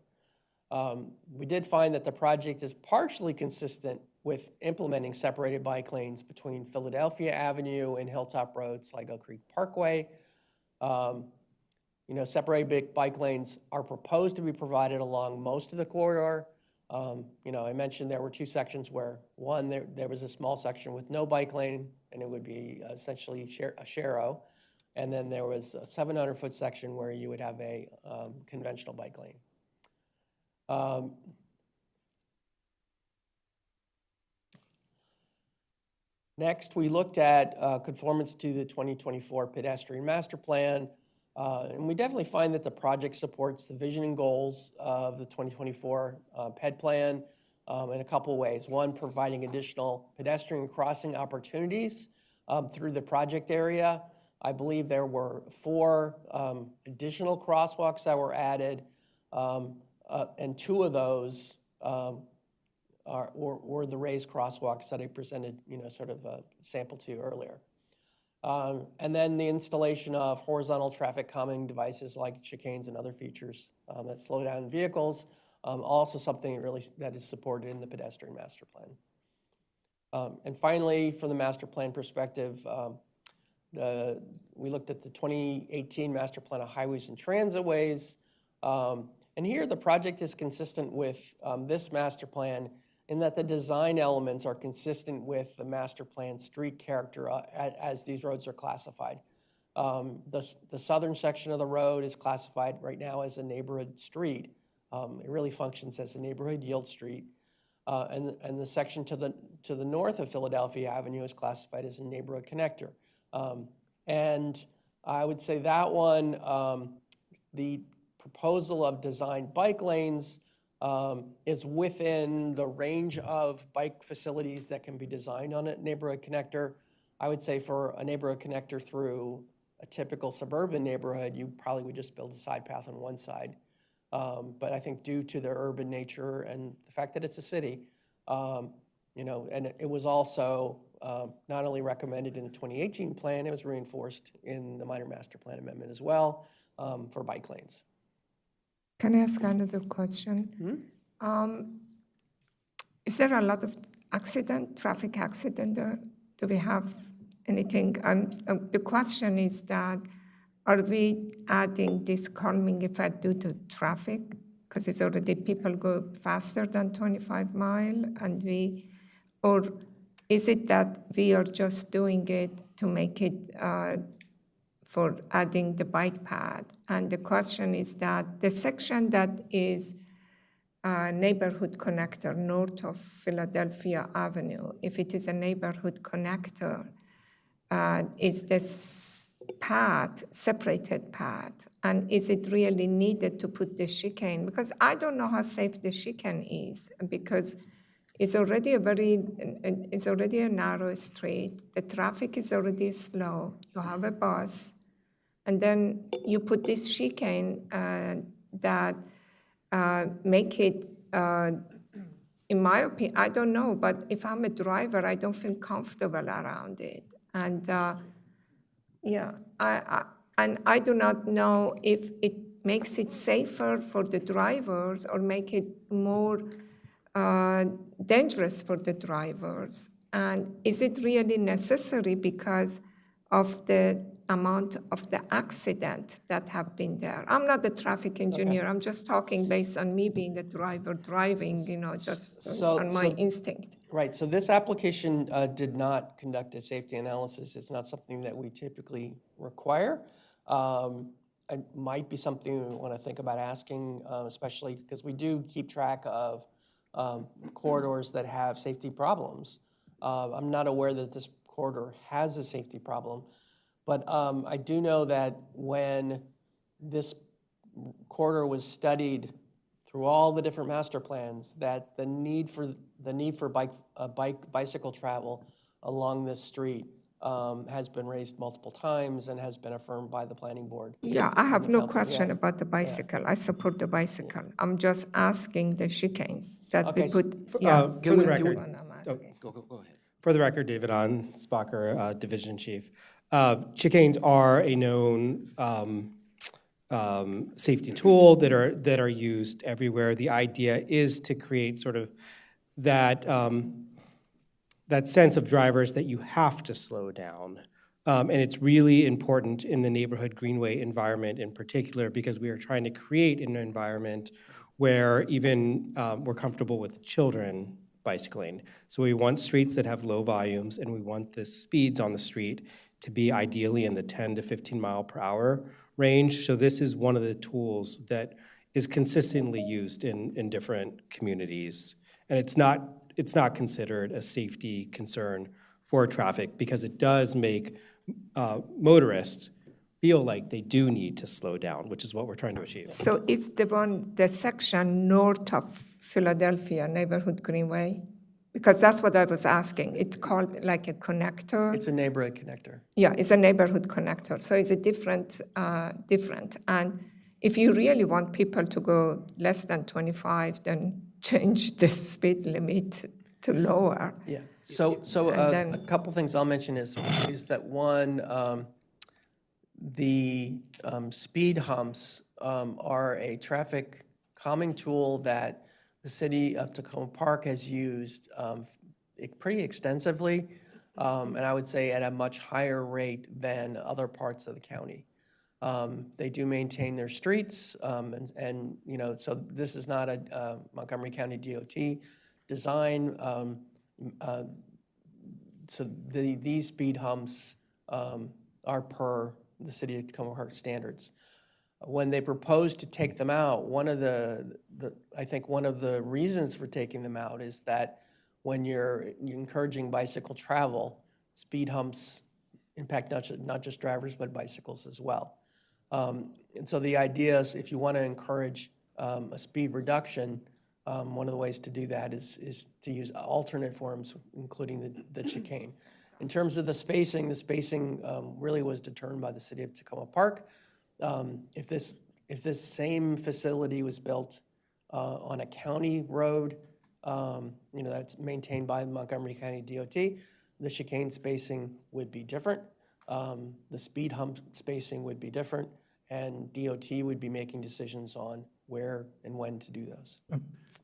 We did find that the project is partially consistent with implementing separated bike lanes between Philadelphia Avenue and Hilltop Road, Sligo Creek Parkway. Separated bike lanes are proposed to be provided along most of the corridor. I mentioned there were 2 sections where, one, there was a small section with no bike lane, and it would be essentially a sharrow. And then there was a 700-foot section where you would have a conventional bike lane. Next, we looked at conformance to the 2024 Pedestrian Master Plan. And we definitely find that the project supports the vision and goals of the 2024 PED plan in a couple of ways. One, providing additional pedestrian crossing opportunities through the project area. I believe there were 4 additional crosswalks that were added, and 2 of those were the raised crosswalks that I presented, sort of a sample to earlier. And then the installation of horizontal traffic calming devices like chicanes and other features that slow down vehicles, also something that is supported in the pedestrian master plan. And finally, from the master plan perspective, we looked at the 2018 master plan of highways and transitways. And here the project is consistent with this master plan in that the design elements are consistent with the master plan street character as these roads are classified. The southern section of the road is classified right now as a neighborhood street. It really functions as a neighborhood yield street. And the section to the north of Philadelphia Avenue is classified as a neighborhood connector. And I would say that one, the proposal of designed bike lanes is within the range of bike facilities that can be designed on a neighborhood connector. I would say for a neighborhood connector through a typical suburban neighborhood, you probably would just build a side path on one side. But I think due to the urban nature and the fact that it's a city, you know, and it was also not only recommended in the 2018 plan, it was reinforced in the minor master plan amendment as well for bike lanes. Can I ask another question? Is there a lot of traffic accident there? Do we have anything? The question is that, are we adding this calming effect due to traffic? Because it's already people go faster than 25 mile and or is it that we are just doing it to make it for adding the bike path? And the question is that the section that is neighborhood connector north of Philadelphia Avenue, if it is a neighborhood connector, is this path, separated path, and is it really needed to put the chicane? Because I don't know how safe the chicane is, because it's already a narrow street, the traffic is already slow, you have a bus, and then you put this chicane that make it, in my opinion, I don't know, but if I'm a driver, I don't feel comfortable around it. And yeah, I do not know if it makes it safer for the drivers or make it more dangerous for the drivers. And is it really necessary because of the amount of the accident that have been there? I'm not a traffic engineer. I'm just talking based on me being a driver driving, you know, just on my instinct. Right, so this application did not conduct a safety analysis. It's not something that we typically require. It might be something we want to think about asking, especially because we do keep track of corridors that have safety problems. I'm not aware that this corridor has a safety problem, but I do know that when this corridor was studied through all the different master plans, that the need for bicycle travel along this street has been raised multiple times and has been affirmed by the planning board. Yeah, I have no question about the bicycle. I support the bicycle. I'm just asking the chicanes that we put. Yeah, For the record, I'm asking. Go ahead. For the record, David on Spocker, Division Chief. Chicanes are a known safety tool that are used everywhere. The idea is to create sort of that that sense of drivers that you have to slow down. And it's really important in the neighborhood greenway environment in particular, because we are trying to create an environment where even we're comfortable with children bicycling. So we want streets that have low volumes, and we want the speeds on the street to be ideally in the 10 to 15 mile per hour range. So this is one of the tools that is consistently used in different communities. And it's not considered a safety concern for traffic, because it does make motorists feel like they do need to slow down, which is what we're trying to achieve. So it's the section north of Philadelphia Neighborhood Greenway? Because that's what I was asking. It's called like a connector? It's a neighborhood connector. Yeah, it's a neighborhood connector. So it's a different. And if you really want people to go less than 25, then change the speed limit to lower. Yeah, so a couple things I'll mention is that one, the speed humps are a traffic calming tool that the city of Tacoma Park has used pretty extensively, and I would say at a much higher rate than other parts of the county. They do maintain their streets, and you know, so this is not a Montgomery County DOT design. So these speed humps are per the city of Tacoma Park standards. When they proposed to take them out, I think one of the reasons for taking them out is that when you're encouraging bicycle travel, speed humps impact not just drivers but bicycles as well. And so the idea is, if you want to encourage a speed reduction, one of the ways to do that is to use alternate forms, including the chicane. In terms of the spacing really was determined by the city of Tacoma Park. If this same facility was built on a county road, that's maintained by Montgomery County DOT, the chicane spacing would be different. The speed hump spacing would be different, and DOT would be making decisions on where and when to do those.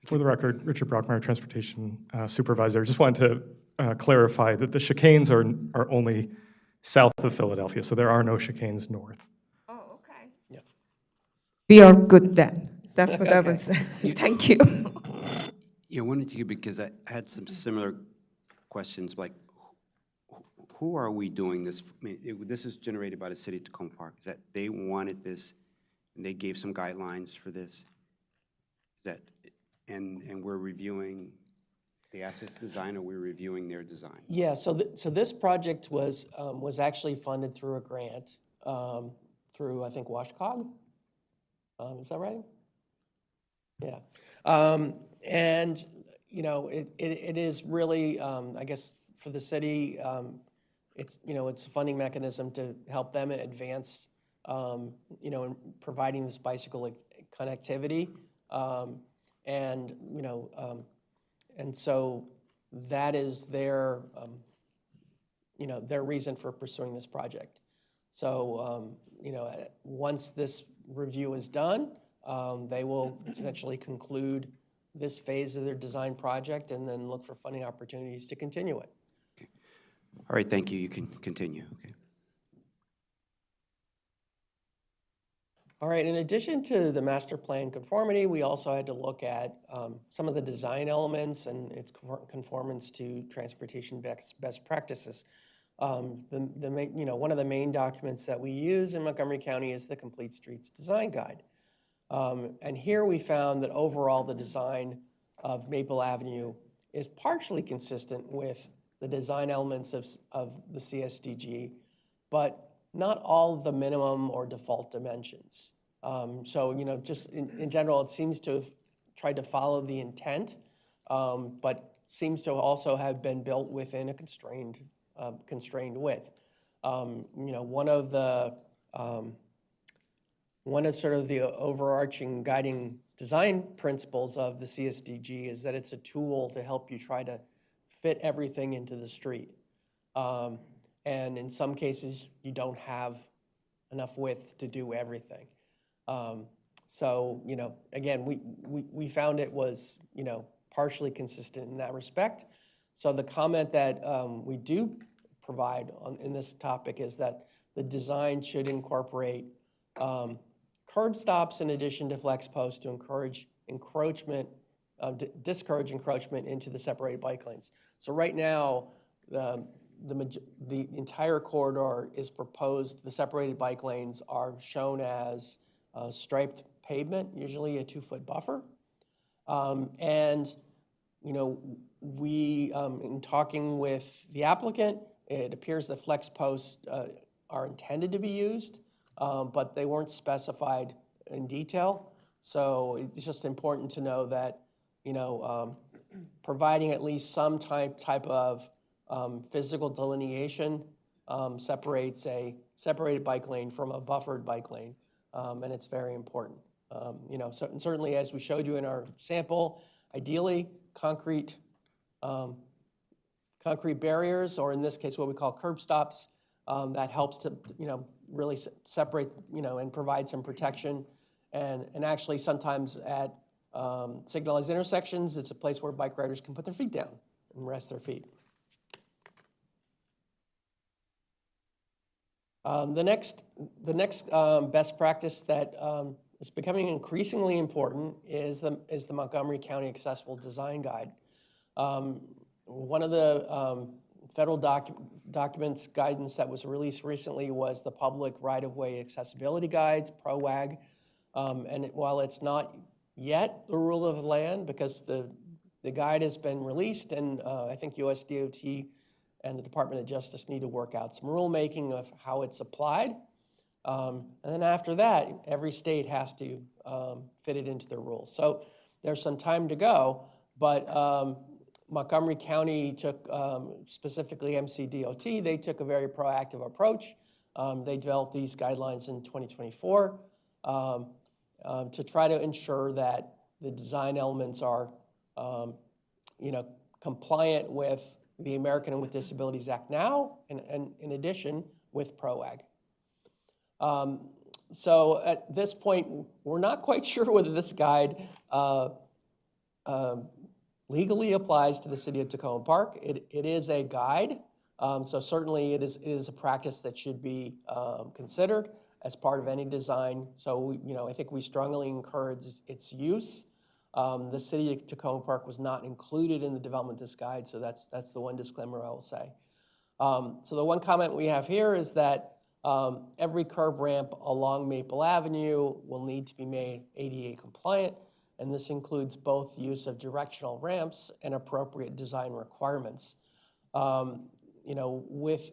For the record, Richard Brockmeyer, Transportation Supervisor. Just wanted to clarify that the chicanes are only south of Philadelphia, so there are no chicanes north. Oh, okay. Yeah. We are good then. That's what I was, thank you. Yeah, I wanted to, because I had some similar questions, like who are we doing this? I mean, this is generated by the city of Tacoma Park. Is that they wanted this and they gave some guidelines for this? And we're reviewing the assets design, or we're reviewing their design? Yeah, so this project was actually funded through a grant through, I think, WashCog. Is that right? Yeah. And, it is really, I guess, for the city, it's a funding mechanism to help them advance, in providing this bicycle connectivity. And so that is their reason for pursuing this project. So, once this review is done, they will essentially conclude this phase of their design project and then look for funding opportunities to continue it. Okay. All right, thank you. You can continue. Okay. All right, in addition to the master plan conformity, we also had to look at some of the design elements and its conformance to transportation best practices. One of the main documents that we use in Montgomery County is the Complete Streets Design Guide. And here we found that overall the design of Maple Avenue is partially consistent with the design elements of the CSDG, but not all of the minimum or default dimensions. So, just in general, it seems to have tried to follow the intent, but seems to also have been built within a constrained width. One of sort of the overarching guiding design principles of the CSDG is that it's a tool to help you try to fit everything into the street. And in some cases, you don't have enough width to do everything. So, again, we found it was, partially consistent in that respect. So the comment that we do provide in this topic is that the design should incorporate curb stops in addition to flex posts to encourage encroachment, discourage encroachment into the separated bike lanes. So right now, the entire corridor is proposed, the separated bike lanes are shown as striped pavement, usually a 2-foot buffer. And, we, in talking with the applicant, it appears that flex posts are intended to be used, but they weren't specified in detail. So it's just important to know that, providing at least some type of physical delineation separates a separated bike lane from a buffered bike lane, and it's very important. So certainly, as we showed you in our sample, ideally concrete barriers, or in this case, what we call curb stops, that helps to really separate and provide some protection. And actually, sometimes at signalized intersections, it's a place where bike riders can put their feet down and rest their feet. The next best practice that is becoming increasingly important is the Montgomery County Accessible Design Guide. One of the federal documents guidance that was released recently was the Public Right-of-Way Accessibility Guides, PROWAG. And while it's not yet the rule of the land, because the guide has been released, and I think US DOT and the Department of Justice need to work out some rulemaking of how it's applied. And then after that, every state has to fit it into their rules. So there's some time to go, but Montgomery County took, specifically MCDOT, they took a very proactive approach. They developed these guidelines in 2024 to try to ensure that the design elements are, compliant with the American with Disabilities Act now, and in addition, with PROAG. So at this point, we're not quite sure whether this guide legally applies to the city of Tacoma Park. It is a guide, so certainly it is a practice that should be considered as part of any design. So I think we strongly encourage its use. The city of Tacoma Park was not included in the development of this guide, so that's the one disclaimer I will say. So the one comment we have here is that every curb ramp along Maple Avenue will need to be made ADA compliant, and this includes both use of directional ramps and appropriate design requirements. With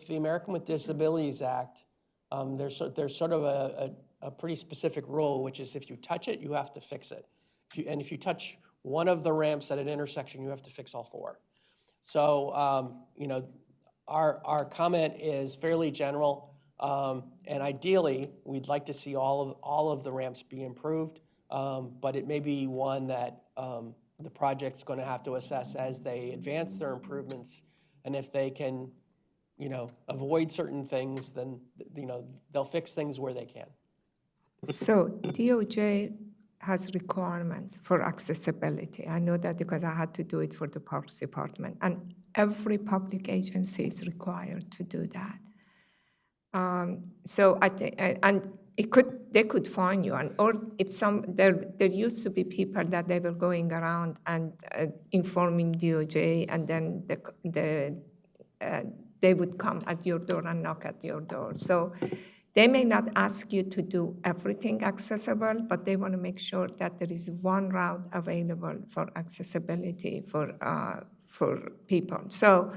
the American with Disabilities Act, there's sort of a pretty specific rule, which is if you touch it, you have to fix it. If you touch one of the ramps at an intersection, you have to fix all four. So, our comment is fairly general, and ideally, we'd like to see all of the ramps be improved, but it may be one that the project's going to have to assess as they advance their improvements, and if they can, avoid certain things, then they'll fix things where they can. So DOJ has requirement for accessibility. I know that because I had to do it for the Parks Department, and every public agency is required to do that. So I think, and they could fine you, or if there used to be people that they were going around and informing DOJ, and then they would come at your door and knock at your door. So they may not ask you to do everything accessible, but they want to make sure that there is one route available for accessibility for people. So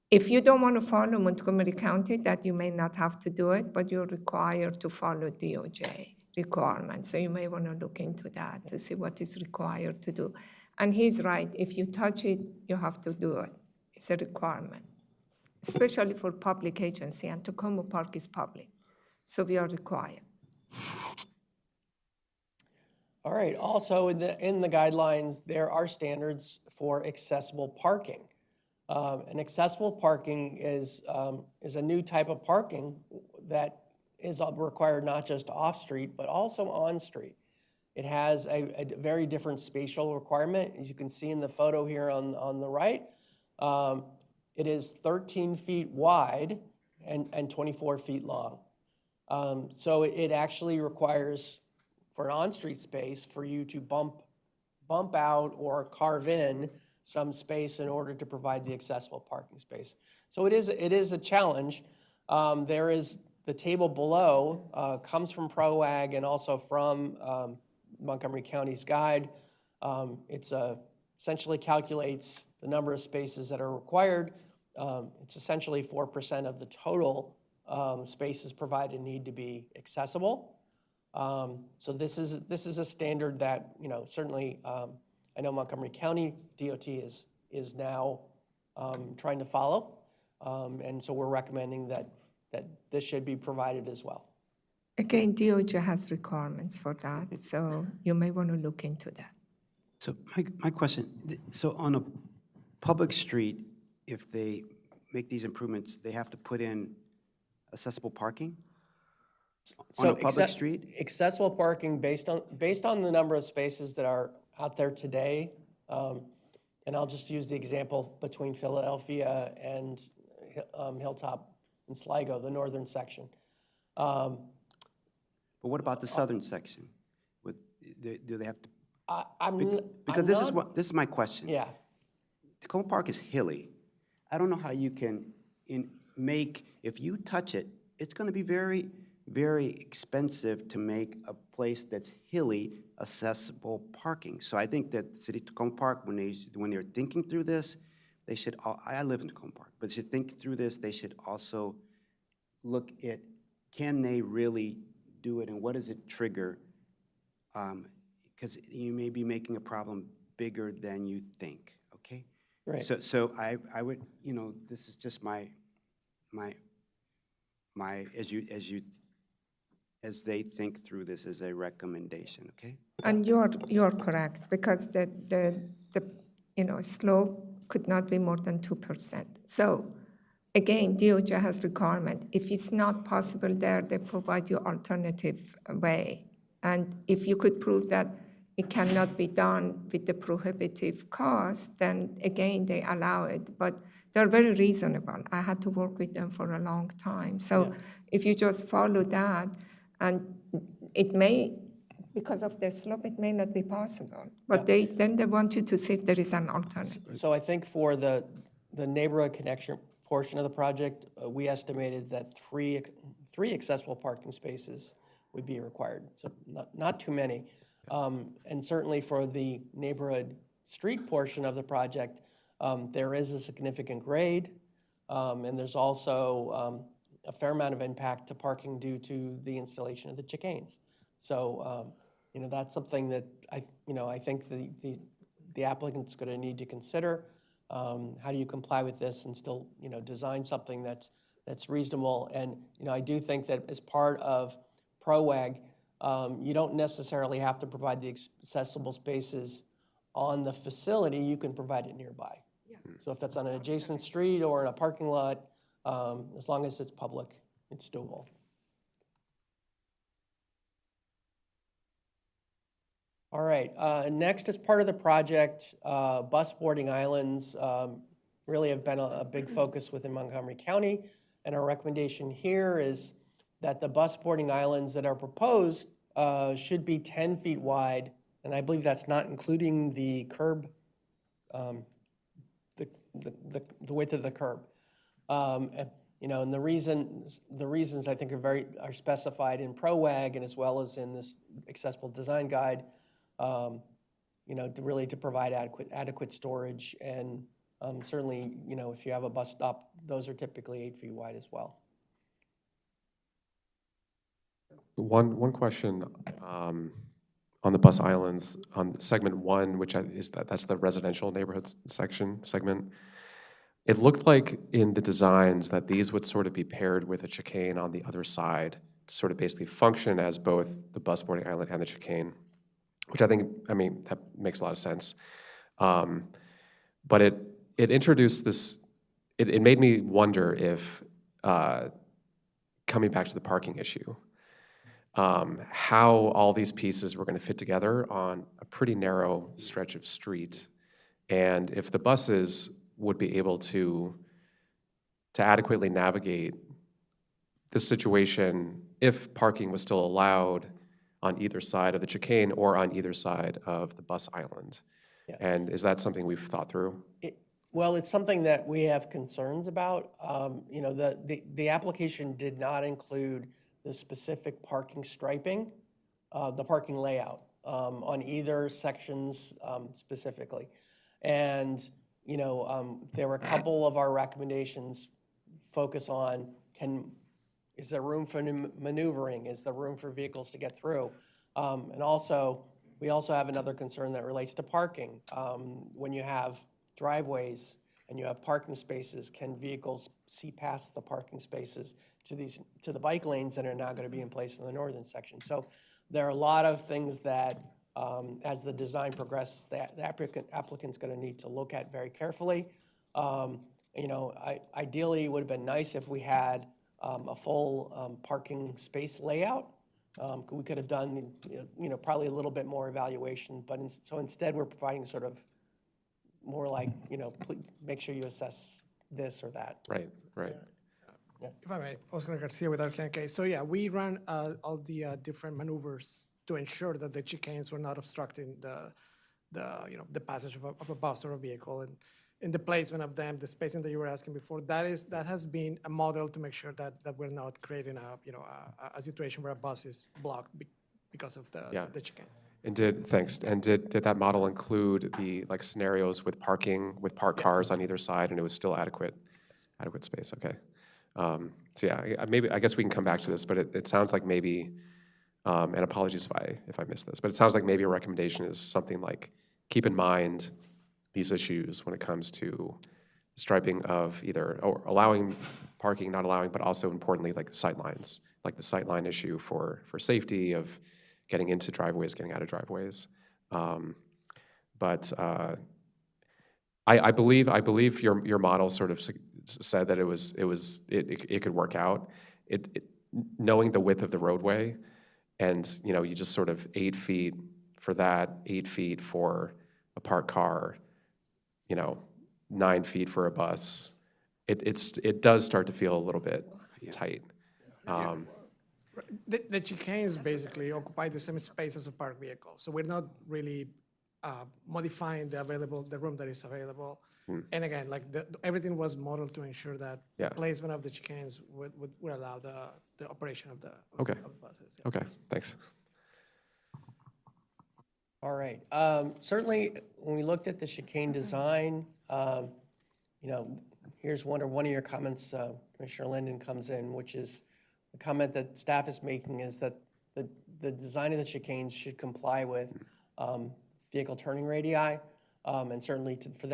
if you don't want to follow Montgomery County, that you may not have to do it, but you're required to follow DOJ requirements. So you may want to look into that to see what is required to do. And he's right, if you touch it, you have to do it. It's a requirement, especially for public agency, and Tacoma Park is public, so we are required. All right, also in the guidelines, there are standards for accessible parking. And accessible parking is a new type of parking that is required not just off-street, but also on-street. It has a very different spatial requirement. As you can see in the photo here on the right, it is 13 feet wide and 24 feet long. So it actually requires, for an on-street space, for you to bump out or carve in some space in order to provide the accessible parking space. So it is a challenge. There is the table below comes from PROAG and also from Montgomery County's guide. It's essentially calculates the number of spaces that are required. It's essentially 4% of the total spaces provided need to be accessible. So this is a standard that certainly I know Montgomery County DOT is now trying to follow, and so we're recommending that this should be provided as well. Again, DOJ has requirements for that, so you may want to look into that. So my question, so on a public street, if they make these improvements, they have to put in accessible parking? On a public street? Accessible parking based on the number of spaces that are out there today, and I'll just use the example between Philadelphia and Hilltop and Sligo, the northern section. But what about the southern section? Do they have to? Because this is my question. Yeah. Tacoma Park is hilly. I don't know how you can if you touch it, it's going to be very, very expensive to make a place that's hilly accessible parking. So I think that the city of Tacoma Park, when they're thinking through this, they should. I live in Tacoma Park, but they should think through this. They should also look at, can they really do it, and what does it trigger? Because you may be making a problem bigger than you think, okay? Right. So I would, this is just as they think through this as a recommendation, okay? And you're correct, because the slope could not be more than 2%. So again, DOJ has requirement. If it's not possible there, they provide you alternative way. And if you could prove that it cannot be done with the prohibitive cost, then again, they allow it. But they're very reasonable. I had to work with them for a long time. So if you just follow that, and it may, because of the slope, it may not be possible. But then they want you to see if there is an alternative. So I think for the neighborhood connection portion of the project, we estimated that three accessible parking spaces would be required, so not too many. And certainly for the neighborhood street portion of the project, there is a significant grade, and there's also a fair amount of impact to parking due to the installation of the chicanes. So, that's something that I think the applicant's going to need to consider. How do you comply with this and still, design something that's reasonable? And, I do think that as part of ProWag, you don't necessarily have to provide the accessible spaces on the facility. You can provide it nearby. So if that's on an adjacent street or in a parking lot, as long as it's public, it's doable. All right, next as part of the project, bus boarding islands really have been a big focus within Montgomery County. And our recommendation here is that the bus boarding islands that are proposed should be 10 feet wide. And I believe that's not including the curb, the width of the curb. And the reasons I think are specified in ProWag and as well as in this accessible design guide, to provide adequate storage. And certainly, if you have a bus stop, those are typically 8 feet wide as well. One question on the bus islands on segment 1, which that's the residential neighborhoods segment. It looked like in the designs that these would sort of be paired with a chicane on the other side to sort of basically function as both the bus boarding island and the chicane, which that makes a lot of sense. But it introduced this, it made me wonder if, coming back to the parking issue, how all these pieces were going to fit together on a pretty narrow stretch of street, and if the buses would be able to adequately navigate this situation if parking was still allowed on either side of the chicane or on either side of the bus island. Yeah. And is that something we've thought through? Well, it's something that we have concerns about. The application did not include the specific parking striping, the parking layout on either sections specifically. And, there were a couple of our recommendations focus on, is there room for maneuvering? Is there room for vehicles to get through? And we also have another concern that relates to parking. When you have driveways and you have parking spaces, can vehicles see past the parking spaces to the bike lanes that are now going to be in place in the northern section? So there are a lot of things that, as the design progresses, the applicant's going to need to look at very carefully. Ideally, it would have been nice if we had a full parking space layout. We could have done, probably a little bit more evaluation, but so instead we're providing sort of more like, make sure you assess this or that. Right. If I may, Oscar Garcia with RKNK. So yeah, we ran all the different maneuvers to ensure that the chicanes were not obstructing the passage of a bus or a vehicle, and in the placement of them, the spacing that you were asking before, that has been a model to make sure that we're not creating a situation where a bus is blocked because of the chicanes. And did that model include the scenarios with parking, with parked cars on either side, and it was still adequate space? Okay. So yeah, maybe, I guess we can come back to this, but it sounds like maybe, and apologies if I missed this, but it sounds like maybe a recommendation is something like keep in mind these issues when it comes to striping of either or allowing parking, not allowing, but also importantly, like sightlines, like the sightline issue for safety of getting into driveways, getting out of driveways. But I believe your model sort of said that it could work out. Knowing the width of the roadway, and you just sort of 8 feet for that, 8 feet for a parked car, 9 feet for a bus. It does start to feel a little bit tight. The chicanes basically occupy the same space as a parked vehicle, so we're not really modifying the room that is available. And again, like everything was modeled to ensure that the placement of the chicanes would allow the operation of the buses. Yeah. Okay, thanks. All right. Certainly, when we looked at the chicane design, here's one of your comments, Commissioner Linden comes in, which is the comment that staff is making is that the design of the chicanes should comply with vehicle turning radii, and certainly for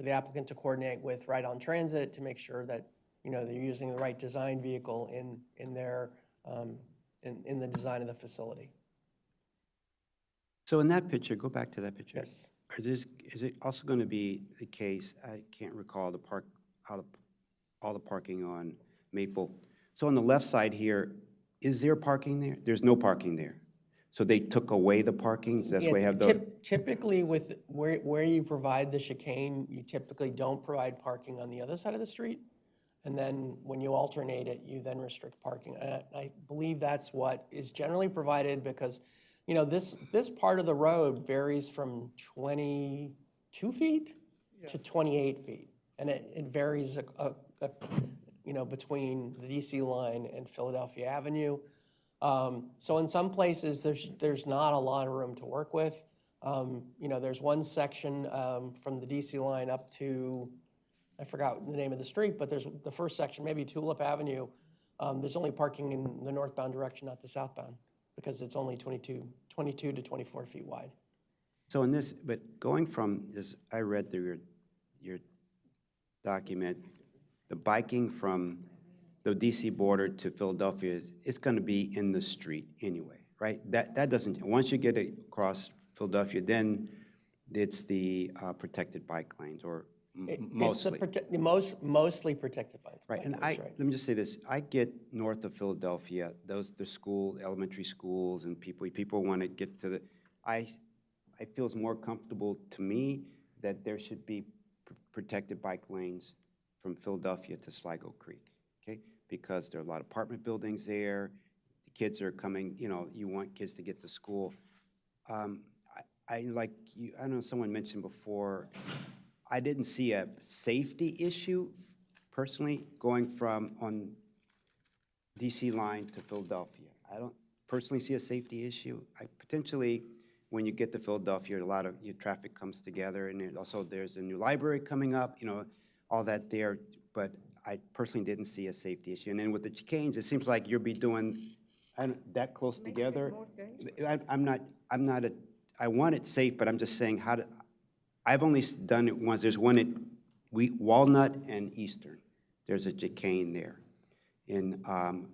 the applicant to coordinate with Ride on Transit to make sure that they're using the right design vehicle in the design of the facility. So in that picture, go back to that picture. Yes. Is it also going to be the case, I can't recall all the parking on Maple. So on the left side here, is there parking there? There's no parking there. So they took away the parking? That's why you have the... Typically with where you provide the chicane, you typically don't provide parking on the other side of the street. And then when you alternate it, you then restrict parking. And I believe that's what is generally provided because this part of the road varies from 22 feet to 28 feet. And it varies between the DC line and Philadelphia Avenue. So in some places, there's not a lot of room to work with. There's one section from the DC line up to, I forgot the name of the street, but there's the first section, maybe Tulip Avenue. There's only parking in the northbound direction, not the southbound, because it's only 22 to 24 feet wide. So in this, but going from this, I read through your document, the biking from the DC border to Philadelphia, it's going to be in the street anyway, right? That doesn't, once you get across Philadelphia, then it's the protected bike lanes, or mostly. Mostly protected bike Right, and lanes, let me just say this, I get north of Philadelphia, the elementary schools, and people want to get to the, I feel it's more comfortable to me that there should be protected bike lanes from Philadelphia to Sligo Creek, okay? Because there are a lot of apartment buildings there, the kids are coming, you want kids to get to school. I know someone mentioned before, I didn't see a safety issue personally going from on DC line to Philadelphia. I don't personally see a safety issue. Potentially, when you get to Philadelphia, a lot of your traffic comes together, and also there's a new library coming up, all that there, but I personally didn't see a safety issue. And then with the chicanes, it seems like you'll be doing that close together. I want it safe, but I'm just saying I've only done it once. There's one at Walnut and Eastern. There's a chicane there. And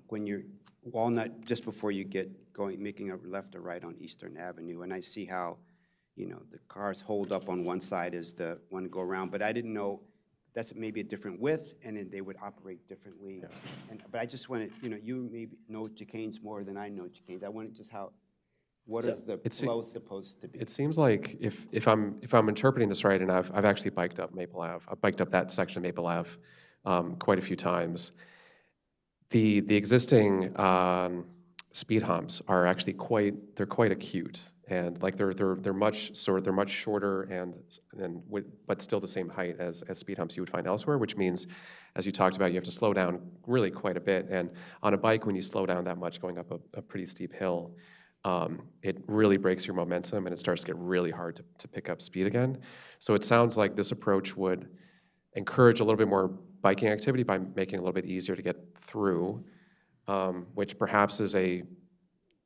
when you're Walnut, just before you get making a left or right on Eastern Avenue, and I see how, the cars hold up on one side as the one go around, but I didn't know that's maybe a different width, and then they would operate differently. Yeah. But I just wanted, you maybe know chicanes more than I know chicanes. I wanted just what is the flow supposed to be? It seems like if I'm interpreting this right, and I've actually biked up Maple Ave. I've biked up that section of Maple Ave quite a few times. The existing speed humps are actually quite acute, and like they're much shorter but still the same height as speed humps you would find elsewhere, which means, as you talked about, you have to slow down really quite a bit. And on a bike, when you slow down that much going up a pretty steep hill, it really breaks your momentum, and it starts to get really hard to pick up speed again. So it sounds like this approach would encourage a little bit more biking activity by making it a little bit easier to get through, which perhaps is a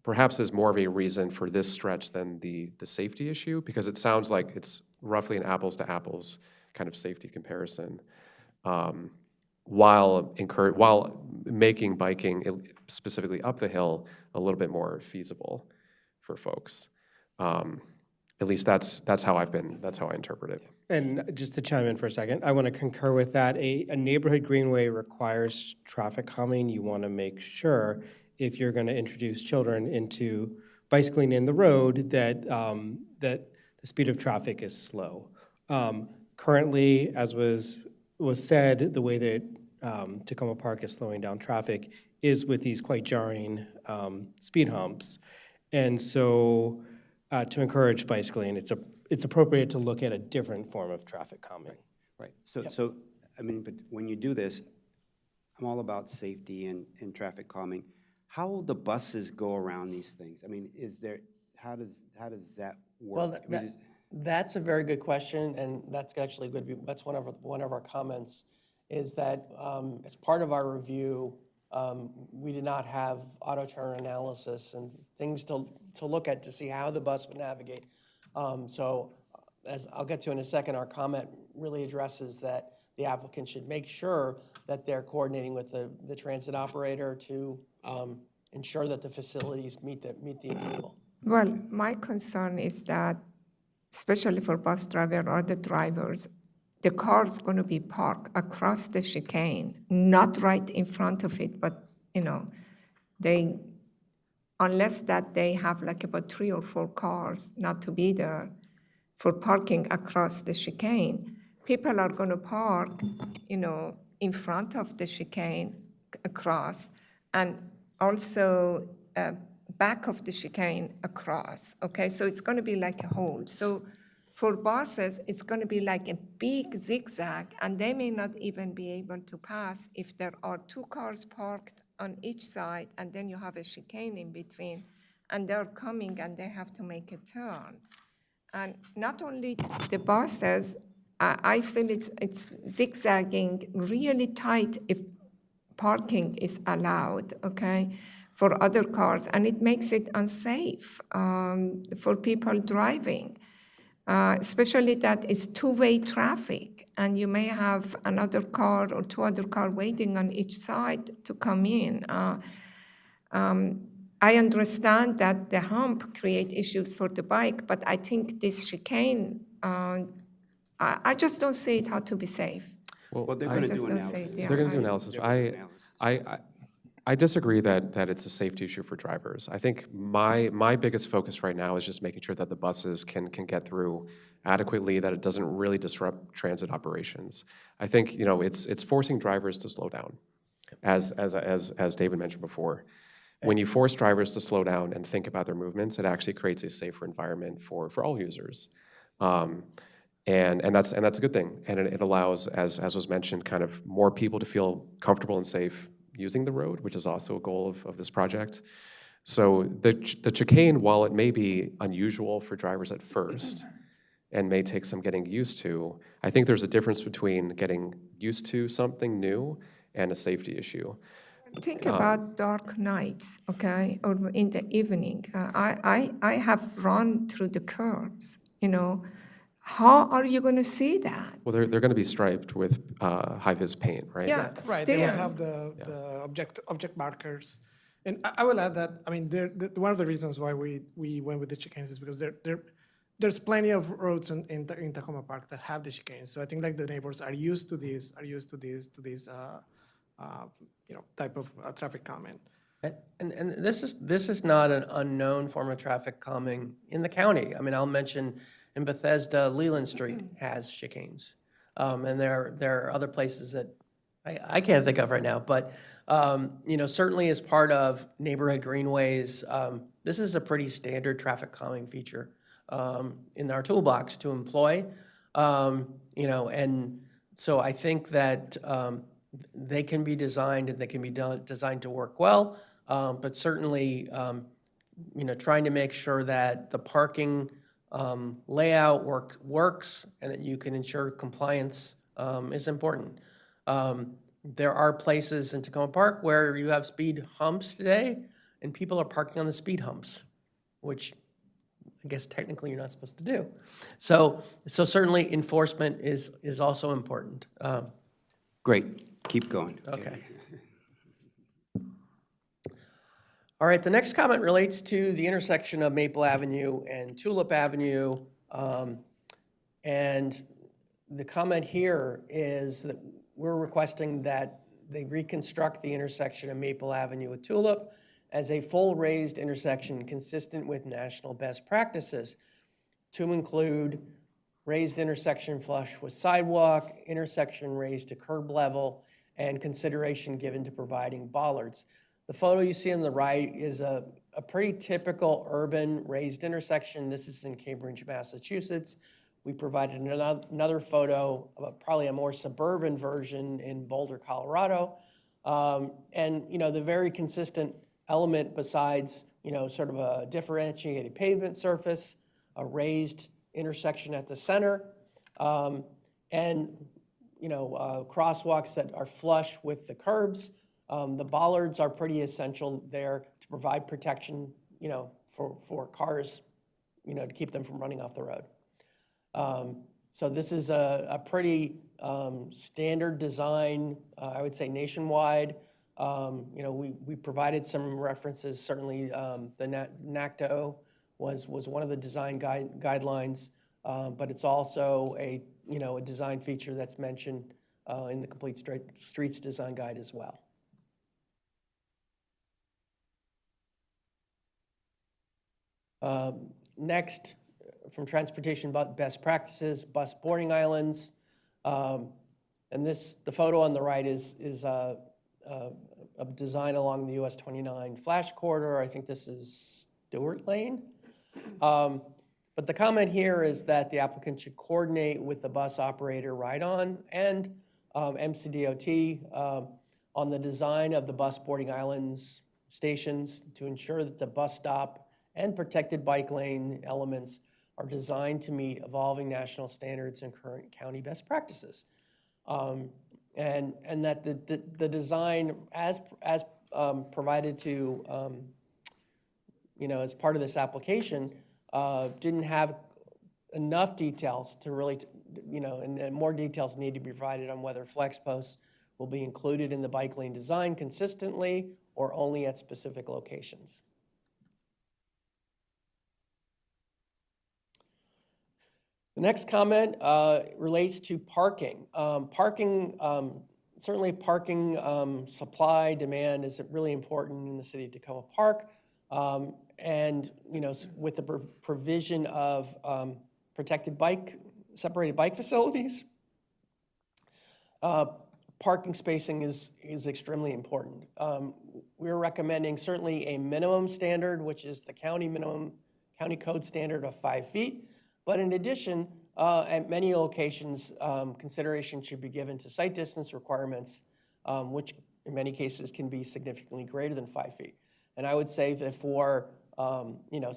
perhaps is more of a reason for this stretch than the safety issue, because it sounds like it's roughly an apples to apples kind of safety comparison, while making biking, specifically up the hill, a little bit more feasible for folks. At least that's how I interpret it. And just to chime in for a second, I want to concur with that. A neighborhood greenway requires traffic calming. You want to make sure, if you're going to introduce children into bicycling in the road, that that the speed of traffic is slow. Currently, as was said, the way that Tacoma Park is slowing down traffic is with these quite jarring speed humps. And so to encourage bicycling, it's appropriate to look at a different form of traffic calming. Right. So I mean, but when you do this, I'm all about safety and traffic calming. How will the buses go around these things? I mean, how does that work? Well, that's a very good question, and that's actually that's one of our comments, is that as part of our review, we did not have auto turn analysis and things to look at to see how the bus would navigate. So as I'll get to in a second, our comment really addresses that the applicant should make sure that they're coordinating with the transit operator to ensure that the facilities meet the approval. Well, my concern is that, especially for bus driver or the drivers, the car's going to be parked across the chicane, not right in front of it, but, unless that they have like about 3 or 4 cars not to be there for parking across the chicane, people are going to park, in front of the chicane across, and also back of the chicane across, okay? So it's going to be like a hole. So for buses, it's going to be like a big zigzag, and they may not even be able to pass if there are 2 cars parked on each side, and then you have a chicane in between, and they're coming and they have to make a turn. And not only the buses, I feel it's zigzagging really tight if parking is allowed, okay, for other cars, and it makes it unsafe for people driving. Especially that it's two-way traffic, and you may have another car or 2 other cars waiting on each side to come in. I understand that the hump creates issues for the bike, but I think this chicane, I just don't see it how to be safe. Well, they're going to do analysis. They're going to do analysis. I disagree that it's a safety issue for drivers. I think my biggest focus right now is just making sure that the buses can get through adequately, that it doesn't really disrupt transit operations. I think it's forcing drivers to slow down, as David mentioned before. When you force drivers to slow down and think about their movements, it actually creates a safer environment for all users. And that's a good thing. And it allows, as was mentioned, kind of more people to feel comfortable and safe using the road, which is also a goal of this project. So the chicane, while it may be unusual for drivers at first and may take some getting used to, I think there's a difference between getting used to something new and a safety issue. Think about dark nights, okay, or in the evening. I have run through the curbs, How are you going to see that? Well, they're going to be striped with high-vis paint, right? Yeah, right. They will have the object markers. And I will add that, I mean, one of the reasons why we went with the chicanes is because there's plenty of roads in Tacoma Park that have the chicanes. So I think like the neighbors are used to these type of traffic calming. And this is not an unknown form of traffic calming in the county. I mean, I'll mention in Bethesda, Leland Street has chicanes. And there are other places that I can't think of right now, but certainly as part of neighborhood greenways, this is a pretty standard traffic calming feature in our toolbox to employ. And so I think that they can be designed and they can be designed to work well, but certainly trying to make sure that the parking layout works and that you can ensure compliance is important. There are places in Tacoma Park where you have speed humps today. and people are parking on the speed humps, which I guess technically you're not supposed to do. So certainly enforcement is also important. Great, keep going. Okay. All right, the next comment relates to the intersection of Maple Avenue and Tulip Avenue. And the comment here is that we're requesting that they reconstruct the intersection of Maple Avenue with Tulip as a full raised intersection consistent with national best practices, to include raised intersection flush with sidewalk, intersection raised to curb level, and consideration given to providing bollards. The photo you see on the right is a pretty typical urban raised intersection. This is in Cambridge, Massachusetts. We provided another photo of probably a more suburban version in Boulder, Colorado. And, you know, the very consistent element besides, you know, sort of a differentiated pavement surface, a raised intersection at the center, and, you know, crosswalks that are flush with the curbs. The bollards are pretty essential there to provide protection, you know, for cars, you know, to keep them from running off the road. So this is a pretty standard design, I would say nationwide. You know, we provided some references. Certainly, the NACTO was one of the design guidelines, but it's also a design feature that's mentioned in the Complete Streets Design Guide as well. Next, from transportation best practices, bus boarding islands. And the photo on the right is a design along the US 29 flash corridor. I think this is Stewart Lane. But the comment here is that the applicant should coordinate with the bus operator Ride-On and MCDOT on the design of the bus boarding islands stations to ensure that the bus stop and protected bike lane elements are designed to meet evolving national standards and current county best practices. And that the design as provided to, you know, as part of this application didn't have enough details to really, you know, and more details need to be provided on whether flex posts will be included in the bike lane design consistently or only at specific locations. The next comment relates to parking. Certainly parking supply, demand is really important in the city of Tacoma Park. And, you know, with the provision of separated bike facilities, parking spacing is extremely important. We're recommending certainly a minimum standard, which is the county code standard of 5 feet. But in addition, at many locations, consideration should be given to site distance requirements, which in many cases can be significantly greater than 5 feet. And I would say that for you know,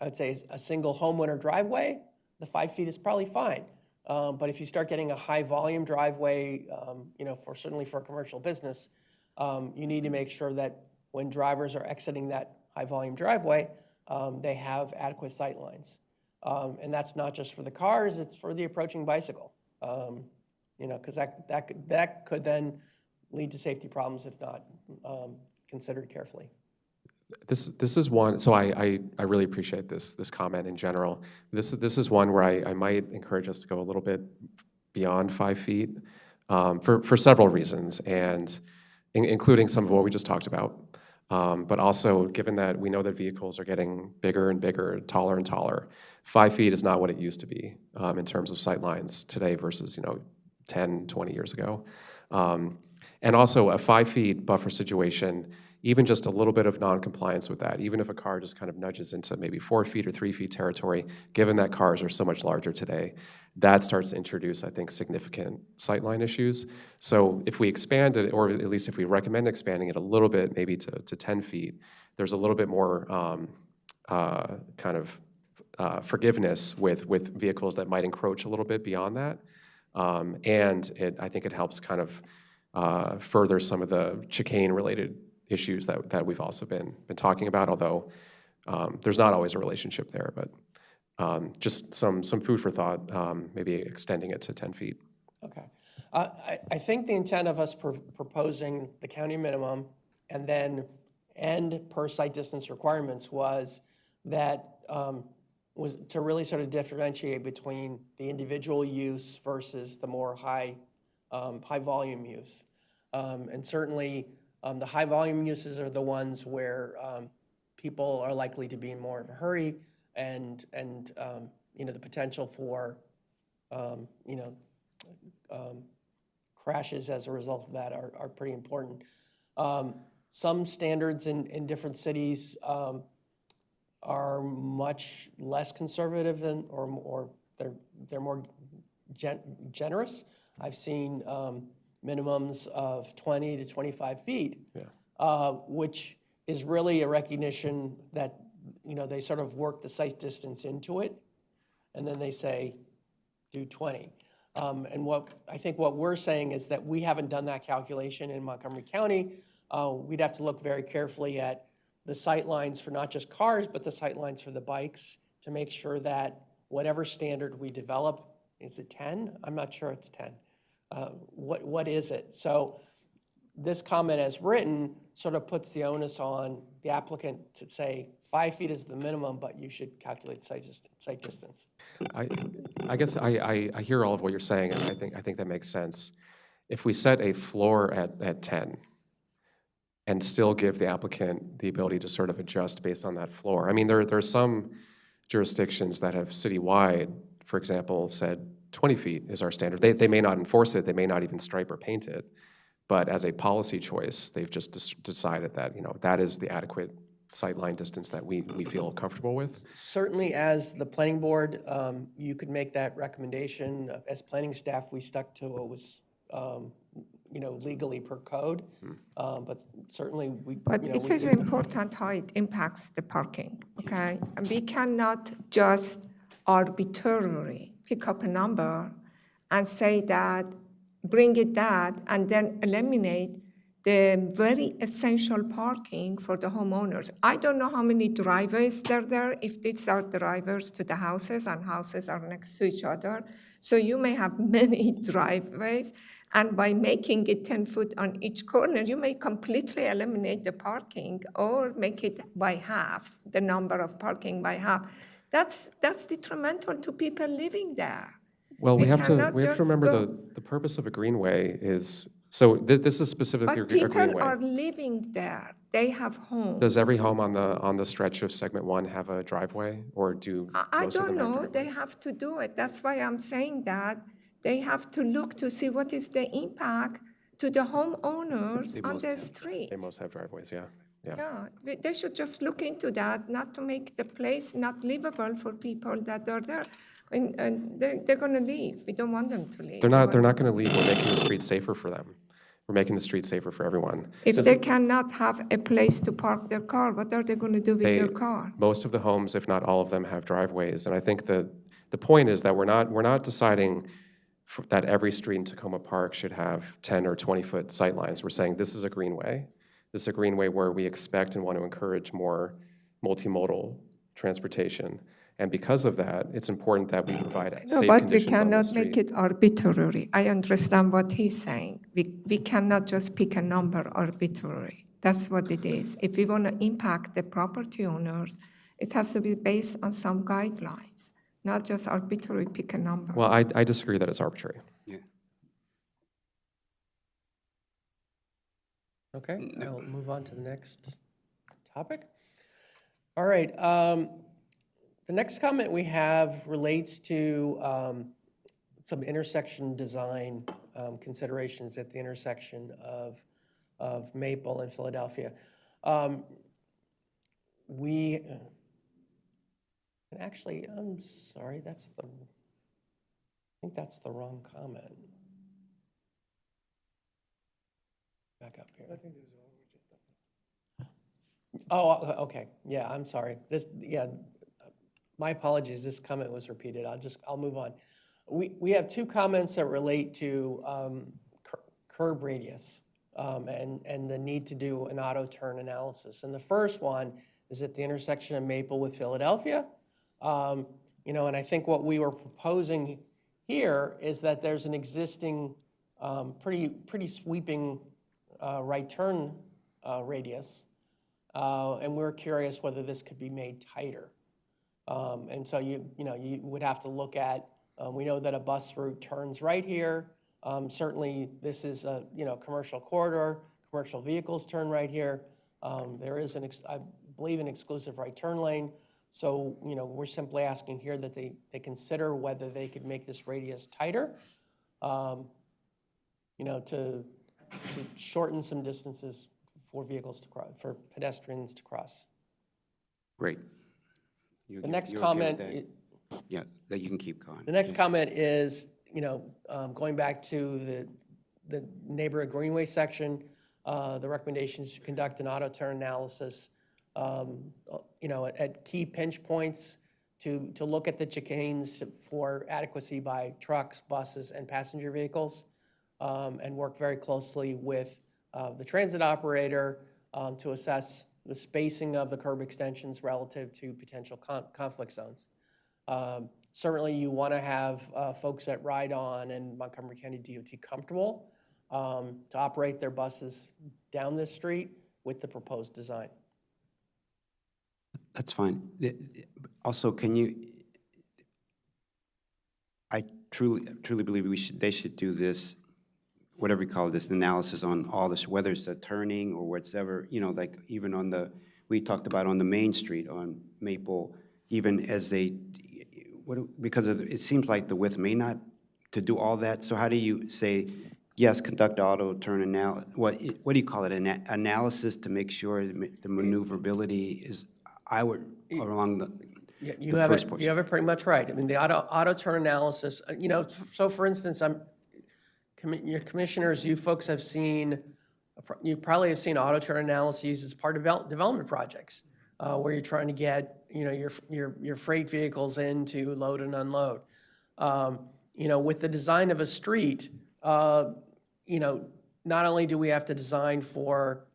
I would say a single homeowner driveway, the 5 feet is probably fine. But if you start getting a high volume driveway, you know, certainly for a commercial business, you need to make sure that when drivers are exiting that high volume driveway, they have adequate sight lines. And that's not just for the cars, it's for the approaching bicycle. You know, because that could then lead to safety problems if not considered carefully. This is one, so I really appreciate this comment in general. This is one where I might encourage us to go a little bit beyond 5 feet for several reasons, and including some of what we just talked about. But also, given that we know that vehicles are getting bigger and bigger, taller and taller, 5 feet is not what it used to be in terms of sight lines today versus, you know, 10, 20 years ago. And also a 5 feet buffer situation, even just a little bit of non-compliance with that, even if a car just kind of nudges into maybe 4 feet or 3 feet territory, given that cars are so much larger today, that starts to introduce, I think, significant sightline issues. So if we expand it, or at least if we recommend expanding it a little bit, maybe to 10 feet, there's a little bit more kind of forgiveness with vehicles that might encroach a little bit beyond that. And I think it helps kind of further some of the chicane-related issues that we've also been talking about, although there's not always a relationship there, but just some food for thought, maybe extending it to 10 feet. Okay. I think the intent of us proposing the county minimum and then end per site distance requirements was that was to really sort of differentiate between the individual use versus the more high volume use. And certainly the high volume uses are the ones where people are likely to be in more of a hurry and you know, the potential for you know, crashes as a result of that are pretty important. Some standards in different cities are much less conservative than, or they're more generous. I've seen minimums of 20 to 25 feet, which is really a recognition that, you know, they sort of work the site distance into it, and then they say, do 20. And what I think what we're saying is that we haven't done that calculation in Montgomery County. We'd have to look very carefully at the sight lines for not just cars, but the sight lines for the bikes to make sure that whatever standard we develop, is it 10? I'm not sure it's 10. What is it? So this comment as written sort of puts the onus on the applicant to say 5 feet is the minimum, but you should calculate site distance. I guess I hear all of what you're saying, and I think that makes sense. If we set a floor at 10 and still give the applicant the ability to sort of adjust based on that floor. I mean, there are some jurisdictions that have citywide, for example, said 20 feet is our standard. They may not enforce it, they may not even stripe or paint it, but as a policy choice, they've just decided that, you know, that is the adequate sightline distance that we feel comfortable with. Certainly, as the planning board, you could make that recommendation. As planning staff, we stuck to what was, you know, legally per code. But certainly, But it is important how it impacts the parking, okay? And we cannot just arbitrarily pick up a number and say that, bring it that, and then eliminate the very essential parking for the homeowners. I don't know how many driveways there are there, if these are driveways to the houses and houses are next to each other. So you may have many driveways, and by making it 10 foot on each corner, you may completely eliminate the parking or make it by half, the number of parking by half. That's detrimental to people living there. Well, we have to remember the purpose of a greenway is, so this is specifically a greenway. But people are living there. They have homes. Does every home on the stretch of segment 1 have a driveway, or do I most of don't them have know. driveways? They have to do it. That's why I'm saying that they have to look to see what is the impact to the homeowners on the street. They most have driveways, yeah. Yeah, they should just look into that, not to make the place not livable for people that are there. And they're going to leave. We don't want them to leave. They're not going to leave. We're making the streets safer for them. We're making the streets safer for everyone. If they cannot have a place to park their car, what are they going to do with their car? Most of the homes, if not all of them, have driveways. And I think the point is that we're not deciding that every street in Tacoma Park should have 10 or 20-foot sightlines. We're saying this is a greenway. This is a greenway where we expect and want to encourage more multimodal transportation. And because of that, it's important that we provide safe conditions on the street. But we cannot make it arbitrary. I understand what he's saying. We cannot just pick a number arbitrarily. That's what it is. If we want to impact the property owners, it has to be based on some guidelines, not just arbitrarily pick a number. Well, I disagree that it's arbitrary. Yeah. Okay, I'll move on to the next topic. All right. The next comment we have relates to some intersection design considerations at the intersection of Maple and Philadelphia. And actually, I'm sorry, I think that's the wrong comment. Back up here. Oh, okay. Yeah, I'm sorry. My apologies, this comment was repeated. I'll move on. We have two comments that relate to curb radius. and the need to do an auto turn analysis. And the first one is at the intersection of Maple with Philadelphia. You know, and I think what we were proposing here is that there's an existing pretty sweeping right turn radius, and we're curious whether this could be made tighter. And so you would have to look at. We know that a bus route turns right here. Certainly, this is a commercial corridor. Commercial vehicles turn right here. There is I believe an exclusive right turn lane. So we're simply asking here that they consider whether they could make this radius tighter. To shorten some distances for vehicles to cross, for pedestrians to cross. Great. The next okay with comment. that? Yeah, that you can keep going. The next comment is, going back to the neighborhood greenway section, the recommendation is to conduct an auto turn analysis, at key pinch points to look at the chicanes for adequacy by trucks, buses, and passenger vehicles, and work very closely with the transit operator to assess the spacing of the curb extensions relative to potential conflict zones. Certainly, you want to have folks at Ride-On and Montgomery County DOT comfortable to operate their buses down this street with the proposed design. That's fine. Also, I truly believe they should do this, whatever you call this, analysis on all this, whether it's a turning or whatever, like even we talked about on the Main Street on Maple, even as because it seems like the width may not to do all that. So how do you say, yes, conduct auto turn analysis? What do you call it? An analysis to make sure the maneuverability is along the You have it pretty much right. I mean, the auto turn analysis. So for instance, your commissioners, you folks have seen. You probably have seen auto turn analyses as part of development projects, where you're trying to get your freight vehicles in to load and unload. With the design of a street, not only do we have to design for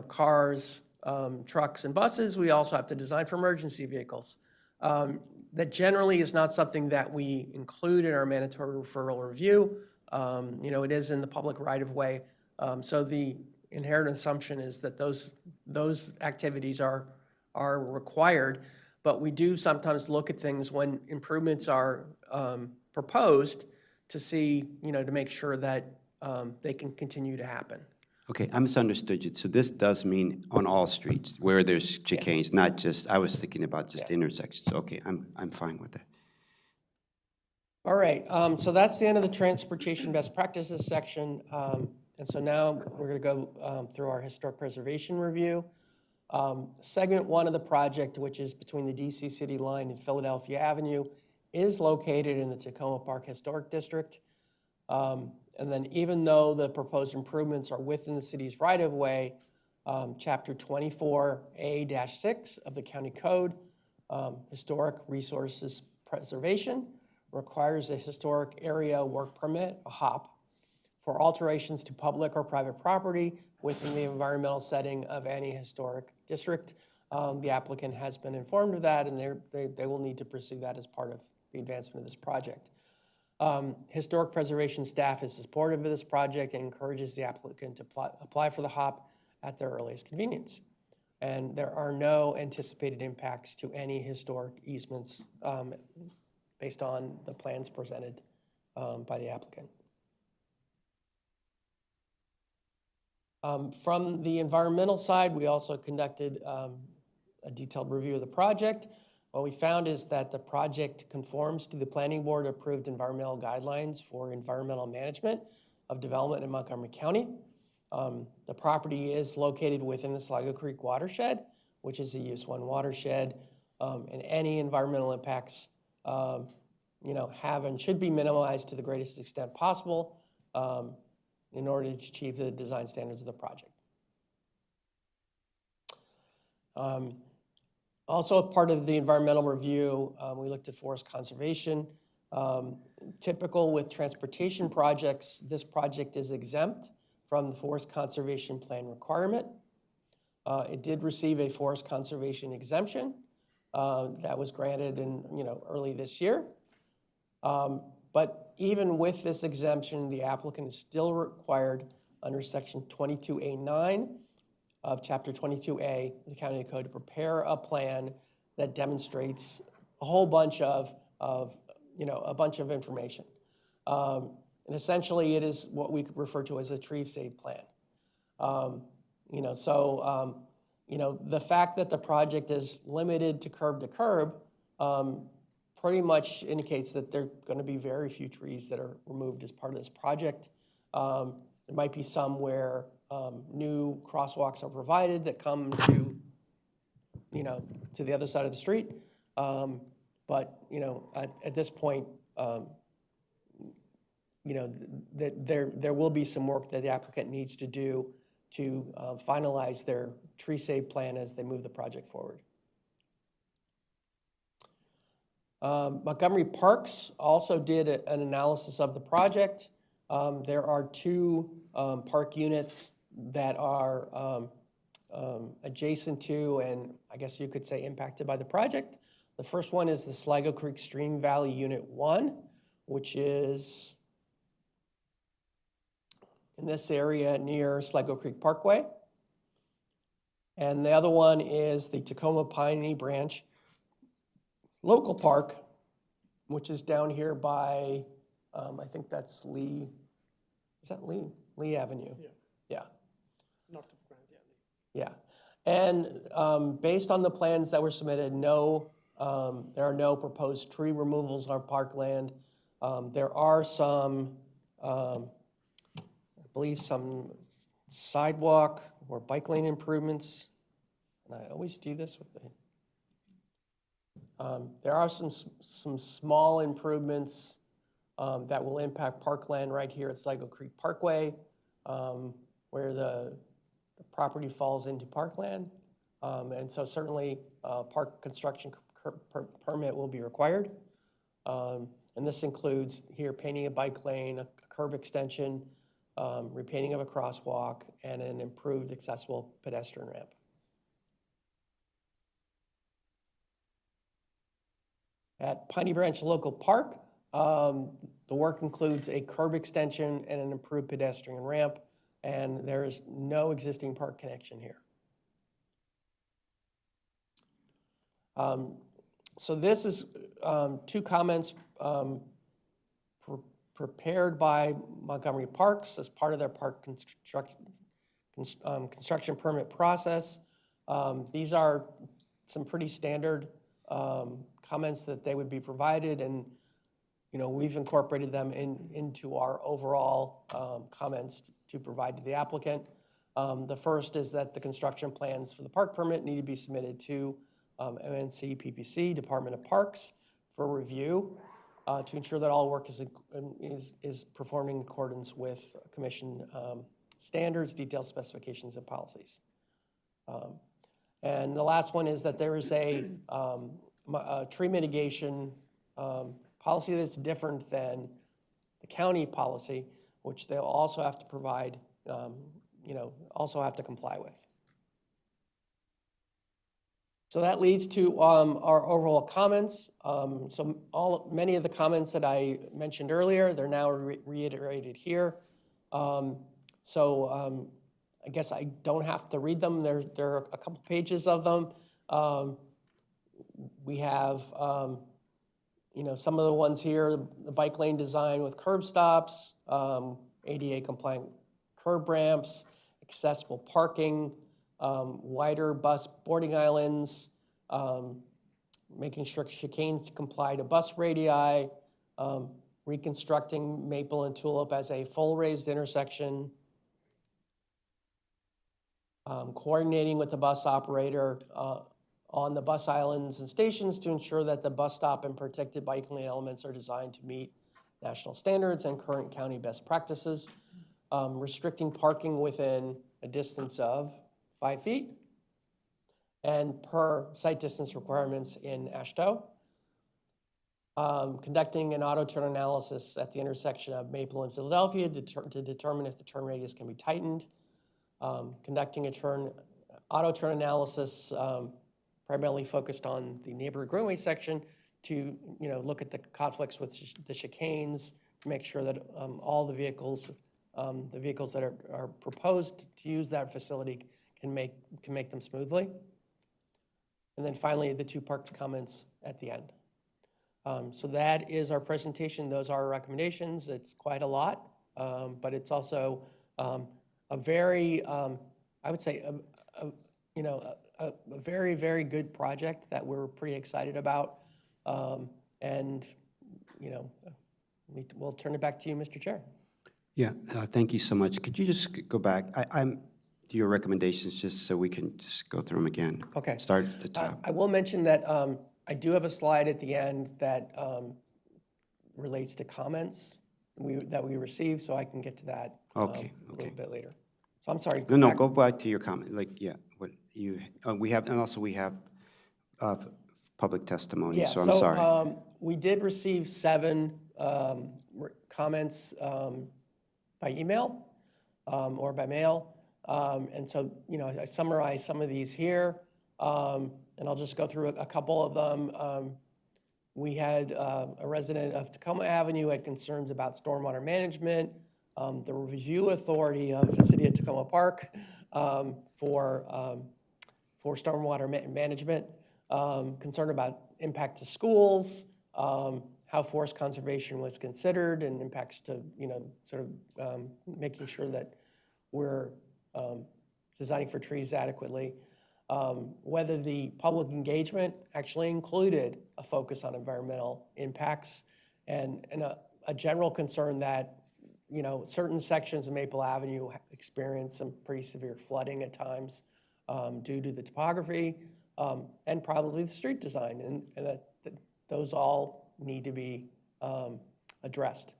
cars, trucks, and buses, we also have to design for emergency vehicles. That generally is not something that we include in our mandatory referral review. It is in the public right-of-way. So the inherent assumption is that those activities are required, but we do sometimes look at things when improvements are proposed to see, to make sure that they can continue to happen. Okay, I misunderstood you. So this does mean on all streets where there's chicanes, not just, I was thinking about just intersections. Okay, I'm fine with that. All right, so that's the end of the transportation best practices section. And so now we're going to go through our historic preservation review. Segment 1 of the project, which is between the DC City line and Philadelphia Avenue, is located in the Tacoma Park Historic District. And then even though the proposed improvements are within the city's right-of-way, Chapter 24A-6 of the County Code, Historic Resources Preservation, requires a historic area work permit, a HOP, for alterations to public or private property within the environmental setting of any historic district. The applicant has been informed of that, and they will need to pursue that as part of the advancement of this project. Historic preservation staff is supportive of this project and encourages the applicant to apply for the HOP at their earliest convenience. And there are no anticipated impacts to any historic easements based on the plans presented by the applicant. From the environmental side, we also conducted a detailed review of the project. What we found is that the project conforms to the planning board approved environmental guidelines for environmental management of development in Montgomery County. The property is located within the Sligo Creek watershed, which is a Use 1 watershed, and any environmental impacts have and should be minimized to the greatest extent possible in order to achieve the design standards of the project. Also, part of the environmental review, we looked at forest conservation. Typical with transportation projects, this project is exempt from the Forest Conservation Plan requirement. It did receive a forest conservation exemption that was granted in, early this year. But even with this exemption, the applicant is still required under section 22A9 of chapter 22A of the County Code to prepare a plan that demonstrates a whole bunch of information. And essentially it is what we could refer to as a tree save plan. The fact that the project is limited to curb, pretty much indicates that there are going to be very few trees that are removed as part of this project. There might be some where new crosswalks are provided that come to the other side of the street. But at this point, there will be some work that the applicant needs to do to finalize their tree save plan as they move the project forward. Montgomery Parks also did an analysis of the project. There are two park units that are adjacent to, and I guess you could say impacted by the project. The first one is the Sligo Creek Stream Valley Unit 1, which is in this area near Sligo Creek Parkway. And the other one is the Tacoma Piney Branch Local Park, which is down here by, I think that's Lee, is that Lee? Lee Avenue. Yeah. North of Grand, Yeah. And based on the plans that were submitted, there are no proposed tree removals on parkland. There are some, I believe some sidewalk or bike lane improvements. And I always do this with the, there are some small improvements that will impact parkland right here at Sligo Creek Parkway, where the property falls into parkland. And so certainly park construction permit will be required. And this includes here painting a bike lane, a curb extension, repainting of a crosswalk, and an improved accessible pedestrian ramp. At Piney Branch Local Park, the work includes a curb extension and an improved pedestrian ramp, and there is no existing park connection here. So this is two comments prepared by Montgomery Parks as part of their park construction permit process. These are some pretty standard comments that they would be provided, and we've incorporated them into our overall comments to provide to the applicant. The first is that the construction plans for the park permit need to be submitted to MNC PPC, Department of Parks, for review to ensure that all work is performed in accordance with Commission standards, detailed specifications, and policies. And the last one is that there is a tree mitigation policy that's different than the county policy, which they'll also have to provide, also have to comply with. So that leads to our overall comments. Many of the comments that I mentioned earlier, they're now reiterated here. I guess I don't have to read them. There are a couple pages of them. We have, some of the ones here, the bike lane design with curb stops, ADA compliant curb ramps, accessible parking, wider bus boarding islands, making sure chicanes comply to bus radii, reconstructing Maple and Tulip as a full raised intersection, coordinating with the bus operator on the bus islands and stations to ensure that the bus stop and protected bike lane elements are designed to meet national standards and current county best practices, restricting parking within a distance of 5 feet and per site distance requirements in AASHTO. Conducting an auto turn analysis at the intersection of Maple and Philadelphia to determine if the turn radius can be tightened. Conducting a auto turn analysis primarily focused on the neighborhood greenway section to look at the conflicts with the chicanes, to make sure that all the vehicles that are proposed to use that facility can make them smoothly. And then finally, the 2 parked comments at the end. So that is our presentation. Those are our recommendations. It's quite a lot, but it's also a very, I would say, a very, very good project that we're pretty excited about. And, we'll turn it back to you, Mr. Chair. Yeah, thank you so much. Could you just go back? I'm to your recommendations, just so we can just go through them again. Okay. Start at the top. I will mention that I do have a slide at the end that relates to comments that we received, so I can get to that a little bit later. So I'm sorry. No, go back to your comment. What you we have, and also we have public testimony. Yeah, so I'm sorry. We did receive 7 comments by email or by mail, and so I summarized some of these here, and I'll just go through a couple of them. We had a resident of Tacoma Avenue had concerns about stormwater management. The review authority of the city of Tacoma Park for stormwater management, concerned about impact to schools, how forest conservation was considered, and impacts to sort of making sure that we're designing for trees adequately. Whether the public engagement actually included a focus on environmental impacts, and a general concern that certain sections of Maple Avenue experience some pretty severe flooding at times due to the topography and probably the street design, and that those all need to be addressed.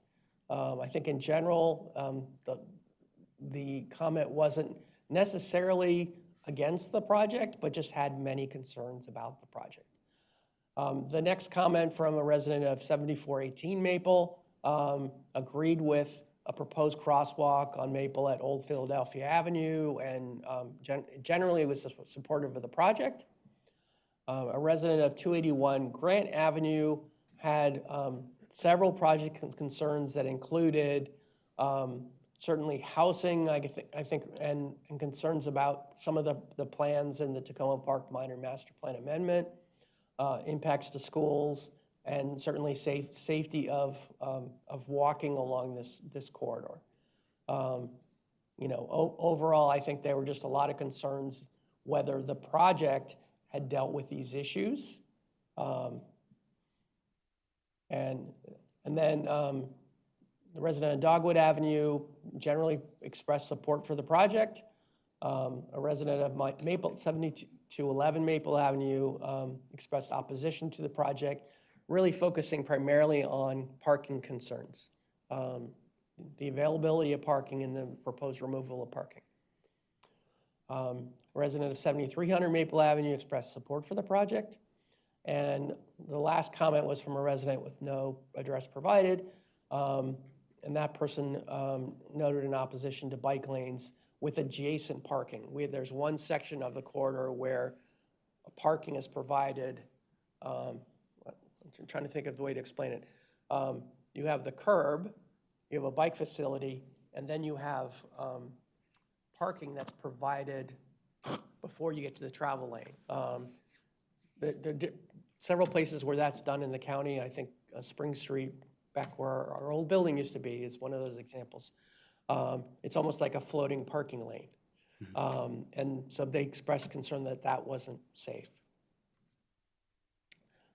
I think in general, the comment wasn't necessarily against the project, but just had many concerns about the project. The next comment from a resident of 7418 Maple agreed with a proposed crosswalk on Maple at Old Philadelphia Avenue, and generally was supportive of the project. A resident of 281 Grant Avenue had several project concerns that included certainly housing, I think, and concerns about some of the plans in the Tacoma Park Minor Master Plan Amendment, impacts to schools, and certainly safety of walking along this corridor. Overall, I think there were just a lot of concerns whether the project had dealt with these issues. And then the resident of Dogwood Avenue generally expressed support for the project. A resident of Maple 7211 Maple Avenue expressed opposition to the project, really focusing primarily on parking concerns, the availability of parking and the proposed removal of parking. A resident of 7300 Maple Avenue expressed support for the project. And the last comment was from a resident with no address provided. And that person noted an opposition to bike lanes with adjacent parking. There's one section of the corridor where parking is provided. I'm trying to think of the way to explain it. You have the curb, you have a bike facility, and then you have parking that's provided before you get to the travel lane. There are several places where that's done in the county. I think Spring Street, back where our old building used to be, is one of those examples. It's almost like a floating parking lane. And so they expressed concern that that wasn't safe.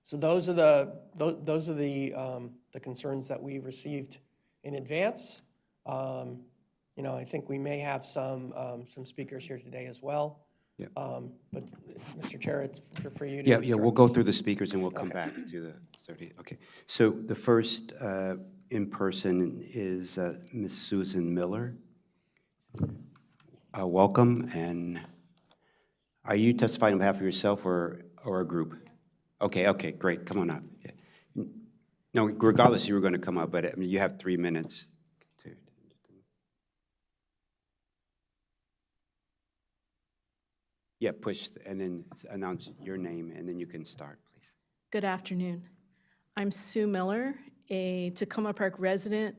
So those are the concerns that we received in advance. I think we may have some speakers here today as well. Yeah. But Mr. Chair, it's for you to. Yeah, we'll go through the speakers and we'll come back to the 30. Okay. So the first in person is Ms. Susan Miller. Welcome, and are you testifying on behalf of yourself or a group? Okay, great. Come on up. Yeah. No, regardless, you were going to come up, but I mean, you have 3 minutes. Yeah, push, and then announce your name, and then you can start, please. Good afternoon. I'm Sue Miller, a Tacoma Park resident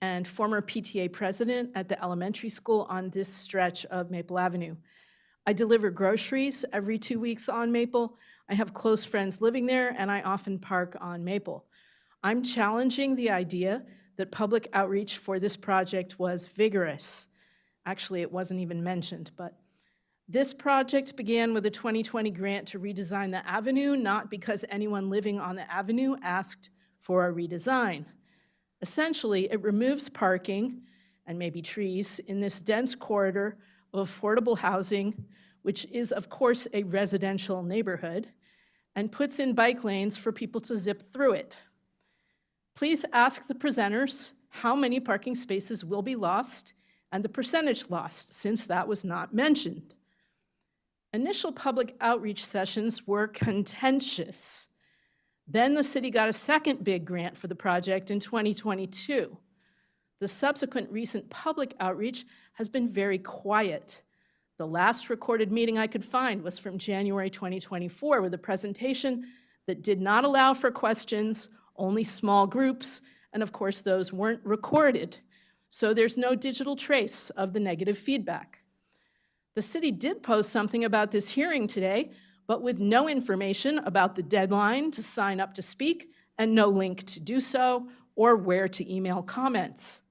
and former PTA president at the elementary school on this stretch of Maple Avenue. I deliver groceries every 2 weeks on Maple. I have close friends living there, and I often park on Maple. I'm challenging the idea that public outreach for this project was vigorous. Actually, it wasn't even mentioned, but this project began with a 2020 grant to redesign the avenue, not because anyone living on the avenue asked for a redesign. Essentially, it removes parking and maybe trees in this dense corridor of affordable housing, which is, of course, a residential neighborhood, and puts in bike lanes for people to zip through it. Please ask the presenters how many parking spaces will be lost and the percentage lost, since that was not mentioned. Initial public outreach sessions were contentious. Then the city got a second big grant for the project in 2022. The subsequent recent public outreach has been very quiet. The last recorded meeting I could find was from January 2024 with a presentation that did not allow for questions, only small groups, and of course those weren't recorded. So there's no digital trace of the negative feedback. The city did post something about this hearing today, but with no information about the deadline to sign up to speak and no link to do so or where to email comments.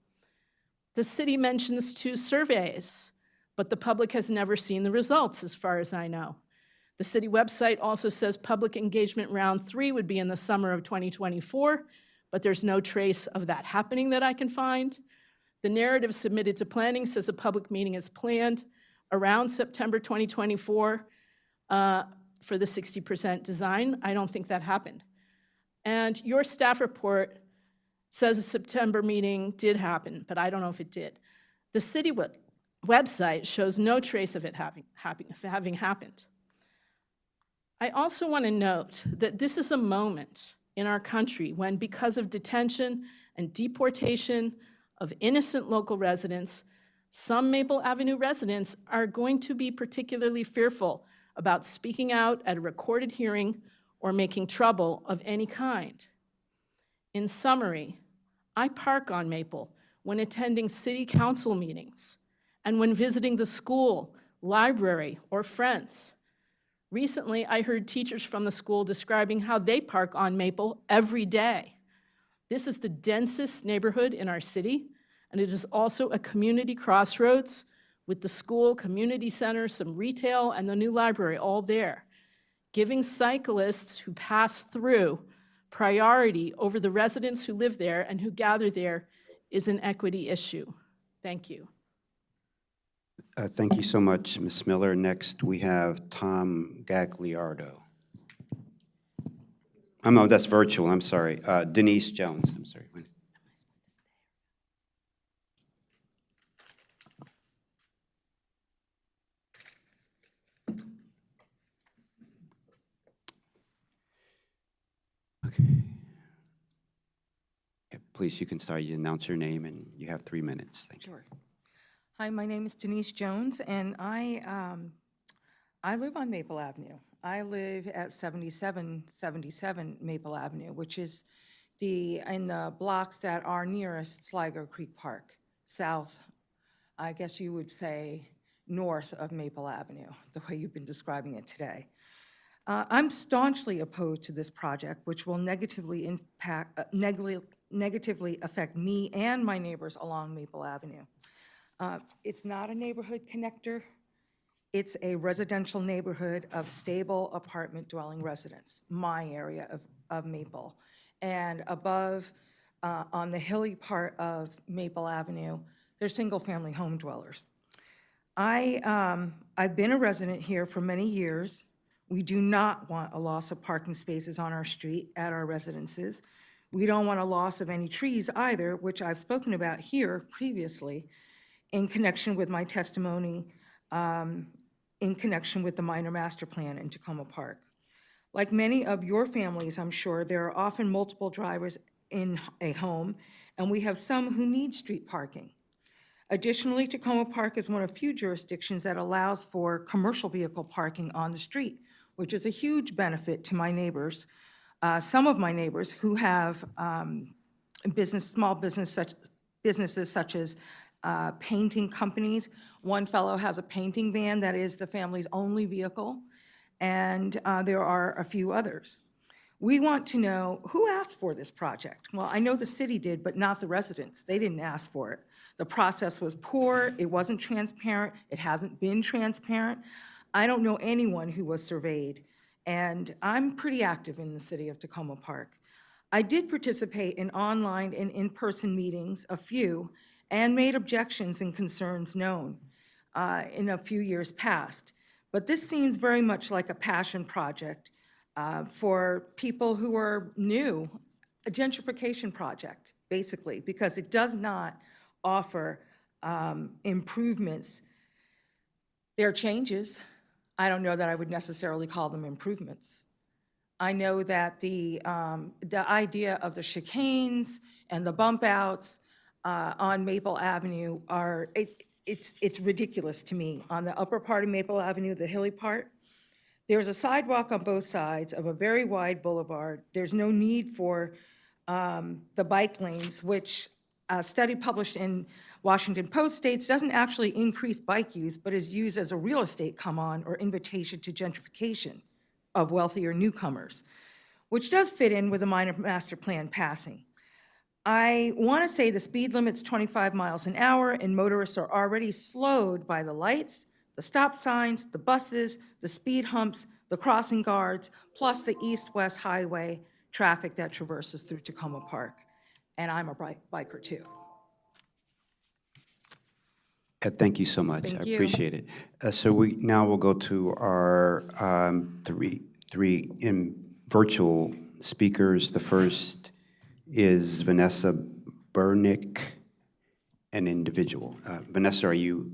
The city mentions 2 surveys, but the public has never seen the results as far as I know. The city website also says public engagement round 3 would be in the summer of 2024, but there's no trace of that happening that I can find. The narrative submitted to planning says a public meeting is planned around September 2024 for the 60% design. I don't think that happened. And your staff report says a September meeting did happen, but I don't know if it did. The city website shows no trace of it having happened. I also want to note that this is a moment in our country when, because of detention and deportation of innocent local residents, some Maple Avenue residents are going to be particularly fearful about speaking out at a recorded hearing or making trouble of any kind. In summary, I park on Maple when attending city council meetings and when visiting the school, library, or friends. Recently, I heard teachers from the school describing how they park on Maple every day. This is the densest neighborhood in our city, and it is also a community crossroads with the school, community center, some retail, and the new library all there, giving cyclists who pass through priority over the residents who live there and who gather there is an equity issue. Thank you. Thank you so much, Ms. Miller. Next, we have Tom Gagliardo. Oh, no, that's virtual, I'm sorry. Denise Jones, I'm sorry. Okay. Yeah, please, you can start. You announce your name, and you have 3 minutes. Thank you. Sure. Hi, my name is Denise Jones, and I live on Maple Avenue. I live at 7777 Maple Avenue, which is in the blocks that are nearest Sligo Creek Park, south, I guess you would say north of Maple Avenue, the way you've been describing it today. I'm staunchly opposed to this project, which will negatively affect me and my neighbors along Maple Avenue. It's not a neighborhood connector. It's a residential neighborhood of stable apartment dwelling residents, my area of Maple. And above, on the hilly part of Maple Avenue, there's single-family home dwellers. I've been a resident here for many years. We do not want a loss of parking spaces on our street at our residences. We don't want a loss of any trees either, which I've spoken about here previously in connection with my testimony in connection with the minor master plan in Tacoma Park. Like many of your families, I'm sure, there are often multiple drivers in a home, and we have some who need street parking. Additionally, Tacoma Park is one of few jurisdictions that allows for commercial vehicle parking on the street, which is a huge benefit to my neighbors. Some of my neighbors who have small businesses such as painting companies. One fellow has a painting van that is the family's only vehicle, and there are a few others. We want to know who asked for this project. Well, I know the city did, but not the residents. They didn't ask for it. The process was poor, it wasn't transparent, it hasn't been transparent. I don't know anyone who was surveyed, and I'm pretty active in the city of Tacoma Park. I did participate in online and in-person meetings, a few, and made objections and concerns known in a few years past. But this seems very much like a passion project for people who are new, a gentrification project, basically, because it does not offer improvements. There are changes. I don't know that I would necessarily call them improvements. I know that the idea of the chicanes and the bump outs on Maple Avenue are, it's ridiculous to me. On the upper part of Maple Avenue, the hilly part, there's a sidewalk on both sides of a very wide boulevard. There's no need for the bike lanes, which a study published in Washington Post states doesn't actually increase bike use, but is used as a real estate come-on or invitation to gentrification of wealthier newcomers, which does fit in with a minor master plan passing. I want to say the speed limit's 25 miles an hour, and motorists are already slowed by the lights, the stop signs, the buses, the speed humps, the crossing guards, plus the east-west highway traffic that traverses through Tacoma Park. And I'm a biker too. Thank you so much. Thank I you. appreciate it. So we now will go to our three virtual speakers. The first is Vanessa Burnick, an individual. Vanessa, are you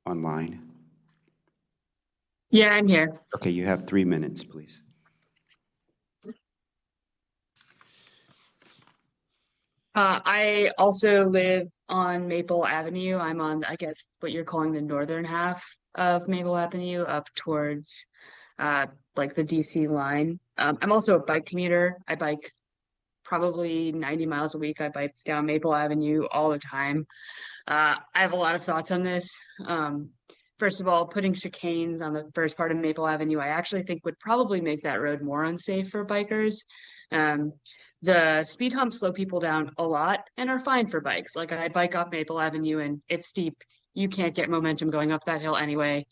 online? Yeah, I'm here. Okay, you have 3 minutes, please. I also live on Maple Avenue. I'm on, I guess, what you're calling the northern half of Maple Avenue up towards like the DC line. I'm also a bike commuter. I bike probably 90 miles a week. I bike down Maple Avenue all the time. I have a lot of thoughts on this. First of all, putting chicanes on the first part of Maple Avenue, I actually think would probably make that road more unsafe for bikers. The speed humps slow people down a lot and are fine for bikes. Like I bike up Maple Avenue and it's steep. You can't get momentum going up that hill anyway.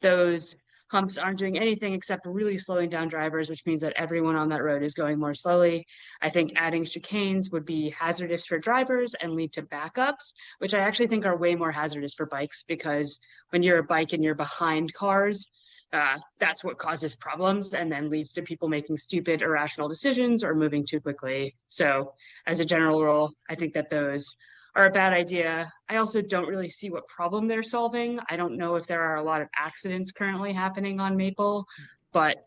Those humps aren't doing anything except really slowing down drivers, which means that everyone on that road is going more slowly. I think adding chicanes would be hazardous for drivers and lead to backups, which I actually think are way more hazardous for bikes, because when you're a bike and you're behind cars, that's what causes problems and then leads to people making stupid, irrational decisions or moving too quickly. So as a general rule, I think that those are a bad idea. I also don't really see what problem they're solving. I don't know if there are a lot of accidents currently happening on Maple, but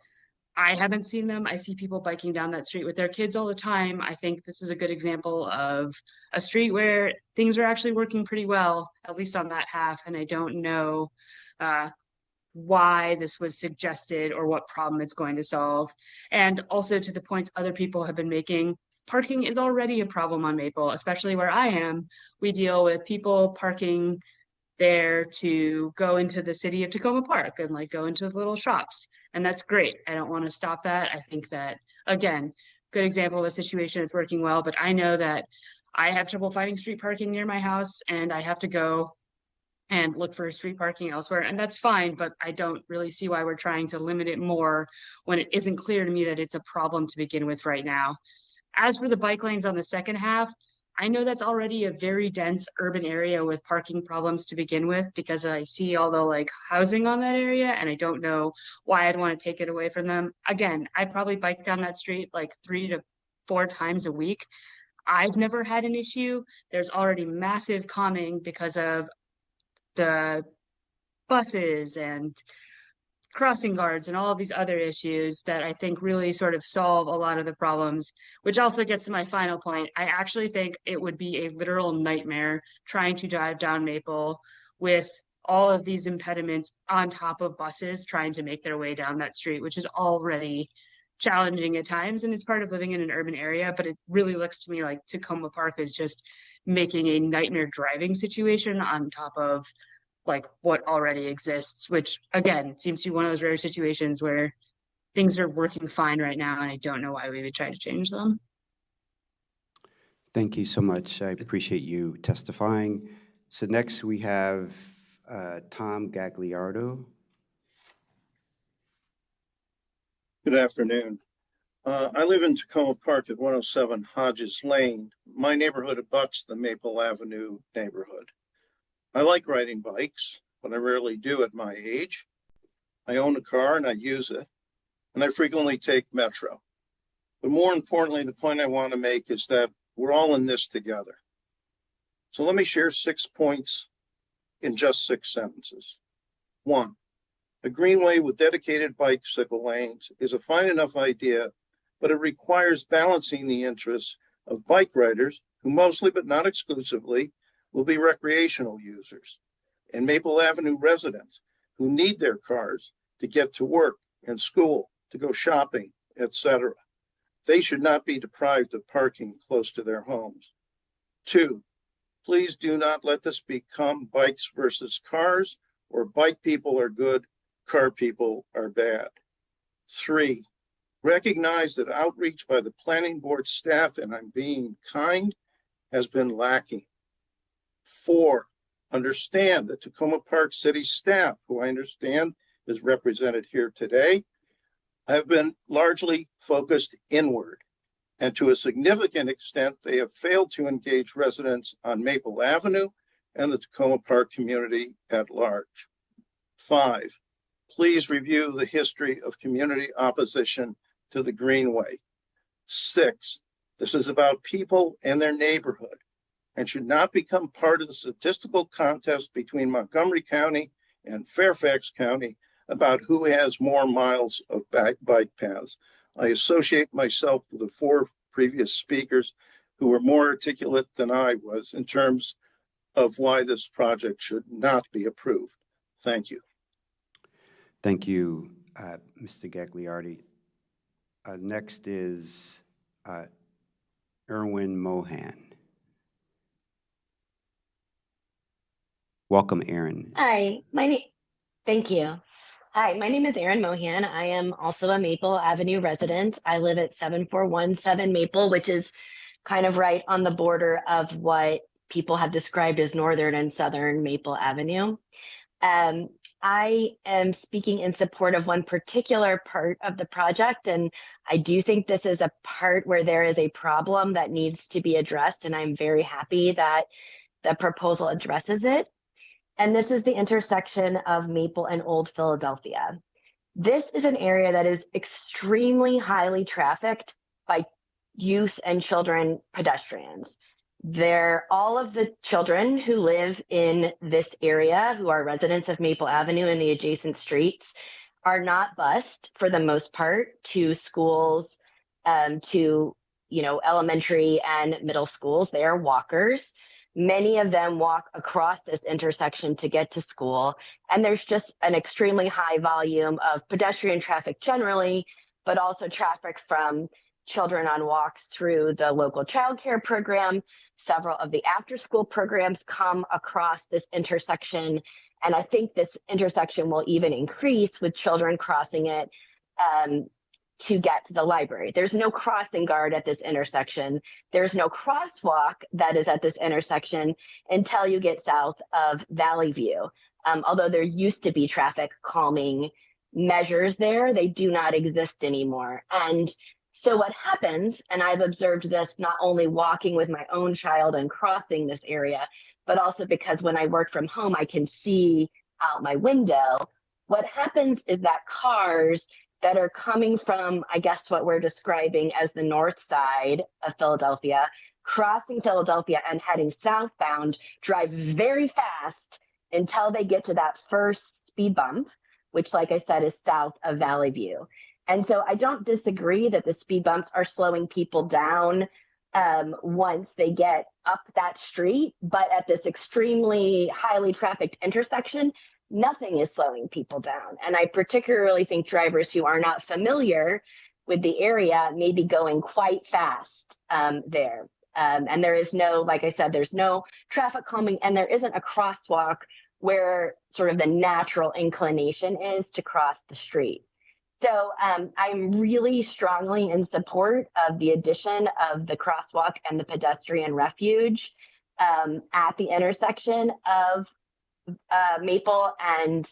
I haven't seen them. I see people biking down that street with their kids all the time. I think this is a good example of a street where things are actually working pretty well, at least on that half, and I don't know why this was suggested or what problem it's going to solve. And also, to the points other people have been making, parking is already a problem on Maple, especially where I am. We deal with people parking there to go into the city of Tacoma Park and like go into little shops. And that's great. I don't want to stop that. I think that, again, good example of a situation that's working well, but I know that I have trouble finding street parking near my house and I have to go and look for street parking elsewhere, and that's fine, but I don't really see why we're trying to limit it more when it isn't clear to me that it's a problem to begin with right now. As for the bike lanes on the second half, I know that's already a very dense urban area with parking problems to begin with, because I see all the like housing on that area and I don't know why I'd want to take it away from them. Again, I probably bike down that street like 3 to 4 times a week. I've never had an issue. There's already massive calming because of the buses and crossing guards and all of these other issues that I think really sort of solve a lot of the problems, which also gets to my final point. I actually think it would be a literal nightmare trying to drive down Maple with all of these impediments on top of buses trying to make their way down that street, which is already challenging at times. And it's part of living in an urban area, but it really looks to me like Tacoma Park is just making a nightmare driving situation on top of like what already exists, which again seems to be one of those rare situations where things are working fine right now, and I don't know why we would try to change them. Thank you so much. I appreciate you testifying. So next we have Tom Gagliardo. Good afternoon. I live in Tacoma Park at 107 Hodges Lane. My neighborhood abuts the Maple Avenue neighborhood. I like riding bikes, but I rarely do at my age. I own a car and I use it, and I frequently take Metro. But more importantly, the point I want to make is that we're all in this together. So let me share 6 points in just 6 sentences. 1, a greenway with dedicated bicycle lanes is a fine enough idea, but it requires balancing the interests of bike riders, who mostly but not exclusively will be recreational users, and Maple Avenue residents who need their cars to get to work and school, to go shopping, etc. They should not be deprived of parking close to their homes. 2, please do not let this become bikes versus cars, or bike people are good, car people are bad. 3, recognize that outreach by the planning board staff, and I'm being kind, has been lacking. 4, understand that Tacoma Park City staff, who I understand is represented here today, have been largely focused inward, and to a significant extent, they have failed to engage residents on Maple Avenue and the Tacoma Park community at large. 5, please review the history of community opposition to the Greenway. 6, this is about people and their neighborhood, and should not become part of the statistical contest between Montgomery County and Fairfax County about who has more miles of bike paths. I associate myself with the 4 previous speakers who were more articulate than I was in terms of why this project should not be approved. Thank you. Thank you, Mr. Gagliardi. Next is Erwin Mohan. Welcome, Aaron. Hi, thank you. Hi, my name is Erin Mohan. I am also a Maple Avenue resident. I live at 7417 Maple, which is kind of right on the border of what people have described as northern and southern Maple Avenue. I am speaking in support of one particular part of the project, and I do think this is a part where there is a problem that needs to be addressed, and I'm very happy that the proposal addresses it. And this is the intersection of Maple and Old Philadelphia. This is an area that is extremely highly trafficked by youth and children pedestrians. All of the children who live in this area, who are residents of Maple Avenue and the adjacent streets, are not bused for the most part to schools, to elementary and middle schools. They are walkers. Many of them walk across this intersection to get to school, and there's just an extremely high volume of pedestrian traffic generally, but also traffic from children on walks through the local childcare program. Several of the after-school programs come across this intersection, and I think this intersection will even increase with children crossing it to get to the library. There's no crossing guard at this intersection. There's no crosswalk that is at this intersection until you get south of Valley View. Although there used to be traffic calming measures there, they do not exist anymore. And so what happens, and I've observed this not only walking with my own child and crossing this area, but also because when I work from home, I can see out my window. What happens is that cars that are coming from, I guess, what we're describing as the north side of Philadelphia, crossing Philadelphia and heading southbound, drive very fast until they get to that first speed bump, which, like I said, is south of Valley View. And so I don't disagree that the speed bumps are slowing people down once they get up that street, but at this extremely highly trafficked intersection, nothing is slowing people down. And I particularly think drivers who are not familiar with the area may be going quite fast there. And there is no, like I said, there's no traffic calming, and there isn't a crosswalk where sort of the natural inclination is to cross the street. So I'm really strongly in support of the addition of the crosswalk and the pedestrian refuge at the intersection of Maple and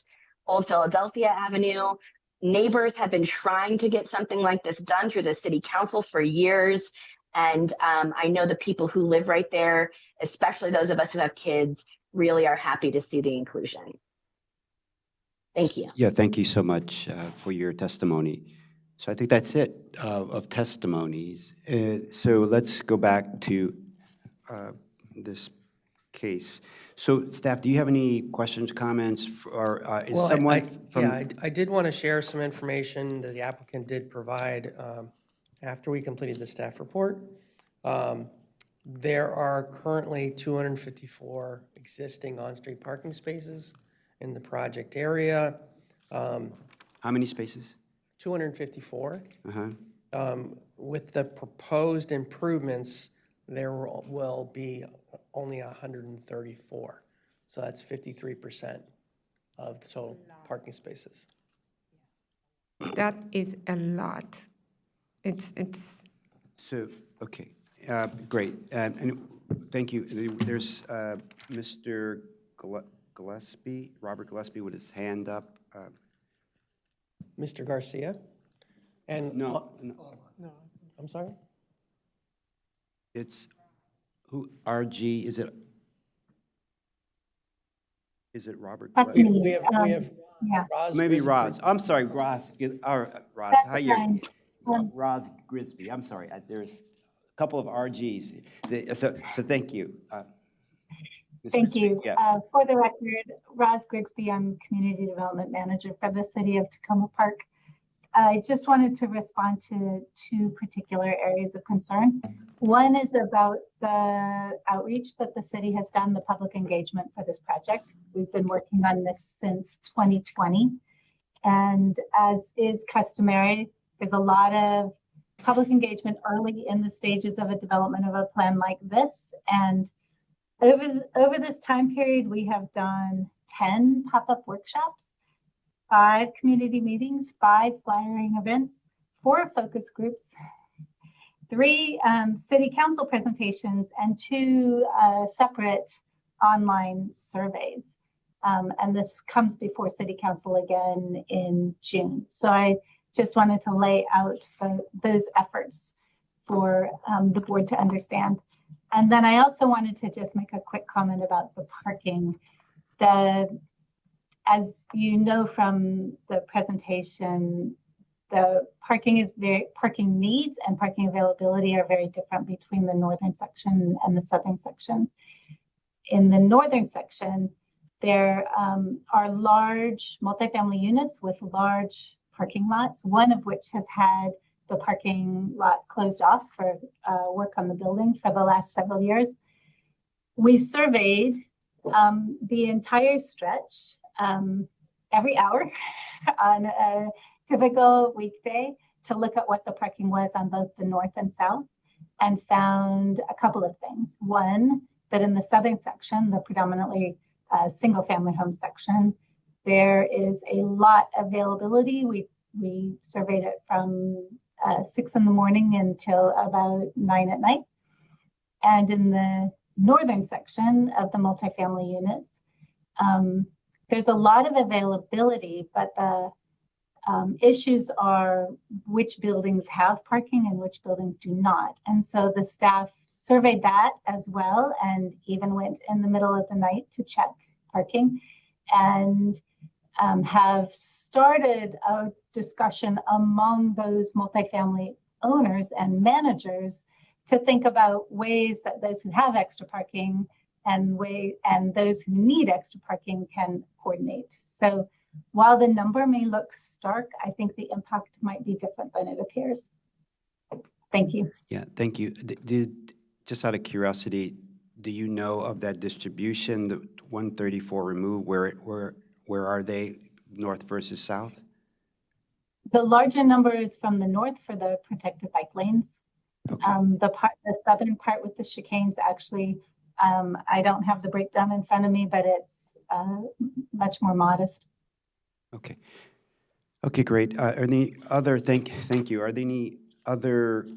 Old Philadelphia Avenue. Neighbors have been trying to get something like this done through the city council for years. And I know the people who live right there, especially those of us who have kids, really are happy to see the inclusion. Thank you. Yeah, thank you so much for your testimony. So I think that's it of testimonies. So let's go back to this case. So staff, do you have any questions, comments, or is Well, someone from? Yeah, I did want to share some information that the applicant did provide after we completed the staff report. There are currently 254 existing on-street parking spaces in the project area. How many spaces? 254. Uh-huh. With the proposed improvements, there will be only 134. So that's 53% of the total parking spaces. That is a lot. It's. So, okay, great. And thank you. There's Mr. Gillespie, Robert Gillespie with his hand up. Mr. Garcia? And No. I'm sorry? It's who, RG, is it Robert? We have Roz Maybe Grisby. Roz. I'm sorry, Roz. Roz, how you? Roz Grisby. I'm sorry. There's a couple of RGs. So thank you. Ms. Thank Grisby, you. yeah. For the record, Roz Grigsby, I'm Community Development Manager for the City of Tacoma Park. I just wanted to respond to two particular areas of concern. One is about the outreach that the city has done, the public engagement for this project. We've been working on this since 2020. And as is customary, there's a lot of public engagement early in the stages of a development of a plan like this. And over this time period, we have done 10 pop-up workshops, 5 community meetings, 5 flyering events, 4 focus groups, 3 city council presentations, and 2 separate online surveys. And this comes before city council again in June. So I just wanted to lay out those efforts for the board to understand. And then I also wanted to just make a quick comment about the parking. As you know from the presentation, the parking needs and parking availability are very different between the northern section and the southern section. In the northern section, there are large multifamily units with large parking lots, one of which has had the parking lot closed off for work on the building for the last several years. We surveyed the entire stretch every hour on a typical weekday to look at what the parking was on both the north and south, and found a couple of things. One, that in the southern section, the predominantly single family home section, there is a lot availability. We surveyed it from 6 in the morning until about 9 at night. And in the northern section of the multifamily units, there's a lot of availability, but the issues are which buildings have parking and which buildings do not. And so the staff surveyed that as well, and even went in the middle of the night to check parking, and have started a discussion among those multifamily owners and managers to think about ways that those who have extra parking and those who need extra parking can coordinate. So While the number may look stark, I think the impact might be different than it appears. Thank you. Yeah, thank you. Just out of curiosity, do you know of that distribution, the 134 removed, where are they, north versus south? The larger number is from the north for the protected bike lanes. The southern part with the chicanes, actually, I don't have the breakdown in front of me, but it's much more modest. Okay. Okay, great. Are there any other, thank you. Are there any other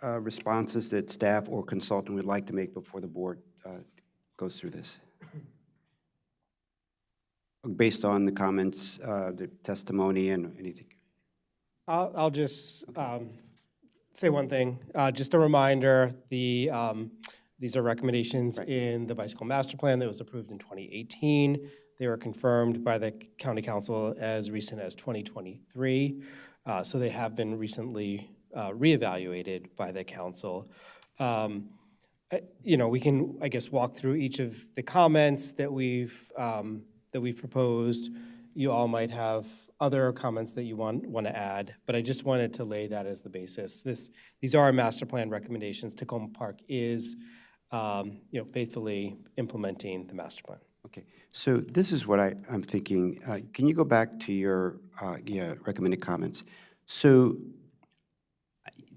responses that staff or consultant would like to make before the board goes through this? Based on the comments, the testimony, and anything? I'll just say one thing. Just a reminder, these are recommendations in the bicycle master plan that was approved in 2018. They were confirmed by the county council as recent as 2023. So they have been recently reevaluated by the council. You know, we can, I guess, walk through each of the comments that we've proposed. You all might have other comments that you want to add, but I just wanted to lay that as the basis. These are our master plan recommendations. Tacoma Park is, faithfully implementing the master plan. Okay, so this is what I'm thinking. Can you go back to your recommended comments? So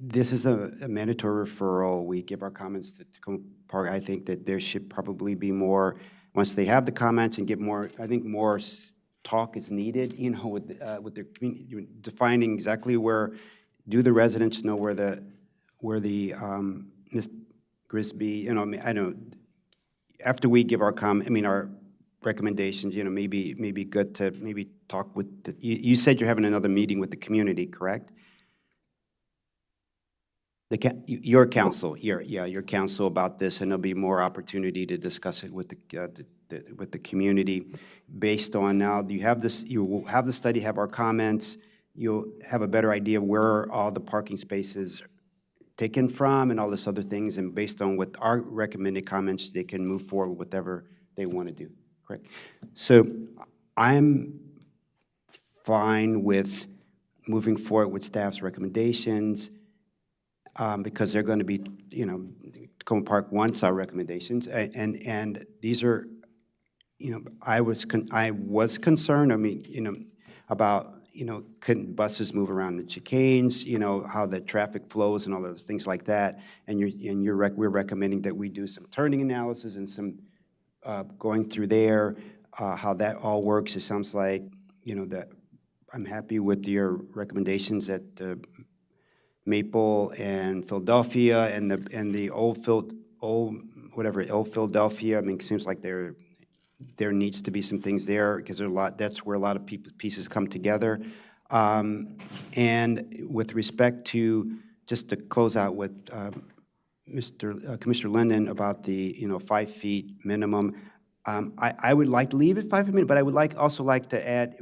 this is a mandatory referral. We give our comments to Tacoma Park. I think that there should probably be more, once they have the comments and get more, I think more talk is needed, with their community, defining exactly where, do the residents know where the Ms. Grisby, I know, after we give our our recommendations, maybe good to maybe talk with, you said you're having another meeting with the community, correct? Your council, your council about this, and there'll be more opportunity to discuss it with the community. Based on now, you will have the study, have our comments, you'll have a better idea of where all the parking spaces taken from and all this other things, and based on what our recommended comments, they can move forward with whatever they want to do, correct? So I'm fine with moving forward with staff's recommendations, because they're going to be, Tacoma Park wants our recommendations, and these are, I was concerned, about, couldn't buses move around the chicanes, how the traffic flows and all those things like that, and we're recommending that we do some turning analysis and some going through there, how that all works. It sounds like, that I'm happy with your recommendations at Maple and Philadelphia and the old Philadelphia. It seems like there needs to be some things there, because that's where a lot of pieces come together. And with respect to, just to close out with Commissioner Linden about the 5 feet minimum, I would like to leave it 5 feet, but I would also like to add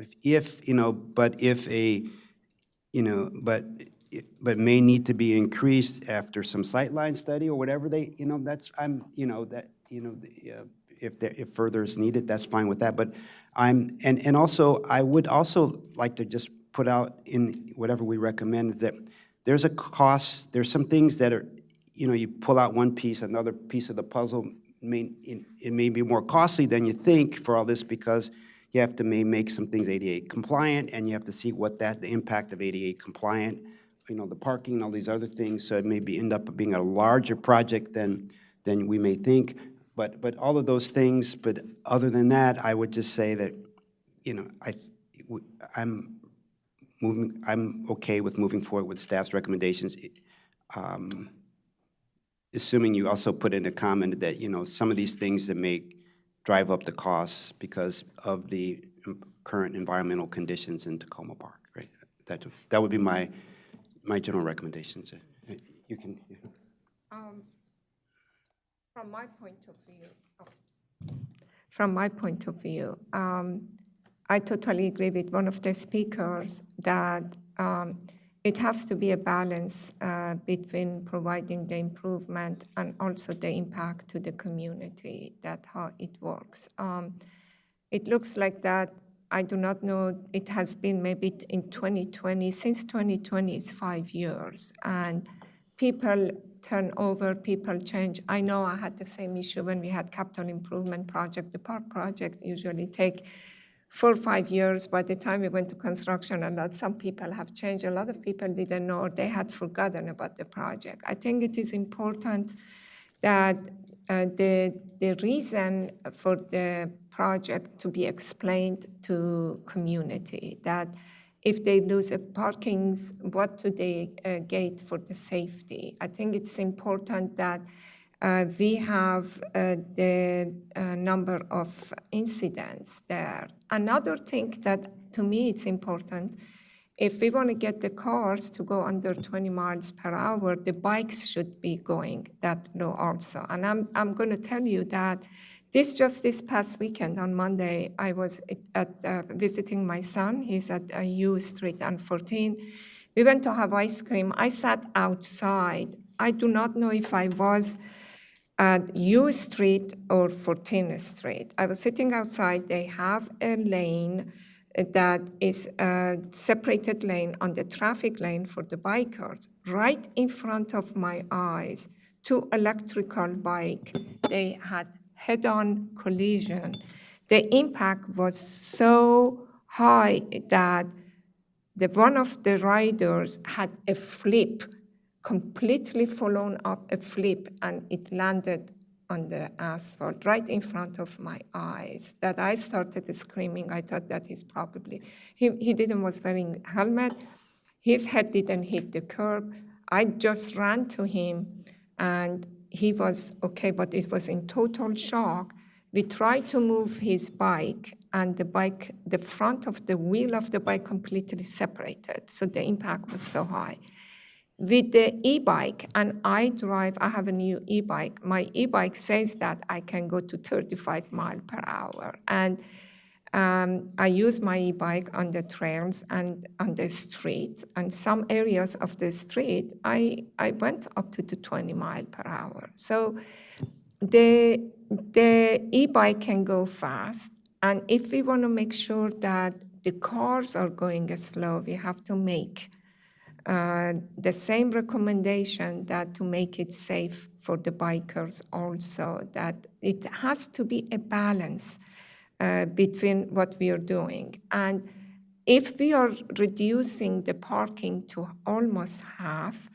but may need to be increased after some sightline study or whatever if further is needed, that's fine with that. But and also I would also like to just put out in whatever we recommend that there's a cost. There's some things that are, you pull out one piece, another piece of the puzzle. It may be more costly than you think for all this, because you have to make some things ADA compliant, and you have to see what the impact of ADA compliant, the parking and all these other things. So it may end up being a larger project than we may think. But all of those things. But other than that, I would just say that, I'm okay with moving forward with staff's recommendations. Assuming you also put in a comment that, some of these things that may drive up the costs because of the current environmental conditions in Tacoma Park, right? That would be my general recommendations. You can. From my point of view, I totally agree with one of the speakers that it has to be a balance between providing the improvement and also the impact to the community. That's how it works. It looks like that I do not know, it has been maybe in 2020, since 2020 is 5 years, and people turn over, people change. I know I had the same issue when we had capital improvement project. The park project usually take 4 or 5 years. By the time we went to construction, and that some people have changed. A lot of people didn't know, or they had forgotten about the project. I think it is important that the reason for the project to be explained to community, that if they lose a parkings, what do they get for the safety? I think it's important that we have the number of incidents there. Another thing that to me it's important, if we want to get the cars to go under 20 miles per hour, the bikes should be going that low also. And I'm going to tell you that this past weekend on Monday, I was visiting my son. He's at U Street and 14. We went to have ice cream. I sat outside. I do not know if I was at U Street or 14th Street. I was sitting outside. They have a lane that is a separated lane on the traffic lane for the bikers. Right in front of my eyes, 2 electrical bikes, they had head-on collision. The impact was so high that one of the riders had a flip, completely fallen up a flip, and it landed on the asphalt right in front of my eyes. That I started screaming. I thought that he's probably, he didn't was wearing helmet. His head didn't hit the curb. I just ran to him and he was okay, but it was in total shock. We tried to move his bike, and the front of the wheel of the bike completely separated. So the impact was so high. With the e-bike, and I have a new e-bike. My e-bike says that I can go to 35 miles per hour. And I use my e-bike on the trails and on the street. And some areas of the street, I went up to 20 miles per hour. So the e-bike can go fast. And if we want to make sure that the cars are going slow, we have to make the same recommendation that to make it safe for the bikers also, that it has to be a balance between what we are doing. And if we are reducing the parking to almost half,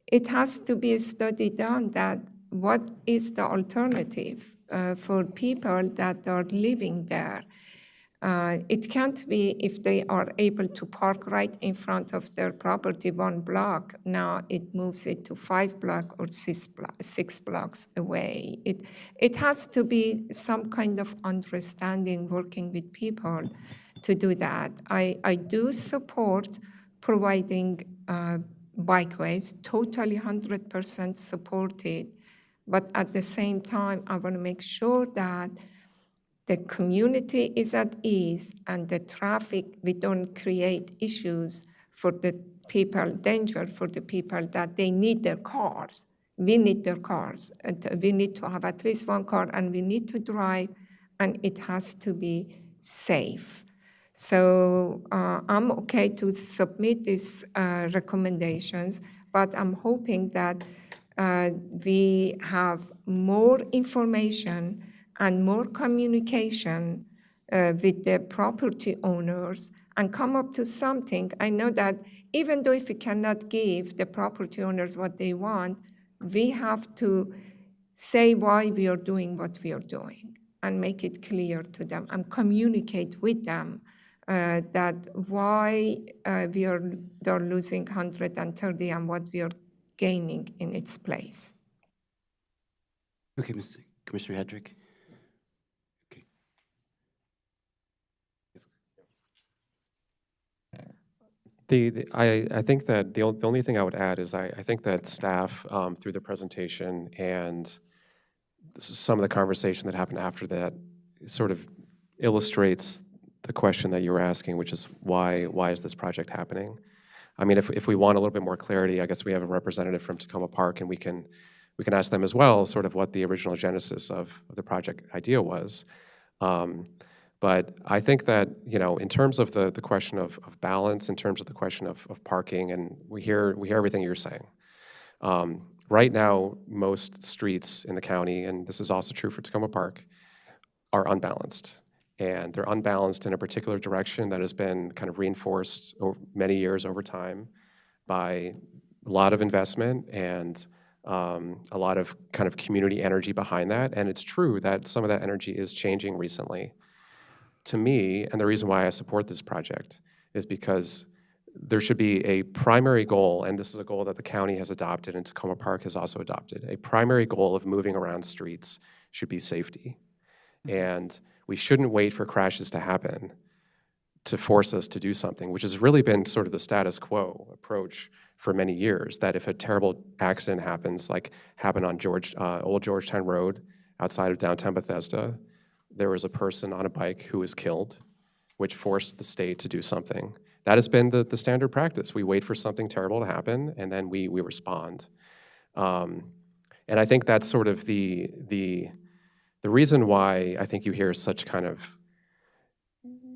it has to be a study done that what is the alternative for people that are living there. It can't be if they are able to park right in front of their property 1 block, now it moves it to 5 blocks or 6 blocks away. It has to be some kind of understanding, working with people to do that. I do support providing bikeways, totally 100% supported, but at the same time, I want to make sure that the community is at ease and the traffic, we don't create issues for the people, danger for the people that they need their cars. We need their cars. And we need to have at least 1 car and we need to drive, and it has to be safe. So I'm okay to submit these recommendations, but I'm hoping that we have more information and more communication with the property owners and come up to something. I know that even though if we cannot give the property owners what they want, we have to say why we are doing what we are doing and make it clear to them and communicate with them that why they're losing 130 and what we are gaining in its place. Okay, Commissioner Hedrick. I think that the only thing I would add is I think that staff, through the presentation and some of the conversation that happened after that, sort of illustrates the question that you were asking, which is why is this project happening? I mean, if we want a little bit more clarity, I guess we have a representative from Tacoma Park, and we can ask them as well, sort of what the original genesis of the project idea was. But I think that, in terms of the question of balance, in terms of the question of parking, and we hear everything you're saying. Right now, most streets in the county, and this is also true for Tacoma Park, are unbalanced. And they're unbalanced in a particular direction that has been kind of reinforced over many years over time by a lot of investment and a lot of kind of community energy behind that. And it's true that some of that energy is changing recently. To me, and the reason why I support this project is because there should be a primary goal, and this is a goal that the county has adopted and Tacoma Park has also adopted. A primary goal of moving around streets should be safety. And we shouldn't wait for crashes to happen to force us to do something, which has really been sort of the status quo approach for many years, that if a terrible accident happens, like happened on Old Georgetown Road outside of downtown Bethesda, there was a person on a bike who was killed, which forced the state to do something. That has been the standard practice. We wait for something terrible to happen, and then we respond. And I think that's sort of the reason why I think you hear such kind of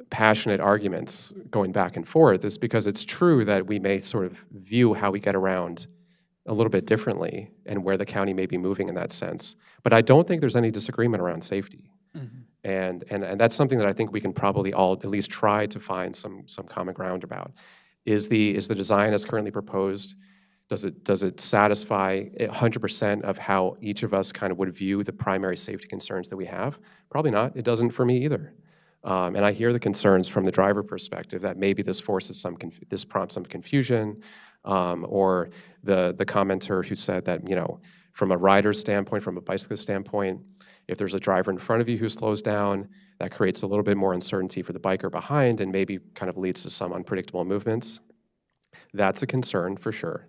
passionate arguments going back and forth is because it's true that we may sort of view how we get around a little bit differently and where the county may be moving in that sense. But I don't think there's any disagreement around safety. And that's something that I think we can probably all at least try to find some common ground about. Is the design as currently proposed, does it satisfy 100% of how each of us kind of would view the primary safety concerns that we have? Probably not. It doesn't for me either. And I hear the concerns from the driver perspective that maybe this forces this prompts some confusion, or the commenter who said that, from a rider's standpoint, from a bicyclist standpoint, if there's a driver in front of you who slows down, that creates a little bit more uncertainty for the biker behind and maybe kind of leads to some unpredictable movements. That's a concern for sure.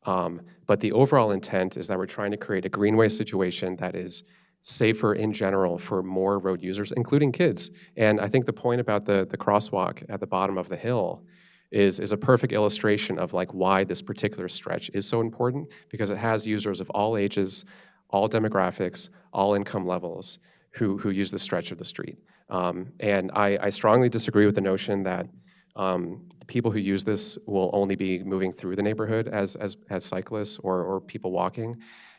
But the overall intent is that we're trying to create a greenway situation that is safer in general for more road users, including kids. And I think the point about the crosswalk at the bottom of the hill is a perfect illustration of like why this particular stretch is so important, because it has users of all ages, all demographics, all income levels who use this stretch of the street. And I strongly disagree with the notion that people who use this will only be moving through the neighborhood as cyclists or people walking.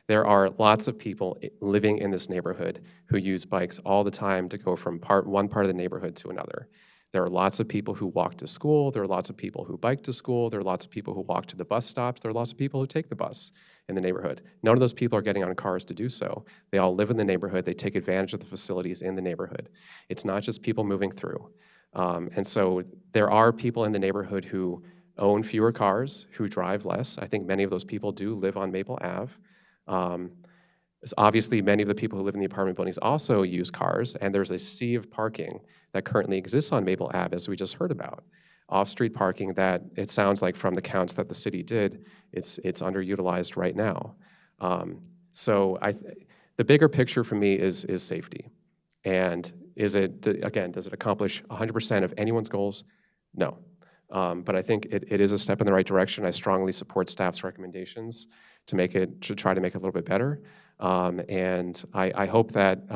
There are lots of people living in this neighborhood who use bikes all the time to go from one part of the neighborhood to another. There are lots of people who walk to school. There are lots of people who bike to school. There are lots of people who walk to the bus stops. There are lots of people who take the bus in the neighborhood. None of those people are getting on cars to do so. They all live in the neighborhood. They take advantage of the facilities in the neighborhood. It's not just people moving through. And so there are people in the neighborhood who own fewer cars, who drive less. I think many of those people do live on Maple Ave. Obviously, many of the people who live in the apartment buildings also use cars, and there's a sea of parking that currently exists on Maple Ave, as we just heard about. Off-street parking that it sounds like from the counts that the city did, it's underutilized right now. So the bigger picture for me is safety. And does it accomplish 100% of anyone's goals? No. But I think it is a step in the right direction. I strongly support staff's recommendations to try to make it a little bit better. And I hope that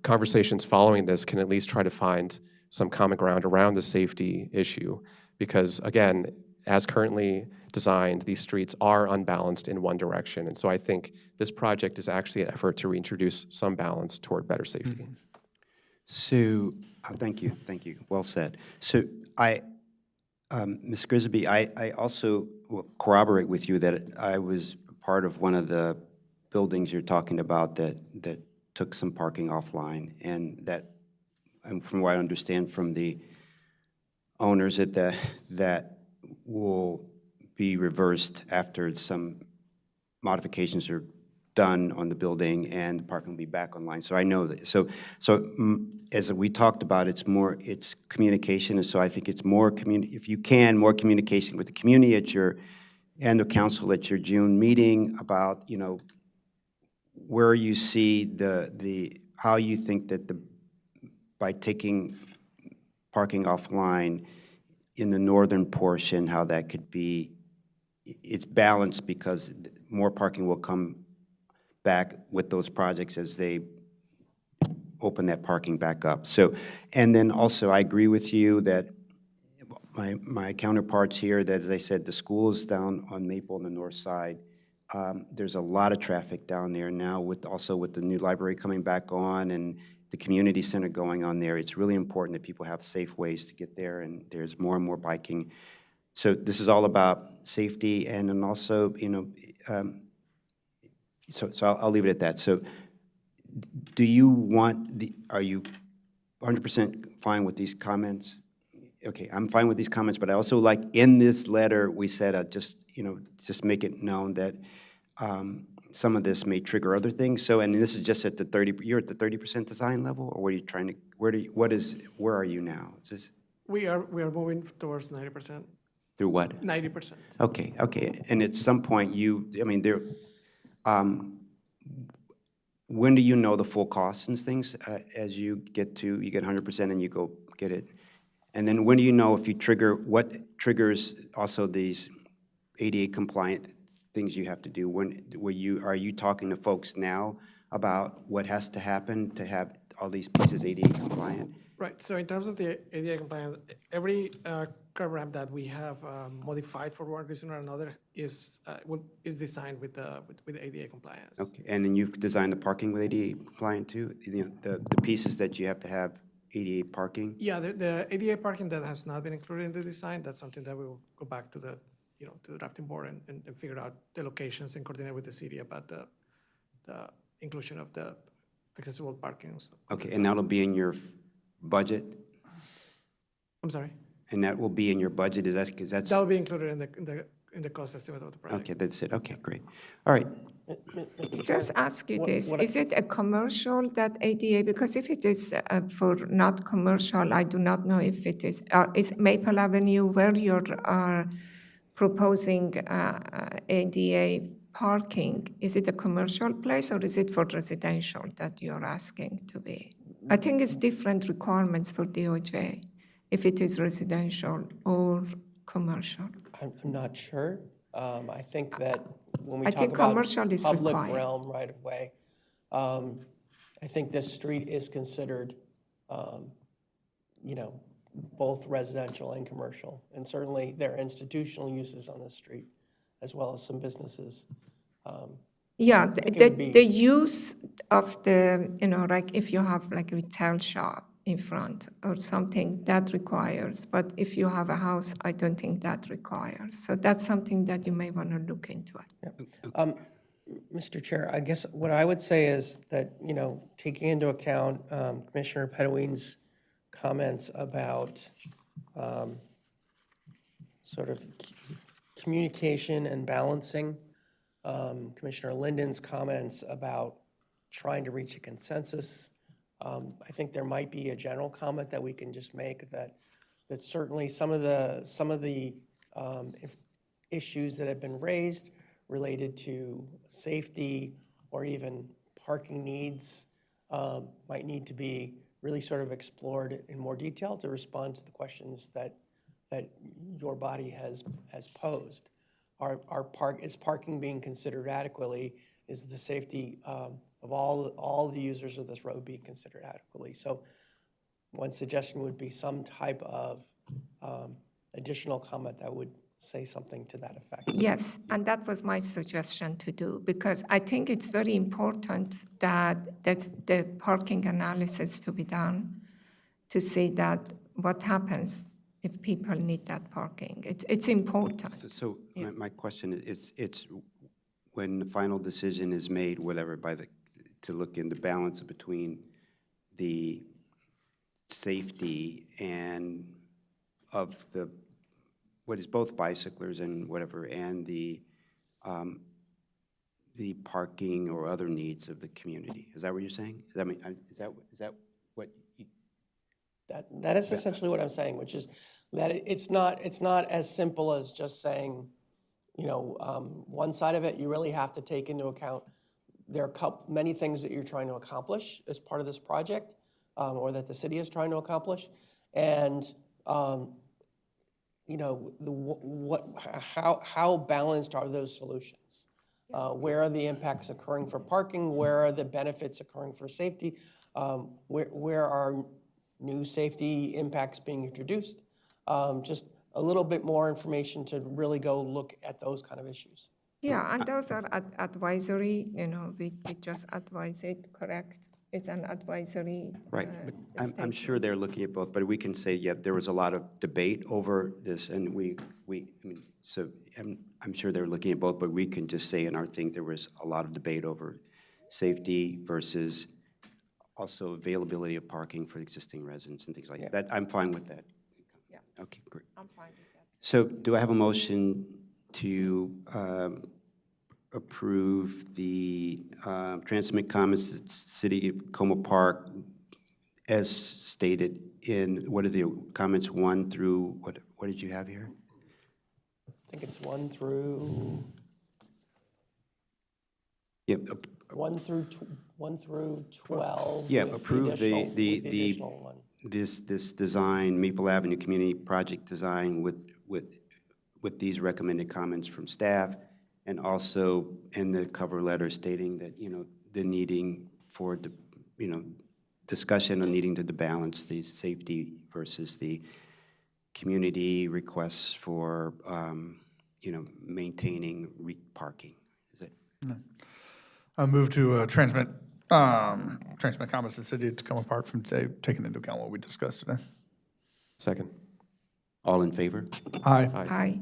conversations following this can at least try to find some common ground around the safety issue, because again, as currently designed, these streets are unbalanced in one direction. And so I think this project is actually an effort to reintroduce some balance toward better safety. Mm-hmm. So, thank you, well said. So Ms. Grisby, I also will corroborate with you that I was part of one of the buildings you're talking about that took some parking offline, and from what I understand from the owners, that will be reversed after some modifications are done on the building and the parking will be back online. So I know that. So as we talked about, it's communication, and so I think it's more if you can, more communication with the community and the council at your June meeting about where you see how you think that by taking parking offline in the northern portion, how that could be, it's balanced because more parking will come back with those projects as they open that parking back up. So, and then also, I agree with you that my counterparts here, that as I said, the school is down on Maple on the north side. There's a lot of traffic down there now also with the new library coming back on and the community center going on there. It's really important that people have safe ways to get there, and there's more and more biking. So this is all about safety, and then also, so I'll leave it at that. So do you are you 100% fine with these comments? Okay, I'm fine with these comments, but I also like in this letter, we said, just make it known that some of this may trigger other things. So, and this is just at the 30%, you're at the 30% design level, or what are you trying to, where are you now? Is this We are moving towards 90%. through what? 90%. Okay, and at some point when do you know the full costs and things, as you get 100% and you go get it? And then when do you know what triggers also these ADA compliant things you have to do? Are you talking to folks now about what has to happen to have all these pieces ADA compliant? Right, so in terms of the ADA compliance, every curb ramp that we have modified for one reason or another is designed with the ADA compliance. Okay, and then you've designed the parking with ADA compliant too? The pieces that you have to have ADA parking? Yeah, the ADA parking that has not been included in the design, that's something that we will go back to the drafting board and figure out the locations and coordinate with the city about the inclusion of the accessible parking. Okay, and that'll be in your budget? I'm sorry? And that will be in your budget, is that, because that's... That will be included in the cost estimate of the project. Okay, that's it, okay, great. All right. Just ask you this, is it a commercial, that ADA? Because if it is for not commercial, I do not know if it is. Is Maple Avenue where you're proposing ADA parking, is it a commercial place or is it for residential that you're asking to be? I think it's different requirements for DOJ, if it is residential or commercial. I'm not sure. I think that when we I talk think about commercial is public required. realm right of way, I think this street is considered, both residential and commercial. And certainly there are institutional uses on this street, as well as some businesses. Yeah, the use of the, like if you have like a retail shop in front or something, that requires. But if you have a house, I don't think that requires. So that's something that you may want to look into. Mr. Chair, I guess what I would say is that, taking into account Commissioner Pedowine's comments about sort of communication and balancing, Commissioner Linden's comments about trying to reach a consensus, I think there might be a general comment that we can just make that certainly some of the issues that have been raised related to safety or even parking needs might need to be really sort of explored in more detail to respond to the questions that your body has posed. Is parking being considered adequately? Is the safety of all the users of this road being considered adequately? So one suggestion would be some type of additional comment that would say something to that effect. Yes, and that was my suggestion to do, because I think it's very important that the parking analysis to be done to see that what happens if people need that parking. It's important. So my question is, it's when the final decision is made, whatever, to look in the balance between the safety and of what is both bicyclers and whatever, and the parking or other needs of the community. Is that what you're saying? Is that what you... That is essentially what I'm saying, which is that it's not as simple as just saying, one side of it. You really have to take into account there are many things that you're trying to accomplish as part of this project, or that the city is trying to accomplish, and how balanced are those solutions? Where are the impacts occurring for parking? Where are the benefits occurring for safety? Where are new safety impacts being introduced? Just a little bit more information to really go look at those kind of issues. Yeah, and those are advisory, we just advise it, correct? It's an advisory. Right. I'm sure they're looking at both, but we can say, yeah, there was a lot of debate over this, and so I'm sure they're looking at both, but we can just say in our thing, there was a lot of debate over safety versus also availability of parking for existing residents and things like that. I'm fine with that. Yeah. Okay, great. I'm fine with that. So do I have a motion to approve the transmit comments to City of Como Park as stated in, what are the comments 1 through, what did you have here? I think it's 1 through. Yep. 1 through 12. Yeah, with approve additional- with the additional one. this design, Maple Avenue Community Project design with these recommended comments from staff, and also in the cover letter stating that, the needing for the, discussion on needing to balance the safety versus the community requests for, maintaining parking. Is it? I move to transmit comments to the city of Tacoma Park from today, taking into account what we discussed today. Second. All in favor? Aye. Aye.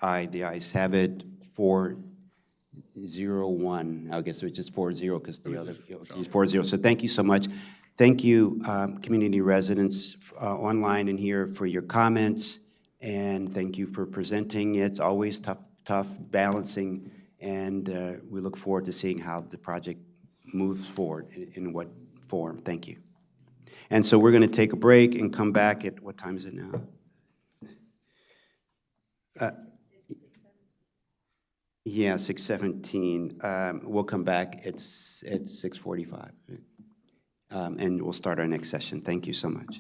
Aye, the ayes have it, 4-0-1. I guess it was just 4-0 because the other, 4-0. So thank you so much. Thank you, community residents online and here for your comments, and thank you for presenting. It's always tough balancing, and we look forward to seeing how the project moves forward, in what form. Thank you. And so we're going to take a break and come back at, what time is it now? Yeah, 6:17. We'll come back at 6:45, and we'll start our next session. Thank you so much.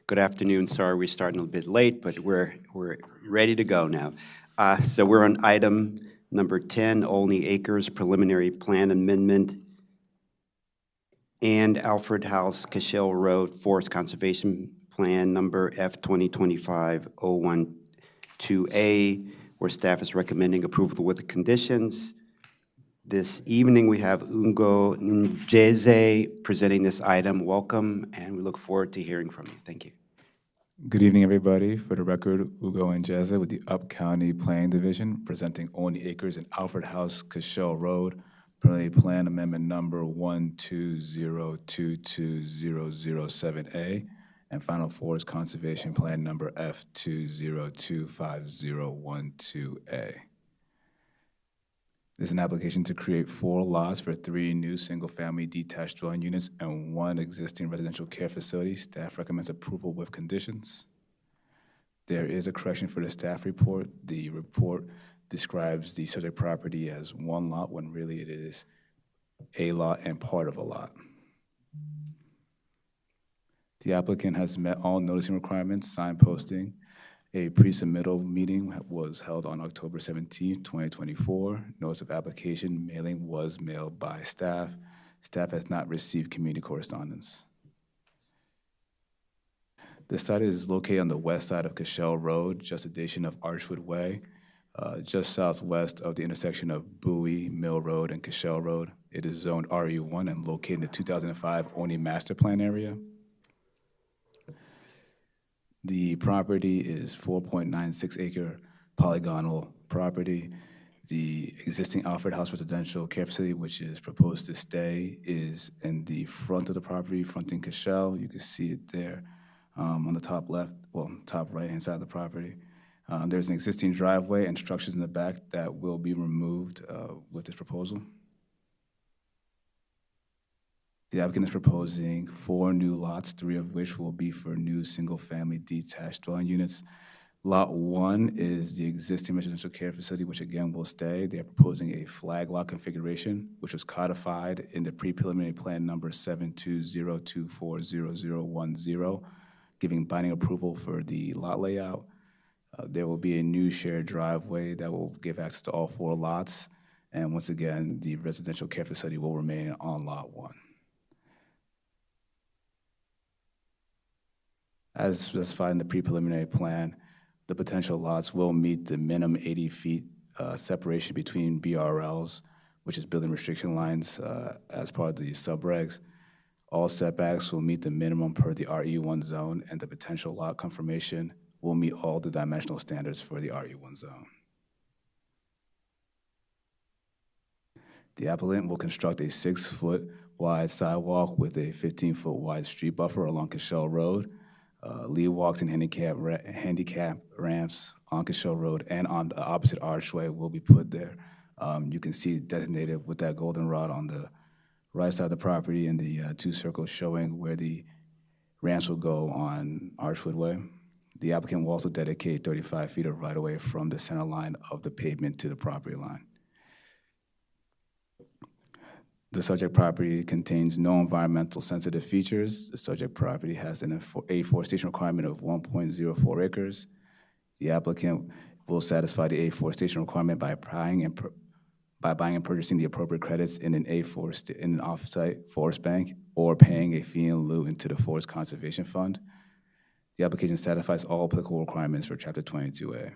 Good afternoon. Sorry we're starting a bit late, but we're ready to go now. So we're on item number 10, Olney Acres Preliminary Plan Amendment and Alfred House, Cashel Road Forest Conservation Plan number F2025-012A, where staff is recommending approval with the conditions. This evening, we have Ungo Njeze presenting this item. Welcome, and we look forward to hearing from you. Thank you. Good evening, everybody. For the record, Ugo Njeze with the Up County Planning Division, presenting Olney Acres and Alfred House, Cashel Road, preliminary plan amendment number 120220007A, and final forest conservation plan number F20250112A. This is an application to create 4 lots for 3 new single-family detached dwelling units and 1 existing residential care facility. Staff recommends approval with conditions. There is a correction for the staff report. The report describes the subject property as 1 lot when really it is a lot and part of a lot. The applicant has met all noticing requirements, signposting. A pre-submittal meeting was held on October 17, 2024. Notice of application mailing was mailed by staff. Staff has not received community correspondence. The site is located on the west side of Cashel Road, just adjacent of Archwood Way, just southwest of the intersection of Bowie, Mill Road, and Cashel Road. It is zoned RE1 and located in the 2005 Olney Master Plan area. The property is 4.96 acre polygonal property. The existing Alfred House residential care facility, which is proposed to stay, is in the front of the property, fronting Cashel. You can see it there on the top left, well, top right-hand side of the property. There's an existing driveway and structures in the back that will be removed with this proposal. The applicant is proposing 4 new lots, 3 of which will be for new single-family detached dwelling units. Lot 1 is the existing residential care facility, which again will stay. They are proposing a flag lot configuration, which was codified in the pre-preliminary plan number 720240010, giving binding approval for the lot layout. There will be a new shared driveway that will give access to all 4 lots. And once again, the residential care facility will remain on Lot 1. As specified in the pre-preliminary plan, the potential lots will meet the minimum 80 feet separation between BRLs, which is building restriction lines as part of the subregs. All setbacks will meet the minimum per the RE1 zone, and the potential lot confirmation will meet all the dimensional standards for the RE1 zone. The applicant will construct a 6-foot wide sidewalk with a 15-foot wide street buffer along Cashel Road. Lead walks and handicap ramps on Cashel Road and on the opposite archway will be put there. You can see designated with that goldenrod on the right side of the property and the 2 circles showing where the ramps will go on Archwood Way. The applicant will also dedicate 35 feet of right-of-way from the center line of the pavement to the property line. The subject property contains no environmental sensitive features. The subject property has an afforestation requirement of 1.04 acres. The applicant will satisfy the afforestation requirement by buying and purchasing the appropriate credits in an off-site forest bank or paying a fee in lieu into the Forest Conservation Fund. The application satisfies all applicable requirements for Chapter 22A.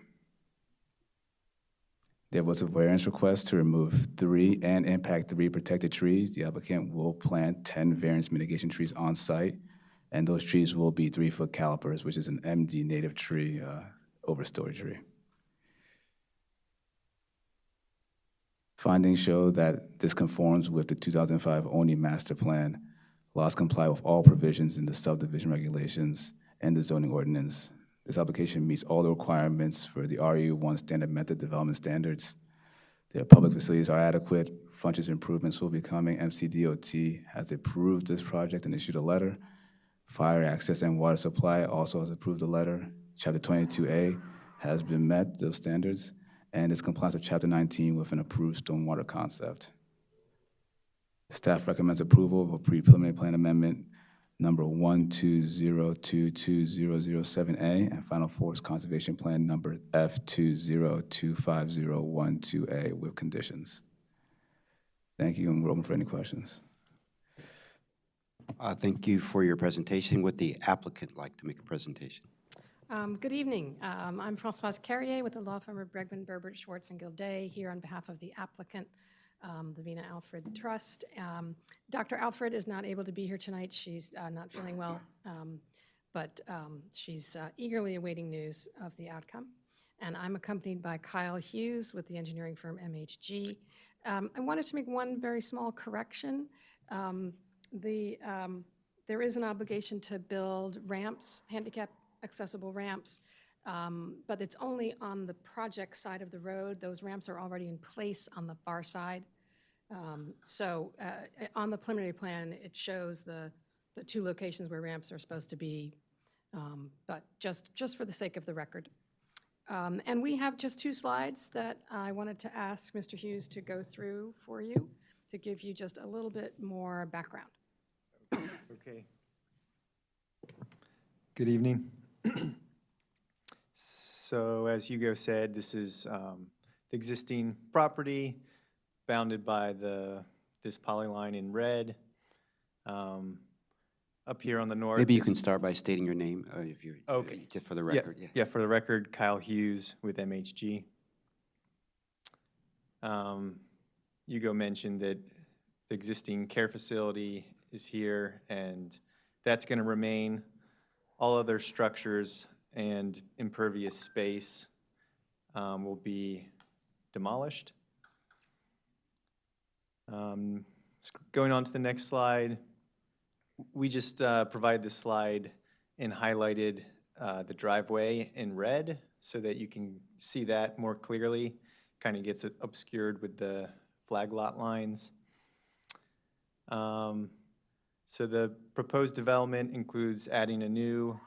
There was a variance request to remove 3 and impact 3 protected trees. The applicant will plant 10 variance mitigation trees on site, and those trees will be 3-foot calipers, which is an MD native tree, overstory tree. Findings show that this conforms with the 2005 Olney Master Plan. Lots comply with all provisions in the subdivision regulations and the zoning ordinance. This application meets all the requirements for the RE1 standard method development standards. Their public facilities are adequate. Frontage improvements will be coming. MCDOT has approved this project and issued a letter. Fire access and water supply also has approved a letter. Chapter 22A has been met, those standards, and is compliant with Chapter 19 with an approved stormwater concept. Staff recommends approval of a pre-preliminary plan amendment number 120220007A, and Final Forest Conservation Plan number F2025012A with conditions. Thank you, and we're open for any questions. Thank you for your presentation. Would the applicant like to make a presentation? Good evening. I'm Françoise Carrier with the law firm of Bregman, Burbert, Schwartz, and Gilday, here on behalf of the applicant, the Vina Alfred Trust. Dr. Alfred is not able to be here tonight. She's not feeling well, but she's eagerly awaiting news of the outcome. And I'm accompanied by Kyle Hughes with the engineering firm MHG. I wanted to make one very small correction. There is an obligation to build ramps, handicap accessible ramps, but it's only on the project side of the road. Those ramps are already in place on the far side. So on the preliminary plan, it shows the two locations where ramps are supposed to be, but just for the sake of the record. And we have just 2 slides that I wanted to ask Mr. Hughes to go through for you to give you just a little bit more background. Okay. Good evening. So as Hugo said, this is the existing property bounded by this polyline in red. Up here on the north. Maybe you can start by stating your name, if you, Okay. just for the record. Yeah. Yeah, for the record, Kyle Hughes with MHG. Hugo mentioned that the existing care facility is here, and that's going to remain. All other structures and impervious space will be demolished. Going on to the next slide, we just provide this slide and highlighted the driveway in red so that you can see that more clearly. Kind of gets it obscured with the flag lot lines. So the proposed development includes adding a new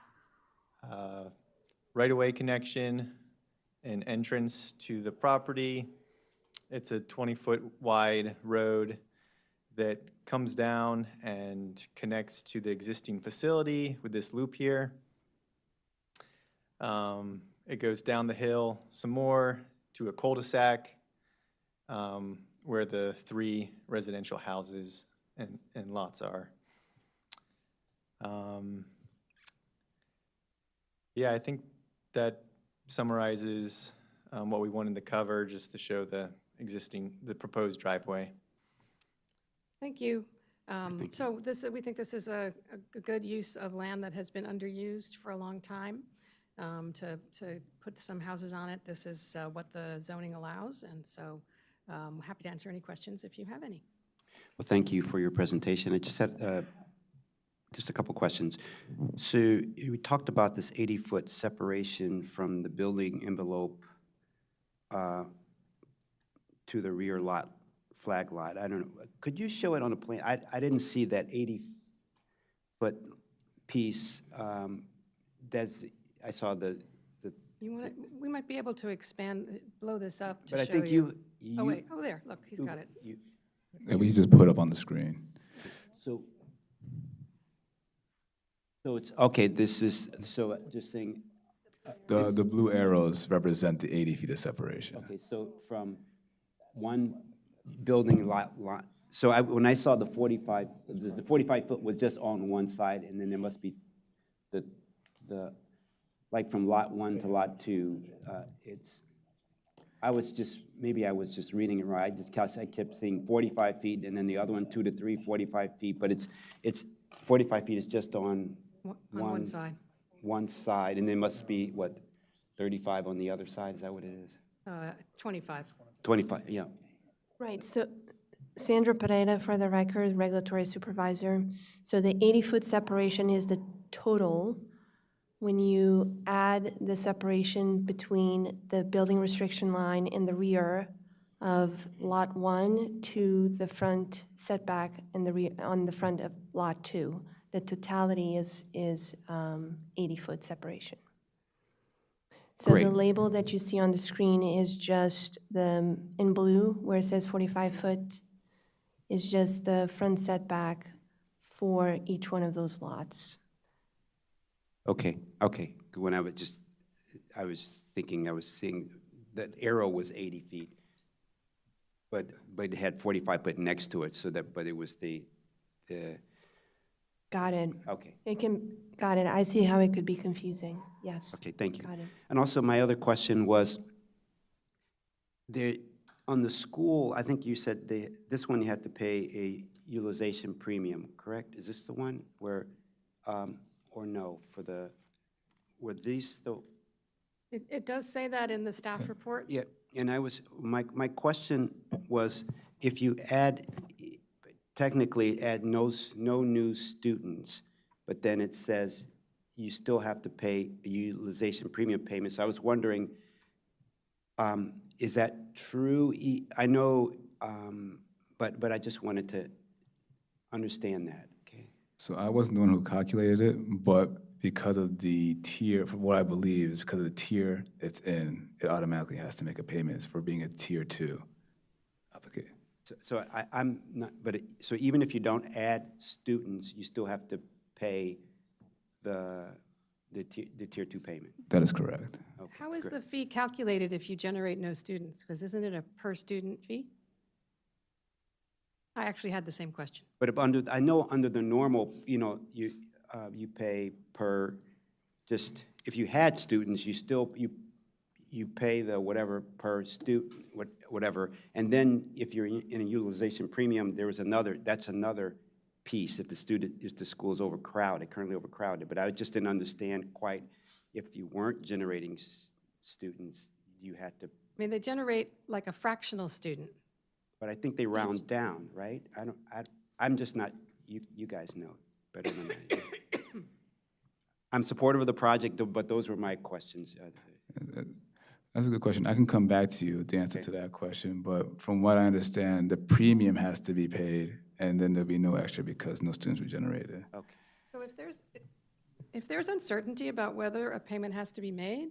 right-of-way connection and entrance to the property. It's a 20-foot wide road that comes down and connects to the existing facility with this loop here. It goes down the hill some more to a cul-de-sac where the 3 residential houses and lots are. Yeah, I think that summarizes what we wanted to cover, just to show the proposed driveway. Thank you. So we think this is a good use of land that has been underused for a long time. To put some houses on it, this is what the zoning allows, and so I'm happy to answer any questions if you have any. Well, thank you for your presentation. I just had just a couple questions. So we talked about this 80-foot separation from the building envelope to the rear lot, flag lot. I don't know. Could you show it on a plan? I didn't see that 80-foot piece. I saw the. You want to, we might be able to expand, blow this up to But I show think you. you. Oh, wait. Oh, there. Look, he's got it. And we just put up on the screen. So it's, okay, this is, so just saying. The blue arrows represent the 80 feet of separation. Okay, so from one building lot, so when I saw the 45 foot was just on one side, and then there must be the like from lot 1 to lot 2, maybe I was just reading it right. I kept seeing 45 feet, and then the other one 2 to 3, 45 feet, but it's 45 feet is just on one side. One side, and there must be, what, 35 on the other side? Is that what it is? 25. 25, yeah. Right, so Sandra Pereira, for the record, regulatory supervisor. So the 80-foot separation is the total. When you add the separation between the building restriction line in the rear of Lot 1 to the front setback in the rear, on the front of Lot 2, the totality is 80-foot separation. So Great. the label that you see on the screen is just in blue, where it says 45 foot, is just the front setback for each one of those lots. Okay, okay. When I was thinking, I was seeing that arrow was 80 feet, but it had 45 foot next to it, so that, but it was the, Got it. okay. Got it. I see how it could be confusing. Yes. Okay, thank you. Got it. And also, my other question was, on the school, I think you said this one you had to pay a utilization premium, correct? Is this the one where, or no, were these the? It does say that in the staff report. Yeah, and my question was, if you technically add no new students, but then it says you still have to pay a utilization premium payment. So I was wondering, is that true? I know, but I just wanted to understand that, okay? So I wasn't the one who calculated it, but because of the tier, from what I believe, is because of the tier it's in, it automatically has to make a payment for being a tier 2 applicant. So I'm not, so even if you don't add students, you still have to pay the tier 2 payment? That is correct. Okay, How is good. the fee calculated if you generate no students? Because isn't it a per student fee? I actually had the same question. But I know under the normal, you pay per, just, if you had students, you pay the whatever per student, whatever. And then if you're in a utilization premium, that's another piece if the school is currently overcrowded. But I just didn't understand quite, if you weren't generating students, you had to. I mean, they generate like a fractional student. But I think they round down, right? I'm just not, you guys know better than I do. I'm supportive of the project, but those were my questions. That's a good question. I can come back to you with the answer to that question, but from what I understand, the premium has to be paid, and then there'll be no extra because no students were generated. Okay. So if there's uncertainty about whether a payment has to be made,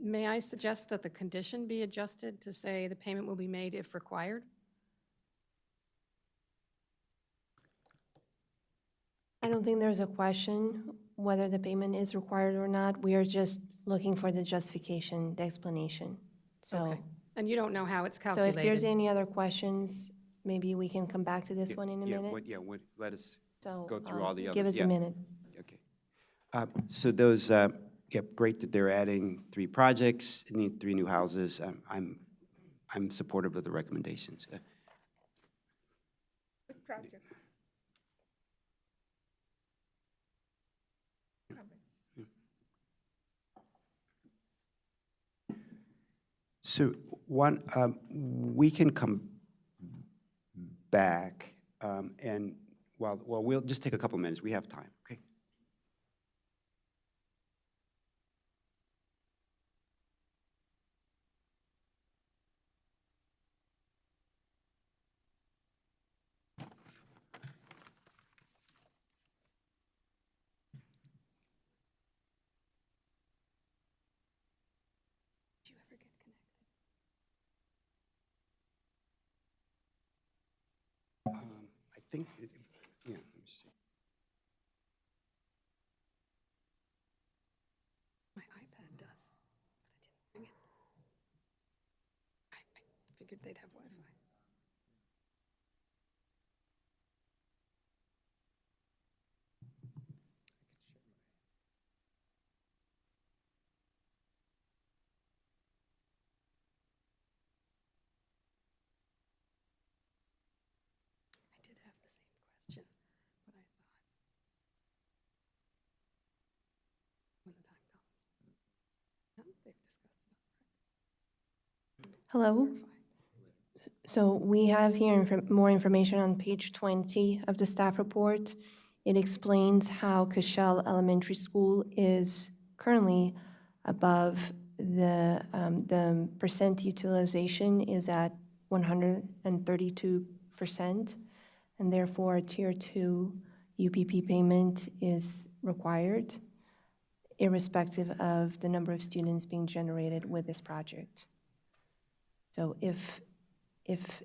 may I suggest that the condition be adjusted to say the payment will be made if required? I don't think there's a question whether the payment is required or not. We are just looking for the justification, the explanation. So, Okay. And you don't know how it's so calculated? if there's any other questions, maybe we can come back to this one in a minute. Let us So, go through all the other. give us a minute. Okay. So those, great that they're adding 3 projects, need 3 new houses. I'm supportive of the recommendations. Good project. So we can come back, and we'll just take a couple minutes. We have time, okay? I think, yeah, let me see. My iPad does, but I didn't bring it. I figured they'd have Wi-Fi. I did have the same question, but I thought when the time comes. No, they've discussed it. Hello? So we have here more information on page 20 of the staff report. It explains how Cashel Elementary School is currently above the percent utilization is at 132%, and therefore a tier 2 UPP payment is required, irrespective of the number of students being generated with this project. So if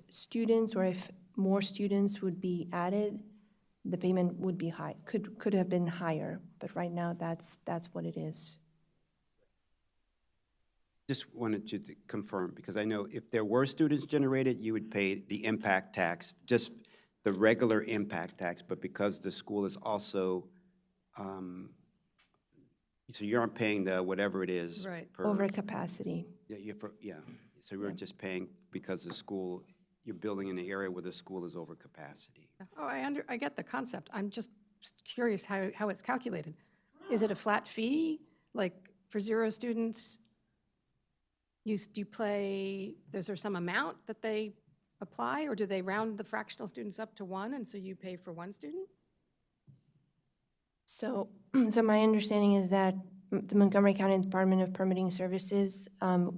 students or if more students would be added, the payment would be high, could have been higher, but right now that's what it is. Just wanted you to confirm, because I know if there were students generated, you would pay the impact tax, just the regular impact tax, but because the school is also, so you aren't paying the whatever it is. Right. per- Overcapacity. Yeah, so we're just paying because the school, you're building in an area where the school is over capacity. Oh, I get the concept. I'm just curious how it's calculated. Is it a flat fee? Like for 0 students, you play, is there some amount that they apply, or do they round the fractional students up to 1, and so you pay for 1 student? So, so my understanding is that the Montgomery County Department of Permitting Services,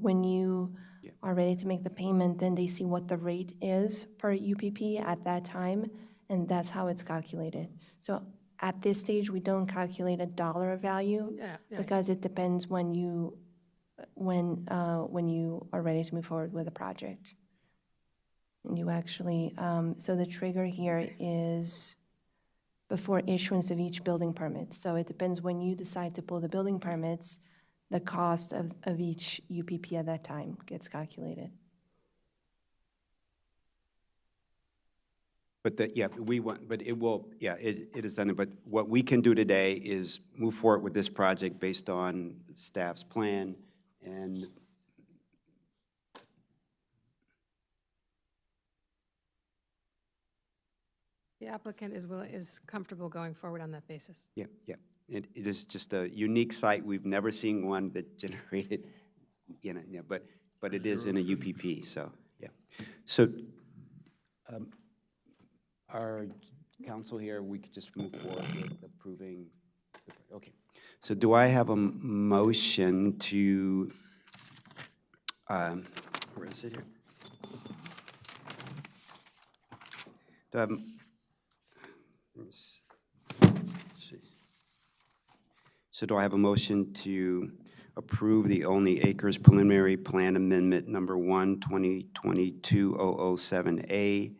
when you are ready to make the payment, then they see what the rate is per UPP at that time, and that's how it's calculated. So at this stage, we don't calculate a dollar value Yeah. because it depends when you are ready to move forward with a project. And you actually, so the trigger here is before issuance of each building permit. So it depends when you decide to pull the building permits, the cost of each UPP at that time gets calculated. But but it will, it is done, but what we can do today is move forward with this project based on staff's plan and The applicant is comfortable going forward on that basis. Yeah. It is just a unique site. We've never seen one that generated, but it is in a UPP, so, yeah. So, our council here, we could just move forward with approving, okay. So do I have a motion to, where is it here? Do I have, let me see. So do I have a motion to approve the Only Acres Preliminary Plan Amendment Number 1, 2022-007A,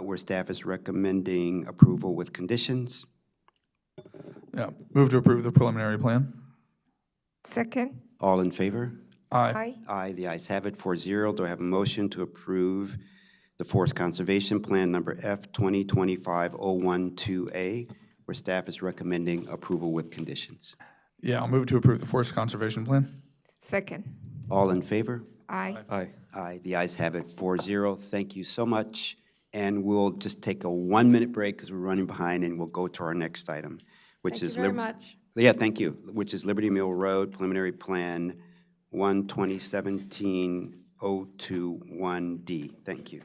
where staff is recommending approval with conditions? Yeah, move to approve the preliminary plan. Second? All in favor? Aye. Aye, the ayes have it, 4-0. Do I have a motion to approve the Forest Conservation Plan Number F 2025-012A, where staff is recommending approval with conditions? Yeah, I'll move to approve the forest conservation plan. Second. All in favor? Aye. Aye. Aye, the ayes have it, 4-0. Thank you so much. And we'll just take a 1-minute break because we're running behind, and we'll go to our next item, which Thank is you very much. Yeah, thank you, which is Liberty Mill Road Preliminary Plan 1/2017-021D. Thank you.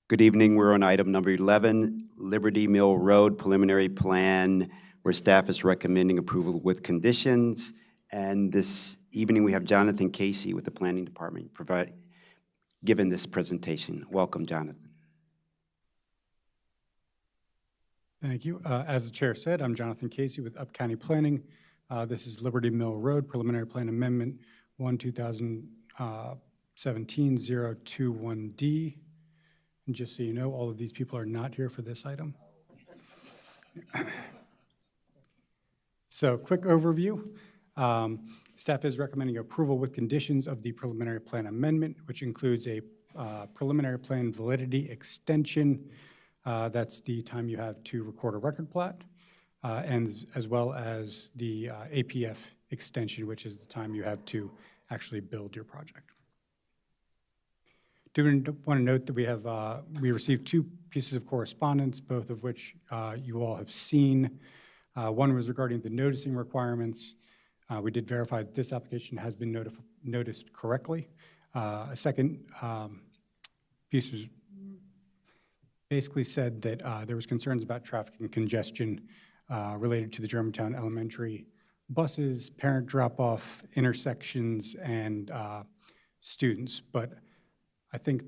Good evening. We're on item number 11, Liberty Mill Road preliminary plan, where staff is recommending approval with conditions. And this evening, we have Jonathan Casey with the Planning Department given this presentation. Welcome, Jonathan. Thank you. As the chair said, I'm Jonathan Casey with Up County Planning. This is Liberty Mill Road Preliminary Plan Amendment 1/2017-021D. And just so you know, all of these people are not here for this item. So, quick overview. Staff is recommending approval with conditions of the preliminary plan amendment, which includes a preliminary plan validity extension. That's the time you have to record a record plat, and as well as the APF extension, which is the time you have to actually build your project. Do want to note that we received two pieces of correspondence, both of which you all have seen. One was regarding the noticing requirements. We did verify that this application has been noticed correctly. A second piece was basically said that there was concerns about traffic and congestion related to the Germantown Elementary buses, parent drop-off, intersections, and students. But I think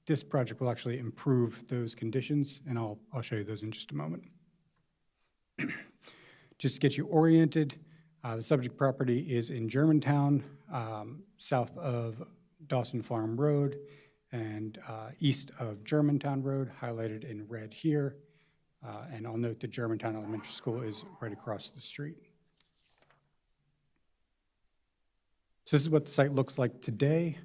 this project will actually improve those conditions, and I'll show you those in just a moment. Just to get you oriented, the subject property is in Germantown, south of Dawson Farm Road, and east of Germantown Road, highlighted in red here. And I'll note that Germantown Elementary School is right across the street. So this is what the site looks like today.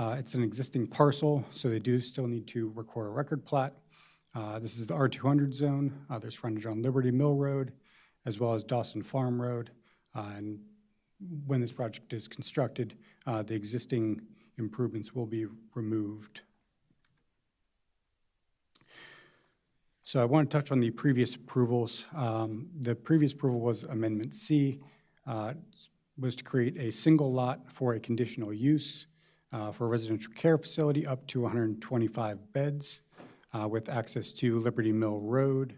It's an existing parcel, so they do still need to record a record plat. This is the R200 zone. There's frontage on Liberty Mill Road, as well as Dawson Farm Road. And when this project is constructed, the existing improvements will be removed. So I want to touch on the previous approvals. The previous approval was Amendment C, was to create a single lot for a conditional use for a residential care facility up to 125 beds with access to Liberty Mill Road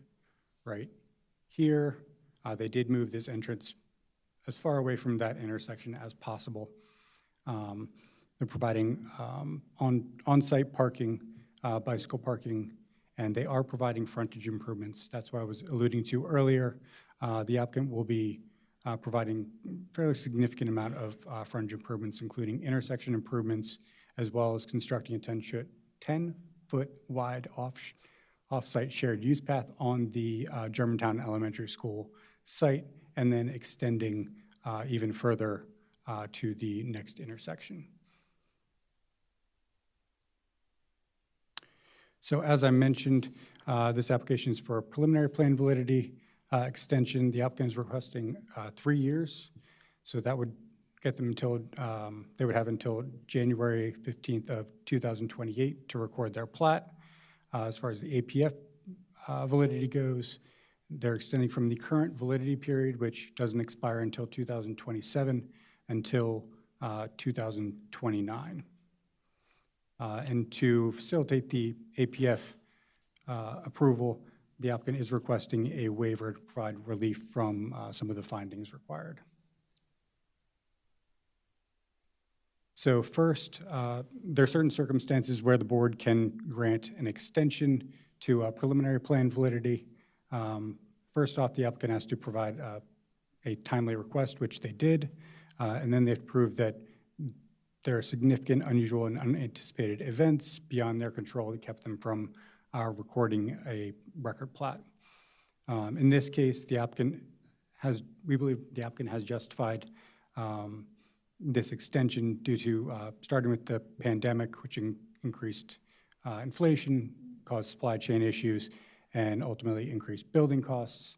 right here. They did move this entrance as far away from that intersection as possible. They're providing on-site parking, bicycle parking, and they are providing frontage improvements. That's what I was alluding to earlier. The applicant will be providing a fairly significant amount of frontage improvements, including intersection improvements, as well as constructing a 10-foot wide off-site shared use path on the Germantown Elementary School site, and then extending even further to the next intersection. So as I mentioned, this application is for a preliminary plan validity extension. The applicant is requesting 3 years. So that would get them until, they would have until January 15th of 2028 to record their plat. As far as the APF validity goes, they're extending from the current validity period, which doesn't expire until 2027, until 2029. And to facilitate the APF approval, the applicant is requesting a waiver to provide relief from some of the findings required. So first, there are certain circumstances where the board can grant an extension to a preliminary plan validity. First off, the applicant has to provide a timely request, which they did, and then they've proved that there are significant, unusual, and unanticipated events beyond their control that kept them from recording a record plat. In this case, the applicant has, we believe the applicant has justified this extension due to starting with the pandemic, which increased inflation, caused supply chain issues, and ultimately increased building costs.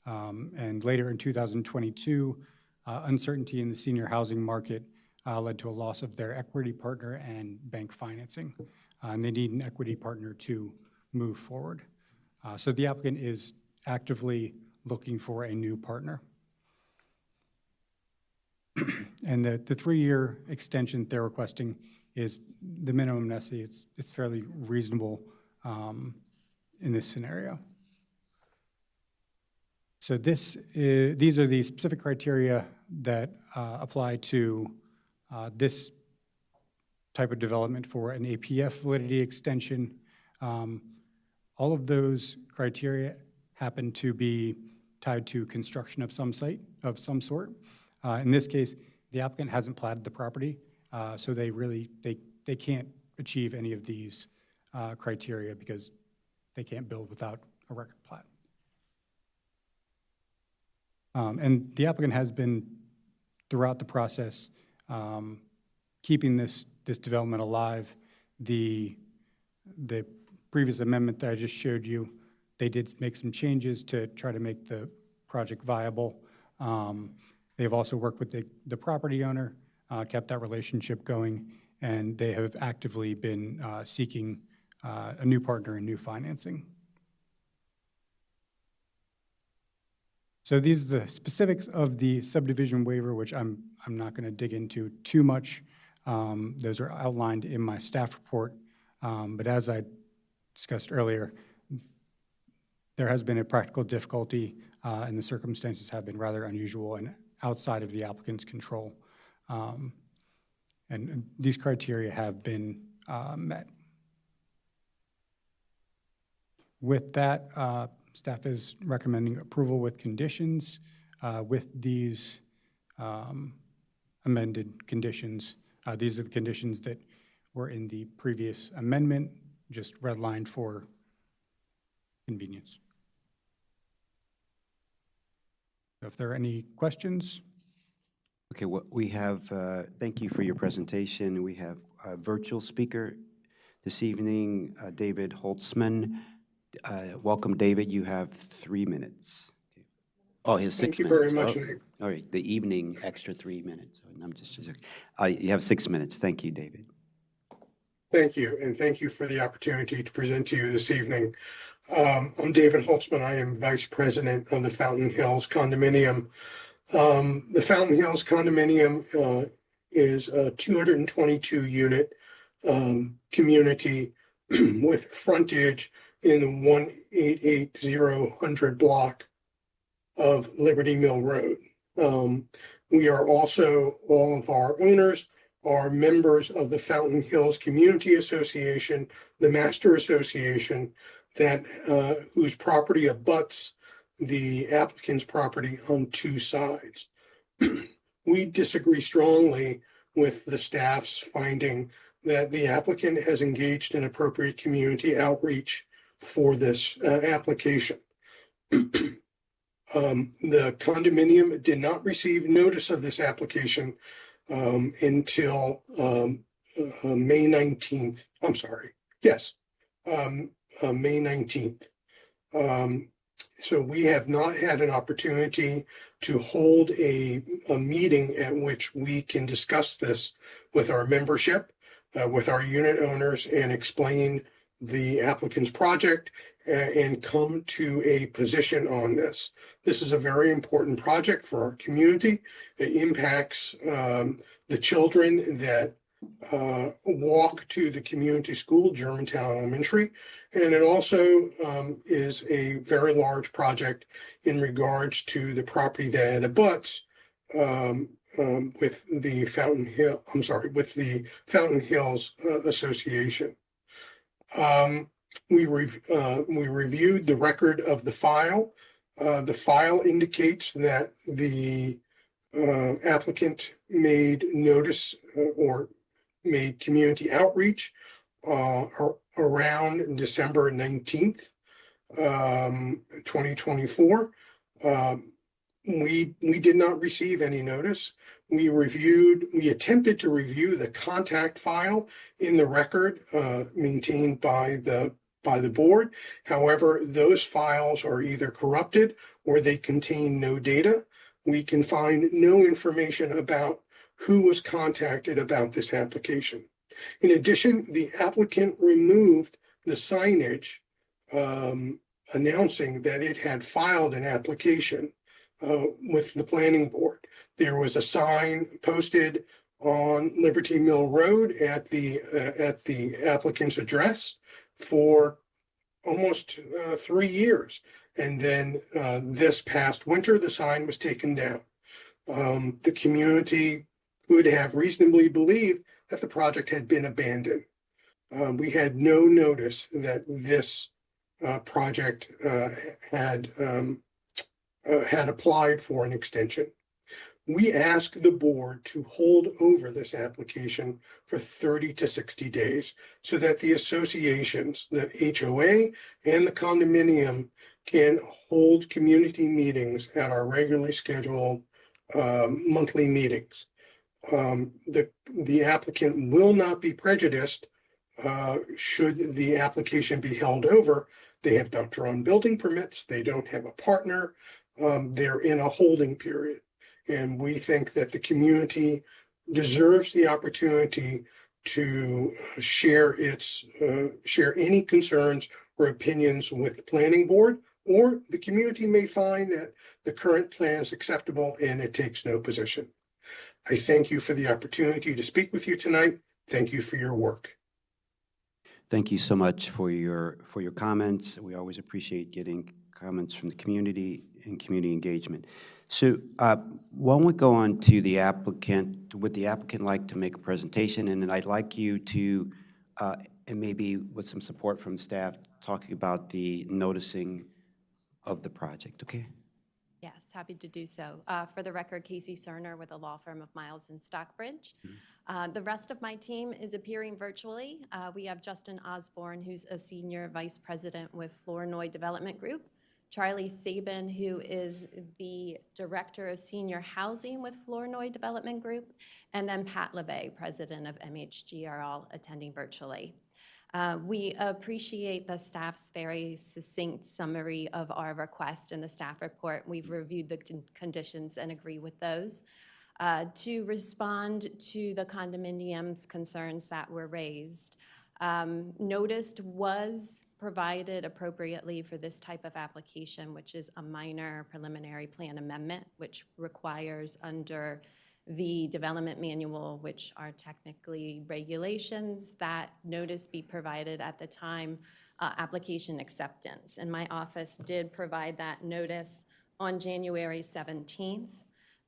And later in 2022, uncertainty in the senior housing market led to a loss of their equity partner and bank financing. And they need an equity partner to move forward. So the applicant is actively looking for a new partner. And the 3-year extension they're requesting is the minimum necessary. It's fairly reasonable in this scenario. So these are the specific criteria that apply to this type of development for an APF validity extension. All of those criteria happen to be tied to construction of some sort. In this case, the applicant hasn't platted the property, so they can't achieve any of these criteria because they can't build without a record plat. And the applicant has been, throughout the process, keeping this development alive. The previous amendment that I just showed you, they did make some changes to try to make the project viable. They've also worked with the property owner, kept that relationship going, and they have actively been seeking a new partner and new financing. So these are the specifics of the subdivision waiver, which I'm not going to dig into too much. Those are outlined in my staff report. But as I discussed earlier, there has been a practical difficulty, and the circumstances have been rather unusual and outside of the applicant's control. And these criteria have been met. With that, staff is recommending approval with conditions. With these amended conditions, these are the conditions that were in the previous amendment, just redlined for convenience. So if there are any questions. Okay, well, we have, thank you for your presentation. We have a virtual speaker this evening, David Holtzman. Welcome, David. You have 3 minutes. Oh, he has 6 minutes. Thank you very much. Oh, all right, the evening extra 3 minutes. I'm just you have 6 minutes. Thank you, David. Thank you, and thank you for the opportunity to present to you this evening. I'm David Holtzman. I am Vice President of the Fountain Hills Condominium. The Fountain Hills Condominium is a 222-unit community with frontage in the 1880100 block of Liberty Mill Road. We are also, all of our owners are members of the Fountain Hills Community Association, the Master Association, that whose property abuts the applicant's property on 2 sides. We disagree strongly with the staff's finding that the applicant has engaged in appropriate community outreach for this application. The condominium did not receive notice of this application until May 19th. I'm sorry. Yes, May 19th. So we have not had an opportunity to hold a meeting at which we can discuss this with our membership, with our unit owners, and explain the applicant's project and come to a position on this. This is a very important project for our community. It impacts the children that walk to the community school, Germantown Elementary, and it also is a very large project in regards to the property that abuts with the Fountain Hills Association. We reviewed the record of the file. The file indicates that the applicant made notice or made community outreach around December 19th, 2024. We did not receive any notice. We attempted to review the contact file in the record maintained by the board. However, those files are either corrupted or they contain no data. We can find no information about who was contacted about this application. In addition, the applicant removed the signage announcing that it had filed an application with the planning board. There was a sign posted on Liberty Mill Road at the applicant's address for almost 3 years. And then this past winter, the sign was taken down. The community could have reasonably believed that the project had been abandoned. We had no notice that this project had applied for an extension. We asked the board to hold over this application for 30 to 60 days so that the associations, the HOA and the condominium, can hold community meetings at our regularly scheduled monthly meetings. The applicant will not be prejudiced should the application be held over. They have not drawn building permits, they don't have a partner, they're in a holding period. And we think that the community deserves the opportunity to share any concerns or opinions with the planning board, or the community may find that the current plan is acceptable and it takes no position. I thank you for the opportunity to speak with you tonight. Thank you for your work. Thank you so much for your comments. We always appreciate getting comments from the community and community engagement. So why don't we go on to the applicant? Would the applicant like to make a presentation? And then I'd like you to, and maybe with some support from staff, talking about the noticing of the project, okay? Yes, happy to do so. For the record, Casey Cerner with the law firm of Miles and Stockbridge. The rest of my team is appearing virtually. We have Justin Osborne, who's a senior vice president with Flournoy Development Group, Charlie Sabin, who is the director of senior housing with Flournoy Development Group, and then Pat LeVay, president of MHG, are all attending virtually. We appreciate the staff's very succinct summary of our request in the staff report. We've reviewed the conditions and agree with those. To respond to the condominium's concerns that were raised, notice was provided appropriately for this type of application, which is a minor preliminary plan amendment, which requires under the development manual, which are technically regulations, that notice be provided at the time application acceptance. And my office did provide that notice on January 17th.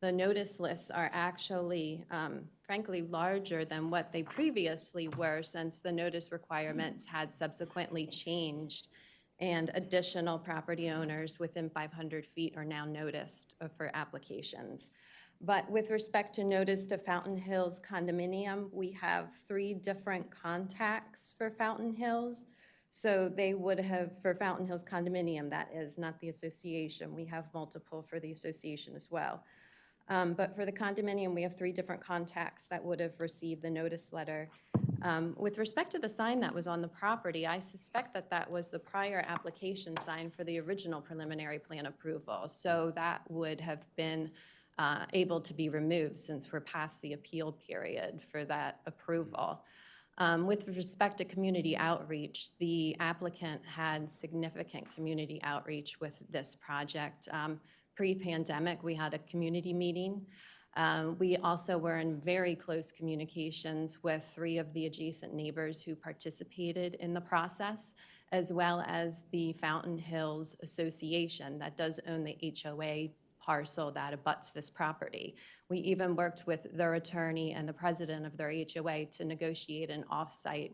The notice lists are actually, frankly, larger than what they previously were, since the notice requirements had subsequently changed, and additional property owners within 500 feet are now noticed for applications. But with respect to notice to Fountain Hills condominium, we have 3 different contacts for Fountain Hills. So they would have, for Fountain Hills condominium, that is, not the association. We have multiple for the association as well. But for the condominium, we have 3 different contacts that would have received the notice letter. With respect to the sign that was on the property, I suspect that that was the prior application sign for the original preliminary plan approval. So that would have been able to be removed since we're past the appeal period for that approval. With respect to community outreach, the applicant had significant community outreach with this project. Pre-pandemic, we had a community meeting. We also were in very close communications with 3 of the adjacent neighbors who participated in the process, as well as the Fountain Hills Association that does own the HOA parcel that abuts this property. We even worked with their attorney and the president of their HOA to negotiate an off-site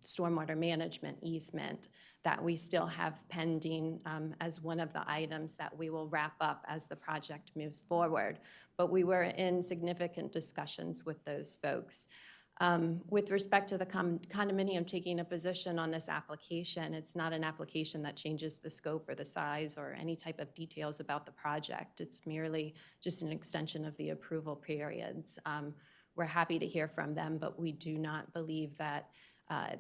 stormwater management easement that we still have pending as one of the items that we will wrap up as the project moves forward. But we were in significant discussions with those folks. With respect to the condominium taking a position on this application, it's not an application that changes the scope or the size or any type of details about the project. It's merely just an extension of the approval periods. We're happy to hear from them, but we do not believe that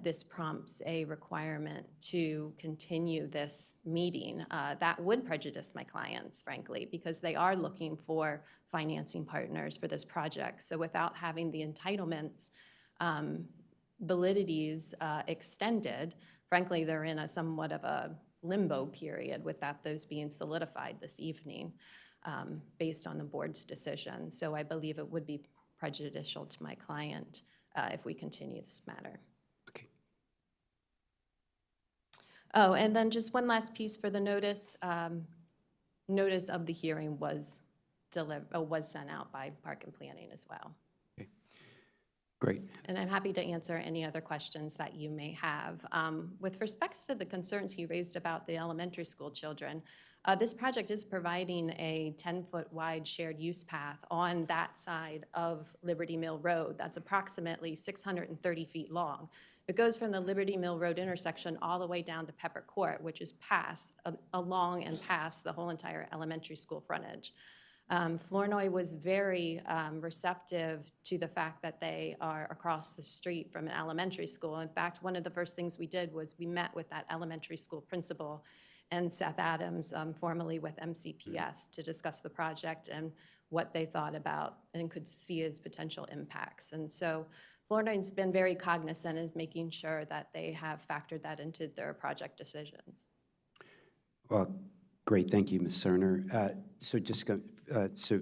this prompts a requirement to continue this meeting. That would prejudice my clients, frankly, because they are looking for financing partners for this project. So without having the entitlements validities extended, frankly, they're in a somewhat of a limbo period without those being solidified this evening based on the board's decision. So I believe it would be prejudicial to my client if we continue this matter. Oh, and then just one last piece for the notice. Notice of the hearing was sent out by Park and Planning as well. Great. And I'm happy to answer any other questions that you may have. With respects to the concerns he raised about the elementary school children, this project is providing a 10-foot wide shared use path on that side of Liberty Mill Road. That's approximately 630 feet long. It goes from the Liberty Mill Road intersection all the way down to Pepper Court, which is along and past the whole entire elementary school frontage. Flournoy was very receptive to the fact that they are across the street from an elementary school. In fact, one of the first things we did was we met with that elementary school principal and Seth Adams, formerly with MCPS, to discuss the project and what they thought about and could see as potential impacts. And so Flournoy's been very cognizant of making sure that they have factored that into their project decisions. Well, great, thank you, Ms. Cerner. So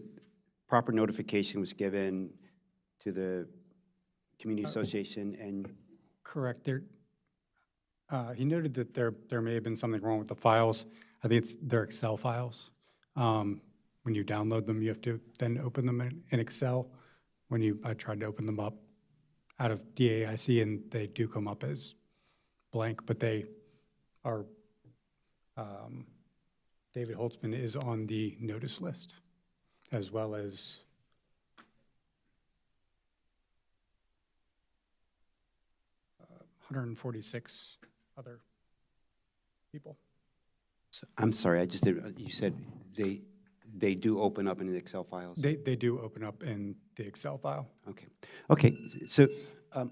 proper notification was given to the Community Association and? Correct. He noted that there may have been something wrong with the files. I think they're Excel files. When you download them, you have to then open them in Excel. I tried to open them up out of DAIC, and they do come up as blank, but they are, David Holtzman is on the notice list, as well as 146 other people. I'm sorry, I just did, you said they do open up in the Excel files? They do open up in the Excel file. Okay. Okay, so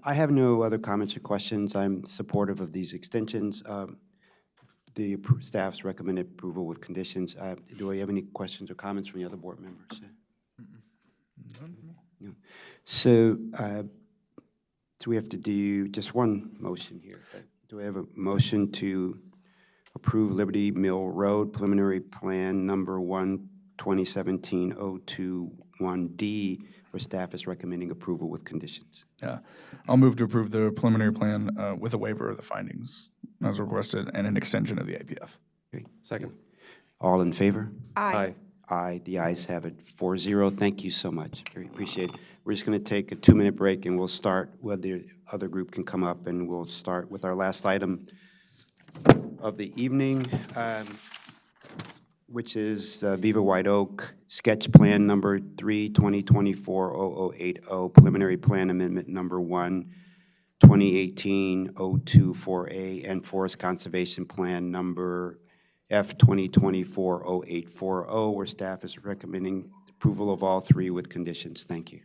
I have no other comments or questions. I'm supportive of these extensions. The staff's recommended approval with conditions. Do I have any questions or comments from the other board members? No. So we have to do just one motion here. Do I have a motion to approve Liberty Mill Road preliminary plan number 2017-021D, where staff is recommending approval with conditions? Yeah, I'll move to approve the preliminary plan with a waiver of the findings as requested and an extension of the APF. Okay. Second. All in favor? Aye. Aye. The ayes have it 4-0. Thank you so much. Very appreciate it. We're just going to take a 2-minute break, and we'll start, well, the other group can come up, and we'll start with our last item of the evening, which is Viva White Oak sketch plan number 3/2024-0080, preliminary plan amendment number 1/2018-024A, and forest conservation plan number F/2024-0840, where staff is recommending approval of all three with conditions. Thank you.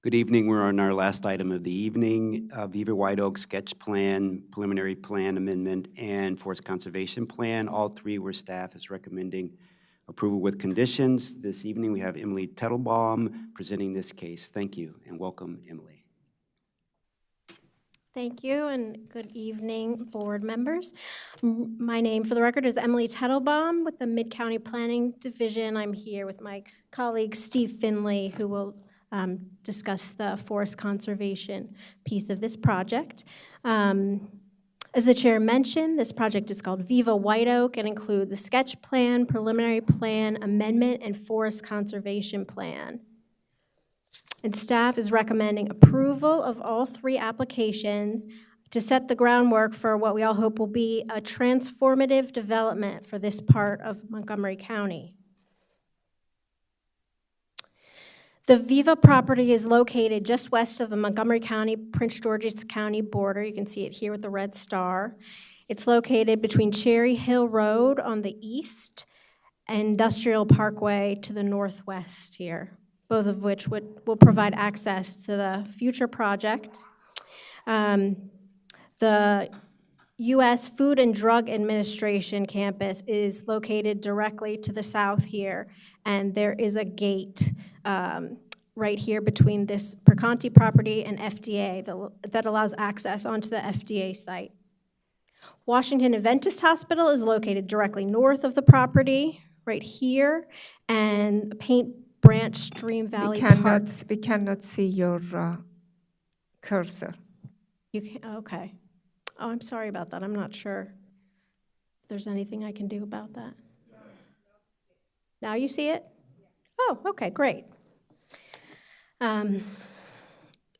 Good evening. We're on our last item of the evening, Viva White Oak Sketch Plan, Preliminary Plan Amendment, and Forest Conservation Plan. All three were staff is recommending approval with conditions. This evening, we have Emily Tettelbaum presenting this case. Thank you, and welcome, Emily. Thank you, and good evening, board members. My name, for the record, is Emily Tettelbaum with the Mid-County Planning Division. I'm here with my colleague, Steve Finley, who will discuss the forest conservation piece of this project. As the chair mentioned, this project is called Viva White Oak and includes a sketch plan, preliminary plan, amendment, and forest conservation plan. And staff is recommending approval of all three applications to set the groundwork for what we all hope will be a transformative development for this part of Montgomery County. The Viva property is located just west of the Montgomery County, Prince George's County border. You can see it here with the red star. It's located between Cherry Hill Road on the east and Industrial Parkway to the northwest here, both of which will provide access to the future project. The U.S. Food and Drug Administration campus is located directly to the south here, and there is a gate right here between this Perconti property and FDA that allows access onto the FDA site. Washington Adventist Hospital is located directly north of the property, right here, and Paint Branch Stream Valley Park. We cannot see your cursor. You can, okay. Oh, I'm sorry about that. I'm not sure if there's anything I can do about that. Now you see it? Oh, okay, great.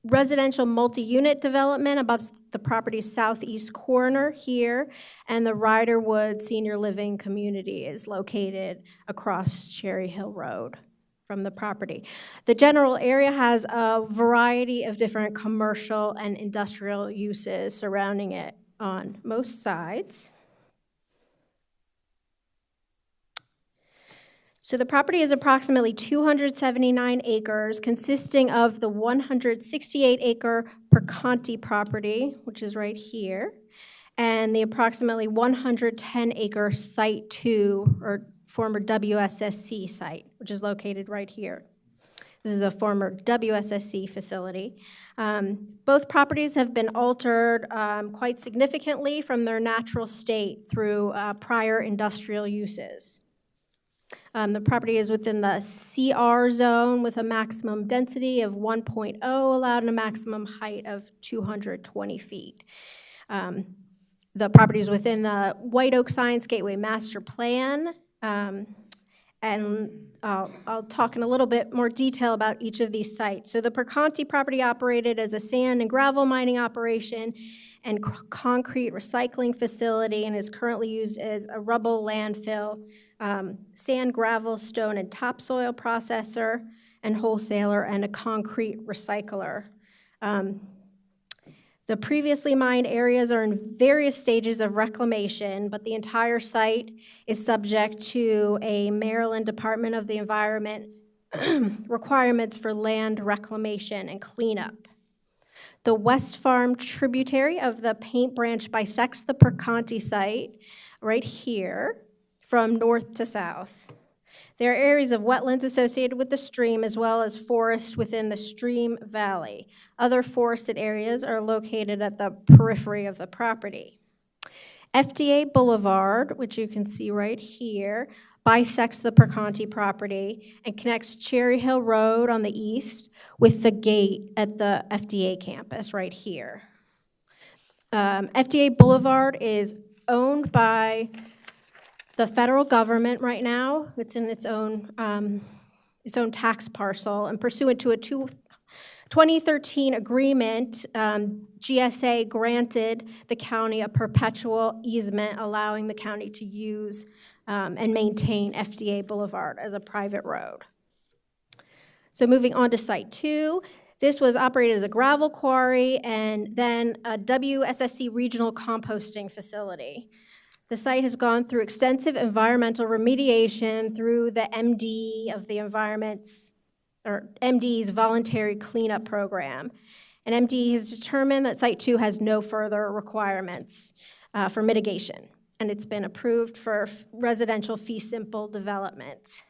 Residential multi-unit development above the property's southeast corner here, and the Ryderwood Senior Living Community is located across Cherry Hill Road from the property. The general area has a variety of different commercial and industrial uses surrounding it on most sides. So the property is approximately 279 acres, consisting of the 168-acre Perconti property, which is right here, and the approximately 110-acre Site 2, or former WSSC site, which is located right here. This is a former WSSC facility. Both properties have been altered quite significantly from their natural state through prior industrial uses. The property is within the CR zone with a maximum density of 1.0 allowed and a maximum height of 220 feet. The property is within the White Oak Science Gateway Master Plan, and I'll talk in a little bit more detail about each of these sites. So the Perconti property operated as a sand and gravel mining operation and concrete recycling facility and is currently used as a rubble landfill, sand, gravel, stone, and topsoil processor and wholesaler, and a concrete recycler. The previously mined areas are in various stages of reclamation, but the entire site is subject to a Maryland Department of the Environment requirements for land reclamation and cleanup. The West Farm tributary of the Paint Branch bisects the Perconti site right here from north to south. There are areas of wetlands associated with the stream as well as forest within the stream valley. Other forested areas are located at the periphery of the property. FDA Boulevard, which you can see right here, bisects the Perconti property and connects Cherry Hill Road on the east with the gate at the FDA campus right here. FDA Boulevard is owned by the federal government right now. It's in its own tax parcel, and pursuant to a 2013 agreement, GSA granted the county a perpetual easement allowing the county to use and maintain FDA Boulevard as a private road. So moving on to Site 2, this was operated as a gravel quarry and then a WSSC regional composting facility. The site has gone through extensive environmental remediation through the MD of the environments or MDE's voluntary cleanup program. And MDE has determined that Site 2 has no further requirements for mitigation, and it's been approved for residential fee simple development.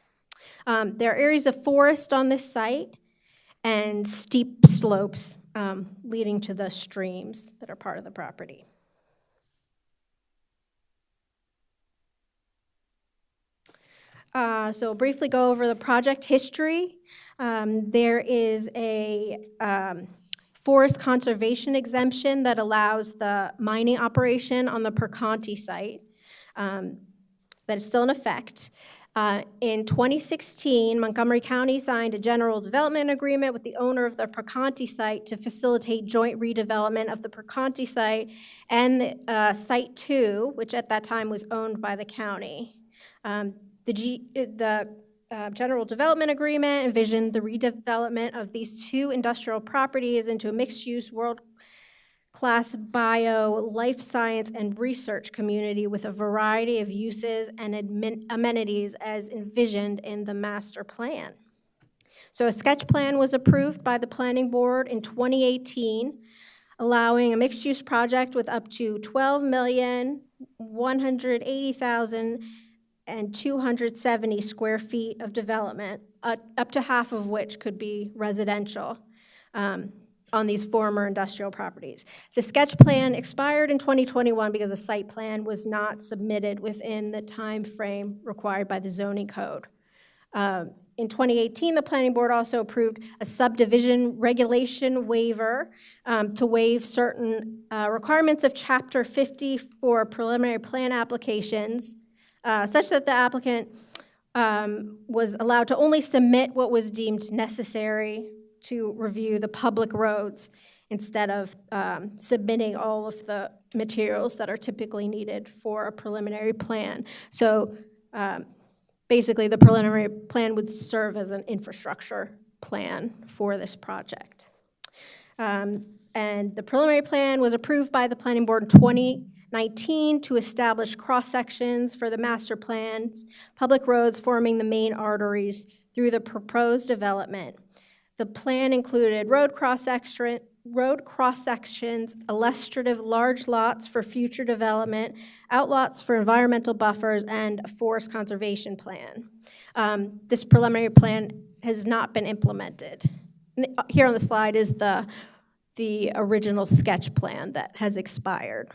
There are areas of forest on this site and steep slopes leading to the streams that are part of the property. So briefly go over the project history. There is a forest conservation exemption that allows the mining operation on the Perconti site that is still in effect. In 2016, Montgomery County signed a general development agreement with the owner of the Perconti site to facilitate joint redevelopment of the Perconti site and Site 2, which at that time was owned by the county. The general development agreement envisioned the redevelopment of these two industrial properties into a mixed-use world-class bio, life science, and research community with a variety of uses and amenities as envisioned in the master plan. So a sketch plan was approved by the planning board in 2018, allowing a mixed-use project with up to 12,180,000 and 270 square feet of development, up to half of which could be residential on these former industrial properties. The sketch plan expired in 2021 because the site plan was not submitted within the time frame required by the zoning code. In 2018, the planning board also approved a subdivision regulation waiver to waive certain requirements of Chapter 50 for preliminary plan applications, such that the applicant was allowed to only submit what was deemed necessary to review the public roads instead of submitting all of the materials that are typically needed for a preliminary plan. So basically, the preliminary plan would serve as an infrastructure plan for this project. And the preliminary plan was approved by the planning board in 2019 to establish cross-sections for the master plan, public roads forming the main arteries through the proposed development. The plan included road cross-sections, illustrative large lots for future development, outlots for environmental buffers, and a forest conservation plan. This preliminary plan has not been implemented. Here on the slide is the original sketch plan that has expired.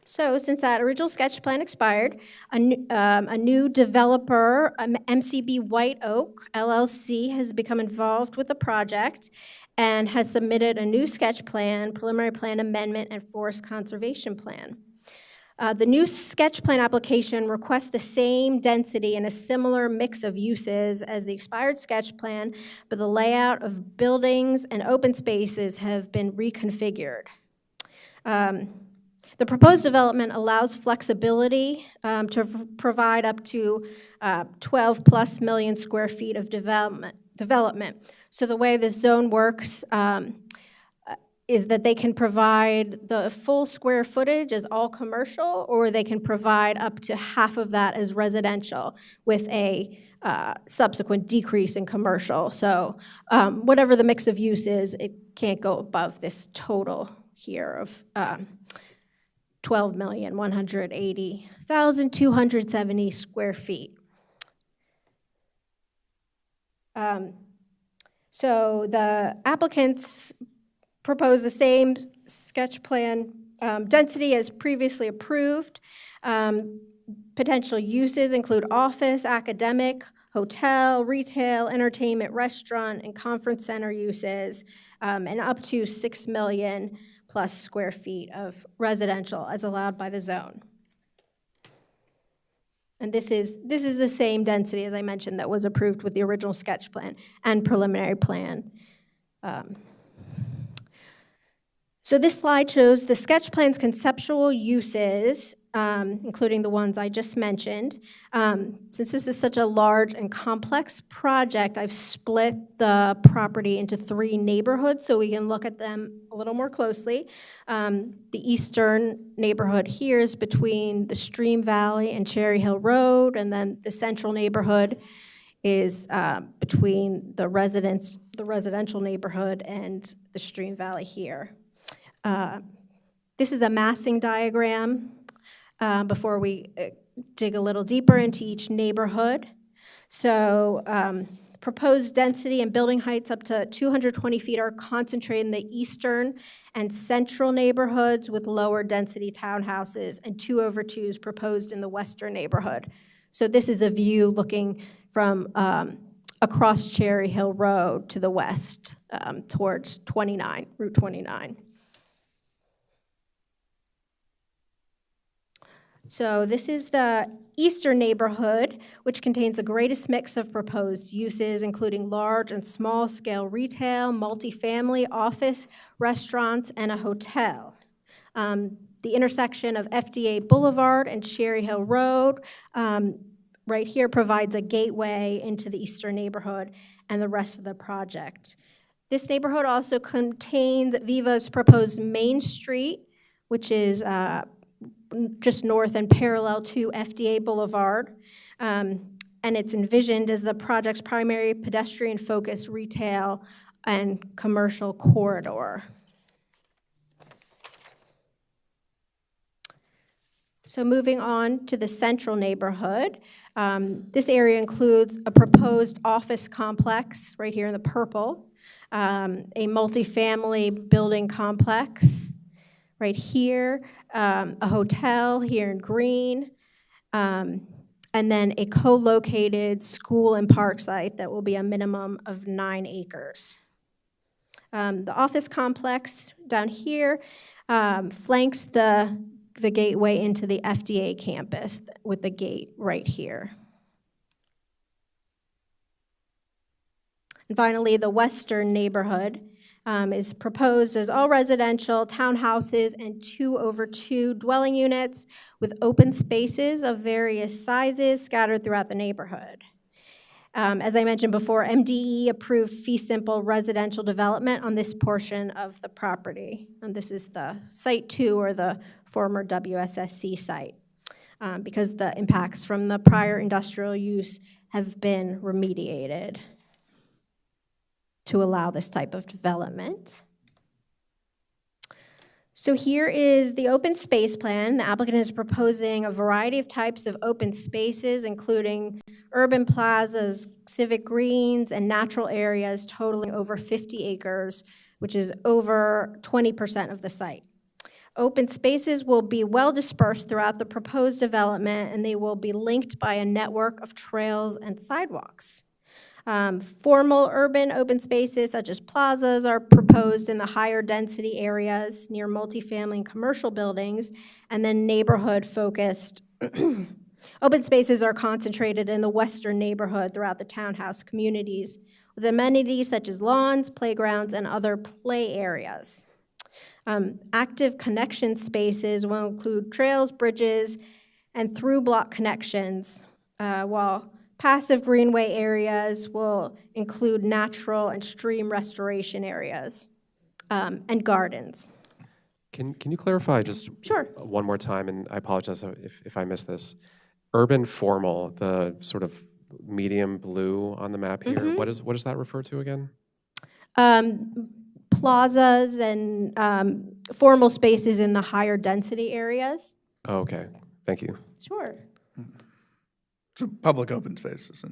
So since that original sketch plan expired, a new developer, MCB White Oak LLC, has become involved with the project and has submitted a new sketch plan, preliminary plan amendment, and forest conservation plan. The new sketch plan application requests the same density and a similar mix of uses as the expired sketch plan, but the layout of buildings and open spaces have been reconfigured. The proposed development allows flexibility to provide up to 12 plus million square feet of development. So the way this zone works is that they can provide the full square footage as all commercial, or they can provide up to half of that as residential with a subsequent decrease in commercial. So whatever the mix of use is, it can't go above this total here of 12,180,270 square feet. So the applicants propose the same sketch plan density as previously approved. Potential uses include office, academic, hotel, retail, entertainment, restaurant, and conference center uses, and up to 6 million plus square feet of residential as allowed by the zone. And this is the same density, as I mentioned, that was approved with the original sketch plan and preliminary plan. So this slide shows the sketch plan's conceptual uses, including the ones I just mentioned. Since this is such a large and complex project, I've split the property into 3 neighborhoods so we can look at them a little more closely. The eastern neighborhood here is between the Stream Valley and Cherry Hill Road, and then the central neighborhood is between the residential neighborhood and the Stream Valley here. This is a massing diagram before we dig a little deeper into each neighborhood. So proposed density and building heights up to 220 feet are concentrated in the eastern and central neighborhoods with lower density townhouses, and 2/2s proposed in the western neighborhood. So this is a view looking from across Cherry Hill Road to the west towards Route 29. So this is the eastern neighborhood, which contains the greatest mix of proposed uses, including large and small-scale retail, multifamily, office, restaurants, and a hotel. The intersection of FDA Boulevard and Cherry Hill Road right here provides a gateway into the eastern neighborhood and the rest of the project. This neighborhood also contains Viva's proposed Main Street, which is just north and parallel to FDA Boulevard, and it's envisioned as the project's primary pedestrian-focused retail and commercial corridor. So moving on to the central neighborhood, this area includes a proposed office complex right here in the purple, a multifamily building complex right here, a hotel here in green, and then a co-located school and park site that will be a minimum of 9 acres. The office complex down here flanks the gateway into the FDA campus with the gate right here. And finally, the western neighborhood is proposed as all residential townhouses and 2/2 dwelling units with open spaces of various sizes scattered throughout the neighborhood. As I mentioned before, MDE approved fee simple residential development on this portion of the property. And this is the Site 2, or the former WSSC site, because the impacts from the prior industrial use have been remediated to allow this type of development. So here is the open space plan. The applicant is proposing a variety of types of open spaces, including urban plazas, civic greens, and natural areas totaling over 50 acres, which is over 20% of the site. Open spaces will be well dispersed throughout the proposed development, and they will be linked by a network of trails and sidewalks. Formal urban open spaces such as plazas are proposed in the higher density areas near multifamily and commercial buildings, and then neighborhood-focused open spaces are concentrated in the western neighborhood throughout the townhouse communities, with amenities such as lawns, playgrounds, and other play areas. Active connection spaces will include trails, bridges, and through-block connections, while passive greenway areas will include natural and stream restoration areas, and gardens. Can you clarify just Sure. one more time, and I apologize if I missed this. Urban formal, the sort of medium blue on the map here, Mhm. what does that refer to again? Plazas and formal spaces in the higher density areas. Oh, okay, thank you. Sure. So public open spaces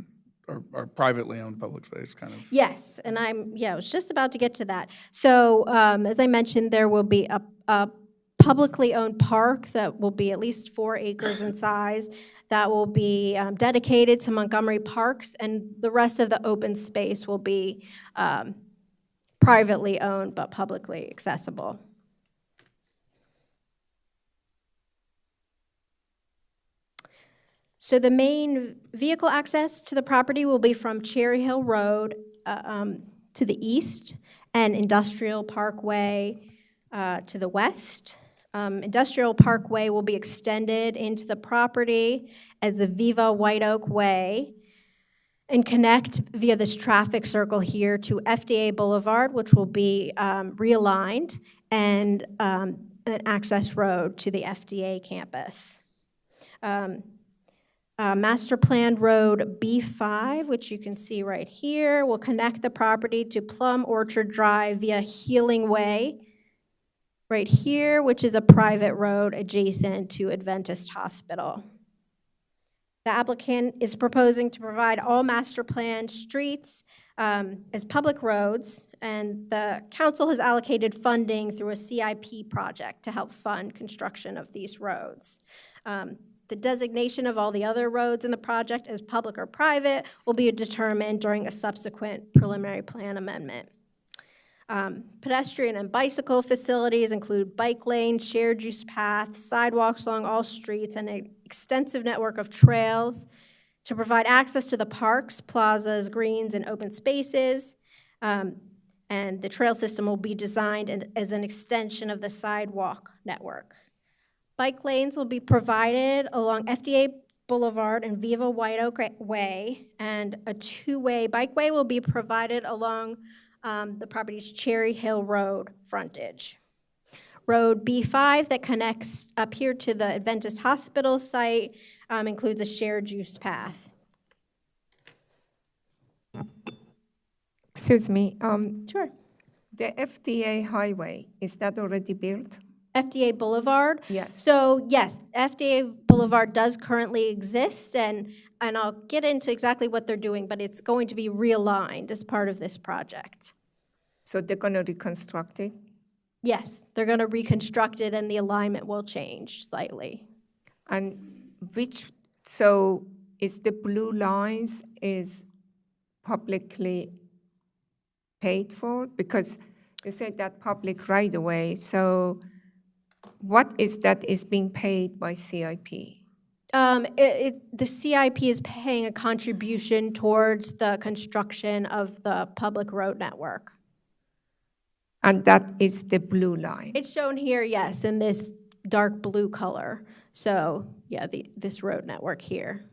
or privately owned public space, kind of. Yes, and I was just about to get to that. So as I mentioned, there will be a publicly owned park that will be at least 4 acres in size that will be dedicated to Montgomery Parks, and the rest of the open space will be privately owned but publicly accessible. So the main vehicle access to the property will be from Cherry Hill Road to the east and Industrial Parkway to the west. Industrial Parkway will be extended into the property as the Viva White Oak Way and connect via this traffic circle here to FDA Boulevard, which will be realigned, and an access road to the FDA campus. Master Plan Road B5, which you can see right here, will connect the property to Plum Orchard Drive via Healing Way, right here, which is a private road adjacent to Adventist Hospital. The applicant is proposing to provide all master plan streets as public roads, and the council has allocated funding through a CIP project to help fund construction of these roads. The designation of all the other roads in the project as public or private will be determined during a subsequent preliminary plan amendment. Pedestrian and bicycle facilities include bike lanes, shared use paths, sidewalks along all streets, and an extensive network of trails to provide access to the parks, plazas, greens, and open spaces. And the trail system will be designed as an extension of the sidewalk network. Bike lanes will be provided along FDA Boulevard and Viva White Oak Way, and a two-way bikeway will be provided along the property's Cherry Hill Road frontage. Road B5 that connects up here to the Adventist Hospital site includes a shared use path. Excuse me. Sure. The FDA highway, is that already built? FDA Boulevard? Yes. So yes, FDA Boulevard does currently exist, and I'll get into exactly what they're doing, but it's going to be realigned as part of this project. So they're going to reconstruct it? Yes, they're going to reconstruct it, and the alignment will change slightly. And so is the blue lines is publicly paid for? Because you said that public right away, so what is that is being paid by CIP? The CIP is paying a contribution towards the construction of the public road network. And that is the blue line? It's shown here, yes, in this dark blue color. So, yeah, this road network here.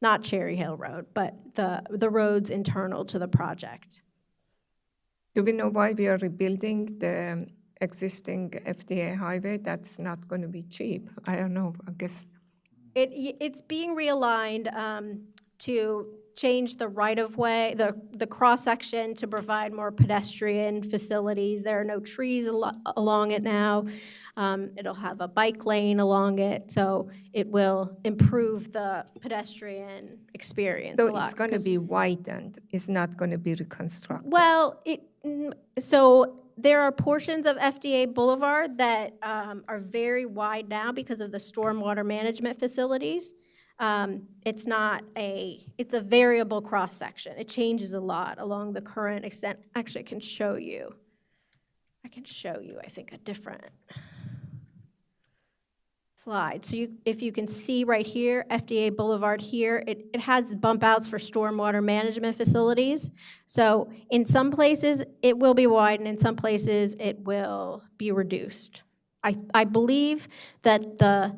Not Cherry Hill Road, but the roads internal to the project. Do we know why we are rebuilding the existing FDA highway? That's not going to be cheap. I don't know, I guess. It's being realigned to change the right-of-way, the cross-section to provide more pedestrian facilities. There are no trees along it now. It'll have a bike lane along it, so it will improve the pedestrian experience a lot. So it's going to be widened, it's not going to be reconstructed? Well, so there are portions of FDA Boulevard that are very wide now because of the stormwater management facilities. It's a variable cross-section. It changes a lot along the current extent. Actually, I can show you, I think, a different slide. So if you can see right here, FDA Boulevard here, it has bump outs for stormwater management facilities. So in some places, it will be widened. In some places, it will be reduced. I believe that the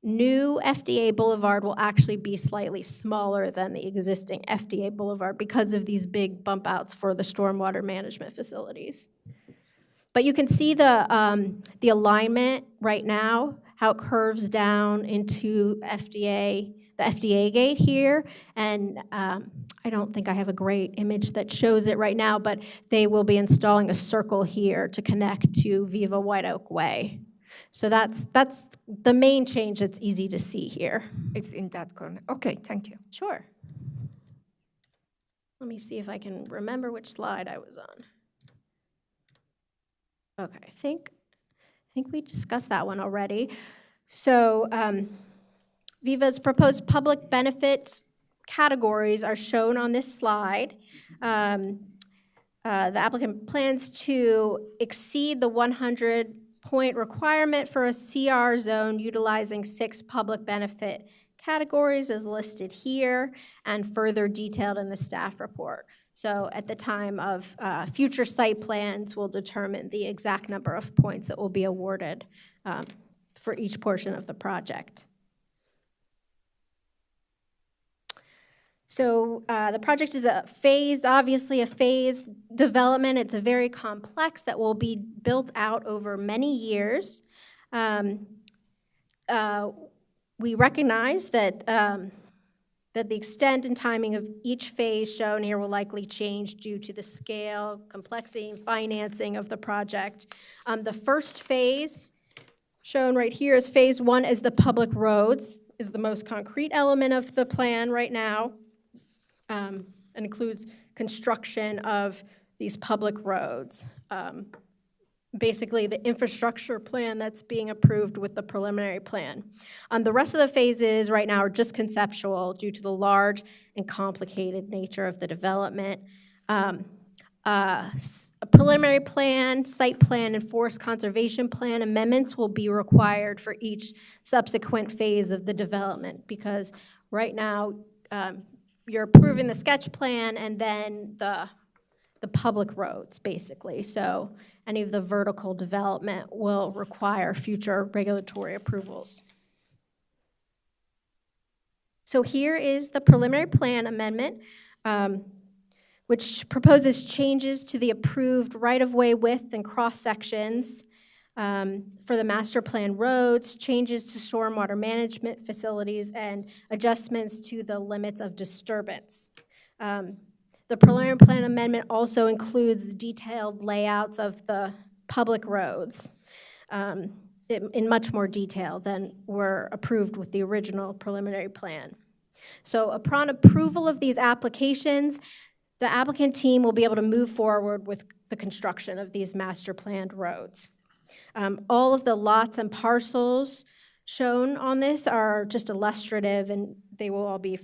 new FDA Boulevard will actually be slightly smaller than the existing FDA Boulevard because of these big bump outs for the stormwater management facilities. But you can see the alignment right now, how it curves down into the FDA gate here. And I don't think I have a great image that shows it right now, but they will be installing a circle here to connect to Viva White Oak Way. So that's the main change that's easy to see here. It's in that corner. Okay, thank you. Sure. Let me see if I can remember which slide I was on. Okay, I think we discussed that one already. So Viva's proposed public benefits categories are shown on this slide. The applicant plans to exceed the 100-point requirement for a CR zone utilizing 6 public benefit categories as listed here and further detailed in the staff report. So at the time of future site plans, we'll determine the exact number of points that will be awarded for each portion of the project. So the project is obviously a phased development. It's a very complex that will be built out over many years. we recognize that, that the extent and timing of each phase shown here will likely change due to the scale, complexity, and financing of the project. The first phase, shown right here, is phase 1 as the public roads, is the most concrete element of the plan right now, and includes construction of these public roads. Basically, the infrastructure plan that's being approved with the preliminary plan. The rest of the phases right now are just conceptual due to the large and complicated nature of the development. A preliminary plan, site plan, and forest conservation plan amendments will be required for each subsequent phase of the development, because right now you're approving the sketch plan and then the public roads, basically. So any of the vertical development will require future regulatory approvals. So here is the preliminary plan amendment, which proposes changes to the approved right-of-way width and cross-sections for the master plan roads, changes to stormwater management facilities, and adjustments to the limits of disturbance. The preliminary plan amendment also includes the detailed layouts of the public roads in much more detail than were approved with the original preliminary plan. So upon approval of these applications, the applicant team will be able to move forward with the construction of these master planned roads. All of the lots and parcels shown on this are just illustrative, and they will all be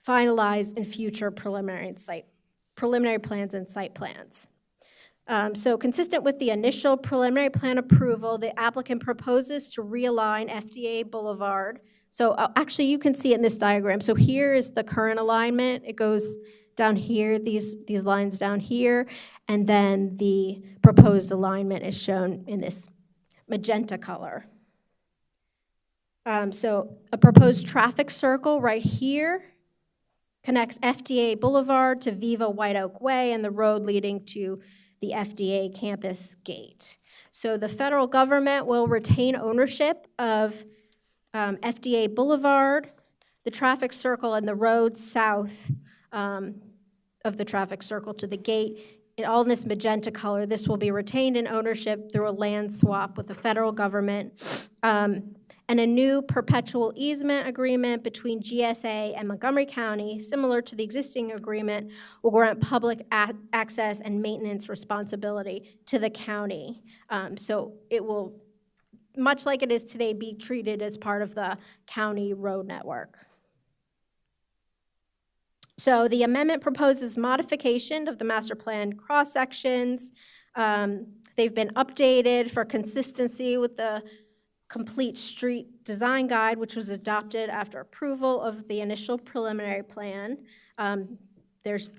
finalized in future preliminary plans and site plans. So consistent with the initial preliminary plan approval, the applicant proposes to realign FDA Boulevard. So actually you can see it in this diagram. So here is the current alignment. It goes down here, these lines down here, and then the proposed alignment is shown in this magenta color. So a proposed traffic circle right here connects FDA Boulevard to Viva White Oak Way and the road leading to the FDA campus gate. So the federal government will retain ownership of FDA Boulevard, the traffic circle, and the road south of the traffic circle to the gate. All in this magenta color, this will be retained in ownership through a land swap with the federal government. And a new perpetual easement agreement between GSA and Montgomery County, similar to the existing agreement, will grant public access and maintenance responsibility to the county. So it will, much like it is today, be treated as part of the county road network. So the amendment proposes modification of the master plan cross-sections. They've been updated for consistency with the complete street design guide, which was adopted after approval of the initial preliminary plan. There's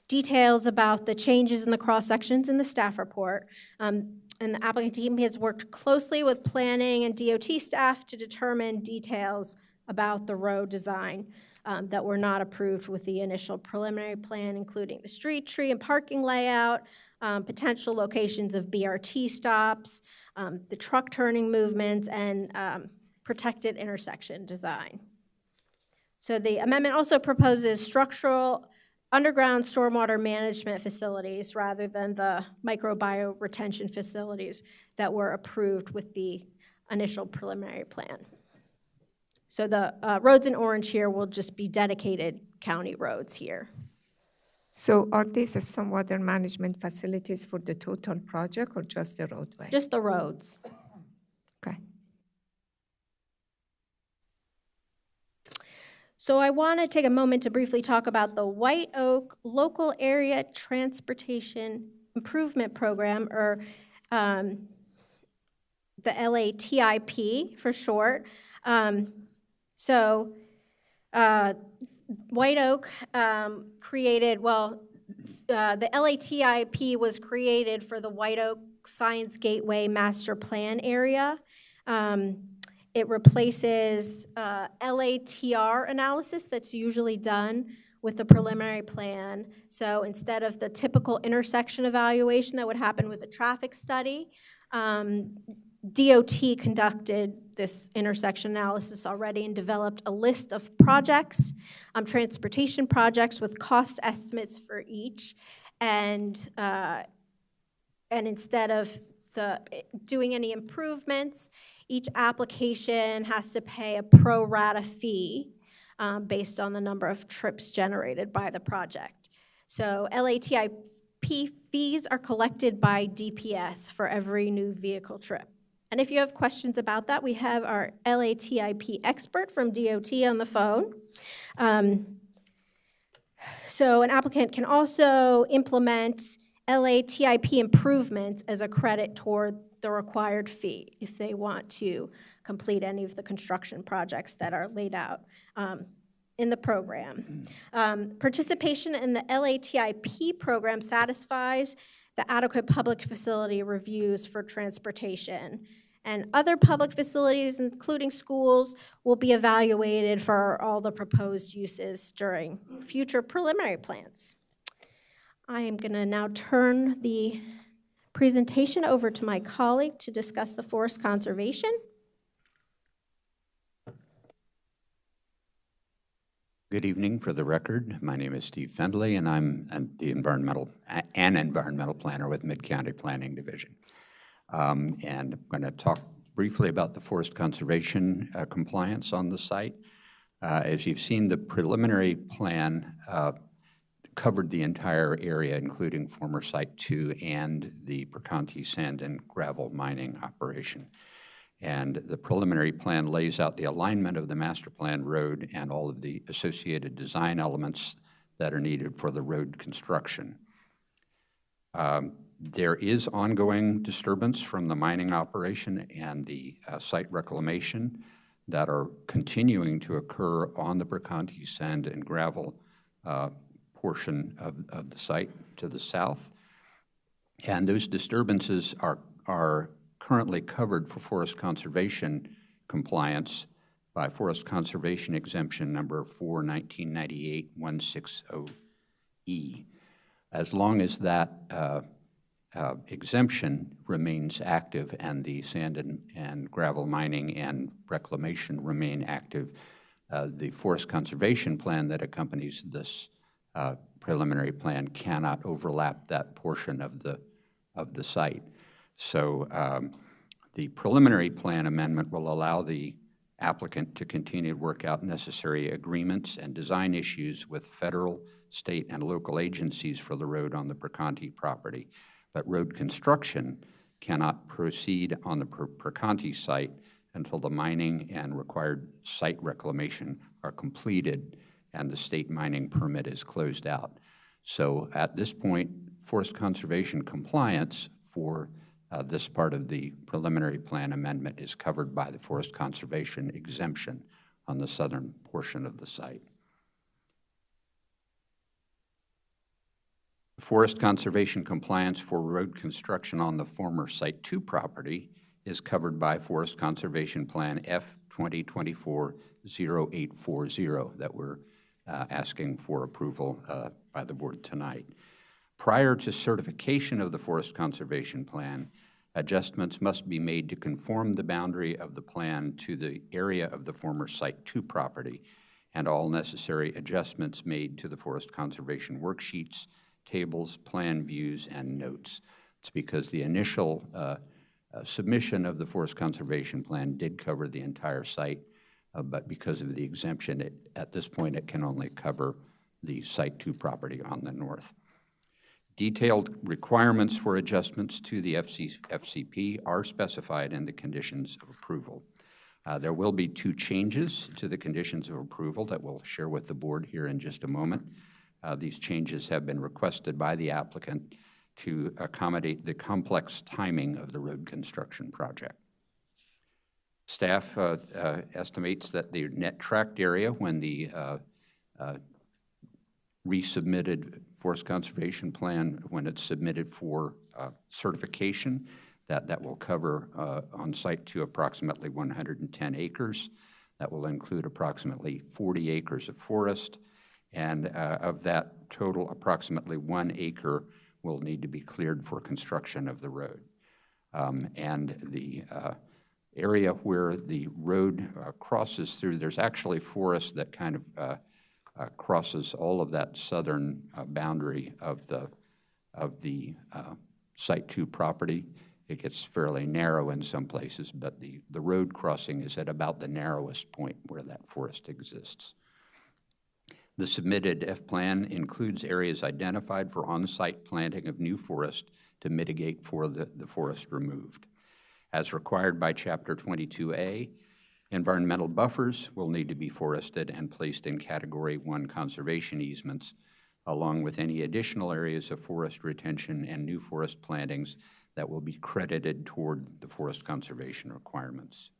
details about the changes in the cross-sections in the staff report. And the applicant team has worked closely with planning and DOT staff to determine details about the road design that were not approved with the initial preliminary plan, including the street tree and parking layout, potential locations of BRT stops, the truck turning movements, and protected intersection design. So the amendment also proposes structural underground stormwater management facilities rather than the microbiome retention facilities that were approved with the initial preliminary plan. So the roads in orange here will just be dedicated county roads here. So are these stormwater management facilities for the total project or just the roadway? Just the roads. Okay. So I want to take a moment to briefly talk about the White Oak Local Area Transportation Improvement Program, or the LATIP for short. White Oak created, the LATIP was created for the White Oak Science Gateway Master Plan area. It replaces LATR analysis that's usually done with the preliminary plan. So instead of the typical intersection evaluation that would happen with a traffic study, DOT conducted this intersection analysis already and developed a list of projects, transportation projects with cost estimates for each. And instead of doing any improvements, each application has to pay a pro rata fee based on the number of trips generated by the project. So LATIP fees are collected by DPS for every new vehicle trip. And if you have questions about that, we have our LATIP expert from DOT on the phone. So an applicant can also implement LATIP improvements as a credit toward the required fee if they want to complete any of the construction projects that are laid out in the program. Participation in the LATIP program satisfies the adequate public facility reviews for transportation. And other public facilities, including schools, will be evaluated for all the proposed uses during future preliminary plans. I am going to now turn the presentation over to my colleague to discuss the forest conservation. Good evening. For the record, my name is Steve Fendley, and I'm an environmental planner with Mid-County Planning Division. And I'm going to talk briefly about the forest conservation compliance on the site. As you've seen, the preliminary plan covered the entire area, including former Site 2 and the Perconti sand and gravel mining operation. And the preliminary plan lays out the alignment of the master plan road and all of the associated design elements that are needed for the road construction. There is ongoing disturbance from the mining operation and the site reclamation that are continuing to occur on the Perconti sand and gravel portion of the site to the south. And those disturbances are currently covered for forest conservation compliance by Forest Conservation Exemption number 4/1998-160E. As long as that exemption remains active and the sand and gravel mining and reclamation remain active, the forest conservation plan that accompanies this preliminary plan cannot overlap that portion of the site. So the preliminary plan amendment will allow the applicant to continue to work out necessary agreements and design issues with federal, state, and local agencies for the road on the Perconti property. But road construction cannot proceed on the Perconti site until the mining and required site reclamation are completed and the state mining permit is closed out. So at this point, forest conservation compliance for this part of the preliminary plan amendment is covered by the forest conservation exemption on the southern portion of the site. Forest conservation compliance for road construction on the former Site 2 property is covered by Forest Conservation Plan F 2024-0840 that we're asking for approval by the board tonight. Prior to certification of the Forest Conservation Plan, adjustments must be made to conform the boundary of the plan to the area of the former Site 2 property, and all necessary adjustments made to the Forest Conservation worksheets, tables, plan views, and notes. It's because the initial submission of the Forest Conservation Plan did cover the entire site, but because of the exemption, at this point, it can only cover the Site 2 property on the north. Detailed requirements for adjustments to the FCP are specified in the conditions of approval. There will be 2 changes to the conditions of approval that we'll share with the board here in just a moment. These changes have been requested by the applicant to accommodate the complex timing of the road construction project. Staff estimates that the net tract area when the resubmitted Forest Conservation Plan, when it's submitted for certification, that will cover on Site 2 approximately 110 acres. That will include approximately 40 acres of forest, and of that total, approximately 1 acre will need to be cleared for construction of the road. And the area where the road crosses through, there's actually forest that kind of crosses all of that southern boundary of the Site 2 property. It gets fairly narrow in some places, but the road crossing is at about the narrowest point where that forest exists. The submitted F-plan includes areas identified for on-site planting of new forest to mitigate for the forest removed. As required by Chapter 22A, environmental buffers will need to be forested and placed in Category 1 conservation easements, along with any additional areas of forest retention and new forest plantings that will be credited toward the forest conservation requirements.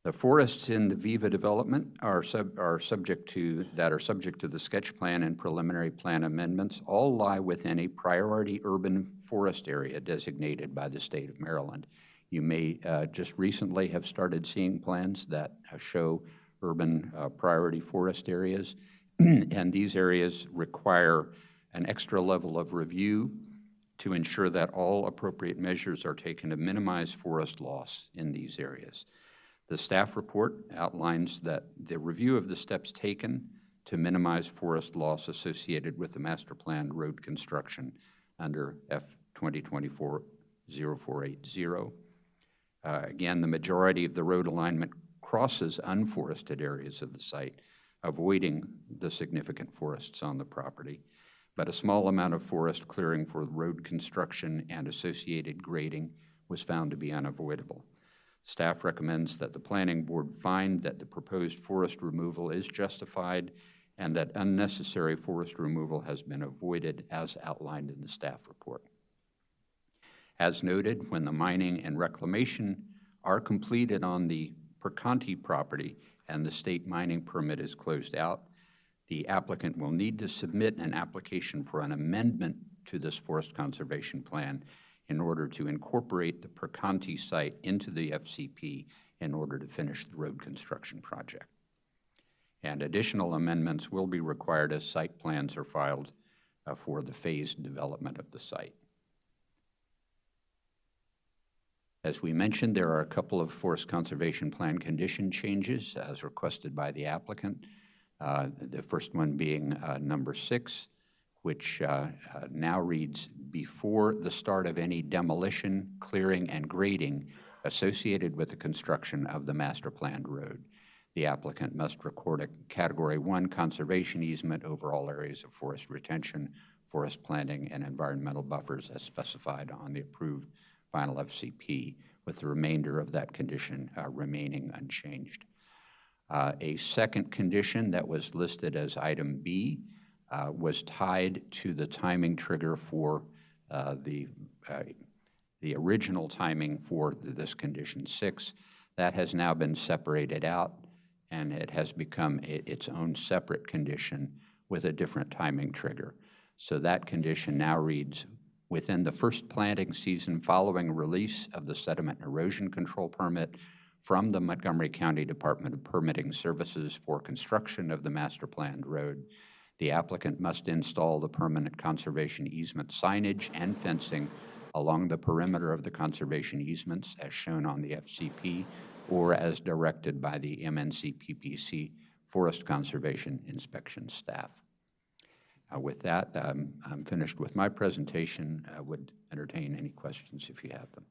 The forests in the Viva development are subject to the sketch plan and preliminary plan amendments all lie within a priority urban forest area designated by the state of Maryland. You may just recently have started seeing plans that show urban priority forest areas, and these areas require an extra level of review to ensure that all appropriate measures are taken to minimize forest loss in these areas. The staff report outlines that the review of the steps taken to minimize forest loss associated with the master plan road construction under F 2024-0480. Again, the majority of the road alignment crosses unforested areas of the site, avoiding the significant forests on the property, but a small amount of forest clearing for road construction and associated grading was found to be unavoidable. Staff recommends that the Planning Board find that the proposed forest removal is justified and that unnecessary forest removal has been avoided as outlined in the staff report. As noted, when the mining and reclamation are completed on the Perconti property and the state mining permit is closed out, the applicant will need to submit an application for an amendment to this forest conservation plan in order to incorporate the Perconti site into the FCP in order to finish the road construction project. And additional amendments will be required as site plans are filed for the phased development of the site. As we mentioned, there are a couple of forest conservation plan condition changes as requested by the applicant. The first one being number 6, which now reads, before the start of any demolition, clearing, and grading associated with the construction of the master planned road, the applicant must record a Category 1 conservation easement over all areas of forest retention, forest planting, and environmental buffers as specified on the approved final FCP, with the remainder of that condition remaining unchanged. A second condition that was listed as item B was tied to the timing trigger for the original timing for this condition 6. That has now been separated out, and it has become its own separate condition with a different timing trigger. So that condition now reads, within the first planting season following release of the sediment and erosion control permit from the Montgomery County Department of Permitting Services for construction of the master planned road, the applicant must install the permanent conservation easement signage and fencing along the perimeter of the conservation easements as shown on the FCP or as directed by the MNC-PPC Forest Conservation Inspection staff. With that, I'm finished with my presentation. I would entertain any questions if you have them.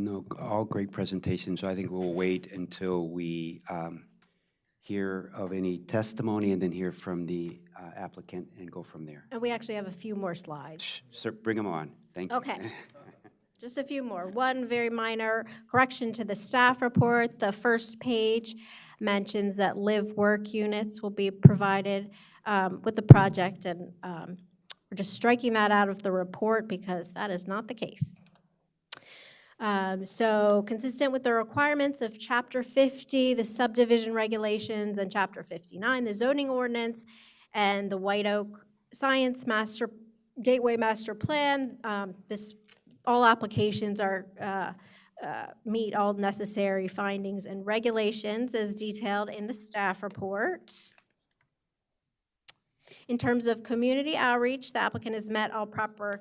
No, all great presentations. So I think we'll wait until we hear of any testimony and then hear from the applicant and go from there. And we actually have a few more slides. Sir, bring them on. Thank you. Okay. Just a few more. One very minor correction to the staff report. The first page mentions that live-work units will be provided with the project, and we're just striking that out of the report because that is not the case. So consistent with the requirements of Chapter 50, the subdivision regulations, and Chapter 59, the zoning ordinance, and the White Oak Science Gateway Master Plan, all applications meet all necessary findings and regulations as detailed in the staff report. In terms of community outreach, the applicant has met all proper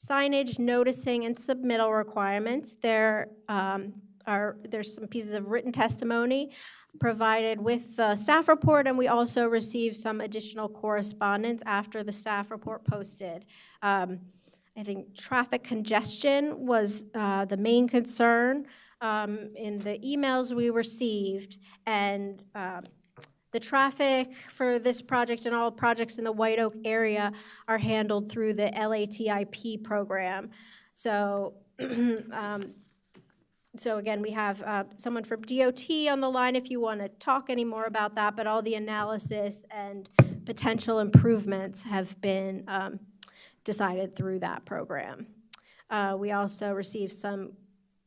signage, noticing, and submittal requirements. There's some pieces of written testimony provided with the staff report, and we also received some additional correspondence after the staff report posted. I think traffic congestion was the main concern in the emails we received, and the traffic for this project and all projects in the White Oak area are handled through the LATIP program. So, so again, we have someone from DOT on the line if you want to talk any more about that, but all the analysis and potential improvements have been decided through that program. We also received some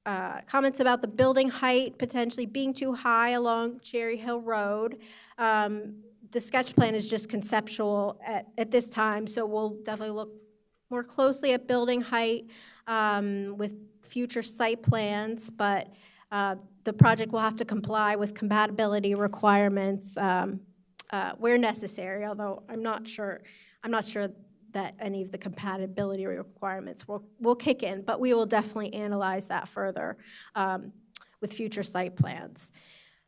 comments about the building height potentially being too high along Cherry Hill Road. The sketch plan is just conceptual at this time, so we'll definitely look more closely at building height with future site plans, but the project will have to comply with compatibility requirements where necessary, although I'm not sure that any of the compatibility requirements will kick in, but we will definitely analyze that further with future site plans.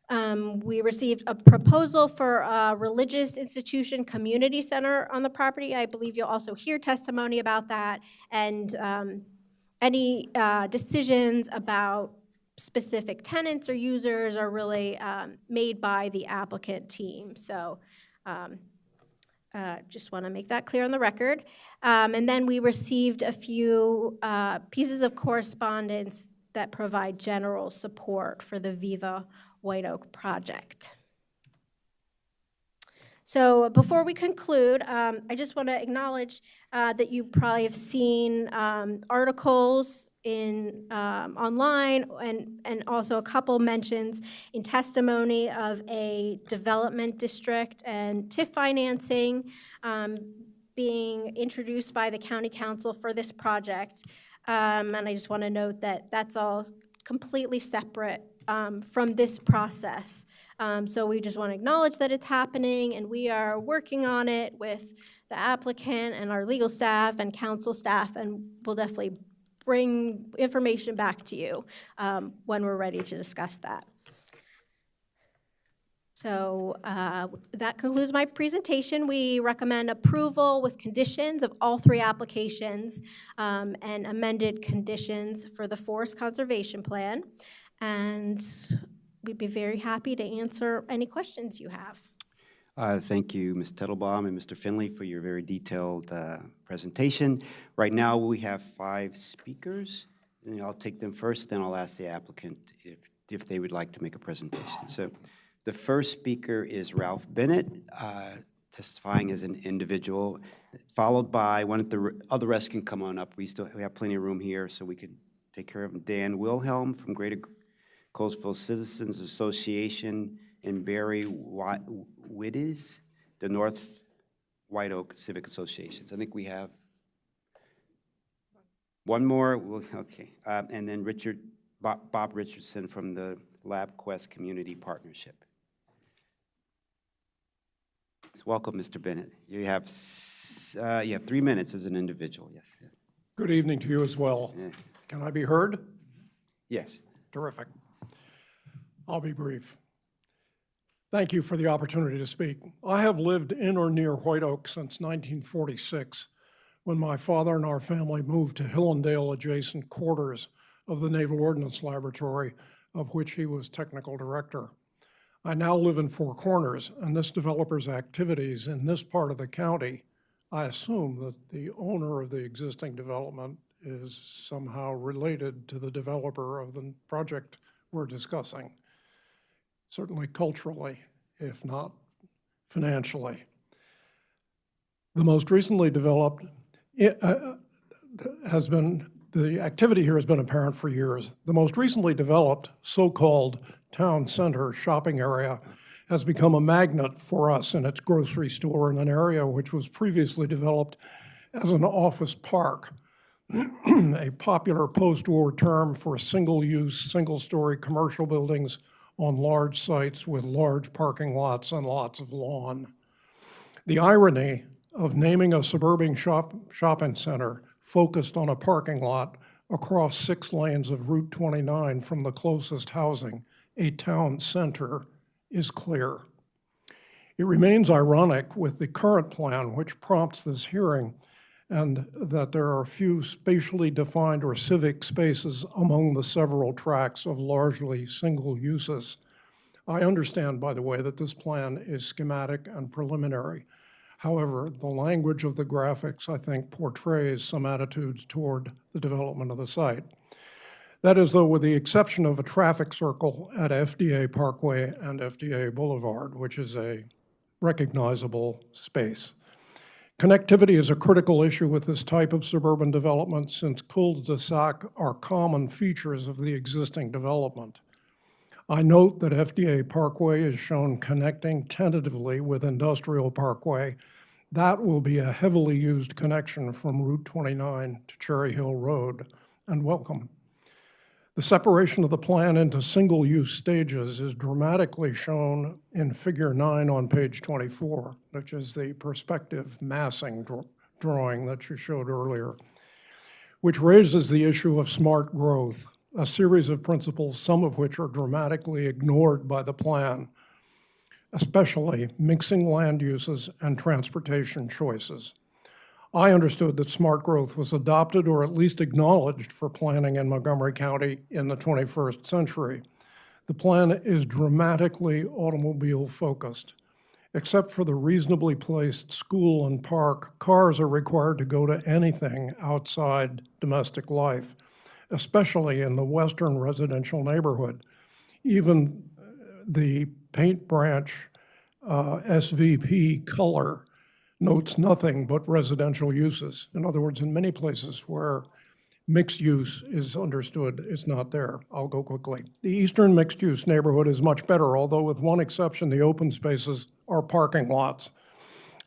We received a proposal for a religious institution community center on the property. I believe you'll also hear testimony about that, and any decisions about specific tenants or users are really made by the applicant team. So just want to make that clear on the record. And then we received a few pieces of correspondence that provide general support for the Viva White Oak project. So before we conclude, I just want to acknowledge that you probably have seen articles online and also a couple mentions in testimony of a development district and TIF financing being introduced by the county council for this project. And I just want to note that that's all completely separate from this process. So we just want to acknowledge that it's happening, and we are working on it with the applicant and our legal staff and council staff, and we'll definitely bring information back to you when we're ready to discuss that. So that concludes my presentation. We recommend approval with conditions of all three applications and amended conditions for the Forest Conservation Plan. And we'd be very happy to answer any questions you have. Thank you, Ms. Tettelbaum and Mr. Finley, for your very detailed presentation. Right now, we have 5 speakers, and I'll take them first, then I'll ask the applicant if they would like to make a presentation. So the first speaker is Ralph Bennett, testifying as an individual, followed by one of the other rest can come on up. We have plenty of room here, so we can take care of them. Dan Wilhelm from Greater Colesville Citizens Association, and Barry Wittes, the North White Oak Civic Associations. I think we have one more. Okay, and then Bob Richardson from the LabQuest Community Partnership. So welcome, Mr. Bennett. You have 3 minutes as an individual. Yes. Good evening to you as well. Yeah. Can I be heard? Yes. Terrific. I'll be brief. Thank you for the opportunity to speak. I have lived in or near White Oak since 1946, when my father and our family moved to Hillendale adjacent quarters of the Naval Ordnance Laboratory, of which he was technical director. I now live in Four Corners, and this developer's activities in this part of the county, I assume that the owner of the existing development is somehow related to the developer of the project we're discussing. Certainly culturally, if not financially. The most recently developed the activity here has been apparent for years. The most recently developed so-called town center shopping area has become a magnet for us in its grocery store in an area which was previously developed as an office park, a popular post-war term for single-use, single-story commercial buildings on large sites with large parking lots and lots of lawn. The irony of naming a suburban shopping center focused on a parking lot across 6 lanes of Route 29 from the closest housing, a town center, is clear. It remains ironic with the current plan, which prompts this hearing, and that there are few spatially defined or civic spaces among the several tracts of largely single uses. I understand, by the way, that this plan is schematic and preliminary. However, the language of the graphics, I think, portrays some attitudes toward the development of the site. That is, though, with the exception of a traffic circle at FDA Parkway and FDA Boulevard, which is a recognizable space. Connectivity is a critical issue with this type of suburban development since cul-de-sac are common features of the existing development. I note that FDA Parkway is shown connecting tentatively with Industrial Parkway. That will be a heavily used connection from Route 29 to Cherry Hill Road, and welcome. The separation of the plan into single-use stages is dramatically shown in Figure 9 on page 24, which is the perspective massing drawing that you showed earlier, which raises the issue of smart growth, a series of principles, some of which are dramatically ignored by the plan, especially mixing land uses and transportation choices. I understood that smart growth was adopted or at least acknowledged for planning in Montgomery County in the 21st century. The plan is dramatically automobile-focused. Except for the reasonably placed school and park, cars are required to go to anything outside domestic life, especially in the western residential neighborhood. Even the paint branch SVP color notes nothing but residential uses. In other words, in many places where mixed use is understood, it's not there. I'll go quickly. The eastern mixed use neighborhood is much better, although with one exception, the open spaces are parking lots.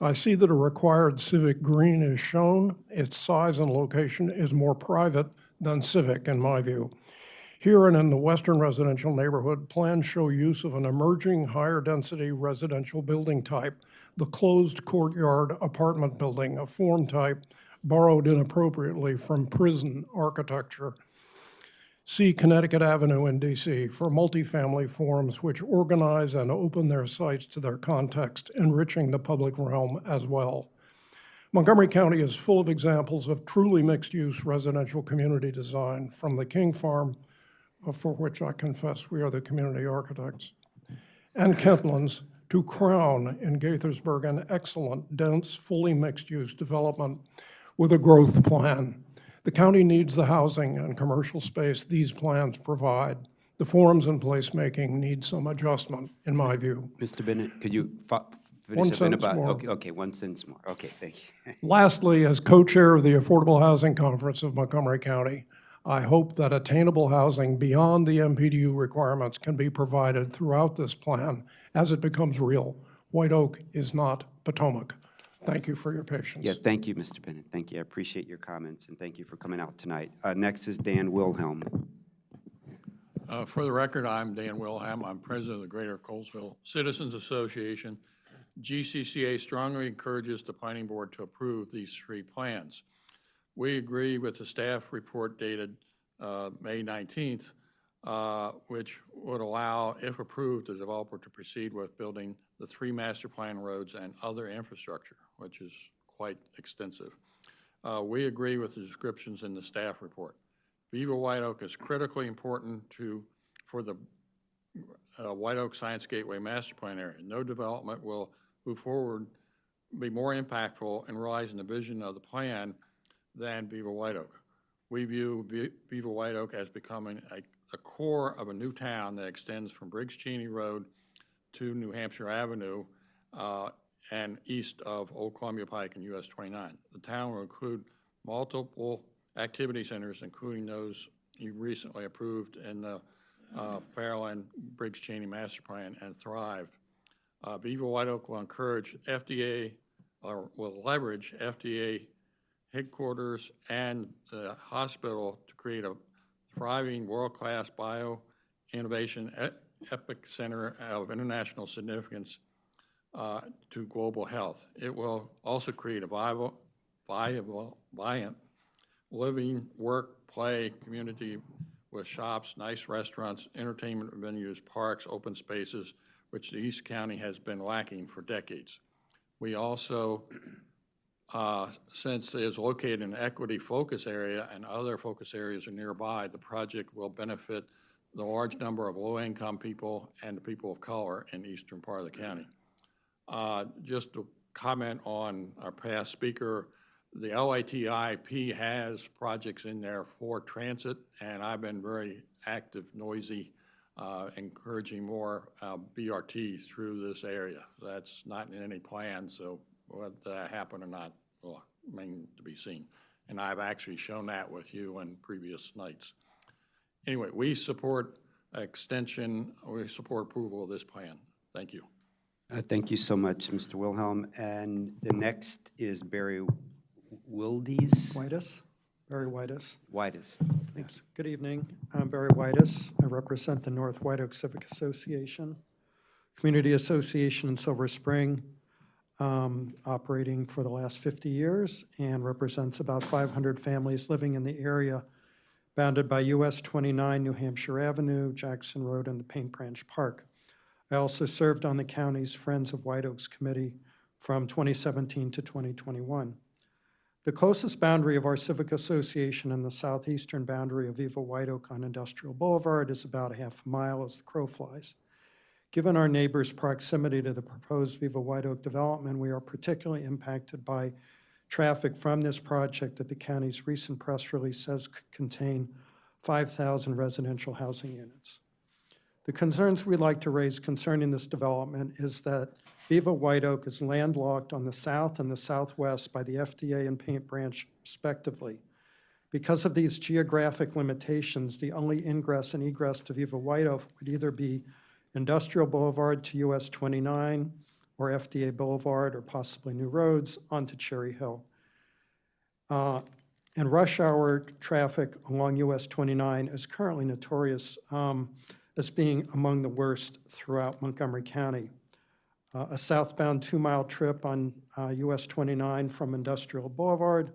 I see that a required civic green is shown. Its size and location is more private than civic, in my view. Here and in the western residential neighborhood, plans show use of an emerging higher density residential building type, the closed courtyard apartment building, a form type borrowed inappropriately from prison architecture. See Connecticut Avenue in DC for multifamily forms which organize and open their sites to their context, enriching the public realm as well. Montgomery County is full of examples of truly mixed-use residential community design, from the King Farm, for which I confess we are the community architects, and Kentlands, to Crown in Gaithersburg, an excellent, dense, fully mixed-use development with a growth plan. The county needs the housing and commercial space these plans provide. The forms and placemaking need some adjustment, in my view. Mr. Bennett, could you One finish up in sentence about, more. okay, 1 sentence more. Okay, thank you. Lastly, as co-chair of the Affordable Housing Conference of Montgomery County, I hope that attainable housing beyond the MPDU requirements can be provided throughout this plan as it becomes real. White Oak is not Potomac. Thank you for your patience. Yeah, thank you, Mr. Bennett. Thank you. I appreciate your comments, and thank you for coming out tonight. Next is Dan Wilhelm. For the record, I'm Dan Wilhelm. I'm president of the Greater Colesville Citizens Association. GCCA strongly encourages the planning board to approve these 3 plans. We agree with the staff report dated May 19th, which would allow, if approved, the developer to proceed with building the 3 master plan roads and other infrastructure, which is quite extensive. We agree with the descriptions in the staff report. Viva White Oak is critically important for the White Oak Science Gateway master plan area. No development will move forward, be more impactful in realizing the vision of the plan than Viva White Oak. We view Viva White Oak as becoming a core of a new town that extends from Briggs Cheney Road to New Hampshire Avenue and east of Old Columbia Pike and US 29. The town will include multiple activity centers, including those you recently approved in the Fairland Briggs Cheney Master Plan and Thrive. Viva White Oak will encourage FDA, or will leverage FDA headquarters and the hospital to create a thriving world-class bio-innovation epic center of international significance to global health. It will also create a vibrant living, work, play, community with shops, nice restaurants, entertainment venues, parks, open spaces, which the East County has been lacking for decades. We also, since it is located in an equity focus area and other focus areas are nearby, the project will benefit the large number of low-income people and the people of color in the eastern part of the county. Just to comment on our past speaker, the LATIP has projects in there for transit, and I've been very active, noisy, encouraging more BRT through this area. That's not in any plan, so whether that happen or not will remain to be seen. And I've actually shown that with you in previous nights. Anyway, we support extension, we support approval of this plan. Thank you. Thank you so much, Mr. Wilhelm. And the next is Barry Wildes. Whitus, Barry Whitus. Whitus. Yes. Good evening. I'm Barry Whitus. I represent the North White Oak Civic Association, Community Association in Silver Spring, operating for the last 50 years and represents about 500 families living in the area bounded by US 29, New Hampshire Avenue, Jackson Road, and the Paint Branch Park. I also served on the county's Friends of White Oaks Committee from 2017 to 2021. The closest boundary of our civic association and the southeastern boundary of Viva White Oak on Industrial Boulevard is about a half mile as the crow flies. Given our neighbors' proximity to the proposed Viva White Oak development, we are particularly impacted by traffic from this project that the county's recent press release says could contain 5,000 residential housing units. The concerns we'd like to raise concerning this development is that Viva White Oak is landlocked on the south and the southwest by the FDA and Paint Branch respectively. Because of these geographic limitations, the only ingress and egress to Viva White Oak would either be Industrial Boulevard to US 29 or FDA Boulevard or possibly new roads onto Cherry Hill. And rush hour traffic along US 29 is currently notorious as being among the worst throughout Montgomery County. A southbound 2-mile trip on US 29 from Industrial Boulevard,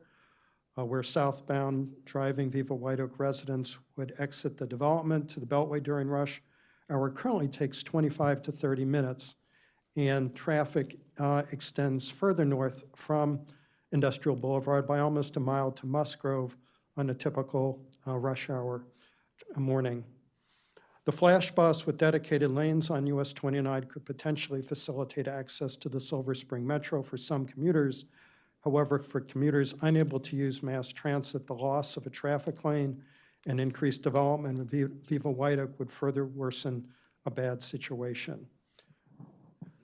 where southbound driving Viva White Oak residents would exit the development to the Beltway during rush hour currently takes 25 to 30 minutes, and traffic extends further north from Industrial Boulevard by almost a mile to Musgrove on a typical rush hour morning. The flash bus with dedicated lanes on US 29 could potentially facilitate access to the Silver Spring Metro for some commuters. However, for commuters unable to use mass transit, the loss of a traffic lane and increased development of Viva White Oak would further worsen a bad situation.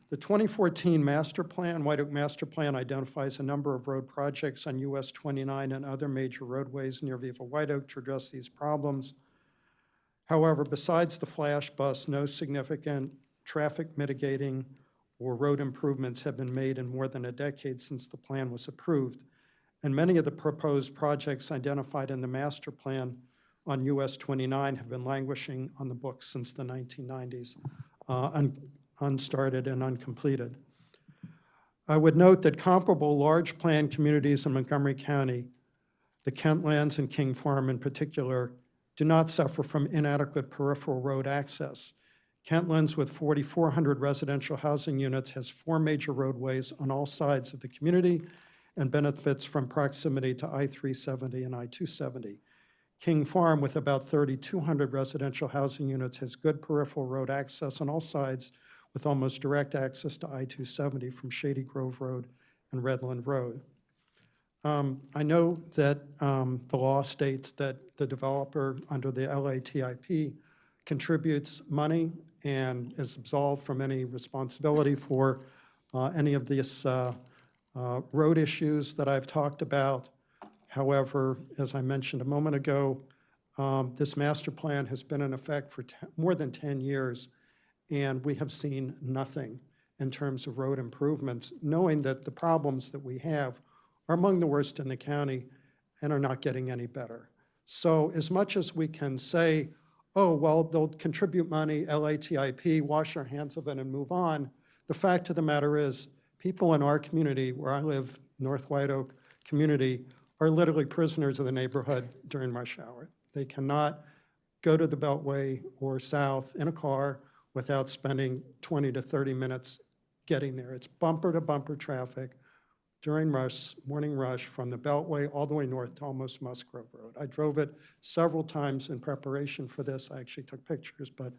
The 2014 master plan, White Oak Master Plan, identifies a number of road projects on US 29 and other major roadways near Viva White Oak to address these problems. However, besides the flash bus, no significant traffic mitigating or road improvements have been made in more than a decade since the plan was approved. And many of the proposed projects identified in the master plan on US 29 have been languishing on the books since the 1990s, unstarted and uncompleted. I would note that comparable large planned communities in Montgomery County, the Kentlands and King Farm in particular, do not suffer from inadequate peripheral road access. Kentlands, with 4,400 residential housing units, has 4 major roadways on all sides of the community and benefits from proximity to I-370 and I-270. King Farm, with about 3,200 residential housing units, has good peripheral road access on all sides with almost direct access to I-270 from Shady Grove Road and Redland Road. I know that the law states that the developer under the LATIP contributes money and is absolved from any responsibility for any of these road issues that I've talked about. However, as I mentioned a moment ago, this master plan has been in effect for more than 10 years, and we have seen nothing in terms of road improvements, knowing that the problems that we have are among the worst in the county and are not getting any better. So as much as we can say, oh, well, they'll contribute money, LATIP, wash our hands of it and move on, the fact of the matter is people in our community, where I live, North White Oak community, are literally prisoners of the neighborhood during rush hour. They cannot go to the Beltway or south in a car without spending 20 to 30 minutes getting there. It's bumper-to-bumper traffic during morning rush from the Beltway all the way north to almost Musgrove Road. I drove it several times in preparation for this. I actually took pictures, but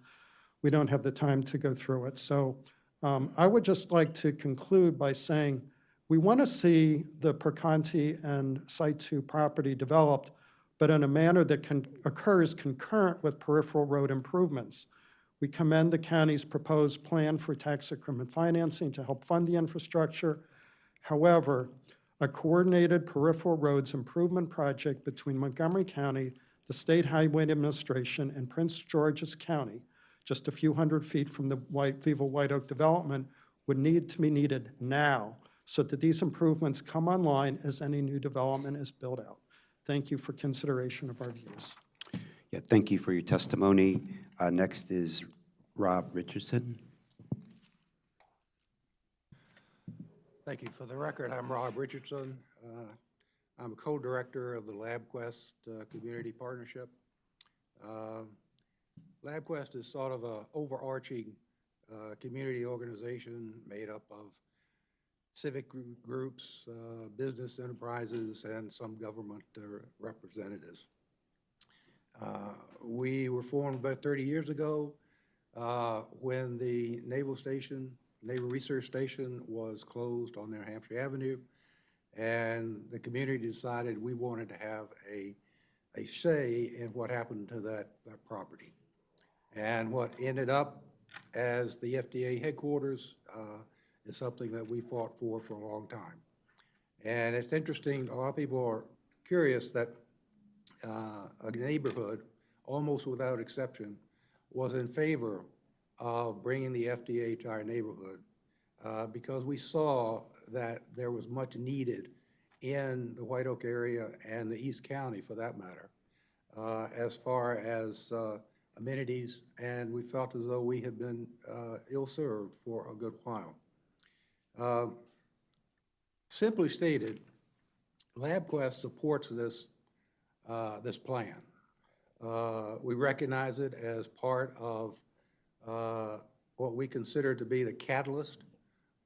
we don't have the time to go through it. So I would just like to conclude by saying we want to see the Perconti and Site 2 property developed, but in a manner that occurs concurrent with peripheral road improvements. We commend the county's proposed plan for tax increment financing to help fund the infrastructure. However, a coordinated peripheral roads improvement project between Montgomery County, the State Highway Administration, and Prince George's County, just a few hundred feet from the Viva White Oak development, would need to be needed now so that these improvements come online as any new development is built out. Thank you for consideration of our views. Yeah, thank you for your testimony. Next is Rob Richardson. Thank you. For the record, I'm Rob Richardson. I'm a co-director of the LabQuest Community Partnership. LabQuest is sort of an overarching community organization made up of civic groups, business enterprises, and some government representatives. We were formed about 30 years ago when the Naval Research Station was closed on New Hampshire Avenue, and the community decided we wanted to have a say in what happened to that property. And what ended up as the FDA headquarters is something that we fought for a long time. And it's interesting, a lot of people are curious that a neighborhood, almost without exception, was in favor of bringing the FDA to our neighborhood because we saw that there was much needed in the White Oak area and the East County, for that matter, as far as amenities, and we felt as though we had been ill-served for a good while. Simply stated, LabQuest supports this plan. We recognize it as part of what we consider to be the catalyst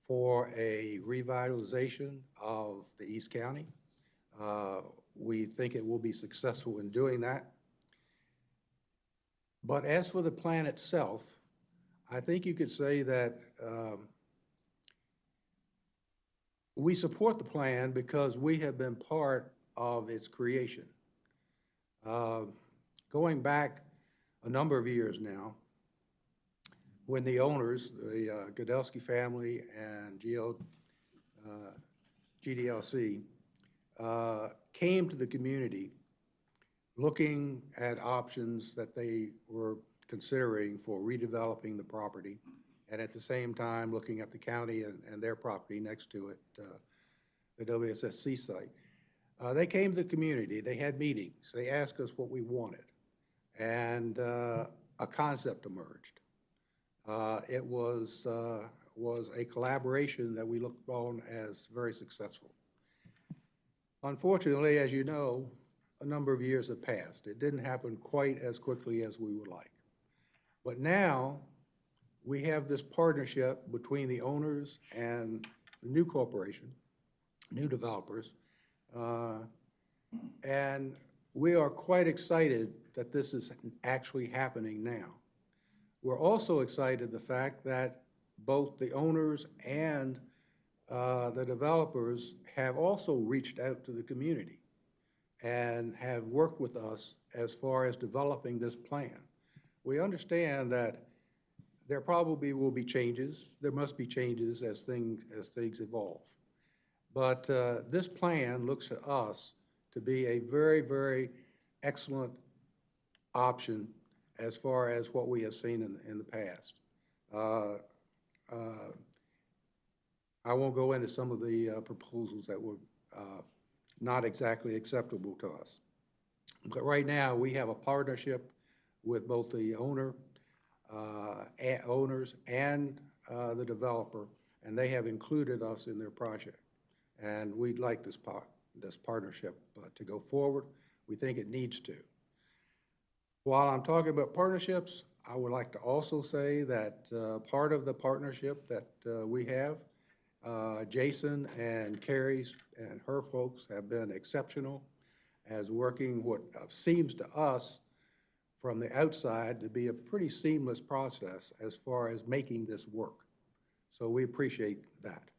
for a revitalization of the East County. We think it will be successful in doing that. But as for the plan itself, I think you could say that we support the plan because we have been part of its creation. Going back a number of years now, when the owners, the Godelski family and GDLC, came to the community looking at options that they were considering for redeveloping the property, and at the same time looking at the county and their property next to it, the WSSC site. They came to the community, they had meetings, they asked us what we wanted, and a concept emerged. It was a collaboration that we looked on as very successful. Unfortunately, as you know, a number of years have passed. It didn't happen quite as quickly as we would like. But now we have this partnership between the owners and the new corporation, new developers, and we are quite excited that this is actually happening now. We're also excited the fact that both the owners and the developers have also reached out to the community and have worked with us as far as developing this plan. We understand that there probably will be changes. There must be changes as things evolve. But this plan looks to us to be a very, very excellent option as far as what we have seen in the past. I won't go into some of the proposals that were not exactly acceptable to us. But right now, we have a partnership with both the owners and the developer, and they have included us in their project. And we'd like this this partnership to go forward. We think it needs to. While I'm talking about partnerships, I would like to also say that part of the partnership that we have, Jason and Carrie's and her folks have been exceptional as working what seems to us from the outside to be a pretty seamless process as far as making this work. So we appreciate that.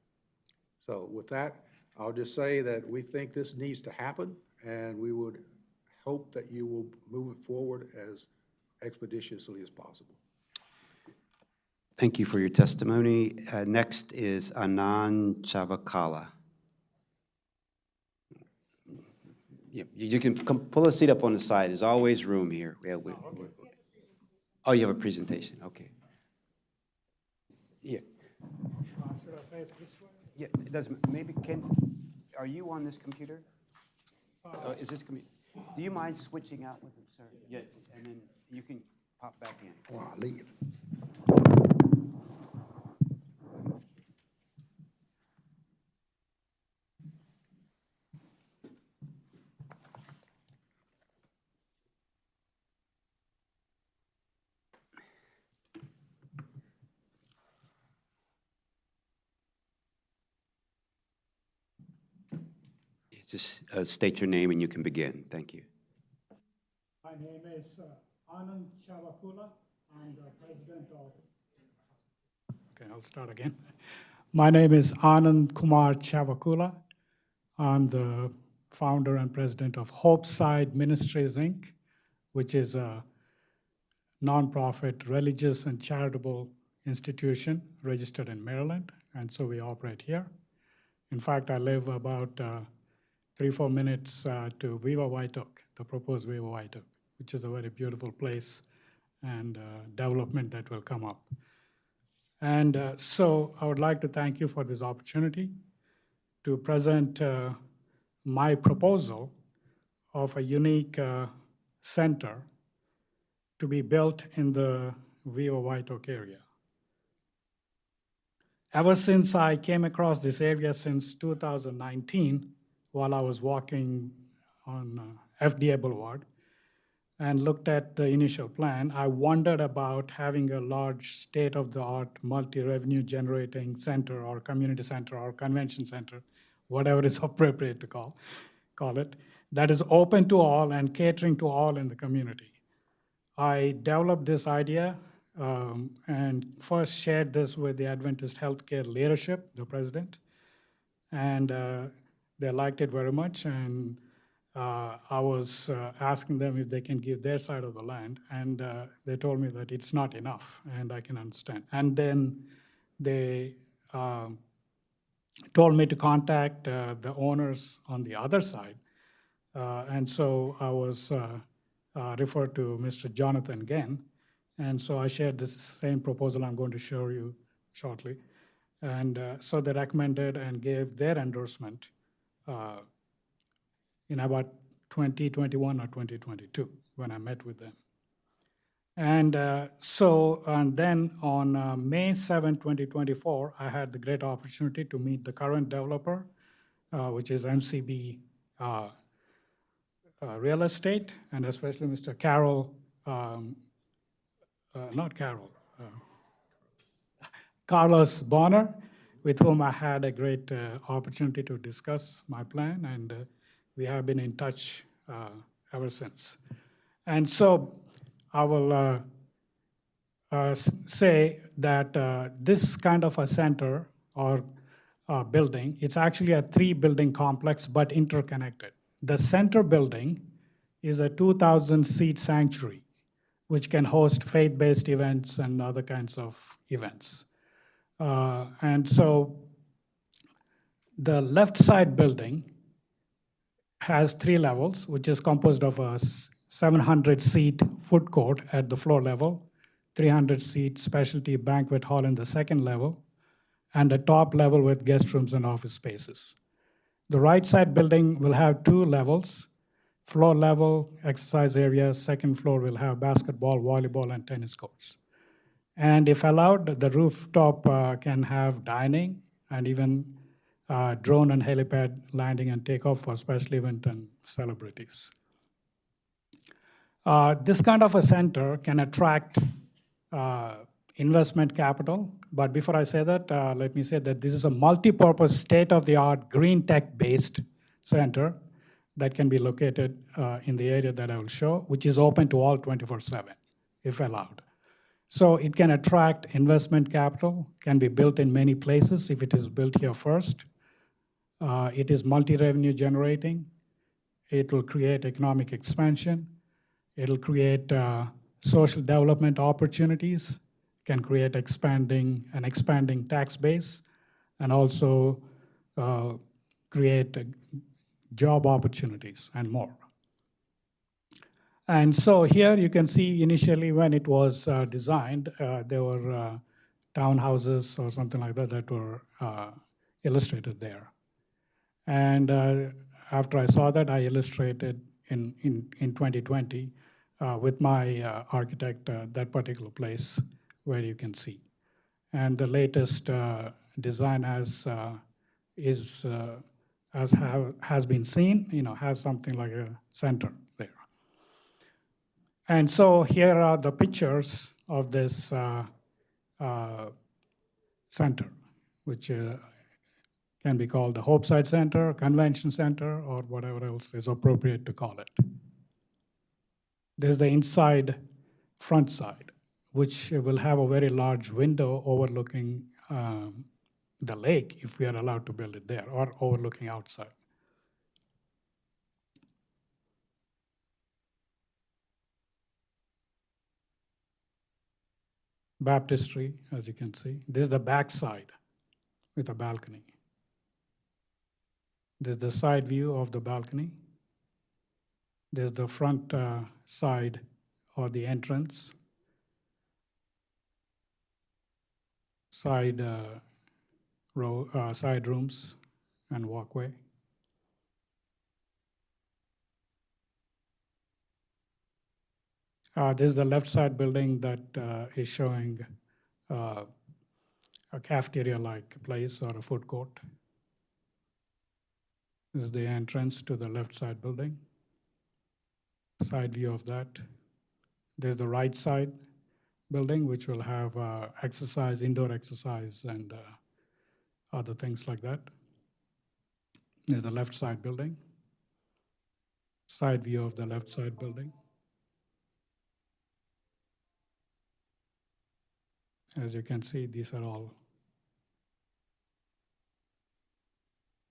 So with that, I'll just say that we think this needs to happen, and we would hope that you will move it forward as expeditiously as possible. Thank you for your testimony. Next is Anand Chavakala. You can come pull a seat up on the side. There's always room here. Oh, you have a presentation. Okay. Yeah. Should I face this way? Yeah, it doesn't. Maybe are you on this computer? Is this computer? Do you mind switching out with him, sir? Yeah, and then you can pop back in. Well, I'll leave. Just state your name and you can begin. Thank you. My name is Anand Chavakula. I'm the president of... Okay, I'll start again. My name is Anand Kumar Chavakula. I'm the founder and president of Hopeside Ministries, Inc., which is a nonprofit religious and charitable institution registered in Maryland, and so we operate here. In fact, I live about 3-4 minutes to Viva White Oak, the proposed Viva White Oak, which is a very beautiful place and development that will come up. And so I would like to thank you for this opportunity to present my proposal of a unique center to be built in the Viva White Oak area. Ever since I came across this area since 2019, while I was walking on FDA Boulevard and looked at the initial plan, I wondered about having a large state-of-the-art multi-revenue generating center or community center or convention center, whatever is appropriate to call it, that is open to all and catering to all in the community. I developed this idea and first shared this with the Adventist Healthcare leadership, the president, and they liked it very much, and I was asking them if they can give their side of the land, and they told me that it's not enough, and I can understand. And then they told me to contact the owners on the other side, and so I was referred to Mr. Jonathan Genn, and so I shared this same proposal I'm going to show you shortly. And so they recommended and gave their endorsement in about 2021 or 2022 when I met with them. And then on May 7, 2024, I had the great opportunity to meet the current developer, which is MCB Real Estate, and especially Mr. Carlos Bonner, with whom I had a great opportunity to discuss my plan, and we have been in touch ever since. And so I will say that this kind of a center or building, it's actually a 3-building complex but interconnected. The center building is a 2,000-seat sanctuary, which can host faith-based events and other kinds of events. And so the left side building has 3 levels, which is composed of a 700-seat food court at the floor level, 300-seat specialty banquet hall in the second level, and a top level with guest rooms and office spaces. The right side building will have 2 levels, floor level exercise area, second floor will have basketball, volleyball, and tennis courts. And if allowed, the rooftop can have dining and even drone and helipad landing and takeoff for special event and celebrities. This kind of a center can attract investment capital. But before I say that, let me say that this is a multi-purpose, state-of-the-art, green tech-based center that can be located in the area that I will show, which is open to all 24/7, if allowed. So it can attract investment capital, can be built in many places if it is built here first. It is multi-revenue generating. It will create economic expansion. It'll create social development opportunities, can create an expanding tax base, and also create job opportunities and more. And so here you can see initially when it was designed, there were townhouses or something like that that were illustrated there. And after I saw that, I illustrated in 2020 with my architect that particular place where you can see. And the latest design has been seen, has something like a center there. And so here are the pictures of this center, which can be called the Hopeside Center, Convention Center, or whatever else is appropriate to call it. There's the inside front side, which will have a very large window overlooking the lake, if we are allowed to build it there, or overlooking outside. Baptistry, as you can see. This is the back side with a balcony. This is the side view of the balcony. There's the front side or the entrance. Side rooms and walkway. This is the left side building that is showing a cafeteria-like place or a food court. This is the entrance to the left side building. Side view of that. There's the right side building, which will have indoor exercise and other things like that. There's the left side building. Side view of the left side building. As you can see, these are all.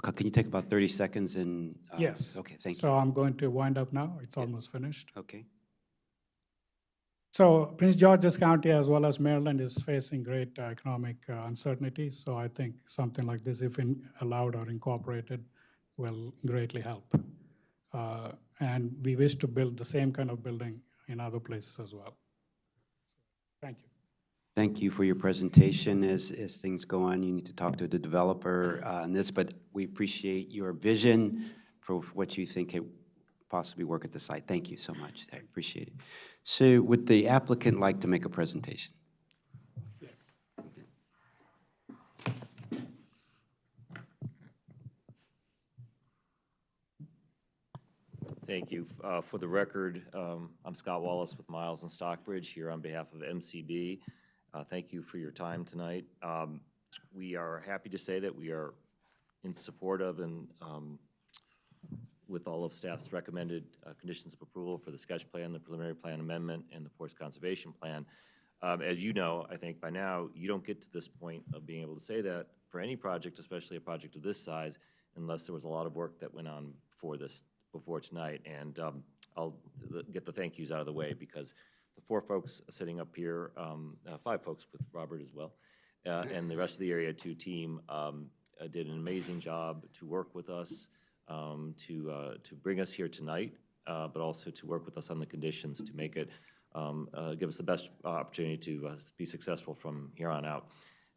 Can you take about 30 seconds and? Yes. Okay, thank you. So I'm going to wind up now. It's almost finished. Okay. So Prince George's County, as well as Maryland, is facing great economic uncertainty. So I think something like this, if allowed or incorporated, will greatly help. And we wish to build the same kind of building in other places as well. Thank you. Thank you for your presentation. As things go on, you need to talk to the developer on this, but we appreciate your vision for what you think could possibly work at the site. Thank you so much. I appreciate it. So would the applicant like to make a presentation? Yes. Thank you. For the record, I'm Scott Wallace with Miles and Stockbridge here on behalf of MCB. Thank you for your time tonight. We are happy to say that we are in support of and with all of staff's recommended conditions of approval for the sketch plan, the preliminary plan amendment, and the forest conservation plan. As you know, I think by now, you don't get to this point of being able to say that for any project, especially a project of this size, unless there was a lot of work that went on before tonight. And I'll get the thank yous out of the way because the 4 folks sitting up here, 5 folks with Robert as well, and the rest of the Area 2 team did an amazing job to work with us, to bring us here tonight, but also to work with us on the conditions to make it, give us the best opportunity to be successful from here on out.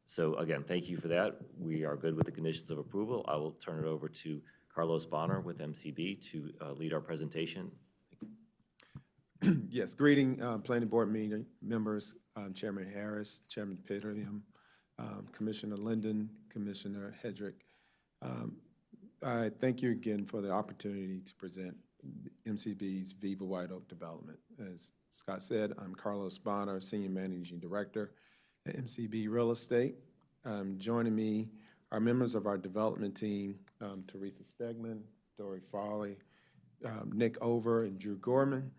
So again, thank you for that. We are good with the conditions of approval. I will turn it over to Carlos Bonner with MCB to lead our presentation. Yes, greeting planning board meeting members, Chairman Harris, Chairman Peterham, Commissioner Linden, Commissioner Hedrick, I thank you again for the opportunity to present MCB's Viva White Oak development. As Scott said, I'm Carlos Bonner, Senior Managing Director at MCB Real Estate. Joining me are members of our development team, Teresa Stegman, Dory Farley, Nick Over, and Drew Gorman,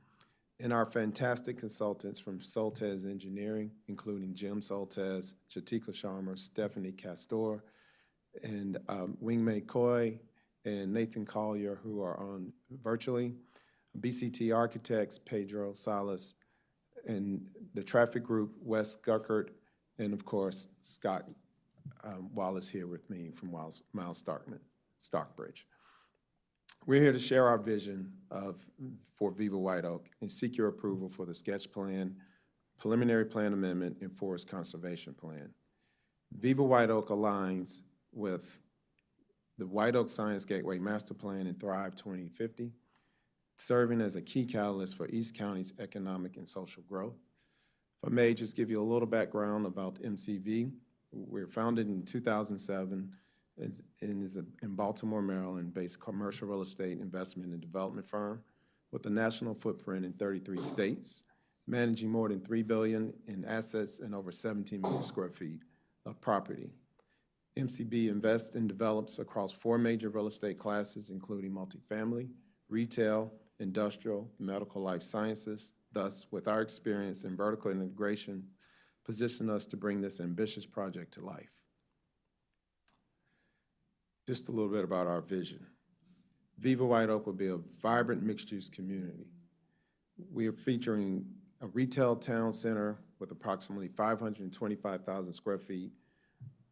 and our fantastic consultants from Soltez Engineering, including Jim Soltez, Chatika Sharma, Stephanie Castor, and Wingmei Coy, and Nathan Collier, who are on virtually, BCT Architects, Pedro Salas, and the traffic group, Wes Guckert, and of course, Scott Wallace here with me from Miles Stockbridge. We're here to share our vision for Viva White Oak and seek your approval for the sketch plan, preliminary plan amendment, and forest conservation plan. Viva White Oak aligns with the White Oak Science Gateway Master Plan and Thrive 2050, serving as a key catalyst for East County's economic and social growth. If I may just give you a little background about MCV. We're founded in 2007 and is in Baltimore, Maryland-based commercial real estate investment and development firm with a national footprint in 33 states, managing more than $3 billion in assets and over 17 million square feet of property. MCB invests and develops across 4 major real estate classes, including multifamily, retail, industrial, medical life sciences. Thus, with our experience in vertical integration, position us to bring this ambitious project to life. Just a little bit about our vision. Viva White Oak will be a vibrant mixed-use community. We are featuring a retail town center with approximately 525,000 square feet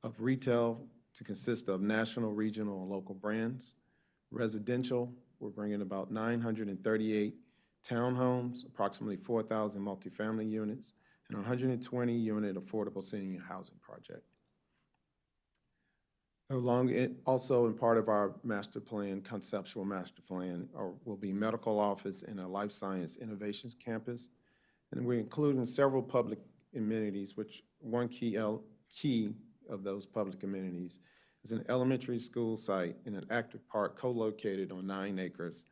of retail to consist of national, regional, and local brands. Residential, we're bringing about 938 townhomes, approximately 4,000 multifamily units, and 120-unit affordable senior housing project. Also in part of our master plan, conceptual master plan, will be medical office and a life science innovations campus. And we're including several public amenities, which one key of those public amenities is an elementary school site in an active park co-located on 9 acres,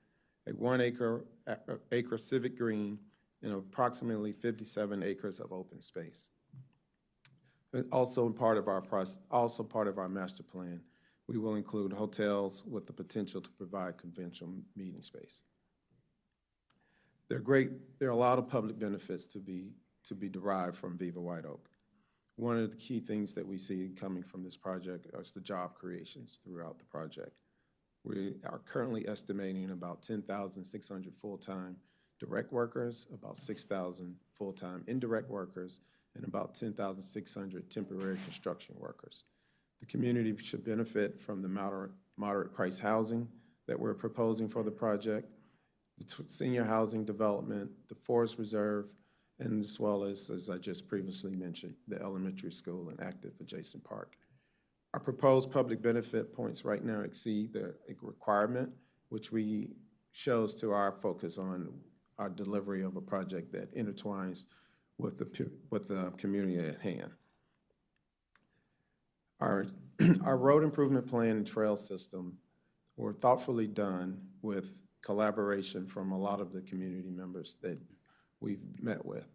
a 1 acre civic green, and approximately 57 acres of open space. Also part of our master plan, we will include hotels with the potential to provide conventional meeting space. There are a lot of public benefits to be derived from Viva White Oak. One of the key things that we see coming from this project is the job creations throughout the project. We are currently estimating about 10,600 full-time direct workers, about 6,000 full-time indirect workers, and about 10,600 temporary construction workers. The community should benefit from the moderate price housing that we're proposing for the project, the senior housing development, the forest reserve, and as well as I just previously mentioned, the elementary school and active adjacent park. Our proposed public benefit points right now exceed the requirement, which shows to our focus on our delivery of a project that intertwines with the community at hand. Our road improvement plan and trail system were thoughtfully done with collaboration from a lot of the community members that we've met with.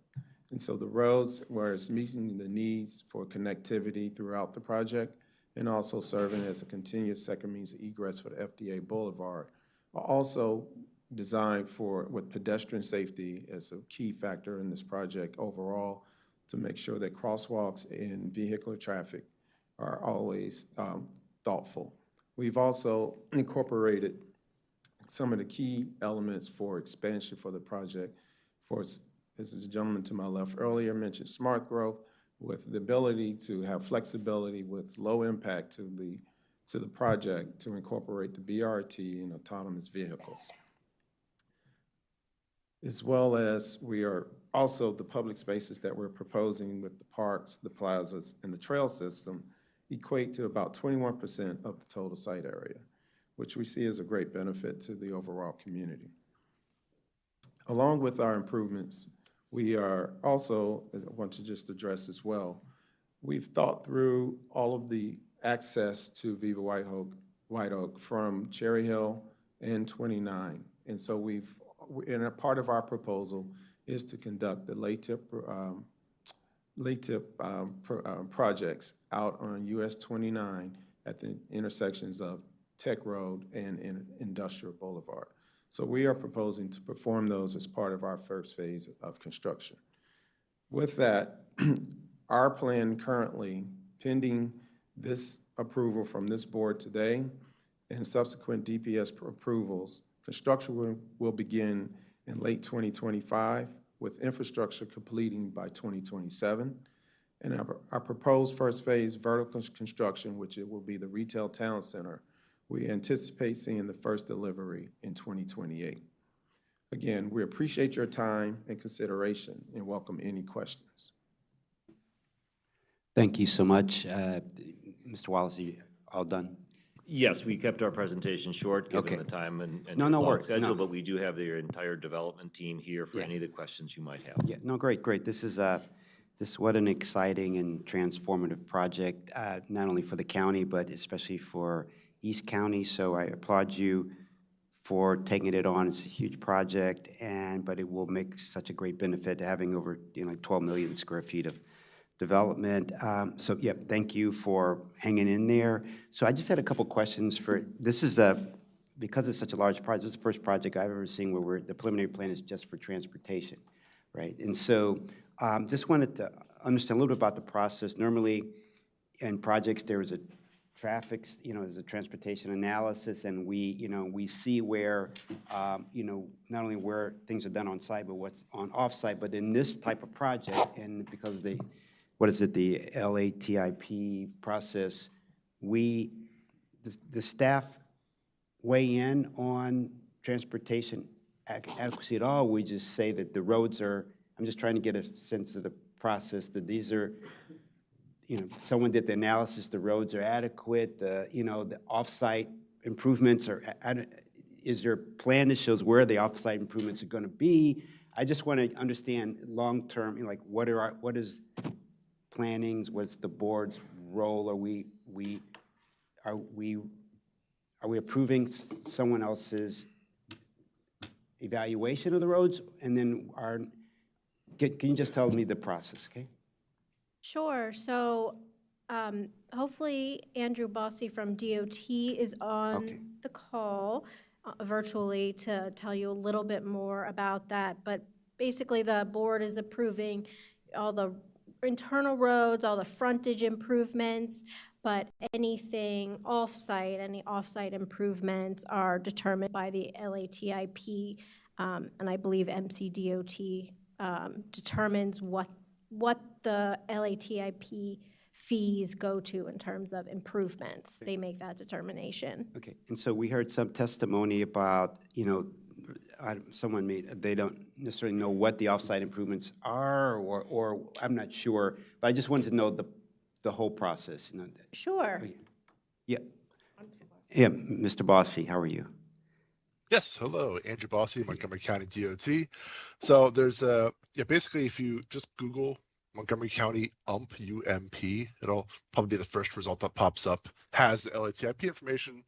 And so the roads, where it's meeting the needs for connectivity throughout the project and also serving as a continuous second means of egress for the FDA Boulevard, are also designed with pedestrian safety as a key factor in this project overall to make sure that crosswalks and vehicular traffic are always thoughtful. We've also incorporated some of the key elements for expansion for the project. As the gentleman to my left earlier mentioned, smart growth with the ability to have flexibility with low impact to the project to incorporate the BRT and autonomous vehicles. As well as we are also the public spaces that we're proposing with the parks, the plazas, and the trail system equate to about 21% of the total site area, which we see as a great benefit to the overall community. Along with our improvements, we are also, I want to just address as well, we've thought through all of the access to Viva White Oak White Oak from Cherry Hill and 29. And so and a part of our proposal is to conduct the projects out on US 29 at the intersections of Tech Road and Industrial Boulevard. So we are proposing to perform those as part of our first phase of construction. With that, our plan currently, pending this approval from this board today and subsequent DPS approvals, construction will begin in late 2025 with infrastructure completing by 2027. And our proposed first phase vertical construction, which it will be the retail town center, we anticipate seeing the first delivery in 2028. Again, we appreciate your time and consideration and welcome any questions. Thank you so much. Mr. Wallace, are you all done? Yes, we kept our presentation short, given Okay. the time and No long worries. schedule, No. but we do have the entire development team here for any of the questions you might have. Yeah, no, great. This is what an exciting and transformative project, not only for the county, but especially for East County. So I applaud you for taking it on. It's a huge project, but it will make such a great benefit having over like 12 million square feet of development. So yeah, thank you for hanging in there. So I just had a couple questions for, because it's such a large project, this is the first project I've ever seen where the preliminary plan is just for transportation, right? And so just wanted to understand a little bit about the process. Normally in projects, there is a traffic, there's a transportation analysis, and we see where, not only where things are done on site, but what's on off-site. But in this type of project, and because of the LATIP process, the staff weigh in on transportation adequacy at all? We just say that the roads are, I'm just trying to get a sense of the process, that these are, someone did the analysis, the roads are adequate, the off-site improvements are, is there a plan that shows where the off-site improvements are going to be? I just want to understand long-term, like what is plannings, what's the board's role? Are we approving someone else's evaluation of the roads? And then can you just tell me the process, okay? Sure. So hopefully Andrew Bossy from DOT is on the call virtually to tell you a little bit more about that. But basically the board is approving all the internal roads, all the frontage improvements, but anything off-site, any off-site improvements are determined by the LATIP, and I believe MCDOT determines what the LATIP fees go to in terms of improvements. They make that determination. Okay, and so we heard some testimony about, they don't necessarily know what the off-site improvements are, or I'm not sure, but I just wanted to know the whole process. Sure. Yeah. Yeah, Mr. Bossy, how are you? Yes, hello, Andrew Bossy, Montgomery County DOT. So there's basically if you just Google Montgomery County UMP, it'll probably be the first result that pops up, has the LATIP information,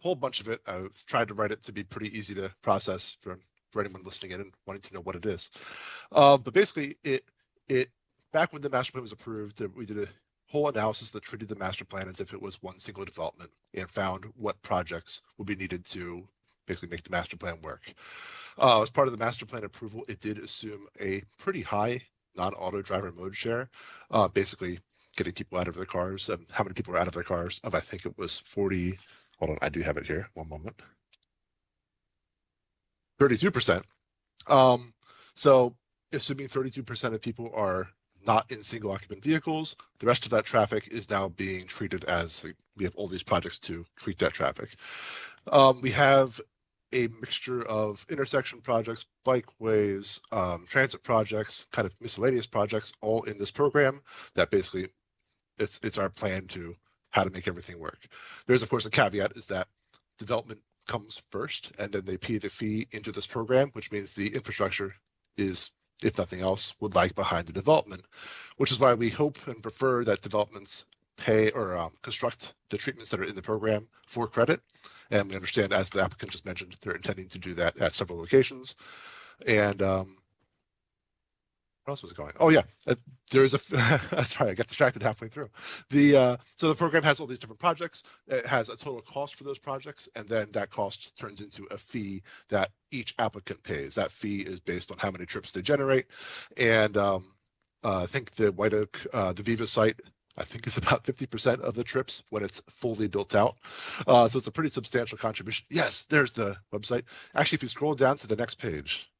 a whole bunch of it. I've tried to write it to be pretty easy to process for anyone listening in and wanting to know what it is. But basically, it back when the master plan was approved, we did a whole analysis that treated the master plan as if it was one single development and found what projects would be needed to basically make the master plan work. As part of the master plan approval, it did assume a pretty high non-auto driver mode share, basically getting people out of their cars. How many people are out of their cars? I think it was 40, hold on, I do have it here, one moment. 32%. So assuming 32% of people are not in single occupant vehicles, the rest of that traffic is now being treated as, we have all these projects to treat that traffic. We have a mixture of intersection projects, bikeways, transit projects, kind of miscellaneous projects, all in this program that basically it's our plan to how to make everything work. There's of course a caveat is that development comes first and then they pay the fee into this program, which means the infrastructure is, if nothing else, would lag behind the development, which is why we hope and prefer that developments pay or construct the treatments that are in the program for credit. And we understand, as the applicant just mentioned, they're intending to do that at several locations. And where else was it going? Oh yeah, there is a. Sorry, I got distracted halfway through. So the program has all these different projects. It has a total cost for those projects, and then that cost turns into a fee that each applicant pays. That fee is based on how many trips they generate, and I think the White Oak, the Viva site, I think is about 50% of the trips when it's fully built out. So it's a pretty substantial contribution. Yes, there's the website. Actually, if you scroll down to the next page.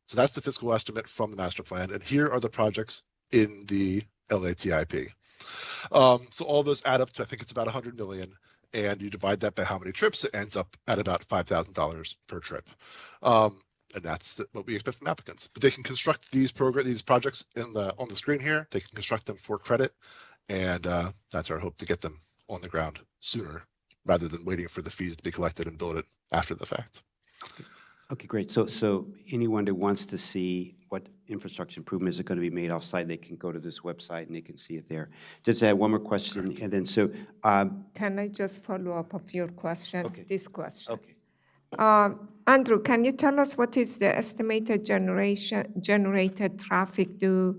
So that's the fiscal estimate from the master plan. And here are the projects in the LATIP. So all those add up to, I think it's about 100 million. And you divide that by how many trips, it ends up at about $5,000 per trip. And that's what we expect from applicants. But they can construct these projects on the screen here. They can construct them for credit. And that's our hope, to get them on the ground sooner rather than waiting for the fees to be collected and build it after the fact. Okay, great. So anyone that wants to see what infrastructure improvements are going to be made off-site, they can go to this website and they can see it there. Just add one more question, and then Can I just follow up of your question? Okay. This question. Okay. Andrew, can you tell us what is the estimated generated traffic due